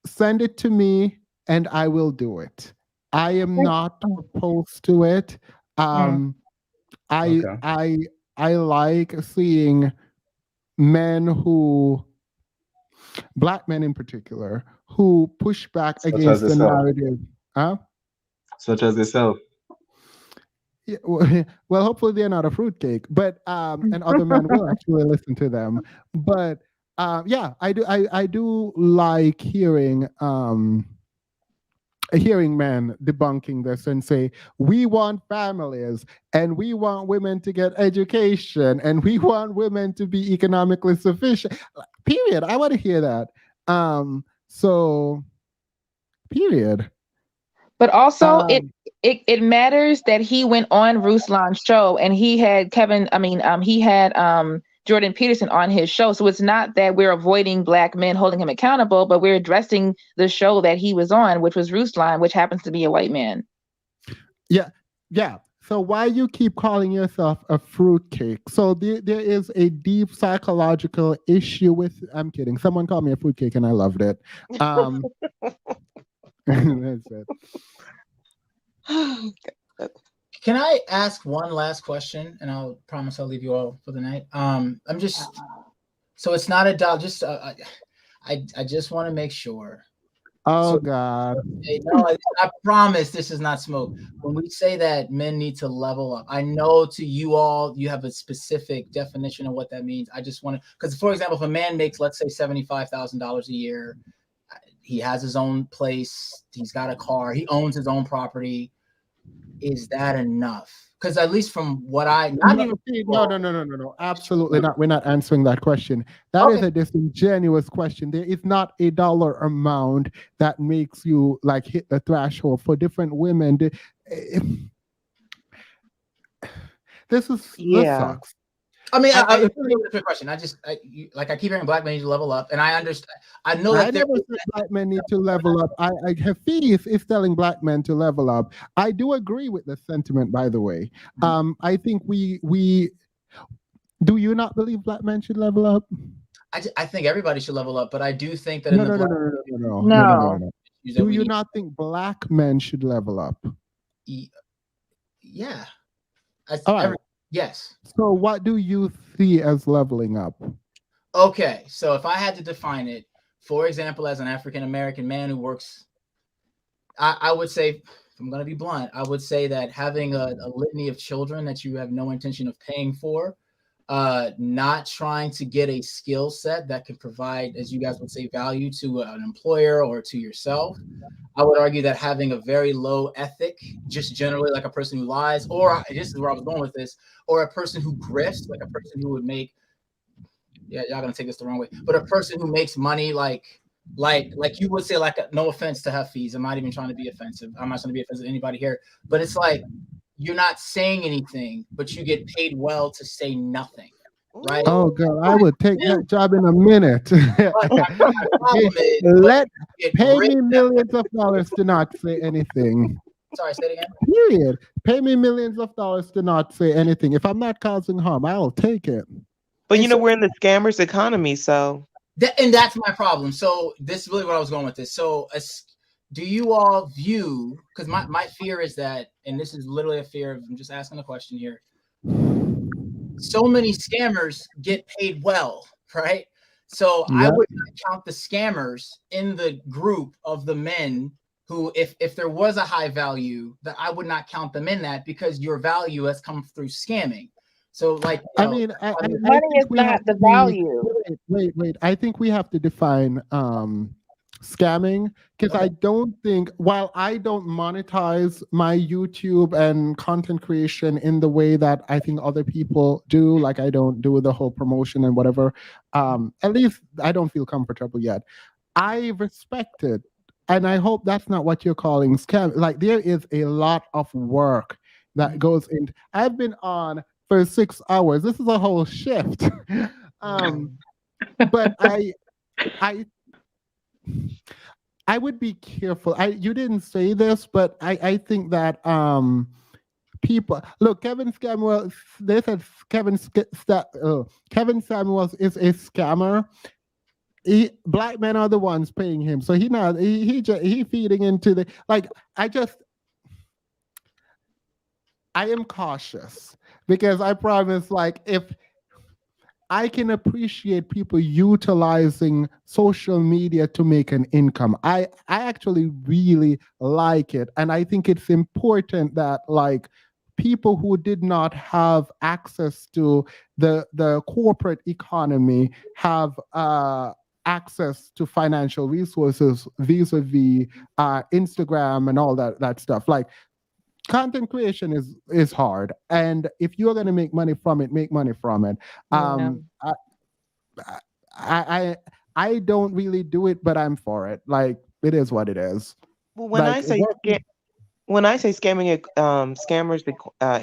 Send it to me and I will do it. I am not opposed to it. I like seeing black men in particular, who push back against the narrative. Such as yourself. Yeah, well, hopefully they're not a fruitcake, but and other men will actually listen to them. But yeah, I do like hearing men debunking this and say, we want families, and we want women to get education, and we want women to be economically sufficient. Period. I want to hear that. So period. But also, it matters that he went on Ruslan's show and he had Jordan Peterson on his show. So it's not that we're avoiding black men holding him accountable, but we're addressing the show that he was on, which was Ruslan, which happens to be a white man. Yeah. So why you keep calling yourself a fruitcake? So there is a deep psychological issue with. I'm kidding. Someone called me a fruitcake and I loved it. That's it. Can I ask one last question, and I'll promise I'll leave you all for the night. I'm just, so it's not a doubt. Just I just want to make sure. Oh God! No, I promise this is not smoke. When we say that men need to level up, I know to you all you have a specific definition of what that means. I just want to, because for example, if a man makes, let's say, $75,000 a year, he has his own place, he's got a car, he owns his own property. Is that enough? Because at least from what no, absolutely not. We're not answering that question. That is a disingenuous question. There is not a dollar amount that makes you like hit the threshold. For different women. This sucks. I mean, I a question. I keep hearing black men need to level up, and I understand. I know that I never said black men need to level up. Hafeez is telling black men to level up. I do agree with the sentiment, by the way. I think we do. You not believe black men should level up? I think everybody should level up, but I do think that no. Do you not think black men should level up? Yeah. All right. Yes. So what do you see as leveling up? Okay, so if I had to define it, for example, as an African American man who works, I would say, if I'm going to be blunt, I would say that having a litany of children that you have no intention of paying for, not trying to get a skill set that can provide, as you guys would say, value to an employer or to yourself. I would argue that having a very low ethic, just generally like a person who lies, or this is where I was going with this, or a person who grifts, like a person who would make, yeah, y'all gonna take this the wrong way, but a person who makes money like you would say, like, no offense to Hafeez, I'm not even trying to be offensive. I'm not trying to be offensive to anybody here, but it's like you're not saying anything, but you get paid well to say nothing, right? Oh God, I would take that job in a minute. Pay me millions of dollars to not say anything. Sorry, say it again. Period. Pay me millions of dollars to not say anything. If I'm not causing harm, I'll take it. But you know, we're in the scammers economy, so and that's my problem. So this is really what I was going with this. So do you all view, because my fear is that, and this is literally a fear of, I'm just asking a question here, so many scammers get paid well, right? So I would not count the scammers in the group of the men who, if there was a high value, that I would not count them in that, because your value has come through scamming. So, like, money is not the value. Wait. I think we have to define scamming, because I don't think, while I don't monetize my YouTube and content creation in the way that I think other people do, like I don't do the whole promotion and whatever, at least I don't feel comfortable yet. I respect it, and I hope that's not what you're calling scam. Like, there is a lot of work that goes into. I've been on for 6 hours. This is a whole shift. But I would be careful. You didn't say this, but I think that people look. Kevin Samuels. They said Kevin Samuels is a scammer. Black men are the ones paying him, so he feeding into the, like. I am cautious, because I promise, like, if I can appreciate people utilizing social media to make an income, I actually really like it. And I think it's important that, like, people who did not have access to the corporate economy have access to financial resources vis-a-vis Instagram and all that stuff. Like, content creation is hard, and if you're going to make money from it, make money from it. I don't really do it, but I'm for it. Like, it is what it is. Well, when I say scamming, scammers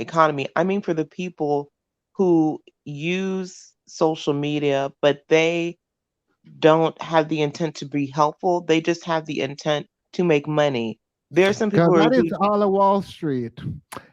economy, I mean for the people who use social media, but they don't have the intent to be helpful. They just have the intent to make money. There are some people that is all of Wall Street.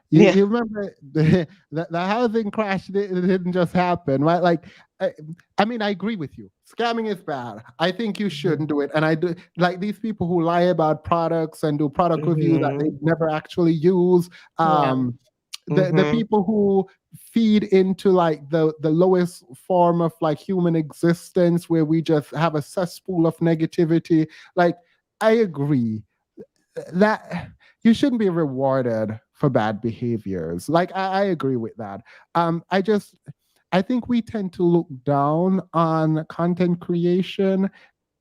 You remember the housing crash didn't just happen, right? Like, I mean, I agree with you. Scamming is bad. I think you shouldn't do it. And I do, like, these people who lie about products and do product reviews that they never actually use. The people who feed into, like, the lowest form of, like, human existence, where we just have a cesspool of negativity. Like, I agree that you shouldn't be rewarded for bad behaviors. Like, I agree with that. I think we tend to look down on content creation,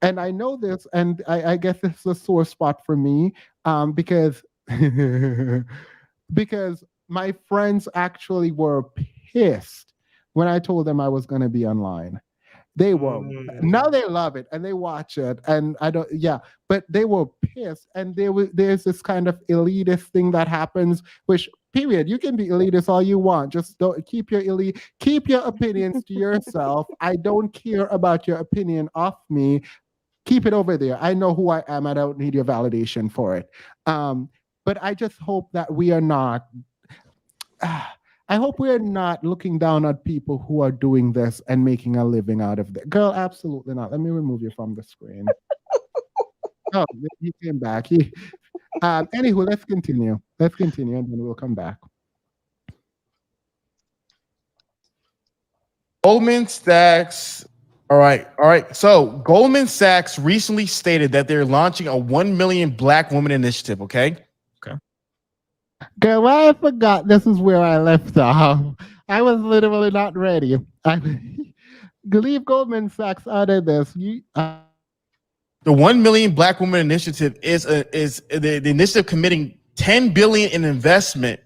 and I know this, and I guess this is a sore spot for me, because because my friends actually were pissed when I told them I was going to be online. They were now they love it and they watch it, and but they were pissed, and there's this kind of elitist thing that happens, which, period, you can be elitist all you want, just don't keep your opinions to yourself. I don't care about your opinion of me. Keep it over there. I know who I am. I don't need your validation for it. But I just hope that we are not I hope we're not looking down at people who are doing this and making a living out of it. Girl, absolutely not. Let me remove you from the screen. Oh, he came back. Anywho, let's continue. And then we'll come back. Goldman Sachs All right. So Goldman Sachs recently stated that they're launching a 1 million Black woman initiative. Okay. Girl, I forgot this is where I left off. I was literally not ready. I believe Goldman Sachs added this. The 1 million Black woman initiative is the initiative committing 10 billion in investment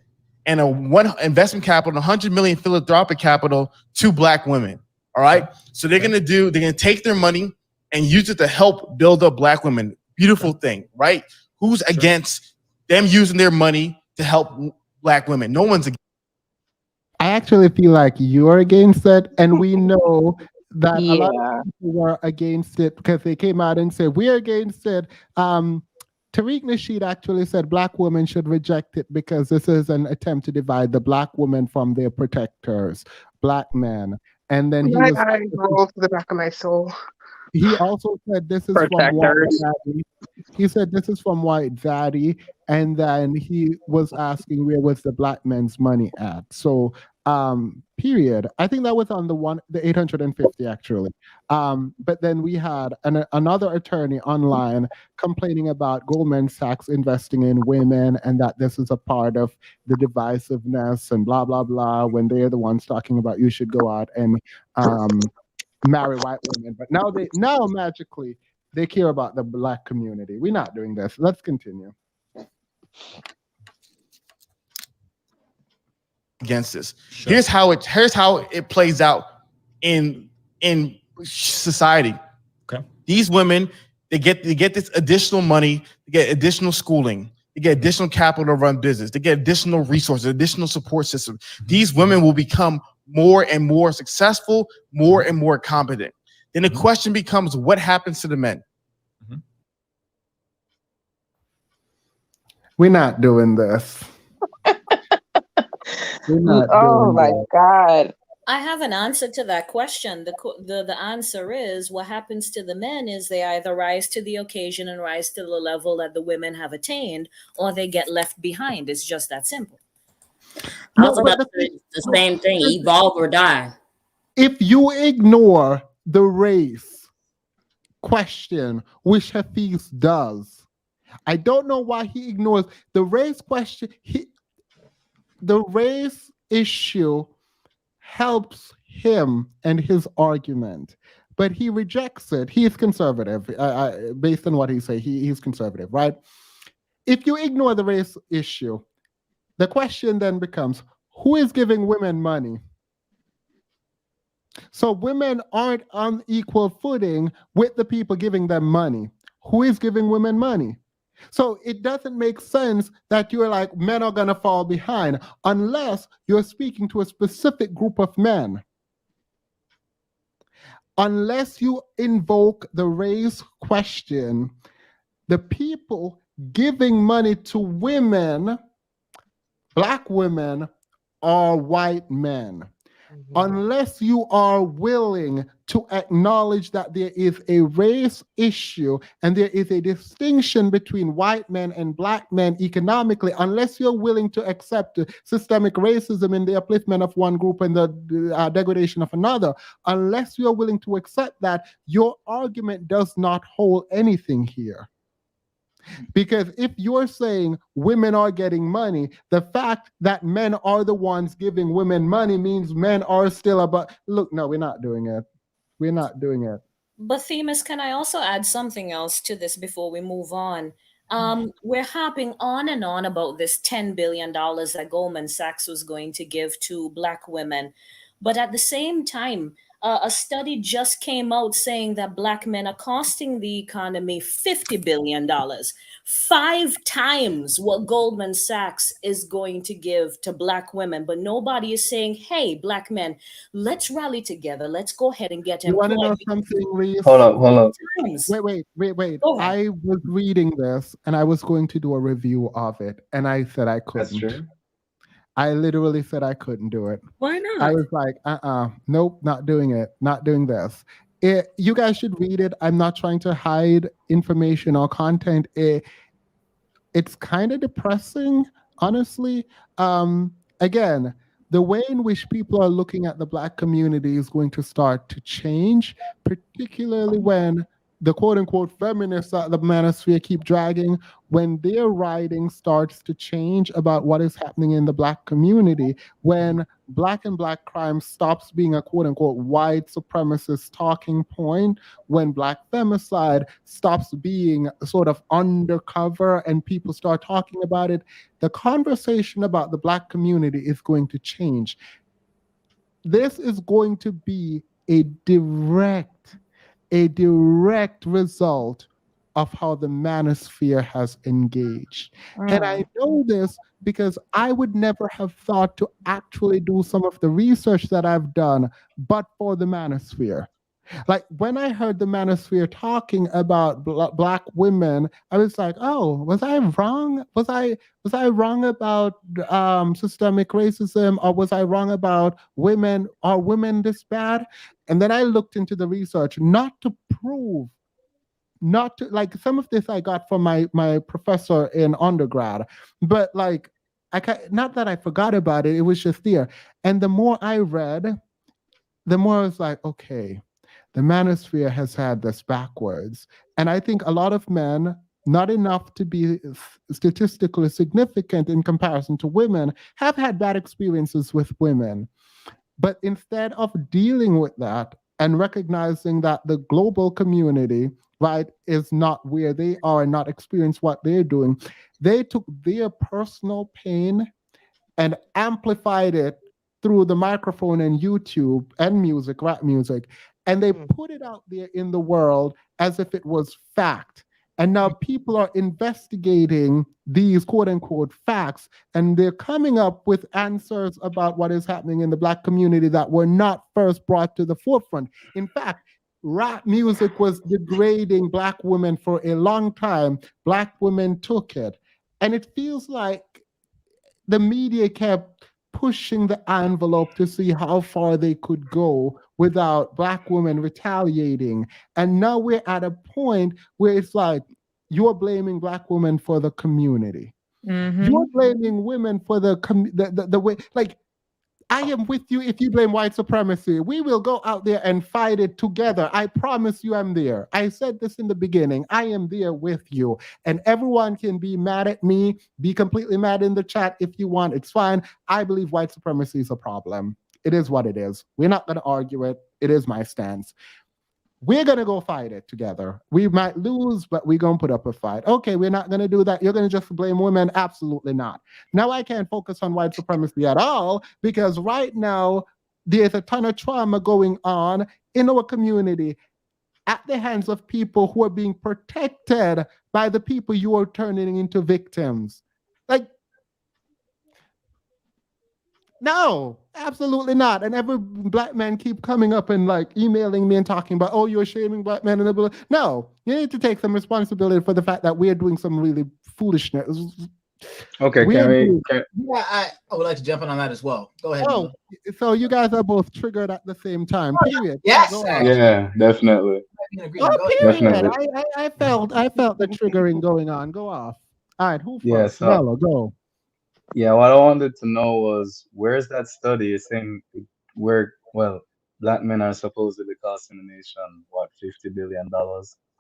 and a one investment capital, 100 million philanthropic capital to Black women. All right. So they're gonna take their money and use it to help build up Black women. Beautiful thing, right? Who's against them using their money to help Black women? No one's against. I actually feel like you're against it, and we know that a lot of people were against it because they came out and said we're against it. Tariq Nasheed actually said Black women should reject it because this is an attempt to divide the Black women from their protectors, Black men. And then My eye rolls to the back of my soul. he also said this is from White Daddy. He said this is from White Daddy, and then he was asking where was the Black men's money at. So period. I think that was on the 850 actually. But then we had another attorney online complaining about Goldman Sachs investing in women and that this is a part of the divisiveness and blah blah blah when they're the ones talking about you should go out and marry white women. But now magically they care about the Black community. We're not doing this. Let's continue. Against this. Sure. Here's how it plays out in society. Okay. These women, they get this additional money, they get additional schooling, they get additional capital to run business, they get additional resources, additional support system. These women will become more and more successful, more and more competent. Then the question becomes, what happens to the men? We're not doing this. Oh my God. I have an answer to that question. The answer is what happens to the men is they either rise to the occasion and rise to the level that the women have attained, or they get left behind. It's just that simple. I was about to say the same thing, evolve or die. If you ignore the race question, which Hafeez does, I don't know why he ignores the race question. The race issue helps him and his argument, but he rejects it. He is conservative. Based on what he says, he's conservative, right? If you ignore the race issue, the question then becomes, who is giving women money? So women aren't on equal footing with the people giving them money. Who is giving women money? So it doesn't make sense that you're like, men are going to fall behind unless you're speaking to a specific group of men. Unless you invoke the race question, the people giving money to women, Black women, are white men. Unless you are willing to acknowledge that there is a race issue and there is a distinction between white men and Black men economically, unless you're willing to accept systemic racism in the upliftment of one group and the degradation of another, unless you're willing to accept that, your argument does not hold anything here. Because if you're saying women are getting money, the fact that men are the ones giving women money means men are still about, look, no, we're not doing it. We're not doing it. But Themis, can I also add something else to this before we move on? We're harping on and on about this $10 billion that Goldman Sachs was going to give to Black women. But at the same time, a study just came out saying that Black men are costing the economy $50 billion, 5 times what Goldman Sachs is going to give to Black women. But nobody is saying, hey, Black men, let's rally together. Let's go ahead and get You want employed. to know something, Reese? Hold up. Wait. I was reading this and I was going to do a review of it, and I said I couldn't. That's true. I literally said I couldn't do it. Why not? I was like, nope, not doing it, not doing this. You guys should read it. I'm not trying to hide information or content. It's kind of depressing, honestly. Again, the way in which people are looking at the Black community is going to start to change, particularly when the quote-unquote feminists that the manosphere keep dragging, when their writing starts to change about what is happening in the Black community, when Black and Black crime stops being a quote-unquote white supremacist talking point, when Black femicide stops being sort of undercover and people start talking about it, the conversation about the Black community is going to change. This is going to be a direct result of how the manosphere has engaged. And I know this because I would never have thought to actually do some of the research that I've done, but for the manosphere. Like when I heard the manosphere talking about Black women, I was like, "Oh, was I wrong? Was I wrong about systemic racism, or was I wrong about women? Are women this bad?" And then I looked into the research, not to prove, not to like some of this I got from my professor in undergrad, but like not that I forgot about it. It was just there. And the more I read, the more I was like, okay, the manosphere has had this backwards. And I think a lot of men, not enough to be statistically significant in comparison to women, have had bad experiences with women. But instead of dealing with that and recognizing that the global community, right, is not where they are and not experience what they're doing, they took their personal pain and amplified it through the microphone and YouTube and music, rap music, and they put it out there in the world as if it was fact. And now people are investigating these quote unquote facts, and they're coming up with answers about what is happening in the Black community that were not first brought to the forefront. In fact, rap music was degrading Black women for a long time. Black women took it. And it feels like the media kept pushing the envelope to see how far they could go without Black women retaliating. And now we're at a point where it's like, you're blaming Black women for the community. You're blaming women for the way, like, I am with you if you blame white supremacy. We will go out there and fight it together. I promise you I'm there. I said this in the beginning. I am there with you. And everyone can be mad at me, be completely mad in the chat if you want. It's fine. I believe white supremacy is a problem. It is what it is. We're not going to argue it. It is my stance. We're going to go fight it together. We might lose, but we're going to put up a fight. Okay, we're not going to do that. You're going to just blame women? Absolutely not. Now I can't focus on white supremacy at all because right now there's a ton of trauma going on in our community at the hands of people who are being protected by the people you are turning into victims. Like, no, absolutely not. And every Black man keep coming up and like emailing me and talking about, oh, you're shaming Black men. And no, you need to take some responsibility for the fact that we're doing some really foolishness. Okay, Yeah, I would like to jump in on that as well. Go ahead. Oh, so you guys are both triggered at the same time. Period. Yes. Yeah, definitely. Oh, period. Definitely. I felt the triggering going on. Go off. All right, who Yeah, first? so Mello, go. yeah, what I wanted to know was where's that study saying where Black men are supposedly costing the nation what $50 billion?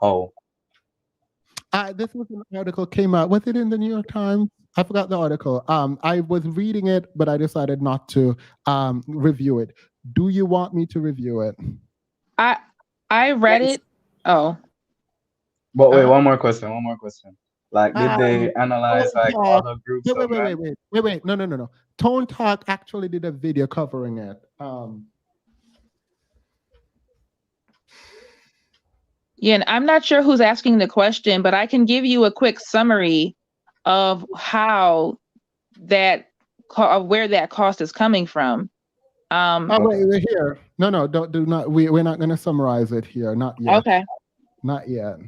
How? This was an article came out. Was it in the New York Times? I forgot the article. I was reading it, but I decided not to review it. Do you want me to review it? I read it. Oh. But wait, one more question. Like, did they analyze Tone like Talk. other groups of men? Wait. No. Tone Talk actually did a video covering it. Yeah, and I'm not sure who's asking the question, but I can give you a quick summary of how of where that cost is coming from. Wait, here. No, do not. We're not going to summarize it here. Not yet. Okay. Not yet.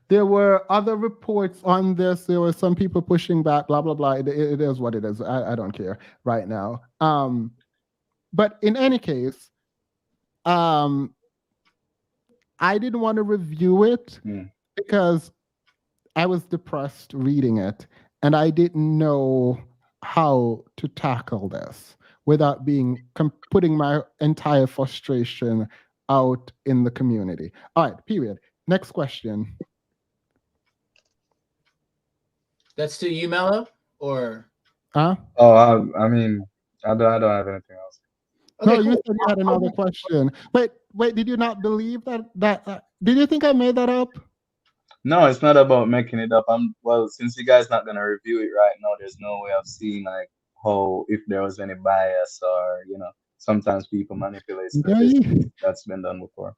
There were other reports on this. There were some people pushing back. Blah blah blah. It is what it is. I don't care right now. But in any case, I didn't want to review it because I was depressed reading it. and I didn't know how to tackle this without putting my entire frustration out in the community. All right, period. Next question. That's to you, Mello, or? Huh? Oh, I mean, I don't have anything else. Okay, no, cool. You said you had another question. Wait, did you not believe that? Did you think I made that up? No, it's not about making it up. Well, since you guys not gonna review it right now, there's no way of seeing like how if there was any bias or sometimes people manipulate statistics. That's been done before.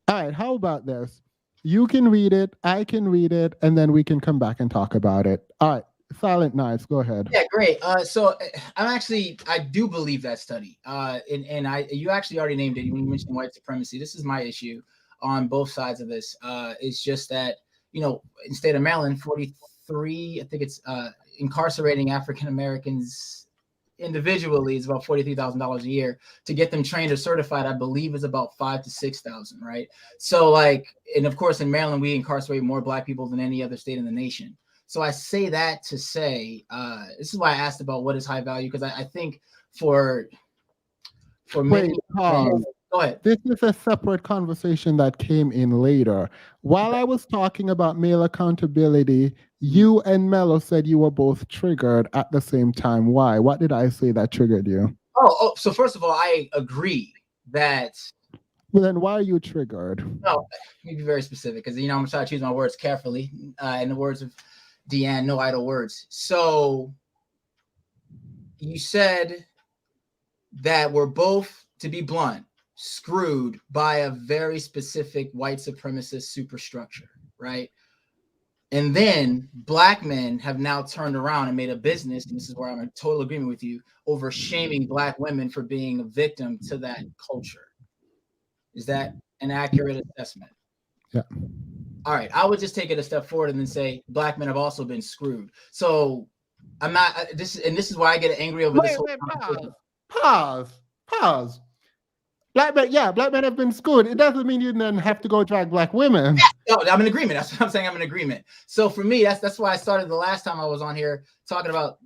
All right, how about this? You can read it, I can read it, and then we can come back and talk about it. All right, Silent Knights, go ahead. Yeah, great. So I do believe that study. And you actually already named it when you mentioned white supremacy. This is my issue on both sides of this. It's just that, in state of Maryland, 43, I think it's incarcerating African Americans individually is about $43,000 a year. To get them trained or certified, I believe is about $5,000 to $6,000, right? So and of course in Maryland, we incarcerate more Black people than any other state in the nation. So I say that to say, this is why I asked about what is high value, because I think for many. Go ahead. This is a separate conversation that came in later. While I was talking about male accountability, you and Mello said you were both triggered at the same time. Why? What did I say that triggered you? Oh, so first of all, I agree that. Well, then why are you triggered? No, let me be very specific, because I'm gonna try to choose my words carefully. In the words of Deanne, no idle words. So you said that we're both, to be blunt, screwed by a very specific white supremacist superstructure, right? And then Black men have now turned around and made a business, and this is where I'm in total agreement with you, over shaming Black women for being a victim to that culture. Is that an accurate assessment? Yeah. All right, I would just take it a step forward and then say Black men have also been screwed. So I'm not this is why I get angry over this. Pause. Black men have been screwed. It doesn't mean you then have to go drag Black women. Yeah, no, I'm in agreement. That's what I'm saying. I'm in agreement. So for me, that's why I started the last time I was on here talking about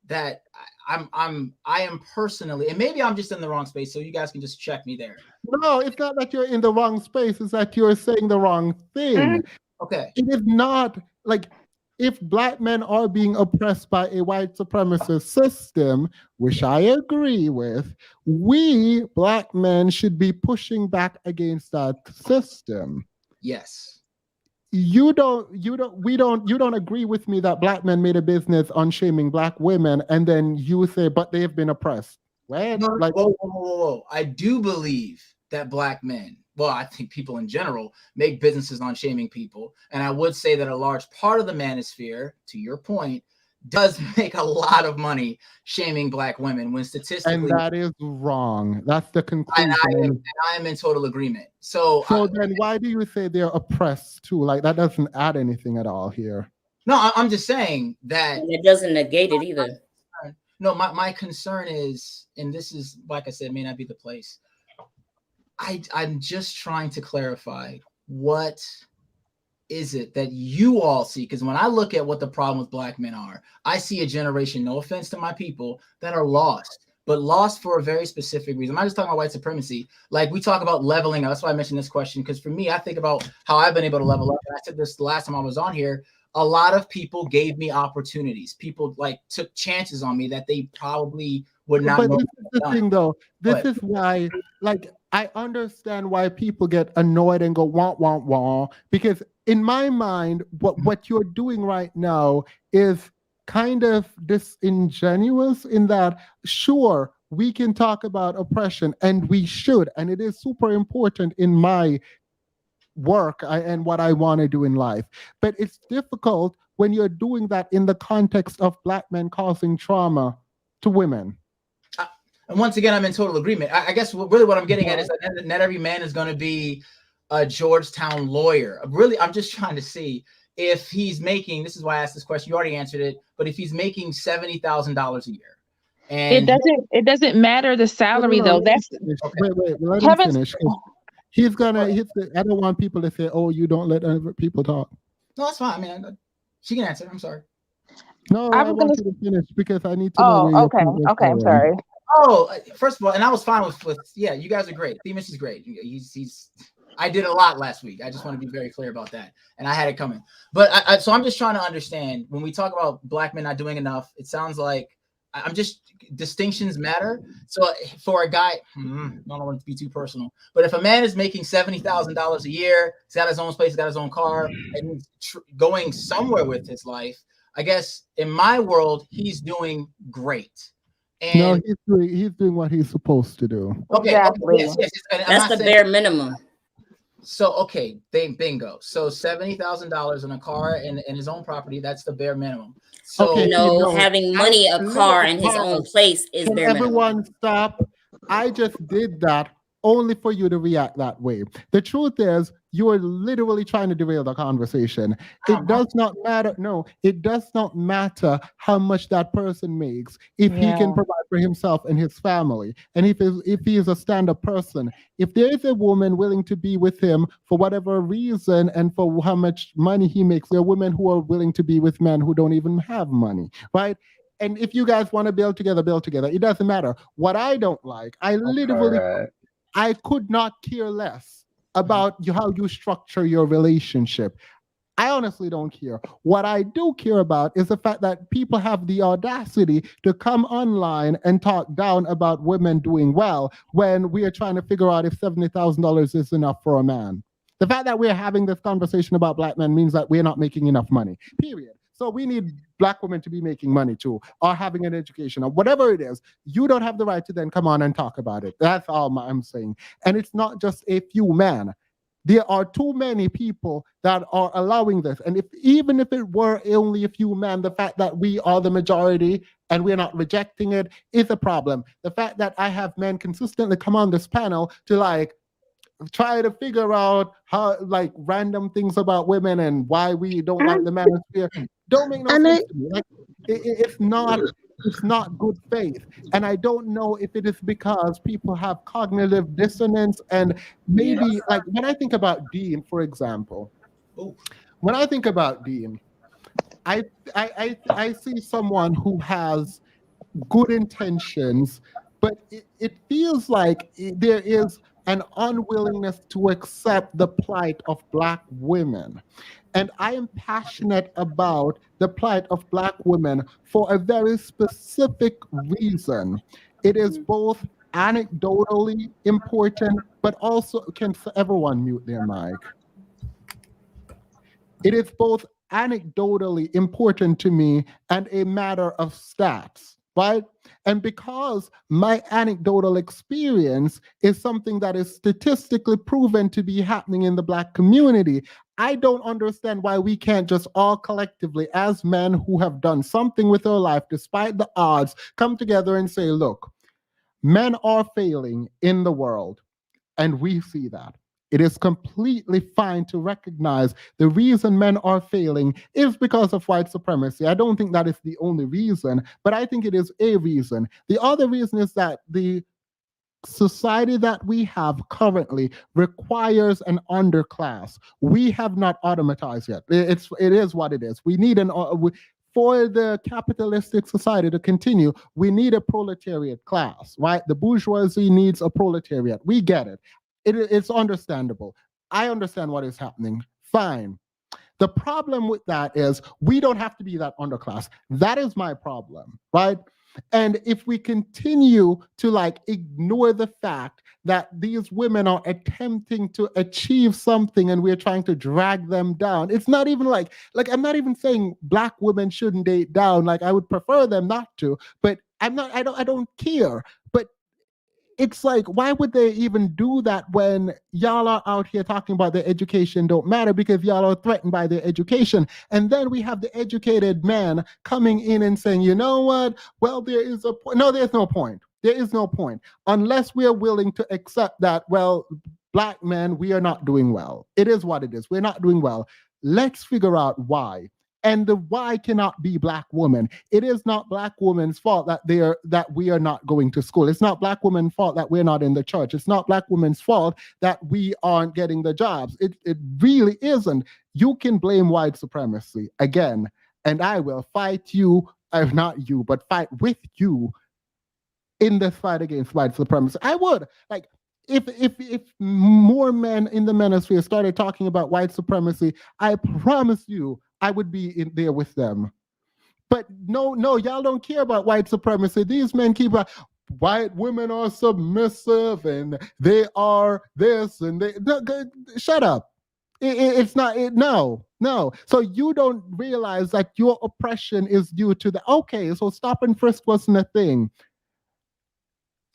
that. I am personally, and maybe I'm just in the wrong space, so you guys can just check me there. No, it's not that you're in the wrong space. It's that you're saying the wrong thing. Okay. It is not like if Black men are being oppressed by a white supremacist system, which I agree with, we Black men should be pushing back against that system. Yes. You don't agree with me that Black men made a business on shaming Black women, and then you say, but they have been oppressed. What? No, whoa. I do believe that Black men, well, I think people in general, make businesses on shaming people. And I would say that a large part of the manosphere, to your point, does make a lot of money shaming Black women when statistically. And that is wrong. That's the conclusion. And I am in total agreement. So then why do you say they're oppressed too? Like that doesn't add anything at all here. No, I'm just saying that. And it doesn't negate it either. No, my concern is, and this is, like I said, may not be the place. I'm just trying to clarify what is it that you all see? Because when I look at what the problem with Black men are, I see a generation, no offense to my people, that are lost, but lost for a very specific reason. I'm not just talking about white supremacy. Like we talk about leveling up. That's why I mentioned this question, because for me, I think about how I've been able to level up. And I said this the last time I was on here. A lot of people gave me opportunities. People took chances on me that they probably would not. But this is the thing, though. This is why, I understand why people get annoyed and go wah, because in my mind, what you're doing right now is kind of disingenuous in that, sure, we can talk about oppression, and we should, and it is super important in my work and what I want to do in life. But it's difficult when you're doing that in the context of Black men causing trauma to women. And once again, I'm in total agreement. I guess really what I'm getting at is that not every man is going to be a Georgetown lawyer. Really, I'm just trying to see if he's making, this is why I asked this question, you already answered it, but if he's making $70,000 a year. And it doesn't matter the salary though. That's wait, let him finish. I don't want people to say, oh, you don't let other people talk. No, that's fine. I mean, She can answer. I'm sorry. No, I I was gonna. want you to finish because I need to know where Oh, your okay. point was Okay, I'm going. sorry. Oh, first of all, and I was fine with yeah, you guys are great. Themis is great. He's I did a lot last week. I just want to be very clear about that. And I had it coming. But so I'm just trying to understand when we talk about black men not doing enough, it sounds like I'm just distinctions matter. So for a guy, I don't want it to be too personal, but if a man is making $70,000 a year, he's got his own place, he's got his own car, and he's going somewhere with his life, I guess in my world, he's doing great. No, And he's doing what he's supposed to do. okay, Exactly. yes. And I'm That's not the saying, bare minimum. so okay, bingo. So $70,000 in a car and his own property, that's the bare minimum. So Okay, No, having money, a car, and his own place is Can bare minimum. everyone stop? I just did that only for you to react that way. The truth is, you are literally trying to derail the conversation. It does not matter. No, it does not matter how much that person makes if he can provide for himself and his family. And if he is a stand-up person, if there is a woman willing to be with him for whatever reason and for how much money he makes, there are women who are willing to be with men who don't even have money, right? And if you guys want to build together, build together. It doesn't matter. What I don't like, I literally, I could not care less about how you structure your relationship. I honestly don't care. What I do care about is the fact that people have the audacity to come online and talk down about women doing well when we are trying to figure out if $70,000 is enough for a man. The fact that we're having this conversation about black men means that we're not making enough money, period. So we need black women to be making money too, or having an education, or whatever it is. You don't have the right to then come on and talk about it. That's all I'm saying. And it's not just a few men. There are too many people that are allowing this. And even if it were only a few men, the fact that we are the majority and we're not rejecting it is a problem. The fact that I have men consistently come on this panel to try to figure out how random things about women and why we don't like the manosphere don't make no sense to me. It's not good faith. And I don't know if it is because people have cognitive dissonance and maybe when I think about Dean, for example, when I think about Dean, I see someone who has good intentions, but it feels like there is an unwillingness to accept the plight of black women. And I am passionate about the plight of black women for a very specific reason. It is both anecdotally important, but also, can everyone mute their mic? It is both anecdotally important to me and a matter of stats, right? And because my anecdotal experience is something that is statistically proven to be happening in the black community, I don't understand why we can't just all collectively, as men who have done something with our life despite the odds, come together and say, look, men are failing in the world, and we see that. It is completely fine to recognize the reason men are failing is because of white supremacy. I don't think that is the only reason, but I think it is a reason. The other reason is that the society that we have currently requires an underclass. We have not automatized yet. It is what it is. We need for the capitalistic society to continue, we need a proletariat class, right? The bourgeoisie needs a proletariat. We get it. It's understandable. I understand what is happening. Fine. The problem with that is we don't have to be that underclass. That is my problem, right? And if we continue to ignore the fact that these women are attempting to achieve something and we're trying to drag them down, it's not even like I'm not even saying black women shouldn't date down. I would prefer them not to, but I don't care. But it's why would they even do that when y'all are out here talking about their education don't matter because y'all are threatened by their education? And then we have the educated man coming in and saying, you know what? Well, there is a point. No, there's no point. There is no point unless we are willing to accept that, well, black men, we are not doing well. It is what it is. We're not doing well. Let's figure out why. And the why cannot be black women. It is not black women's fault that we are not going to school. It's not black women's fault that we're not in the church. It's not black women's fault that we aren't getting the jobs. It really isn't. You can blame white supremacy again, and I will fight you, not you, but fight with you in this fight against white supremacy. I would like if more men in the manosphere started talking about white supremacy, I promise you I would be in there with them. But no, y'all don't care about white supremacy. These men keep white women are submissive and they are this and they no, shut up. It's not no. So you don't realize that your oppression is due to the okay, so stop and frisk wasn't a thing.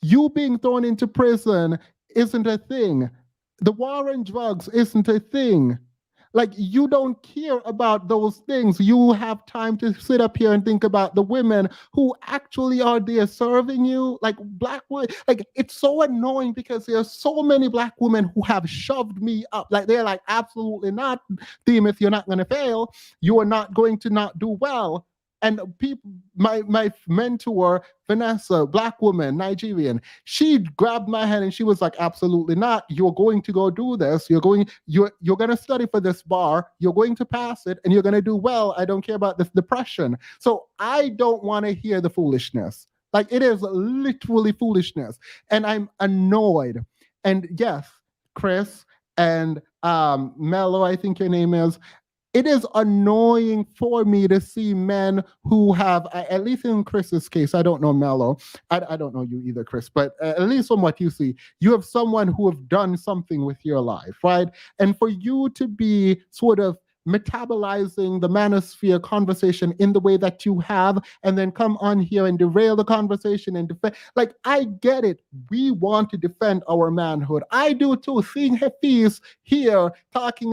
You being thrown into prison isn't a thing. The war on drugs isn't a thing. Like, you don't care about those things. You have time to sit up here and think about the women who actually are there serving you. Like, black women, like, it's so annoying because there are so many black women who have shoved me up. Like, they're like, absolutely not, Themis, you're not going to fail. You are not going to not do well. And people, my mentor, Vanessa, black woman, Nigerian, she grabbed my hand and she was like, absolutely not. You're going to go do this. You're going to study for this bar. You're going to pass it and you're going to do well. I don't care about this depression. So I don't want to hear the foolishness. Like, it is literally foolishness. And I'm annoyed. And yes, Chris and Mello, I think your name is, it is annoying for me to see men who have, at least in Chris's case, I don't know Mello, I don't know you either, Chris, but at least from what you see, you have someone who have done something with your life, right? And for you to be sort of metabolizing the manosphere conversation in the way that you have, and then come on here and derail the conversation and defend. Like, I get it. We want to defend our manhood. I do too. Seeing Hafeez here talking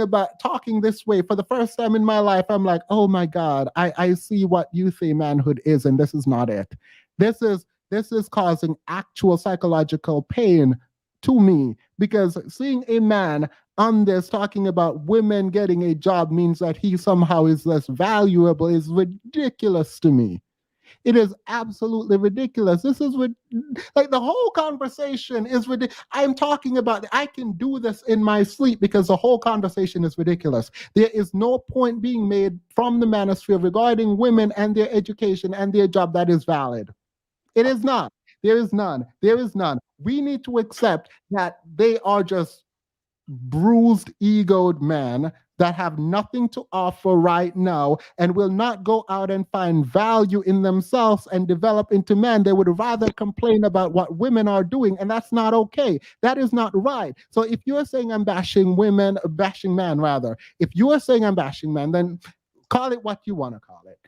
this way for the first time in my life, I'm like, oh my God, I see what you say manhood is, and this is not it. This is causing actual psychological pain to me, because seeing a man on this talking about women getting a job means that he somehow is less valuable is ridiculous to me. It is absolutely ridiculous. This is like the whole conversation is ridiculous. I'm talking about, I can do this in my sleep because the whole conversation is ridiculous. There is no point being made from the manosphere regarding women and their education and their job that is valid. It is not. There is none. There is none. We need to accept that they are just bruised, egoed men that have nothing to offer right now and will not go out and find value in themselves and develop into men. They would rather complain about what women are doing, and that's not okay. That is not right. So if you're saying I'm bashing women, bashing men rather, if you are saying I'm bashing men, then call it what you want to call it.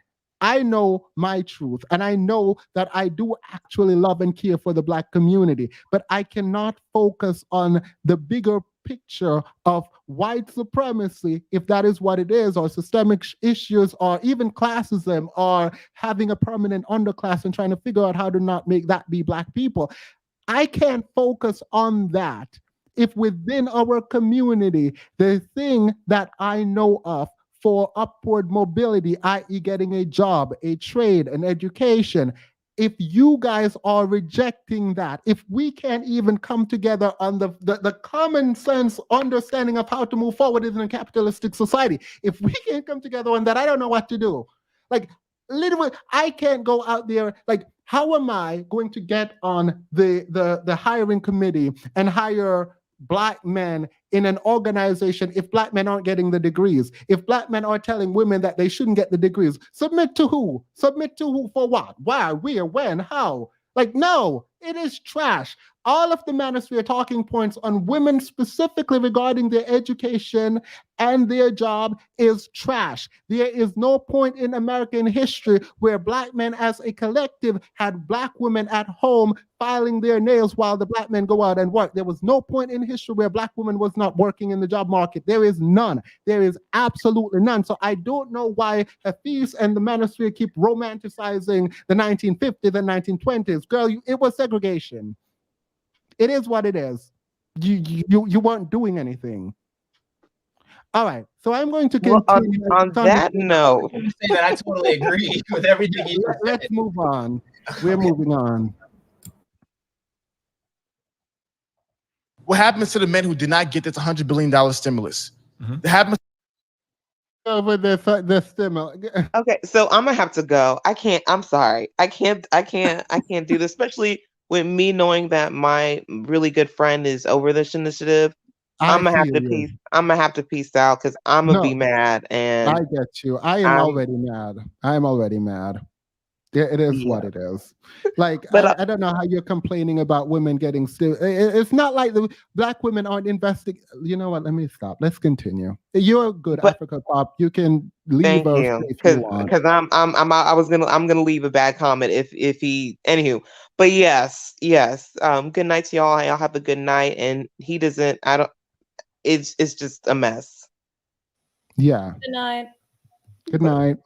I know my truth, and I know that I do actually love and care for the Black community, but I cannot focus on the bigger picture of white supremacy, if that is what it is, or systemic issues, or even classism, or having a permanent underclass and trying to figure out how to not make that be Black people. I can't focus on that if within our community, the thing that I know of for upward mobility, i.e. getting a job, a trade, an education, if you guys are rejecting that, if we can't even come together on the common sense understanding of how to move forward in a capitalistic society, if we can't come together on that, I don't know what to do. Like, literally, I can't go out there, like, how am I going to get on the hiring committee and hire Black men in an organization if Black men aren't getting the degrees? If Black men are telling women that they shouldn't get the degrees, submit to who? Submit to who for what? Why? Where? When? How? Like, no, it is trash. All of the manosphere talking points on women specifically regarding their education and their job is trash. There is no point in American history where Black men as a collective had Black women at home filing their nails while the Black men go out and work. There was no point in history where Black women was not working in the job market. There is none. There is absolutely none. So I don't know why Hafeez and the manosphere keep romanticizing the 1950s and 1920s. Girl, it was segregation. It is what it is. You weren't doing anything. All right, so I'm going to Well, continue. on that note, Let me say that I totally agree with everything you just said. Let's move on. We're moving on. What happens to the men who did not get this $100 billion stimulus? It happens over the stimulus. okay, so I'm gonna have to go. I can't. I'm sorry. I can't do this, especially with me knowing that my really good friend is over this initiative. I'm gonna have to peace. I'm gonna have to peace out because I'm gonna be mad. And I get you. I am already mad. I am already mad. It is what it is. Like, I don't know how you're complaining about women getting still. It's not like the black women aren't investing. You know what? Let me stop. Let's continue. You're a good Africa Pop. You can leave thank us you, if you want. because I'm gonna leave a bad comment if he anywho. But yes. Good night to y'all. Y'all have a good night. And he doesn't. I don't. It's just a mess. Yeah. Good night. Good night.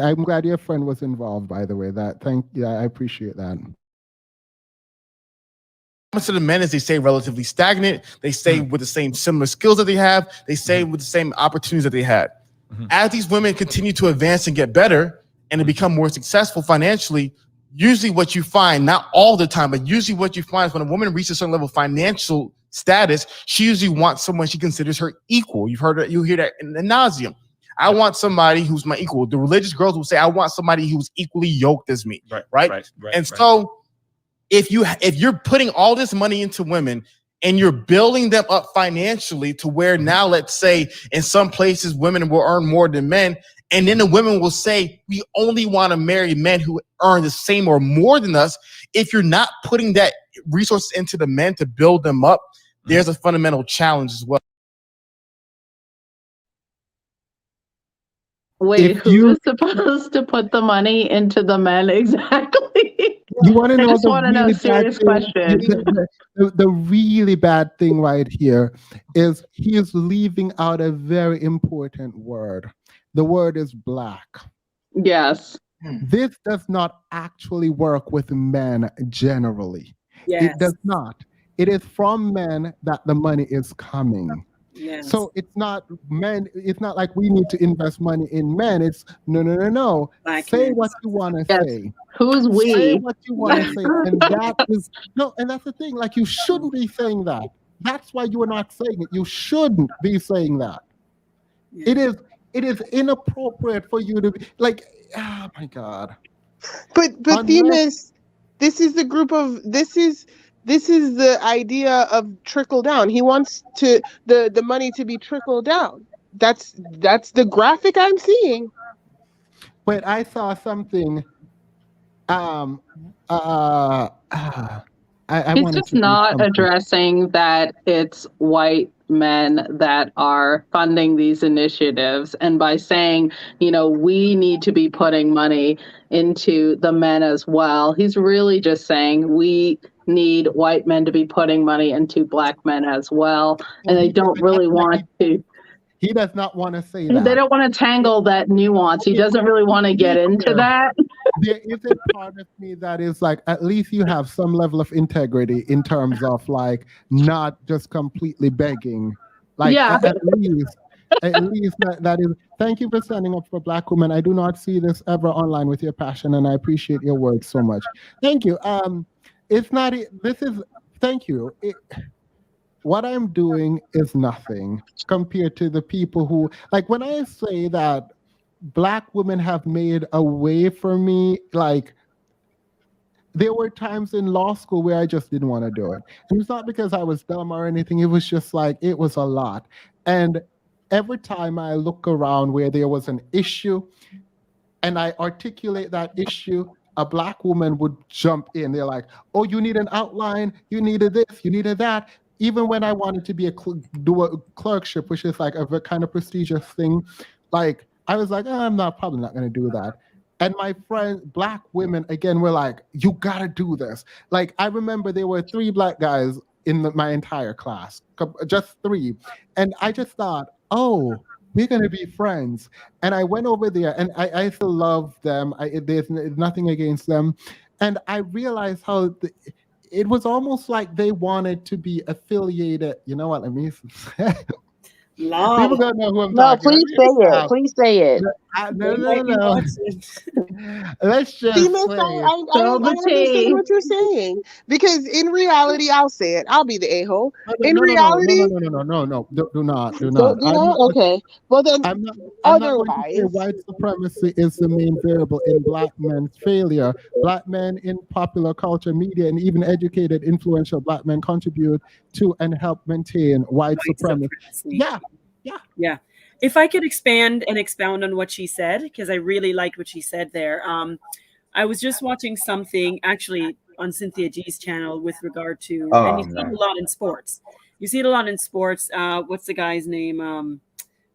I'm glad your friend was involved, by the way. I appreciate that. To the men is they stay relatively stagnant. They stay with the same similar skills that they have. They stay with the same opportunities that they had. As these women continue to advance and get better and to become more successful financially, usually what you find, not all the time, but usually what you find is when a woman reaches a certain level of financial status, she usually wants someone she considers her equal. You hear that in nauseum. I want somebody who's my equal. The religious girls will say, I want somebody who's equally yoked as me. Right. So if you're putting all this money into women and you're building them up financially to where now, let's say in some places women will earn more than men, and then the women will say, we only want to marry men who earn the same or more than us. If you're not putting that resources into the men to build them up, there's a fundamental challenge as well. Wait, who is supposed to put the money into the men exactly? You want to I know just the want to know really a serious bad thing? question. The really bad thing right here is he is leaving out a very important word. The word is black. Yes. This does not actually work with men generally. It does not. It is from men that the money is coming. Yes. So it's not men. It's not like we need to invest money in men. It's no. Say what you want to say. Who's we? Say what you want to say, and that is no. And that's the thing. Like you shouldn't be saying that. That's why you are not saying it. You shouldn't be saying that. It is inappropriate for you to be like. Oh my God. But Themis, this is the group of this is the idea of trickle down. He wants the money to be trickled down. That's the graphic I'm seeing. Wait, I saw something. He's just not addressing that it's white men that are funding these initiatives. And by saying, we need to be putting money into the men as well, he's really just saying we need white men to be putting money into black men as well. And they don't really want to. He does not want to say that. They don't want to tangle that nuance. He doesn't really want to get into that. There is a part of me that is like, at least you have some level of integrity in terms of like not just completely begging. Like at least that is. Thank you for standing up for Black women. I do not see this ever online with your passion, and I appreciate your words so much. Thank you. It's not. This is. Thank you. What I'm doing is nothing compared to the people who, like, when I say that Black women have made a way for me, like, there were times in law school where I just didn't want to do it. And it's not because I was dumb or anything. It was just like, it was a lot. And every time I look around where there was an issue and I articulate that issue, a Black woman would jump in. They're like, oh, you need an outline. You needed this. You needed that. Even when I wanted to be do a clerkship, which is like a kind of prestigious thing, like I was like, I'm probably not going to do that. And my friends, Black women, again, were like, you got to do this. Like, I remember there were 3 Black guys in my entire class, just 3. And I just thought, oh, we're going to be friends. And I went over there and I still love them. There's nothing against them. And I realized how it was almost like they wanted to be affiliated. You know what? Let me. People gonna know who I'm No, talking. please say it. Please say it. No. Let's just See, Miss, say. I understand what you're saying, because in reality, I'll say it. I'll be the a-hole. In reality, No. Do not. don't do that. Okay. Well then, I'm not going to say otherwise, white supremacy is the main variable in black men's failure. Black men in popular culture, media, and even educated, influential black men contribute to and help maintain white supremacy. Yeah. If I could expand and expound on what she said, because I really liked what she said there. I was just watching something actually on Cynthia G's channel with regard to, and you see it a lot in sports. You see it a lot in sports. What's the guy's name?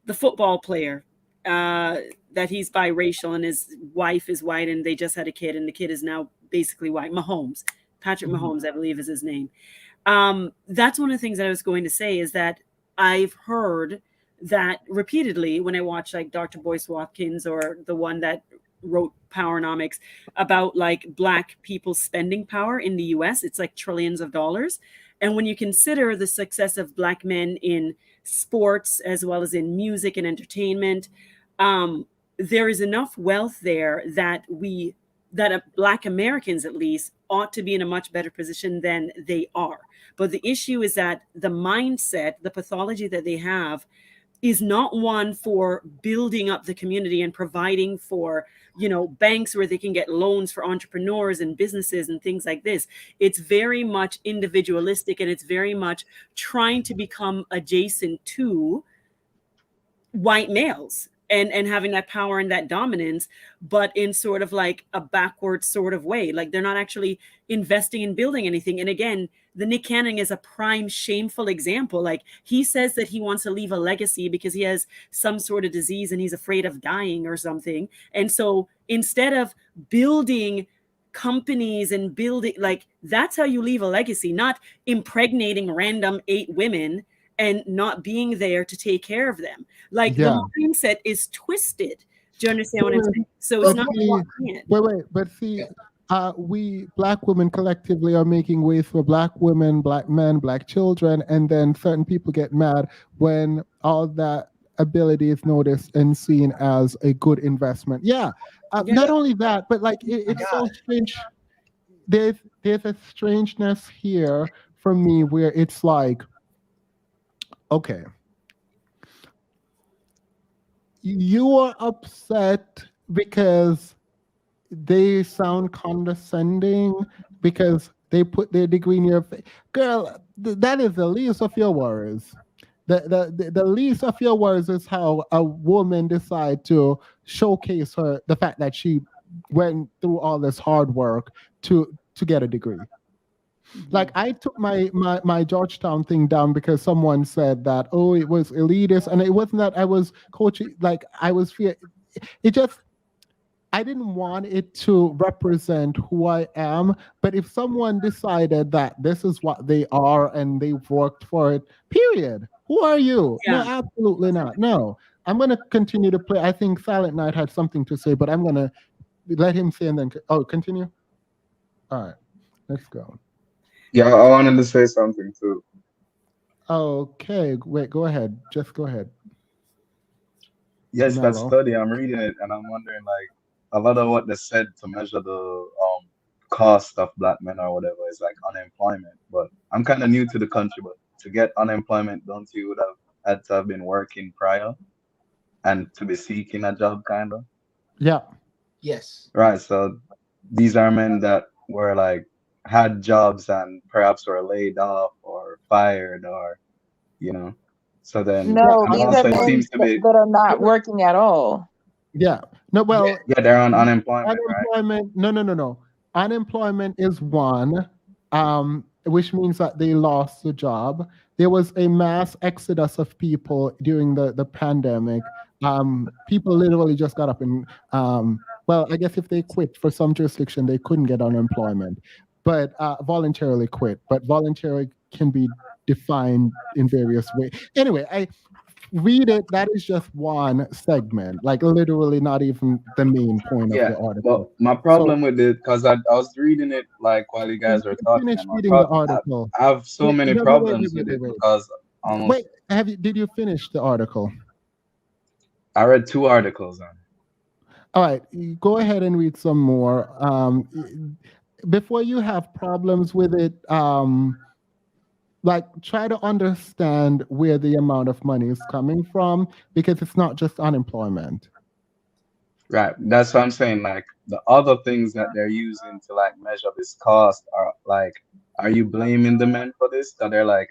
The football player. That he's biracial and his wife is white, and they just had a kid, and the kid is now basically white. Mahomes, Patrick Mahomes, I believe is his name. That's one of the things that I was going to say is that I've heard that repeatedly when I watch like Dr. Boyce Watkins or the one that wrote Powernomics about like black people's spending power in the US. It's like trillions of dollars. And when you consider the success of black men in sports as well as in music and entertainment, there is enough wealth there that black Americans at least ought to be in a much better position than they are. But the issue is that the mindset, the pathology that they have is not one for building up the community and providing for, banks where they can get loans for entrepreneurs and businesses and things like this. It's very much individualistic, and it's very much trying to become adjacent to white males and having that power and that dominance, but in sort of like a backward sort of way. Like they're not actually investing in building anything. And again, the Nick Cannon is a prime shameful example. Like he says that he wants to leave a legacy because he has some sort of disease and he's afraid of dying or something. And so instead of building companies and building, like that's how you leave a legacy, not impregnating random 8 women and not being there to take care of them. Like the mindset is twisted. Do you understand what I'm saying? So it's not but see, we black women collectively are making ways for black women, black men, black children, and then certain people get mad when all that ability is noticed and seen as a good investment. Not only that, but like it's so strange. There's a strangeness here for me where it's like, okay, you are upset because they sound condescending because they put their degree in your face. Girl, that is the least of your worries. The least of your worries is how a woman decide to showcase the fact that she went through all this hard work to get a degree. Like I took my Georgetown thing down because someone said that, oh, it was elitist, and it wasn't that I was coaching. Like I was I didn't want it to represent who I am. But if someone decided that this is what they are and they've worked for it, period. Who are you? No, absolutely not. No, I'm gonna continue to play. I think Silent Night had something to say, but I'm gonna let him say and then continue. All right, let's go. Yeah, I wanted to say something too. Okay, wait, go ahead. Just go ahead. Yes, that study, I'm reading it and I'm wondering, like, a lot of what they said to measure the cost of black men or whatever is like unemployment. But I'm kind of new to the country, but to get unemployment, don't you would have had to have been working prior and to be seeking a job, kind of? Yeah. Yes. Right. So these are men that were like had jobs and perhaps were laid off or fired or, So then No, these are also it men seems to be that are not working at all. Yeah. No, well, yeah, they're on unemployment, right? No. Unemployment is one, which means that they lost the job. There was a mass exodus of people during the pandemic. People literally just got up and, well, I guess if they quit for some jurisdiction, they couldn't get unemployment, but voluntarily quit. But voluntary can be defined in various ways. Anyway, read it. That is just one segment, like literally not even the main point of Yeah, the but article. my So problem with it, because I was reading it like while you guys were talking, finish and reading the article. I have so many No, no, wait, problems wait, wait, with wait, it wait. because almost Wait, did you finish the article? I read 2 articles on it. All right, go ahead and read some more. Before you have problems with it, like try to understand where the amount of money is coming from, because it's not just unemployment. Right. That's what I'm saying. Like the other things that they're using to like measure this cost are like, are you blaming the men for this? That they're like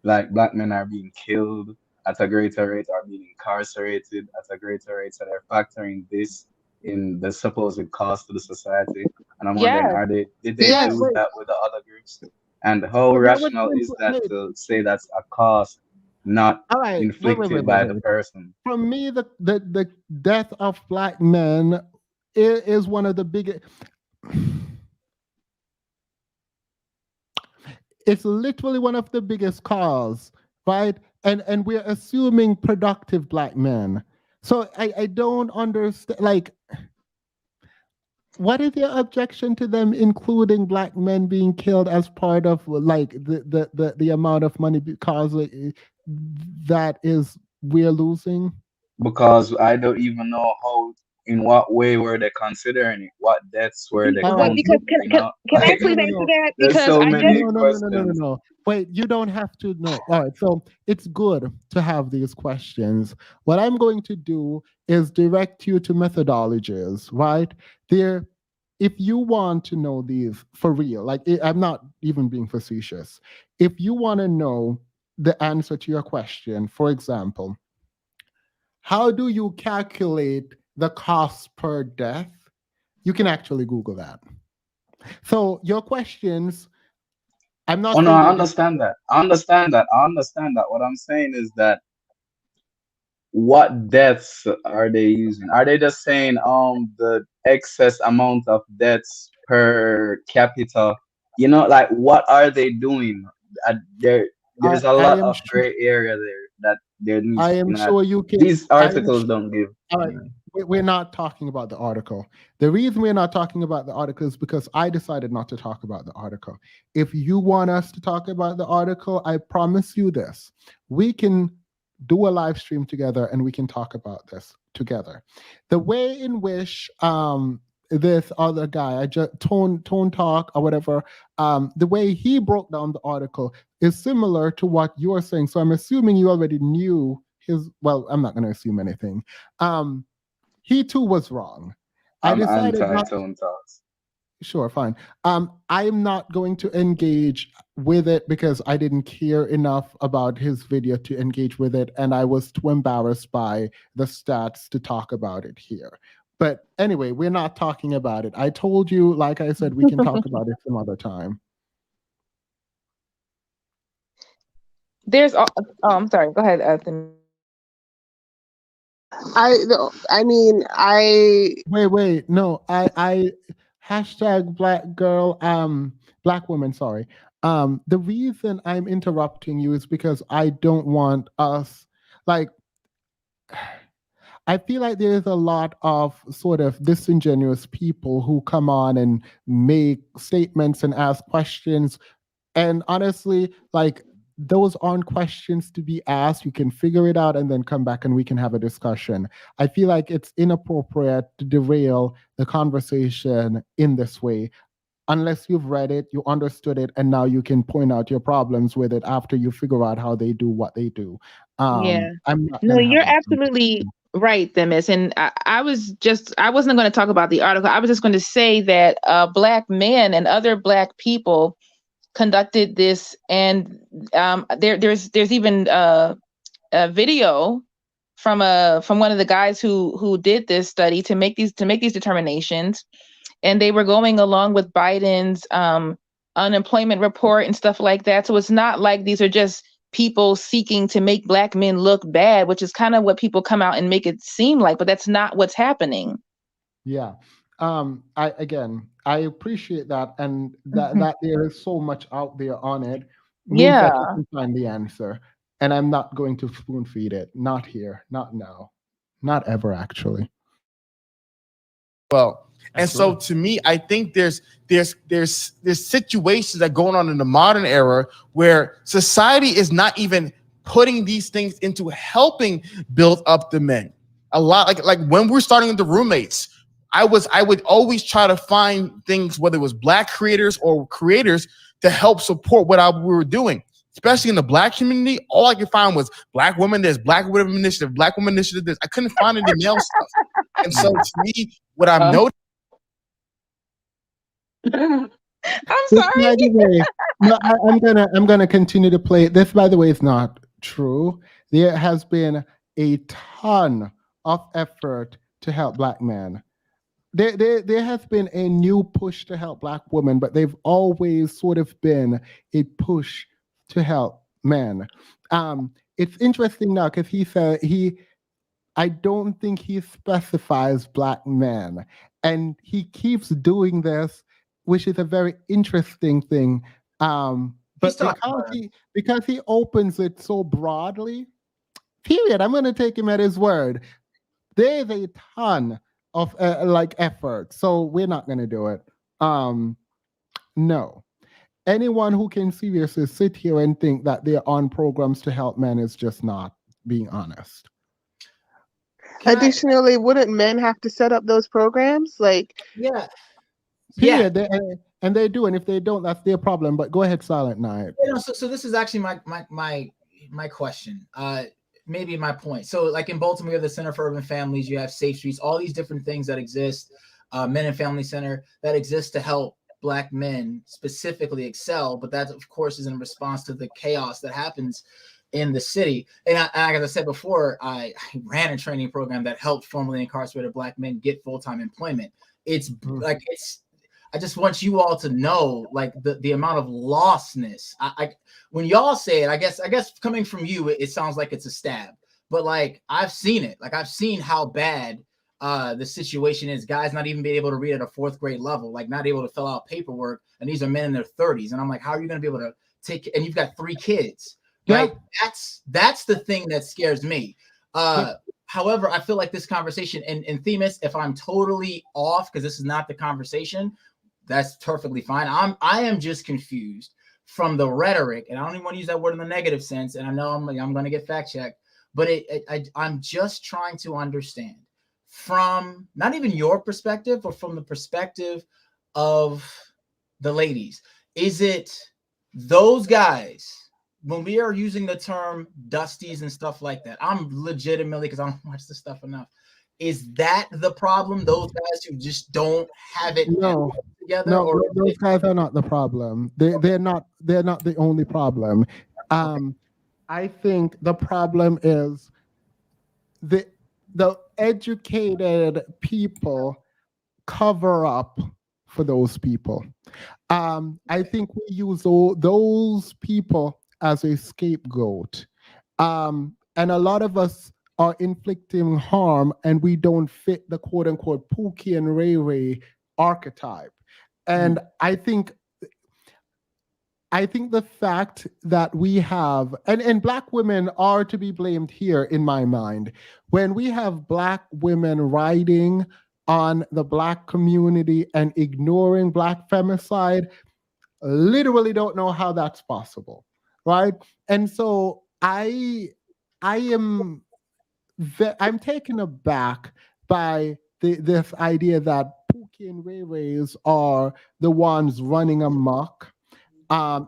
black men are being killed at a greater rate, are being incarcerated at a greater rate. So they're factoring this in the supposed cost to the society. And I'm wondering, Yes. did they Yeah, do wait. that with the other groups? And how So that was rational is that wait. to say that's a cost not All right, inflicted by the wait. person? For me, the death of black men is one of the biggest. It's literally one of the biggest cause, right? And we're assuming productive black men. So I don't understand, like, what is your objection to them including black men being killed as part of like the amount of money because that is we're losing? Because I don't even know in what way were they considering it? What deaths were they All right, Because counting? You can know, can I like please answer that? there's Because so I just many questions. No. Wait, you don't have to know. All right, so it's good to have these questions. What I'm going to do is direct you to methodologies, right? There, if you want to know these for real, like I'm not even being facetious. If you want to know the answer to your question, for example, how do you calculate the cost per death? You can actually Google that. So your questions, I'm not Oh no, saying I that understand that. I understand that. I understand that. What I'm saying is that what deaths are they using? Are they just saying the excess amount of deaths per capita? You know, like what are they doing? There's a I lot am of sure, gray area there that there needs I to be am not sure you can. these I am articles don't give. All right, we're not talking about the article. The reason we're not talking about the article is because I decided not to talk about the article. If you want us to talk about the article, I promise you this: we can do a live stream together and we can talk about this together. The way in which this other guy, I just tone talk or whatever, the way he broke down the article is similar to what you're saying. So I'm assuming you already knew his. Well, I'm not going to assume anything. He too was wrong. I I'm decided not. anti-tone talks. Sure, fine. I'm not going to engage with it because I didn't care enough about his video to engage with it, and I was too embarrassed by the stats to talk about it here. But anyway, we're not talking about it. I told you, like I said, we can talk about it some other time. there's oh, I'm sorry. Go ahead, Anthony. I mean, Wait, no, I hashtag black girl, black woman, sorry. The reason I'm interrupting you is because I don't want us, like, I feel like there's a lot of sort of disingenuous people who come on and make statements and ask questions. And honestly, like, those aren't questions to be asked. You can figure it out and then come back and we can have a discussion. I feel like it's inappropriate to derail the conversation in this way. Unless you've read it, you understood it, and now you can point out your problems with it after you figure out how they do what they do. Yeah. I'm not No, gonna have you're that absolutely right, Themis. And I wasn't going to talk about the article. I was just going to say that black men and other black people conducted this, and there's even a video from one of the guys who did this study to make these determinations, and they were going along with Biden's unemployment report and stuff like that. So it's not like these are just people seeking to make black men look bad, which is kind of what people come out and make it seem like, but that's not what's happening. Yeah. I appreciate that, and that there is so much out there on it means that you Yeah. can find the answer. and I'm not going to spoon feed it. Not here, not now, not ever, actually. Well, and so to me, I think there's situations that are going on in the modern era where society is not even putting these things into helping build up the men. A lot like when we're starting with the roommates, I would always try to find things, whether it was Black creators or creators, to help support what we were doing. Especially in the Black community, all I could find was Black women. There's Black women initiative, Black women initiative. This I couldn't find any male stuff. And so to me, what I'm noticing. I'm This, sorry. by the way, no, I'm gonna continue to play. This, by the way, is not true. There has been a ton of effort to help Black men. There has been a new push to help Black women, but they've always sort of been a push to help men. It's interesting now because he said I don't think he specifies Black men, and he keeps doing this, which is a very interesting thing. But because he opens it so broadly, period, I'm going to take him at his word. There's a ton of effort, so we're not going to do it. No. Anyone who can seriously sit here and think that they're on programs to help men is just not being honest. Additionally, wouldn't men have to set up those programs? Like, yeah, period. And they do, and if they don't, that's their problem. But go ahead, Silent Night. So this is actually my question. Maybe my point. So like in Baltimore, you have the Center for Urban Families, you have Safe Streets, all these different things that exist, Men and Family Center that exist to help Black men specifically excel. But that, of course, is in response to the chaos that happens in the city. And like I said before, I ran a training program that helped formerly incarcerated Black men get full-time employment. I just want you all to know, like, the amount of lostness. When y'all say it, I guess coming from you, it sounds like it's a stab. But like, I've seen it. Like, I've seen how bad the situation is. Guys not even being able to read at a 4th grade level, like not able to fill out paperwork. And these are men in their 30s. And I'm like, how are you going to be able to take? And you've got 3 kids, right? Yeah. That's the thing that scares me. However, I feel like this conversation and Themis, if I'm totally off because this is not the conversation, that's perfectly fine. I am just confused from the rhetoric, and I don't even want to use that word in the negative sense. And I know I'm going to get fact checked, but I'm just trying to understand from not even your perspective, but from the perspective of the ladies. Is it those guys? When we are using the term dusties and stuff like that, I'm legitimately, because I don't watch this stuff enough. Is that the problem? Those guys who just don't have it together? No, or those guys are not the problem. They're not the only problem. I think the problem is the educated people cover up for those people. I think we use those people as a scapegoat. And a lot of us are inflicting harm and we don't fit the quote unquote Pookie and Ray Ray archetype. And I think the fact that we have, and Black women are to be blamed here in my mind, when we have Black women riding on the Black community and ignoring Black femicide, literally don't know how that's possible, right? And so I'm taken aback by this idea that Pookie and Ray Rays are the ones running amok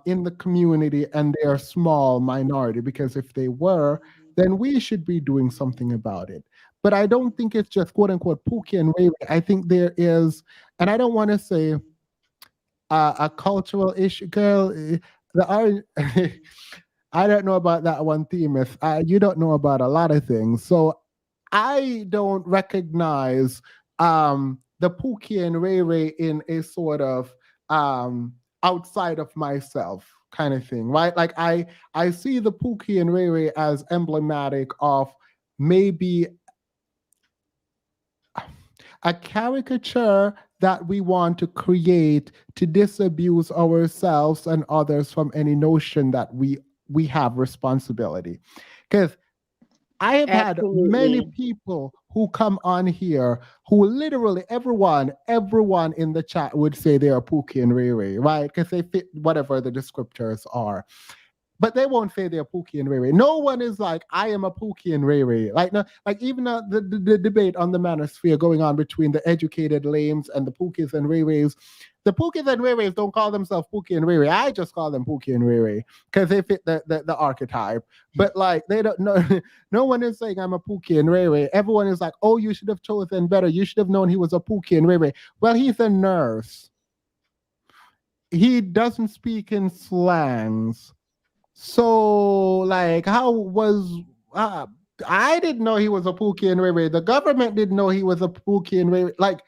in the community, and they're a small minority, because if they were, then we should be doing something about it. But I don't think it's just quote unquote Pookie and Ray Ray. I think there is, and I don't want to say a cultural issue, girl. I don't know about that one theme. If you don't know about a lot of things, so I don't recognize the Pookie and Ray Ray in a sort of outside of myself kind of thing, right? Like I see the Pookie and Ray Ray as emblematic of maybe a caricature that we want to create to disabuse ourselves and others from any notion that we we have responsibility. Because I have had many people who come on here who literally everyone in the chat would say they are Pookie and Ray Ray, right? Because they fit whatever the descriptors are. But they won't say they're Pookie and Ray Ray. No one is like, I am a Pookie and Ray Ray. Like, no, like even the debate on the manosphere going on between the educated lames and the Pookies and Ray Rays. The Pookies and Ray Rays don't call themselves Pookie and Ray Ray. I just call them Pookie and Ray Ray because they fit the archetype. But like, they don't know. No one is saying I'm a Pookie and Ray Ray. Everyone is like, oh, you should have chosen better. You should have known he was a Pookie and Ray Ray. Well, he's a nurse. He doesn't speak in slangs. So, like, how was I didn't know he was a Pookie and Ray Ray. The government didn't know he was a Pookie and Ray Ray. Like,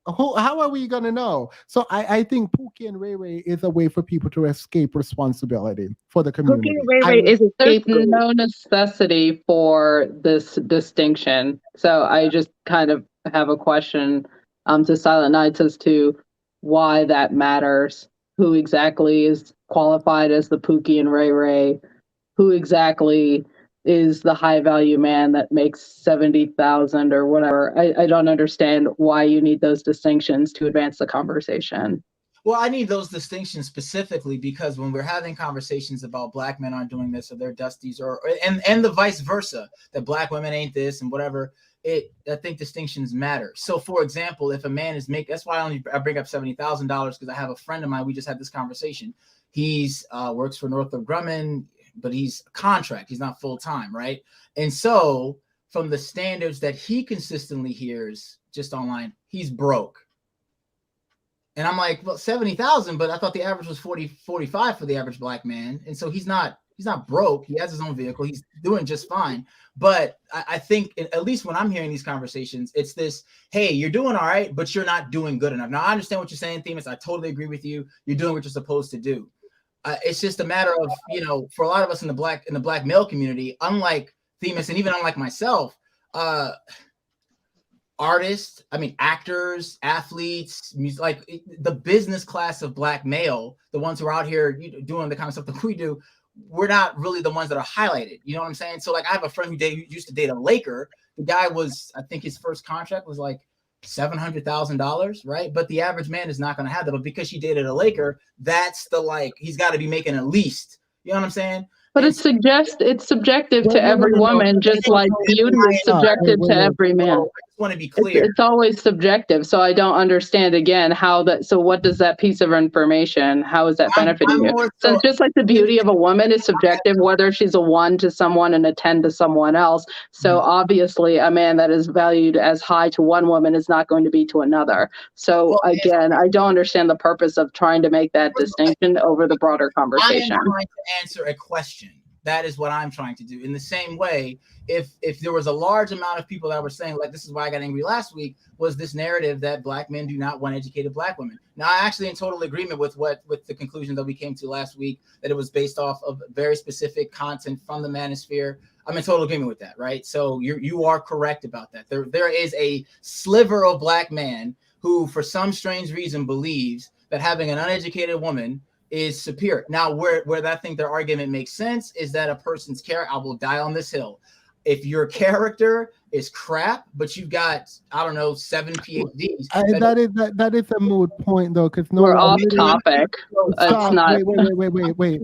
how are we gonna know? So I think Pookie and Ray Ray is a way for people to escape responsibility for the community. Pookie and Ray Ray is there's no necessity for this distinction. So I just kind of have a question to Silent Nights as to why that matters. Who exactly is qualified as the Pookie and Ray Ray? Who exactly is the high value man that makes 70,000 or whatever? I don't understand why you need those distinctions to advance the conversation. Well, I need those distinctions specifically because when we're having conversations about black men aren't doing this or they're dusties and the vice versa, that black women ain't this and whatever, I think distinctions matter. So for example, if a man is that's why I bring up $70,000 because I have a friend of mine, we just had this conversation. He's works for Northrop Grumman, but he's a contract, he's not full-time, right? And so from the standards that he consistently hears just online, he's broke. And I'm like, well, 70,000, but I thought the average was 45 for the average black man. And so he's not broke. He has his own vehicle. He's doing just fine. But I think at least when I'm hearing these conversations, it's this, hey, you're doing all right, but you're not doing good enough. Now, I understand what you're saying, Themis. I totally agree with you. You're doing what you're supposed to do. It's just a matter of, for a lot of us in the black male community, unlike Themis and even unlike myself, artists, actors, athletes, like the business class of black male, the ones who are out here doing the kind of stuff that we do, we're not really the ones that are highlighted. You know what I'm saying? So like I have a friend who used to date a Laker. The guy was, I think his first contract was like $700,000, right? But the average man is not going to have that. But because she dated a Laker, that's he's got to be making at least, you know what I'm saying? But it's subjective to every woman, just like beauty is subjective to every man. I want to be clear. It's always subjective. So I don't understand again so what does that piece of information, how is that benefiting you? So just like the beauty of a woman is subjective, whether she's a 1 to someone and a 10 to someone else. So obviously a man that is valued as high to one woman is not going to be to another. So again, I don't understand the purpose of trying to make that distinction over the broader conversation. I am trying to answer a question. That is what I'm trying to do. In the same way, if there was a large amount of people that were saying, like, this is why I got angry last week, was this narrative that black men do not want educated black women. Now, I actually in total agreement with the conclusion that we came to last week, that it was based off of very specific content from the manosphere. I'm in total agreement with that, right? So you are correct about that. There is a sliver of black man who, for some strange reason, believes that having an uneducated woman is superior. Now, where I think their argument makes sense is that a person's character, I will die on this hill. If your character is crap, but you've got, I don't know, 7 PhDs. That is a moot point, though, because we're off topic.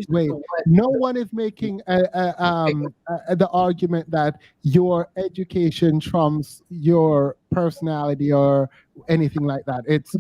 Wait. No one is making the argument that your education trumps your personality or anything like that. It's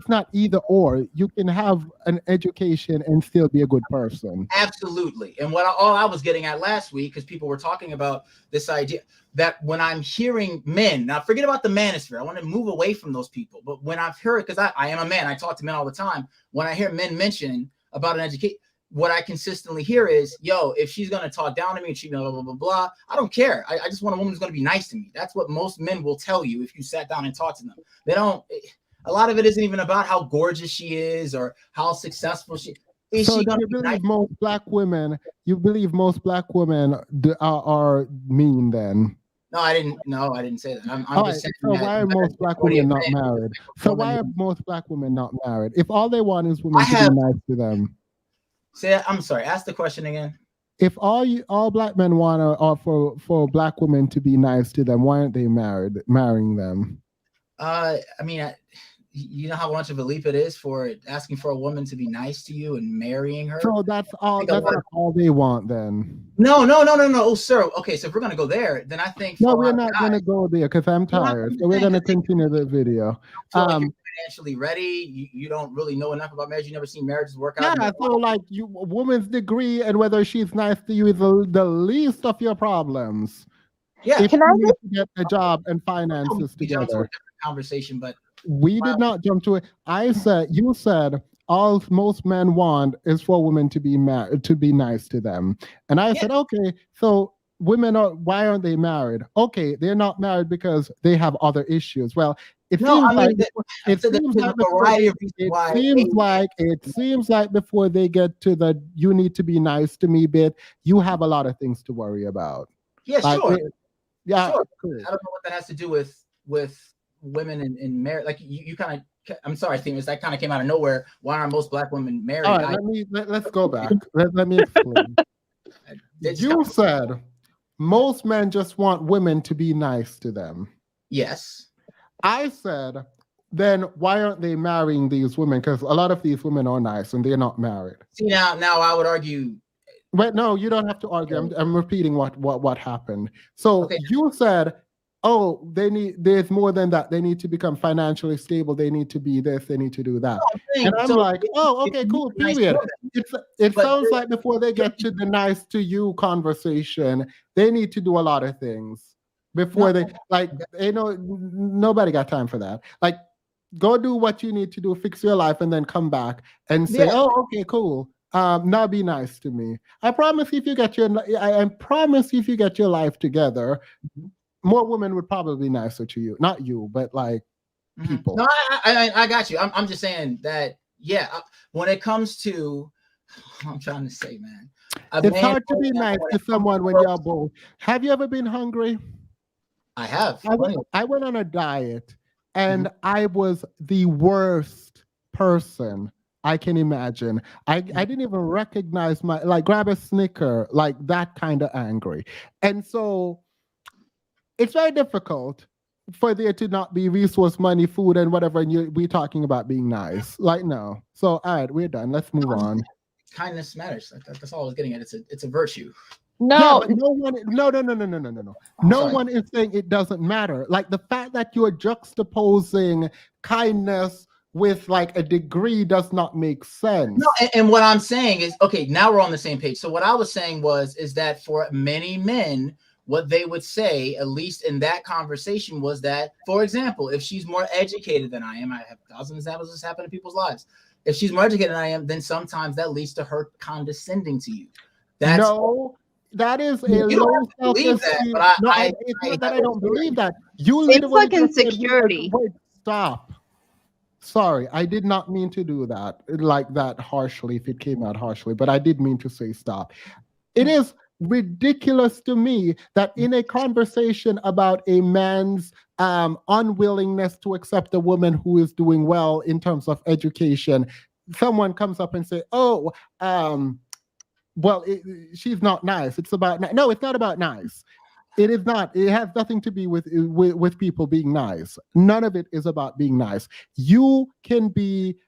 not either or. You can have an education and still be a good person. Absolutely. And all I was getting at last week, because people were talking about this idea that when I'm hearing men, now forget about the manosphere, I want to move away from those people. But when I've heard, because I am a man, I talk to men all the time. When I hear men mention about an education, what I consistently hear is, yo, if she's going to talk down to me and she blah, blah, blah, blah, I don't care. I just want a woman who's going to be nice to me. That's what most men will tell you if you sat down and talked to them. They don't, a lot of it isn't even about how gorgeous she is or how successful she is. So you believe most black women are mean then? No, I didn't say that. I'm just saying. So why are most black women not married? So why are most black women not married? If all they want is women to be nice to them. I'm sorry. Ask the question again. If all black men want for black women to be nice to them, why aren't they marrying them? I mean, you know how much of a leap it is for asking for a woman to be nice to you and marrying her. So that's all. That's not all they want, then. No. Oh, sir. Okay, so if we're gonna go there, then I think. No, we're not gonna go there because I'm tired. So we're gonna continue the video. Like you're financially ready. You don't really know enough about marriage. You never seen marriages work out. Yeah, so like a woman's degree and whether she's nice to you is the least of your problems. Yeah, if you need to get a job and finances together. Conversation, but we did not jump to it. You said most men want is for women to be nice to them, and I said, okay, so why aren't they married? Okay, they're not married because they have other issues. Well, it seems like before they get to the you need to be nice to me bit, you have a lot of things to worry about. Yeah, sure. Sure. Cool. I don't know what that has to do with women in marriage. Like you kind of, I'm sorry, Themis, that kind of came out of nowhere. Why are most black women married? All right, let's go back. Let me explain. You said most men just want women to be nice to them. Yes. I said, then why aren't they marrying these women? Because a lot of these women are nice and they're not married. See, now I would argue. But no, you don't have to argue. I'm repeating what happened. So you said, oh, there's more than that. They need to become financially stable. They need to be this. They need to do that. And I'm like, oh, okay, cool, period. It sounds like before they get to the nice to you conversation, they need to do a lot of things before nobody got time for that. Like, go do what you need to do, fix your life, and then come back and say, oh, okay, cool. Now be nice to me. I promise if you get your life together, more women would probably be nicer to you. Not you, but like people. No, I got you. I'm just saying that, when it comes to, I'm trying to say, man. It's hard to be nice to someone when you're both. Have you ever been hungry? I have. I went on a diet and I was the worst person I can imagine. I didn't even recognize grab a Snicker, like that kind of angry. And so it's very difficult for there to not be resource, money, food, and whatever, and we talking about being nice. Like, no. So, all right, we're done. Let's move on. Kindness matters. That's all I was getting at. It's a virtue. No, no one. No. No one is saying it doesn't matter. Like the fact that you're juxtaposing kindness with like a degree does not make sense. No, and what I'm saying is, okay, now we're on the same page. So what I was saying is that for many men, what they would say, at least in that conversation, was that, for example, if she's more educated than I am, I have 1,000 examples of this happen in people's lives. If she's more educated than I am, then sometimes that leads to her condescending to you. That is a low self-esteem. It's not that I don't believe that. It's like insecurity. Wait, stop. Sorry, I did not mean to do that like that harshly, if it came out harshly, but I did mean to say stop. It is ridiculous to me that in a conversation about a man's unwillingness to accept a woman who is doing well in terms of education, someone comes up and say, oh, well, she's not nice. It's about no, it's not about nice. It is not. It has nothing to do with people being nice. None of it is about being nice. You can be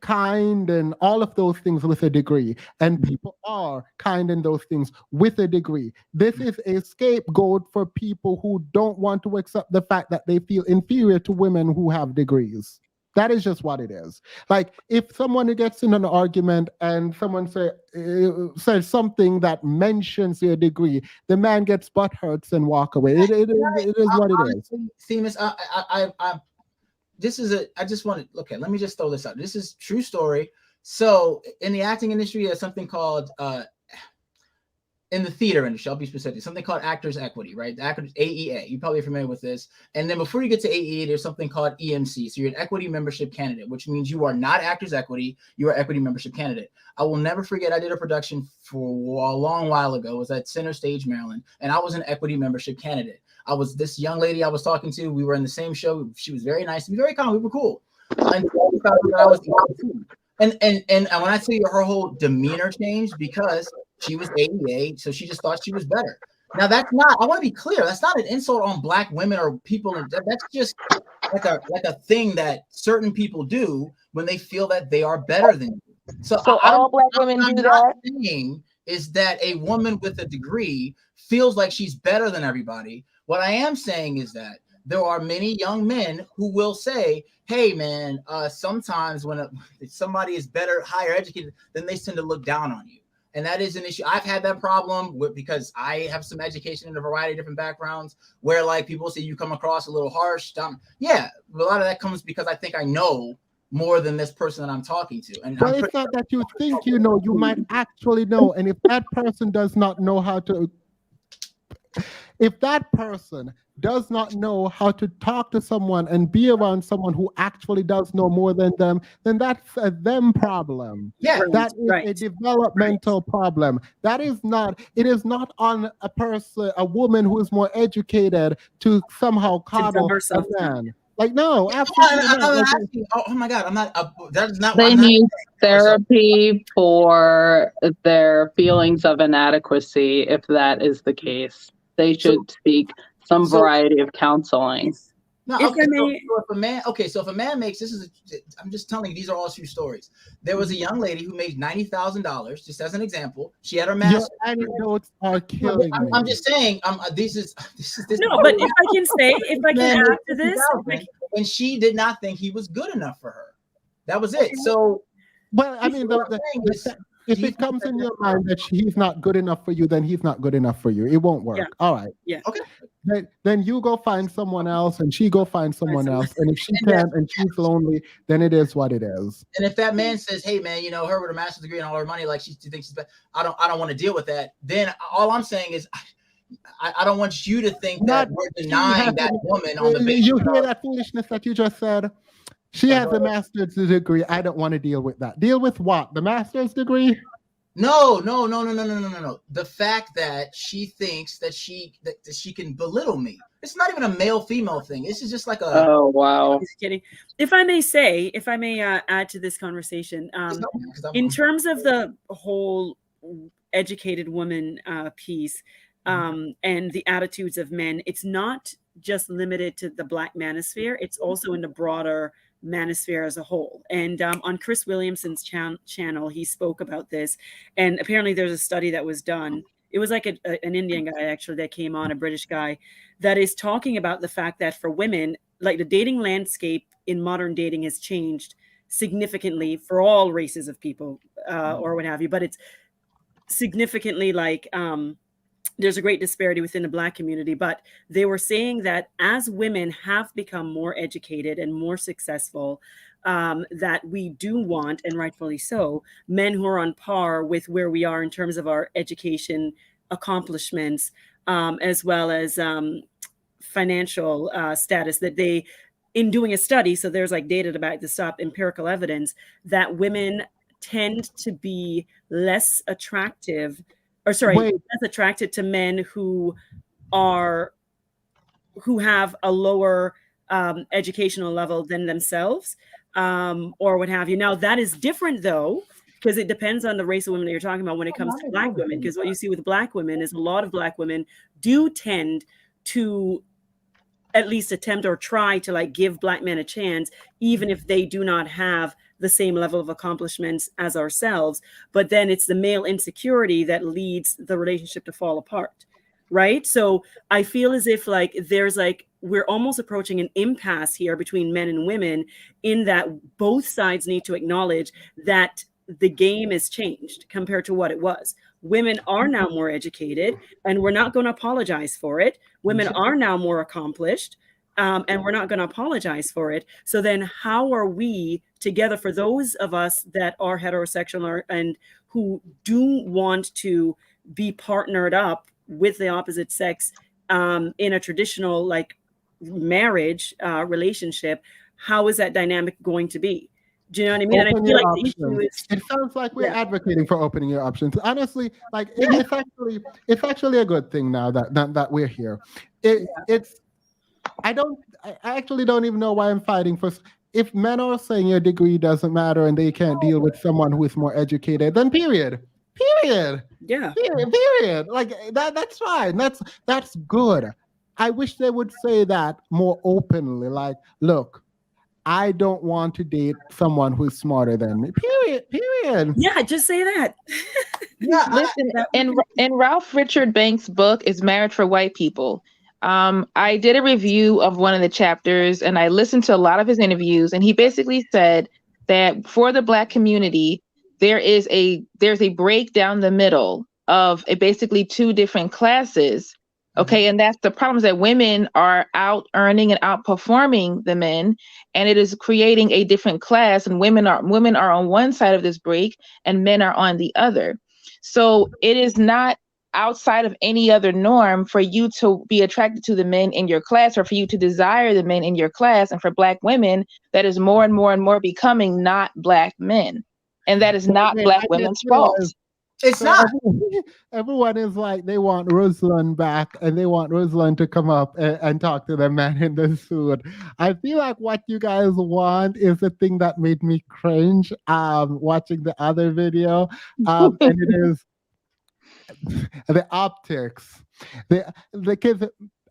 kind and all of those things with a degree, and people are kind in those things with a degree. This is a scapegoat for people who don't want to accept the fact that they feel inferior to women who have degrees. That is just what it is. Like if someone gets in an argument and someone says something that mentions their degree, the man gets butt hurts and walk away. It is what it is. Themis, I just want to look at. Let me just throw this out. This is true story. So in the acting industry, there's something called in the theater industry, I'll be specific, something called Actors Equity, right? The actors, AEA, you're probably familiar with this. And then before you get to AEA, there's something called EMC. So you're an equity membership candidate, which means you are not Actors Equity, you are equity membership candidate. I will never forget, I did a production for a long while ago. It was at Center Stage, Maryland, and I was an equity membership candidate. I was this young lady I was talking to, we were in the same show. She was very nice, very calm, we were cool. Until I was And when I tell you her whole demeanor changed because she was ADA, so she just thought she was better. Now that's not. I want to be clear. That's not an insult on Black women or people. That's just like a thing that certain people do when they feel that they are better than you. So all Black women I'm do not that. saying is that a woman with a degree feels like she's better than everybody. What I am saying is that there are many young men who will say, hey man, sometimes when somebody is better, higher educated, then they tend to look down on you. And that is an issue. I've had that problem because I have some education in a variety of different backgrounds where like people say you come across a little harsh. Yeah, a lot of that comes because I think I know more than this person that I'm talking to. And well, it's not that you think you know, you might actually know. And if that person does not know how to, if that person does not know how to talk to someone and be around someone who actually does know more than them, then that's a them problem. Yeah, that is a developmental problem. That is not, it is not on a person, a woman who is more educated to somehow coddle a man. Like, no, absolutely not. Oh my God, I'm not, that is not, They need therapy for their feelings of inadequacy, if that is the case. They should seek some variety of counseling. No, If okay, I may- so if a man makes, I'm just telling you, these are all true stories. There was a young lady who made $90,000, just as an example. She had her master's. Your anecdotes are killing me. I'm just saying, this is. No, but if I can say, if I can add to this, and she did not think he was good enough for her. That was it. So, well, I mean, if it comes in your mind that he's not good enough for you, then he's not good enough for you. It won't work. Yeah. All right. Yeah. Okay. Then you go find someone else, and she go find someone else. And if she can't, and she's lonely, then it is what it is. And if that man says, "Hey, man, you know her with a master's degree and all her money, like she thinks she's better," I don't want to deal with that. Then all I'm saying is, I don't want you to think that we're denying that woman on the basis. You hear that foolishness that you just said? She has a master's degree. I don't want to deal with that. Deal with what? The master's degree? No. The fact that she thinks that she can belittle me. It's not even a male-female thing. This is just like a. Oh wow! Just kidding. If I may add to this conversation, in terms of the whole educated woman piece, and the attitudes of men, it's not just limited to the Black manosphere. It's also in the broader manosphere as a whole. And on Chris Williamson's channel, he spoke about this. And apparently there's a study that was done. It was like an Indian guy actually that came on, a British guy, that is talking about the fact that for women, like the dating landscape in modern dating has changed significantly for all races of people or what have you. But it's significantly like there's a great disparity within the Black community, but they were saying that as women have become more educated and more successful, that we do want, and rightfully so, men who are on par with where we are in terms of our education accomplishments, as well as financial status, that they, in doing a study, so there's like data to back this up, empirical evidence, that women tend to be less attractive less attracted to men who have a lower educational level than themselves, or what have you. Now that is different though, because it depends on the race of women that you're talking about when it comes to Black women. Because what you see with Black women is a lot of Black women do tend to at least attempt or try to like give Black men a chance, even if they do not have the same level of accomplishments as ourselves. But then it's the male insecurity that leads the relationship to fall apart, right? So I feel as if like there's like, we're almost approaching an impasse here between men and women, in that both sides need to acknowledge that the game has changed compared to what it was. Women are now more educated, and we're not going to apologize for it. Women are now more accomplished, and we're not going to apologize for it. So then how are we together, for those of us that are heterosexual and who do want to be partnered up with the opposite sex in a traditional like marriage relationship, how is that dynamic going to be? Do you know what I mean? And I feel like the issue is, it sounds like we're advocating for opening your options. Honestly, like it's actually a good thing now that we're here. I actually don't even know why I'm fighting for. if men are saying your degree doesn't matter and they can't deal with someone who is more educated, then period. Yeah. Period. Like that's fine. That's good. I wish they would say that more openly. Like, look, I don't want to date someone who's smarter than me. Period. Yeah, just say that. Listen, in Ralph Richard Banks' book is Marriage for White People. I did a review of one of the chapters and I listened to a lot of his interviews, and he basically said that for the Black community, there's a break down the middle of basically two different classes. Okay, and that's the problem, is that women are out earning and outperforming the men, and it is creating a different class, and women are on one side of this break and men are on the other. So it is not outside of any other norm for you to be attracted to the men in your class, or for you to desire the men in your class. And for Black women, that is more and more and more becoming not Black men. And that is not Black women's fault. It's not. Everyone is like, they want Ruslan back and they want Ruslan to come up and talk to the man in the suit. I feel like what you guys want is the thing that made me cringe watching the other video. And it is the optics. The kids.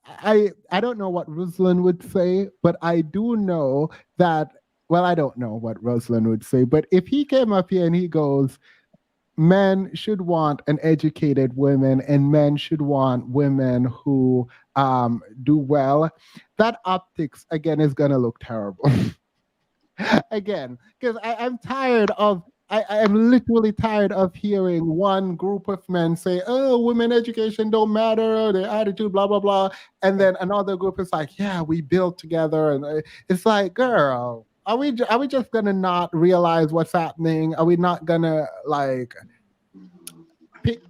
I don't know what Ruslan would say, but I do know that, well, I don't know what Ruslan would say, but if he came up here and he goes, men should want an educated women and men should want women who do well, that optics again is gonna look terrible. Again, because I'm tired of I'm literally tired of hearing one group of men say, oh, women education don't matter, their attitude, blah, blah, blah. And then another group is like, yeah, we build together. And it's like, girl, are we just gonna not realize what's happening? Are we not gonna like pick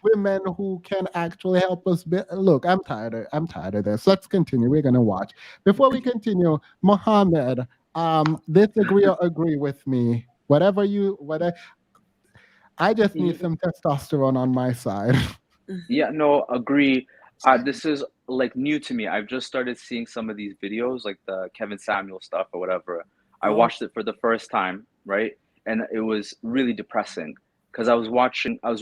women who can actually help us look? I'm tired of this. Let's continue. We're gonna watch. Before we continue, Mohammed, disagree or agree with me? Whatever. I just need some testosterone on my side. Yeah, no, agree. This is like new to me. I've just started seeing some of these videos, like the Kevin Samuel stuff or whatever. I watched it for the first time, right? And it was really depressing because I was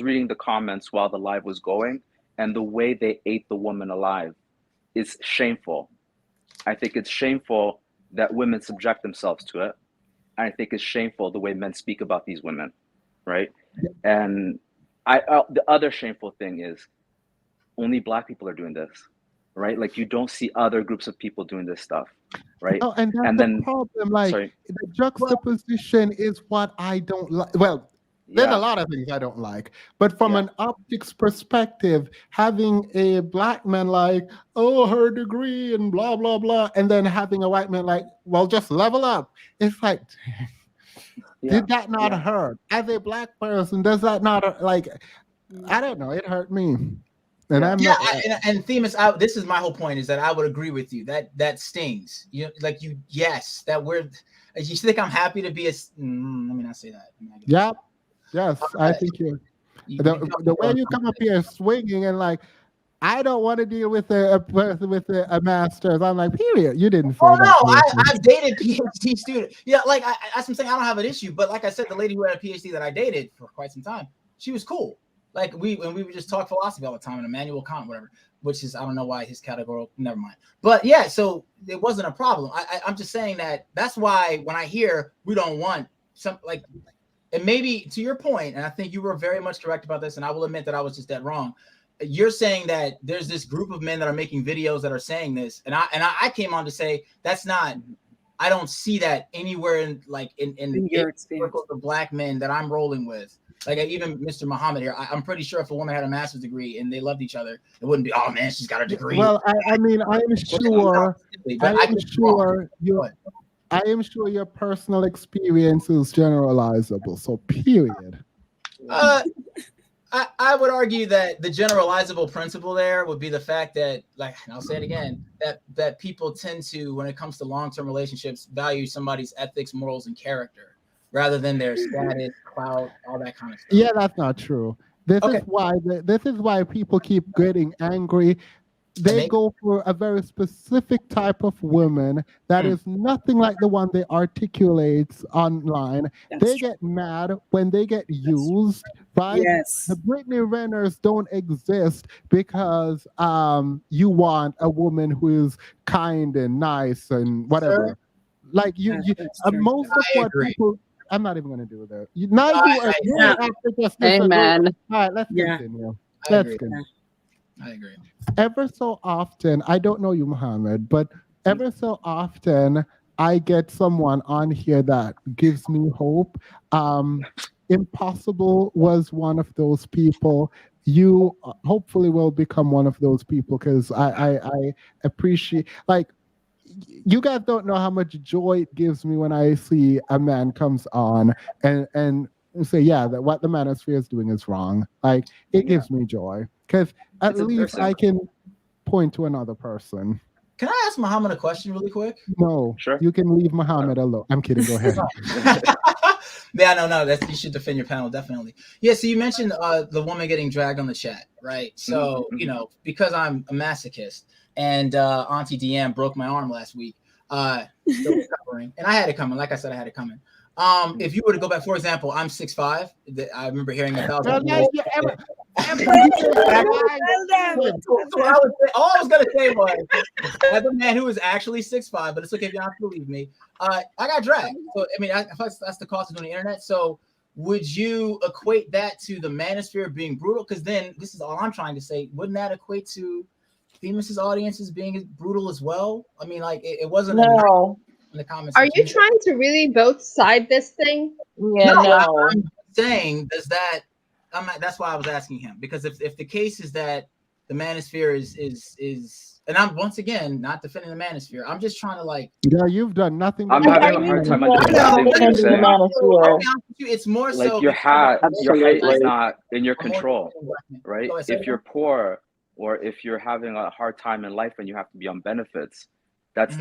reading the comments while the live was going, and the way they ate the woman alive is shameful. I think it's shameful that women subject themselves to it. I think it's shameful the way men speak about these women, right? And the other shameful thing is only Black people are doing this, right? Like you don't see other groups of people doing this stuff, right? Oh, and that's the problem. Like the juxtaposition is what I don't like. Well, there's a lot of things I don't like, but from an optics perspective, having a Black man like, oh, her degree and blah, blah, blah, and then having a white man like, well, just level up. It's like, did that not hurt? As a Black person, does that not, like, I don't know, it hurt me. And I'm not. And Themis, this is my whole point, is that I would agree with you that stings. You know, like that we're. You think I'm happy to be a? Let me not say that. Yeah. Yes, I think the way you come up here swinging and like, I don't want to deal with a person with a master's. I'm like, period. You didn't say that. No, I've dated PhD students. Yeah, like I'm saying, I don't have an issue. But like I said, the lady who had a PhD that I dated for quite some time, she was cool. Like we would just talk philosophy all the time, and Immanuel Kant, whatever. Which is, I don't know why his categorical. Never mind. But yeah, so it wasn't a problem. I'm just saying that's why when I hear we don't want some like. And maybe to your point, and I think you were very much correct about this, and I will admit that I was just dead wrong. You're saying that there's this group of men that are making videos that are saying this, and I came on to say that's not. I don't see that anywhere in your circles of Black men that I'm rolling with. Like even Mr. Muhammad here, I'm pretty sure if a woman had a master's degree and they loved each other, it wouldn't be, oh man, she's got a degree. Well, I mean, I'm sure your personal experience is generalizable. So, period. I would argue that the generalizable principle there would be the fact that, like, and I'll say it again, that people tend to, when it comes to long-term relationships, value somebody's ethics, morals, and character rather than their status, clout, all that kind of stuff. Yeah, that's not true. This is why people keep getting angry. they go for a very specific type of woman that is nothing like the one they articulate online. They get mad when they get used, right? Yes. The Brittany Renners don't exist because you want a woman who is kind and nice and whatever. Like most of what people. I'm not even going to do that. Now you agree after just disagree. Amen. All right, let's continue. Let's continue. I agree. Ever so often, I don't know you, Muhammad, but ever so often, I get someone on here that gives me hope. Impossible was one of those people. You hopefully will become one of those people because I appreciate, like, you guys don't know how much joy it gives me when I see a man comes on and say, yeah, that what the manosphere is doing is wrong. Like, it gives me joy because at least I can point to another person. Can I ask Muhammad a question really quick? No, you can leave Muhammad alone. I'm kidding. Go ahead. Yeah, no, you should defend your panel, definitely. Yeah, so you mentioned the woman getting dragged on the chat, right? So, you know, because I'm a masochist and Auntie Deanne broke my arm last week, still recovering, and I had it coming. Like I said, I had it coming. If you were to go back, for example, I'm 6'5". I remember hearing 1,000 people. All I was gonna say was, as a man who is actually 6'5", but it's okay if you don't have to believe me. I got dragged. So I mean, that's the cost of doing the internet. So would you equate that to the manosphere being brutal? Because then this is all I'm trying to say. Wouldn't that equate to Themis' audiences being brutal as well? I mean, like it wasn't No. in the comments. Are you trying to really both side this thing? Yeah, no. I'm saying does that. That's why I was asking him, because if the case is that the manosphere is, and I'm once again not defending the manosphere. I'm just trying to like. Yeah, you've done nothing. I'm having a hard time understanding what you're saying. It's more like so your height is not in your I'm more- control, right? Go ahead, say If it you're again. poor or if you're having a hard time in life and you have to be on benefits, that's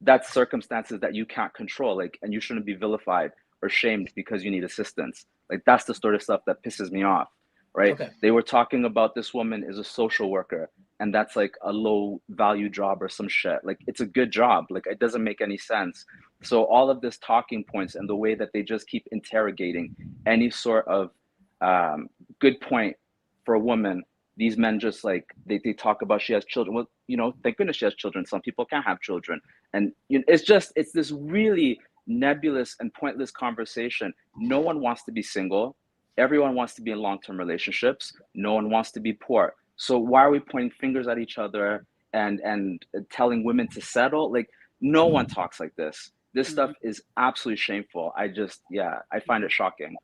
that's circumstances that you can't control. Like, and you shouldn't be vilified or shamed because you need assistance. Like, that's the sort of stuff that pisses me off, right? Okay. They were talking about this woman is a social worker, and that's like a low value job or some shit. Like, it's a good job. Like, it doesn't make any sense. So all of this talking points and the way that they just keep interrogating any sort of good point for a woman, these men just like they talk about she has children. Well, you know, thank goodness she has children. Some people can't have children, and you know, it's this really nebulous and pointless conversation. No one wants to be single. Everyone wants to be in long-term relationships. No one wants to be poor. So why are we pointing fingers at each other and telling women to settle? Like, no one talks like this. This stuff is absolutely shameful. I find it shocking.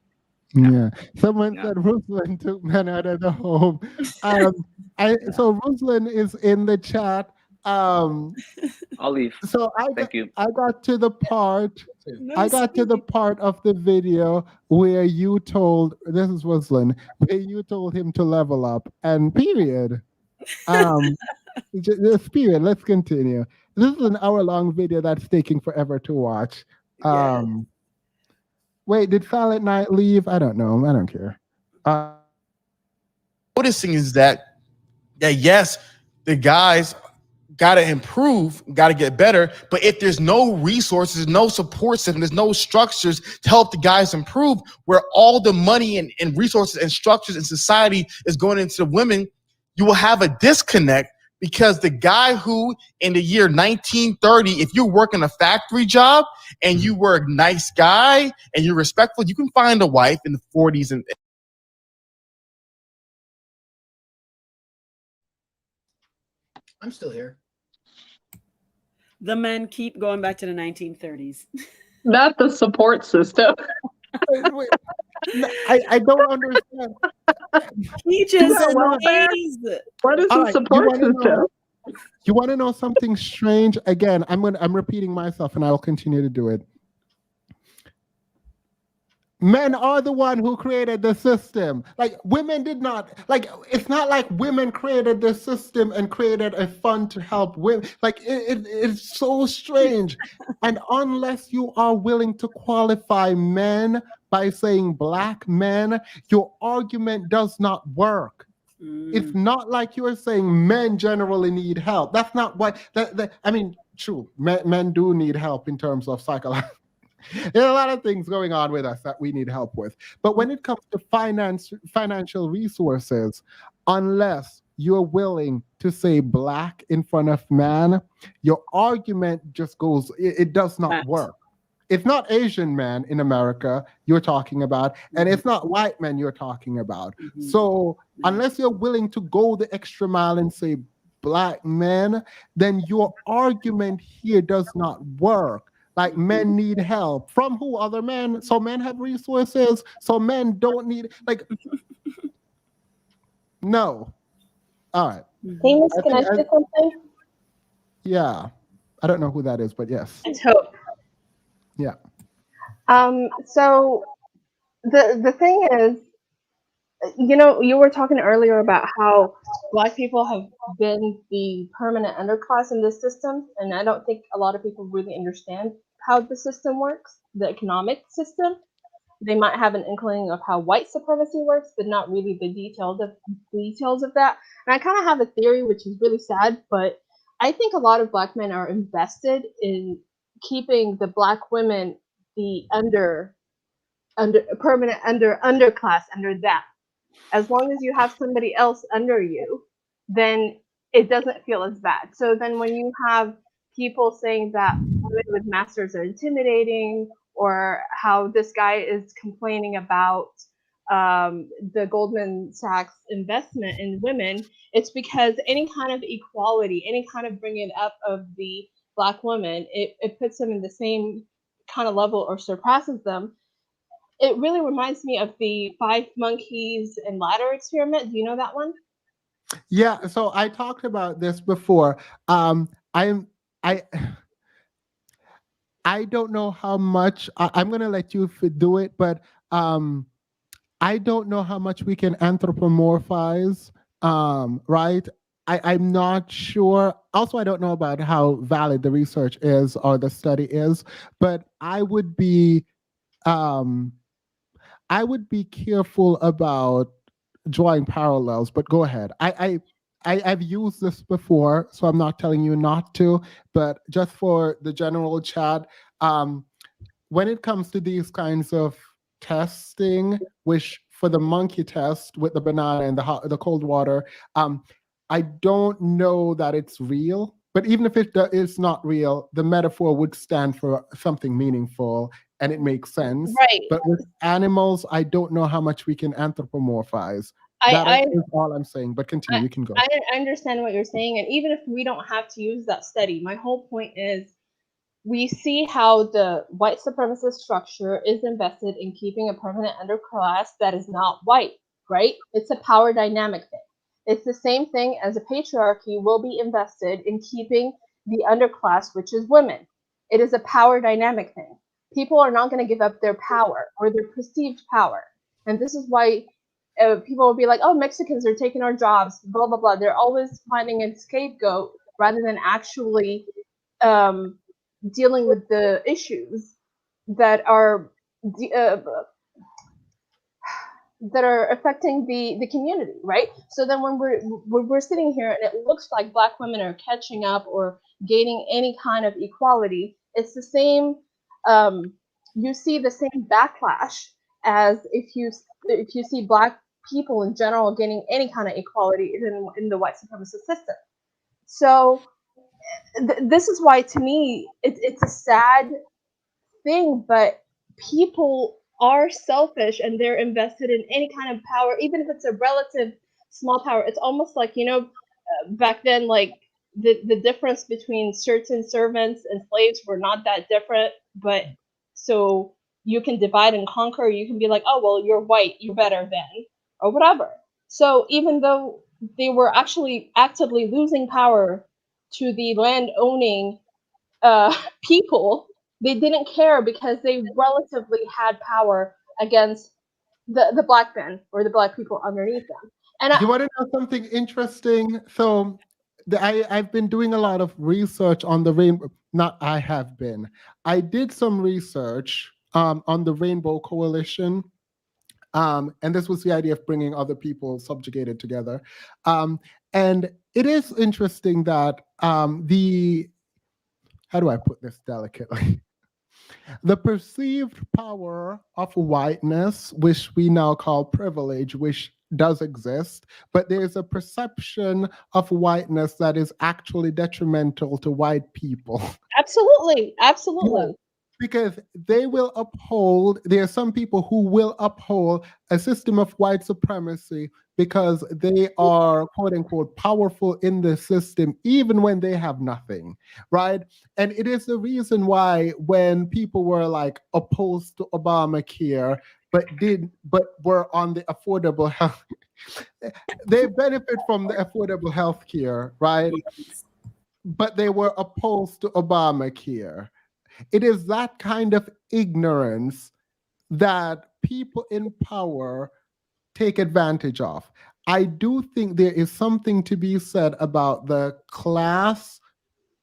Yeah. Someone said Ruslan took men out of the home. So Ruslan is in the chat. I'll leave. So Thank you. I got to the part. I got to the part of the video where you told, this is Ruslan, where you told him to level up, and period. Just period. Let's continue. This is an hour-long video that's taking forever to watch. Wait, did Silent Night leave? I don't know. I don't care. Noticing is that yes, the guys got to improve, got to get better. But if there's no resources, no support system, there's no structures to help the guys improve, where all the money and resources and structures in society is going into the women, you will have a disconnect. Because the guy who in the year 1930, if you're working a factory job and you were a nice guy and you're respectful, you can find a wife in the 40s. And I'm still here. The men keep going back to the 1930s. Not the support system. Wait. I don't understand. He just what is the support system? You want to know something strange? Again, I'm repeating myself, and I will continue to do it. Men are the one who created the system. Like, women did not. Like, it's not like women created the system and created a fund to help women. Like, it's so strange. And unless you are willing to qualify men by saying black men, your argument does not work. It's not like you are saying men generally need help. That's not why. I mean, true, men do need help in terms of psychology. There's a lot of things going on with us that we need help with. But when it comes to financial resources, unless you're willing to say black in front of man, your argument just goes, it does not work. It's not Asian men in America you're talking about, and it's not white men you're talking about. So unless you're willing to go the extra mile and say black men, then your argument here does not work. Like men need help from who? Other men. So men have resources. So men don't need no. All right. Amos, can I say something? Yeah. I don't know who that is, but yes. It's Hope. Yeah. So the thing is, you know, you were talking earlier about how Black people have been the permanent underclass in this system, and I don't think a lot of people really understand how the system works, the economic system. They might have an inkling of how white supremacy works, but not really the details of that. And I kind of have a theory, which is really sad, but I think a lot of Black men are invested in keeping the Black women the underclass under that. As long as you have somebody else under you, then it doesn't feel as bad. So then when you have people saying that women with masters are intimidating, or how this guy is complaining about the Goldman Sachs investment in women, it's because any kind of equality, any kind of bringing up of the Black woman, it puts them in the same kind of level or surpasses them. It really reminds me of the 5 monkeys and ladder experiment. Do you know that one? Yeah, so I talked about this before. I don't know how much I'm gonna let you do it, but I don't know how much we can anthropomorphize, right? I'm not sure. Also, I don't know about how valid the research is or the study is, but I would be careful about drawing parallels. But go ahead. I've used this before, so I'm not telling you not to. But just for the general chat, when it comes to these kinds of testing, which for the monkey test with the banana and the cold water, I don't know that it's real. But even if it is not real, the metaphor would stand for something meaningful, and it makes sense. Right. But with animals, I don't know how much we can anthropomorphize. That is all I'm saying. But continue. You can go. I understand what you're saying, and even if we don't have to use that study, my whole point is we see how the white supremacist structure is invested in keeping a permanent underclass that is not white, right? It's a power dynamic thing. It's the same thing as a patriarchy will be invested in keeping the underclass, which is women. It is a power dynamic thing. People are not going to give up their power or their perceived power. And this is why people will be like, oh, Mexicans are taking our jobs, blah, blah, blah. They're always finding a scapegoat rather than actually dealing with the issues that are affecting the community, right? So then when we're sitting here and it looks like Black women are catching up or gaining any kind of equality, it's the same. You see the same backlash as if you see Black people in general gaining any kind of equality in the white supremacist system. So this is why, to me, it's a sad thing, but people are selfish and they're invested in any kind of power, even if it's a relative small power. It's almost like, you know, back then, like the difference between certain servants and slaves were not that different, but so you can divide and conquer. You can be like, oh, well, you're white, you're better than, or whatever. So even though they were actually actively losing power to the land owning people, they didn't care because they relatively had power against the Black men or the Black people underneath them. And you want to know something interesting? So I've been doing a lot of research on the rainbow. Not I have been. I did some research on the Rainbow Coalition, And this was the idea of bringing other people subjugated together. And it is interesting that how do I put this delicately? The perceived power of whiteness, which we now call privilege, which does exist, but there's a perception of whiteness that is actually detrimental to white people. Absolutely. Absolutely. Yeah. Because they will uphold, there are some people who will uphold a system of white supremacy because they are, quote unquote, powerful in the system, even when they have nothing, right? And it is the reason why when people were like opposed to Obamacare, but were on the affordable health, they benefit from the affordable health care, right? But they were opposed to Obamacare. It is that kind of ignorance that people in power take advantage of. I do think there is something to be said about the class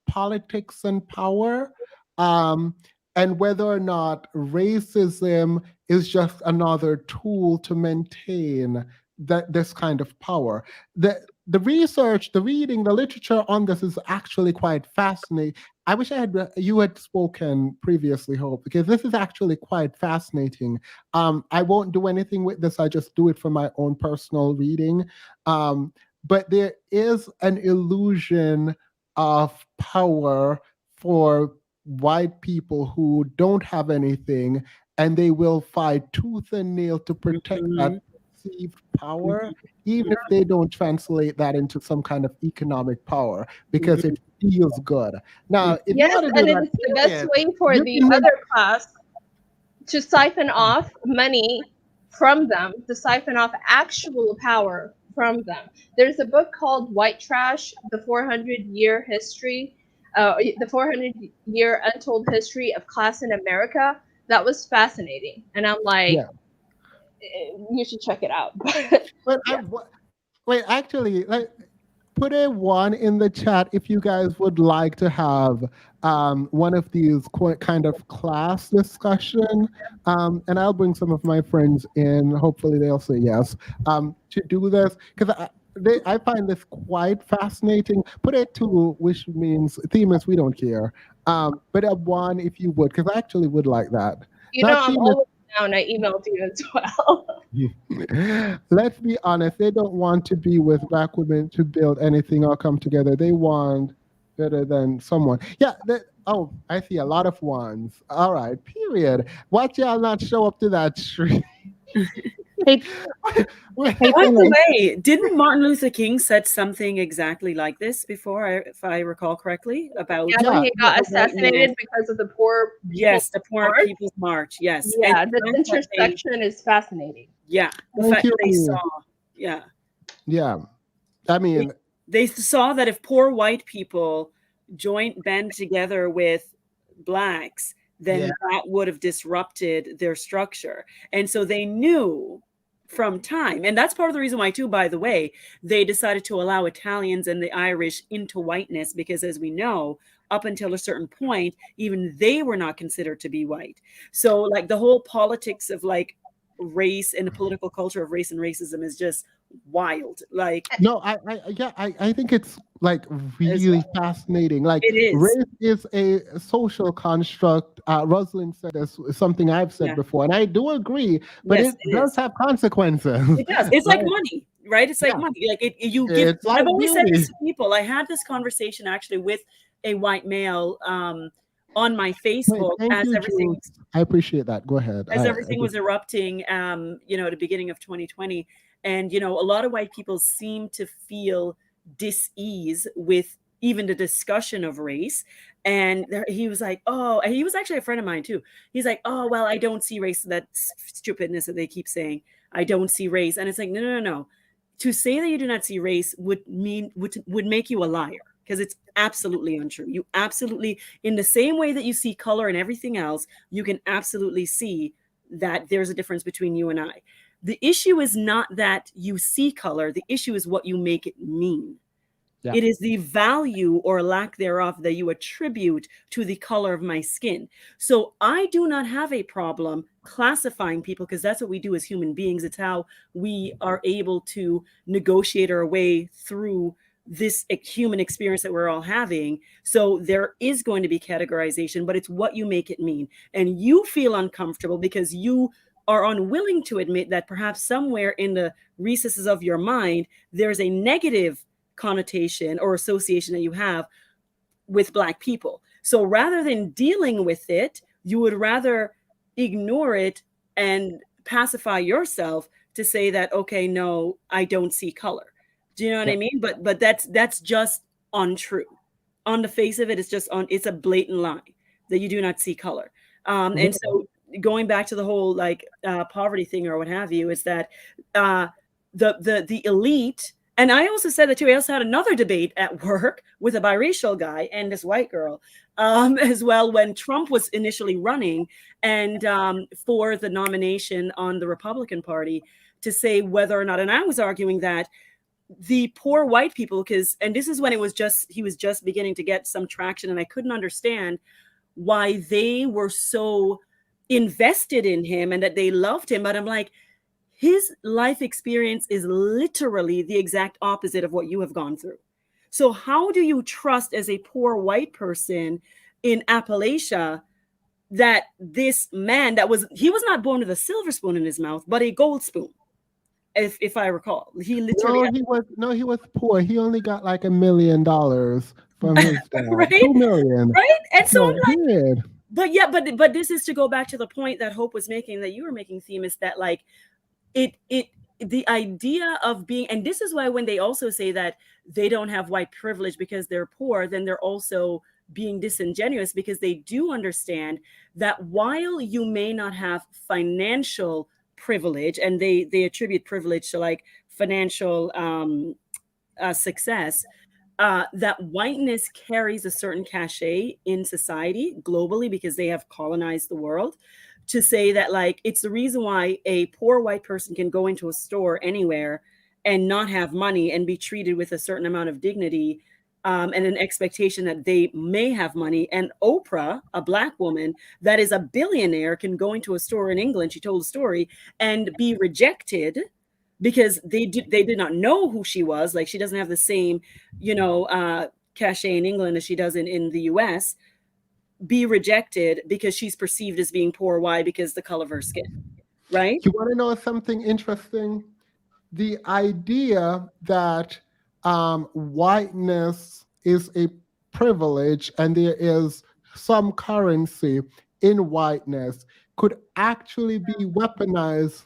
politics and power, and whether or not racism is just another tool to maintain this kind of power. The research, the reading, the literature on this is actually quite fascinating. I wish you had spoken previously, Hope, because this is actually quite fascinating. I won't do anything with this. I just do it for my own personal reading. But there is an illusion of power for white people who don't have anything, and they will fight tooth and nail to protect that perceived power, even if they don't translate that into some kind of economic power, because it feels good. Now, if Yes, you want to do and that, it's the best way for you the can make- other class to siphon off money from them, to siphon off actual power from them. There's a book called White Trash, the 400-year history, the 400-year untold history of class in America. That was fascinating. And I'm like, you should check it out. But wait, actually, like, put a 1 in the chat if you guys would like to have one of these kind of class discussion, and I'll bring some of my friends in. Hopefully, they'll say yes to do this, because I find this quite fascinating. Put a 2, which means theme is we don't care. But a 1 if you would, because I actually would like that. You know, I'm always down. I emailed you as well. Let's be honest, they don't want to be with black women to build anything or come together. They want better than someone. Yeah. Oh, I see a lot of ones. All right, period. Watch y'all not show up to that street. By the way, didn't Martin Luther King said something exactly like this before, if I recall correctly, about Yeah, when he got the white assassinated man? because of the poor Yes, the Poor March. People's March. Yes. Yeah, And the the fact that intersection is fascinating. yeah, the Thank fact that they you. saw, yeah, Yeah. I mean, they saw that if poor white people band together with blacks, then that would have disrupted their structure. And so they knew from time, and that's part of the reason why too, by the way, they decided to allow Italians and the Irish into whiteness, because as we know, up until a certain point, even they were not considered to be white. So like the whole politics of like race and the political culture of race and racism is just wild. Like, no, I think it's like really fascinating. Like, it is. race is a social construct. Ruslan said this, something I've said before, and I do agree, but Yes, it does have consequences. It does. It's like Right? money, right? It's like Yeah. money. Like you give. It's like I've always said beauty. this to people. I had this conversation actually with a white male on my Facebook Thank as you, everything Jules. I appreciate that. Go ahead. everything was erupting, you know, at the beginning of 2020. And, you know, a lot of white people seem to feel dis-ease with even the discussion of race. And he was like, oh, and he was actually a friend of mine too. He's like, oh, well, I don't see race. That stupidness that they keep saying. I don't see race. And it's like, no. To say that you do not see race would make you a liar, because it's absolutely untrue. You absolutely, in the same way that you see color and everything else, you can absolutely see that there's a difference between you and I. The issue is not that you see color. The issue is what you make it mean. Yeah. It is the value or lack thereof that you attribute to the color of my skin. So I do not have a problem classifying people, because that's what we do as human beings. It's how we are able to negotiate our way through this human experience that we're all having. So there is going to be categorization, but it's what you make it mean. And you feel uncomfortable because you are unwilling to admit that perhaps somewhere in the recesses of your mind, there's a negative connotation or association that you have with Black people. So rather than dealing with it, you would rather ignore it and pacify yourself to say that, okay, no, I don't see color. Do you know what I mean? But that's just untrue. On the face of it, it's a blatant lie that you do not see color. And so going back to the whole poverty thing or what have you, is that the elite. And I also said that too. I also had another debate at work with a biracial guy and this white girl as well, when Trump was initially running and for the nomination on the Republican Party, to say whether or not, and I was arguing that the poor white people, and this is when he was just beginning to get some traction, and I couldn't understand why they were so invested in him and that they loved him. But I'm like, his life experience is literally the exact opposite of what you have gone through. So how do you trust as a poor white person in Appalachia that this man he was not born with a silver spoon in his mouth, but a gold spoon, if I recall. He literally he was poor. He only got like $1 million from his dad. Right? 2 million. Right? And so I'm like, weird. But yeah, but this is to go back to the point that Hope was making, that you were making, Theme, is that like the idea of being, and this is why when they also say that they don't have white privilege because they're poor, then they're also being disingenuous, because they do understand that while you may not have financial privilege, and they attribute privilege to like financial success, that whiteness carries a certain cachet in society globally because they have colonized the world. To say that like it's the reason why a poor white person can go into a store anywhere and not have money and be treated with a certain amount of dignity, and an expectation that they may have money. And Oprah, a Black woman that is a billionaire, can go into a store in England, she told a story, and be rejected because they did not know who she was. Like, she doesn't have the same, cachet in England as she does in the US. Be rejected because she's perceived as being poor. Why? Because the color of her skin, right? You want to know something interesting? The idea that whiteness is a privilege and there is some currency in whiteness could actually be weaponized.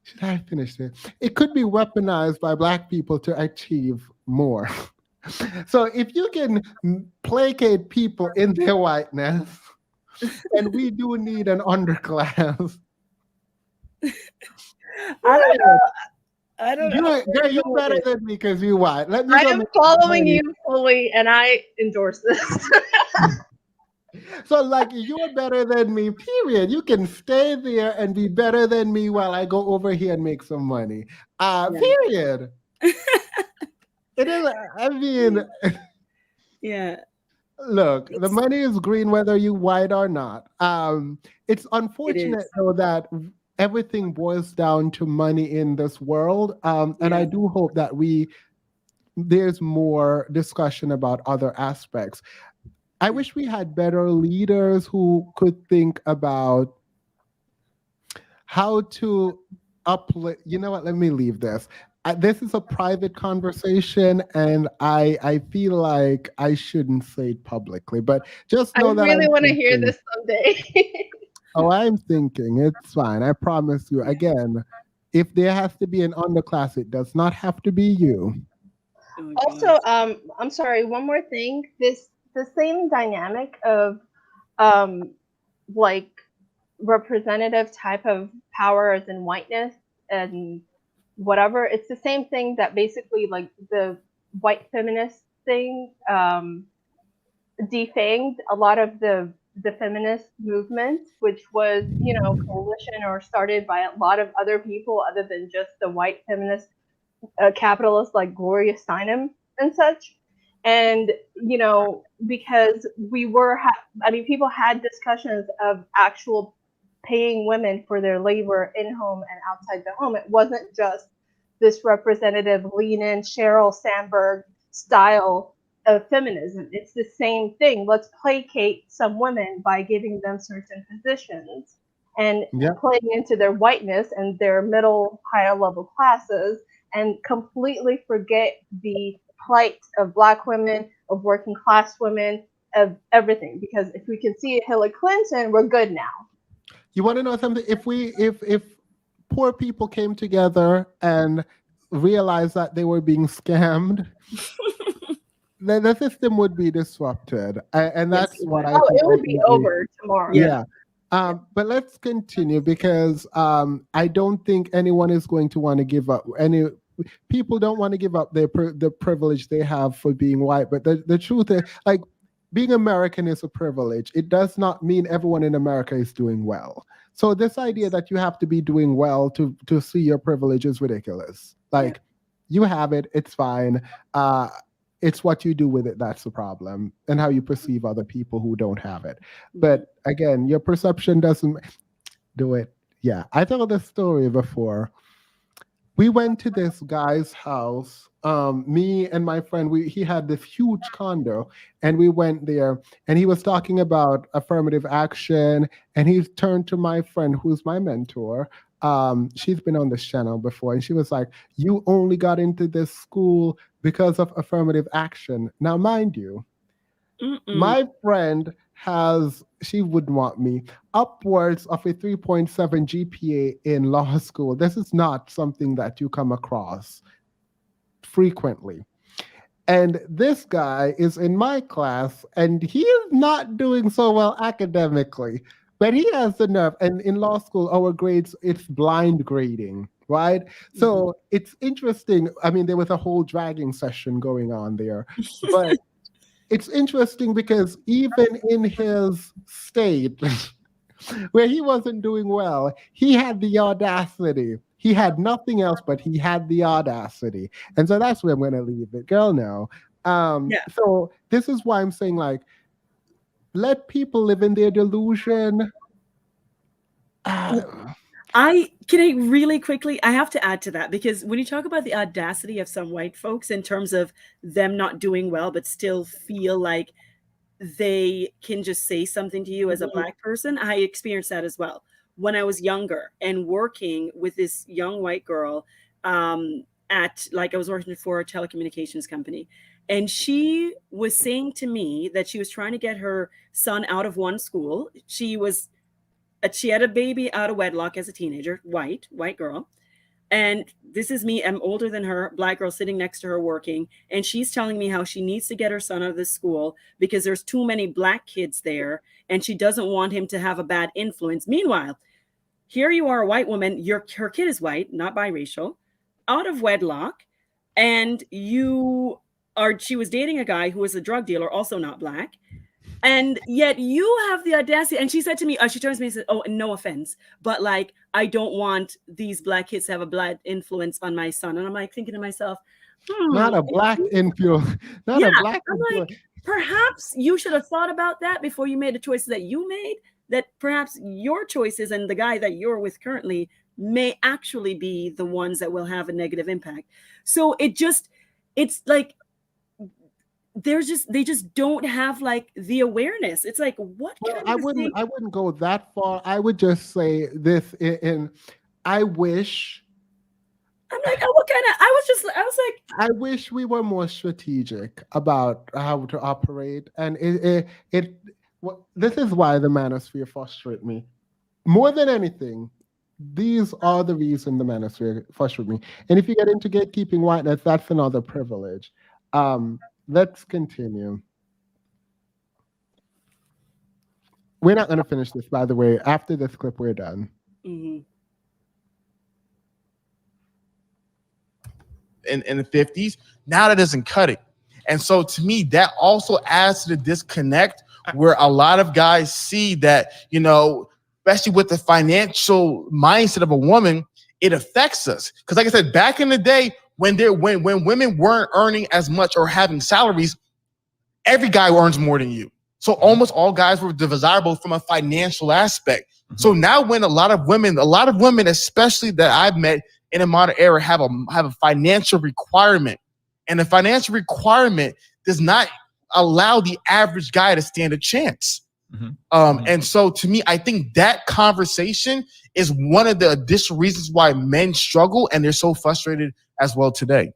Should I finish this? It could be weaponized by Black people to achieve more. So if you can placate people in their whiteness, and we do need an underclass. I don't know. You're better than me because you white. Let me I am following you fully, and I endorse this. So, like, you're better than me, period. You can stay there and be better than me while I go over here and make some money. Period. It is, I mean, yeah. Look, the money is green whether you white or not. It's unfortunate though that everything boils down to money in this world. And I do hope that there's more discussion about other aspects. I wish we had better leaders who could think about how to uplift. You know what? Let me leave this. This is a private conversation, and I feel like I shouldn't say it publicly. But just know that I really want to hear this someday. Oh, I'm thinking. It's fine. I promise you. Again, if there has to be an underclass, it does not have to be you. Also, I'm sorry, one more thing. The same dynamic of like representative type of power as in whiteness and whatever, it's the same thing that basically like the white feminist thing defanged a lot of the feminist movement, which was, coalition or started by a lot of other people other than just the white feminist capitalists like Gloria Steinem. and such. And, you know, because we were, people had discussions of actual paying women for their labor in home and outside the home. It wasn't just this representative lean in Sheryl Sandberg style of feminism. It's the same thing. Let's placate some women by giving them certain positions and playing into their whiteness and their middle, higher level classes, and completely forget the plight of Black women, of working class women, of everything. Because if we can see Hillary Clinton, we're good now. You want to know something? If poor people came together and realized that they were being scammed, the system would be disrupted, and that's what I think. It would be over tomorrow. Yeah. But let's continue, because I don't think anyone is going to want to give up. People don't want to give up the privilege they have for being white. But the truth is, like, being American is a privilege. It does not mean everyone in America is doing well. So this idea that you have to be doing well to see your privilege is ridiculous. Like, you have it, it's fine. It's what you do with it that's the problem, and how you perceive other people who don't have it. But again, your perception doesn't do it. Yeah, I told this story before. We went to this guy's house. Me and my friend, he had this huge condo, and we went there, and he was talking about affirmative action, and he turned to my friend, who's my mentor. She's been on this channel before, and she was like, "You only got into this school because of affirmative action." Now, mind you, my friend she wouldn't want me, upwards of a 3.7 GPA in law school. This is not something that you come across frequently. And this guy is in my class, and he is not doing so well academically, but he has the nerve. And in law school, our grades, it's blind grading, right? So it's interesting. I mean, there was a whole dragging session going on there, but it's interesting because even in his state where he wasn't doing well, he had the audacity. He had nothing else, but he had the audacity. And so that's where I'm going to leave it. Girl, no. So this is why I'm saying, like, let people live in their delusion. I really quickly, I have to add to that, because when you talk about the audacity of some white folks in terms of them not doing well, but still feel like they can just say something to you as a Black person, I experienced that as well. When I was younger and working with this young white girl I was working for a telecommunications company, and she was saying to me that she was trying to get her son out of one school. She had a baby out of wedlock as a teenager, white girl. And this is me, I'm older than her, Black girl sitting next to her working. And she's telling me how she needs to get her son out of this school because there's too many Black kids there, and she doesn't want him to have a bad influence. Meanwhile, here you are, a white woman, her kid is white, not biracial, out of wedlock. And she was dating a guy who was a drug dealer, also not Black. And yet you have the audacity. And she said to me, she turns to me and said, "Oh, no offense, but like, I don't want these Black kids to have a bad influence on my son." And I'm like thinking to myself, not a Black influence. Not a Black I'm influence. like, perhaps you should have thought about that before you made the choices that you made, that perhaps your choices and the guy that you're with currently may actually be the ones that will have a negative impact. So it's like, they just don't have like the awareness. It's like, what? Well, I wouldn't go that far. I would just say this I wish. I'm like, oh, what kind of? I was like, I wish we were more strategic about how to operate, and this is why the manosphere frustrates me more than anything. These are the reason the manosphere frustrates me. And if you get into gatekeeping whiteness, that's another privilege. Let's continue. We're not going to finish this, by the way. After this clip, we're done. In the 50s, now that doesn't cut it. And so to me, that also adds to the disconnect where a lot of guys see that, especially with the financial mindset of a woman, it affects us. Because like I said, back in the day, when women weren't earning as much or having salaries, every guy earns more than you. So almost all guys were desirable from a financial aspect. So now when a lot of women, especially that I've met in a modern era, have a financial requirement, and the financial requirement does not allow the average guy to stand a chance. And so to me, I think that conversation is one of the additional reasons why men struggle and they're so frustrated as well today.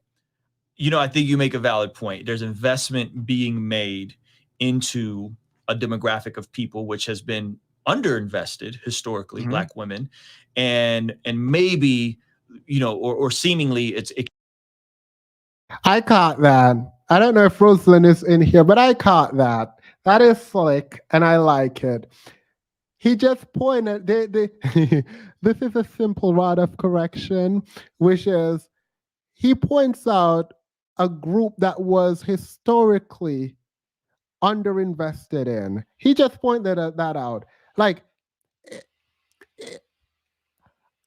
You know, I think you make a valid point. There's investment being made into a demographic of people which has been underinvested historically, Black women, and maybe, you know, or seemingly it. I caught that. I don't know if Ruslan is in here, but I caught that. That is slick, and I like it. He just pointed. This is a simple rod of correction, which is he points out a group that was historically underinvested in. He just pointed that out. Like,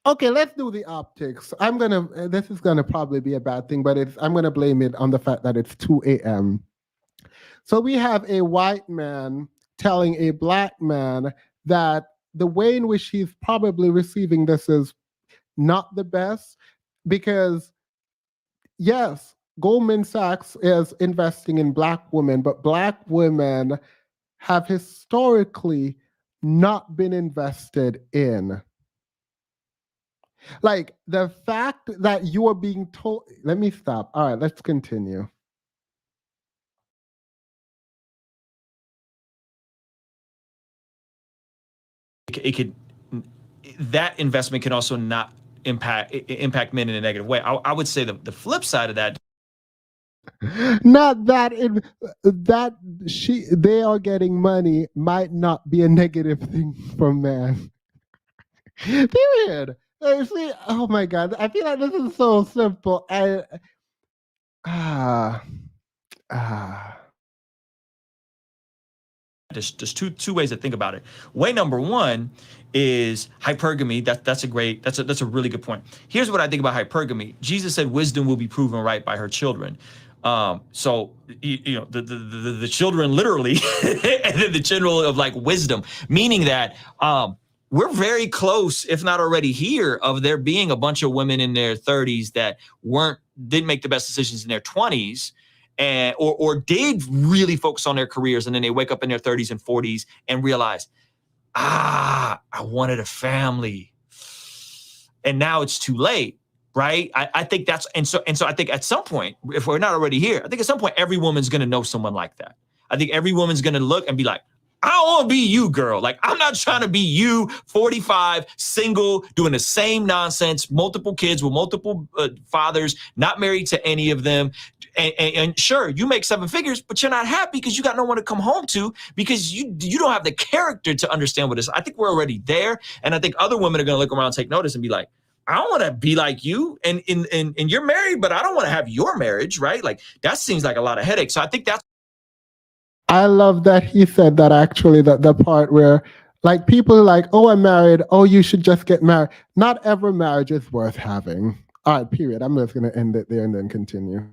okay, let's do the optics. This is gonna probably be a bad thing, but I'm gonna blame it on the fact that it's 2 a.m. So we have a white man telling a Black man that the way in which he's probably receiving this is not the best, because yes, Goldman Sachs is investing in Black women, but Black women have historically not been invested in. Like, the fact that you are being told, let me stop. All right, let's continue. It could, that investment can also not impact men in a negative way. I would say the flip side of that. Not that they are getting money might not be a negative thing for men. Period. See, oh my God, I feel like this is so simple. There's two ways to think about it. Way number one is hypergamy. That's a really good point. Here's what I think about hypergamy. Jesus said wisdom will be proven right by her children. So you know, the children literally, and then the children of like wisdom, meaning that we're very close, if not already here, of there being a bunch of women in their 30s that didn't make the best decisions in their 20s. Or did really focus on their careers, and then they wake up in their 30s and 40s and realize, I wanted a family, and now it's too late, right? I think that's and so I think at some point, if we're not already here, I think at some point every woman's gonna know someone like that. I think every woman's gonna look and be like, I don't want to be you, girl. Like, I'm not trying to be you, 45, single, doing the same nonsense, multiple kids with multiple fathers, not married to any of them. And sure, you make 7 figures, but you're not happy because you got no one to come home to, because you don't have the character to understand what it is. I think we're already there. And I think other women are going to look around and take notice and be like, I don't want to be like you, and you're married, but I don't want to have your marriage, right? Like, that seems like a lot of headaches. So I think that's. I love that he said that, actually, that the part where like people are like, oh, I'm married. Oh, you should just get married. Not every marriage is worth having. All right, period. I'm just going to end it there and then continue.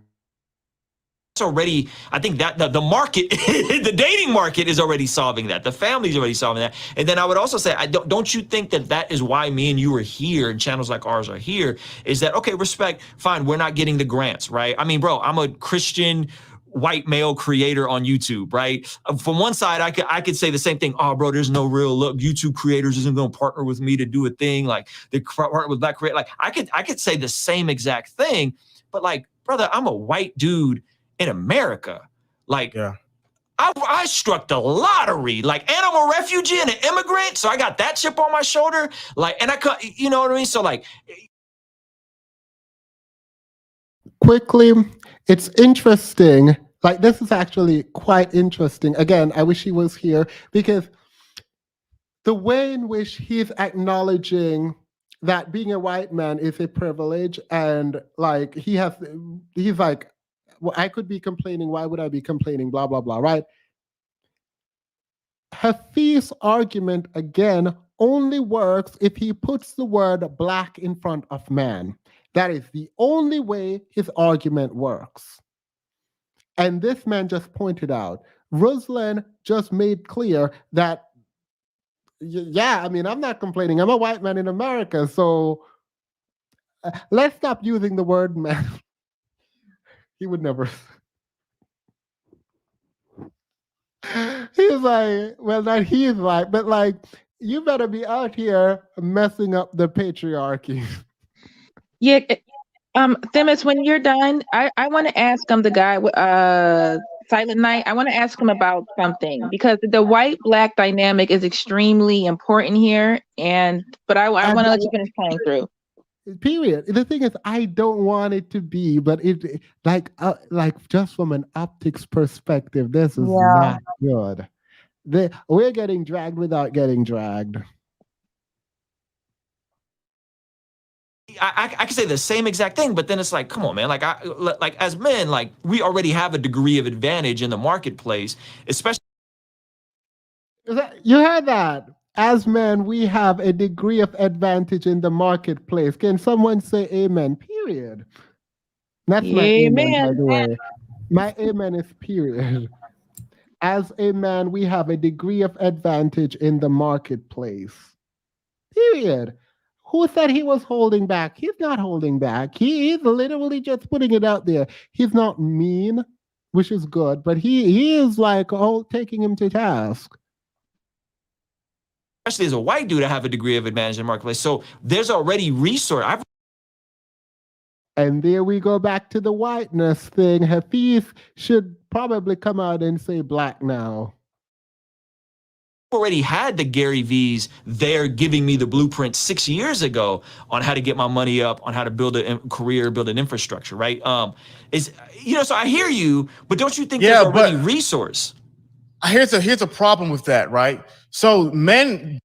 Already, I think that the market, the dating market is already solving that. The family's already solving that. And then I would also say, don't you think that is why me and you are here and channels like ours are here, is that, okay, respect, fine, we're not getting the grants, right? I mean, bro, I'm a Christian white male creator on YouTube, right? From one side, I could say the same thing. Oh, bro, there's no real look. YouTube creators isn't going to partner with me to do a thing. Like, they partner with Black creators. Like, I could say the same exact thing, but like, brother, I'm a white dude in America. Like, yeah. I struck the lottery, like, and I'm a refugee and an immigrant, so I got that chip on my shoulder. Like, and you know what I mean? So like, quickly, it's interesting. Like, this is actually quite interesting. Again, I wish he was here, because the way in which he's acknowledging that being a white man is a privilege, and like he's like, well, I could be complaining. Why would I be complaining? Blah, blah, blah, right? Hafeez's argument, again, only works if he puts the word Black in front of man. That is the only way his argument works. And this man just pointed out, Ruslan just made clear that, yeah, I mean, I'm not complaining. I'm a white man in America, so let's stop using the word man. He would never. He's like, well, not he's like, but like, you better be out here messing up the patriarchy. Yeah, Themis, when you're done, I want to ask the guy Silent Night. I want to ask him about something because the white black dynamic is extremely important here, but I want to let you finish playing through. Period. The thing is, I don't want it to be, but it like just from an optics perspective, this is not good. We're getting dragged without getting dragged. I can say the same exact thing, but then it's like, come on, man. Like as men, like we already have a degree of advantage in the marketplace, especially. You heard that? As men, we have a degree of advantage in the marketplace. Can someone say amen? Period. That's my amen, by the way. My amen is period. As a man, we have a degree of advantage in the marketplace. Period. Who said he was holding back? He's not holding back. He's literally just putting it out there. He's not mean, which is good, but he is like, taking him to task. Especially as a white dude, I have a degree of advantage in the marketplace. So there's already resource. And there we go back to the whiteness thing. Hafeez should probably come out and say black now. Already had the Gary V's there giving me the blueprint 6 years ago on how to get my money up, on how to build a career, build an infrastructure, right? So I hear you, but don't you think there's already resource? Here's a problem with that, right? So men,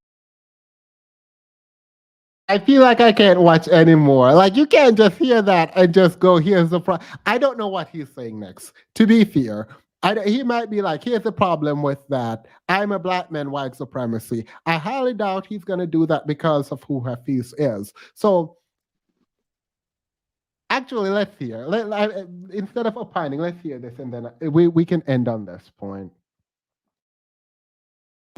I feel like I can't watch anymore. Like, you can't just hear that and just go, here's the problem. I don't know what he's saying next, to be fair. He might be like, here's the problem with that. I'm a black man, white supremacy. I highly doubt he's going to do that because of who Hafeez is. So, actually, let's hear. Instead of opining, let's hear this, and then we can end on this point.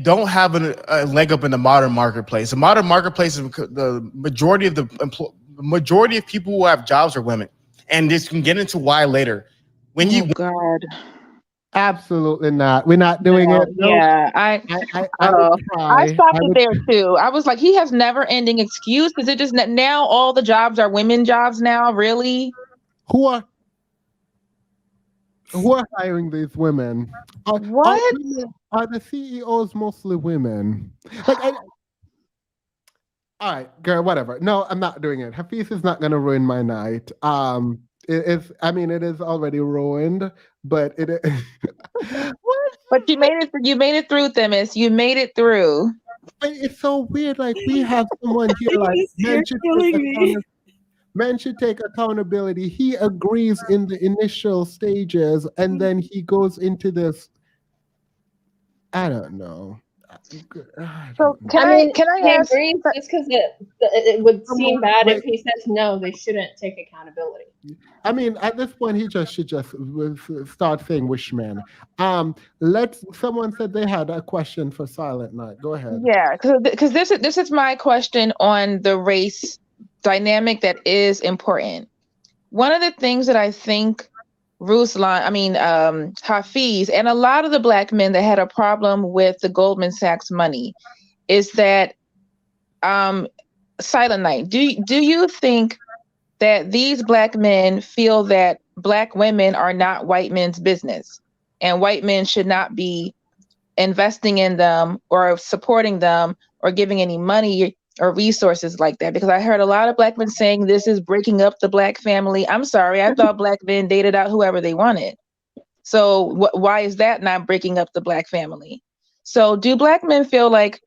Don't have a leg up in the modern marketplace. The modern marketplace is the majority of people who have jobs are women, and this can get into why later. When God. Absolutely not. We're not doing it. Yeah, I stopped it there too. I was like, he has never-ending excuse. Is it just now all the jobs are women jobs now? Really? Who are hiring these women? What? Are the CEOs mostly women? Like, all right, girl, whatever. No, I'm not doing it. Hafeez is not going to ruin my night. It is already ruined, but it is. What? But you made it. You made it through, Themis. You made it through. But it's so weird. Like, we have someone here like men should take accountability. He agrees in the initial stages, and then he goes into this. I don't know. So can I ask? Agree just because it would seem bad if he says no, they shouldn't take accountability. I mean, at this point, he should just start saying "wish man." Someone said they had a question for Silent Night. Go ahead. Yeah, because this is my question on the race dynamic that is important. One of the things that I think Hafeez and a lot of the black men that had a problem with the Goldman Sachs money is that Silent Night, do you think that these black men feel that black women are not white men's business and white men should not be investing in them or supporting them or giving any money or resources like that? Because I heard a lot of black men saying this is breaking up the black family. I'm sorry, I thought black men dated out whoever they wanted. So why is that not breaking up the black family? So do black men feel like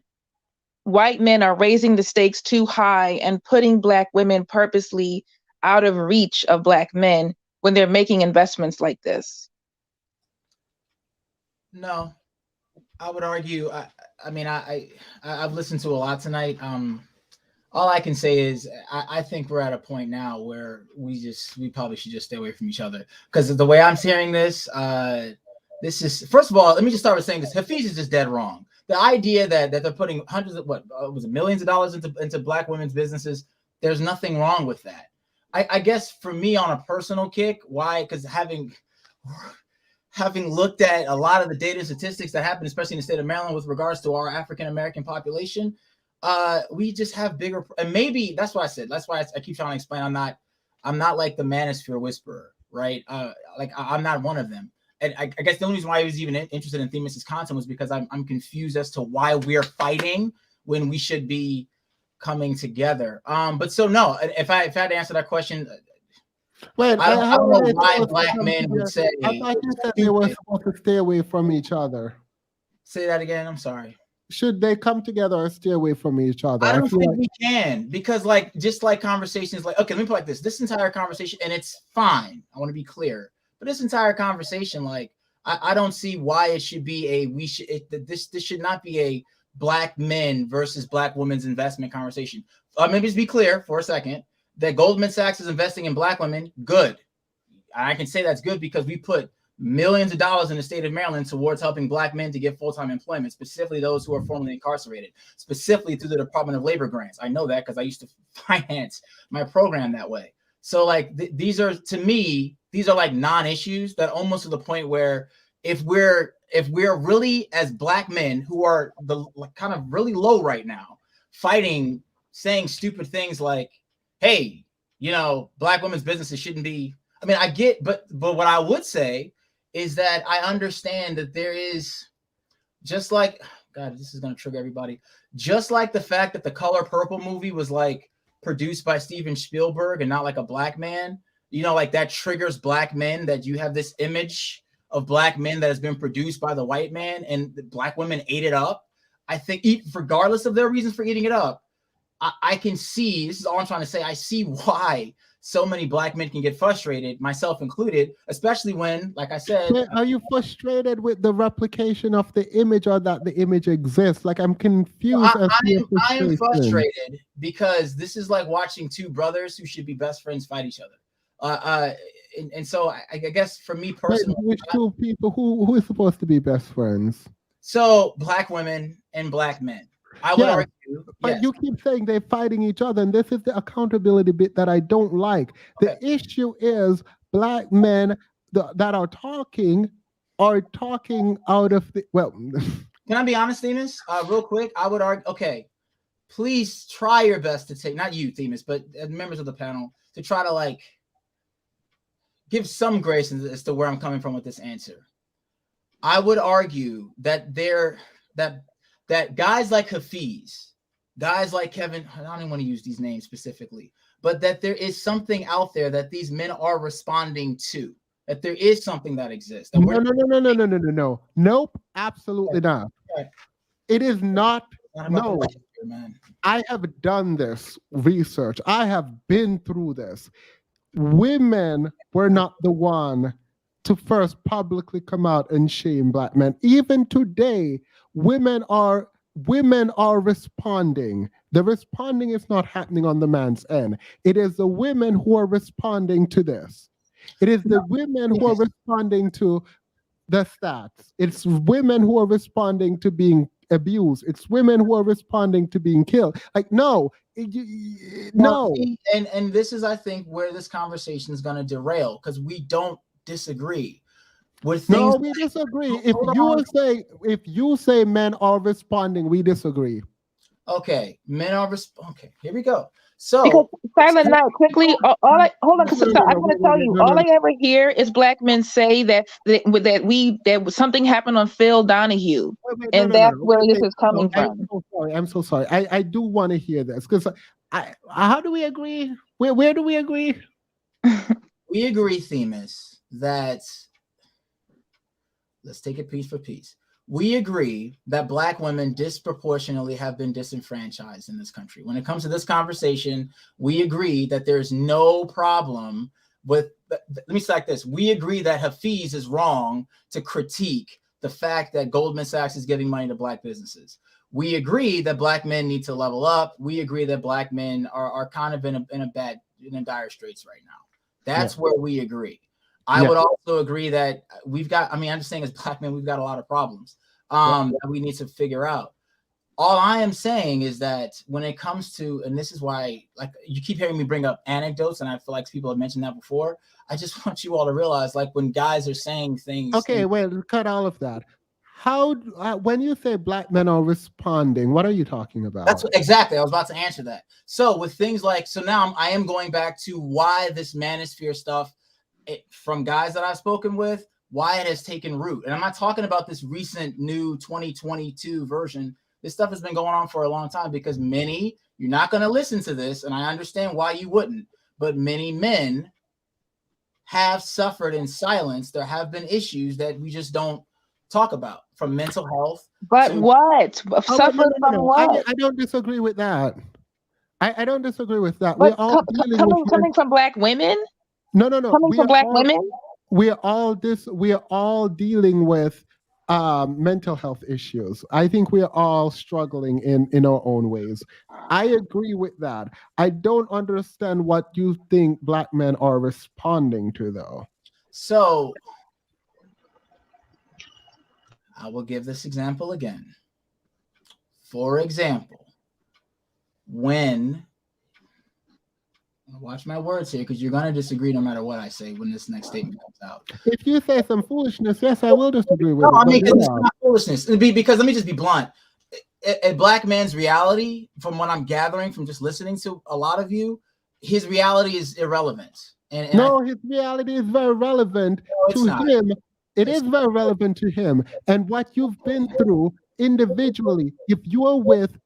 white men are raising the stakes too high and putting black women purposely out of reach of black men when they're making investments like this? No, I would argue. I've listened to a lot tonight. All I can say is I think we're at a point now where we probably should just stay away from each other, because the way I'm hearing this, this is, first of all, let me just start with saying this: Hafeez is just dead wrong. The idea that they're putting hundreds of was it millions of dollars into Black women's businesses, there's nothing wrong with that. I guess for me on a personal kick, why? Because having looked at a lot of the data and statistics that happen, especially in the state of Maryland, with regards to our African American population, we just have bigger, and maybe that's why I said, that's why I keep trying to explain. I'm not like the manosphere whisperer, right? Like I'm not one of them. And I guess the only reason why I was even interested in Themis' content was because I'm confused as to why we're fighting when we should be coming together. But so no, if I had to answer that question, Wait, I don't know why supposed to Black come men would together? say. I thought you said they were supposed to stay away from each other. Say that again. I'm sorry. Should they come together or stay away from each other? I don't feel think like- we can, because just like conversations, like, okay, let me put it like this entire conversation, and it's fine, I want to be clear, but this entire conversation, like, I don't see why it should be this should not be a Black men versus Black women's investment conversation. Maybe just be clear for a second that Goldman Sachs is investing in Black women. Good. I can say that's good because we put millions of dollars in the state of Maryland towards helping Black men to get full-time employment, specifically those who are formerly incarcerated, specifically through the Department of Labor grants. I know that because I used to finance my program that way. So like these are, to me, these are like non-issues that almost to the point where if we're really, as Black men who are the kind of really low right now, fighting, saying stupid things like, hey, Black women's businesses shouldn't be, I mean, I get, but what I would say is that I understand that there is, just like, God, this is going to trigger everybody, just like the fact that the Color Purple movie was like produced by Steven Spielberg and not like a Black man, like that triggers Black men, that you have this image of Black men that has been produced by the white man and the Black women ate it up. I think regardless of their reasons for eating it up, I can see, this is all I'm trying to say, I see why so many Black men can get frustrated, myself included, especially when, like I said, are you frustrated with the replication of the image, or that the image exists? Like, I'm confused. I am frustrated because this is like watching two brothers who should be best friends fight each other. And so I guess for me personally, which two people who is supposed to be best friends? So Black women and Black men. I would argue, but you keep saying they're fighting each other, and this is the accountability bit that I don't like. The issue is Black men that are talking out of the, well. Can I be honest, Themis? Real quick, I would argue, okay, please try your best to take, not you, Themis, but members of the panel, to try to like give some grace as to where I'm coming from with this answer. I would argue that that guys like Hafeez, guys like Kevin, I don't even want to use these names specifically, but that there is something out there that these men are responding to, that there is something that exists. No. Nope, absolutely not. It is not. No, I have done this research. I have been through this. Women were not the one to first publicly come out and shame Black men. Even today, women are responding. The responding is not happening on the man's end. It is the women who are responding to this. It is the women who are responding to the stats. It's women who are responding to being abused. It's women who are responding to being killed. Like, no. And this is, I think, where this conversation is going to derail, because we don't disagree with things. No, we disagree. If you say men are responding, we disagree. Okay, men are okay, here we go. So because Silent Night, quickly, hold on, because I'm going to tell you, all I ever hear is Black men say that something happened on Phil Donahue, and that's where this is coming from. I'm so sorry. I do want to hear this, because how do we agree? Where do we agree? We agree, Themis, that let's take it piece for piece. We agree that Black women disproportionately have been disenfranchised in this country. When it comes to this conversation, we agree that there's no problem with, let me say like this. We agree that Hafeez is wrong to critique the fact that Goldman Sachs is giving money to black businesses. We agree that black men need to level up. We agree that black men are kind of in dire straits right now. That's where we agree. I would also agree that we've got, I'm just saying as black men, we've got a lot of problems that we need to figure out. All I am saying is that when it comes to, and this is why, like, you keep hearing me bring up anecdotes, and I feel like people have mentioned that before. I just want you all to realize, like, when guys are saying things. Okay, wait, cut all of that. How, when you say black men are responding, what are you talking about? That's exactly. I was about to answer that. So with things like, so now I am going back to why this manosphere stuff from guys that I've spoken with, why it has taken root. And I'm not talking about this recent new 2022 version. This stuff has been going on for a long time because many, you're not going to listen to this, and I understand why you wouldn't, but many men have suffered in silence. There have been issues that we just don't talk about, from mental health. But what? Suffer from what? I don't disagree with that. I don't disagree with that. But We're all coming from black women? No. Coming from black women? We are all dealing with mental health issues. I think we are all struggling in our own ways. I agree with that. I don't understand what you think black men are responding to, though. So I will give this example again. For example, when, watch my words here, because you're going to disagree no matter what I say when this next statement comes out. If you say some foolishness, yes, I will disagree with No, it. I mean, it's not foolishness. It'd be because, let me just be blunt. A black man's reality, from what I'm gathering from just listening to a lot of you, his reality is irrelevant. And no, his reality is very relevant to him. It is very relevant to him. And what you've been through individually, if you're with,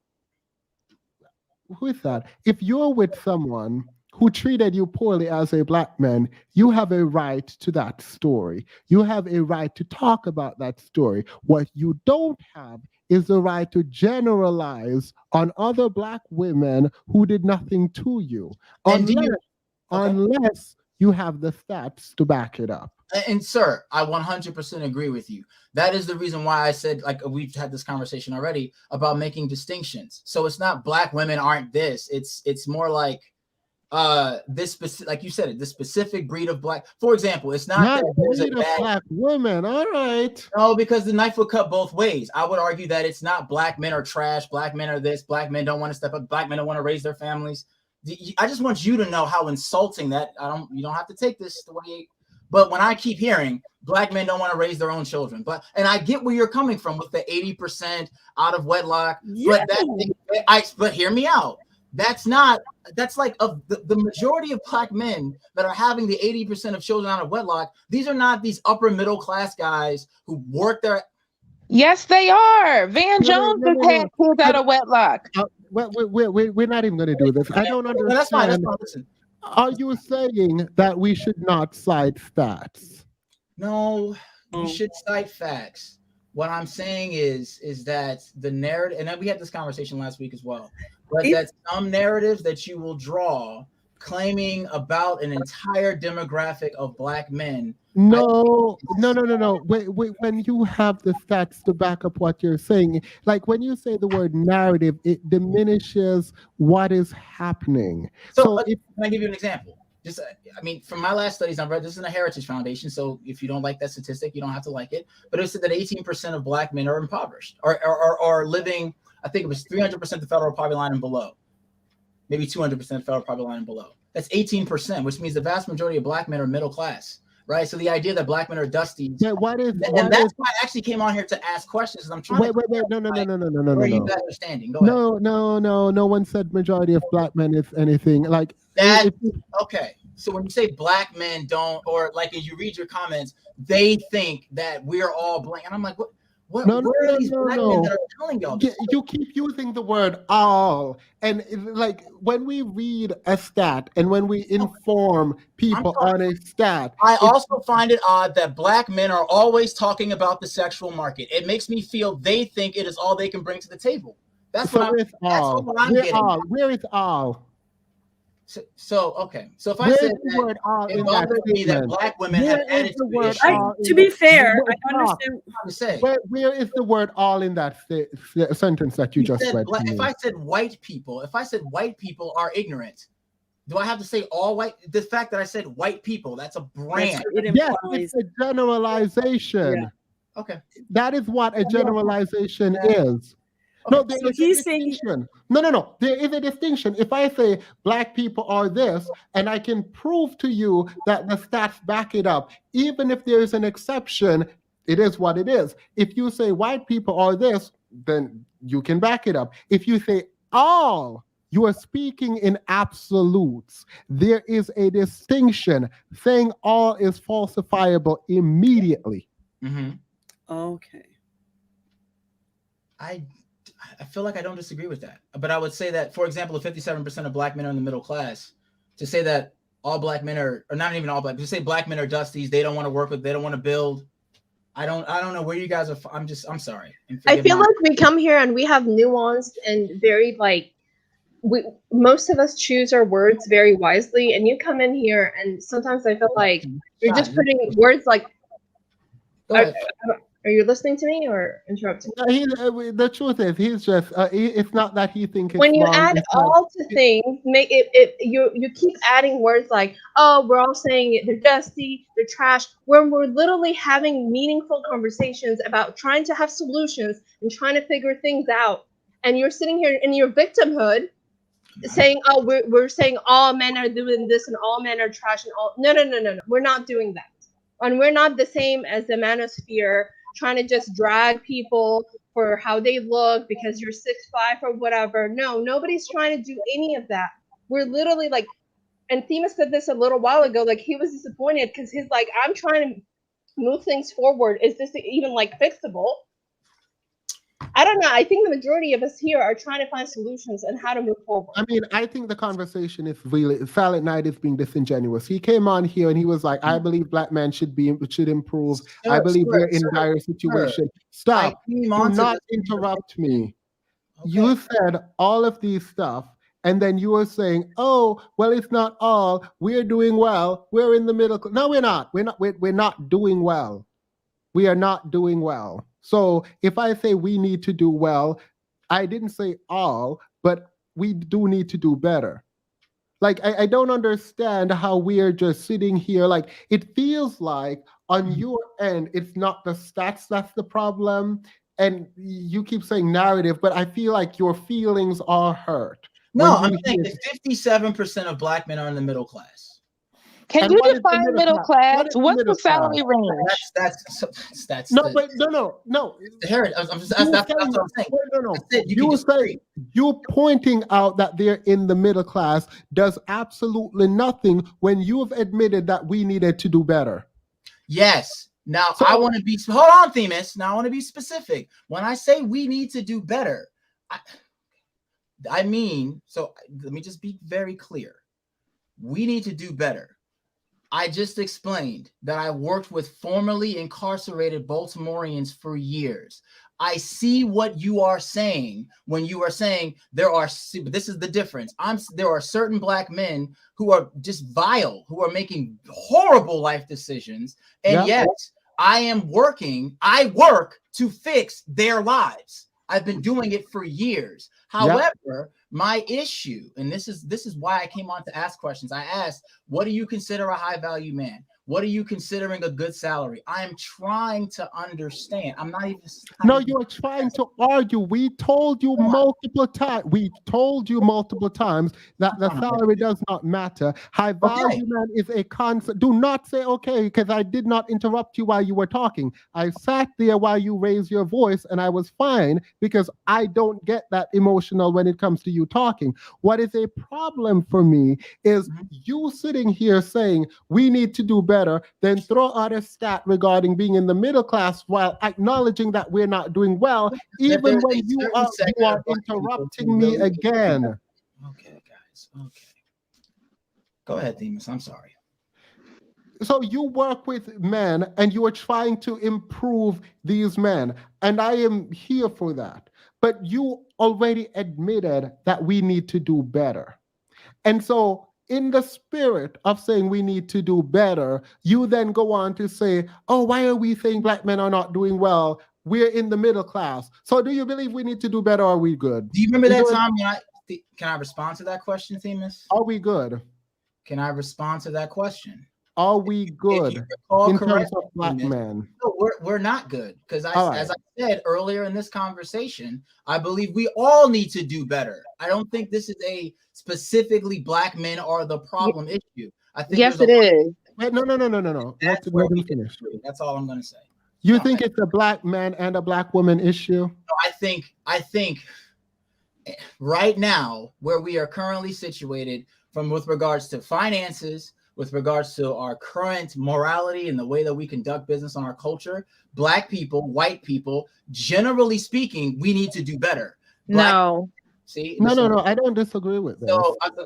who is that? If you're with someone who treated you poorly as a black man, you have a right to that story. You have a right to talk about that story. What you don't have is the right to generalize on other black women who did nothing to you, unless you have the stats to back it up. And sir, I 100% agree with you. That is the reason why I said, like, we've had this conversation already about making distinctions. So it's not black women aren't this. It's more like this specific, like you said it, this specific breed of black. For example, it's not that there's a bad black women. All right. No, because the knife would cut both ways. I would argue that it's not black men are trash, black men are this, black men don't want to step up, black men don't want to raise their families. I just want you to know how insulting that. You don't have to take this the way. But when I keep hearing black men don't want to raise their own children, and I get where you're coming from with the 80% out of wedlock, but hear me out. That's like the majority of black men that are having the 80% of children out of wedlock. These are not these upper middle class guys who work their. Yes, they are. Van Jones has had kids out of wedlock. We're not even going to do this. I don't understand. That's fine. Listen. Are you saying that we should not cite stats? No, you should cite facts. What I'm saying is that the narrative, and we had this conversation last week as well, but that some narratives that you will draw claiming about an entire demographic of black men. No. Wait, when you have the stats to back up what you're saying, like when you say the word narrative, it diminishes what is happening. So can I give you an example? Just, from my last studies, I've read this is in a Heritage Foundation. So if you don't like that statistic, you don't have to like it. But it said that 18% of black men are impoverished or living, I think it was 300% the federal poverty line and below. Maybe 200% federal poverty line and below. That's 18%, which means the vast majority of black men are middle class, right? So the idea that black men are dusty, that's why I actually came on here to ask questions. I'm trying. Wait, no. Are you guys understanding? Go ahead. No one said majority of black men is anything like that. Okay, so when you say black men don't, or like as you read your comments, they think that we're all black, and I'm like, what? No. That are telling y'all this? You keep using the word all, and like when we read a stat and when we inform people on a stat, I also find it odd that black men are always talking about the sexual market. It makes me feel they think it is all they can bring to the table. That's what I'm getting. Where is all? Okay. So if I Where's said the word all it in that bothers me that statement? black women Where have is attitude the word issues. all To be fair, I Stop. understand. To say. Where is the word all in that sentence that you just read to If me? I said white people are ignorant, do I have to say all white? The fact that I said white people, that's a brand. Yes, it's a generalization. Yeah. Okay. That is what a generalization is. Okay. No, there is a distinction. No. There is a distinction. If I say black people are this, and I can prove to you that the stats back it up, even if there is an exception, it is what it is. If you say white people are this, then you can back it up. If you say all, you are speaking in absolutes. There is a distinction. Saying all is falsifiable immediately. Mm-hmm. Okay. I feel like I don't disagree with that, but I would say that, for example, if 57% of black men are in the middle class, to say that all black men are, or not even all black, to say black men are dusties, they don't want to work with, they don't want to build. I don't know where you guys are. I'm sorry. I feel like we come here and we have nuanced and very most of us choose our words very wisely, and you come in here and sometimes I feel like you're just putting words like. Are you listening to me or interrupting? The truth is, he's just. It's not that he thinks. When you wrong, add all to things, make you keep adding words like, oh, we're all saying it, they're dusty, they're trash, when we're literally having meaningful conversations about trying to have solutions and trying to figure things out, and you're sitting here in your victimhood saying, oh, we're saying all men are doing this and all men are trash and all. No, we're not doing that, and we're not the same as the manosphere trying to just drag people for how they look because you're 6'5" or whatever. No, nobody's trying to do any of that. We're literally like, and Thema said this a little while ago, like he was disappointed because he's like, I'm trying to move things forward. Is this even like fixable? I don't know. I think the majority of us here are trying to find solutions and how to move forward. I mean, I think the conversation is really, Silent Night is being disingenuous. He came on here and he was like, I believe black men should improve. I believe we're in dire situation. Stop. Do not interrupt me. Okay. You said all of these stuff, and then you were saying, oh, well, it's not all. We're doing well. We're in the middle. No, we're not. We're not doing well. We are not doing well. So if I say we need to do well, I didn't say all, but we do need to do better. Like, I don't understand how we are just sitting here. Like, it feels like on your end, it's not the stats that's the problem. And you keep saying narrative, but I feel like your feelings are hurt. No, I'm saying that 57% of black men are in the middle class. Can you define middle class? What's the salary range? That's no, but no. That's what I'm saying. No. You pointing out that they're in the middle class does absolutely nothing when you have admitted that we needed to do better. Yes. Now I want to be. Hold on, Themis. Now I want to be specific. When I say we need to do better, I mean. So let me just be very clear. We need to do better. I just explained that I worked with formerly incarcerated Baltimoreans for years. I see what you are saying when you are saying this is the difference. There are certain black men who are just vile, who are making horrible life decisions. And yet I work to fix their lives. I've been doing it for years. However, my issue, and this is why I came on to ask questions. I asked, what do you consider a high value man? What are you considering a good salary? I am trying to understand. I'm not even. No, you're trying to argue. We told you multiple times. We told you multiple times that the salary does not matter. High value man is a concept. Do not say okay, because I did not interrupt you while you were talking. I sat there while you raised your voice, and I was fine because I don't get that emotional when it comes to you talking. What is a problem for me is you sitting here saying we need to do better, then throw out a stat regarding being in the middle class while acknowledging that we're not doing well, even when you are interrupting me again. Okay, guys. Okay. Go ahead, Themis. I'm sorry. So you work with men and you are trying to improve these men, and I am here for that. But you already admitted that we need to do better. And so in the spirit of saying we need to do better, you then go on to say, oh, why are we saying black men are not doing well? We're in the middle class. So do you believe we need to do better, or are we good? Do you remember that time? Can I respond to that question, Themis? Are we good? Can I respond to that question? Are we good in terms of black men? No, we're not good, because as I said earlier in this conversation, I believe we all need to do better. I don't think this is a specifically black men are the problem issue. I think yes, it is. Wait, no. Let's let him finish. That's all I'm going to say. You think it's a black man and a black woman issue? No, I think right now, where we are currently situated, with regards to finances, with regards to our current morality and the way that we conduct business on our culture, black people, white people, generally speaking, we need to do better. No. See? No, I don't disagree with that.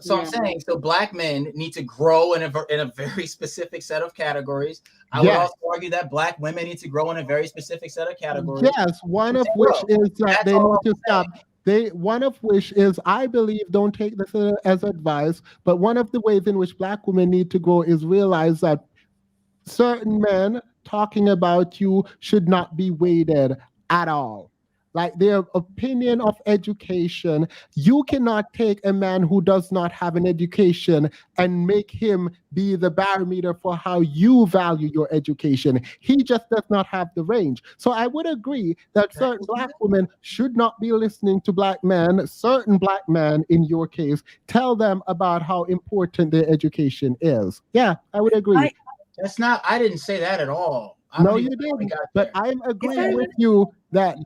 So I'm saying, so black men need to grow in a very specific set of categories. I would also argue that black women need to grow in a very specific set of categories. Yes, one of which is that they need to stop. One of which is, I believe, don't take this as advice, but one of the ways in which black women need to grow is realize that certain men talking about you should not be weighted at all. Like their opinion of education, you cannot take a man who does not have an education and make him be the barometer for how you value your education. He just does not have the range. So I would agree that certain black women should not be listening to black men, certain black men in your case, tell them about how important their education is. Yeah, I would agree. I didn't say that at all. No, you didn't. But I'm agreeing with you that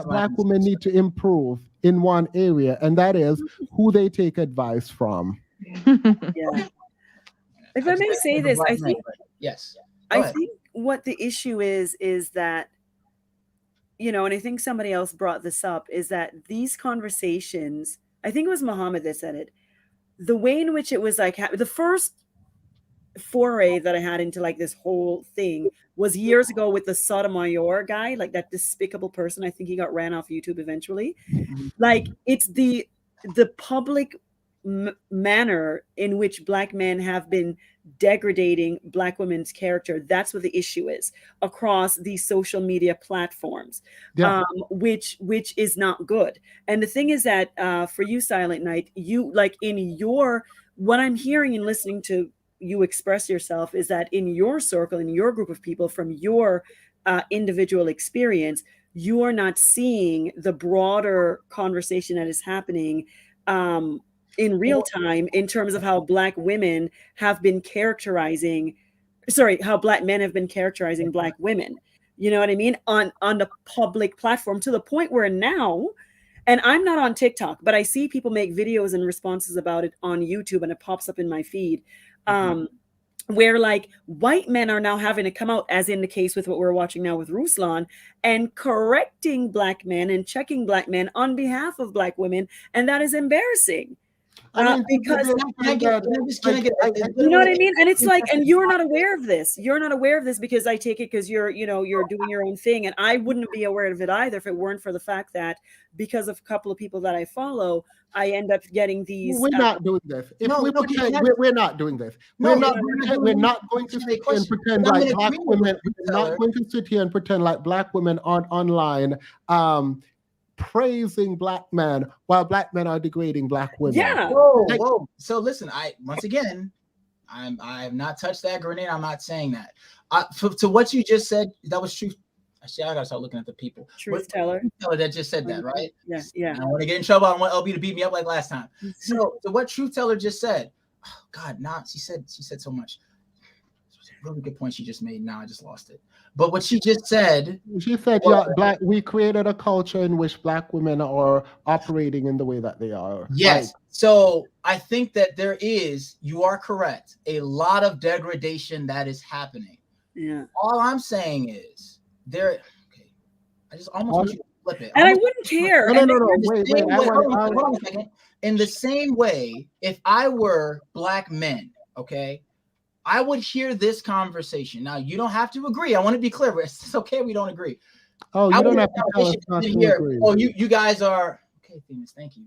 black women need to improve in one area, and that is who they take advice from. Yeah. If I may say this, I think yes. I think what the issue is that, and I think somebody else brought this up, is that these conversations, I think it was Muhammad that said it, the way in which it was like the first foray that I had into like this whole thing was years ago with the Sotomayor guy, like that despicable person. I think he got ran off YouTube eventually. Like it's the public manner in which black men have been degrading black women's character. That's what the issue is across these social media platforms, which is not good. And the thing is that for you, Silent Night, you like what I'm hearing and listening to you express yourself is that in your circle, in your group of people, from your individual experience, you are not seeing the broader conversation that is happening in real time in terms of how black women have been how black men have been characterizing black women. You know what I mean? On the public platform, to the point where now, and I'm not on TikTok, but I see people make videos and responses about it on YouTube, and it pops up in my feed. Where like white men are now having to come out, as in the case with what we're watching now with Ruslan, and correcting black men and checking black men on behalf of black women. And that is embarrassing. Because you know what I mean? And it's like, and you're not aware of this. You're not aware of this because I take it because you're doing your own thing. And I wouldn't be aware of it either if it weren't for the fact that because of a couple of people that I follow, I end up getting these. We're not doing this. We're not doing this. We're not going to sit here and pretend like black women. We're not going to sit here and pretend like black women aren't online praising black men while black men are degrading black women. Yeah. Whoa. So listen, I have not touched that grenade. I'm not saying that. To what you just said, that was true. Actually, I gotta start looking at the people. Truth teller that just said that, right? Yeah. I don't want to get in trouble. I don't want LB to beat me up like last time. So what Truth Teller just said, oh God, she said so much. Really good point she just made. Now I just lost it. But what she just said, we created a culture in which black women are operating in the way that they are. Yes. So I think that you are correct, a lot of degradation that is happening. Yeah. All I'm saying is I just almost want you to flip it. And I wouldn't care. Wait. In the same way, if I were black men, okay, I would hear this conversation. Now, you don't have to agree. I want to be clear. It's okay if we don't agree. Oh, you don't have to tell us not to agree. Oh, you guys are okay, Themis. Thank you.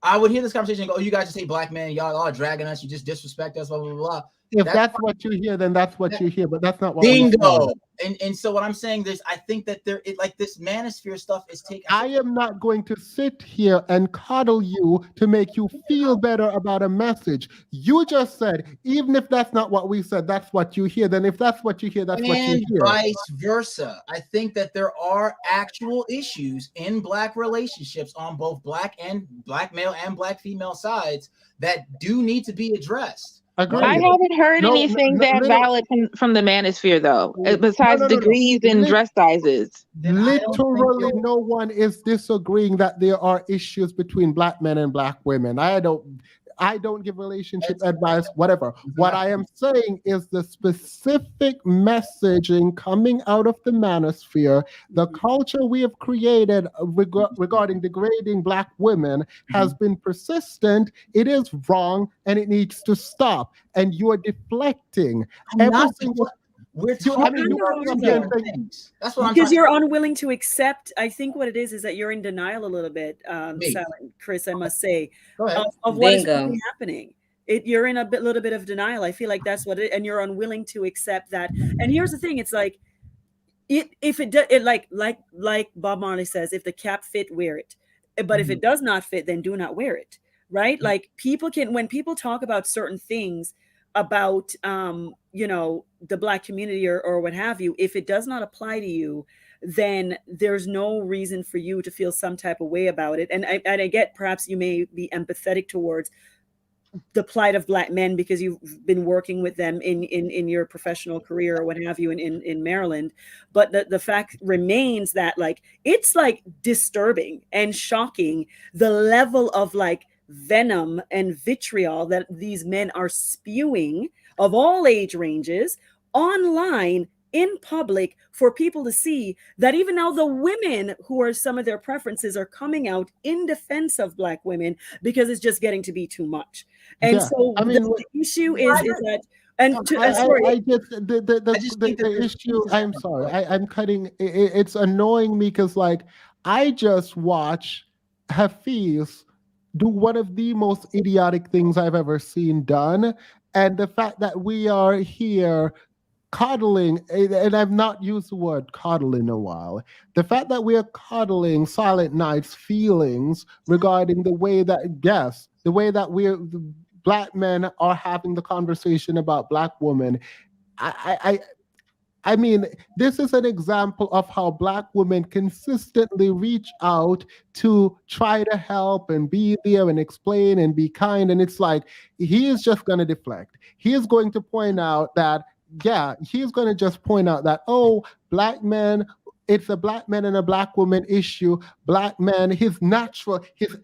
I would hear this conversation and go, "Oh, you guys just hate black men. Y'all all dragging us. You just disrespect us. Blah blah blah." If that's what you hear, then that's what you hear. But that's not what bingo. And so what I'm saying is, I think that like this manosphere stuff is taking. I am not going to sit here and coddle you to make you feel better about a message. You just said, even if that's not what we said, that's what you hear. Then if that's what you hear, that's what you hear. Vice versa. I think that there are actual issues in black relationships on both black male and black female sides that do need to be addressed. I haven't heard anything valid from the manosphere though, besides degrees and dress sizes. Literally, no one is disagreeing that there are issues between black men and black women. I don't give relationship advice, whatever. What I am saying is the specific messaging coming out of the manosphere, the culture we have created regarding degrading black women has been persistent. It is wrong and it needs to stop. And you are deflecting everything. We're talking about things. That's what I'm because you're unwilling to accept. I think what it is that you're in denial a little bit, Chris. I must say, of what is really happening. You're in a little bit of denial. I feel like that's what it, and you're unwilling to accept that. And here's the thing: it's like, like Bob Marley says, if the cap fit, wear it. But if it does not fit, then do not wear it. Right? Like when people talk about certain things about the black community or what have you, if it does not apply to you, then there's no reason for you to feel some type of way about it. And I get perhaps you may be empathetic towards the plight of black men because you've been working with them in your professional career or what have you in Maryland. But the fact remains that it's disturbing and shocking the level of venom and vitriol that these men are spewing of all age ranges online in public for people to see, that even now the women who are some of their preferences are coming out in defense of black women because it's just getting to be too much. And the issue is that, the issue, I'm sorry, I'm cutting, it's annoying me because I just watch Hafeez do one of the most idiotic things I've ever seen done. And the fact that we are here coddling, and I've not used the word coddle in a while, the fact that we are coddling Silent Night's feelings regarding the way that black men are having the conversation about black women. I mean, this is an example of how black women consistently reach out to try to help and be there and explain and be kind. And it's like, he is just going to deflect. He is going to point out that, he's going to just point out that, black men, it's a black man and a black woman issue. Black men, his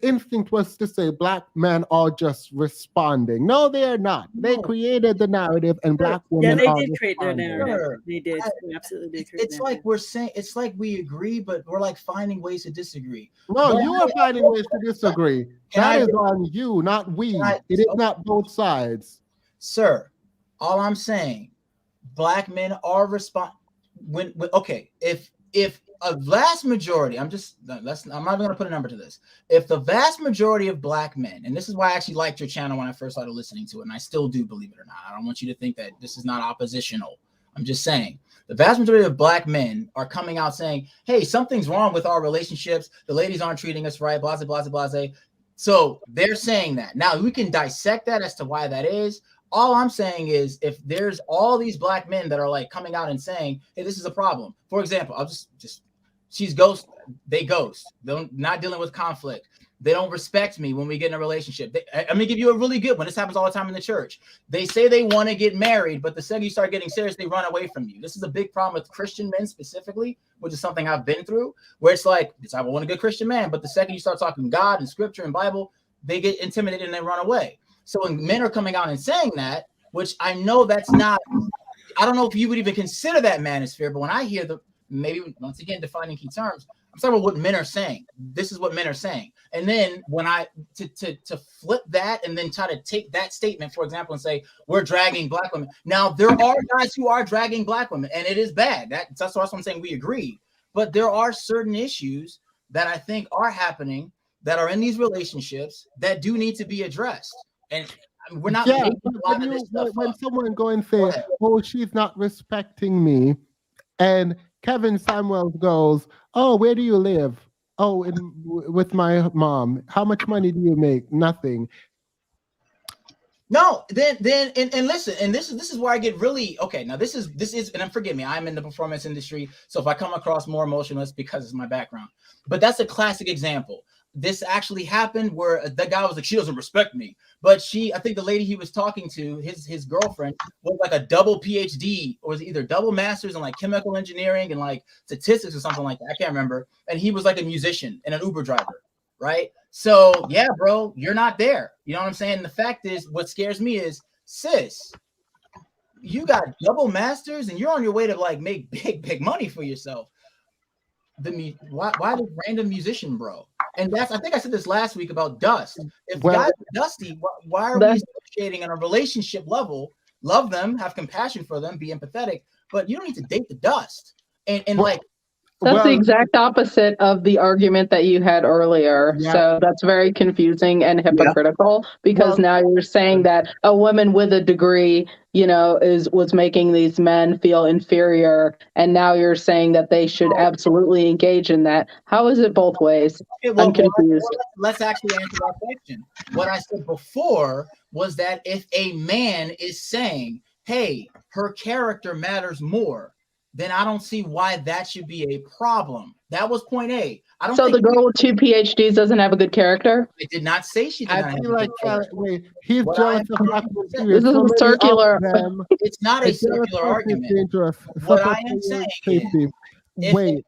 instinct was to say black men are just responding. No, they are not. They created the narrative, and black women they did create their narrative. They did. Absolutely did create. It's like we're saying, it's like we agree, but we're finding ways to disagree. No, you are finding ways to disagree. That is on you, not we. It is not both sides. Sir, all I'm saying, black men are if a vast majority, I'm not even going to put a number to this. If the vast majority of black men, and this is why I actually liked your channel when I first started listening to it, and I still do, believe it or not. I don't want you to think that this is not oppositional. I'm just saying the vast majority of black men are coming out saying, hey, something's wrong with our relationships. The ladies aren't treating us right, blah, blah, blah, blah. So they're saying that. Now we can dissect that as to why that is. All I'm saying is, if there's all these black men that are coming out and saying, hey, this is a problem. For example, I'll she's ghost. They ghost. They're not dealing with conflict. They don't respect me when we get in a relationship. I'm going to give you a really good one. This happens all the time in the church. They say they want to get married, but the second you start getting serious, they run away from you. This is a big problem with Christian men specifically, which is something I've been through, where it's like, I want a good Christian man, but the second you start talking God and scripture and Bible, they get intimidated and they run away. So when men are coming out and saying that, which I know that's not, I don't know if you would even consider that manosphere, but when I hear maybe once again defining key terms, I'm talking about what men are saying. This is what men are saying. And then when to flip that and then try to take that statement, for example, and say we're dragging black women. Now there are guys who are dragging black women, and it is bad. That's what I'm saying. We agree, but there are certain issues that I think are happening that are in these relationships that do need to be addressed. And we're not Yeah, making but a lot of this stuff when up. someone go and say, "Oh, she's not respecting me," and Kevin Samuels goes, "Oh, where do you live?" "Oh, with my mom." "How much money do you make?" "Nothing." No, then and listen, and this is where I get really okay. Now this is and forgive me, I'm in the performance industry, so if I come across more emotional, it's because it's my background. But that's a classic example. This actually happened where the guy was like, she doesn't respect me, but I think the lady he was talking to, his girlfriend, was like a double PhD, or was it either double masters in like chemical engineering and like statistics or something like that. I can't remember. And he was like a musician and an Uber driver, right? So yeah, bro, you're not there. You know what I'm saying? The fact is, what scares me is, sis, you got double masters and you're on your way to like make big money for yourself. Why this random musician, bro? And I think I said this last week about Dust. If guys are dusty, why are we associating on a relationship level? Love them, have compassion for them, be empathetic, but you don't need to date the dust. And like, that's the exact opposite of the argument that you had earlier. Yeah. So that's very confusing and hypocritical because now you're saying that a woman with a degree, was making these men feel inferior, and now you're saying that they should absolutely engage in that. How is it both ways? I'm confused. Let's actually answer that question. What I said before was that if a man is saying, "Hey, her character matters more," then I don't see why that should be a problem. That was point A. I don't. So the girl with 2 PhDs doesn't have a good character? I did not say she did. I feel like he's jealous of black women. This is a circular. It's not a circular argument. What I am saying is, wait,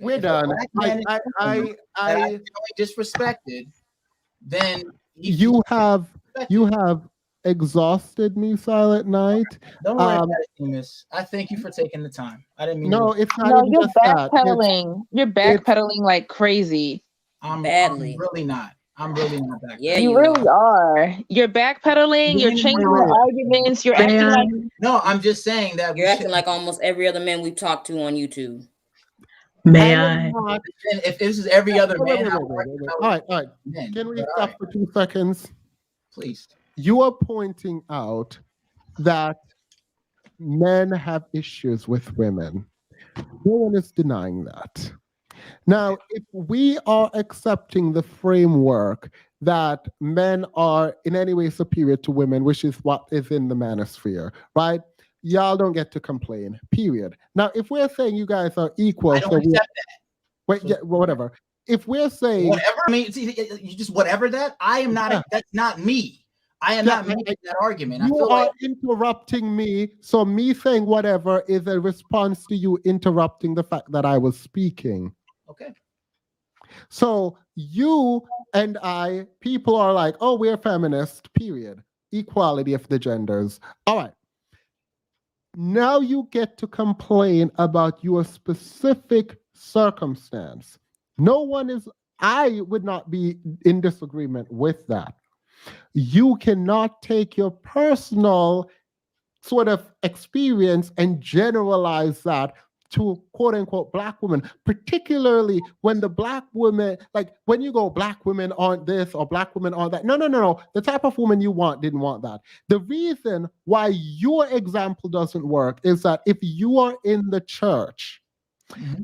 we're done. I disrespected, then you have exhausted me, Silent Night. Don't worry about it, Miss. I thank you for taking the time. I didn't mean. No, it's not. No, even you're just that. backpedaling. You're backpedaling like crazy. I'm really not. I'm really not back. Yeah, you really are. You're backpedaling. You're changing your arguments. You're acting like. No, I'm just saying that you're acting like almost every other man we've talked to on YouTube. May I? If this is every other man, all right. Can we stop for 2 seconds? Please. You are pointing out that men have issues with women. No one is denying that. Now, if we are accepting the framework that men are in any way superior to women, which is what is in the manosphere, right? Y'all don't get to complain, period. Now, if we're saying you guys are equal, I don't accept that. Wait, yeah, whatever. If we're saying whatever, I mean, you just whatever that, I am not. That's not me. I am not making that argument. You are interrupting me. So me saying whatever is a response to you interrupting the fact that I was speaking. Okay. So you and people are like, oh, we're feminist, period. Equality of the genders. All right. Now you get to complain about your specific circumstance. I would not be in disagreement with that. You cannot take your personal sort of experience and generalize that to quote unquote black women, particularly when the black women, like when you go black women aren't this or black women aren't that. No. The type of woman you want didn't want that. The reason why your example doesn't work is that if you are in the church,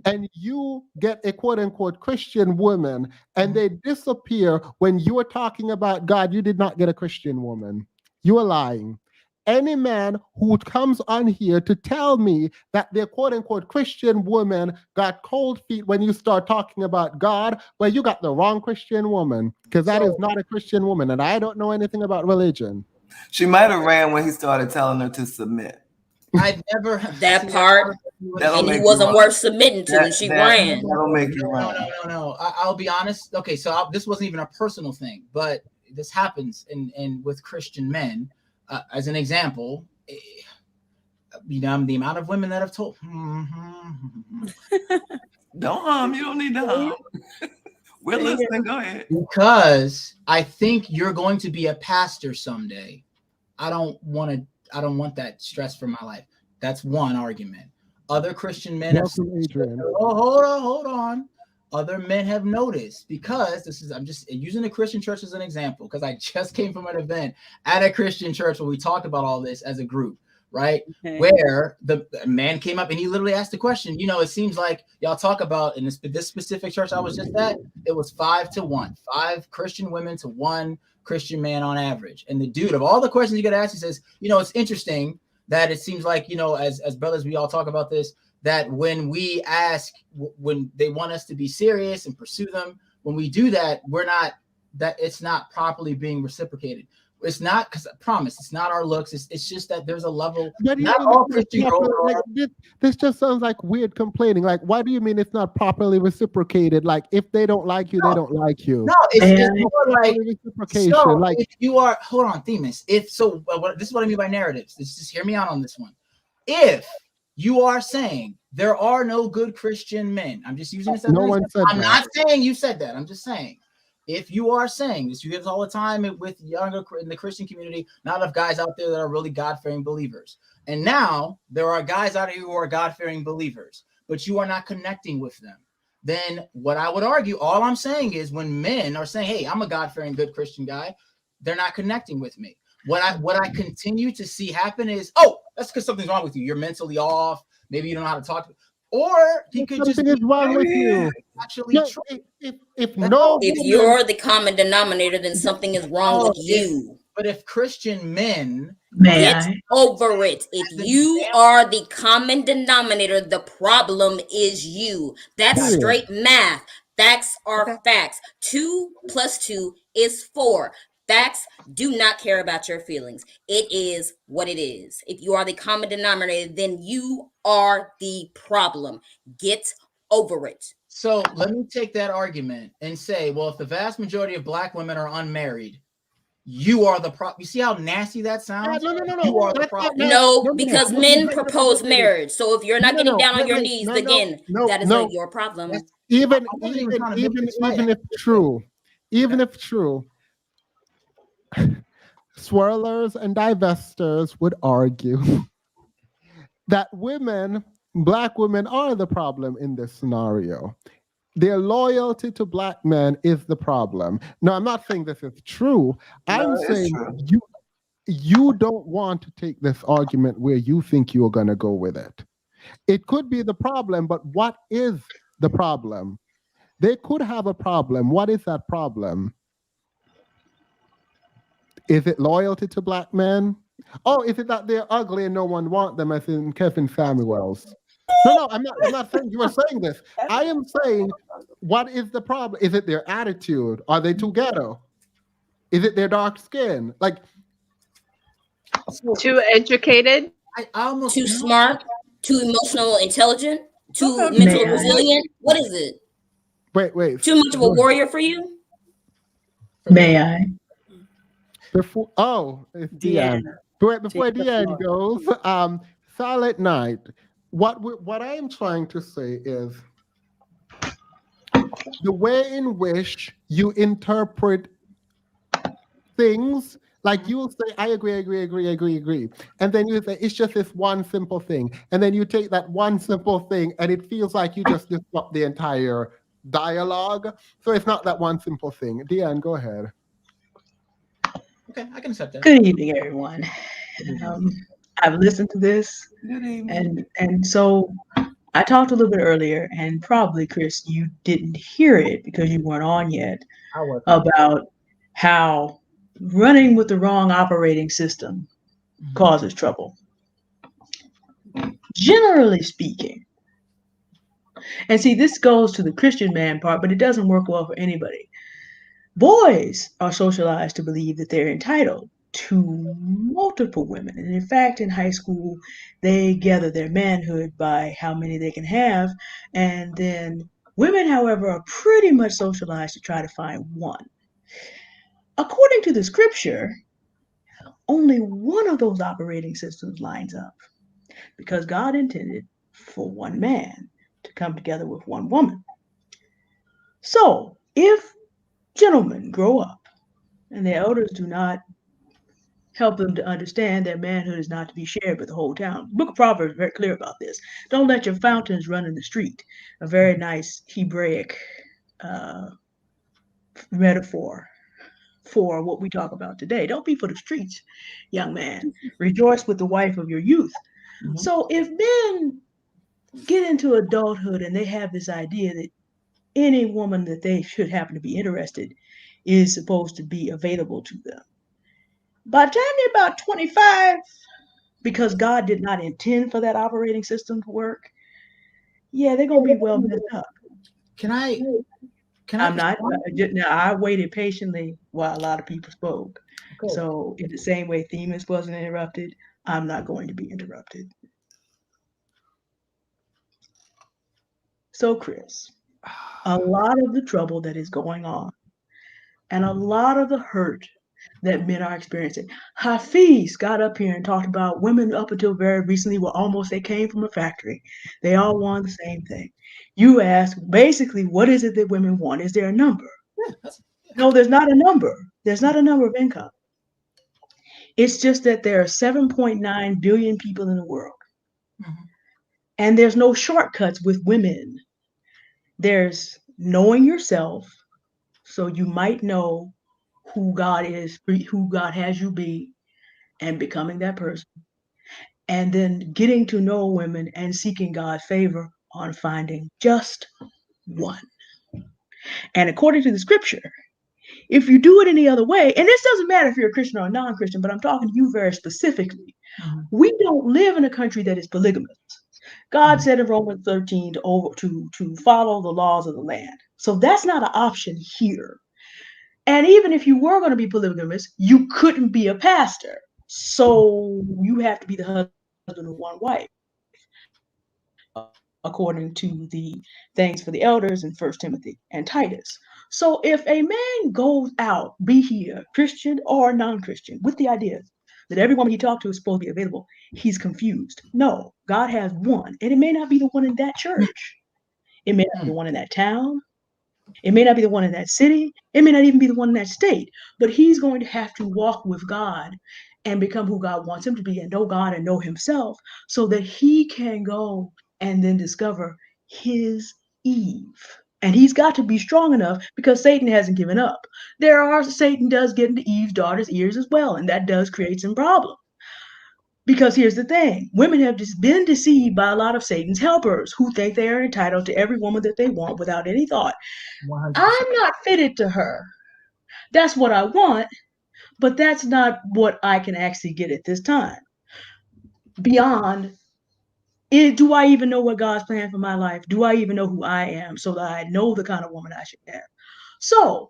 and you get a quote unquote Christian woman and they disappear when you are talking about God, you did not get a Christian woman. You are lying. Any man who comes on here to tell me that their quote unquote Christian woman got cold feet when you start talking about God, well, you got the wrong Christian woman, because that is not a Christian woman, and I don't know anything about religion. She might have ran when he started telling her to submit. I've never that part, and he wasn't worth submitting to, and she ran. That'll make you run. No. I'll be honest. Okay, so this wasn't even a personal thing, but this happens in with Christian men. As an example, the amount of women that have told. Don't you don't need to hum. We're listening. Go ahead. Because I think you're going to be a pastor someday. I don't want that stress for my life. That's one argument. Other Christian men have said, hold on. other men have noticed, because I'm just using the Christian church as an example, because I just came from an event at a Christian church where we talked about all this as a group, right? Okay. Where the man came up and he literally asked the question, it seems like y'all talk about in this specific church I was just at, it was 5 to 1, 5 Christian women to 1 Christian man on average. And the dude, of all the questions you got to ask, he says, it's interesting that it seems like, as brothers, we all talk about this, that when we ask, when they want us to be serious and pursue them, when we do that, it's not properly being reciprocated. It's not, because I promise, it's not our looks. It's just that there's a level. Not all Christian girls like, this just sounds like weird complaining. Like, why do you mean it's not properly reciprocated? Like, if they don't like you, they don't like you. No, it's more like reciprocation. So like, if you are, hold on, Themis. This is what I mean by narratives. Just hear me out on this one. If you are saying there are no good Christian men, I'm just using this as no one said I'm that. not saying you said that. I'm just saying, if you are saying this, you hear this all the time with younger in the Christian community, not enough guys out there that are really God-fearing believers. And now there are guys out here who are God-fearing believers, but you are not connecting with them. Then what I would argue, all I'm saying is, when men are saying, hey, I'm a God-fearing good Christian guy, they're not connecting with me. What I continue to see happen is, that's because something's wrong with you. You're mentally off. Maybe you don't know how to talk to. Or he could something is wrong with you. Actually, if you're the common denominator, then something is wrong with you. But if Christian men get over it, if you are the common denominator, the problem is you. That's straight math. Facts are facts. 2 + 2 is 4. Facts do not care about your feelings. It is what it is. If you are the common denominator, then you are the problem. Get over it. So let me take that argument and say, well, if the vast majority of Black women are unmarried, you are the problem. You see how nasty that sounds? No. You are the problem. No, because men propose marriage. So if you're not getting down on your knees, again, that is not your problem. Even if true, swirlers and divestors would argue that Black women are the problem in this scenario. Their loyalty to Black men is the problem. No, I'm not saying this is true. I'm saying you don't want to take this argument where you think you're going to go with it. It could be the problem, but what is the problem? They could have a problem. What is that problem? Is it loyalty to Black men? Oh, is it that they're ugly and no one wants them, as in Kevin Samuels? No, I'm not saying you are saying this. I am saying, what is the problem? Is it their attitude? Are they too ghetto? Is it their dark skin? Like, too educated? Too smart? Too emotional intelligent? Too mentally resilient? What is it? Wait. Too much of a warrior for you? May I? It's Deanne. Before Deanne goes, Silent Night. What I am trying to say is the way in which you interpret things, like you will say, I agree. And then you say, it's just this one simple thing. And then you take that one simple thing and it feels like you just disrupt the entire dialogue. So it's not that one simple thing. Deanne, go ahead. Okay, I can accept that. Good evening, everyone. I've listened to this, and so I talked a little bit earlier, and probably, Chris, you didn't hear it because you weren't on yet, about how running with the wrong operating system causes trouble. Generally speaking. And see, this goes to the Christian man part, but it doesn't work well for anybody. Boys are socialized to believe that they're entitled to multiple women. And in fact, in high school, they gather their manhood by how many they can have. And then women, however, are pretty much socialized to try to find one. According to the scripture, only one of those operating systems lines up, because God intended for one man to come together with one woman. So if gentlemen grow up and their elders do not help them to understand that manhood is not to be shared with the whole town. The book of Proverbs is very clear about this. Don't let your fountains run in the street. A very nice Hebraic metaphor for what we talk about today. Don't be for the streets, young man. Rejoice with the wife of your youth. So if men get into adulthood and they have this idea that any woman that they should happen to be interested is supposed to be available to them. By the time they're about 25, because God did not intend for that operating system to work, yeah, they're gonna be well messed up. Can I I'm not. Now, I waited patiently while a lot of people spoke. Okay. So, in the same way Themis wasn't interrupted, I'm not going to be interrupted. So, Chris, a lot of the trouble that is going on and a lot of the hurt that men are experiencing. Hafeez got up here and talked about women up until very recently were almost, they came from a factory. They all want the same thing. You ask, basically, what is it that women want? Is there a number? No, there's not a number. There's not a number of income. It's just that there are 7.9 billion people in the world. And there's no shortcuts with women. There's knowing yourself, so you might know who God is, who God has you be, and becoming that person. And then getting to know women and seeking God's favor on finding just one. And according to the scripture, if you do it any other way, and this doesn't matter if you're a Christian or a non-Christian, but I'm talking to you very specifically, we don't live in a country that is polygamous. God said in Romans 13 to follow the laws of the land. So that's not an option here. And even if you were going to be polygamous, you couldn't be a pastor. So you have to be the husband of one wife, according to the things for the elders in 1 Timothy and Titus. So if a man goes out, be he a Christian or non-Christian, with the idea that every woman he talked to is supposed to be available, he's confused. No, God has one, and it may not be the one in that church. It may not be the one in that town. It may not be the one in that city. It may not even be the one in that state, but he's going to have to walk with God and become who God wants him to be and know God and know himself so that he can go and then discover his Eve. And he's got to be strong enough because Satan hasn't given up. Satan does get into Eve's daughter's ears as well, and that does create some problems. Because here's the thing, women have just been deceived by a lot of Satan's helpers who think they are entitled to every woman that they want without any thought. 100%. I'm not fitted to her. That's what I want, but that's not what I can actually get at this time. Beyond, do I even know what God's plan for my life? Do I even know who I am so that I know the kind of woman I should have? So,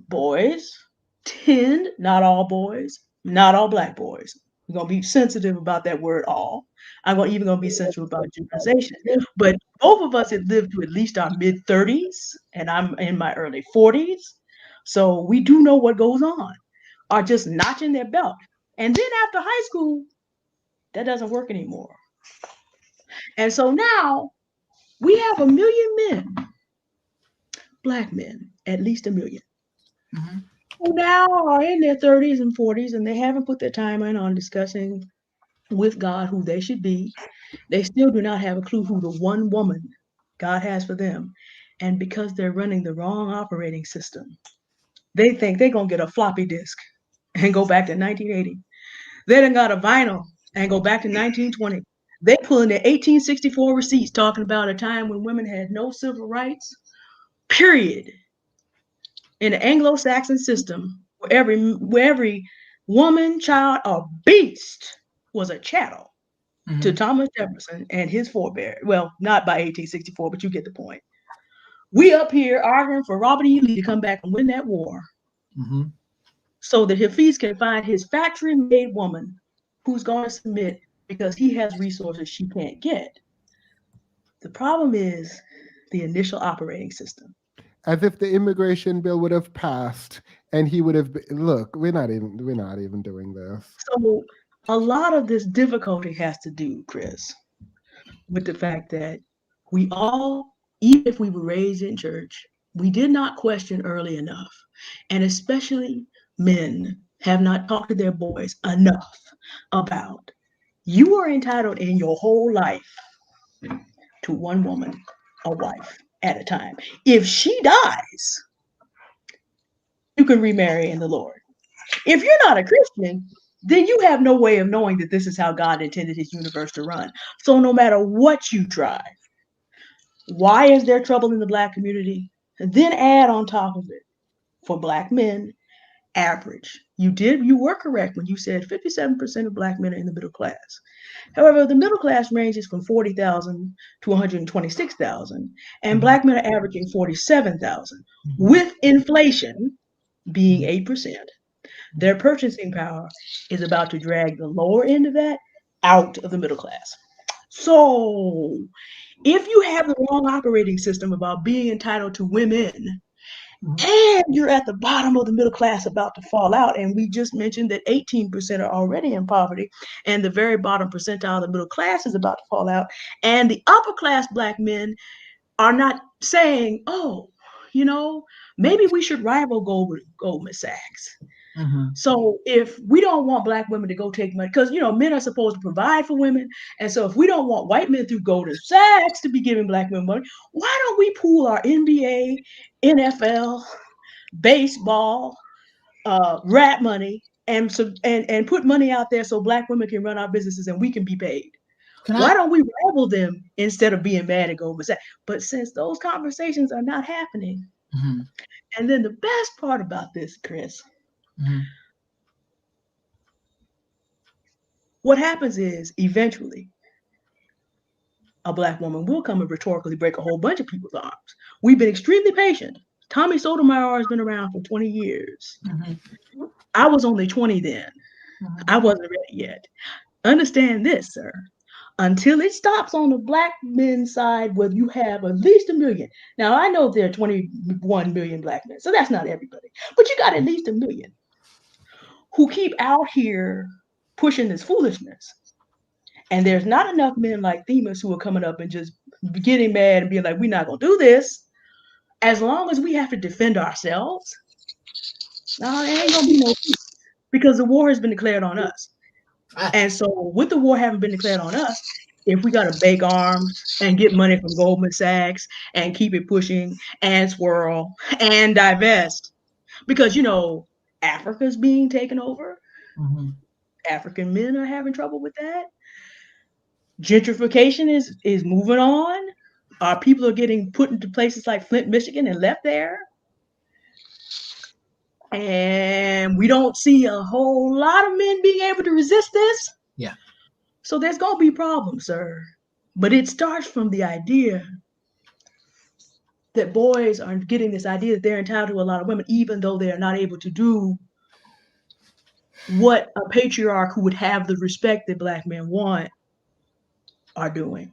boys tend, not all boys, not all black boys. We're going to be sensitive about that word all. I'm even going to be sensitive about generalization. But both of us have lived to at least our mid-30s, and I'm in my early 40s. So we do know what goes on, are just notching their belt. And then after high school, that doesn't work anymore. And so now we have 1 million men, black men, at least 1 million, who now are in their 30s and 40s, and they haven't put their time in on discussing with God who they should be. They still do not have a clue who the one woman God has for them. And because they're running the wrong operating system, they think they're going to get a floppy disk and go back to 1980. They done got a vinyl and go back to 1920. They pulling their 1864 receipts talking about a time when women had no civil rights, period. In the Anglo-Saxon system, where every woman, child, or beast was a chattel to Thomas Jefferson and his forebear. Well, not by 1864, but you get the point. We up here arguing for Robert E. Lee to come back and win that war so that Hafeez can find his factory-made woman who's going to submit because he has resources she can't get. The problem is the initial operating system. As if the immigration bill would have passed and he would have been, look, we're not even doing this. So a lot of this difficulty has to do, Chris, with the fact that we all, even if we were raised in church, we did not question early enough. And especially men have not talked to their boys enough about you are entitled in your whole life to one woman, a wife. at a time. If she dies, you can remarry in the Lord. If you're not a Christian, then you have no way of knowing that this is how God intended his universe to run. So no matter what you try, why is there trouble in the Black community? And then add on top of it, for Black men, average. You were correct when you said 57% of Black men are in the middle class. However, the middle class ranges from 40,000 to 126,000, and Black men are averaging 47,000, with inflation being 8%. Their purchasing power is about to drag the lower end of that out of the middle class. So, if you have the wrong operating system about being entitled to women, and you're at the bottom of the middle class about to fall out, and we just mentioned that 18% are already in poverty, and the very bottom percentile of the middle class is about to fall out, and the upper class Black men are not saying, oh, maybe we should rival Goldman Sachs. So if we don't want Black women to go take money, because men are supposed to provide for women, and so if we don't want white men through Goldman Sachs to be giving Black women money, why don't we pool our NBA, NFL, baseball, rap money, and put money out there so Black women can run our businesses and we can be paid? Why don't we rival them instead of being mad at Goldman Sachs? But since those conversations are not happening, and then the best part about this, Chris. What happens is eventually a Black woman will come and rhetorically break a whole bunch of people's arms. We've been extremely patient. Tommy Sotomayor has been around for 20 years. I was only 20 then. I wasn't ready yet. Understand this, sir. Until it stops on the Black men's side where you have at least 1 million. Now, I know there are 21 million Black men, so that's not everybody. But you got at least 1 million who keep out here pushing this foolishness. And there's not enough men like Themis who are coming up and just getting mad and being like, we're not going to do this. As long as we have to defend ourselves, no, there ain't going to be no peace because the war has been declared on us. And so with the war having been declared on us, if we got to bake arms and get money from Goldman Sachs and keep it pushing and swirl and divest, because, Africa's being taken over. African men are having trouble with that. Gentrification is moving on. Our people are getting put into places like Flint, Michigan, and left there. And we don't see a whole lot of men being able to resist this. Yeah. So there's going to be problems, sir. But it starts from the idea that boys are getting this idea that they're entitled to a lot of women, even though they are not able to do what a patriarch who would have the respect that Black men want are doing.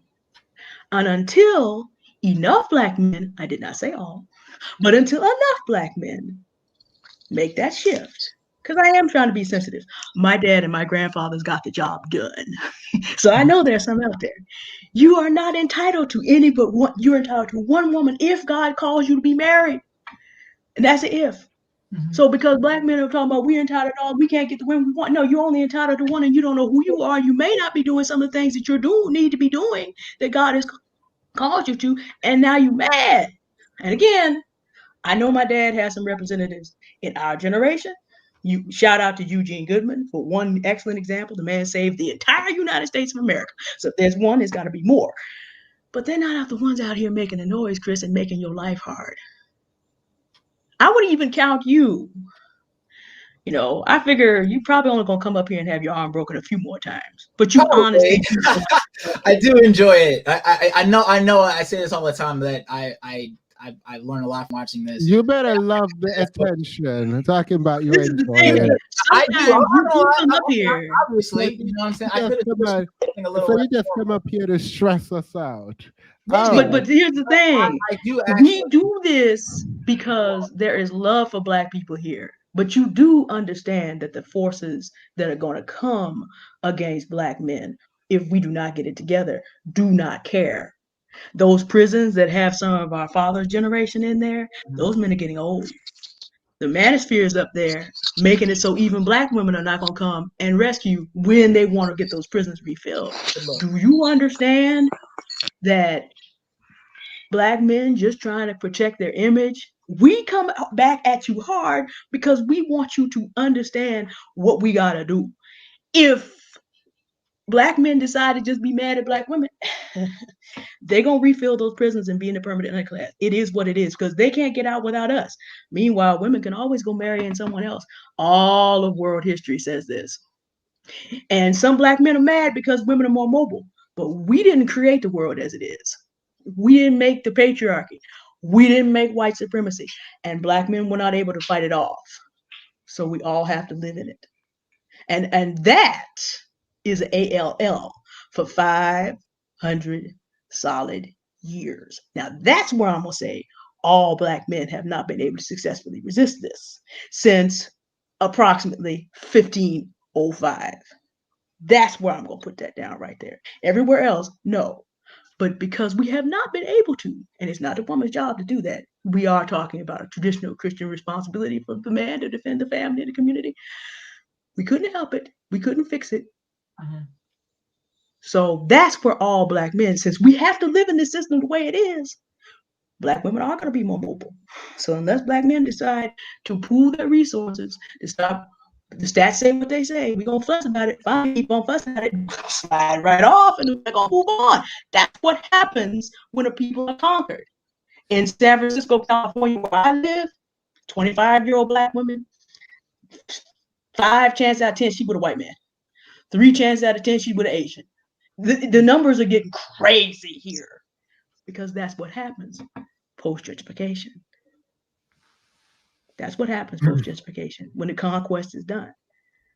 And until enough Black men, I did not say all, but until enough Black men make that shift, because I am trying to be sensitive. My dad and my grandfathers got the job done. So I know there's some out there. You are not entitled to any but one. You're entitled to one woman if God calls you to be married. And that's an if. So because Black men are talking about we're entitled to all, we can't get the women we want. No, you're only entitled to one and you don't know who you are. You may not be doing some of the things that you need to be doing that God has called you to, and now you're mad. And again, I know my dad has some representatives in our generation. You shout out to Eugene Goodman for one excellent example. The man saved the entire United States of America. So if there's one, there's got to be more. But they're not the ones out here making the noise, Chris, and making your life hard. I would even count you. I figure you probably only gonna come up here and have your arm broken a few more times. But you honestly, I do enjoy it. I know. I say this all the time that I learn a lot from watching this. You better love the attention. Talking about you enjoy it. I do. You come up here. Obviously, you know what I'm saying. I could have a little. So you just come up here to stress us out. But here's the thing. We do this because there is love for Black people here. But you do understand that the forces that are going to come against Black men, if we do not get it together, do not care. Those prisons that have some of our father's generation in there, those men are getting old. The manosphere is up there, making it so even Black women are not going to come and rescue when they want to get those prisons refilled. Do you understand that Black men just trying to protect their image. We come back at you hard because we want you to understand what we gotta do. If Black men decide to just be mad at Black women, they're gonna refill those prisons and be in the permanent underclass. It is what it is because they can't get out without us. Meanwhile, women can always go marry someone else. All of world history says this. And some Black men are mad because women are more mobile. But we didn't create the world as it is. We didn't make the patriarchy. We didn't make white supremacy. And Black men were not able to fight it off. So we all have to live in it. And that is ALL for 500 solid years. Now that's where I'm gonna say all Black men have not been able to successfully resist this since approximately 1505. That's where I'm gonna put that down right there. Everywhere else, no. But because we have not been able to, and it's not the woman's job to do that, we are talking about a traditional Christian responsibility for the man to defend the family and the community. We couldn't help it. We couldn't fix it. So that's where all Black men, since we have to live in this system the way it is, Black women are going to be more mobile. So unless Black men decide to pool their resources, to stop, the stats say what they say, we're going to fuss about it, fine, keep on fussing at it, slide right off, and we're going to move on. That's what happens when a people are conquered. In San Francisco, California, where I live, 25-year-old Black woman, 5 chances out of 10, she with a white man. 3 chances out of 10, she with an Asian. The numbers are getting crazy here because that's what happens post-gentrification. That's what happens post-gentrification when the conquest is done.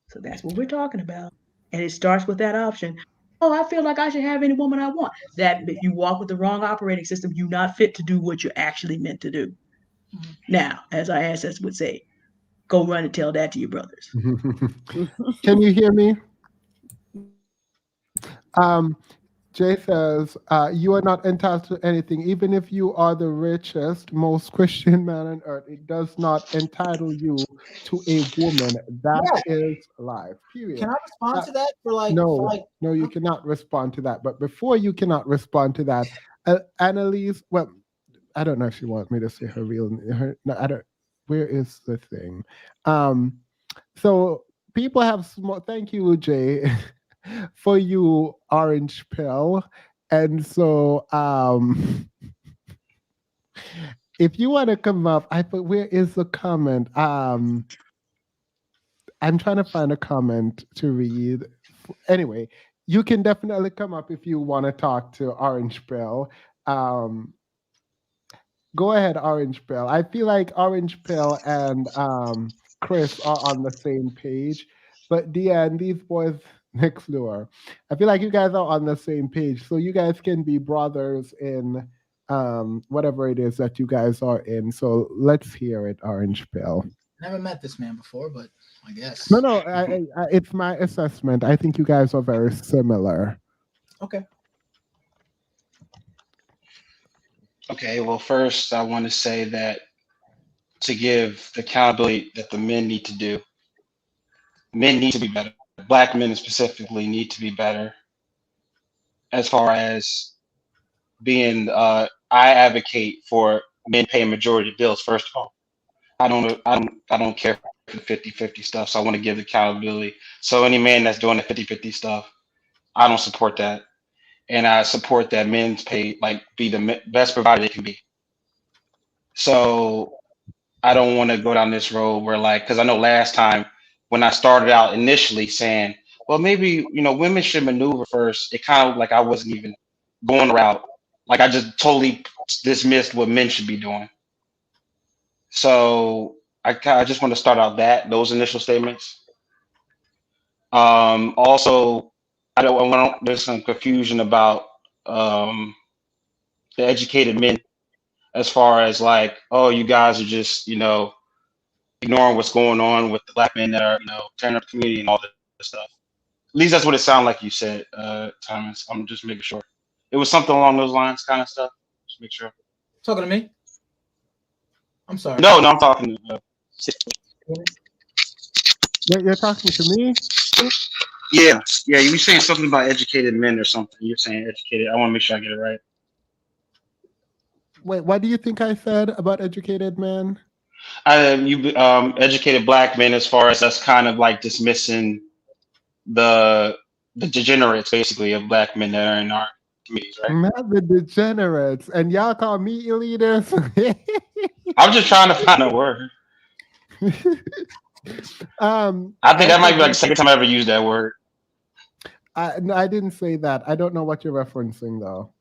So that's what we're talking about. And it starts with that option. Oh, I feel like I should have any woman I want. That if you walk with the wrong operating system, you're not fit to do what you're actually meant to do. Now, as our ancestors would say, go run and tell that to your brothers. Can you hear me? Jay says, you are not entitled to anything. Even if you are the richest, most Christian man on earth, it does not entitle you to a woman. That is life, period. Can I respond to that for like? No, you cannot respond to that. But before you cannot respond to that, Annalise, well, I don't know if she wants me to say her real name. No, I don't. Where is the thing? So people have small. Thank you, Jay. For you, Orange Pill. And so if you want to come up, where is the comment? I'm trying to find a comment to read. Anyway, you can definitely come up if you want to talk to Orange Pill. Go ahead, Orange Pill. I feel like Orange Pill and Chris are on the same page, but Deanne, these boys next door, I feel like you guys are on the same page, so you guys can be brothers in whatever it is that you guys are in. So let's hear it, Orange Pill. Never met this man before, but I guess. No, it's my assessment. I think you guys are very similar. Okay. Okay, well, first I want to say that to give the accountability that the men need to do, men need to be better. Black men specifically need to be better as far as being, I advocate for men paying majority of bills, first of all. I don't care for the 50-50 stuff, so I want to give accountability. So any man that's doing the 50-50 stuff, I don't support that. And I support that men's pay, like, be the best provider they can be. So I don't want to go down this road where, like, because I know last time when I started out initially saying, well, maybe, women should maneuver first, it kind of like I wasn't even going around. Like, I just totally dismissed what men should be doing. So I just want to start out those initial statements. Also, there's some confusion about the educated men as far as like, oh, you guys are just, ignoring what's going on with the Black men that are, tearing up the community and all this stuff. At least that's what it sounded like you said, Thomas. I'm just making sure. It was something along those lines kind of stuff. Just make sure. Talking to me? I'm sorry. No, I'm talking to You're talking to me? Yeah, you were saying something about educated men or something. You're saying educated. I want to make sure I get it right. Wait, what do you think I said about educated men? You educated black men as far as us kind of like dismissing the degenerates basically of black men that are in our communities, right? Not the degenerates, and y'all call me elitist. I'm just trying to find a word. I think that might be like the second time I ever used that word. No, I didn't say that. I don't know what you're referencing though.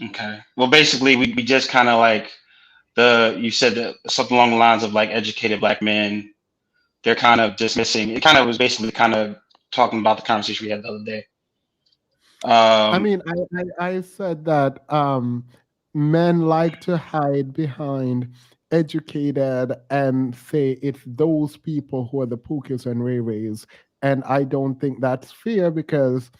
Okay. Well, basically, we just kind of like you said that something along the lines of like educated black men. They're kind of dismissing. It kind of was basically kind of talking about the conversation we had the other day. I mean, I said that men like to hide behind educated and say it's those people who are the Pookies and Ray Rays. And I don't think that's fair because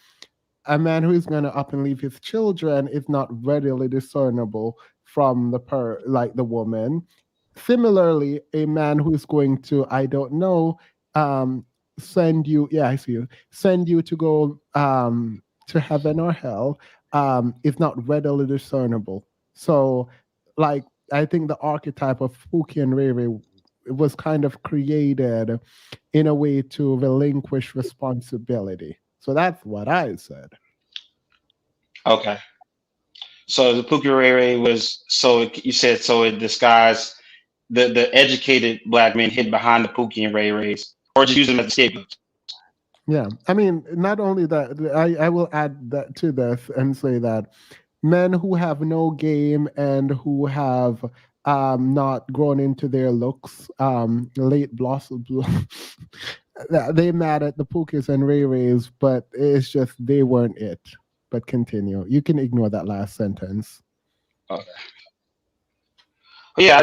a man who is going to up and leave his children is not readily discernible from the woman. Similarly, a man who is going to, I don't know, send you, yeah, I see you, send you to go to heaven or hell is not readily discernible. So, like, I think the archetype of Pookie and Riri was kind of created in a way to relinquish responsibility. So that's what I said. Okay. So the Pookie Ray Ray was you said so it disguised the educated black men hid behind the Pookie and Ray Rays, or just use them as scapegoats. Yeah, I mean, not only that, I will add that to this and say that men who have no game and who have not grown into their looks, late blossom, they mad at the Pookies and Ray Rays, but it's just they weren't it. But continue. You can ignore that last sentence. Okay. Yeah, I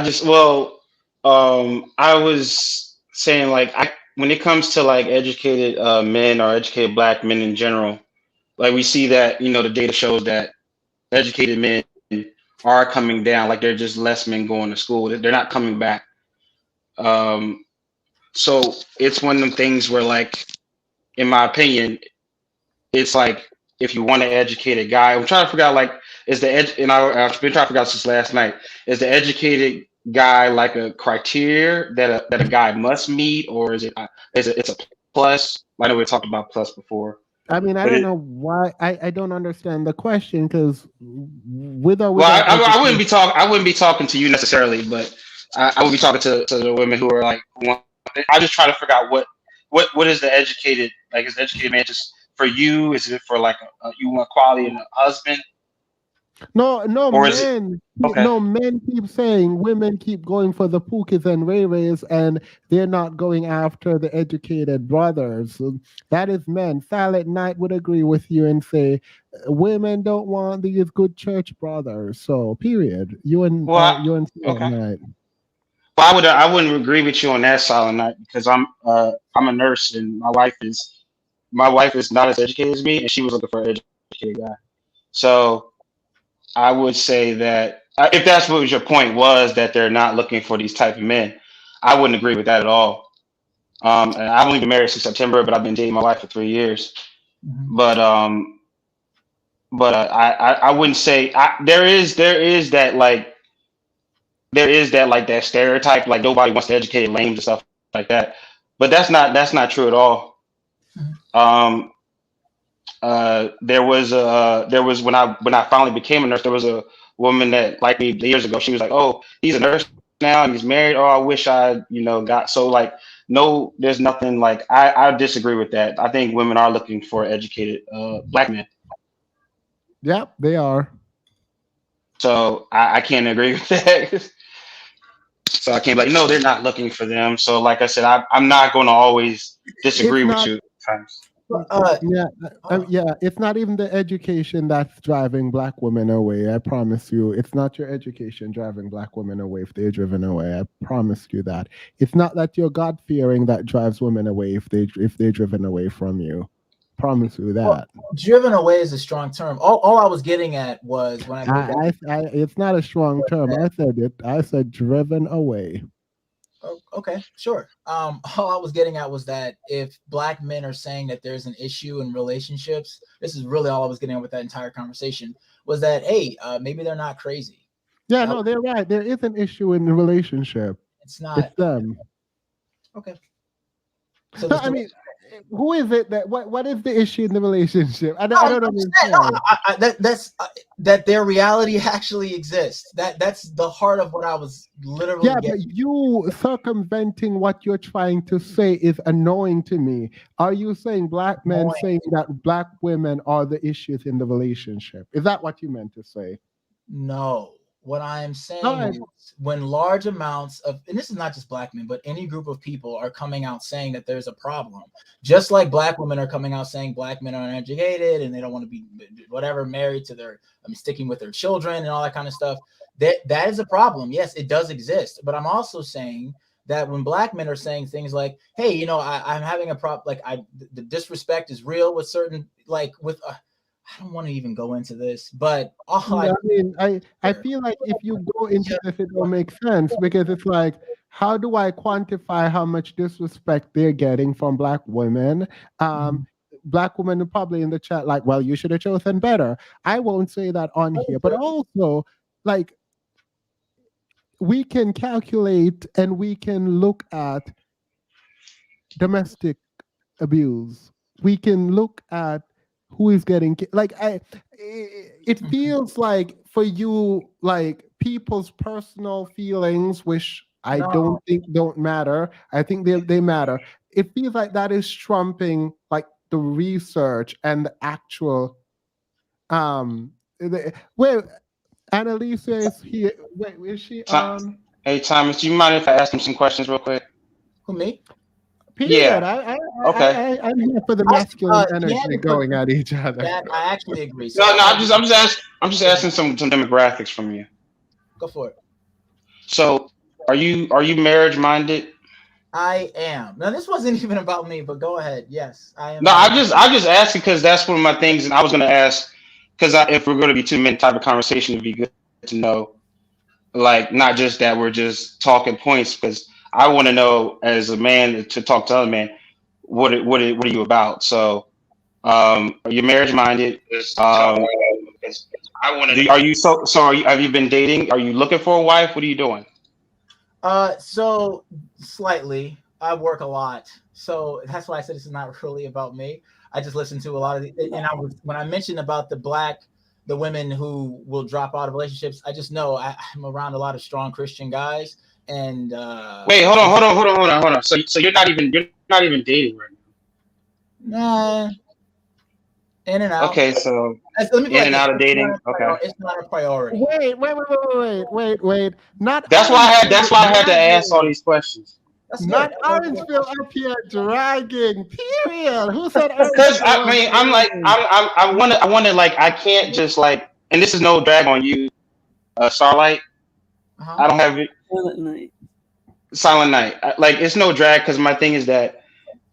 was saying like when it comes to like educated men or educated black men in general, like we see that the data shows that educated men are coming down. Like they're just less men going to school. They're not coming back. So it's one of them things where like, in my opinion, it's like if you want an educated guy, I'm trying to figure out like is the and I've been trying to figure out since last night. Is the educated guy like a criteria that a guy must meet, or is it's a plus? I know we talked about plus before. I mean, I don't know why. I don't understand the question because with or Well, without I wouldn't be talking. I wouldn't be talking to you necessarily, but I would be talking to the women who are like. I just try to figure out what is the educated like? Is the educated man just for you? Is it for like you want quality in a husband? No, Or is men. okay. No, men keep saying women keep going for the Pookies and Ray Rays, and they're not going after the educated brothers. So that is men. Silent Night would agree with you and say women don't want these good church brothers. So, period. You and Silent okay. Night. Well, I wouldn't agree with you on that, Silent Night, because I'm a nurse and my wife is not as educated as me, and she was looking for an educated guy. So I would say that if that's what your point was, that they're not looking for these type of men, I wouldn't agree with that at all. And I've only been married since September, but I've been dating my wife for 3 years. Mm-hmm. But I wouldn't say there is that like that stereotype like nobody wants to educate lames and stuff like that. But that's not true at all. There was when I finally became a nurse, there was a woman that liked me years ago. She was like, "Oh, he's a nurse now and he's married. Oh, I wish I got." So like, no, there's nothing like I disagree with that. I think women are looking for educated black men. Yeah, they are. So I can't agree with that. So I can't be like, no, they're not looking for them. So like I said, I'm not going to always disagree with you at times. Yeah, it's not even the education that's driving black women away. I promise you, it's not your education driving black women away if they're driven away. I promise you that. It's not that you're God fearing that drives women away if they're driven away from you. Promise you that. Well, driven away is a strong term. All I was getting at was when it's not a strong term. I said it. I said driven away. Oh, okay, sure. All I was getting at was that if black men are saying that there's an issue in relationships, this is really all I was getting at with that entire conversation, was that, hey, maybe they're not crazy. Yeah, no, they're right. There is an issue in the relationship. It's not. It's them. Okay. So No, I mean, who is it that what is the issue in the relationship? I don't understand. That their reality actually exists. That's the heart of what I was literally Yeah, getting. but you circumventing what you're trying to say is annoying to me. Are you saying black men saying that black women are the issues in the relationship? Is that what you meant to say? No. What I am saying Alright. is when large amounts of, and this is not just black men, but any group of people are coming out saying that there's a problem, just like black women are coming out saying black men are uneducated and they don't want to be whatever married to their, sticking with their children and all that kind of stuff. That is a problem. Yes, it does exist. But I'm also saying that when black men are saying things like, hey, you know, I'm having a problem, like the disrespect is real with certain, like with, I don't want to even go into this, but I feel like if you go into this, it will make sense because it's like, how do I quantify how much disrespect they're getting from black women? Black women are probably in the chat like, well, you should have chosen better. I won't say that on here, but also like we can calculate and we can look at domestic abuse. We can look at who is getting it feels like for you like people's personal feelings, which I don't think don't matter. I think they matter. It feels like that is trumping like the research and the actual wait, Annalisa is here. Wait, is she on? Hey Thomas, do you mind if I ask him some questions real quick? Who, me? Period. Yeah. Okay. I'm here for the masculine energy going at each other. That I actually agree. No, I'm just asking some demographics from you. Go for it. So, are you marriage minded? I am. Now this wasn't even about me, but go ahead. Yes, I am. No, I just asked because that's one of my things, and I was going to ask because if we're going to be 2 men type of conversation, it'd be good to know, like not just that we're just talking points, because I want to know as a man to talk to other men, what are you about? So, are you marriage minded? I want to. Are you have you been dating? Are you looking for a wife? What are you doing? So slightly. I work a lot, so that's why I said this is not really about me. I just listen to a lot of and when I mentioned about the women who will drop out of relationships, I just know I'm around a lot of strong Christian guys. And wait, hold on. So you're not even dating right now? Nah. In and out. Okay, so let me in and out of dating. Okay, it's not a priority. Wait. Not that's why I had to ask all these questions. Not Orangeville up here dragging. Period. Who said? Because I mean, I'm like, I want to like, I can't just like, and this is no drag on you, Starlight. I don't have it. Silent Night. Like, it's no drag because my thing is that,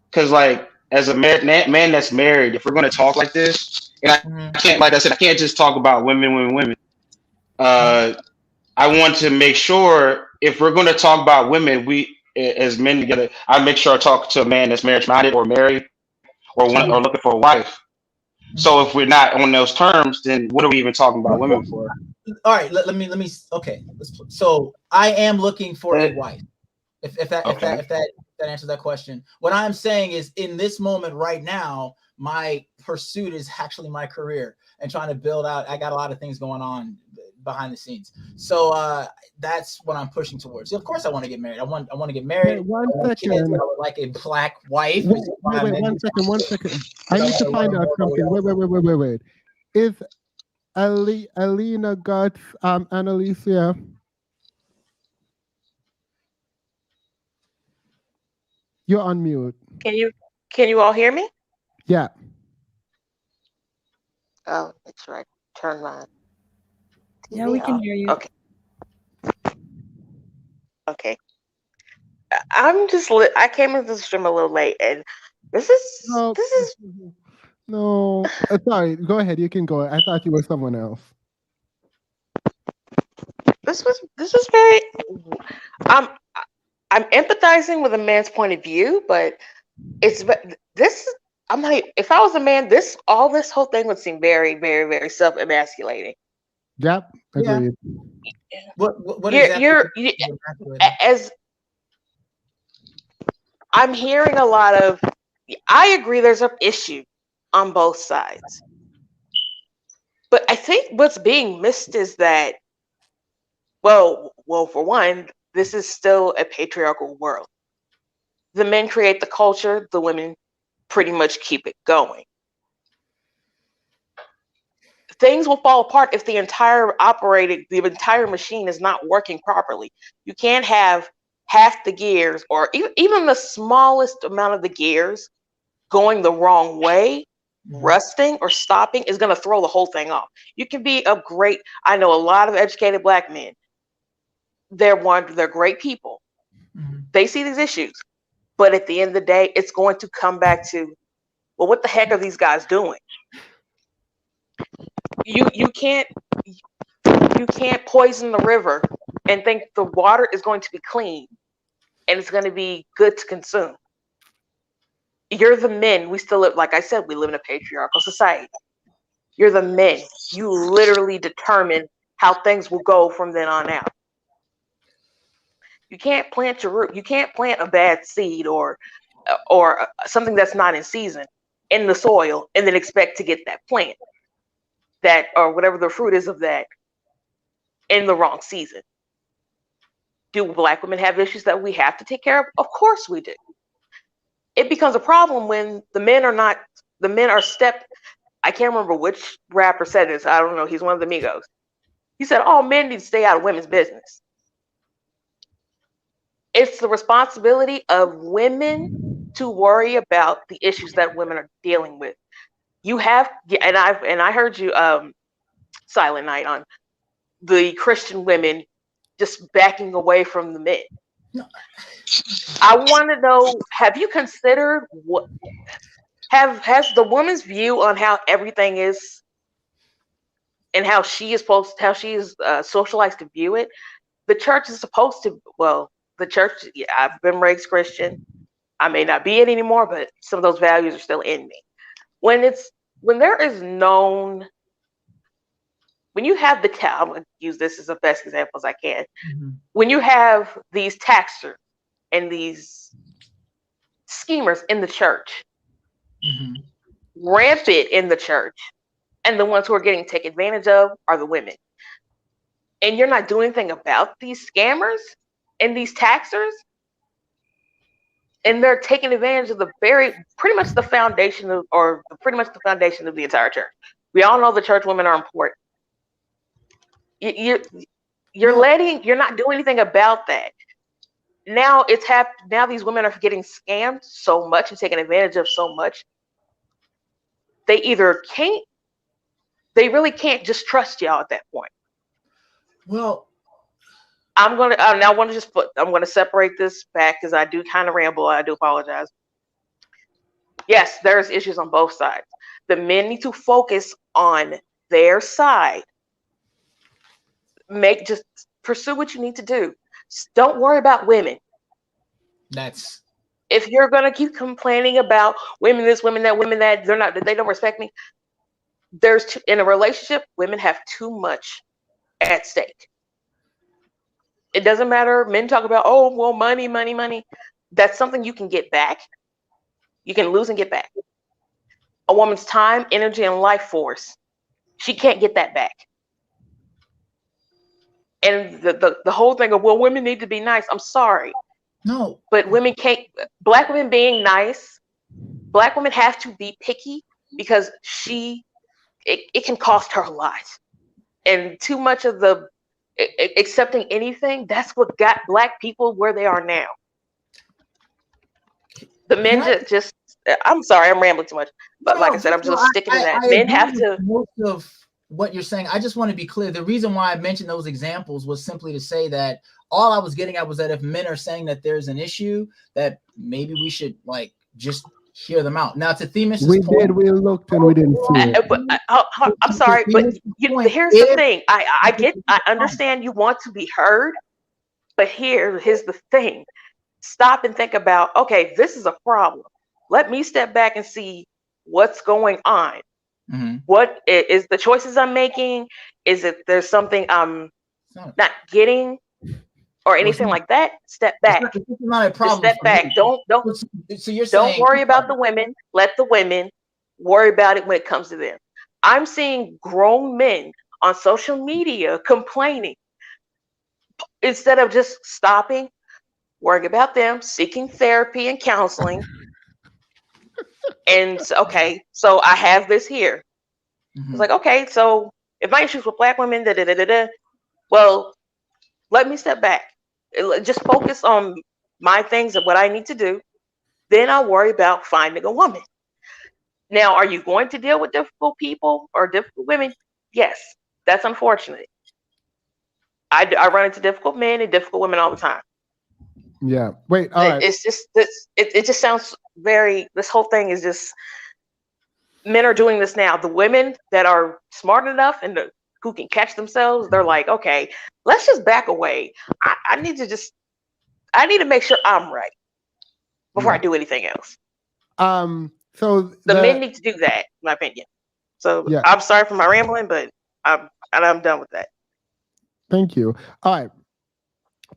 because like, as a man that's married, if we're going to talk like this, and I can't, like I said, I can't just talk about women. I want to make sure if we're going to talk about women, we as men together, I make sure I talk to a man that's marriage minded or married or looking for a wife. So if we're not on those terms, then what are we even talking about women for? All right, let me. Okay, so I am looking for a wife. If that answers that question. What I'm saying is, in this moment right now, my pursuit is actually my career and trying to build out. I got a lot of things going on behind the scenes, so that's what I'm pushing towards. So of course, I want to get married. I want to get married. Wait, one second. I would like a black wife. Wait, 1 second. I need to find out something. Wait. Is Alina got Annalisa? You're on mute. Can you all hear me? Yeah. Oh, that's right. Turn on. Yeah, we can hear you. Okay. Okay. I came into the stream a little late, and this is no. Sorry. Go ahead. You can go. I thought you were someone else. This was very. I'm empathizing with a man's point of view, but I'm like, if I was a man, this whole thing would seem very, very, very self-emasculating. Yep, agreed. Yeah. What you're as I'm hearing a lot of. I agree. There's an issue on both sides, but I think what's being missed is that, well, for one, this is still a patriarchal world. The men create the culture. The women pretty much keep it going. Things will fall apart if the entire machine is not working properly. You can't have half the gears or even the smallest amount of the gears going the wrong way, rusting or stopping is going to throw the whole thing off. You can be I know a lot of educated Black men. They're great people. They see these issues, but at the end of the day, it's going to come back to, well, what the heck are these guys doing? You can't poison the river and think the water is going to be clean and it's going to be good to consume. You're the men. We still live, like I said, we live in a patriarchal society. You're the men. You literally determine how things will go from then on out. You can't plant your root. You can't plant a bad seed or something that's not in season in the soil and then expect to get that plant, that or whatever the fruit is of that, in the wrong season. Do Black women have issues that we have to take care of? Of course we do. It becomes a problem when the men are I can't remember which rapper said this. I don't know. He's one of the Migos. He said, all men need to stay out of women's business. It's the responsibility of women to worry about the issues that women are dealing with. You have, and I heard you, Silent Night, on the Christian women just backing away from the men. No. I want to know, have you considered has the woman's view on how everything is and how she is socialized to view it? The church is supposed to, the church, I've been raised Christian. I may not be it anymore, but some of those values are still in me. When there is known, when you have I'm going to use this as the best example as I can. When you have these taxers and these schemers in the church, rampant in the church, and the ones who are getting taken advantage of are the women. And you're not doing anything about these scammers and these taxers, and they're taking advantage of pretty much the foundation of the entire church. We all know the church women are important. You're not doing anything about that. Now now these women are getting scammed so much and taken advantage of so much. They really can't just trust y'all at that point. Well, I'm going to separate this back because I do kind of ramble. I do apologize. Yes, there's issues on both sides. The men need to focus on their side. Just pursue what you need to do. Don't worry about women. If you're going to keep complaining about women this, women that, they don't respect me. In a relationship, women have too much at stake. It doesn't matter. Men talk about, money, money, money. That's something you can get back. You can lose and get back. A woman's time, energy, and life force, she can't get that back. And the whole thing of, women need to be nice. I'm sorry. No. But women can't. Black women being nice, Black women have to be picky because it can cost her a lot. And too much of the accepting anything, that's what got Black people where they are now. The men just I'm sorry, I'm rambling too much. But like I said, I'm just sticking to that. Men have to. Most of what you're saying, I just want to be clear. The reason why I mentioned those examples was simply to say that all I was getting at was that if men are saying that there's an issue, that maybe we should just hear them out. Now, to Themis' point, we looked and we didn't see it. I'm sorry, but here's the thing. I understand you want to be heard, but here's the thing. Stop and think about, okay, this is a problem. Let me step back and see what's going on. What is the choices I'm making? Is it there's something I'm not getting or anything like that, step back. It's not a problem. Just step back. Don't So you're don't saying worry about the women. Let the women worry about it when it comes to them. I'm seeing grown men on social media complaining instead of just stopping, worrying about them, seeking therapy and counseling. And okay, so I have this here. It's like, okay, so if my issues with black women, well, let me step back. Just focus on my things and what I need to do. Then I'll worry about finding a woman. Now, are you going to deal with difficult people or difficult women? Yes, that's unfortunate. I run into difficult men and difficult women all the time. Yeah. Wait. All right. It's just it just sounds very. This whole thing is just men are doing this now. The women that are smart enough and who can catch themselves, they're like, okay, let's just back away. I need to make sure I'm right before I do anything else. So the men need to do that, in my opinion. So yeah. I'm sorry for my rambling, but I'm done with that. Thank you. All right.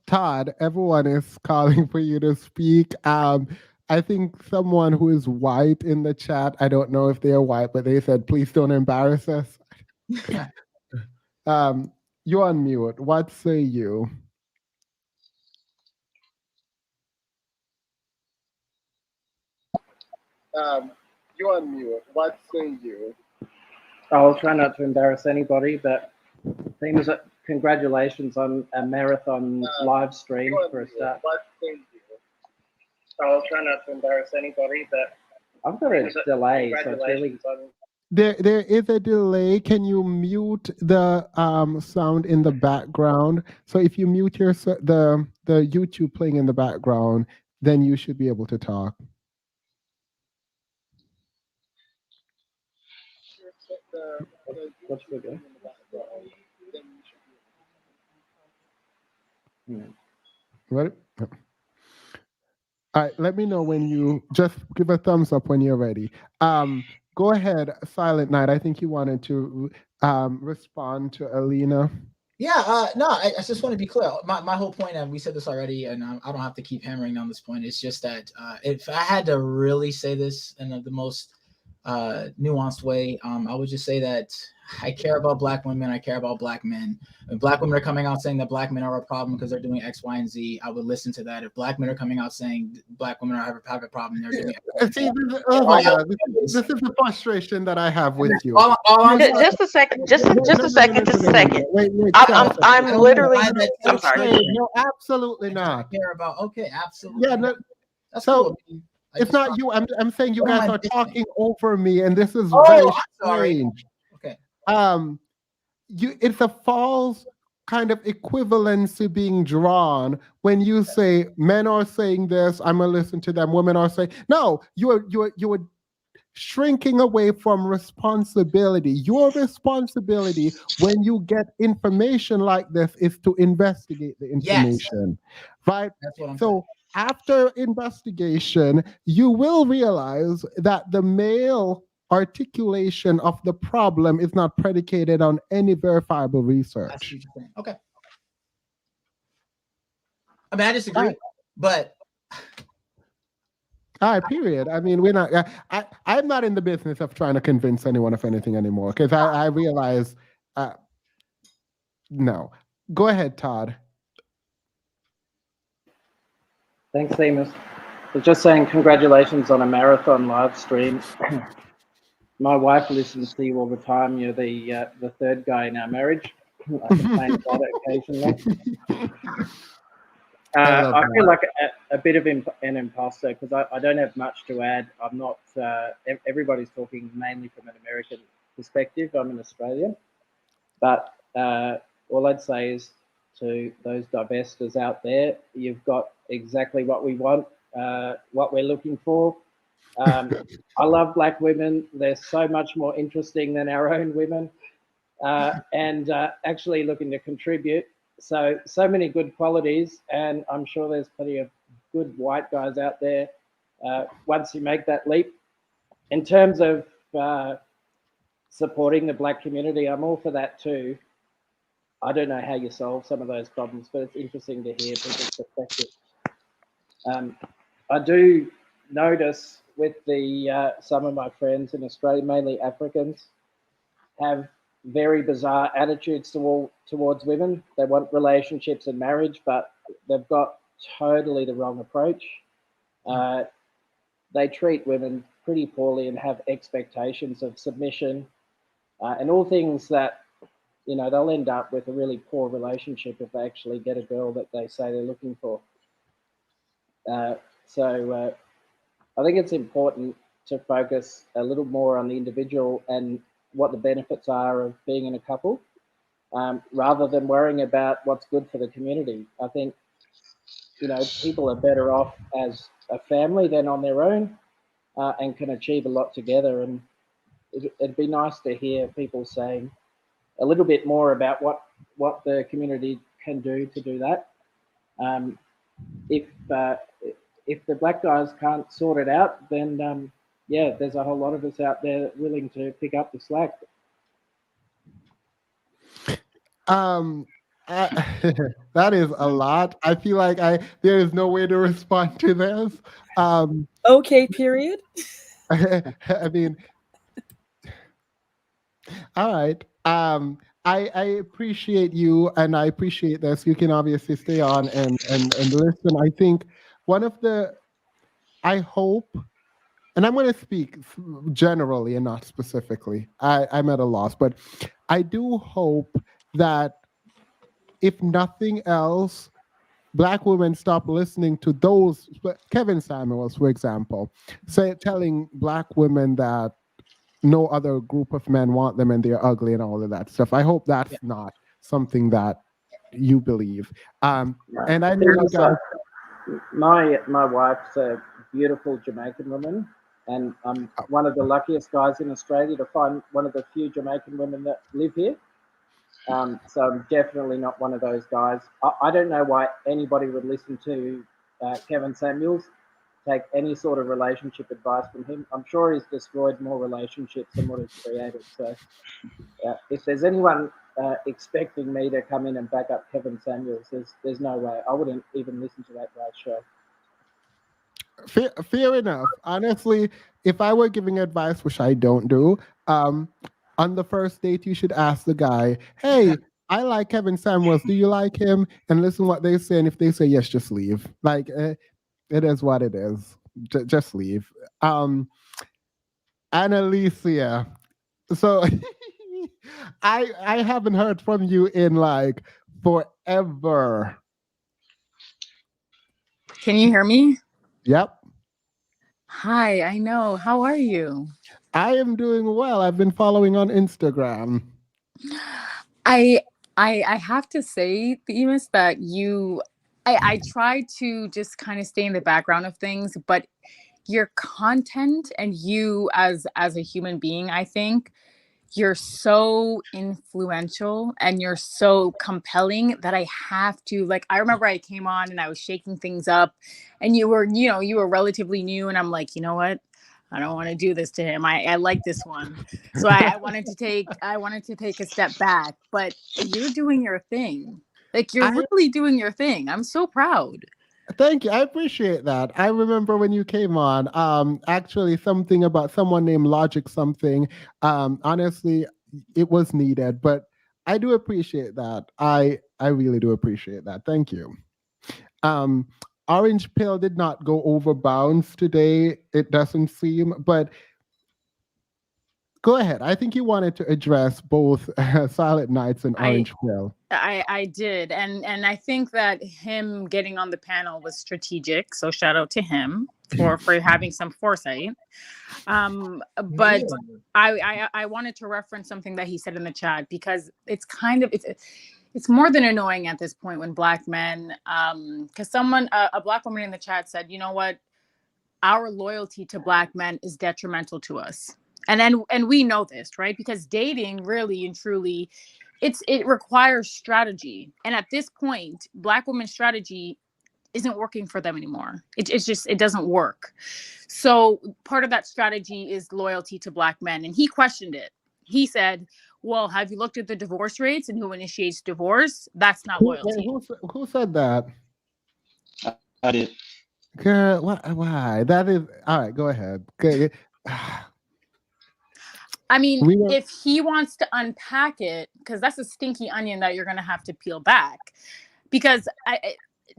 Todd, everyone is calling for you to speak. I think someone who is white in the chat, I don't know if they're white, but they said, please don't embarrass us. You're on mute. What say you? You're on mute. What say you? I'll try not to embarrass anybody, but things. Congratulations on a marathon live stream for a start. What say you? I'll try not to embarrass anybody, but I've got a delay, so it's really. There is a delay. Can you mute the sound in the background? So if you mute the YouTube playing in the background, then you should be able to talk. What's good? Ready? All right, let me know when you just give a thumbs up when you're ready. Go ahead, Silent Night. I think you wanted to respond to Alina. Yeah, no, I just want to be clear. My whole point, and we said this already, and I don't have to keep hammering on this point. It's just that if I had to really say this in the most nuanced way, I would just say that I care about black women. I care about black men. If black women are coming out saying that black men are a problem because they're doing X, Y, and Z, I would listen to that. If black men are coming out saying black women have a problem, they're doing X, Y, and Z. Oh my God, this is the frustration that I have with you. Just a second. Just a second. Wait, I'm literally. I'm sorry. No, absolutely not. Care about? Okay, absolutely. Yeah. No, that's so cool. it's not you. I'm saying you guys are talking over me, and this is Oh, very I'm sorry. strange. Okay. It's a false kind of equivalency being drawn when you say men are saying this, I'm gonna listen to them. Women are saying no. You are shrinking away from responsibility. Your responsibility when you get information like this is to investigate the information, right? That's what I'm so after investigation, you will realize that the male articulation of the problem is not predicated on any verifiable research. Okay. I mean, I disagree, but all right, period. I mean, we're not. I'm not in the business of trying to convince anyone of anything anymore because I realize. No, go ahead, Todd. Thanks, Amos. I was just saying congratulations on a marathon live stream. My wife listens to you all the time. You're the third guy in our marriage. I complain about it occasionally. I feel like a bit of an imposter because I don't have much to add. I'm not. Everybody's talking mainly from an American perspective. I'm an Australian, but all I'd say is to those divestors out there, you've got exactly what we want, what we're looking for. I love black women. They're so much more interesting than our own women, and actually looking to contribute. So many good qualities, and I'm sure there's plenty of good white guys out there once you make that leap. In terms of supporting the black community, I'm all for that too. I don't know how you solve some of those problems, but it's interesting to hear people's perspective. I do notice with the some of my friends in Australia, mainly Africans, have very bizarre attitudes towards women. They want relationships and marriage, but they've got totally the wrong approach. They treat women pretty poorly and have expectations of submission and all things that, you know, they'll end up with a really poor relationship if they actually get a girl that they say they're looking for. So I think it's important to focus a little more on the individual and what the benefits are of being in a couple, rather than worrying about what's good for the community. I think, you know, people are better off as a family than on their own, and can achieve a lot together. And it'd be nice to hear people saying a little bit more about what the community can do to do that. If the black guys can't sort it out, then yeah, there's a whole lot of us out there willing to pick up the slack. That is a lot. I feel like there is no way to respond to this. Okay, period. I mean, all right. I appreciate you, and I appreciate this. You can obviously stay on and listen. I think I hope, and I'm going to speak generally and not specifically. I'm at a loss, but I do hope that if nothing else, Black women stop listening to those, Kevin Samuels, for example, telling Black women that no other group of men want them and they're ugly and all of that stuff. I hope that's not something that you believe. And I know you guys. My wife's a beautiful Jamaican woman, and I'm one of the luckiest guys in Australia to find one of the few Jamaican women that live here. So I'm definitely not one of those guys. I don't know why anybody would listen to Kevin Samuels, take any sort of relationship advice from him. I'm sure he's destroyed more relationships than what he's created. So if there's anyone expecting me to come in and back up Kevin Samuels, there's no way. I wouldn't even listen to that guy's show. Fair enough. Honestly, if I were giving advice, which I don't do, on the first date, you should ask the guy, hey, I like Kevin Samuels. Do you like him? And listen what they say. And if they say yes, just leave. Like, it is what it is. Just leave. Annalicia. So I haven't heard from you in like forever. Can you hear me? Yep. Hi, I know. How are you? I am doing well. I've been following on Instagram. I have to say, Themis, that I try to just kind of stay in the background of things, but your content and you as a human being, I think you're so influential and you're so compelling that I have to, like, I remember I came on and I was shaking things up and you were relatively new, and I'm like, you know what? I don't want to do this to him. I like this one. So I wanted to take a step back, but you're doing your thing. Like, you're really doing your thing. I'm so proud. Thank you. I appreciate that. I remember when you came on, actually something about someone named Logic something. Honestly, it was needed, but I do appreciate that. I really do appreciate that. Thank you. Orange Pill did not go over bounds today, it doesn't seem, but go ahead. I think you wanted to address both Silent Nights and Orange Pill. I did, and I think that him getting on the panel was strategic. So shout out to him for having some foresight. But I wanted to reference something that he said in the chat, because it's kind of it's more than annoying at this point when Black men, because a Black woman in the chat said, you know what, our loyalty to Black men is detrimental to us. And we know this, right? Because dating really and truly, it requires strategy. And at this point, Black women's strategy isn't working for them anymore. It doesn't work. So part of that strategy is loyalty to Black men. And he questioned it. He said, Well, have you looked at the divorce rates and who initiates divorce? That's not loyalty. Who said that? I did. Girl, why? That is all right. Go ahead. Okay. I mean, if he wants to unpack it, because that's a stinky onion that you're going to have to peel back. Because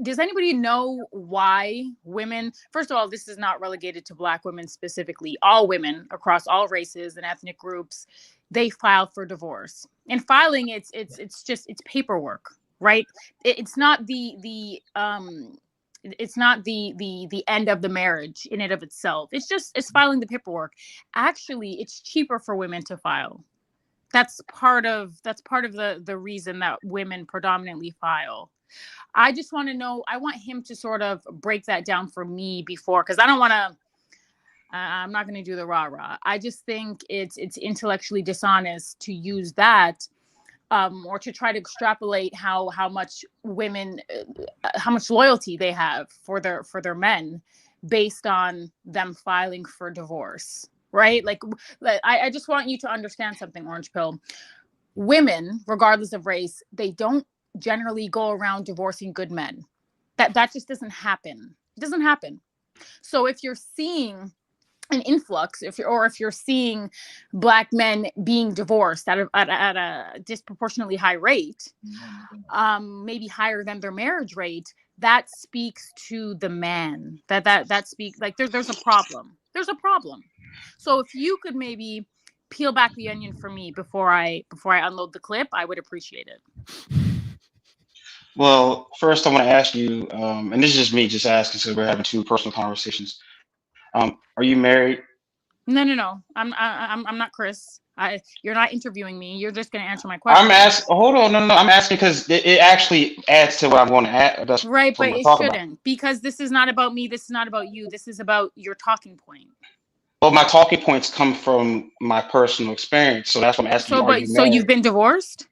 does anybody know why women, first of all, this is not relegated to Black women specifically, all women across all races and ethnic groups, they file for divorce. And filing, it's paperwork, right? It's not the end of the marriage in and of itself. It's filing the paperwork. Actually, it's cheaper for women to file. That's part of the reason that women predominantly file. I just want to know, I want him to sort of break that down for me before, because I don't want to, I'm not going to do the rah-rah. I just think it's intellectually dishonest to use that or to try to extrapolate how much women, how much loyalty they have for their men based on them filing for divorce, right? Like I just want you to understand something, Orange Pill. Women, regardless of race, they don't generally go around divorcing good men. That just doesn't happen. It doesn't happen. So if you're seeing an influx, if you're seeing Black men being divorced at a disproportionately high rate, maybe higher than their marriage rate, that speaks to the man. That speaks like there's a problem. There's a problem. So if you could maybe peel back the onion for me before I unload the clip, I would appreciate it. Well, first I want to ask you, and this is just me just asking, so we're having two personal conversations. Are you married? No. I'm not Chris. You're not interviewing me. You're just going to answer my question. I'm asking. Hold on, no. I'm asking because it actually adds to what I'm going to add. That's right, but it shouldn't about. Because this is not about me. This is not about you. This is about your talking point. Well, my talking points come from my personal experience, so that's what I'm asking. So you've been divorced?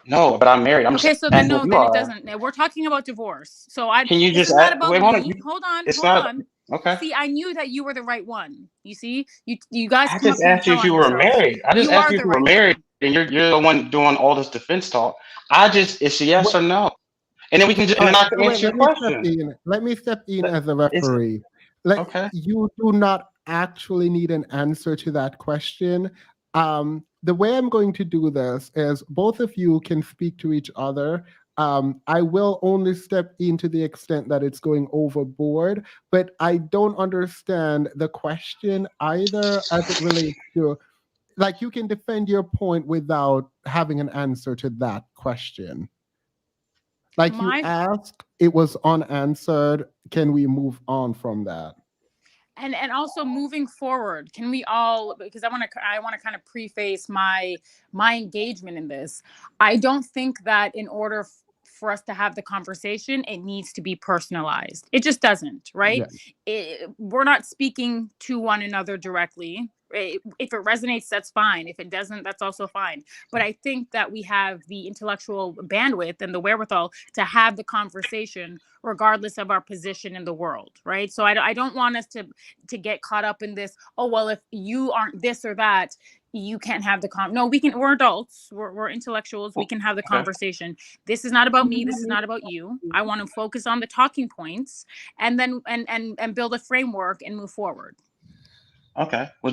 No, but I'm married. I'm okay, so then no, then it doesn't. We're talking about divorce. So Can you just not about wait, me. Hold on. It's not okay. See, I knew that you were the right one. You see, you guys. I just asked you if you were married. I just asked you if you were married, and you're the one doing all this defense talk. It's a yes or no, and then we can just and I can answer your question. Let me step in as a referee. You do not actually need an answer to that question. The way I'm going to do this is both of you can speak to each other. I will only step in to the extent that it's going overboard, but I don't understand the question either as it relates to, like, you can defend your point without having an answer to that question. Like you asked, it was unanswered. Can we move on from that? And also moving forward, can we all, because I want to kind of preface my engagement in this. I don't think that in order for us to have the conversation, it needs to be personalized. It just doesn't, right? Yeah. We're not speaking to one another directly. If it resonates, that's fine. If it doesn't, that's also fine. But I think that we have the intellectual bandwidth and the wherewithal to have the conversation regardless of our position in the world, right? So I don't want us to get caught up in this, oh, well, if you aren't this or that, you can't have the no, we're adults, we're intellectuals, we can have the conversation. This is not about me, this is not about you. I want to focus on the talking points and then and build a framework and move forward. Okay. Well,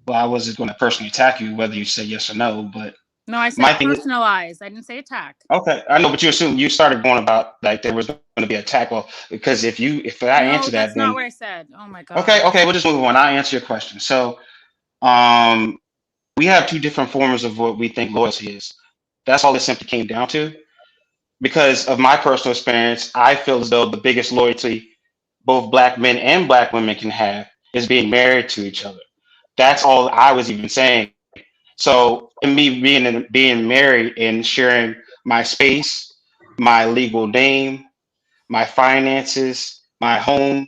I wasn't going to personally attack you whether you say yes or no, but no, I said personalized. I didn't say attack. Okay, I know, but you started going about like there was going to be an attack. Well, because if I answer that, that's not what I said. Oh my god. Okay, we'll just move on. I'll answer your question. So, we have two different forms of what we think loyalty is. That's all it simply came down to. Because of my personal experience, I feel as though the biggest loyalty both Black men and Black women can have is being married to each other. That's all I was even saying. So in me being married and sharing my space, my legal name, my finances, my home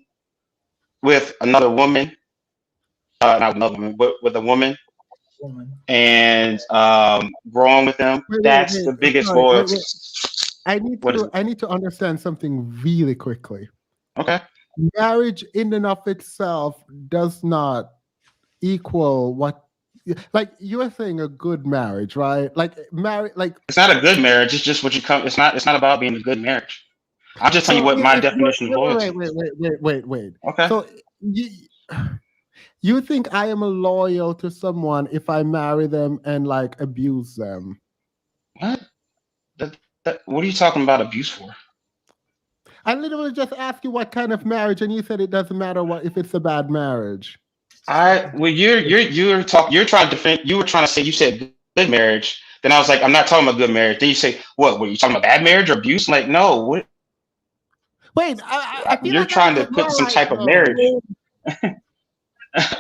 with another woman, not another woman, but with a woman, and growing with them, that's the biggest loyalty. I need to understand something really quickly. Okay. Marriage in and of itself does not equal what like you were saying a good marriage, right? Like marriage, like It's not a good marriage. It's just what you come. It's not. It's not about being a good marriage. I'm just telling you so. what my If you're, definition of loyalty is. wait. Okay. So you think I am loyal to someone if I marry them and like abuse them? What? What are you talking about abuse for? I literally just asked you what kind of marriage, and you said it doesn't matter what if it's a bad marriage. Well, you're talking. You're trying to defend. You were trying to say you said good marriage. Then I was like, I'm not talking about good marriage. Then you say, what? Were you talking about bad marriage or abuse? Like, no. What? Wait, I feel You're like trying I'm to in the put some right type of though. marriage.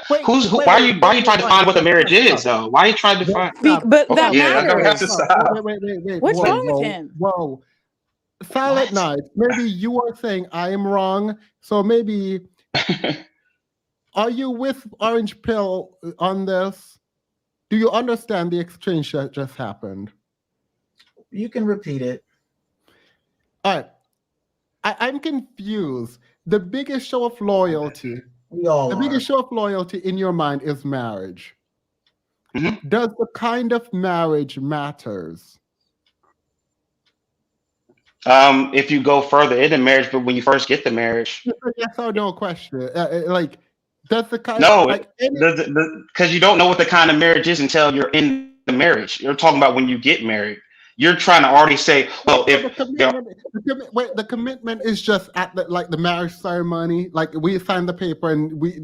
Wait, Why are you trying to find what the marriage is though? Why are you trying to find? But that Yeah, I'm gonna have to matters. stop. Wait. What's Whoa, wrong with whoa, him? whoa. Silent Night. Maybe you are saying I am wrong. So maybe are you with Orange Pill on this? Do you understand the exchange that just happened? You can repeat it. All right. I'm confused. The biggest show of loyalty, the biggest show of loyalty in your mind is marriage. Mm-hmm. Does the kind of marriage matters? If you go further into marriage, but when you first get the marriage, yes or no question. Like, does the kind no, like because you don't know what the kind of marriage is until you're in the marriage. You're talking about when you get married. You're trying to already say, well, if the commitment is just at the marriage ceremony, like we sign the paper and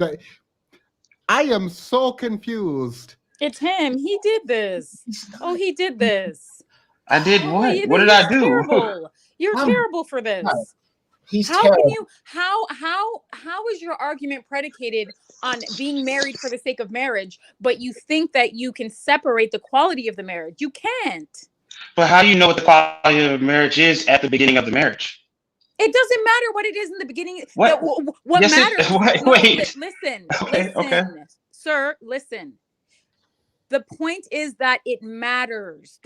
I am so confused. It's him. He did this. Oh, he did this. I did Oh, what? What did I do? Terrible. You're terrible for this. He's how terrible. Can you how is your argument predicated on being married for the sake of marriage, but you think that you can separate the quality of the marriage? You can't. But how do you know what the quality of marriage is at the beginning of the marriage? It doesn't matter what it is in the beginning. What yes, matters? Wait. Listen, sir, listen. The point is that it matters.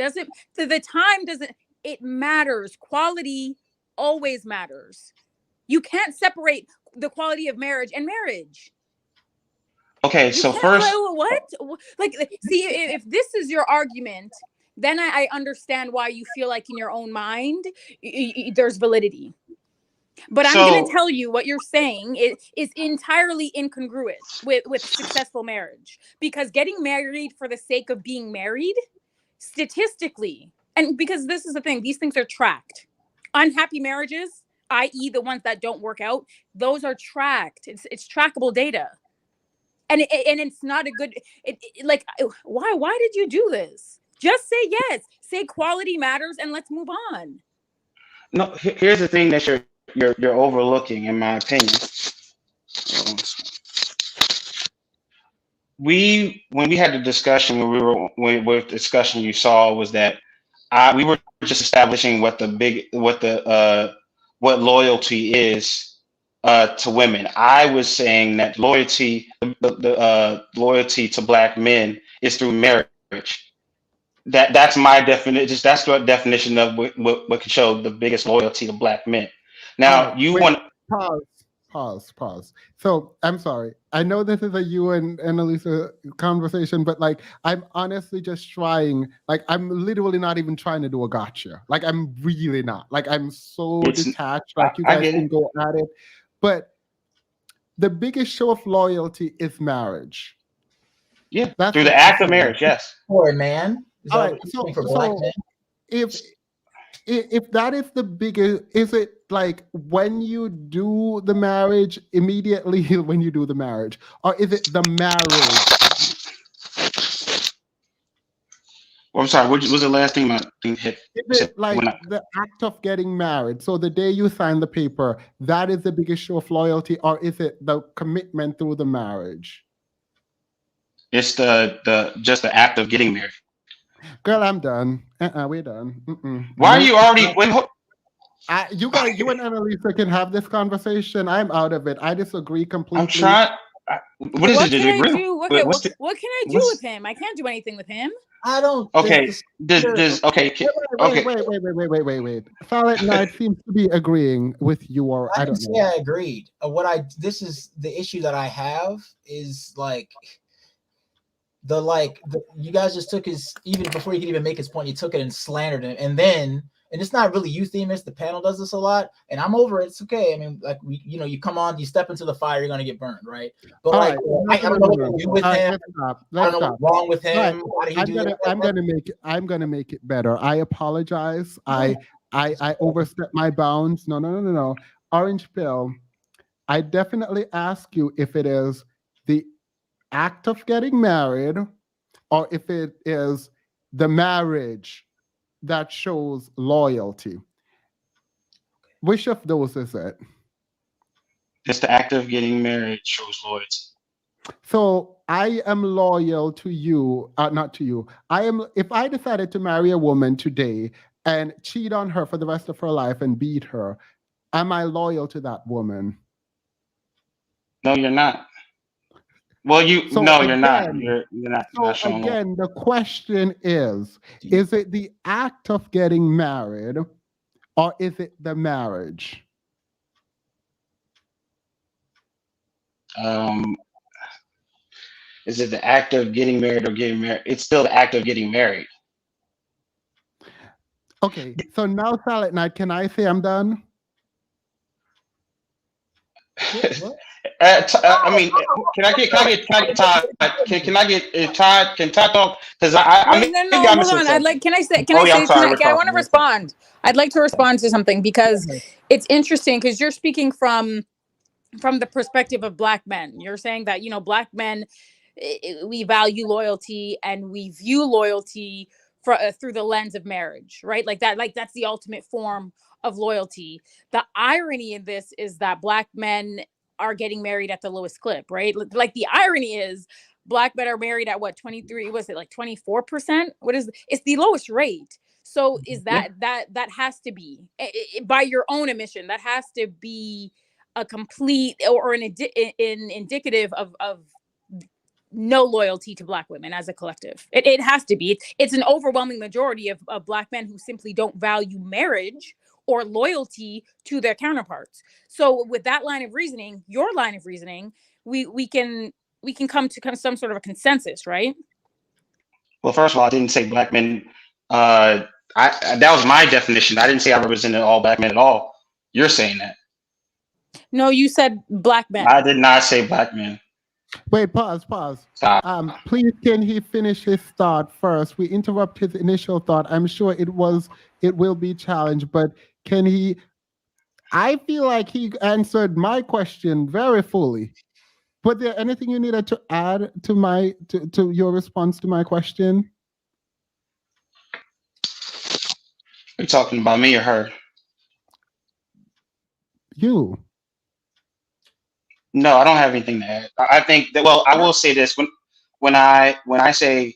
It matters. Quality always matters. You can't separate the quality of marriage and marriage. Okay, so first, what? Like, see, if this is your argument, then I understand why you feel like in your own mind there's validity. But I'm going to tell you what you're saying is entirely incongruous with successful marriage, because getting married for the sake of being married, statistically, and because this is the thing, these things are tracked. Unhappy marriages, i.e. the ones that don't work out, those are tracked. It's trackable data. And it's not a good, why did you do this? Just say yes. Say quality matters and let's move on. No, here's the thing that you're overlooking, in my opinion. When we had the discussion, with discussion you saw was that we were just establishing what loyalty is to women. I was saying that loyalty, loyalty to Black men is through marriage. That's my definition. That's what definition of what can show the biggest loyalty to Black men. Now pause. So I'm sorry. I know this is a you and Annalisa conversation, but like I'm honestly just trying. Like I'm literally not even trying to do a gotcha. Like I'm really not. Like I'm so detached. Like you guys can go at it, but the biggest show of loyalty is marriage. Yeah, that's through the act of marriage. Yes. For a man. All right. So if that is the biggest, is it like when you do the marriage, immediately when you do the marriage, or is it the marriage? Well, I'm sorry, what was the last thing my thing hit? Is it like the act of getting married? So the day you sign the paper, that is the biggest show of loyalty, or is it the commitment through the marriage? It's just the act of getting married. Girl, I'm done. We're done. Why are you already? You and Annalisa can have this conversation. I'm out of it. I disagree completely. I'm trying. What is what it? Can I do? What can I do with him? I can't do anything with him. I don't. Okay. Wait. Silent Night seems to be agreeing with you, or I don't know. Yeah, I agreed. This is the issue that I have is like you guys just took his, even before he could even make his point, you took it and slandered him, and then. And it's not really you, Themis. The panel does this a lot, and I'm over it. It's okay. I mean, like you come on, you step into the fire, you're gonna get burned, right? But I don't know what to do with him. I don't know what's wrong with him. Why did he do that? I'm gonna make it better. I apologize. I overstepped my bounds. No. Orange pill. I definitely ask you if it is the act of getting married, or if it is the marriage that shows loyalty. Which of those is it? Just the act of getting married shows loyalty. So I am loyal to you, not to you. If I decided to marry a woman today and cheat on her for the rest of her life and beat her, am I loyal to that woman? No, you're not. Well, you're not. You're not. So again, the question is it the act of getting married, or is it the marriage? Is it the act of getting married or getting married? It's still the act of getting married. Okay, so now, Silent Night, can I say I'm done? I mean, can I get Todd? Can I get Todd? Can Todd talk? Because I mean, no, hold on. I want to respond. I'd like to respond to something because it's interesting because you're speaking from the perspective of Black men. You're saying that Black men, we value loyalty and we view loyalty through the lens of marriage, right? Like that's the ultimate form of loyalty. The irony in this is that Black men are getting married at the lowest clip, right? Like the irony is Black men are married at what, 23, was it like 24%? It's the lowest rate. So is that has to be, by your own admission, that has to be a complete or an indicative of no loyalty to Black women as a collective. It has to be. It's an overwhelming majority of Black men who simply don't value marriage or loyalty to their counterparts. So with that line of reasoning, your line of reasoning, we can come to some sort of a consensus, right? Well, first of all, I didn't say Black men. That was my definition. I didn't say I represented all Black men at all. You're saying that. No, you said Black men. I did not say Black men. Wait, pause. Stop. Please, can he finish his thought first? We interrupt his initial thought. I'm sure it will be challenged, but can he? I feel like he answered my question very fully. Was there anything you needed to add to your response to my question? Are you talking about me or her? You. No, I don't have anything to add. I think that, well, I will say this. When I say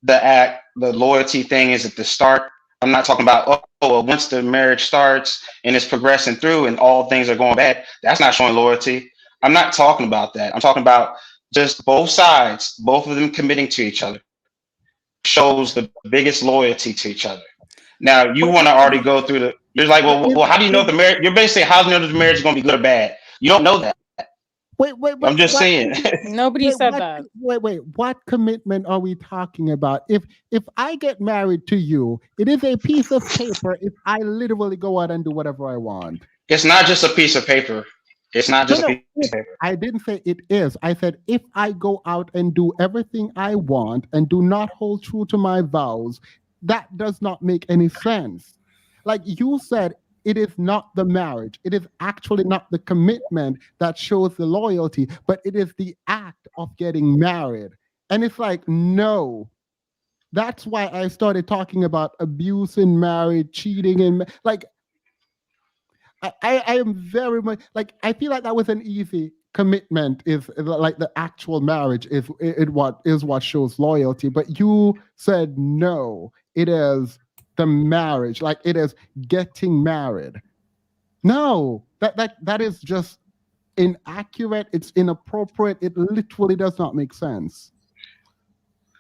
the loyalty thing is at the start, I'm not talking about, well, once the marriage starts and it's progressing through and all things are going bad, that's not showing loyalty. I'm not talking about that. I'm talking about just both sides, both of them committing to each other shows the biggest loyalty to each other. Now you want to already go through you're like, well, how do you know if the marriage, you're basically saying, how do you know if the marriage is going to be good or bad? You don't know that. Wait. I'm just saying. Nobody said that. Wait. What commitment are we talking about? If I get married to you, it is a piece of paper if I literally go out and do whatever I want. It's not just a piece of paper. It's not just a piece of paper. I didn't say it is. I said if I go out and do everything I want and do not hold true to my vows, that does not make any sense. Like you said, it is not the marriage. It is actually not the commitment that shows the loyalty, but it is the act of getting married. And it's like, no. That's why I started talking about abuse in marriage, cheating, and like, I am very much like, I feel like that was an easy commitment. Is like the actual marriage is what shows loyalty. But you said no. It is the marriage, like it is getting married. No, that is just inaccurate. It's inappropriate. It literally does not make sense.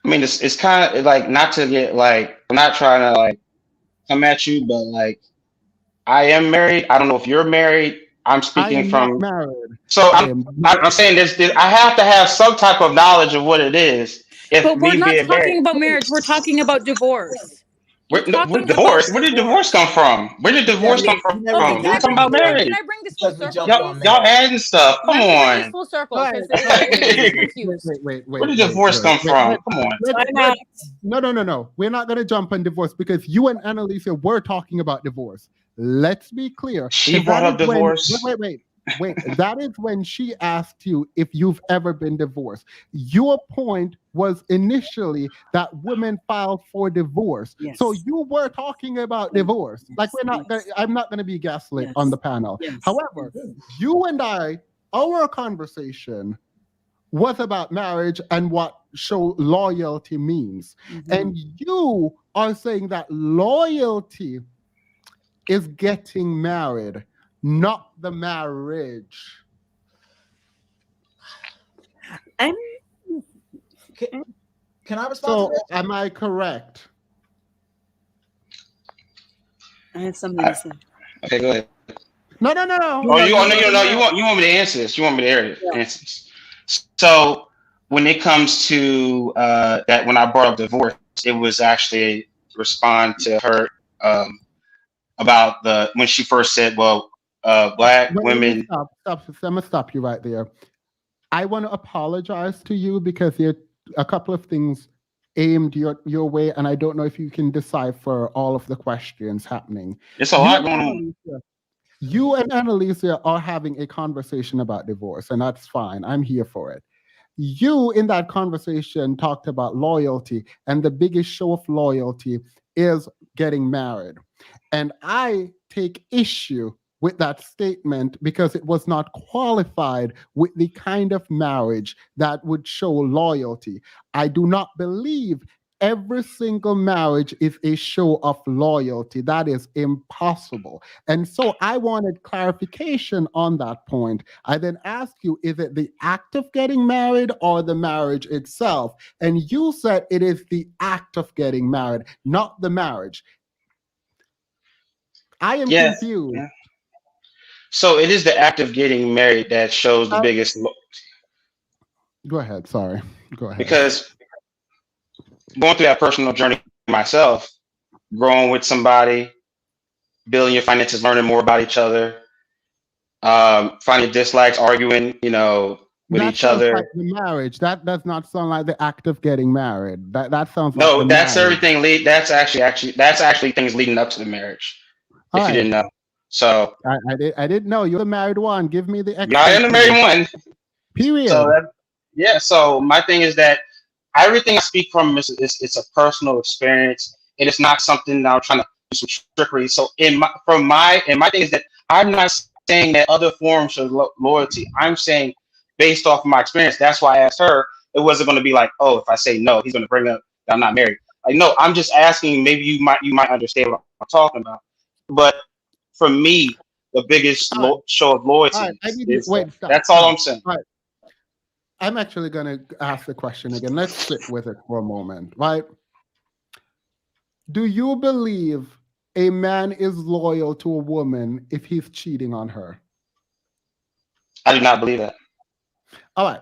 I mean, it's kind of like, not to get like, I'm not trying to like come at you, but like, I am married. I don't know if you're married. I'm speaking from married. So I'm saying this. I have to have some type of knowledge of what it is. if But we're me not being talking married, about marriage. We're talking about divorce. where divorce? Where did divorce come from? Where did divorce come from? Okay, We're talking about marriage. can I bring this full circle, Y'all, please? y'all adding stuff. Come Let me bring this on. full circle All right, because all right, I'm just confused. Where did divorce come from? Come on. No. We're not going to jump on divorce because you and Annalisa were talking about divorce. Let's be clear. She brought up divorce. Wait. That is when she asked you if you've ever been divorced. Your point was initially that women filed for divorce. Yes. So you were talking about divorce. Like I'm not going to be gaslit on the panel. However, you and our conversation was about marriage and what show loyalty means. And you are saying that loyalty is getting married, not the marriage. Can I respond So to this? am I correct? I have something to say. Okay, go ahead. No. Oh, you want me to answer this? You want me to answer this? So when it comes to that, when I brought up divorce, it was actually a respond to her about when she first said, "Well, black women." Stop. I'm gonna stop you right there. I want to apologize to you because there are a couple of things aimed your way, and I don't know if you can decipher all of the questions happening. It's a lot going on. You and Annalisa are having a conversation about divorce, and that's fine. I'm here for it. You, in that conversation, talked about loyalty, and the biggest show of loyalty is getting married. And I take issue with that statement because it was not qualified with the kind of marriage that would show loyalty. I do not believe every single marriage is a show of loyalty. That is impossible. And so I wanted clarification on that point. I then asked you, is it the act of getting married or the marriage itself? And you said it is the act of getting married, not the marriage. I am confused. Yeah. So it is the act of getting married that shows the biggest. Go ahead. Sorry. Go ahead. Because going through that personal journey myself, growing with somebody, building your finances, learning more about each other, finding dislikes, arguing, with each other. Like the marriage. That does not sound like the act of getting married. That sounds like No, the that's marriage. everything. That's actually things leading up to the marriage. If you didn't know. So I didn't know. You're the married one. Give me the yeah, I am the married one. Period. So so my thing is that everything I speak from is it's a personal experience. It is not something that I'm trying to do some trickery. So my thing is that I'm not saying that other forms of loyalty. I'm saying based off of my experience. That's why I asked her. It wasn't going to be like, oh, if I say no, he's going to bring up that I'm not married. Like, no, I'm just asking. Maybe you might understand what I'm talking about. But for me, the biggest show of loyalty is that's all I'm saying. All right. I'm actually going to ask the question again. Let's sit with it for a moment, right? Do you believe a man is loyal to a woman if he's cheating on her? I do not believe that. All right.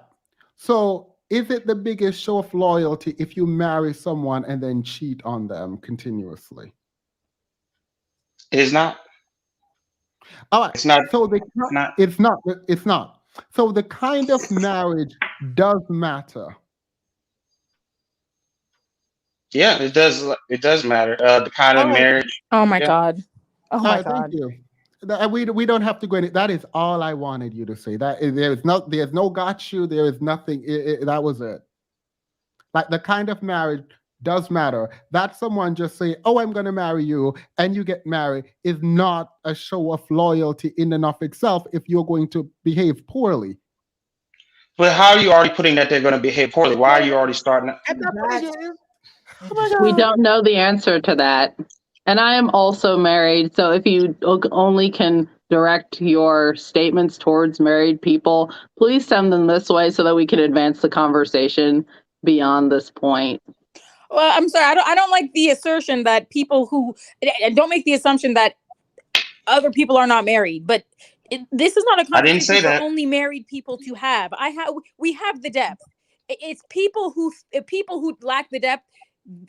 So is it the biggest show of loyalty if you marry someone and then cheat on them continuously? It is not. All right. It's not. So it's not. So the kind of marriage does matter. Yeah, it does. It does matter. The kind of marriage. Oh my God. Oh my God. Thank you. We don't have to go in. That is all I wanted you to say. There's no got you. There is nothing. That was it. Like the kind of marriage does matter. That someone just say, "Oh, I'm going to marry you," and you get married is not a show of loyalty in and of itself. If you're going to behave poorly. But how are you already putting that they're going to behave poorly? Why are you already starting? We don't know the answer to that. And I am also married. So if you only can direct your statements towards married people, please send them this way so that we can advance the conversation beyond this point. Well, I'm sorry. I don't like the assertion that people who don't make the assumption that other people are not married, but this is not a conversation for only married people to have. We have the depth. it's people who lack the depth.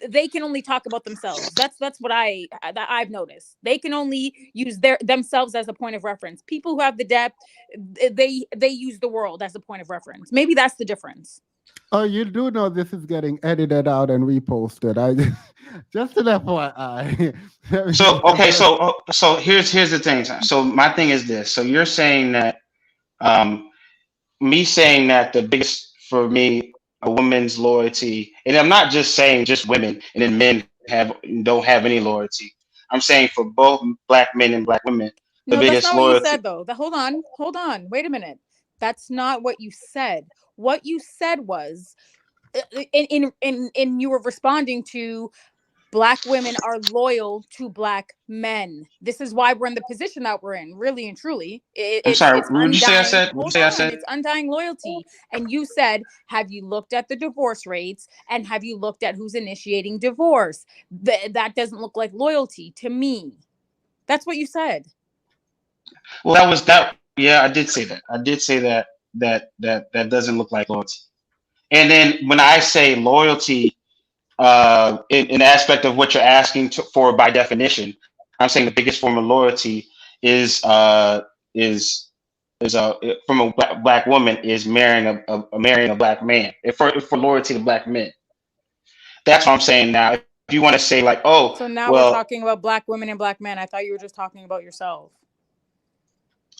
They can only talk about themselves. That's what I've noticed. They can only use themselves as a point of reference. People who have the depth, they use the world as a point of reference. Maybe that's the difference. Oh, you do know this is getting edited out and reposted. I just an FYI. So okay, so here's the thing. So my thing is this. So you're saying that me saying that the biggest for me a woman's loyalty, and I'm not just saying just women, and then men don't have any loyalty. I'm saying for both black men and black women, the No, that's biggest not what loyalty. you said though. Hold on. Wait a minute. That's not what you said. What you said was, in you were responding to black women are loyal to black men. This is why we're in the position that we're in, really and truly. I'm sorry, It's what did you say I undying. said? What did you say I said? It's undying loyalty. And you said, have you looked at the divorce rates and have you looked at who's initiating divorce? That doesn't look like loyalty to me. That's what you said. Well, that was that. Yeah, I did say that. I did say that doesn't look like loyalty. And then when I say loyalty, in the aspect of what you're asking for by definition, I'm saying the biggest form of loyalty is from a black woman is marrying a black man. For loyalty to black men, that's what I'm saying. Now, if you want to say like, oh, So now well, we're talking about black women and black men. I thought you were just talking about yourself.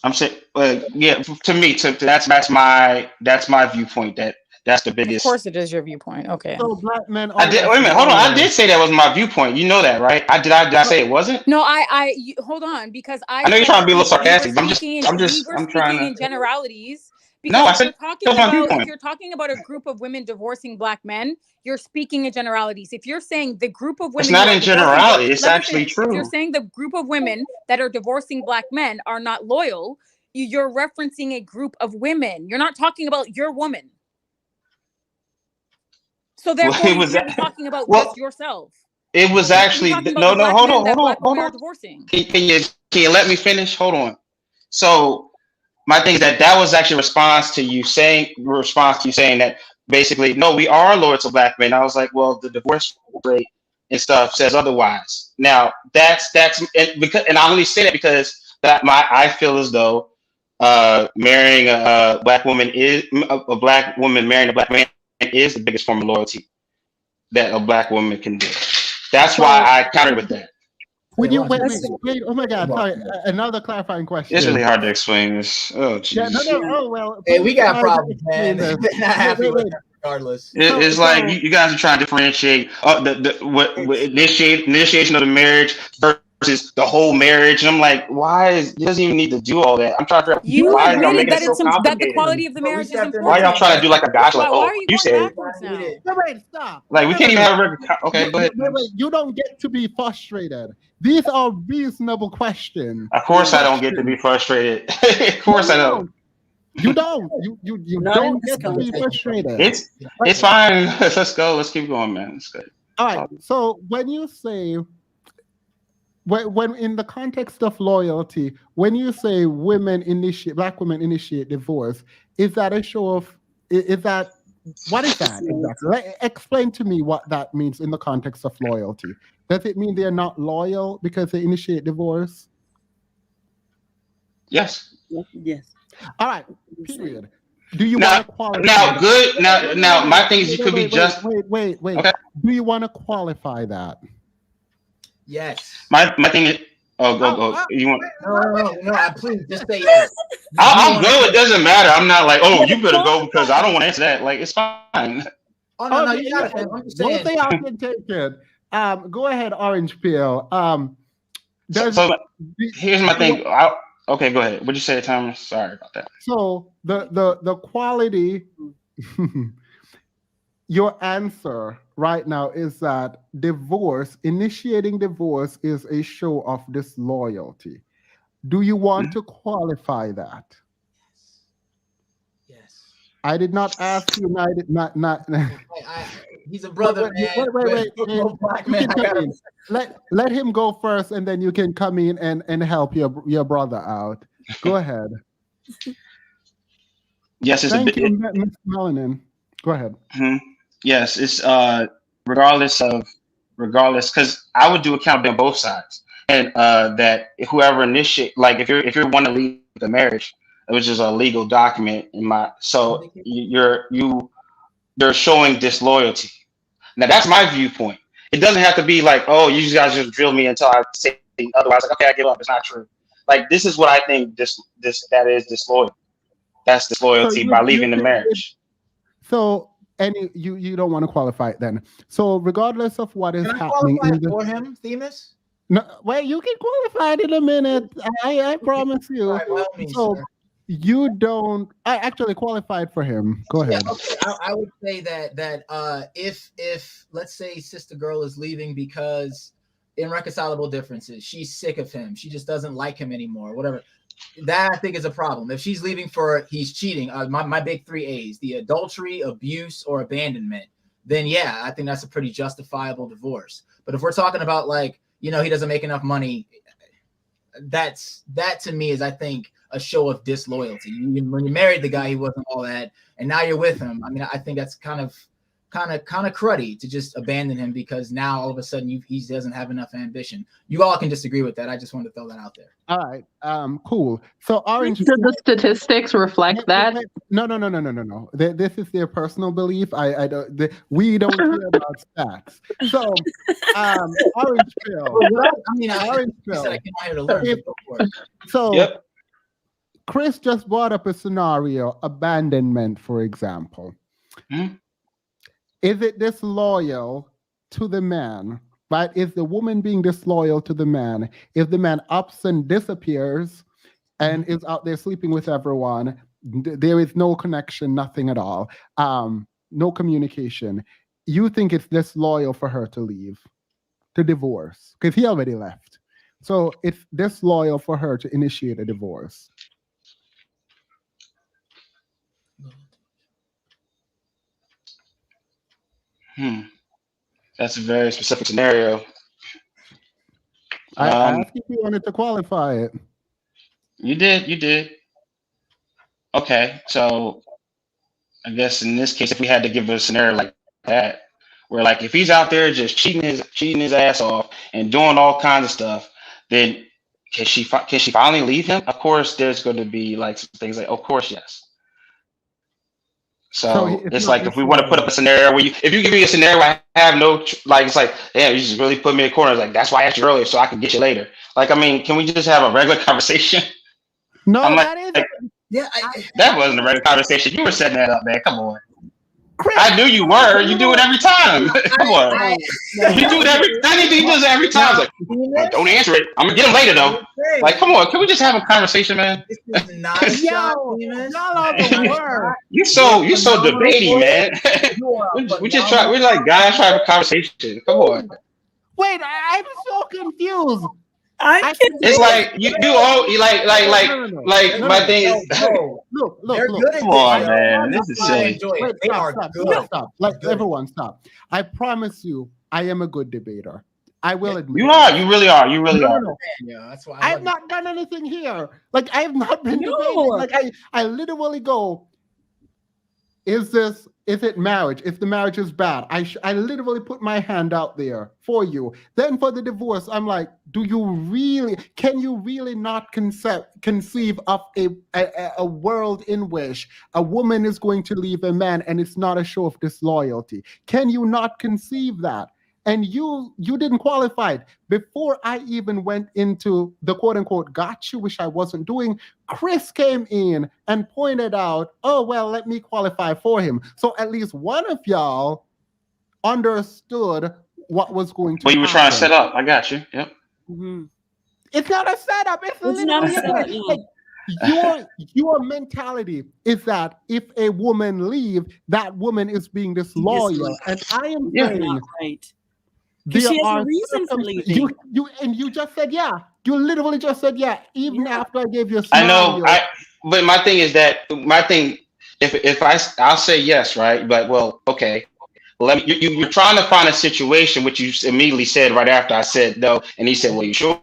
I'm saying, yeah, to me, that's my viewpoint. That's the biggest. Of course, it is your viewpoint. Okay. So black men. Wait a minute, hold on. I did say that was my viewpoint. You know that, right? Did I say it wasn't? No, hold on, because I know you're trying to be a little sarcastic. I'm trying to. In generalities. No, I said if you're talking about a group of women divorcing black men, you're speaking in generalities. If you're saying the group of women, it's not in generality. It's actually true. If you're saying the group of women that are divorcing black men are not loyal, you're referencing a group of women. You're not talking about your woman. So therefore, you're talking about just yourself. It was actually no. Hold on. Can you let me finish? Hold on. So my thing is that was actually a response to you saying that basically no, we are loyal to black men. I was like, well, the divorce rate and stuff says otherwise. Now that's and I only say that because I feel as though marrying a black woman is a black woman marrying a black man is the biggest form of loyalty that a black woman can do. That's why I countered with that. Wait, oh my God, sorry. Another clarifying question. It's really hard to explain this. Oh, geez. Yeah, no. Oh, well. Hey, we got problems, man. Regardless. It's like you guys are trying to differentiate initiation of the marriage versus the whole marriage. And I'm like, it doesn't even need to do all that. I'm trying to figure out why y'all making it so complicated. That the quality of the marriage is important. Why y'all trying to do like a gotcha? Like, why are you you said it. Now? Wait, stop. Like, we can't even have a record. Okay, go ahead. Wait, you don't get to be frustrated. These are reasonable questions. Of course I don't get to be frustrated. Of course I don't. You don't. You don't get to be frustrated. It's fine. Let's go. Let's keep going, man. It's good. All right. So when you say when in the context of loyalty, when you say black women initiate divorce, is that a show of what is that exactly? Explain to me what that means in the context of loyalty. Does it mean they're not loyal because they initiate divorce? Yes. Yes. All right. Period. Do you want to qualify? Now, my thing is you could be just. Wait. Okay. Do you want to qualify that? Yes. My thing is. Oh, go. You want? No. Please just say yes. I'll go. It doesn't matter. I'm not like, oh, you better go because I don't want to answer that. Like, it's fine. Oh no, you got it. I'm just saying. Don't say I can take it. Go ahead, Orange Peel. So here's my thing. Okay, go ahead. What'd you say, Thomas? Sorry about that. So the quality, your answer right now is that initiating divorce is a show of disloyalty. Do you want to qualify that? Yes. I did not ask you. He's a brother, man. Wait. Black man, let him go first, and then you can come in and help your brother out. Go ahead. Yes, Thank you, Ms. Melanin. Go ahead. Yes, it's regardless, because I would do accountability on both sides, and that whoever initiate, like if you're want to leave the marriage, which is a legal document in my, so you're showing disloyalty. Now that's my viewpoint. It doesn't have to be like, oh, you guys just drill me until I say otherwise. Like, okay, I give up. It's not true. Like, this is what I think. That is disloyal. That's So disloyalty by leaving the think marriage. so. Any you don't want to qualify it then. So regardless of what is Can I happening qualify in the for him, Themis? no, well, you can qualify it in a minute. I promise you. All right, by all means, So sir. you don't. I actually qualified for him. Go ahead. Yeah, okay. I would say that if let's say sister girl is leaving because irreconcilable differences, she's sick of him, she just doesn't like him anymore, whatever. That I think is a problem. If she's leaving for he's cheating, my big 3 A's, the adultery, abuse, or abandonment, then yeah, I think that's a pretty justifiable divorce. But if we're talking about like, he doesn't make enough money, that to me is, I think, a show of disloyalty. When you married the guy, he wasn't all that, and now you're with him. I mean, I think that's kind of cruddy to just abandon him because now all of a sudden he doesn't have enough ambition. You all can disagree with that. I just wanted to throw that out there. All right. Cool. So Orange. Do the statistics reflect that? No. This is their personal belief. I don't. We don't care about stats. So, Orange Pill. Orange Pill. I came out here to learn. So, yep. Chris just brought up a scenario, abandonment, for example. Is it disloyal to the man? Right? Is the woman being disloyal to the man? If the man ups and disappears and is out there sleeping with everyone, there is no connection, nothing at all, no communication. You think it's disloyal for her to leave, to divorce, because he already left. So it's disloyal for her to initiate a divorce. That's a very specific scenario. I asked if you wanted to qualify it. You did. Okay, so I guess in this case, if we had to give a scenario like that, where like if he's out there just cheating his ass off and doing all kinds of stuff, then can she finally leave him? Of course, there's going to be like some things like, of course, yes. So it's like if we want to put up a scenario where if you give me a scenario where I have no like, it's like, damn, you just really put me in a corner. It's like, that's why I asked you earlier so I can get you later. Like, I mean, can we just have a regular conversation? No, that wasn't a regular conversation. You were setting that up, man. Come on. I knew you were. You do it every time. Come on. You do it I need to do this every time. Like, don't answer it. I'm gonna get him later though. Like, come on. Can we just have a conversation, man? You're so debating, man. we just try. We're like guys trying to have a conversation. Come on. Wait, I'm so confused. It's like you all you like my thing is look. Come on, man. This is silly. Wait, stop. Like everyone, stop. I promise you, I am a good debater. I will admit. You are. You really are. You really are. Yeah, that's why I have not done anything here. Like I have not been debating. Like I literally go. Is it marriage? If the marriage is bad, I literally put my hand out there for you. Then for the divorce, I'm like, can you really not conceive of a world in which a woman is going to leave a man and it's not a show of disloyalty? Can you not conceive that? And you didn't qualify it. Before I even went into the quote unquote got you, which I wasn't doing, Chris came in and pointed out, oh, well, let me qualify for him. So at least one of y'all understood what was going to happen. What you were trying to set up. I got you. Yep. Mm-hmm. It's not a setup. It's not a setup. Like, your mentality is that if a woman leaves, that woman is being disloyal. And I am saying, right. There she has are a reason for leaving. You just said yeah. You literally just said yeah. Even after I gave you a scenario. I know. But my thing is that if I'll say yes, right? But well, okay. You're trying to find a situation which you immediately said right after I said no, and he said, "Well, you sure?"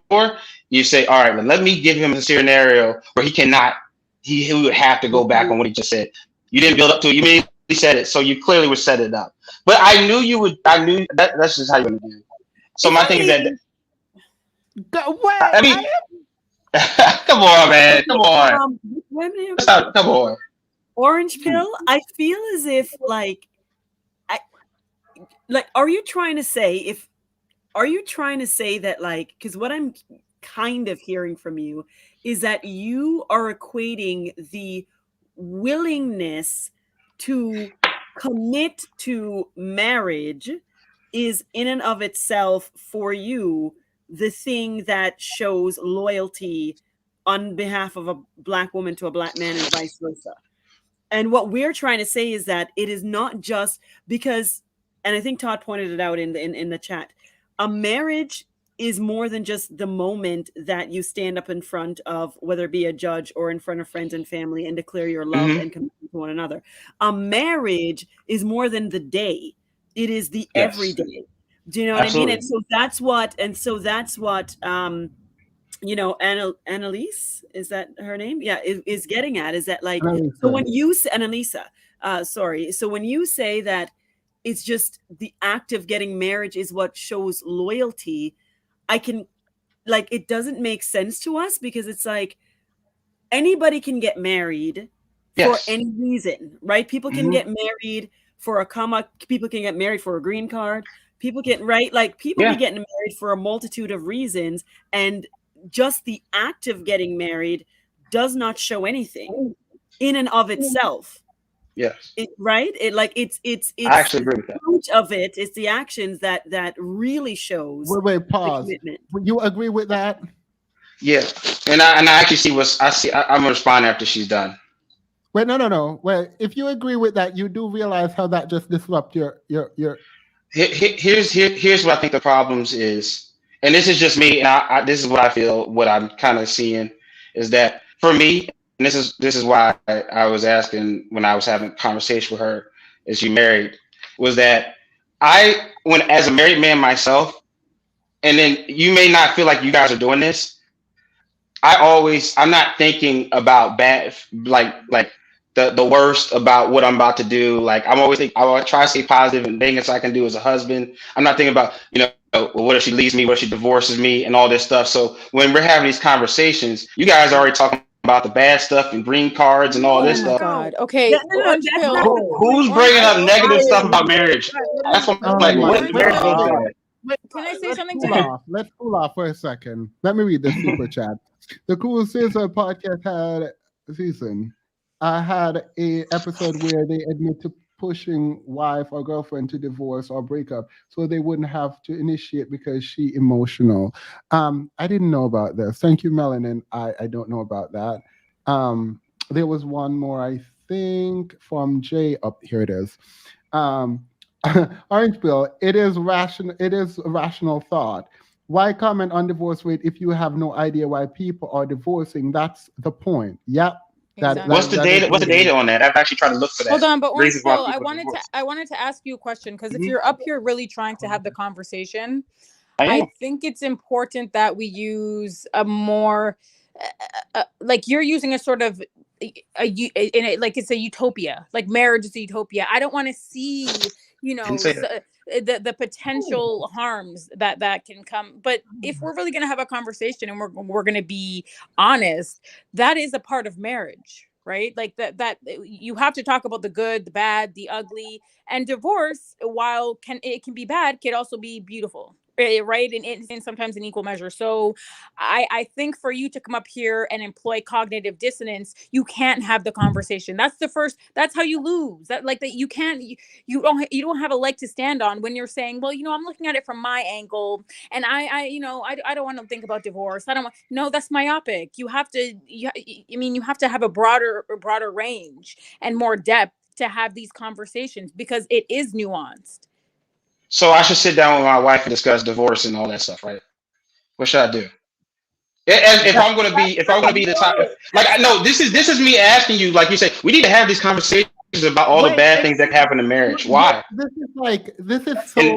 You say, "All right, let me give him a scenario where he would have to go back on what he just said." You didn't build up to it. You mean said it, so you clearly would set it up. But I knew you would. I knew that's just how you're gonna do. So my thing is that. I mean, come on, man. Come on. Come on. Orange pill. I feel as if are you trying to say that because what I'm kind of hearing from you is that you are equating the willingness to commit to marriage is in and of itself for you the thing that shows loyalty on behalf of a Black woman to a Black man and vice versa. And what we're trying to say is that it is not just because, and I think Todd pointed it out in the chat, a marriage is more than just the moment that you stand up in front of, whether it be a judge or in front of friends and family, and declare your love and commitment to one another. A marriage is more than the day. It is the everyday. Do you know what I mean? And so that's what Annalise, is that her name? Yeah, is getting at, is that so when you say Annalisa, so when you say that it's just the act of getting marriage is what shows loyalty, it doesn't make sense to us, because it's like anybody can get married for any reason, right? People can get married for a comma, people can get married for a green card, people get people be getting married for a multitude of reasons, and just the act of getting married does not show anything in and of itself. Yes. It's I actually agree with that. Much of it is the actions that really shows. Wait, pause. Would you agree with that? Yeah, and I actually see what I see. I'm gonna respond after she's done. Wait, no. Well, if you agree with that, you do realize how that just disrupts your. Here's what I think the problems is, and this is just me, and this is what I feel. What I'm kind of seeing is that for me, and this is why I was asking when I was having a conversation with her, is she married? Was that as a married man myself, and then you may not feel like you guys are doing this. I'm not thinking about bad, like the worst about what I'm about to do. I will try to stay positive and things I can do as a husband. I'm not thinking about, what if she leaves me, what if she divorces me and all this stuff. So when we're having these conversations, you guys are already talking about the bad stuff and green cards and all this stuff. God. Okay. Orange pill. Who's bringing up negative stuff about marriage? That's what I'm like. What is marriage supposed to Can I say something to to Let's cool off for a second. Let me read the super chat. The Cool Scissor podcast had a episode where they admit to pushing wife or girlfriend to divorce or break up so they wouldn't have to initiate because she emotional. I didn't know about this. Thank you, Melanin. I don't know about that. There was one more, I think, from Jay. Up here it is. Orange Bill, it is a rational thought. Why comment on divorce rate if you have no idea why people are divorcing? That's the point. Yep. Exactly. What's the data on that? I've actually tried to look for that. Hold on, but Orange Pill, I wanted to ask you a question, because if you're up here really trying to have the conversation, I think it's important that we use a more you're using a sort of it's a utopia, like marriage is a utopia. I don't want to see the potential harms that can come. But if we're really going to have a conversation and we're going to be honest, that is a part of marriage, right? Like that you have to talk about the good, the bad, the ugly. And divorce, while it can be bad, can also be beautiful, right? And sometimes in equal measure. So I think for you to come up here and employ cognitive dissonance, you can't have the conversation. That's how you lose. You don't have a leg to stand on when you're saying, well, I'm looking at it from my angle, and I don't want to think about divorce. No, that's myopic. You have to have a broader range and more depth to have these conversations, because it is nuanced. So I should sit down with my wife and discuss divorce and all that stuff, right? What should I do? If I'm going to be the top, this is me asking you, like you say, we need to have these conversations about all the bad things that happen in marriage. Why? This is so.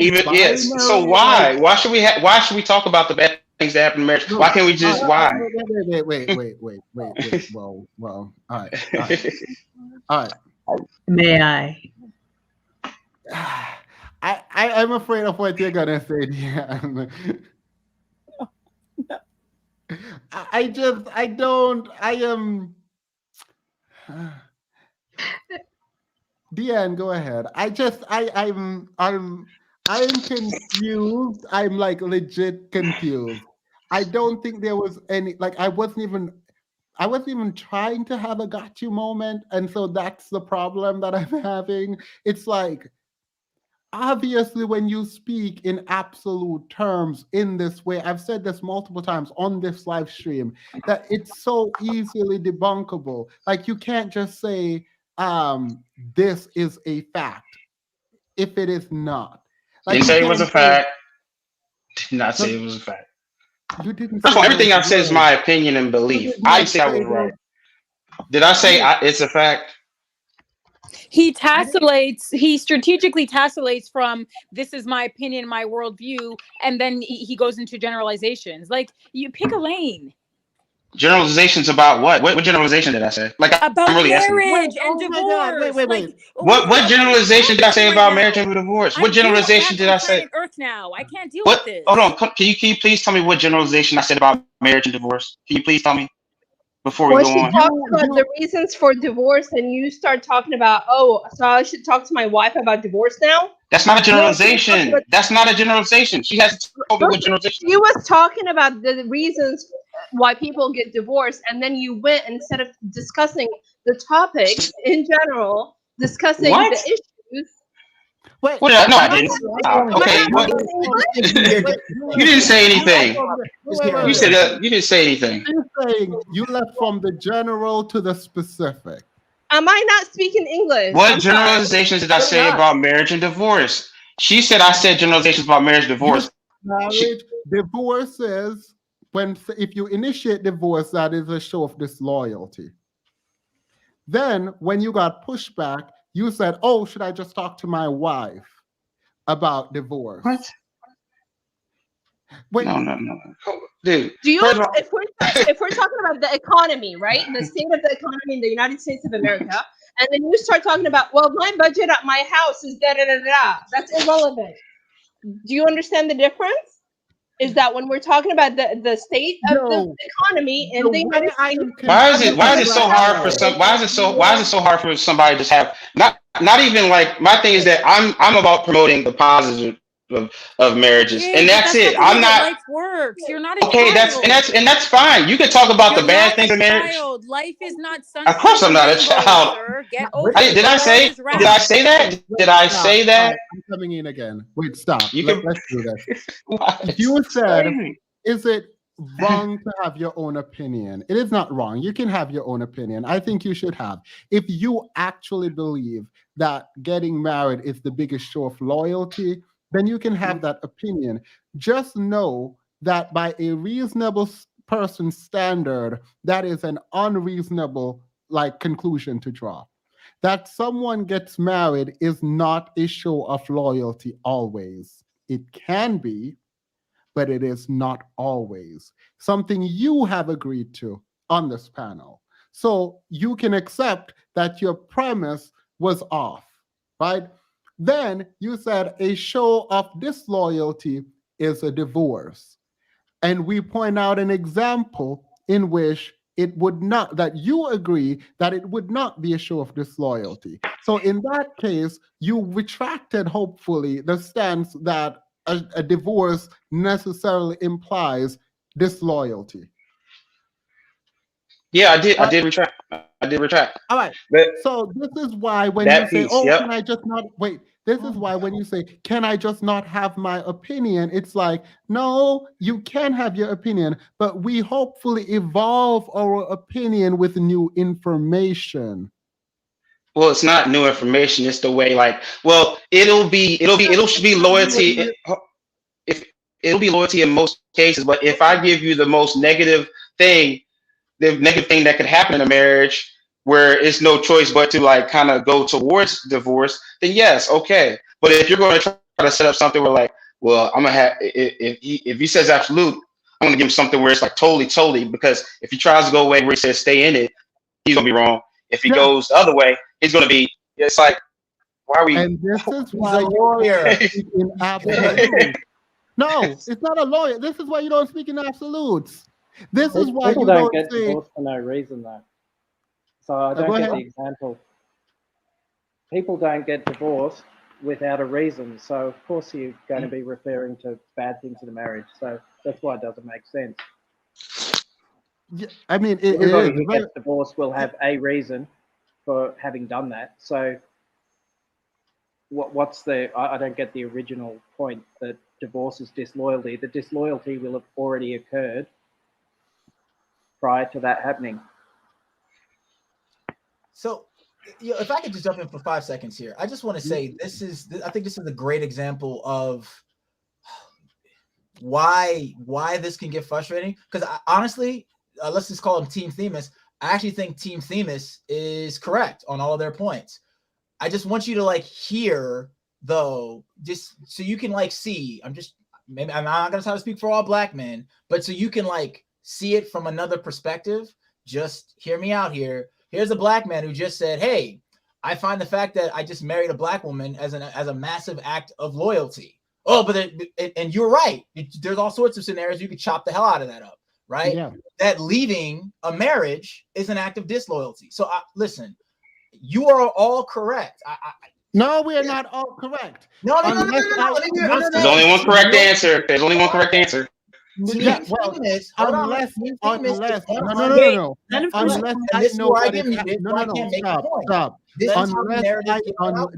So why should we talk about the bad things that happen in marriage? Why can't we just why? Wait. Well. All right. May I? I'm afraid of what you're gonna say, Diane. I don't. I am. Diane, go ahead. I'm confused. I'm like legit confused. I don't think there was any, like, I wasn't even trying to have a got you moment. And so that's the problem that I'm having. It's like, obviously, when you speak in absolute terms in this way, I've said this multiple times on this live stream, that it's so easily debunkable. Like, you can't just say, this is a fact if it is not. Like, Didn't you say it was can't a fact. Did not say it was a fact. You didn't First say of all, those everything I've said is words. my opinion and You belief. did I not didn't say I say was those. right. Did I say it's a fact? He tacillates, he strategically tacillates from this is my opinion, my worldview, and then he goes into generalizations. Like, you pick a lane. Generalizations about what? What generalization did I say? Like, About I'm really asking. marriage and Oh my God, divorce. wait. What generalization did I say right about now. marriage and divorce? What I'm doomed generalization back did on I say? planet Earth now. I can't deal What? with this. Hold on. Can you please tell me what generalization I said about marriage and divorce? Can you please tell me before we When go she on? talks about the reasons for divorce, and you start talking about, oh, so I should talk to my wife about divorce now? That's not a No, she was talking generalization. about, That's not a generalization. She hasn't told me what generalization. she was talking about the reasons why people get divorced, and then you went, instead of discussing the topic in general, discussing What? the issues. Wait, What? No, I didn't. Okay. What? You didn't say anything. You said you didn't say anything. You're saying you left from the general to the specific. Am I not speaking English? What I'm sorry. generalizations did I say about marriage and divorce? She said I said generalizations about marriage and divorce. Marriage, divorce is if you initiate divorce, that is a show of disloyalty. Then when you got pushback, you said, oh, should I just talk to my wife about divorce? What? Wait. No. Dude. Do you, if we're talking about the economy, right? The state of the economy in the United States of America, and then you start talking about, well, my budget at my house is da da da da. That's irrelevant. Do you understand the difference? Is that when we're talking about the state of the economy in the United States? Why is it so hard for some? Why is it so hard for somebody to just have not even like, my thing is that I'm about promoting the positive of marriages, Yeah, and but that's it. not the way I'm that not. life works. You're not a Okay, child. that's fine. You can talk about You're the bad not things a in marriage. child. Life is not sunshine. Of course, I'm not a and rainbows, child. sir. Get over Did it. I The say? world is Did round. I say that? Did I say that? I'm coming in again. Wait, stop. You Let's do this. You said, is it wrong to have your own opinion? It is not wrong. You can have your own opinion. I think you should have. If you actually believe that getting married is the biggest show of loyalty, then you can have that opinion. Just know that by a reasonable person's standard, that is an unreasonable conclusion to draw. That someone gets married is not a show of loyalty always. It can be, but it is not always something you have agreed to on this panel. So you can accept that your premise was off, right? Then you said a show of disloyalty is a divorce. And we point out an example in which it would not, that you agree that it would not be a show of disloyalty. So in that case, you retracted, hopefully, the stance that a divorce necessarily implies disloyalty. Yeah, I did retract. All right. But so this is why when that you say, piece, oh, yep. can I just not wait? This is why when you say, can I just not have my opinion? It's like, no, you can have your opinion, but we hopefully evolve our opinion with new information. Well, it's not new information. It's the way, it'll be loyalty. It'll be loyalty in most cases, but if I give you the most negative thing, that could happen in a marriage where it's no choice but to kind of go towards divorce, then yes, okay. But if you're going to try to set up something where well, I'm gonna have, if he says absolute, I'm gonna give him something where it's totally, because if he tries to go away where he says stay in it, he's gonna be wrong. If he goes the other way, he's gonna be. It's like, Why are we? And this is why a lawyer. you speak in absolutes. No, it's not a lawyer. This is why you don't speak in absolutes. This is why People you don't don't get say. divorced for no reason, though. So I Go don't get ahead. the example. People don't get divorced without a reason. So of course you're going to be referring to bad things in the marriage. So that's why it doesn't make sense. Yeah, I mean, it Everybody is. who gets divorced will have a reason for having done that. So what's the? I don't get the original point that divorce is disloyalty. The disloyalty will have already occurred prior to that happening. So, if I could just jump in for 5 seconds here, I just want to say I think this is a great example of why this can get frustrating. Because honestly, let's just call him Team Themis. I actually think Team Themis is correct on all of their points. I just want you to like hear though, just so you can like see. Maybe I'm not gonna try to speak for all black men, but so you can like see it from another perspective. Just hear me out here. Here's a black man who just said, "Hey, I find the fact that I just married a black woman as a massive act of loyalty." Oh, but and you're right. There's all sorts of scenarios you could chop the hell out of that up, right? Yeah. That leaving a marriage is an act of disloyalty. So listen, you are all correct. No, we are not all correct. No. There's only one correct answer. There's only one correct answer. Yeah, well, unless I know what is happening. Stop.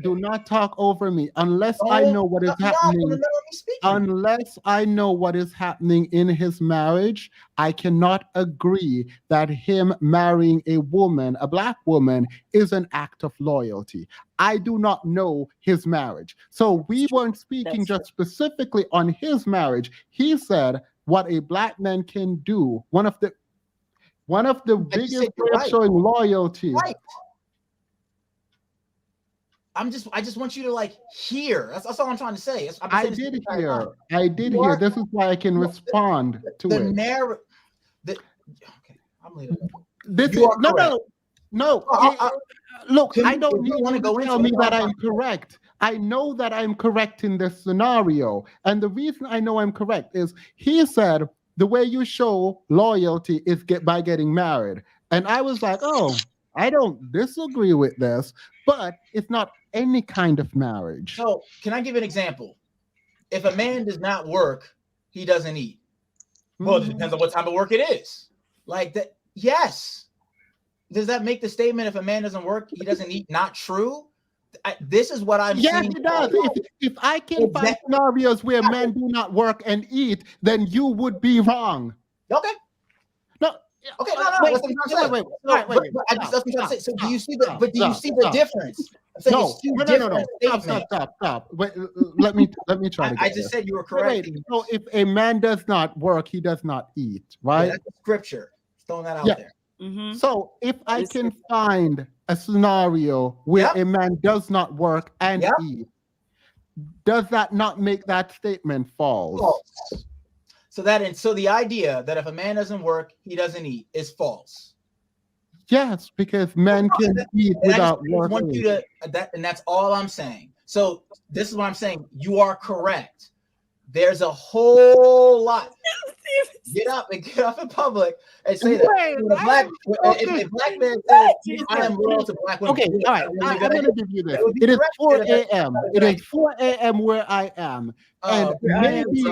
Do not talk over me. Unless I know what is happening. Unless I know what is happening in his marriage, I cannot agree that him marrying a woman, a black woman, is an act of loyalty. I do not know his marriage. So we weren't speaking just specifically on his marriage. He said what a black man can do. One of the biggest ways of showing loyalty. Right. I just want you to like hear. That's all I'm trying to say. I did hear. This is why I can respond to it. Okay, I'm leaving it. No. Look, I don't need you to tell me that I'm correct. I know that I'm correct in this scenario. And the reason I know I'm correct is he said the way you show loyalty is by getting married. And I was like, oh, I don't disagree with this, but it's not any kind of marriage. So can I give an example? If a man does not work, he doesn't eat. Well, it depends on what type of work it is. Like that, yes. Does that make the statement if a man doesn't work, he doesn't eat not true? This is what I'm yes, seeing. It does. If I can find scenarios where men do not work and eat, then you would be wrong. Okay. No. Okay. No. Wait. So do you see the? But do you see the difference? No. Stop. Wait, let me try to. I just said you were correct. So if a man does not work, he does not eat, right? Yeah, that's scripture. Just throwing that out there. Mm-hmm. So if I can find a scenario where a man does not work and eat, does that not make that statement false? So the idea that if a man doesn't work, he doesn't eat is false. Yes, because men can eat without working. And that's all I'm saying. So this is what I'm saying. You are correct. There's a whole lot. Get up in public and say that. If a black man says, I am loyal to black women. Okay, all right. I'm going to give you this. It is 4 a.m. It is 4 a.m. where I am. And maybe...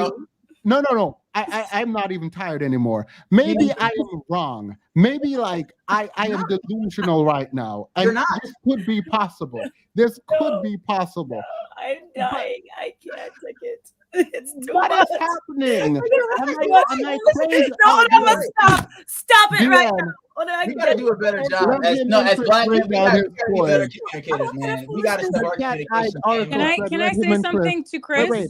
No. I'm not even tired anymore. Maybe I am wrong. Maybe like I am delusional right now. And this could be possible. I'm dying. I can't take it. It's too what much. is happening? Am I crazy? No, stop it right now. We gotta do a better job. As black men, we gotta be better communicators, man. We gotta step our communication. Can I say something to Chris? Wait.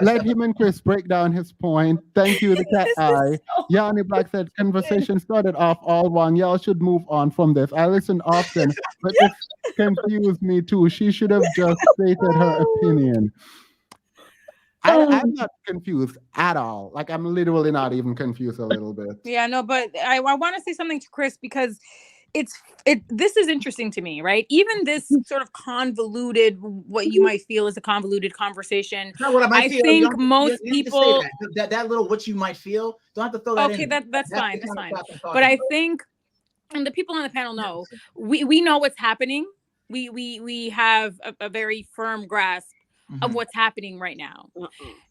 Let him and Chris break down his point. Thank you, the cat eye. Yanni Black said conversation started off all wrong. Y'all should move on from this. I listen often, but this confused me too. She should have just stated her opinion. I'm not confused at all. Like, I'm literally not even confused a little bit. Yeah, no, but I want to say something to Chris because this is interesting to me, right? Even this sort of convoluted, what you might feel is a convoluted conversation. Not what I might feel. Think most you need to people say that little what you might feel. Don't have to throw that in. Okay, that's fine. the That's kind fine. of stuff I'm But I talking about. think, and the people on the panel know, we know what's happening. We have a very firm grasp of what's happening right now.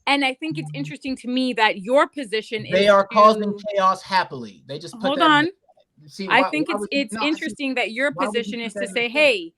And I think it's interesting to me that your position They is are causing chaos happily. They just put hold that on. See, I why, think why would you, it's no, interesting that your why would you position put is that to in say, the hey,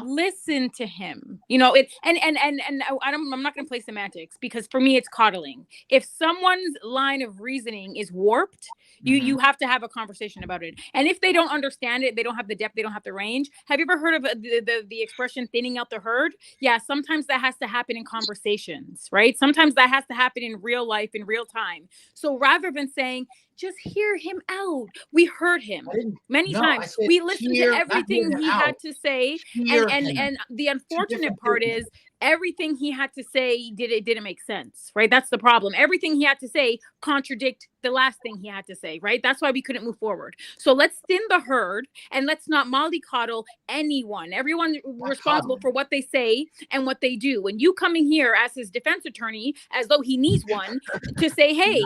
listen to him. You know, it and I'm not going to play semantics, because for me it's coddling. If someone's line of reasoning is warped, you have to have a conversation about it. And if they don't understand it, they don't have the depth, they don't have the range. Have you ever heard of the expression thinning out the herd? Yeah, sometimes that has to happen in conversations, right? Sometimes that has to happen in real life, in real time. So rather than saying, just hear him out, we heard him many times. We listened to everything he had to say, and the unfortunate part is everything he had to say didn't make sense, right? That's the problem. Everything he had to say contradict the last thing he had to say, right? That's why we couldn't move forward. So let's thin the herd and let's not mollycoddle anyone. Everyone's responsible for what they say and what they do. And you coming here as his defense attorney, as though he needs one, to say, hey,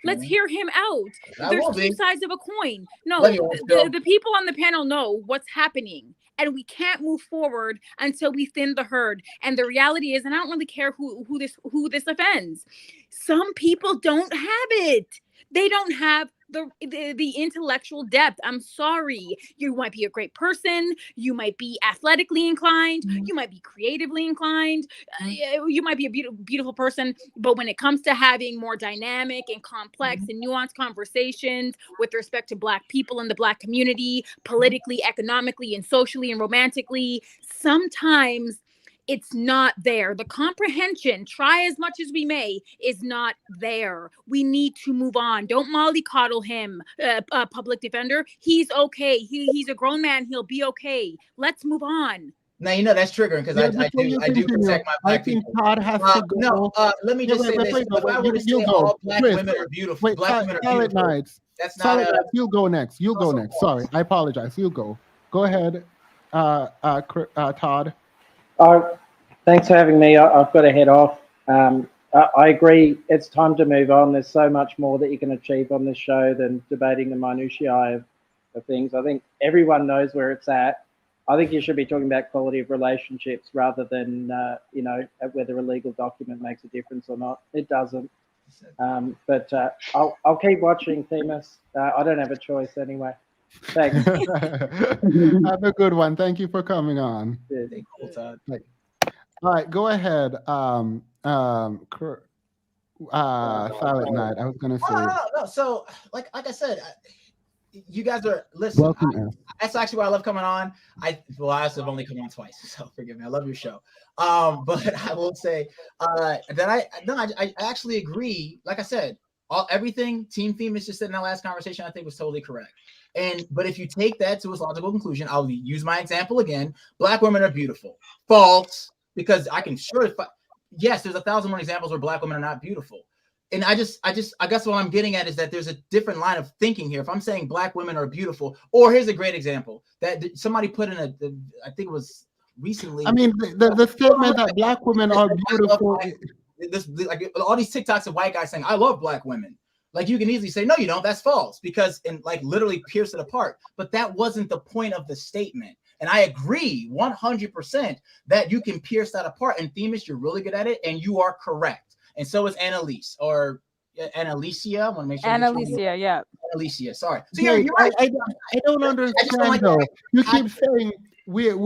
let's hear him out. There's two sides of a coin. No, the people on the panel know what's happening. And we can't move forward until we thin the herd. And the reality is, and I don't really care who this offends, some people don't have it. They don't have the intellectual depth. I'm sorry. You might be a great person. You might be athletically inclined. You might be creatively inclined. You might be a beautiful person. But when it comes to having more dynamic and complex and nuanced conversations with respect to Black people in the Black community, politically, economically, and socially and romantically, sometimes it's not there. The comprehension, try as much as we may, is not there. We need to move on. Don't mollycoddle him, public defender. He's okay. He's a grown man. He'll be okay. Let's move on. Now you know that's triggering because I do protect my Black people. Todd has to go. No, let me just say this: if I were to say all Black women are beautiful, wait, Black women are beautiful, Nights. that's not a. You'll go next. You'll go next. Sorry, I apologize. You'll go. Go ahead, Todd. Thanks for having me. I've got to head off. I agree. It's time to move on. There's so much more that you can achieve on this show than debating the minutiae of things. I think everyone knows where it's at. I think you should be talking about quality of relationships rather than, whether a legal document makes a difference or not. It doesn't. But I'll keep watching, Themis. I don't have a choice anyway. Thanks. Have a good one. Thank you for coming on. Cool, Todd. All right, go ahead. Silent Night. I was gonna say. No. So, like I said, you guys are listen. That's actually why I love coming on. I have only come on twice, so forgive me. I love your show. But I will say that I actually agree. Like I said, everything Team Themis just said in that last conversation, I think was totally correct. But if you take that to its logical conclusion, I'll use my example again. Black women are beautiful. False, because I can yes, there's 1,000 more examples where Black women are not beautiful. And I guess what I'm getting at is that there's a different line of thinking here. If I'm saying Black women are beautiful, or here's a great example that somebody put in I think it was recently. I mean, the statement that Black women are beautiful. Like all these TikToks of white guys saying, I love Black women. Like you can easily say, no, you don't. That's false, because and like literally pierce it apart. But that wasn't the point of the statement. And I agree 100% that you can pierce that apart. And Themis, you're really good at it, and you are correct. And so is Annalise or Annalicia. I want to make sure. Annalicia, yeah. Annalicia, sorry. So Hey, you're right. I don't understand though. You keep saying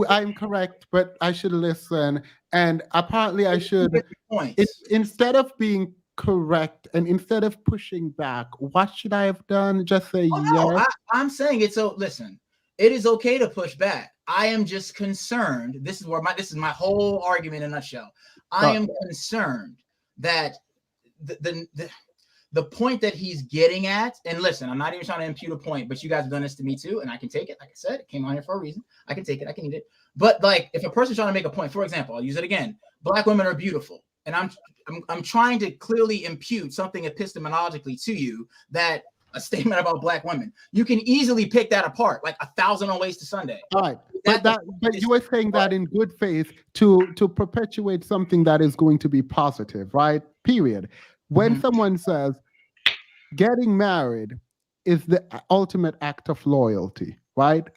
I'm correct, but I should listen. And apparently I should. Instead of being correct and instead of pushing back, what should I have done? Just say yes. No, I'm saying it's so. Listen, it is okay to push back. I am just concerned. This is my whole argument in a nutshell. I am concerned that the point that he's getting at, and listen, I'm not even trying to impute a point, but you guys have done this to me too, and I can take it. Like I said, it came on here for a reason. I can take it. I can eat it. But like, if a person's trying to make a point, for example, I'll use it again. Black women are beautiful, and I'm trying to clearly impute something epistemologically to you that a statement about black women. You can easily pick that apart, like 1,000 ways to Sunday. All right, but you were saying that in good faith to perpetuate something that is going to be positive, right? Period. When someone says getting married is the ultimate act of loyalty, right?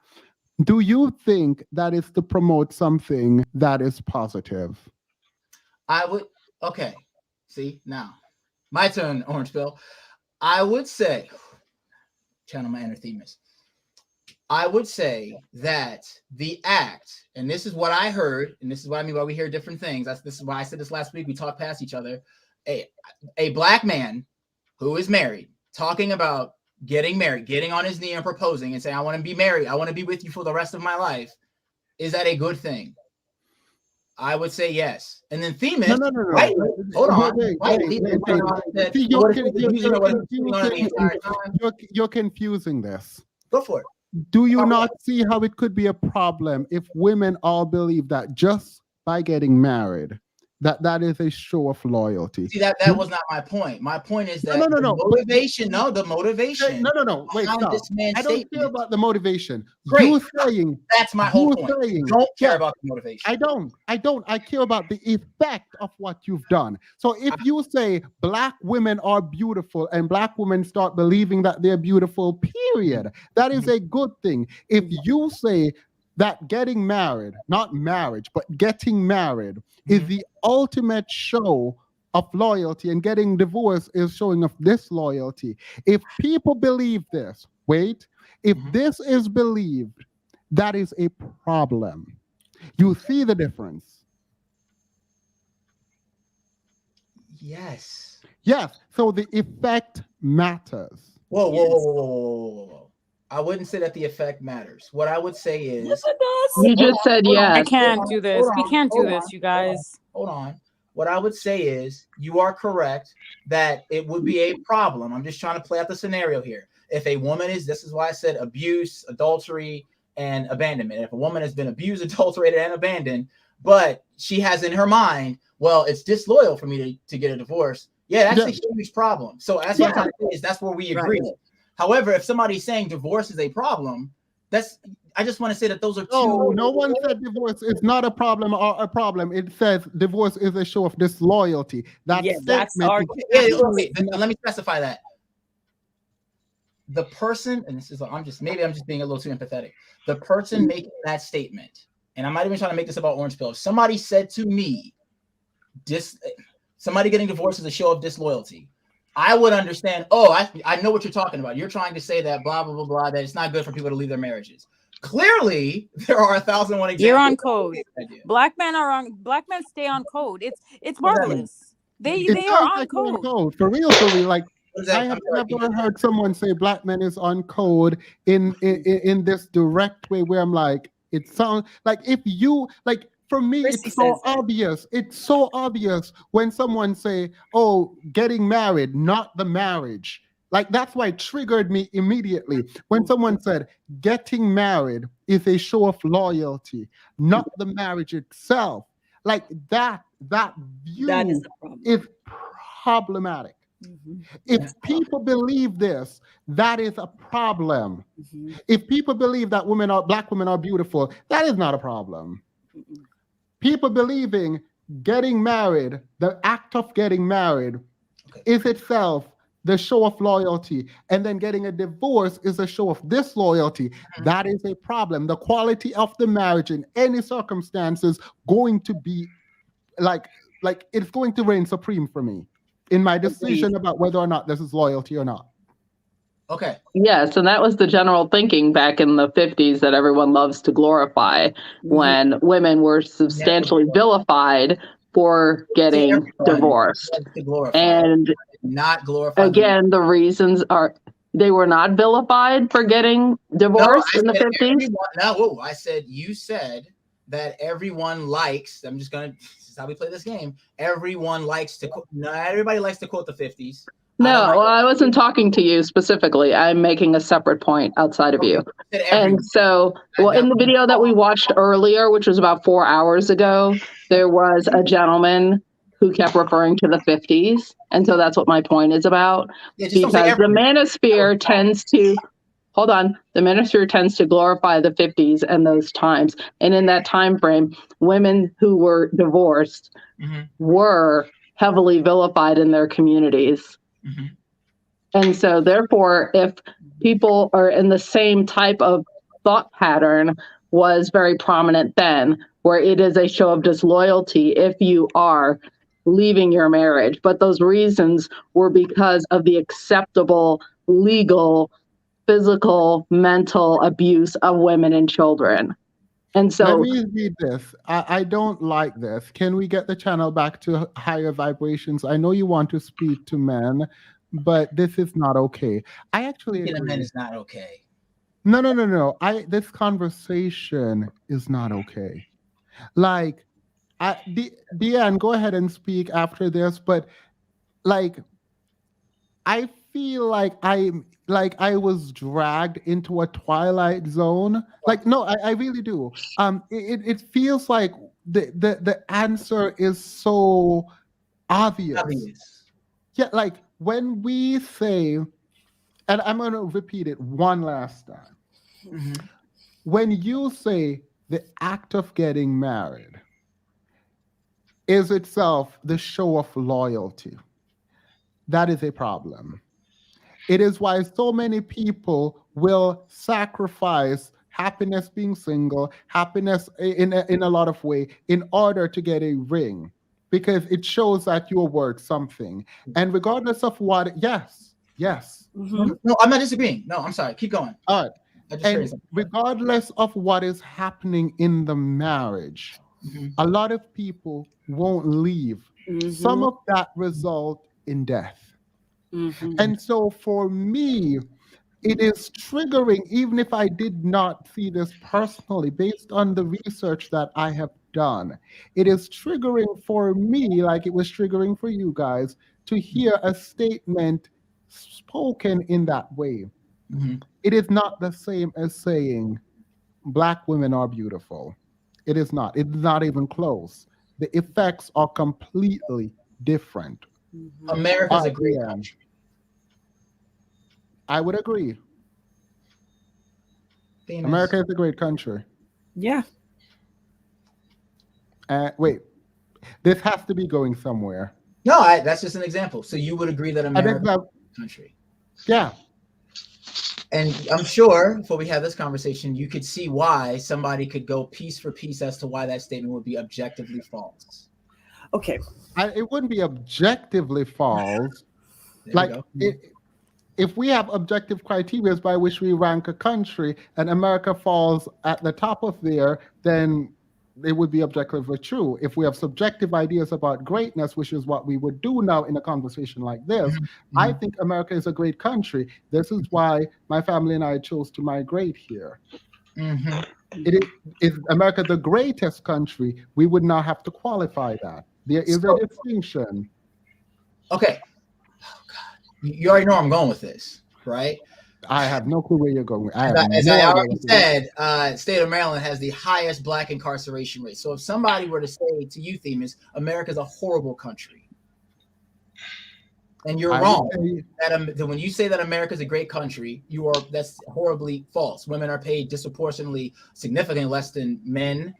Do you think that is to promote something that is positive? I would, okay. See, now, my turn, Orange Pill. I would say, channel my inner themist. I would say that the act, and this is what I heard, and this is what I mean by we hear different things. This is why I said this last week. We talked past each other. A black man who is married, talking about getting married, getting on his knee and proposing and saying, I want to be married, I want to be with you for the rest of my life. Is that a good thing? I would say yes. And then Themis, no. Right, hold on. You're confusing this. Go for it. Do you not see how it could be a problem if women all believe that just by getting married, that is a show of loyalty? See, that was not my point. My point is that the motivation. Wait, stop. I don't care about the motivation. Great. You saying that's my whole point. Don't care about the motivation. I don't. I care about the effect of what you've done. So if you say black women are beautiful and black women start believing that they're beautiful, period, that is a good thing. If you say that getting married, not marriage, but getting married is the ultimate show of loyalty, and getting divorced is showing of disloyalty. If people believe this, if this is believed, that is a problem. You see the difference? Yes. Yes. So the effect matters. Whoa. I wouldn't say that the effect matters. What I would say is, yes, it does. You just said yes. I can't do this. We can't do this, you guys. Hold on. What I would say is, you are correct that it would be a problem. I'm just trying to play out the scenario here. If a woman this is why I said abuse, adultery, and abandonment. If a woman has been abused, adulterated, and abandoned, but she has in her mind, well, it's disloyal for me to get a divorce. Yeah, that's a huge problem. So that's what I'm trying to say is that's where we agree. Right. However, if somebody's saying divorce is a problem, I just want to say that those are two. No one said divorce is not a problem or a problem. It says divorce is a show of disloyalty. That's let me specify that. The person, and this is I'm just being a little too empathetic. The person making that statement, and I'm not even trying to make this about Orange Pill. If somebody said to me, somebody getting divorced is a show of disloyalty, I would understand, I know what you're talking about. You're trying to say that blah, blah, blah, blah, that it's not good for people to leave their marriages. Clearly, there are 1,001 examples. You're on code. Black men stay on code. It's marvelous. They are on code. For real. Like, I have never heard someone say black men is on code in this direct way where I'm like, it sounds like if you like. For me, it's so obvious. It's so obvious when someone say, "Oh, getting married, not the marriage." Like that's why it triggered me immediately when someone said, "Getting married is a show of loyalty, not the marriage itself." Like that view is problematic. If people believe this, that is a problem. If people believe that black women are beautiful, that is not a problem. People believing getting married, the act of getting married is itself the show of loyalty, and then getting a divorce is a show of disloyalty. That is a problem. The quality of the marriage in any circumstances going to be like it's going to reign supreme for me in my decision about whether or not this is loyalty or not. Okay. Yes, and that was the general thinking back in the 50s that everyone loves to glorify when women were substantially vilified for getting divorced. And not glorified. Again, the reasons are they were not vilified for getting divorced in the 50s. You said that everyone likes, this is how we play this game. Everyone likes to, not everybody likes to quote the 50s. No, I wasn't talking to you specifically. I'm making a separate point outside of you. And so, in the video that we watched earlier, which was about 4 hours ago, there was a gentleman who kept referring to the 50s. And so that's what my point is about. Yeah, just don't say Because the everything. manosphere tends to, hold on, the manosphere tends to glorify the 50s and those times. And in that time frame, women who were divorced were heavily vilified in their communities. And so therefore, if people are in the same type of thought pattern was very prominent then, where it is a show of disloyalty if you are leaving your marriage. But those reasons were because of the acceptable, legal, physical, mental abuse of women and children. And so let me read this. I don't like this. Can we get the channel back to higher vibrations? I know you want to speak to men, but this is not okay. I actually Speaking of men agree. is not okay. No. This conversation is not okay. Like, Deanne, go ahead and speak after this, but like, I feel like I was dragged into a twilight zone. Like, no, I really do. It feels like the answer is so obvious. Yeah, like when we say, and I'm gonna repeat it one last time. When you say the act of getting married is itself the show of loyalty, that is a problem. It is why so many people will sacrifice happiness being single, happiness in a lot of way in order to get a ring, because it shows that you're worth something. And regardless of what, yes. No, I'm not disagreeing. No, I'm sorry. Keep going. All right. I just heard And something. regardless of what is happening in the marriage, a lot of people won't leave. Some of that result in death. And so for me, it is triggering, even if I did not see this personally, based on the research that I have done. It is triggering for me, like it was triggering for you guys, to hear a statement spoken in that way. It is not the same as saying Black women are beautiful. It is not. It's not even close. The effects are completely different. America's a great country. I would agree. Famous. America is a great country. Yeah. Wait, this has to be going somewhere. No, that's just an example. So you would agree that America is a great country. Yeah. And I'm sure before we have this conversation, you could see why somebody could go piece for piece as to why that statement would be objectively false. Okay. It wouldn't be objectively false. Like, if we have objective criteria by which we rank a country and America falls at the top of there, then it would be objectively true. If we have subjective ideas about greatness, which is what we would do now in a conversation like this, I think America is a great country. This is why my family and I chose to migrate here. Is America the greatest country? We would not have to qualify that. There is a distinction. Okay. Oh, God. You already know where I'm going with this, right? I have no clue where you're going. As I already said, state of Maryland has the highest Black incarceration rate. So if somebody were to say to you, Themis, America's a horrible country, and you're wrong. That when you say that America's a great country, that's horribly false. Women are paid disproportionately, significantly less than men.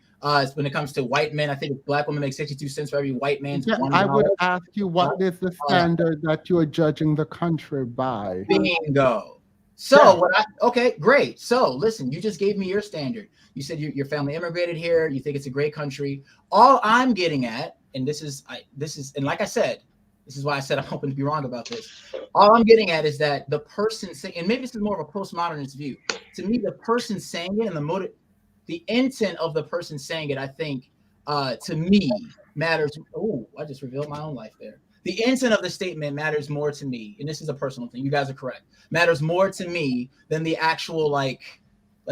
When it comes to white men, I think Black women make 62 cents for every white man's $1. I would ask you, what is the standard that you are judging the country by? Bingo. So okay, great. So listen, you just gave me your standard. You said your family immigrated here. You think it's a great country. All I'm getting at, and this is, and like I said, this is why I said I'm hoping to be wrong about this. All I'm getting at is that the person saying, and maybe this is more of a postmodernist view. To me, the person saying it and the intent of the person saying it, I think, to me matters. Oh, I just revealed my own life there. The intent of the statement matters more to me, and this is a personal thing. You guys are correct. Matters more to me than the actual like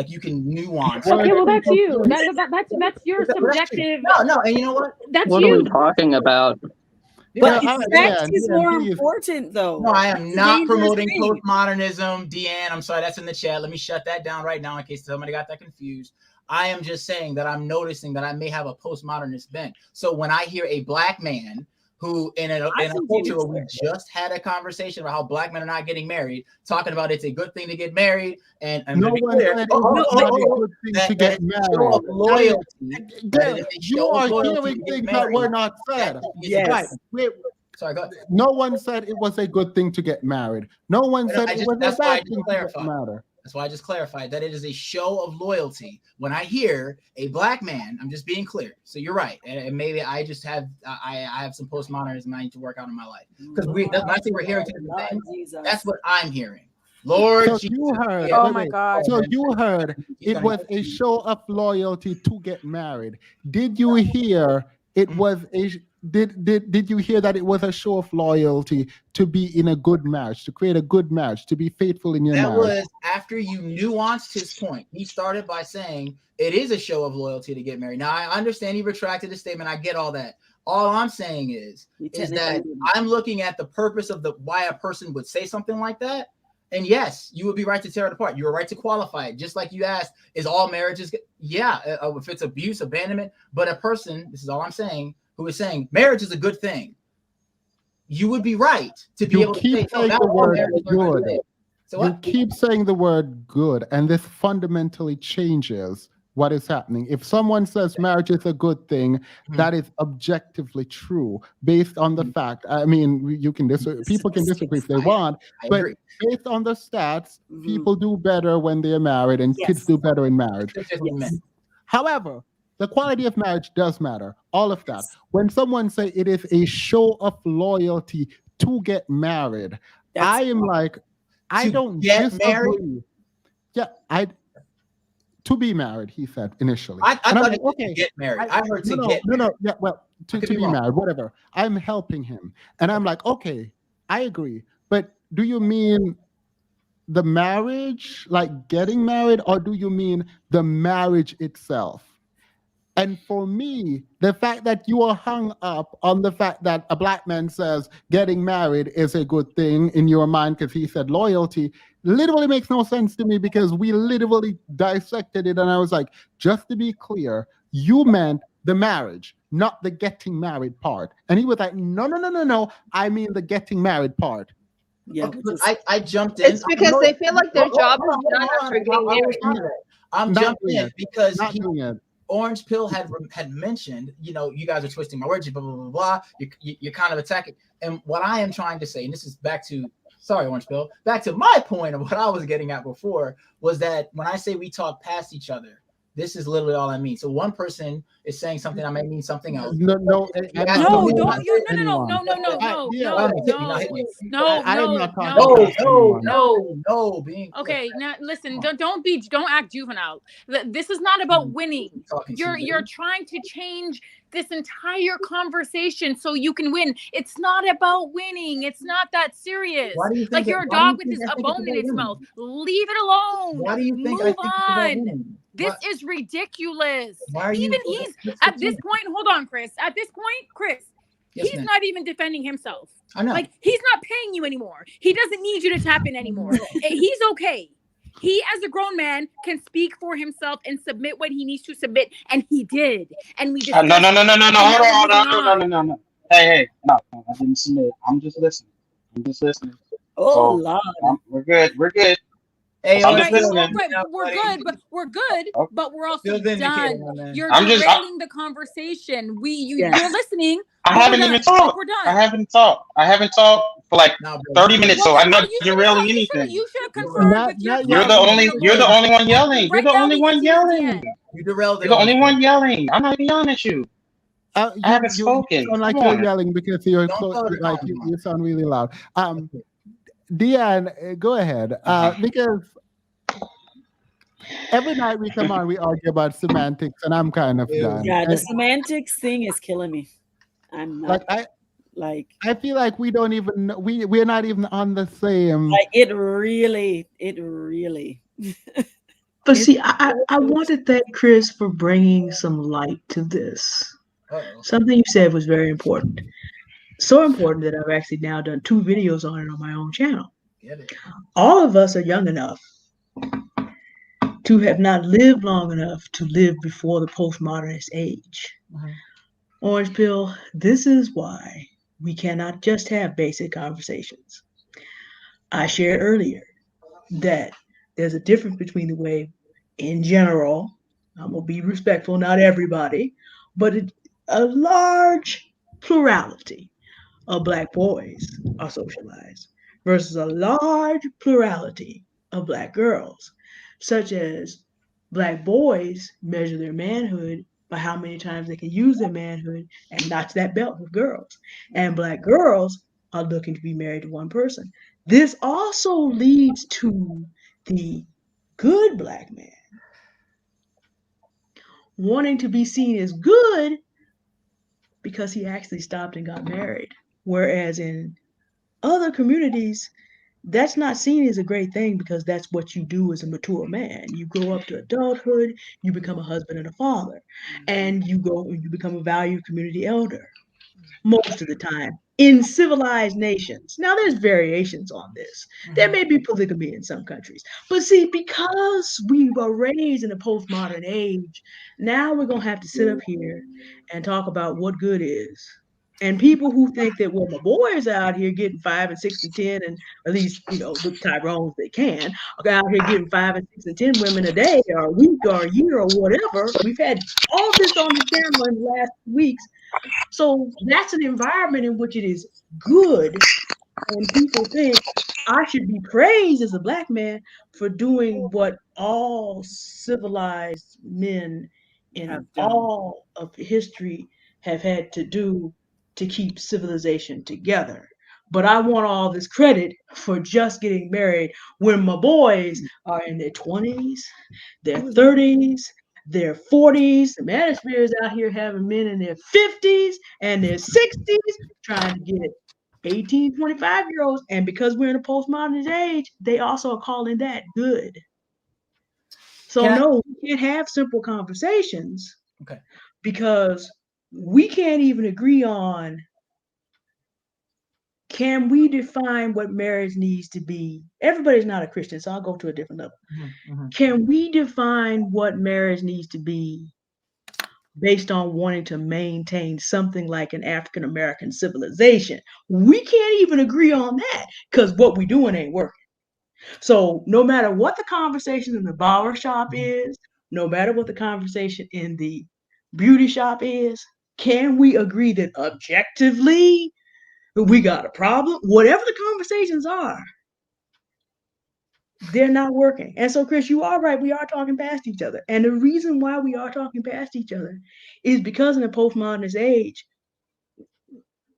you can nuance. Okay, well that's you. That's your subjective. No, and you know what? What are we talking about? But sex is more important, though. No, I am not promoting postmodernism. Deanne, I'm sorry, that's in the chat. Let me shut that down right now in case somebody got that confused. I am just saying that I'm noticing that I may have a postmodernist bent. So when I hear a Black man who in a culture where we just had a conversation about how black men are not getting married, talking about it's a good thing to get married, and no one said it was not a good thing to get married. You are hearing things that were not said. Right. Sorry, go ahead. No one said it was a good thing to get married. No one said it was a bad thing to get married. That's why I just clarified that it is a show of loyalty. When I hear a black man, I'm just being clear. So you're right, and maybe I just have I have some postmodernism I need to work out in my life because I think we're hearing two different things. That's what I'm hearing. Lord, so you heard. Oh my God. So you heard it was a show of loyalty to get married. Did you hear it was a? Did you hear that it was a show of loyalty to be in a good marriage, to create a good marriage, to be faithful in your marriage? That was after you nuanced his point. He started by saying it is a show of loyalty to get married. Now, I understand he retracted his statement. I get all that. All I'm saying is that I'm looking at the purpose of why a person would say something like that. And yes, you would be right to tear it apart. You're right to qualify it. Just like you asked, is all marriages? Yeah, if it's abuse, abandonment. But a person, this is all I'm saying, who is saying marriage is a good thing, you would be right to be able to say, saying the word good. So you keep saying the word good, and this fundamentally changes what is happening. If someone says marriage is a good thing, that is objectively true based on the fact. I mean, you can people can disagree if they want, but based on the stats, people do better when they're married, and kids do better in marriage. However, the quality of marriage does matter. All of that. When someone say it is a show of loyalty to get married, I am like, I don't disagree. Yeah, to be married, he said initially. I thought it was to get married. I heard to get married. No, yeah, well, to be married, whatever. I'm helping him. And I'm like, okay, I agree. But do you mean the marriage, like getting married, or do you mean the marriage itself? And for me, the fact that you are hung up on the fact that a black man says getting married is a good thing in your mind because he said loyalty literally makes no sense to me, because we literally dissected it. And I was like, just to be clear, you meant the marriage, not the getting married part. And he was like, no. I mean the getting married part. Yeah, okay, I jumped in. It's because they feel like their job is done after getting married. I'm jumping in because Orange Pill had mentioned, you guys are twisting my words, blah, blah, blah, blah. You're kind of attacking. And what I am trying to say, and this is back to my point of what I was getting at before, was that when I say we talk past each other, this is literally all I mean. So one person is saying something, I may mean something else. No, Okay, now listen, don't act juvenile. This is not about winning. You're trying to change this entire conversation so you can win. It's not about winning. It's not that serious. Like you're a dog with a bone in its mouth. Leave it alone. Why do you think Move on. This is ridiculous. Even he's at this point. Hold on, Chris. At this point, Chris, he's not even defending himself. I know. Like he's not paying you anymore. He doesn't need you to tap in anymore. He's okay. He, as a grown man, can speak for himself and submit what he needs to submit, and he did. And we just no. Hold on. No. Hey, no, I didn't submit. I'm just listening. Oh, Lord. We're good. Hey, I'm just listening. We're good, but we're also done. You're derailing the conversation. You're listening. I haven't even talked. I haven't talked for like 30 minutes, so I'm not derailing anything. You should have confirmed with your. You're the only one yelling. You're the only one yelling. You derailed it. You're the only one yelling. I'm not even yelling at you. I haven't spoken. You sound like you're yelling because you're close. Like you sound really loud. Deanne, go ahead. Because every night we come on, we argue about semantics, and I'm kind of done. Yeah, the semantics thing is killing me. I'm not I feel like we don't even know, we're not even on the same. Like it really. But see, I wanted that, Chris, for bringing some light to this. Something you said was very important. So important that I've actually now done 2 videos on it on my own channel. All of us are young enough to have not lived long enough to live before the postmodernist age. Orange Pill, this is why We cannot just have basic conversations. I shared earlier that there's a difference between the way, in general, I'm going to be respectful, not everybody, but a large plurality of Black boys are socialized versus a large plurality of Black girls, such as Black boys measure their manhood by how many times they can use their manhood and notch that belt with girls. And Black girls are looking to be married to one person. This also leads to the good Black man wanting to be seen as good because he actually stopped and got married. Whereas in other communities, that's not seen as a great thing because that's what you do as a mature man. You grow up to adulthood, you become a husband and a father, and you become a valued community elder most of the time in civilized nations. Now, there's variations on this. There may be polygamy in some countries. But see, because we were raised in a postmodern age, now we're going to have to sit up here and talk about what good is. And people who think that, well, my boys are out here getting 5 and 6 and 10, and at least, the Tyrones they can, are out here getting 5 and 6 and 10 women a day or a week or a year or whatever. We've had all this on the channel in the last weeks. So that's an environment in which it is good, and people think I should be praised as a Black man for doing what all civilized men in all of history have had to do to keep civilization together. But I want all this credit for just getting married when my boys are in their 20s, their 30s, their 40s. The manosphere is out here having men in their 50s and their 60s trying to get 18, 25-year-olds. And because we're in a postmodern age, they also are calling that good. So no, we can't have simple conversations. Okay. Because we can't even agree on, can we define what marriage needs to be? Everybody's not a Christian, so I'll go to a different level. Can we define what marriage needs to be based on wanting to maintain something like an African American civilization? We can't even agree on that because what we're doing ain't working. So no matter what the conversation in the barber shop is, no matter what the conversation in the beauty shop is, can we agree that objectively we got a problem? Whatever the conversations are, they're not working. And so, Chris, you are right. We are talking past each other. And the reason why we are talking past each other is because in the postmodernist age,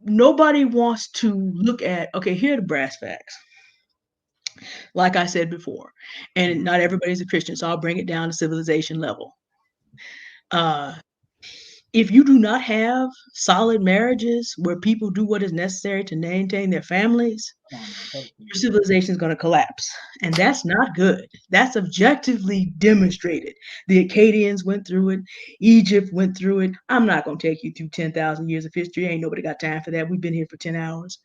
nobody wants to look at, okay, here are the brass facts. Like I said before, and not everybody's a Christian, so I'll bring it down to civilization level. If you do not have solid marriages where people do what is necessary to maintain their families, your civilization is going to collapse. And that's not good. That's objectively demonstrated. The Akkadians went through it. Egypt went through it. I'm not going to take you through 10,000 years of history. Ain't nobody got time for that. We've been here for 10 hours.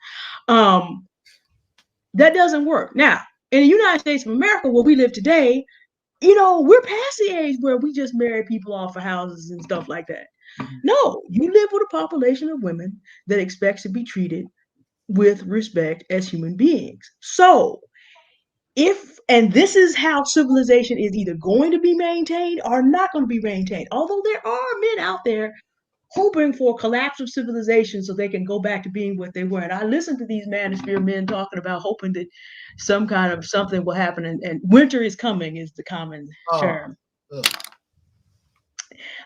That doesn't work. Now, in the United States of America, where we live today, we're past the age where we just marry people off of houses and stuff like that. No, you live with a population of women that expects to be treated with respect as human beings. So, and this is how civilization is either going to be maintained or not going to be maintained. Although there are men out there hoping for a collapse of civilization so they can go back to being what they were. And I listen to these manosphere men talking about hoping that some kind of something will happen, and winter is coming is the common term.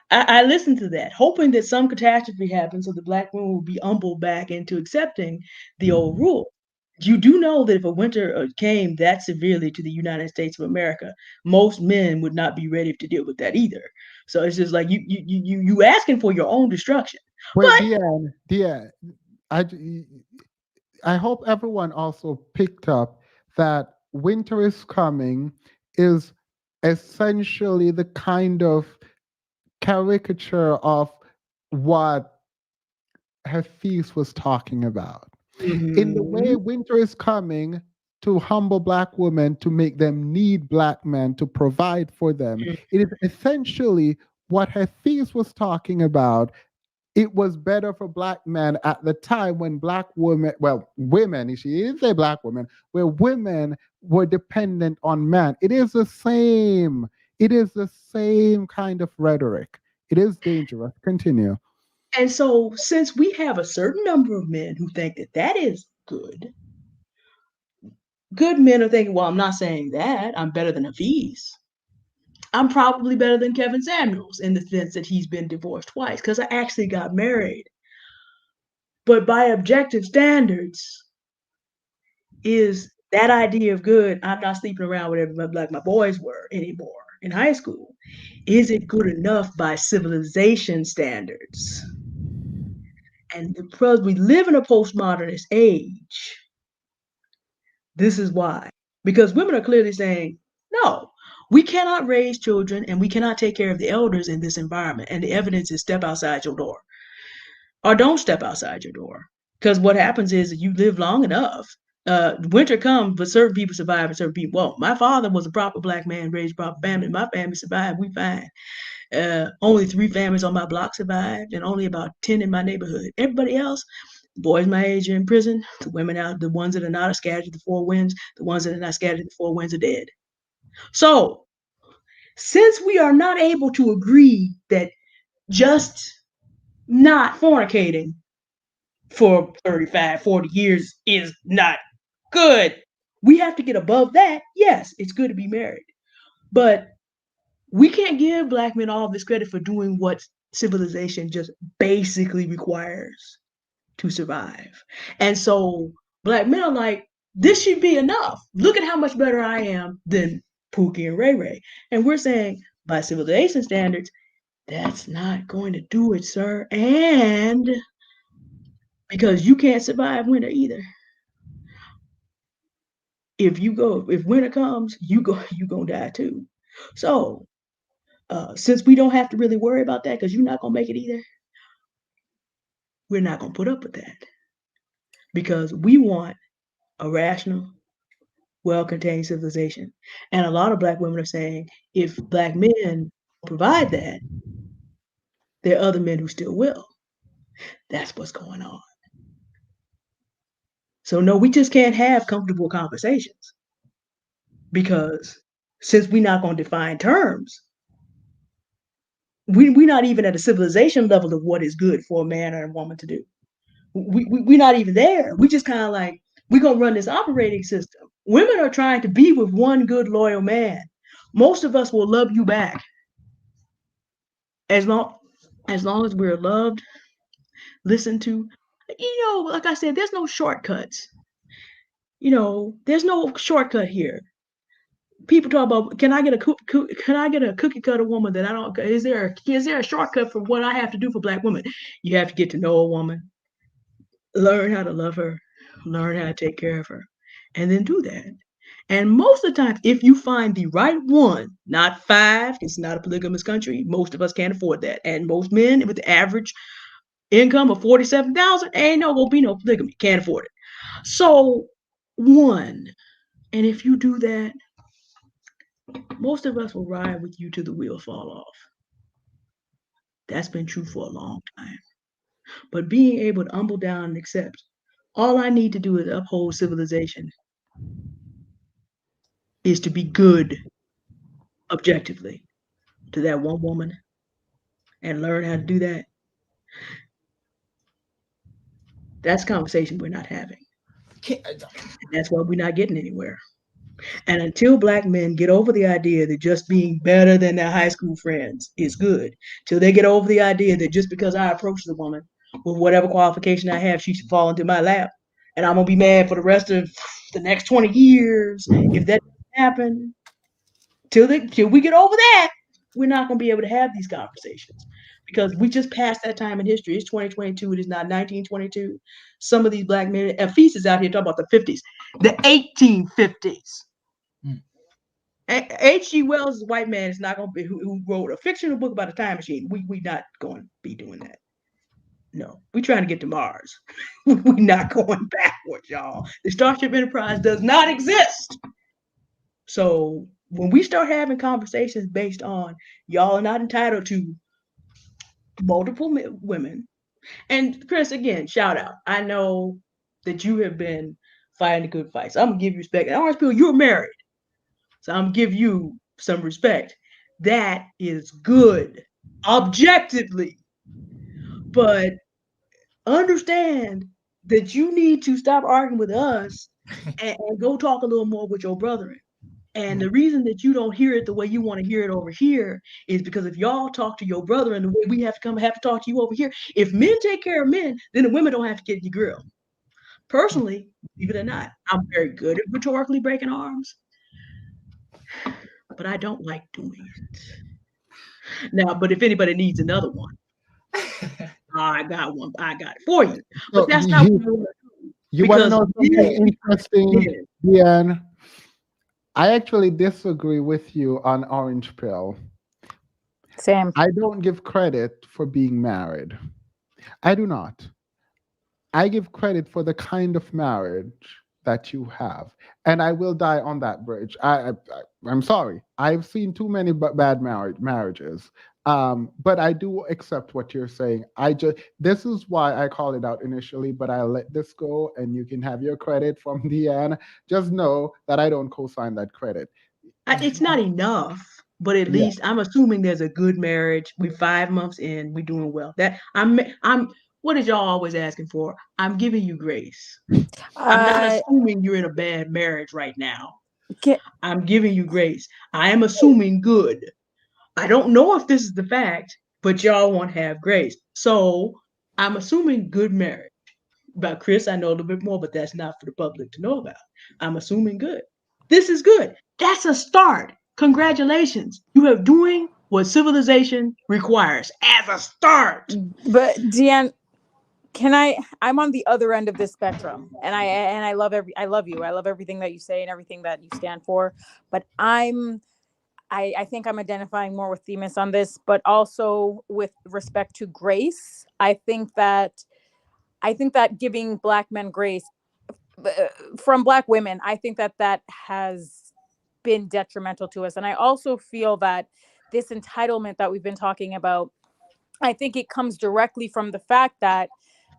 I listen to that, hoping that some catastrophe happens so the Black women will be humbled back into accepting the old rule. You do know that if a winter came that severely to the United States of America, most men would not be ready to deal with that either. So it's just like you asking for your own destruction. Wait, Deanne, I hope everyone also picked up that winter is coming is essentially the kind of caricature of what Hafeez was talking about. In the way winter is coming to humble Black women, to make them need Black men to provide for them, it is essentially what Hafeez was talking about it was better for black men at the time when black women, well, women, she didn't say black women, where women were dependent on men. It is the same. It is the same kind of rhetoric. It is dangerous. Continue. And so, since we have a certain number of men who think that that is good, good men are thinking, well, I'm not saying that. I'm better than Hafeez. I'm probably better than Kevin Samuels in the sense that he's been divorced twice because I actually got married. But by objective standards, is that idea of good, I'm not sleeping around with everybody like my boys were anymore in high school. Is it good enough by civilization standards? And because we live in a postmodernist age, this is why. Because women are clearly saying, no, we cannot raise children and we cannot take care of the elders in this environment. And the evidence is step outside your door or don't step outside your door. Because what happens is that you live long enough. Winter comes, but certain people survive and certain people won't. My father was a proper black man, raised proper family. My family survived. We fine. Only 3 families on my block survived and only about 10 in my neighborhood. Everybody else, boys my age are in prison. The women out, the ones that are not are scattered to the 4 winds. The ones that are not scattered to the 4 winds are dead. So, since we are not able to agree that just not fornicating for 35, 40 years is not good, we have to get above that. Yes, it's good to be married. But we can't give black men all this credit for doing what civilization just basically requires to survive. And so black men are like, this should be enough. Look at how much better I am than Pookie and Ray Ray. And we're saying, by civilization standards, that's not going to do it, sir. And because you can't survive winter either. If winter comes, you gonna die too. So since we don't have to really worry about that because you're not gonna make it either, we're not gonna put up with that because we want a rational, well-contained civilization. And a lot of black women are saying if black men provide that, there are other men who still will. That's what's going on. So no, we just can't have comfortable conversations because since we're not going to define terms, we're not even at a civilization level of what is good for a man or a woman to do. We're not even there. We just kind of like, we're going to run this operating system. Women are trying to be with one good, loyal man. Most of us will love you back. As long as we're loved, listened to, like I said, there's no shortcuts. There's no shortcut here. People talk about, can I get a cookie cutter woman that I don't? Is there a shortcut for what I have to do for black women? You have to get to know a woman, learn how to love her, learn how to take care of her, and then do that. And most of the time, if you find the right one, not 5, it's not a polygamous country. Most of us can't afford that, and most men with the average income of $47,000 ain't gonna be no polygamy. Can't afford it. So 1, and if you do that, most of us will ride with you till the wheels fall off. That's been true for a long time. But being able to humble down and accept, all I need to do is uphold civilization, is to be good objectively to that one woman and learn how to do that. That's a conversation we're not having. That's why we're not getting anywhere. And until black men get over the idea that just being better than their high school friends is good, till they get over the idea that just because I approach the woman with whatever qualification I have, she should fall into my lap, and I'm gonna be mad for the rest of the next 20 years if that doesn't happen. Till we get over that, we're not gonna be able to have these conversations because we just passed that time in history. It's 2022. It is not 1922. Some of these black men, Hafeez is out here talking about the 50s, the 1850s. H.G. Wells' white man is not going to be who wrote a fictional book about a time machine. We not going to be doing that. No, we're trying to get to Mars. We're not going backwards, y'all. The Starship Enterprise does not exist. So when we start having conversations based on y'all are not entitled to multiple women, And Chris, again, shout out. I know that you have been fighting the good fights. I'm gonna give you respect. And Orange Peel, you're married, so I'm gonna give you some respect. That is good, objectively, but understand that you need to stop arguing with us and go talk a little more with your brethren. And the reason that you don't hear it the way you want to hear it over here is because if y'all talk to your brother and the way we have to talk to you over here, if men take care of men, then the women don't have to get your girl. Personally, believe it or not, I'm very good at rhetorically breaking arms, but I don't like doing it. Now, but if anybody needs another one, I got one. I got it for you. But So that's not what I want to do. you want to Because know something interesting, Diane? I actually disagree with you on Orange Pill. Same. I don't give credit for being married. I do not. I give credit for the kind of marriage that you have, and I will die on that bridge. I'm sorry. I've seen too many bad marriages. But I do accept what you're saying. This is why I called it out initially, but I let this go, and you can have your credit from Deanne. Just know that I don't co-sign that credit. It's not enough, but at least I'm assuming there's a good marriage. We're 5 months in. We're doing well. That I'm. What is y'all always asking for? I'm giving you grace. I'm not assuming you're in a bad marriage right now. I'm giving you grace. I am assuming good. I don't know if this is the fact, but y'all won't have grace. So I'm assuming good marriage. About Chris, I know a little bit more, but that's not for the public to know about. I'm assuming good. This is good. That's a start. Congratulations. You are doing what civilization requires as a start. But Deanne, I'm on the other end of this spectrum, and I love you. I love everything that you say and everything that you stand for. But I think I'm identifying more with Themis on this, but also with respect to grace. I think that giving Black men grace from Black women, I think that has been detrimental to us. And I also feel that this entitlement that we've been talking about, I think it comes directly from the fact that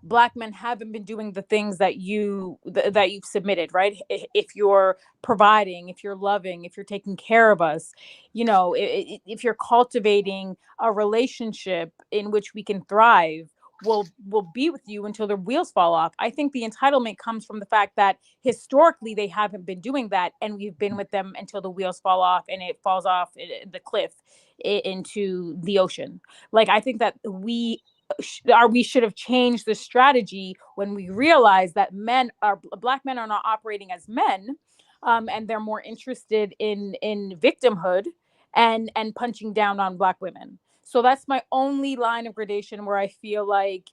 Black men haven't been doing the things that you've submitted, right? If you're providing, if you're loving, if you're taking care of us, if you're cultivating a relationship in which we can thrive, we'll be with you until the wheels fall off. I think the entitlement comes from the fact that historically they haven't been doing that, and we've been with them until the wheels fall off and it falls off the cliff into the ocean. Like, I think that we should have changed the strategy when we realized that Black men are not operating as men, and they're more interested in victimhood and punching down on Black women. So that's my only line of gradation where I feel like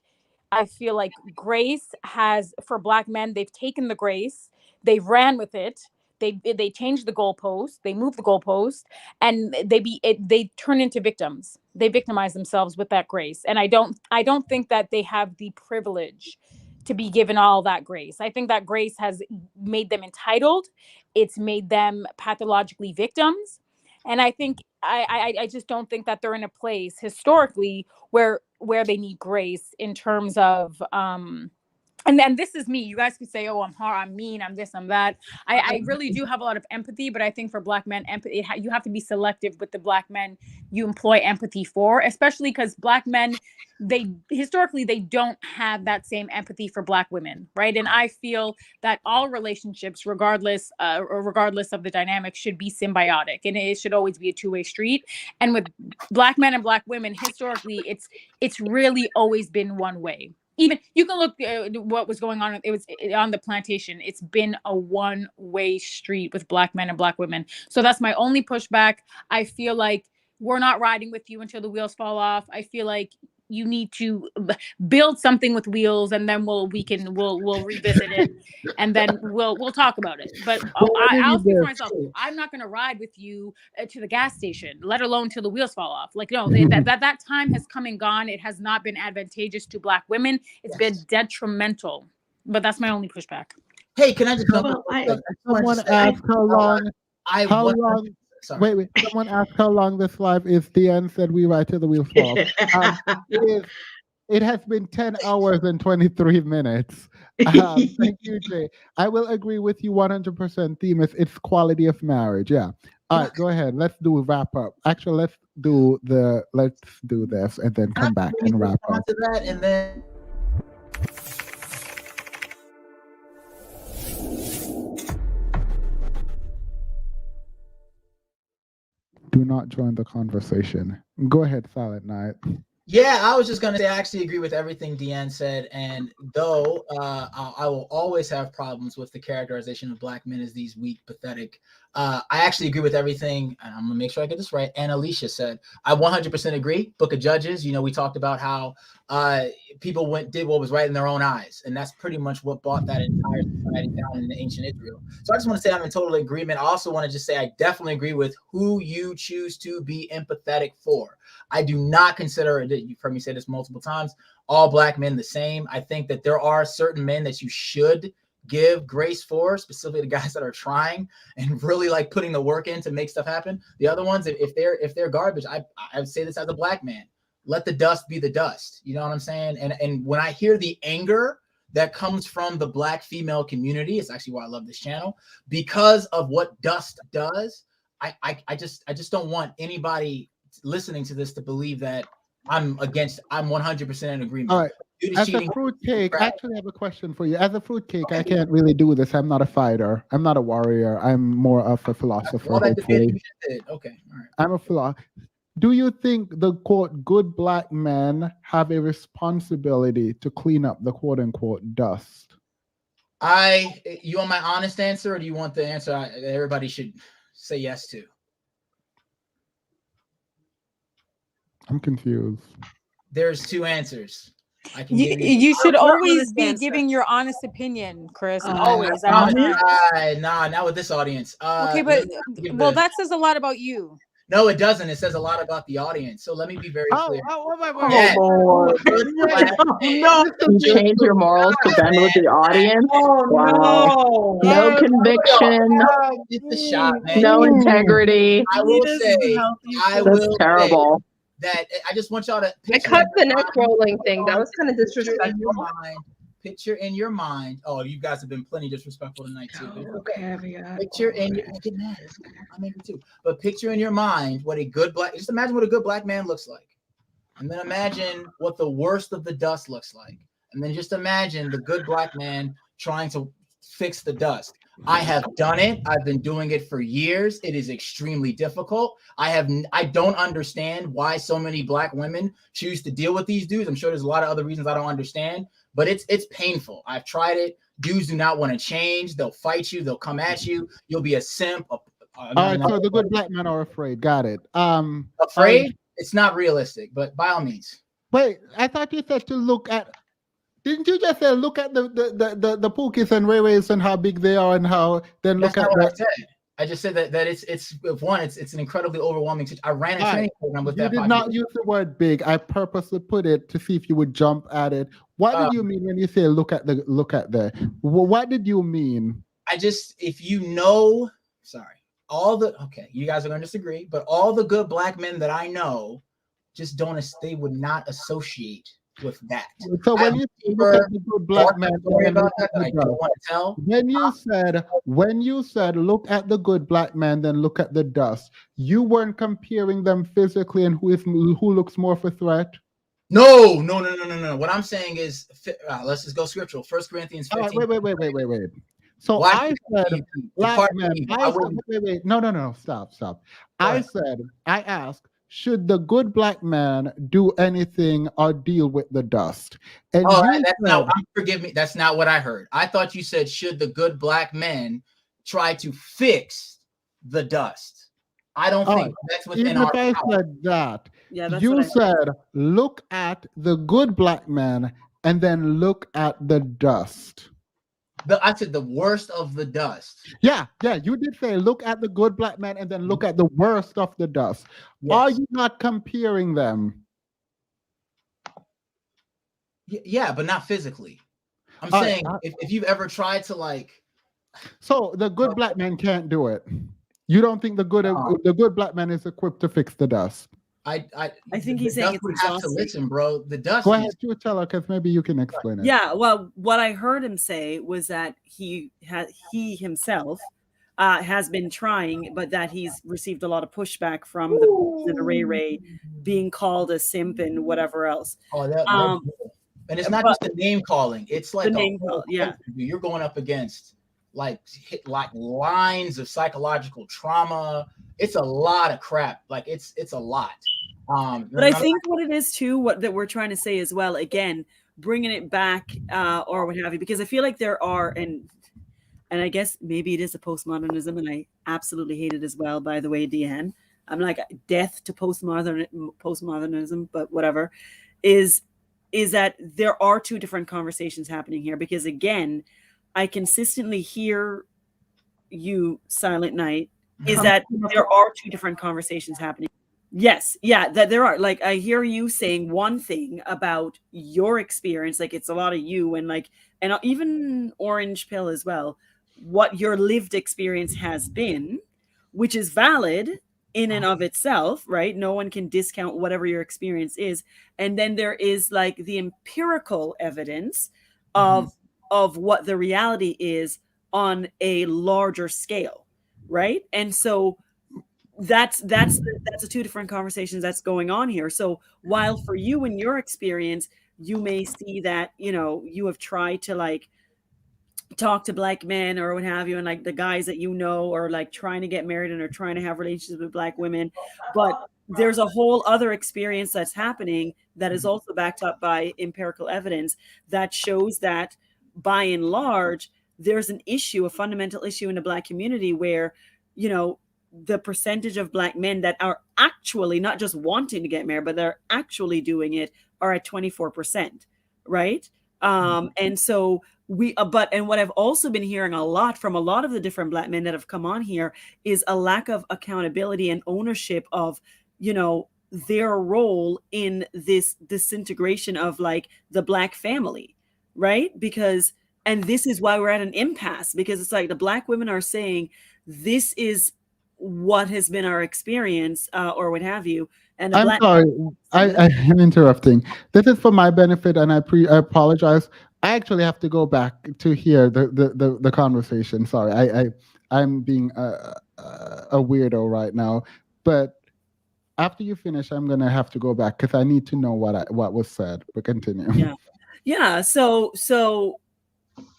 grace has, for Black men, they've taken the grace, they've ran with it. They change the goalpost, they move the goalpost, and they turn into victims. They victimize themselves with that grace, and I don't think that they have the privilege to be given all that grace. I think that grace has made them entitled. It's made them pathologically victims, and I think I just don't think that they're in a place historically where they need grace in terms of and then this is me. You guys could say, "Oh, I'm hard, I'm mean, I'm this, I'm that." I really do have a lot of empathy, but I think for Black men, empathy, you have to be selective with the Black men you employ empathy for, especially because Black men, historically they don't have that same empathy for Black women, right? And I feel that all relationships, regardless of the dynamic, should be symbiotic, and it should always be a two-way street. And with Black men and Black women, historically, it's really always been one way. Even you can look what was going on. It was on the plantation. It's been a one-way street with Black men and Black women. So that's my only pushback. I feel like we're not riding with you until the wheels fall off. I feel like you need to build something with wheels, and then we'll revisit it, and then we'll talk about it. But I'll speak for myself. I'm not going to ride with you to the gas station, let alone till the wheels fall off. Like, no, that time has come and gone. It has not been advantageous to Black women. It's been detrimental. But that's my only pushback. Hey, can I just someone asked how long? Wait. Someone asked how long this live is. Deanne said we ride till the wheels fall off. It has been 10 hours and 23 minutes. Thank you, Jay. I will agree with you 100%. Theme is it's quality of marriage. Yeah. All right, go ahead. Let's do wrap up. Actually, let's do this and then come back and wrap up. To that, and then Do not join the conversation. Go ahead, Silent Night. yeah, I was just gonna say I actually agree with everything Deanne said, and though I will always have problems with the characterization of black men as these weak, pathetic. I actually agree with everything, and I'm gonna make sure I get this right. And Alicia said, I 100% agree. Book of Judges, we talked about how people did what was right in their own eyes, and that's pretty much what brought that entire society down in ancient Israel. So I just want to say I'm in total agreement. I also want to just say I definitely agree with who you choose to be empathetic for. I do not consider it, you've heard me say this multiple times, all black men the same. I think that there are certain men that you should give grace for, specifically the guys that are trying and really like putting the work in to make stuff happen. The other ones, if they're garbage, I would say this as a black man, let the dust be the dust. You know what I'm saying? And when I hear the anger that comes from the black female community, it's actually why I love this channel, because of what dust does. I just don't want anybody listening to this to believe that I'm 100% in agreement. All right. As a fruitcake, I actually have a question for you. As a fruitcake, I can't really do this. I'm not a fighter. I'm not a warrior. I'm more of a philosopher. All that Hopefully. debating you did. Okay. All right. I'm a philosopher. Do you think the quote good black men have a responsibility to clean up the quote unquote dust? You want my honest answer, or do you want the answer everybody should say yes to? I'm confused. There's two answers. I can You should always be giving your honest opinion, Chris. Always. Nah, not with this audience. Okay, but that says a lot about you. No, it doesn't. It says a lot about the audience. So let me be very clear. Oh, Lord. No. You change your morals to bend with the audience? Wow. No conviction. It's a shot, man. No integrity. I will say, That's terrible. That I just want y'all to I cut the neck rolling thing. That was kind of disrespectful. Picture in your mind. Oh, you guys have been plenty disrespectful tonight too. Okay. Picture in your I'm angry too. But picture in your mind what a good just imagine what a good black man looks like. And then imagine what the worst of the dust looks like. And then just imagine the good black man trying to fix the dust. I have done it. I've been doing it for years. It is extremely difficult. I don't understand why so many black women choose to deal with these dudes. I'm sure there's a lot of other reasons I don't understand, but it's painful. I've tried it. Dudes do not want to change. They'll fight you. They'll come at you. You'll be a simp. All right, so the good black men are afraid. Got it. Afraid? It's not realistic, but by all means. Wait, I thought you said to look at. Didn't you just say look at the Pookies and Ray Rays and how big they are and how then look at what I said. I just said that it's an incredibly overwhelming situation. I ran a training program with that. You did not use the word big. I purposely put it to see if you would jump at it. What did you mean when you say look at the? What did you mean? You guys are going to disagree, but all the good black men that I know just they would not associate with that. So when you look at the good black man, when you said look at the good black man, then look at the dust, you weren't comparing them physically and who looks more of a threat. No. What I'm saying is, let's just go scriptural. 1 Corinthians 15. Wait. So I said, black man. No. Stop. I asked, should the good black man do anything or deal with the dust? And forgive me. That's not what I heard. I thought you said, should the good black men try to fix the dust? I don't think that's within our power. Said that. You said, look at the good black man and then look at the dust. I said the worst of the dust. Yeah, you did say look at the good black man and then look at the worst of the dust. Yes. Are you not comparing them? Yeah, but not physically. I'm saying if you've ever tried to So the good black man can't do it. You don't think the good black man is equipped to fix the dust? I think the he's saying dust it's would have to exhausting. listen, bro. The dust. Go ahead, you tell her, because maybe you can explain it. Yeah, well, what I heard him say was that he himself has been trying, but that he's received a lot of pushback from the President Ray being called a simp and whatever else. Oh, and it's not just the name calling. It's like the name call. Yeah, you're going up against like lines of psychological trauma. It's a lot of crap. Like it's a lot. But I think what it is too, what that we're trying to say as well, again, bringing it back or what have you, because I feel like there are, and I guess maybe it is a postmodernism, and I absolutely hate it as well, by the way, Deanne. I'm like, death to postmodernism, but whatever, is that there are two different conversations happening here, because again, I consistently hear you, Silent Night, is that there are two different conversations happening. Yes, yeah, that there are. Like, I hear you saying one thing about your experience, like it's a lot of you, and like, and even Orange Pill as well, what your lived experience has been, which is valid in and of itself, right? No one can discount whatever your experience is. And then there is like the empirical evidence of what the reality is on a larger scale, right? And so that's the two different conversations that's going on here. So while for you in your experience, you may see that, you know, you have tried to like talk to Black men or what have you, and like the guys that you know are like trying to get married and are trying to have relationships with Black women, but there's a whole other experience that's happening that is also backed up by empirical evidence that shows that by and large there's an issue, a fundamental issue in the Black community where, you know, the percentage of Black men that are actually not just wanting to get married, but they're actually doing it are at 24%, right? And so and what I've also been hearing a lot from a lot of the different Black men that have come on here is a lack of accountability and ownership of, you know, their role in this disintegration of like the Black family, right? Because, and this is why we're at an impasse, because it's like the Black women are saying, this is what has been our experience or what have you. And the I'm Black sorry, I am interrupting. This is for my benefit, and I apologize. I actually have to go back to hear the conversation. Sorry, I'm being a weirdo right now. But after you finish, I'm gonna have to go back because I need to know what was said. But continue. Yeah.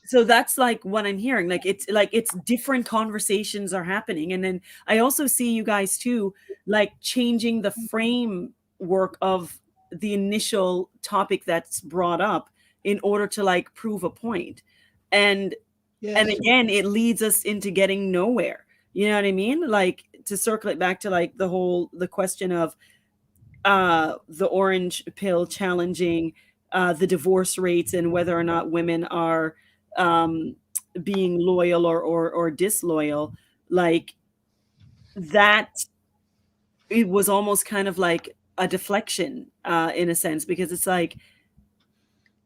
So that's like what I'm hearing. Like it's different conversations are happening. And then I also see you guys too, like changing the framework of the initial topic that's brought up in order to like prove a point. And again, it leads us into getting nowhere. You know what I mean? Like to circle it back to like the question of the Orange Pill challenging the divorce rates and whether or not women are being loyal or disloyal, like that. It was almost kind of like a deflection in a sense, because it's like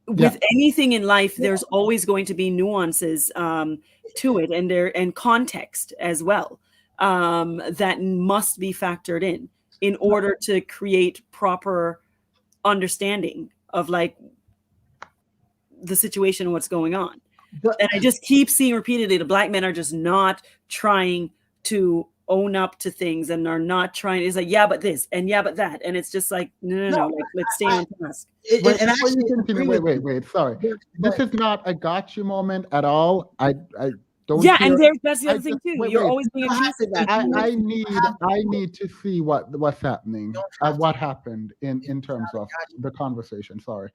with anything in life, there's always going to be nuances to it, and context as well that must be factored in order to create proper understanding of like the situation and what's going on. And I just keep seeing repeatedly the Black men are just not trying to own up to things and are not trying. It's like, yeah, but this and yeah, but that. And it's just like, no. Like, let's stay on task. Wait, sorry. This is not a gotcha moment at all. I don't. Yeah, and that's the other thing too. You're always being accused of that. I need to see what's happening. What happened in terms of the conversation. Sorry.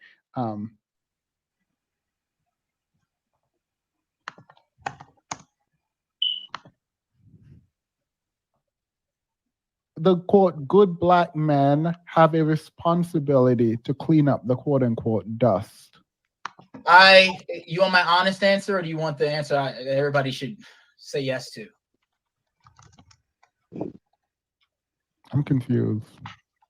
The quote, good Black men have a responsibility to clean up the quote unquote dust. You want my honest answer, or do you want the answer everybody should say yes to? I'm confused.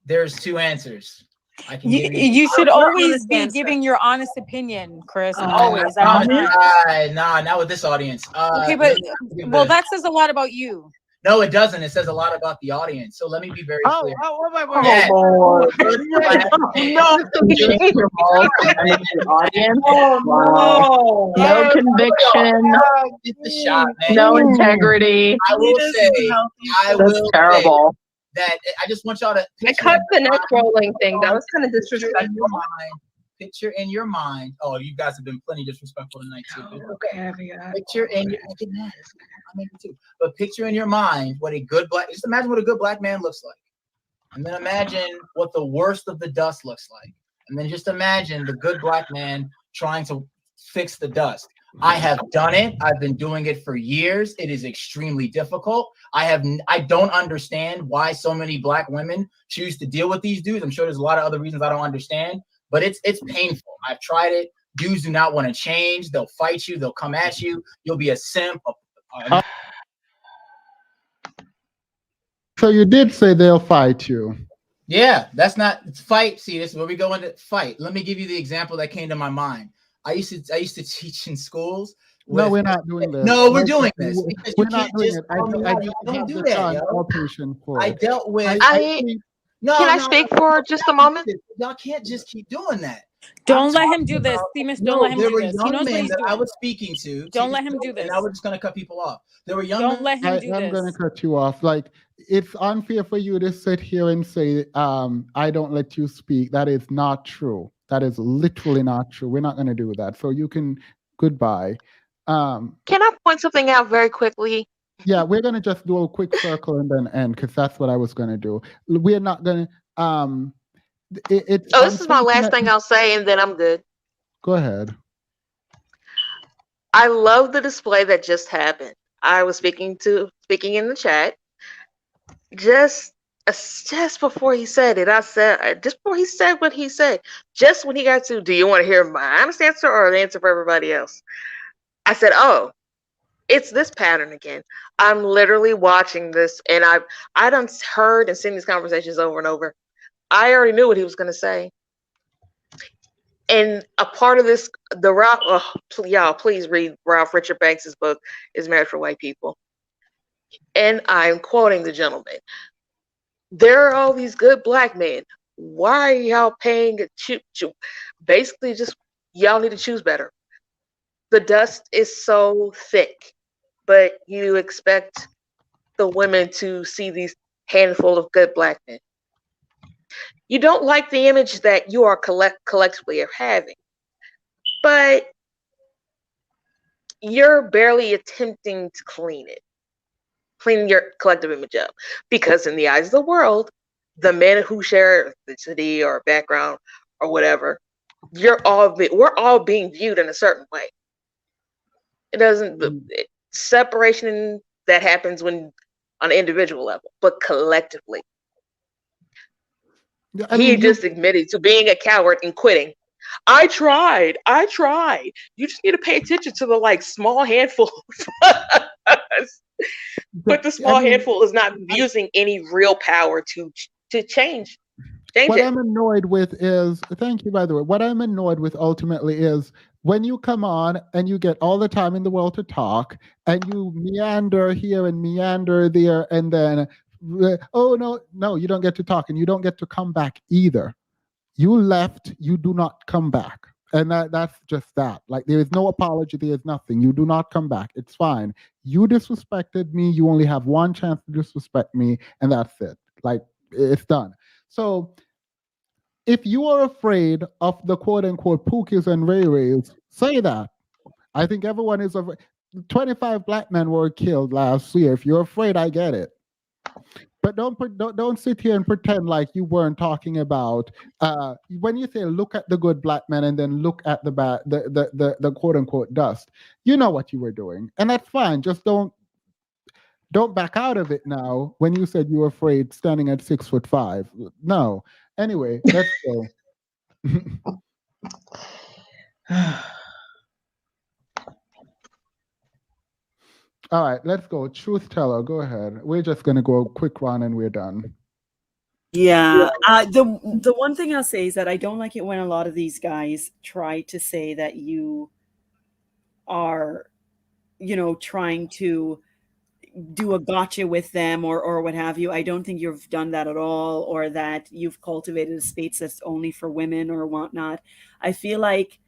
There's two answers. I can you should always be giving your honest opinion, Chris. Always. Nah, not with this audience. Okay, but well, that says a lot about you. No, it doesn't. It says a lot about the audience. So let me be very clear. Oh, Lord. Audience. Wow. No conviction. It's a shot, man. No integrity. I will say, That's terrible. that I just want y'all to I caught the neck rolling thing. That was kind of disrespectful. Picture in your mind. Oh, you guys have been plenty disrespectful tonight too. Okay. Picture in your but picture in your mind what a good black. Just imagine what a good black man looks like, and then imagine what the worst of the dust looks like, and then just imagine the good black man trying to fix the dust. I have done it. I've been doing it for years. It is extremely difficult. I don't understand why so many black women choose to deal with these dudes. I'm sure there's a lot of other reasons I don't understand, but it's painful. I've tried it. Dudes do not want to change. They'll fight you. They'll come at you. You'll be a simp. So you did say they'll fight you. Yeah, that's not fight. See, this is where we go into fight. Let me give you the example that came to my mind. I used to teach in schools. No, we're not doing this. No, we're doing this. Because We're you not can't doing just it. tell me how you don't do that, yo. I dealt with. Can I speak for just a moment? Y'all can't just keep doing that. Don't let him do this. Themis, don't let him there do were this. He young knows what men he's that I doing. was speaking to. Don't let him do this. And now we're just gonna cut people off. There were young. Don't let him do I'm this. gonna cut you off. Like, it's unfair for you to sit here and say, I don't let you speak. That is not true. That is literally not true. We're not gonna do that. So you can goodbye. Can I point something out very quickly? Yeah, we're gonna just do a quick circle and then end, because that's what I was gonna do. We're not gonna it's This is my last thing I'll say, and then I'm good. Go ahead. I love the display that just happened. I was speaking in the chat. Just before he said it, I said, just before he said what he said, just when he got to, do you want to hear my honest answer or the answer for everybody else? I said, oh, it's this pattern again. I'm literally watching this, and I done heard and seen these conversations over and over. I already knew what he was going to say. And a part of this, y'all, please read Ralph Richard Banks' book, Is Married for White People. And I'm quoting the gentleman. There are all these good black men. Why are y'all paying basically just y'all need to choose better. The dust is so thick, but you expect the women to see these handful of good black men. You don't like the image that you are collectively are having, but you're barely attempting to clean your collective image up, because in the eyes of the world, the men who share ethnicity or background or whatever, we're all being viewed in a certain way. It doesn't separation that happens when on an individual level, but collectively. He just admitted to being a coward and quitting. I tried. You just need to pay attention to the small handful. But the small handful is not using any real power to change what it. I'm annoyed with is, thank you, by the way, what I'm annoyed with ultimately is when you come on and you get all the time in the world to talk and you meander here and meander there, and then, oh, no, you don't get to talk and you don't get to come back either. You left, you do not come back. And that's just that. Like, there is no apology, there is nothing. You do not come back. It's fine. You disrespected me. You only have one chance to disrespect me, and that's it. Like, it's done. So if you are afraid of the quote-unquote Pookies and Ray Rays, say that. I think everyone is afraid. 25 black men were killed last year. If you're afraid, I get it. But don't sit here and pretend like you weren't talking about when you say look at the good black men and then look at the quote unquote dust. You know what you were doing, and that's fine. Just don't back out of it now. When you said you were afraid standing at 6'5", no. Anyway, let's go. All right, let's go. Truth teller, go ahead. We're just gonna go a quick run and we're done. Yeah. The one thing I'll say is that I don't like it when a lot of these guys try to say that you are, trying to do a gotcha with them or what have you. I don't think you've done that at all, or that you've cultivated a space that's only for women or whatnot. I feel like,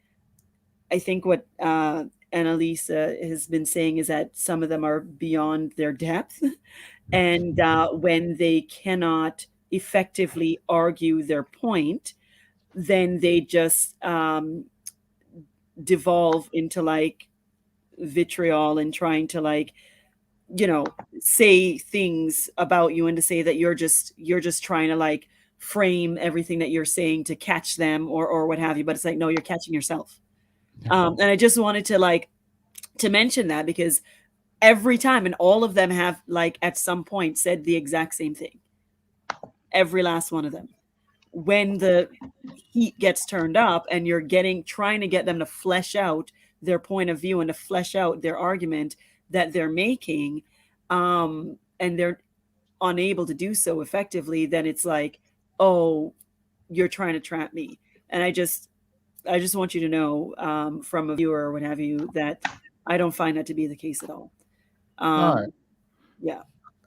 I think what Annalisa has been saying is that some of them are beyond their depth. And when they cannot effectively argue their point, then they just devolve into like vitriol and trying to like, you know, say things about you and to say that you're just trying to like frame everything that you're saying to catch them or what have you. But it's like, no, you're catching yourself. And I just wanted to like to mention that, because every time, and all of them have like at some point said the exact same thing. Every last one of them. When the heat gets turned up and you're trying to get them to flesh out their point of view and to flesh out their argument that they're making, and they're unable to do so effectively, then it's like, oh, you're trying to trap me. And I just want you to know, from a viewer or what have you, that I don't find that to be the case at all. All right. Yeah.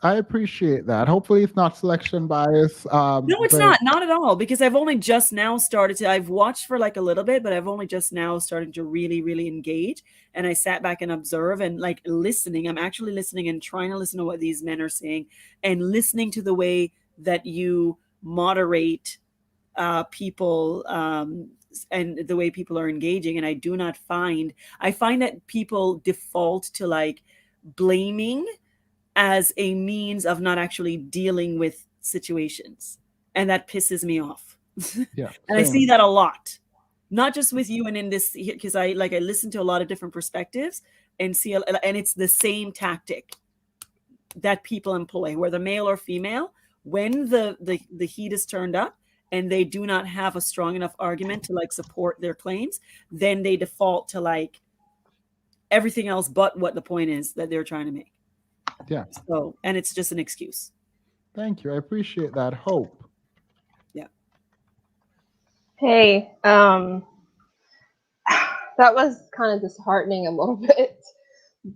I appreciate that. Hopefully it's not selection bias. No, it's not at all, because I've only just now I've watched for like a little bit, but I've only just now started to really, really engage. And I sat back and observe and like listening. I'm actually listening and trying to listen to what these men are saying and listening to the way that you moderate people and the way people are engaging. And I find that people default to like blaming as a means of not actually dealing with situations. And that pisses me off. Yeah. And I see that a lot, not just with you and in this, because I listen to a lot of different perspectives and see, and it's the same tactic that people employ, whether male or female, when the heat is turned up and they do not have a strong enough argument to like support their claims, then they default to like everything else but what the point is that they're trying to make. Yeah. So, and it's just an excuse. Thank you. I appreciate that. Hope. Yeah. Hey, that was kind of disheartening a little bit,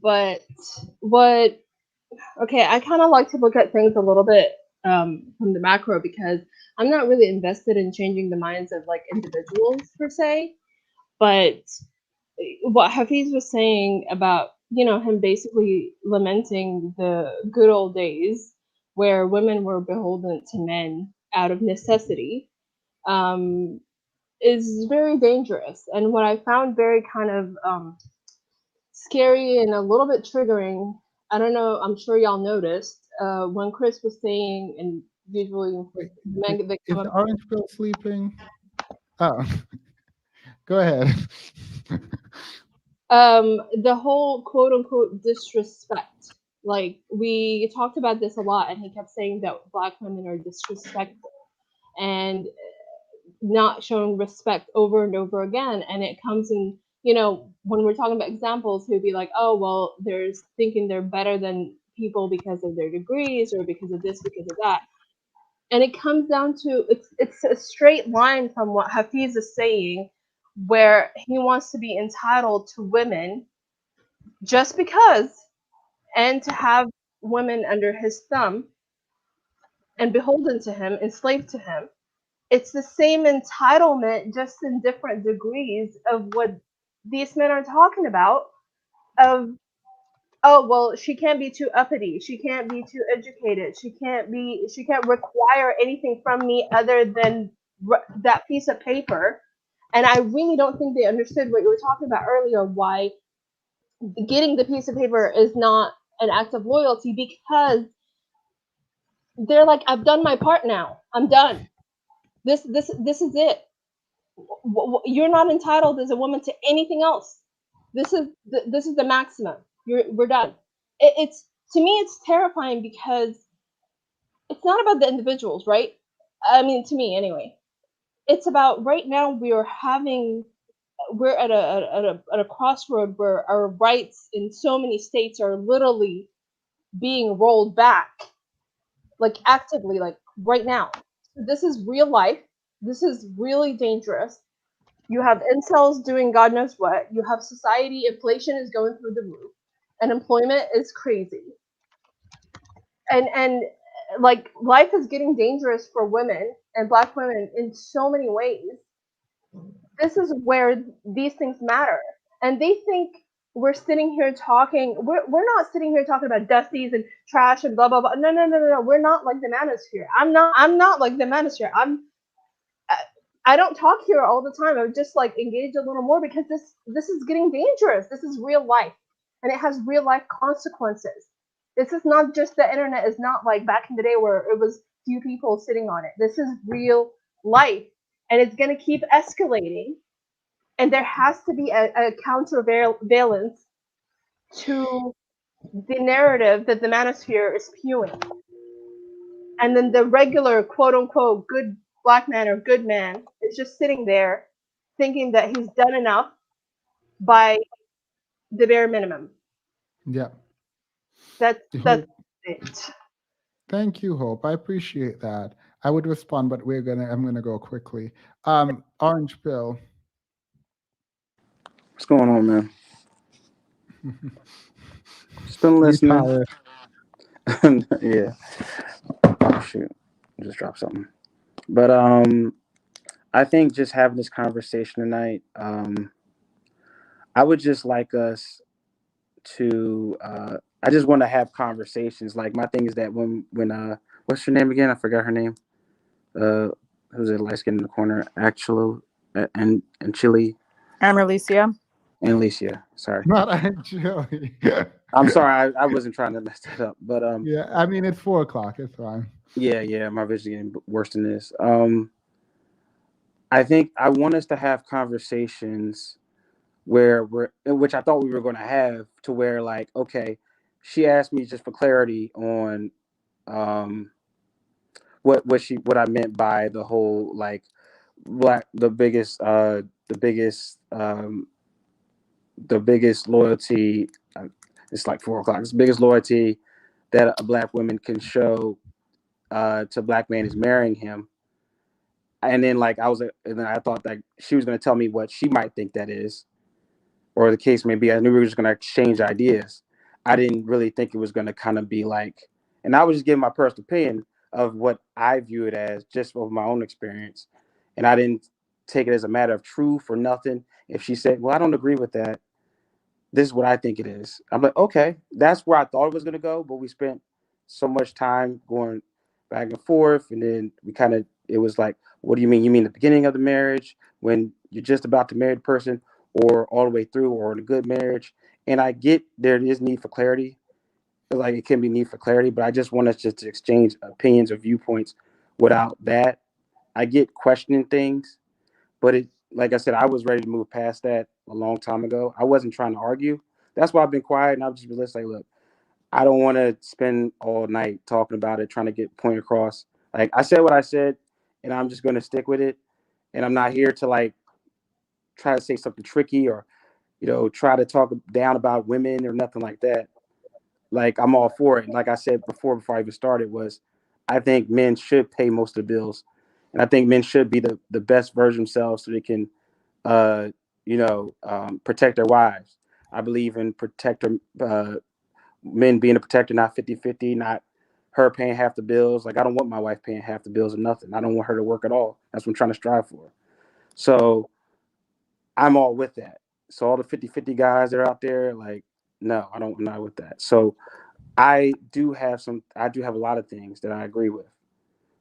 but I kind of like to look at things a little bit from the macro, because I'm not really invested in changing the minds of like individuals per se, but what Hafeez was saying about, him basically lamenting the good old days where women were beholden to men out of necessity, is very dangerous. And what I found very kind of scary and a little bit triggering, I don't know, I'm sure y'all noticed, when Chris was saying, and usually men that Is come the up. orange pill sleeping? Oh, go ahead. The whole quote unquote disrespect. Like, we talked about this a lot, and he kept saying that Black women are disrespectful and not showing respect over and over again. And it comes in, when we're talking about examples, he'd be like, oh, well, there's thinking they're better than people because of their degrees or because of this, because of that. And it comes down to, it's a straight line from what Hafeez is saying, where he wants to be entitled to women just because, and to have women under his thumb and beholden to him, enslaved to him. It's the same entitlement, just in different degrees of what these men are talking about. Of, oh, well, she can't be too uppity, she can't be too educated, she can't require anything from me other than that piece of paper. And I really don't think they understood what you were talking about earlier, why getting the piece of paper is not an act of loyalty, because they're like, I've done my part now, I'm done. This is it. You're not entitled as a woman to anything else. This is the maximum. We're done. It's, to me, it's terrifying, because it's not about the individuals, right? I mean, to me anyway. It's about, right now we're at a crossroad where our rights in so many states are literally being rolled back, like actively, like right now. This is real life. This is really dangerous. You have incels doing God knows what. You have society, inflation is going through the roof. Unemployment is crazy. and like life is getting dangerous for women and Black women in so many ways. This is where these things matter. And they think we're sitting here talking, we're not sitting here talking about dusties and trash and blah blah blah. No. We're not like the manosphere. I'm not like the manosphere. I don't talk here all the time. I would just like engage a little more because this is getting dangerous. This is real life. And it has real life consequences. This is not just the internet is not like back in the day where it was few people sitting on it. This is real life. And it's gonna keep escalating. And there has to be a countervalence to the narrative that the manosphere is spewing. And then the regular quote unquote good Black man or good man is just sitting there thinking that he's done enough by the bare minimum. Yeah. That's it. Thank you, Hope. I appreciate that. I would respond, but I'm gonna go quickly. Orange Pill. What's going on, man? Just been listening. Yeah. Oh, shoot. Just dropped something. But I think just having this conversation tonight, I would just like us to I just want to have conversations. Like my thing is that when what's her name again? I forgot her name. Who's it light skin in the corner? Actual and Chili. Annalicia. Annalicia. Sorry. Not actually. I'm sorry, I wasn't trying to mess that up. But yeah, I mean it's 4:00. It's fine. Yeah, my vision getting worse than this. I think I want us to have conversations which I thought we were going to have, to where like, okay, she asked me just for clarity on what I meant by the whole like the biggest loyalty. It's like 4:00. It's the biggest loyalty that a Black woman can show to Black man is marrying him. And then and then I thought that she was going to tell me what she might think that is, or the case may be. I knew we were just going to exchange ideas. I didn't really think it was going to kind of be like, and I was just giving my personal opinion of what I view it as, just from my own experience. And I didn't take it as a matter of truth or nothing. If she said, well, I don't agree with that, this is what I think it is. I'm like, okay, that's where I thought it was going to go. But we spent so much time going back and forth. And then it was like, what do you mean? You mean the beginning of the marriage, when you're just about to marry the person, or all the way through, or in a good marriage? And I get there is need for clarity. Like it can be need for clarity, but I just want us just to exchange opinions or viewpoints without that. I get questioning things, but like I said, I was ready to move past that a long time ago. I wasn't trying to argue. That's why I've been quiet, and I've just been listening. Look, I don't want to spend all night talking about it, trying to get point across. Like I said what I said, and I'm just going to stick with it. And I'm not here to like try to say something tricky or, try to talk down about women or nothing like that. Like I'm all for it. And like I said before I even started, I think men should pay most of the bills, and I think men should be the best version of themselves so they can, protect their wives. I believe in men being a protector, not 50-50, not her paying half the bills. Like I don't want my wife paying half the bills or nothing. I don't want her to work at all. That's what I'm trying to strive for. So I'm all with that. So all the 50-50 guys that are out there, like, no, I'm not with that. So I do have a lot of things that I agree with.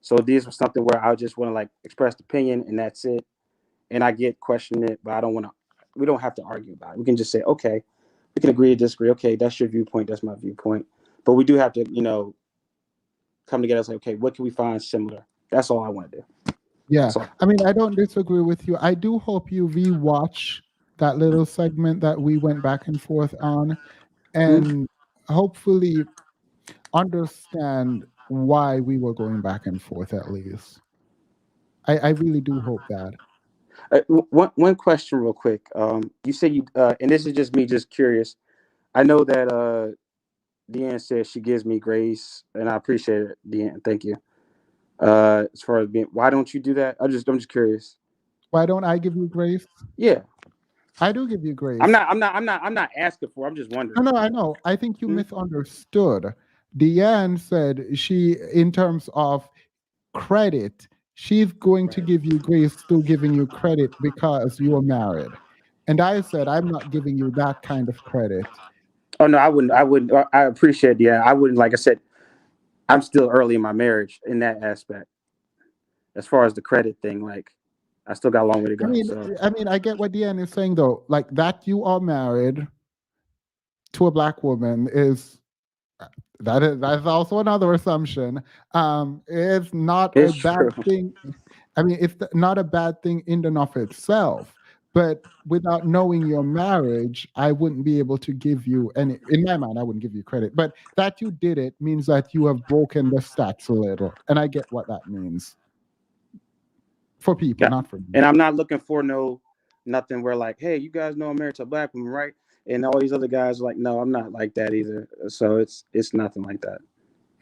So these were something where I just want to like express the opinion, and that's it. And I get questioning it, but we don't have to argue about it. We can just say, okay, we can agree to disagree. Okay, that's your viewpoint, that's my viewpoint. But we do have to, come together and say, okay, what can we find similar? That's all I want to do. Yeah. I mean, I don't disagree with you. I do hope you rewatch that little segment that we went back and forth on, and hopefully understand why we were going back and forth at least. I really do hope that. One question real quick. You said and this is just me just curious. I know that Deanne says she gives me grace, and I appreciate it, Deanne. Thank you. As far as why don't you do that? I'm just curious. Why don't I give you grace? Yeah. I do give you grace. I'm not asking for. I'm just wondering. No, I know. I think you misunderstood. Deanne said she, in terms of credit, she's going to give you grace, still giving you credit because you are married. And I said, I'm not giving you that kind of credit. Oh no, I wouldn't. I wouldn't. I appreciate. Yeah, I wouldn't. Like I said, I'm still early in my marriage in that aspect. As far as the credit thing, like I still got a long way to go. I mean, I get what Deanne is saying though. Like that, you are married to a black woman is that's also another assumption. It's not a It's bad true. thing. I mean, it's not a bad thing in and of itself. But without knowing your marriage, I wouldn't be able to give you any. In my mind, I wouldn't give you credit. But that you did it means that you have broken the stats a little, and I get what that means for people, not for me. And I'm not looking for nothing where like, hey, you guys know I'm married to a black woman, right? And all these other guys are like, no, I'm not like that either. So it's nothing like that.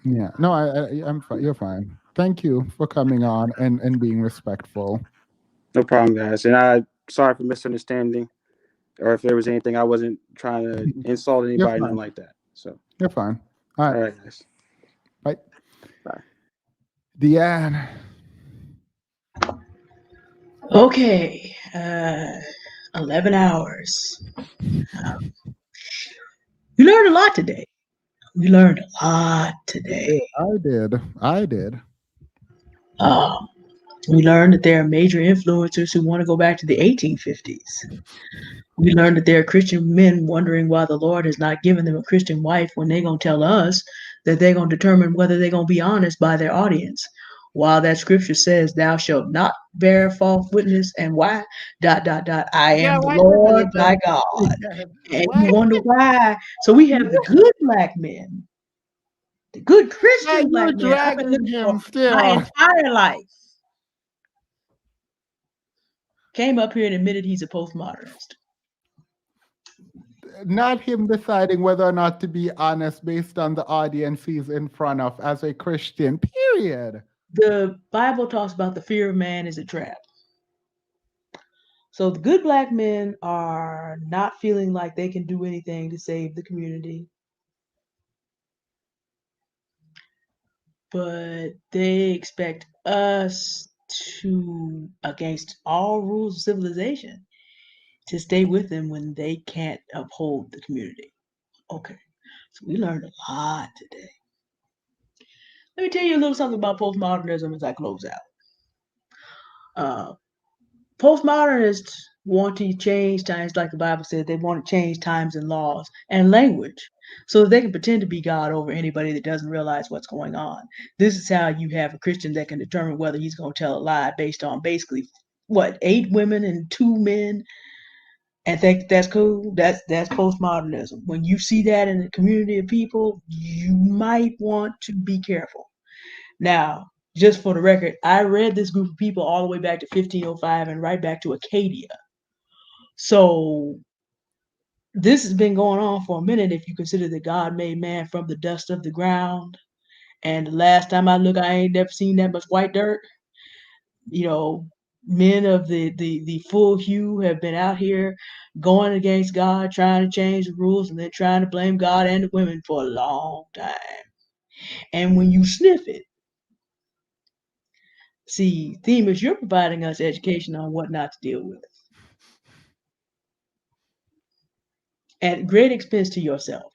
Yeah, no, I'm fine. You're fine. Thank you for coming on and being respectful. No problem, guys. And I sorry for misunderstanding, or if there was anything I wasn't trying to insult anybody, nothing like that. So you're fine. All right, guys. Bye. Bye. Deanne. Okay, 11 hours. We learned a lot today. We learned a lot today. I did. We learned that there are major influencers who want to go back to the 1850s. We learned that there are Christian men wondering why the Lord has not given them a Christian wife when they're going to tell us that they're going to determine whether they're going to be honest by their audience. While that scripture says, thou shalt not bear false witness, and why? ... I am the Lord thy God. And you wonder why. So we have the good black men, the good Christian black men I've been looking for my entire life. Came up here and admitted he's a postmodernist. Not him deciding whether or not to be honest based on the audience he's in front of as a Christian, period. The Bible talks about the fear of man is a trap. So the good black men are not feeling like they can do anything to save the community. But they expect us to, against all rules of civilization, to stay with them when they can't uphold the community. Okay, so we learned a lot today. Let me tell you a little something about postmodernism as I close out. Postmodernists want to change times, like the Bible said, they want to change times and laws and language so that they can pretend to be God over anybody that doesn't realize what's going on. This is how you have a Christian that can determine whether he's going to tell a lie based on basically, 8 women and 2 men, and think that's cool. That's postmodernism. When you see that in a community of people, you might want to be careful. Now, just for the record, I read this group of people all the way back to 1505 and right back to Acadia. So this has been going on for a minute if you consider that God made man from the dust of the ground. And the last time I looked, I ain't never seen that much white dirt. Men of the full hue have been out here going against God, trying to change the rules, and then trying to blame God and the women for a long time. And when you sniff it, see, Themis, you're providing us education on what not to deal with. At great expense to yourself,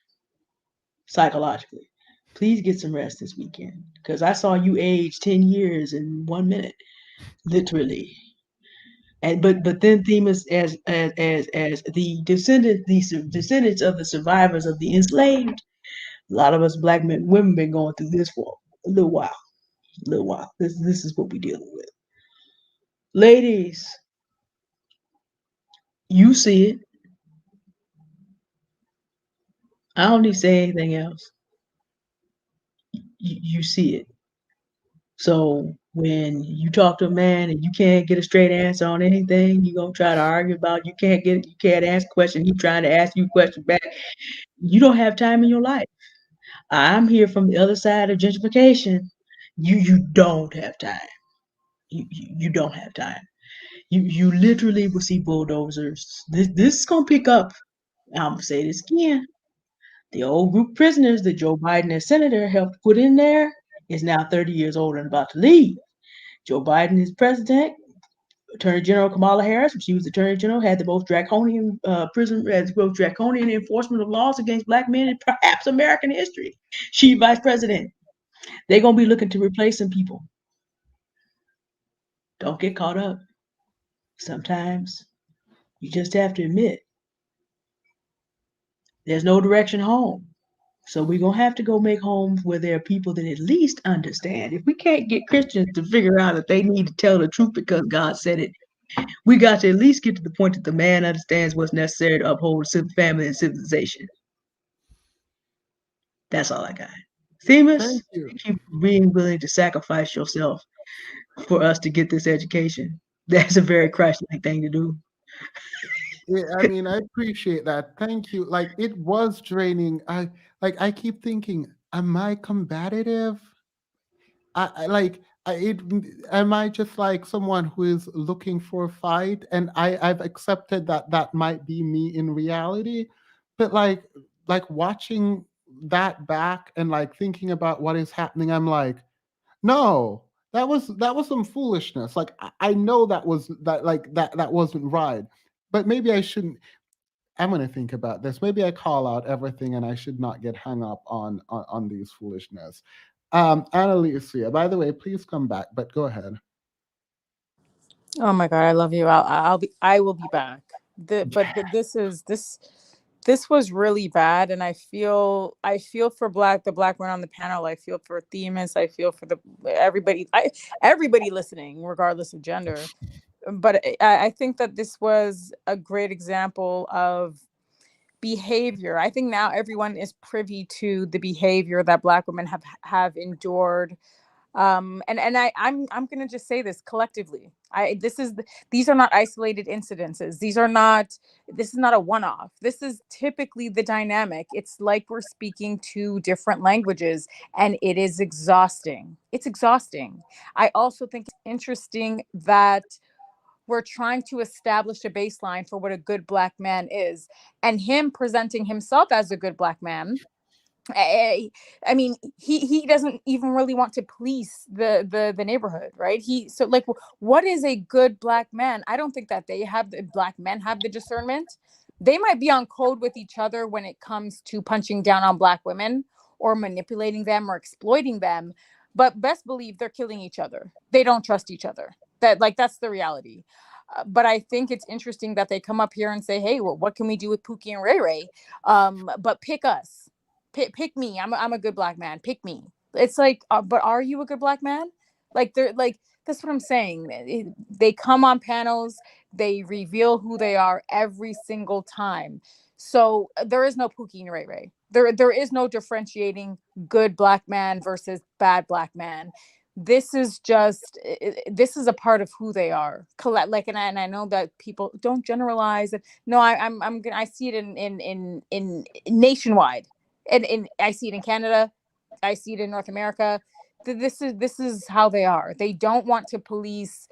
psychologically. Please get some rest this weekend, because I saw you age 10 years in 1 minute, literally. And but then Themis, as the descendants of the survivors of the enslaved, a lot of us black men, women been going through this for a little while. This is what we're dealing with. Ladies, you see it. I don't need to say anything else. You see it. So when you talk to a man and you can't get a straight answer on anything, you're gonna try to argue about you can't ask a question, he's trying to ask you a question back. You don't have time in your life. I'm here from the other side of gentrification. You don't have time. You don't have time. You literally will see bulldozers. This is gonna pick up. I'm gonna say this again. The old group prisoners that Joe Biden as senator helped put in there is now 30 years old and about to leave. Joe Biden is president. Attorney General Kamala Harris, when she was Attorney General, had the most draconian draconian enforcement of laws against Black men in perhaps American history. She vice president. They're gonna be looking to replace some people. Don't get caught up. Sometimes you just have to admit there's no direction home. So we're gonna have to go make homes where there are people that at least understand. If we can't get Christians to figure out that they need to tell the truth because God said it, we got to at least get to the point that the man understands what's necessary to uphold family and civilization. That's all I got. Themis, Thank you. thank you for being willing to sacrifice yourself for us to get this education. That's a very Christ-like thing to do. Yeah, I mean, I appreciate that. Thank you. Like, it was draining. I keep thinking, am I combative? Am I just like someone who is looking for a fight? And I've accepted that that might be me in reality, but like watching that back and like thinking about what is happening, I'm like, no, that was some foolishness. Like I know that wasn't right, but maybe I shouldn't. I'm gonna think about this. Maybe I call out everything, and I should not get hung up on these foolishness. Annalicia, by the way, please come back. But go ahead. Oh my God, I love you. I will be back. This was really bad, and I feel for the black men on the panel. I feel for Themis. I feel for everybody listening, regardless of gender. But I think that this was a great example of behavior. I think now everyone is privy to the behavior that Black women have endured. I'm gonna just say this collectively. These are not isolated incidences. This is not a one-off. This is typically the dynamic. It's like we're speaking two different languages, and it is exhausting. It's exhausting. I also think it's interesting that we're trying to establish a baseline for what a good Black man is, and him presenting himself as a good Black man. I mean, he doesn't even really want to police the neighborhood, right? What is a good Black man? I don't think that Black men have the discernment. They might be on code with each other when it comes to punching down on Black women or manipulating them or exploiting them, but best believe they're killing each other. They don't trust each other. That's the reality. But I think it's interesting that they come up here and say, "Hey, well, what can we do with Pookie and Ray Ray? But pick us." Pick me. I'm a good Black man. Pick me. It's like, but are you a good Black man? That's what I'm saying. They come on panels, they reveal who they are every single time. So there is no Pookie and Ray Ray. There is no differentiating good Black man versus bad Black man. This is a part of who they are. And I know that people don't generalize. No, I see it in nationwide. And I see it in Canada. I see it in North America. This is how they are. They don't want to police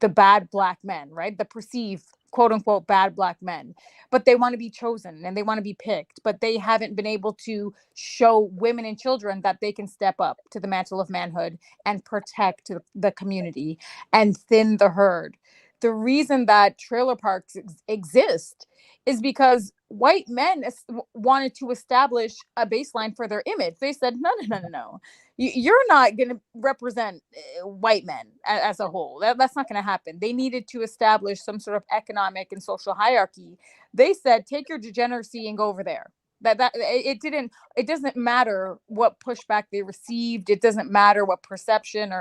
the bad Black men, right? The perceived quote unquote bad Black men, but they want to be chosen and they want to be picked, but they haven't been able to show women and children that they can step up to the mantle of manhood and protect the community and thin the herd. The reason that trailer parks exist is because white men wanted to establish a baseline for their image. They said, no. You're not going to represent white men as a whole. That's not going to happen. They needed to establish some sort of economic and social hierarchy. They said, take your degeneracy and go over there. It doesn't matter what pushback they received. It doesn't matter what perception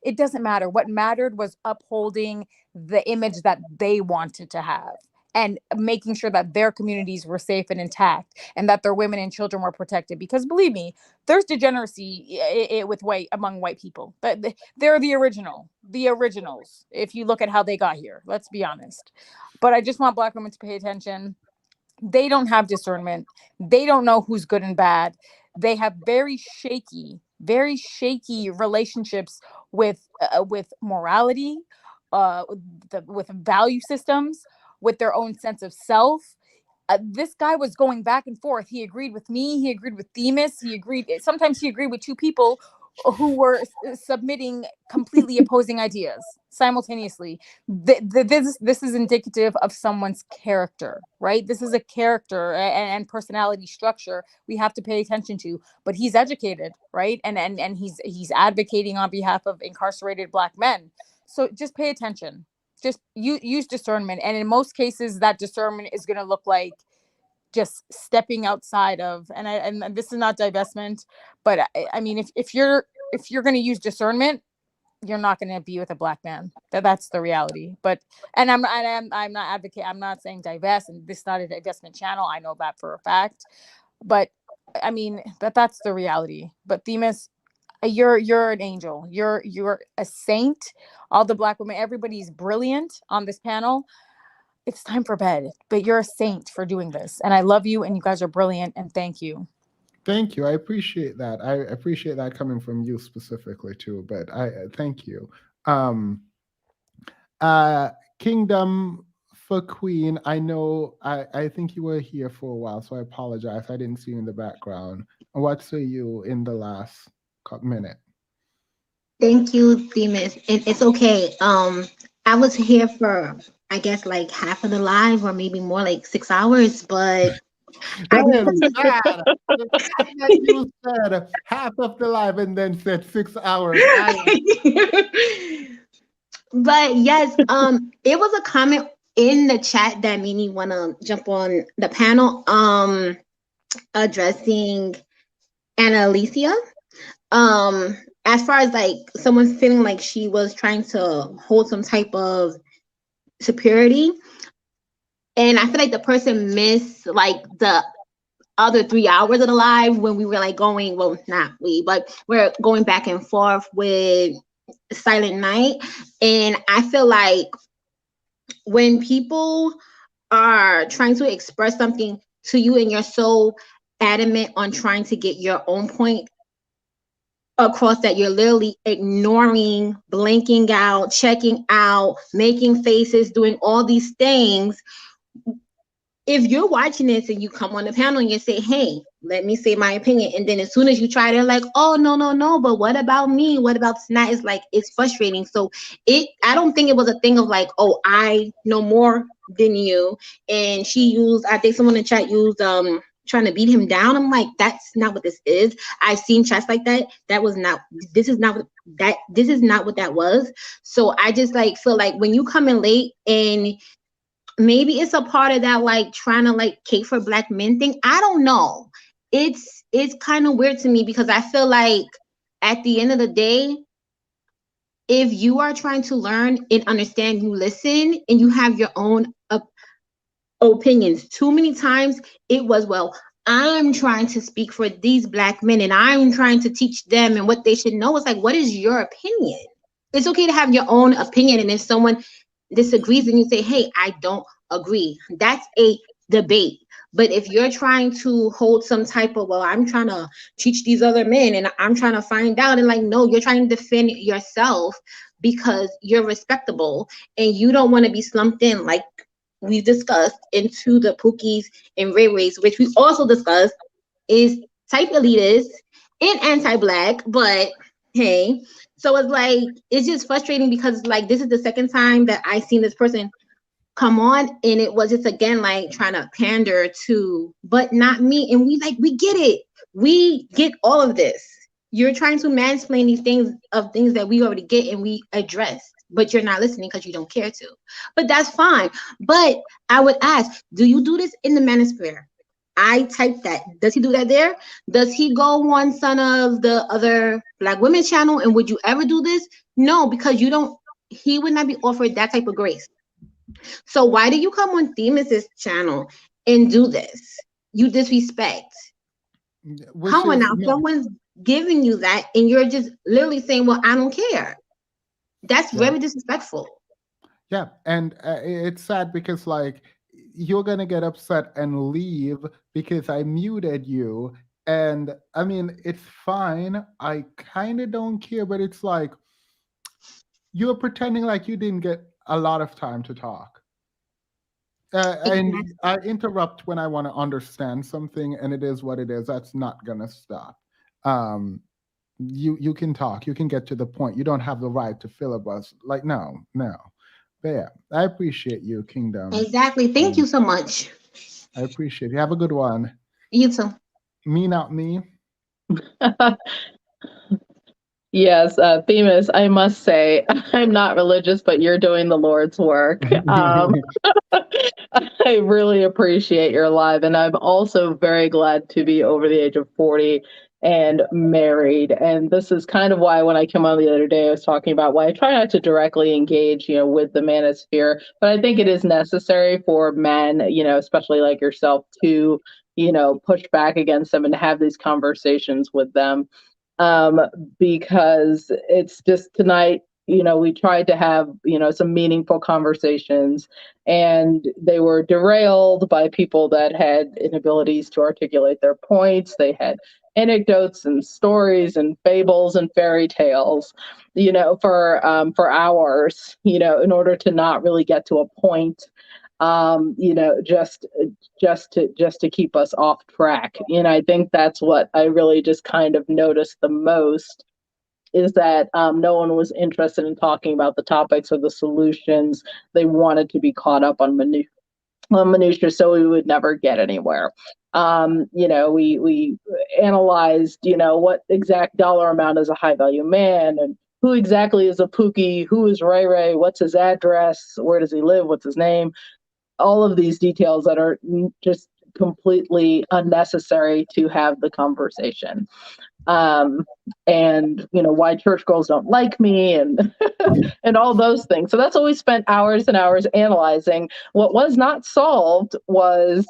it doesn't matter. What mattered was upholding the image that they wanted to have and making sure that their communities were safe and intact and that their women and children were protected. Because believe me, there's degeneracy among white people, but they're the originals. If you look at how they got here, let's be honest. But I just want Black women to pay attention. They don't have discernment. They don't know who's good and bad. They have very shaky relationships with morality, with value systems, with their own sense of self. this guy was going back and forth. He agreed with me. He agreed with Themis. Sometimes he agreed with two people who were submitting completely opposing ideas simultaneously. This is indicative of someone's character, right? This is a character and personality structure we have to pay attention to. But he's educated, right? And he's advocating on behalf of incarcerated Black men. So just pay attention. Just use discernment. And in most cases, that discernment is going to look like just stepping outside of, and this is not divestment, but I mean, if you're going to use discernment, you're not going to be with a Black man. That's the reality. But, and I'm not advocating, I'm not saying divest, and this is not a divestment channel. I know that for a fact, but I mean, that's the reality. But Themis, you're an angel. You're a saint. All the Black women, everybody's brilliant on this panel. It's time for bed, but you're a saint for doing this. And I love you, and you guys are brilliant, and thank you. Thank you. I appreciate that. I appreciate that coming from you specifically too, but I thank you. Kingdom for Queen, I know, I think you were here for a while, so I apologize. I didn't see you in the background. What say you in the last minute? Thank you, Themis. It's okay. I was here for, I guess, like half of the live, or maybe more, like 6 hours, but that is bad. The fact that you said half of the live and then said 6 hours. But yes, it was a comment in the chat that made me want to jump on the panel, addressing Anna Alicia. As far as like someone feeling like she was trying to hold some type of superiority, and I feel like the person missed like the other 3 hours of the live when we were like going, well, not we, but we're going back and forth with Silent Night. And I feel like when people are trying to express something to you and you're so adamant on trying to get your own point across, that you're literally ignoring, blinking out, checking out, making faces, doing all these things. If you're watching this and you come on the panel and you say, hey, let me say my opinion, and then as soon as you try, they're like, oh, no, but what about me? What about tonight? It's like, it's frustrating. So I don't think it was a thing of like, oh, I know more than you. And she used, I think someone in the chat used trying to beat him down. I'm like, that's not what this is. I've seen chats like that. This is not what that was. So I just like feel like when you come in late, and maybe it's a part of that, like trying to like cape for Black men thing. I don't know. It's kind of weird to me, because I feel like at the end of the day, if you are trying to learn and understand, you listen and you have your own opinions. Too many times it was, well, I'm trying to speak for these Black men and I'm trying to teach them and what they should know. It's like, what is your opinion? It's okay to have your own opinion. And if someone disagrees and you say, hey, I don't agree, that's a debate. But if you're trying to hold some type of, well, I'm trying to teach these other men and I'm trying to find out, and like, no, you're trying to defend yourself because you're respectable and you don't want to be slumped in, like we've discussed, into the Pookies and Ray Rays, which we also discussed is type elitist and anti-Black. But hey, so it's like, it's just frustrating, because like this is the second time that I seen this person come on, and it was just again like trying to pander to, but not me. And we get it. We get all of this. You're trying to mansplain these things that we already get and we address, but you're not listening because you don't care to. But that's fine. But I would ask, do you do this in the manosphere? I typed that. Does he do that there? Does he go on some of the other Black women channel? And would you ever do this? No, because he would not be offered that type of grace. So why do you come on Themis's channel and do this? You disrespect. Come on now, someone's giving you that and you're just literally saying, well, I don't care. That's very disrespectful. Yeah, and it's sad because like you're gonna get upset and leave because I muted you. And I mean, it's fine. I kind of don't care, but it's like you're pretending like you didn't get a lot of time to talk. And I interrupt when I want to understand something, and it is what it is. That's not gonna stop. You can talk. You can get to the point. You don't have the right to filibuster. Like no. But yeah, I appreciate you, Kingdom. Exactly. Thank you so much. I appreciate you. Have a good one. You too. Me, not me. Yes, Themis, I must say, I'm not religious, but you're doing the Lord's work. I really appreciate your live, and I'm also very glad to be over the age of 40 and married. And this is kind of why when I came on the other day, I was talking about why I try not to directly engage, with the manosphere, but I think it is necessary for men, especially like yourself, to, push back against them and have these conversations with them, because it's just tonight, we tried to have, some meaningful conversations, and they were derailed by people that had inabilities to articulate their points. They had anecdotes and stories and fables and fairy tales, for hours, in order to not really get to a point, just to keep us off track. And I think that's what I really just kind of noticed the most, is that no one was interested in talking about the topics or the solutions. They wanted to be caught up on minutia, so we would never get anywhere. We analyzed, what exact dollar amount is a high value man, and who exactly is a Pookie, who is Ray Ray, what's his address, where does he live, what's his name, all of these details that are just completely unnecessary to have the conversation. And why church girls don't like me, and and all those things. So that's what we spent hours and hours analyzing. What was not solved was,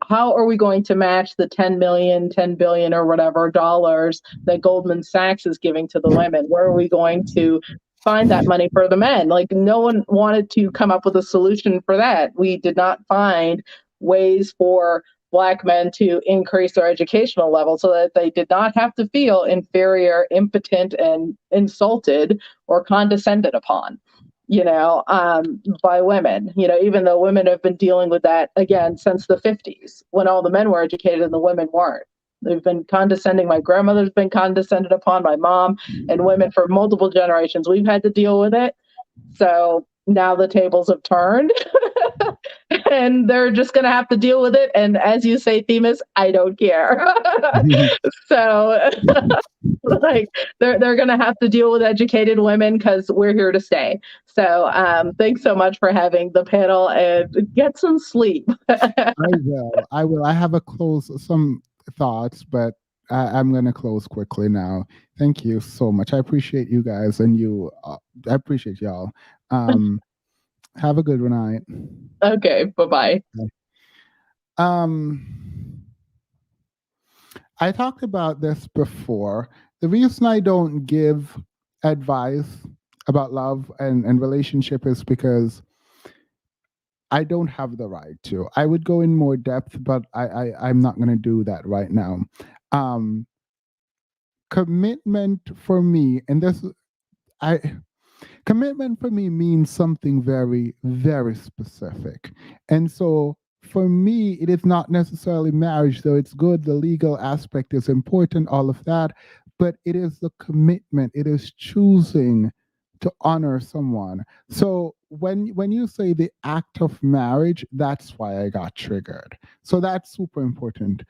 how are we going to match the 10 million, 10 billion or whatever dollars that Goldman Sachs is giving to the women? Where are we going to find that money for the men? Like, no one wanted to come up with a solution for that. We did not find ways for Black men to increase their educational level so that they did not have to feel inferior, impotent, and insulted or condescended upon, by women. Even though women have been dealing with that again since the 50s, when all the men were educated and the women weren't. They've been condescending. My grandmother's been condescended upon, my mom, and women for multiple generations. We've had to deal with it. So now the tables have turned and they're just going to have to deal with it. And as you say, Themis, I don't care. So like they're going to have to deal with educated women because we're here to stay. So thanks so much for having the panel, and get some sleep. I will. I have some thoughts, but I'm going to close quickly now. Thank you so much. I appreciate you guys, and I appreciate y'all. Have a good night. Okay, bye-bye. I talked about this before. The reason I don't give advice about love and relationship is because I don't have the right to. I would go in more depth, but I'm not going to do that right now. Commitment for me, commitment for me means something very, very specific. And so for me, it is not necessarily marriage, though it's good. The legal aspect is important, all of that. But it is the commitment. It is choosing to honor someone. So when you say the act of marriage, that's why I got triggered. So that's super important.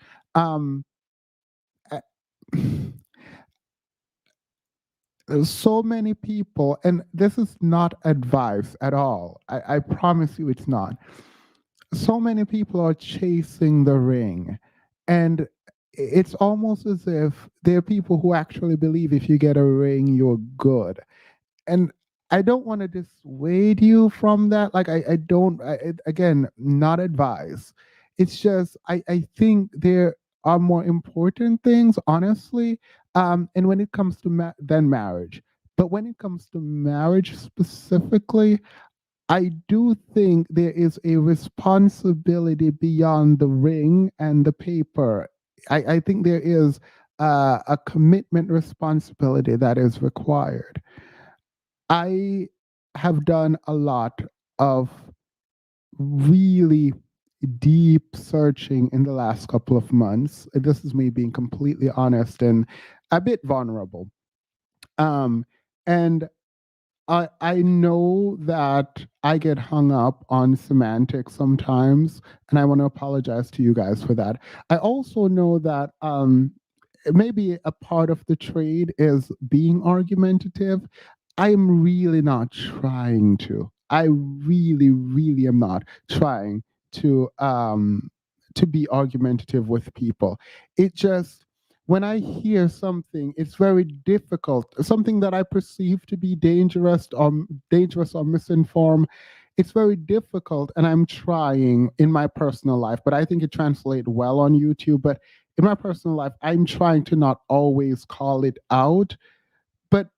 There's so many people, and this is not advice at all. I promise you it's not. So many people are chasing the ring, and it's almost as if there are people who actually believe if you get a ring, you're good. And I don't want to dissuade you from that. Like, again, not advice. It's just, I think there are more important things, honestly. And when it comes to than marriage. But when it comes to marriage specifically, I do think there is a responsibility beyond the ring and the paper. I think there is a commitment responsibility that is required. I have done a lot of really deep searching in the last couple of months. This is me being completely honest and a bit vulnerable. And I know that I get hung up on semantics sometimes, and I want to apologize to you guys for that. I also know that maybe a part of the trade is being argumentative. I'm really not trying to. I really, really am not trying to be argumentative with people. It just when I hear something, it's very difficult. Something that I perceive to be dangerous or misinformed. It's very difficult, and I'm trying in my personal life, but I think it translates well on YouTube. But in my personal life, I'm trying to not always call it out, but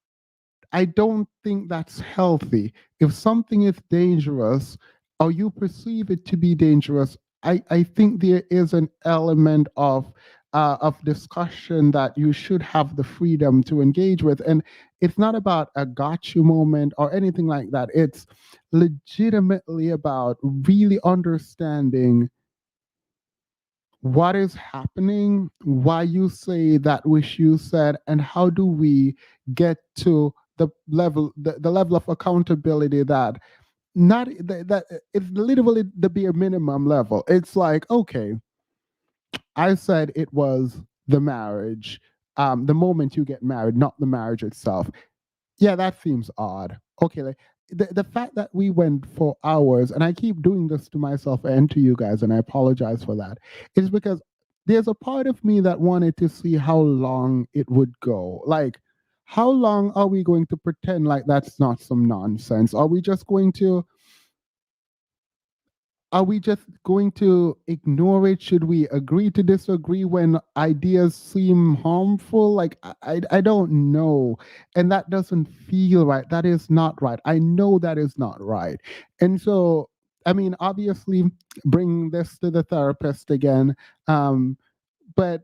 I don't think that's healthy. If something is dangerous or you perceive it to be dangerous, I think there is an element of discussion that you should have the freedom to engage with. And it's not about a gotcha moment or anything like that. It's legitimately about really understanding what is happening, why you say that which you said, and how do we get to the level of accountability that not that it's literally the bare minimum level. It's like, okay, I said it was the marriage, the moment you get married, not the marriage itself. Yeah, that seems odd. Okay, like, the fact that we went for hours, and I keep doing this to myself and to you guys, and I apologize for that, is because there's a part of me that wanted to see how long it would go. Like, how long are we going to pretend like that's not some nonsense? Are we just going to ignore it? Should we agree to disagree when ideas seem harmful? Like, I don't know. And that doesn't feel right. That is not right. I know that is not right. And so, I mean, obviously, bring this to the therapist again. But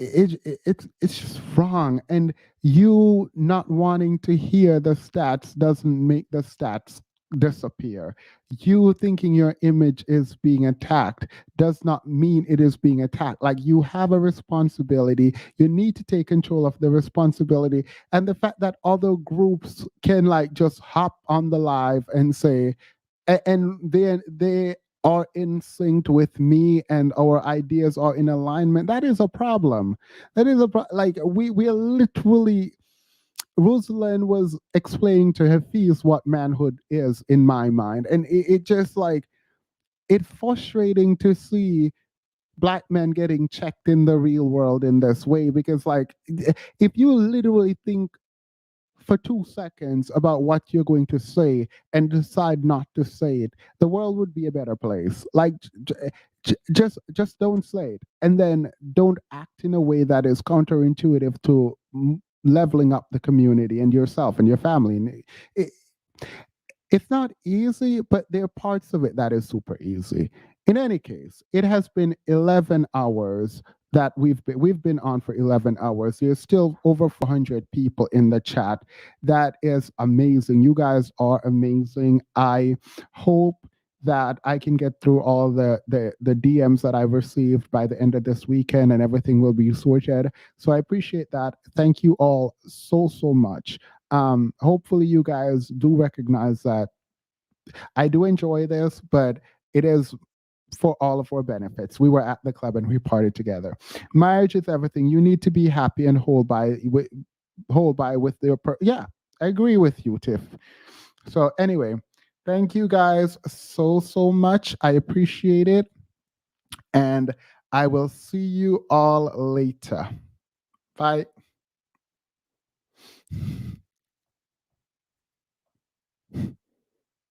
it's just wrong, and you not wanting to hear the stats doesn't make the stats disappear. You thinking your image is being attacked does not mean it is being attacked. Like, you have a responsibility, you need to take control of the responsibility. And the fact that other groups can like just hop on the live and say, and they are in sync with me and our ideas are in alignment, that is a problem. That is like we are literally, Ruslan was explaining to Hafiz what manhood is in my mind, and it just like, it's frustrating to see black men getting checked in the real world in this way, because like, if you literally think for 2 seconds about what you're going to say and decide not to say it, the world would be a better place. Like, just don't say it, and then don't act in a way that is counterintuitive to leveling up the community and yourself and your family. And it's not easy, but there are parts of it that is super easy. In any case, it has been 11 hours that we've been on for 11 hours. There's still over 400 people in the chat. That is amazing. You guys are amazing. I hope that I can get through all the DMs that I've received by the end of this weekend, and everything will be sorted. So I appreciate that. Thank you all so much. Hopefully you guys do recognize that I do enjoy this, but it is for all of our benefits. We were at the club and we partied together. Marriage is everything. You need to be happy and hold by with your yeah, I agree with you, Tiff. So anyway, thank you guys so much. I appreciate it. And I will see you all later. Bye.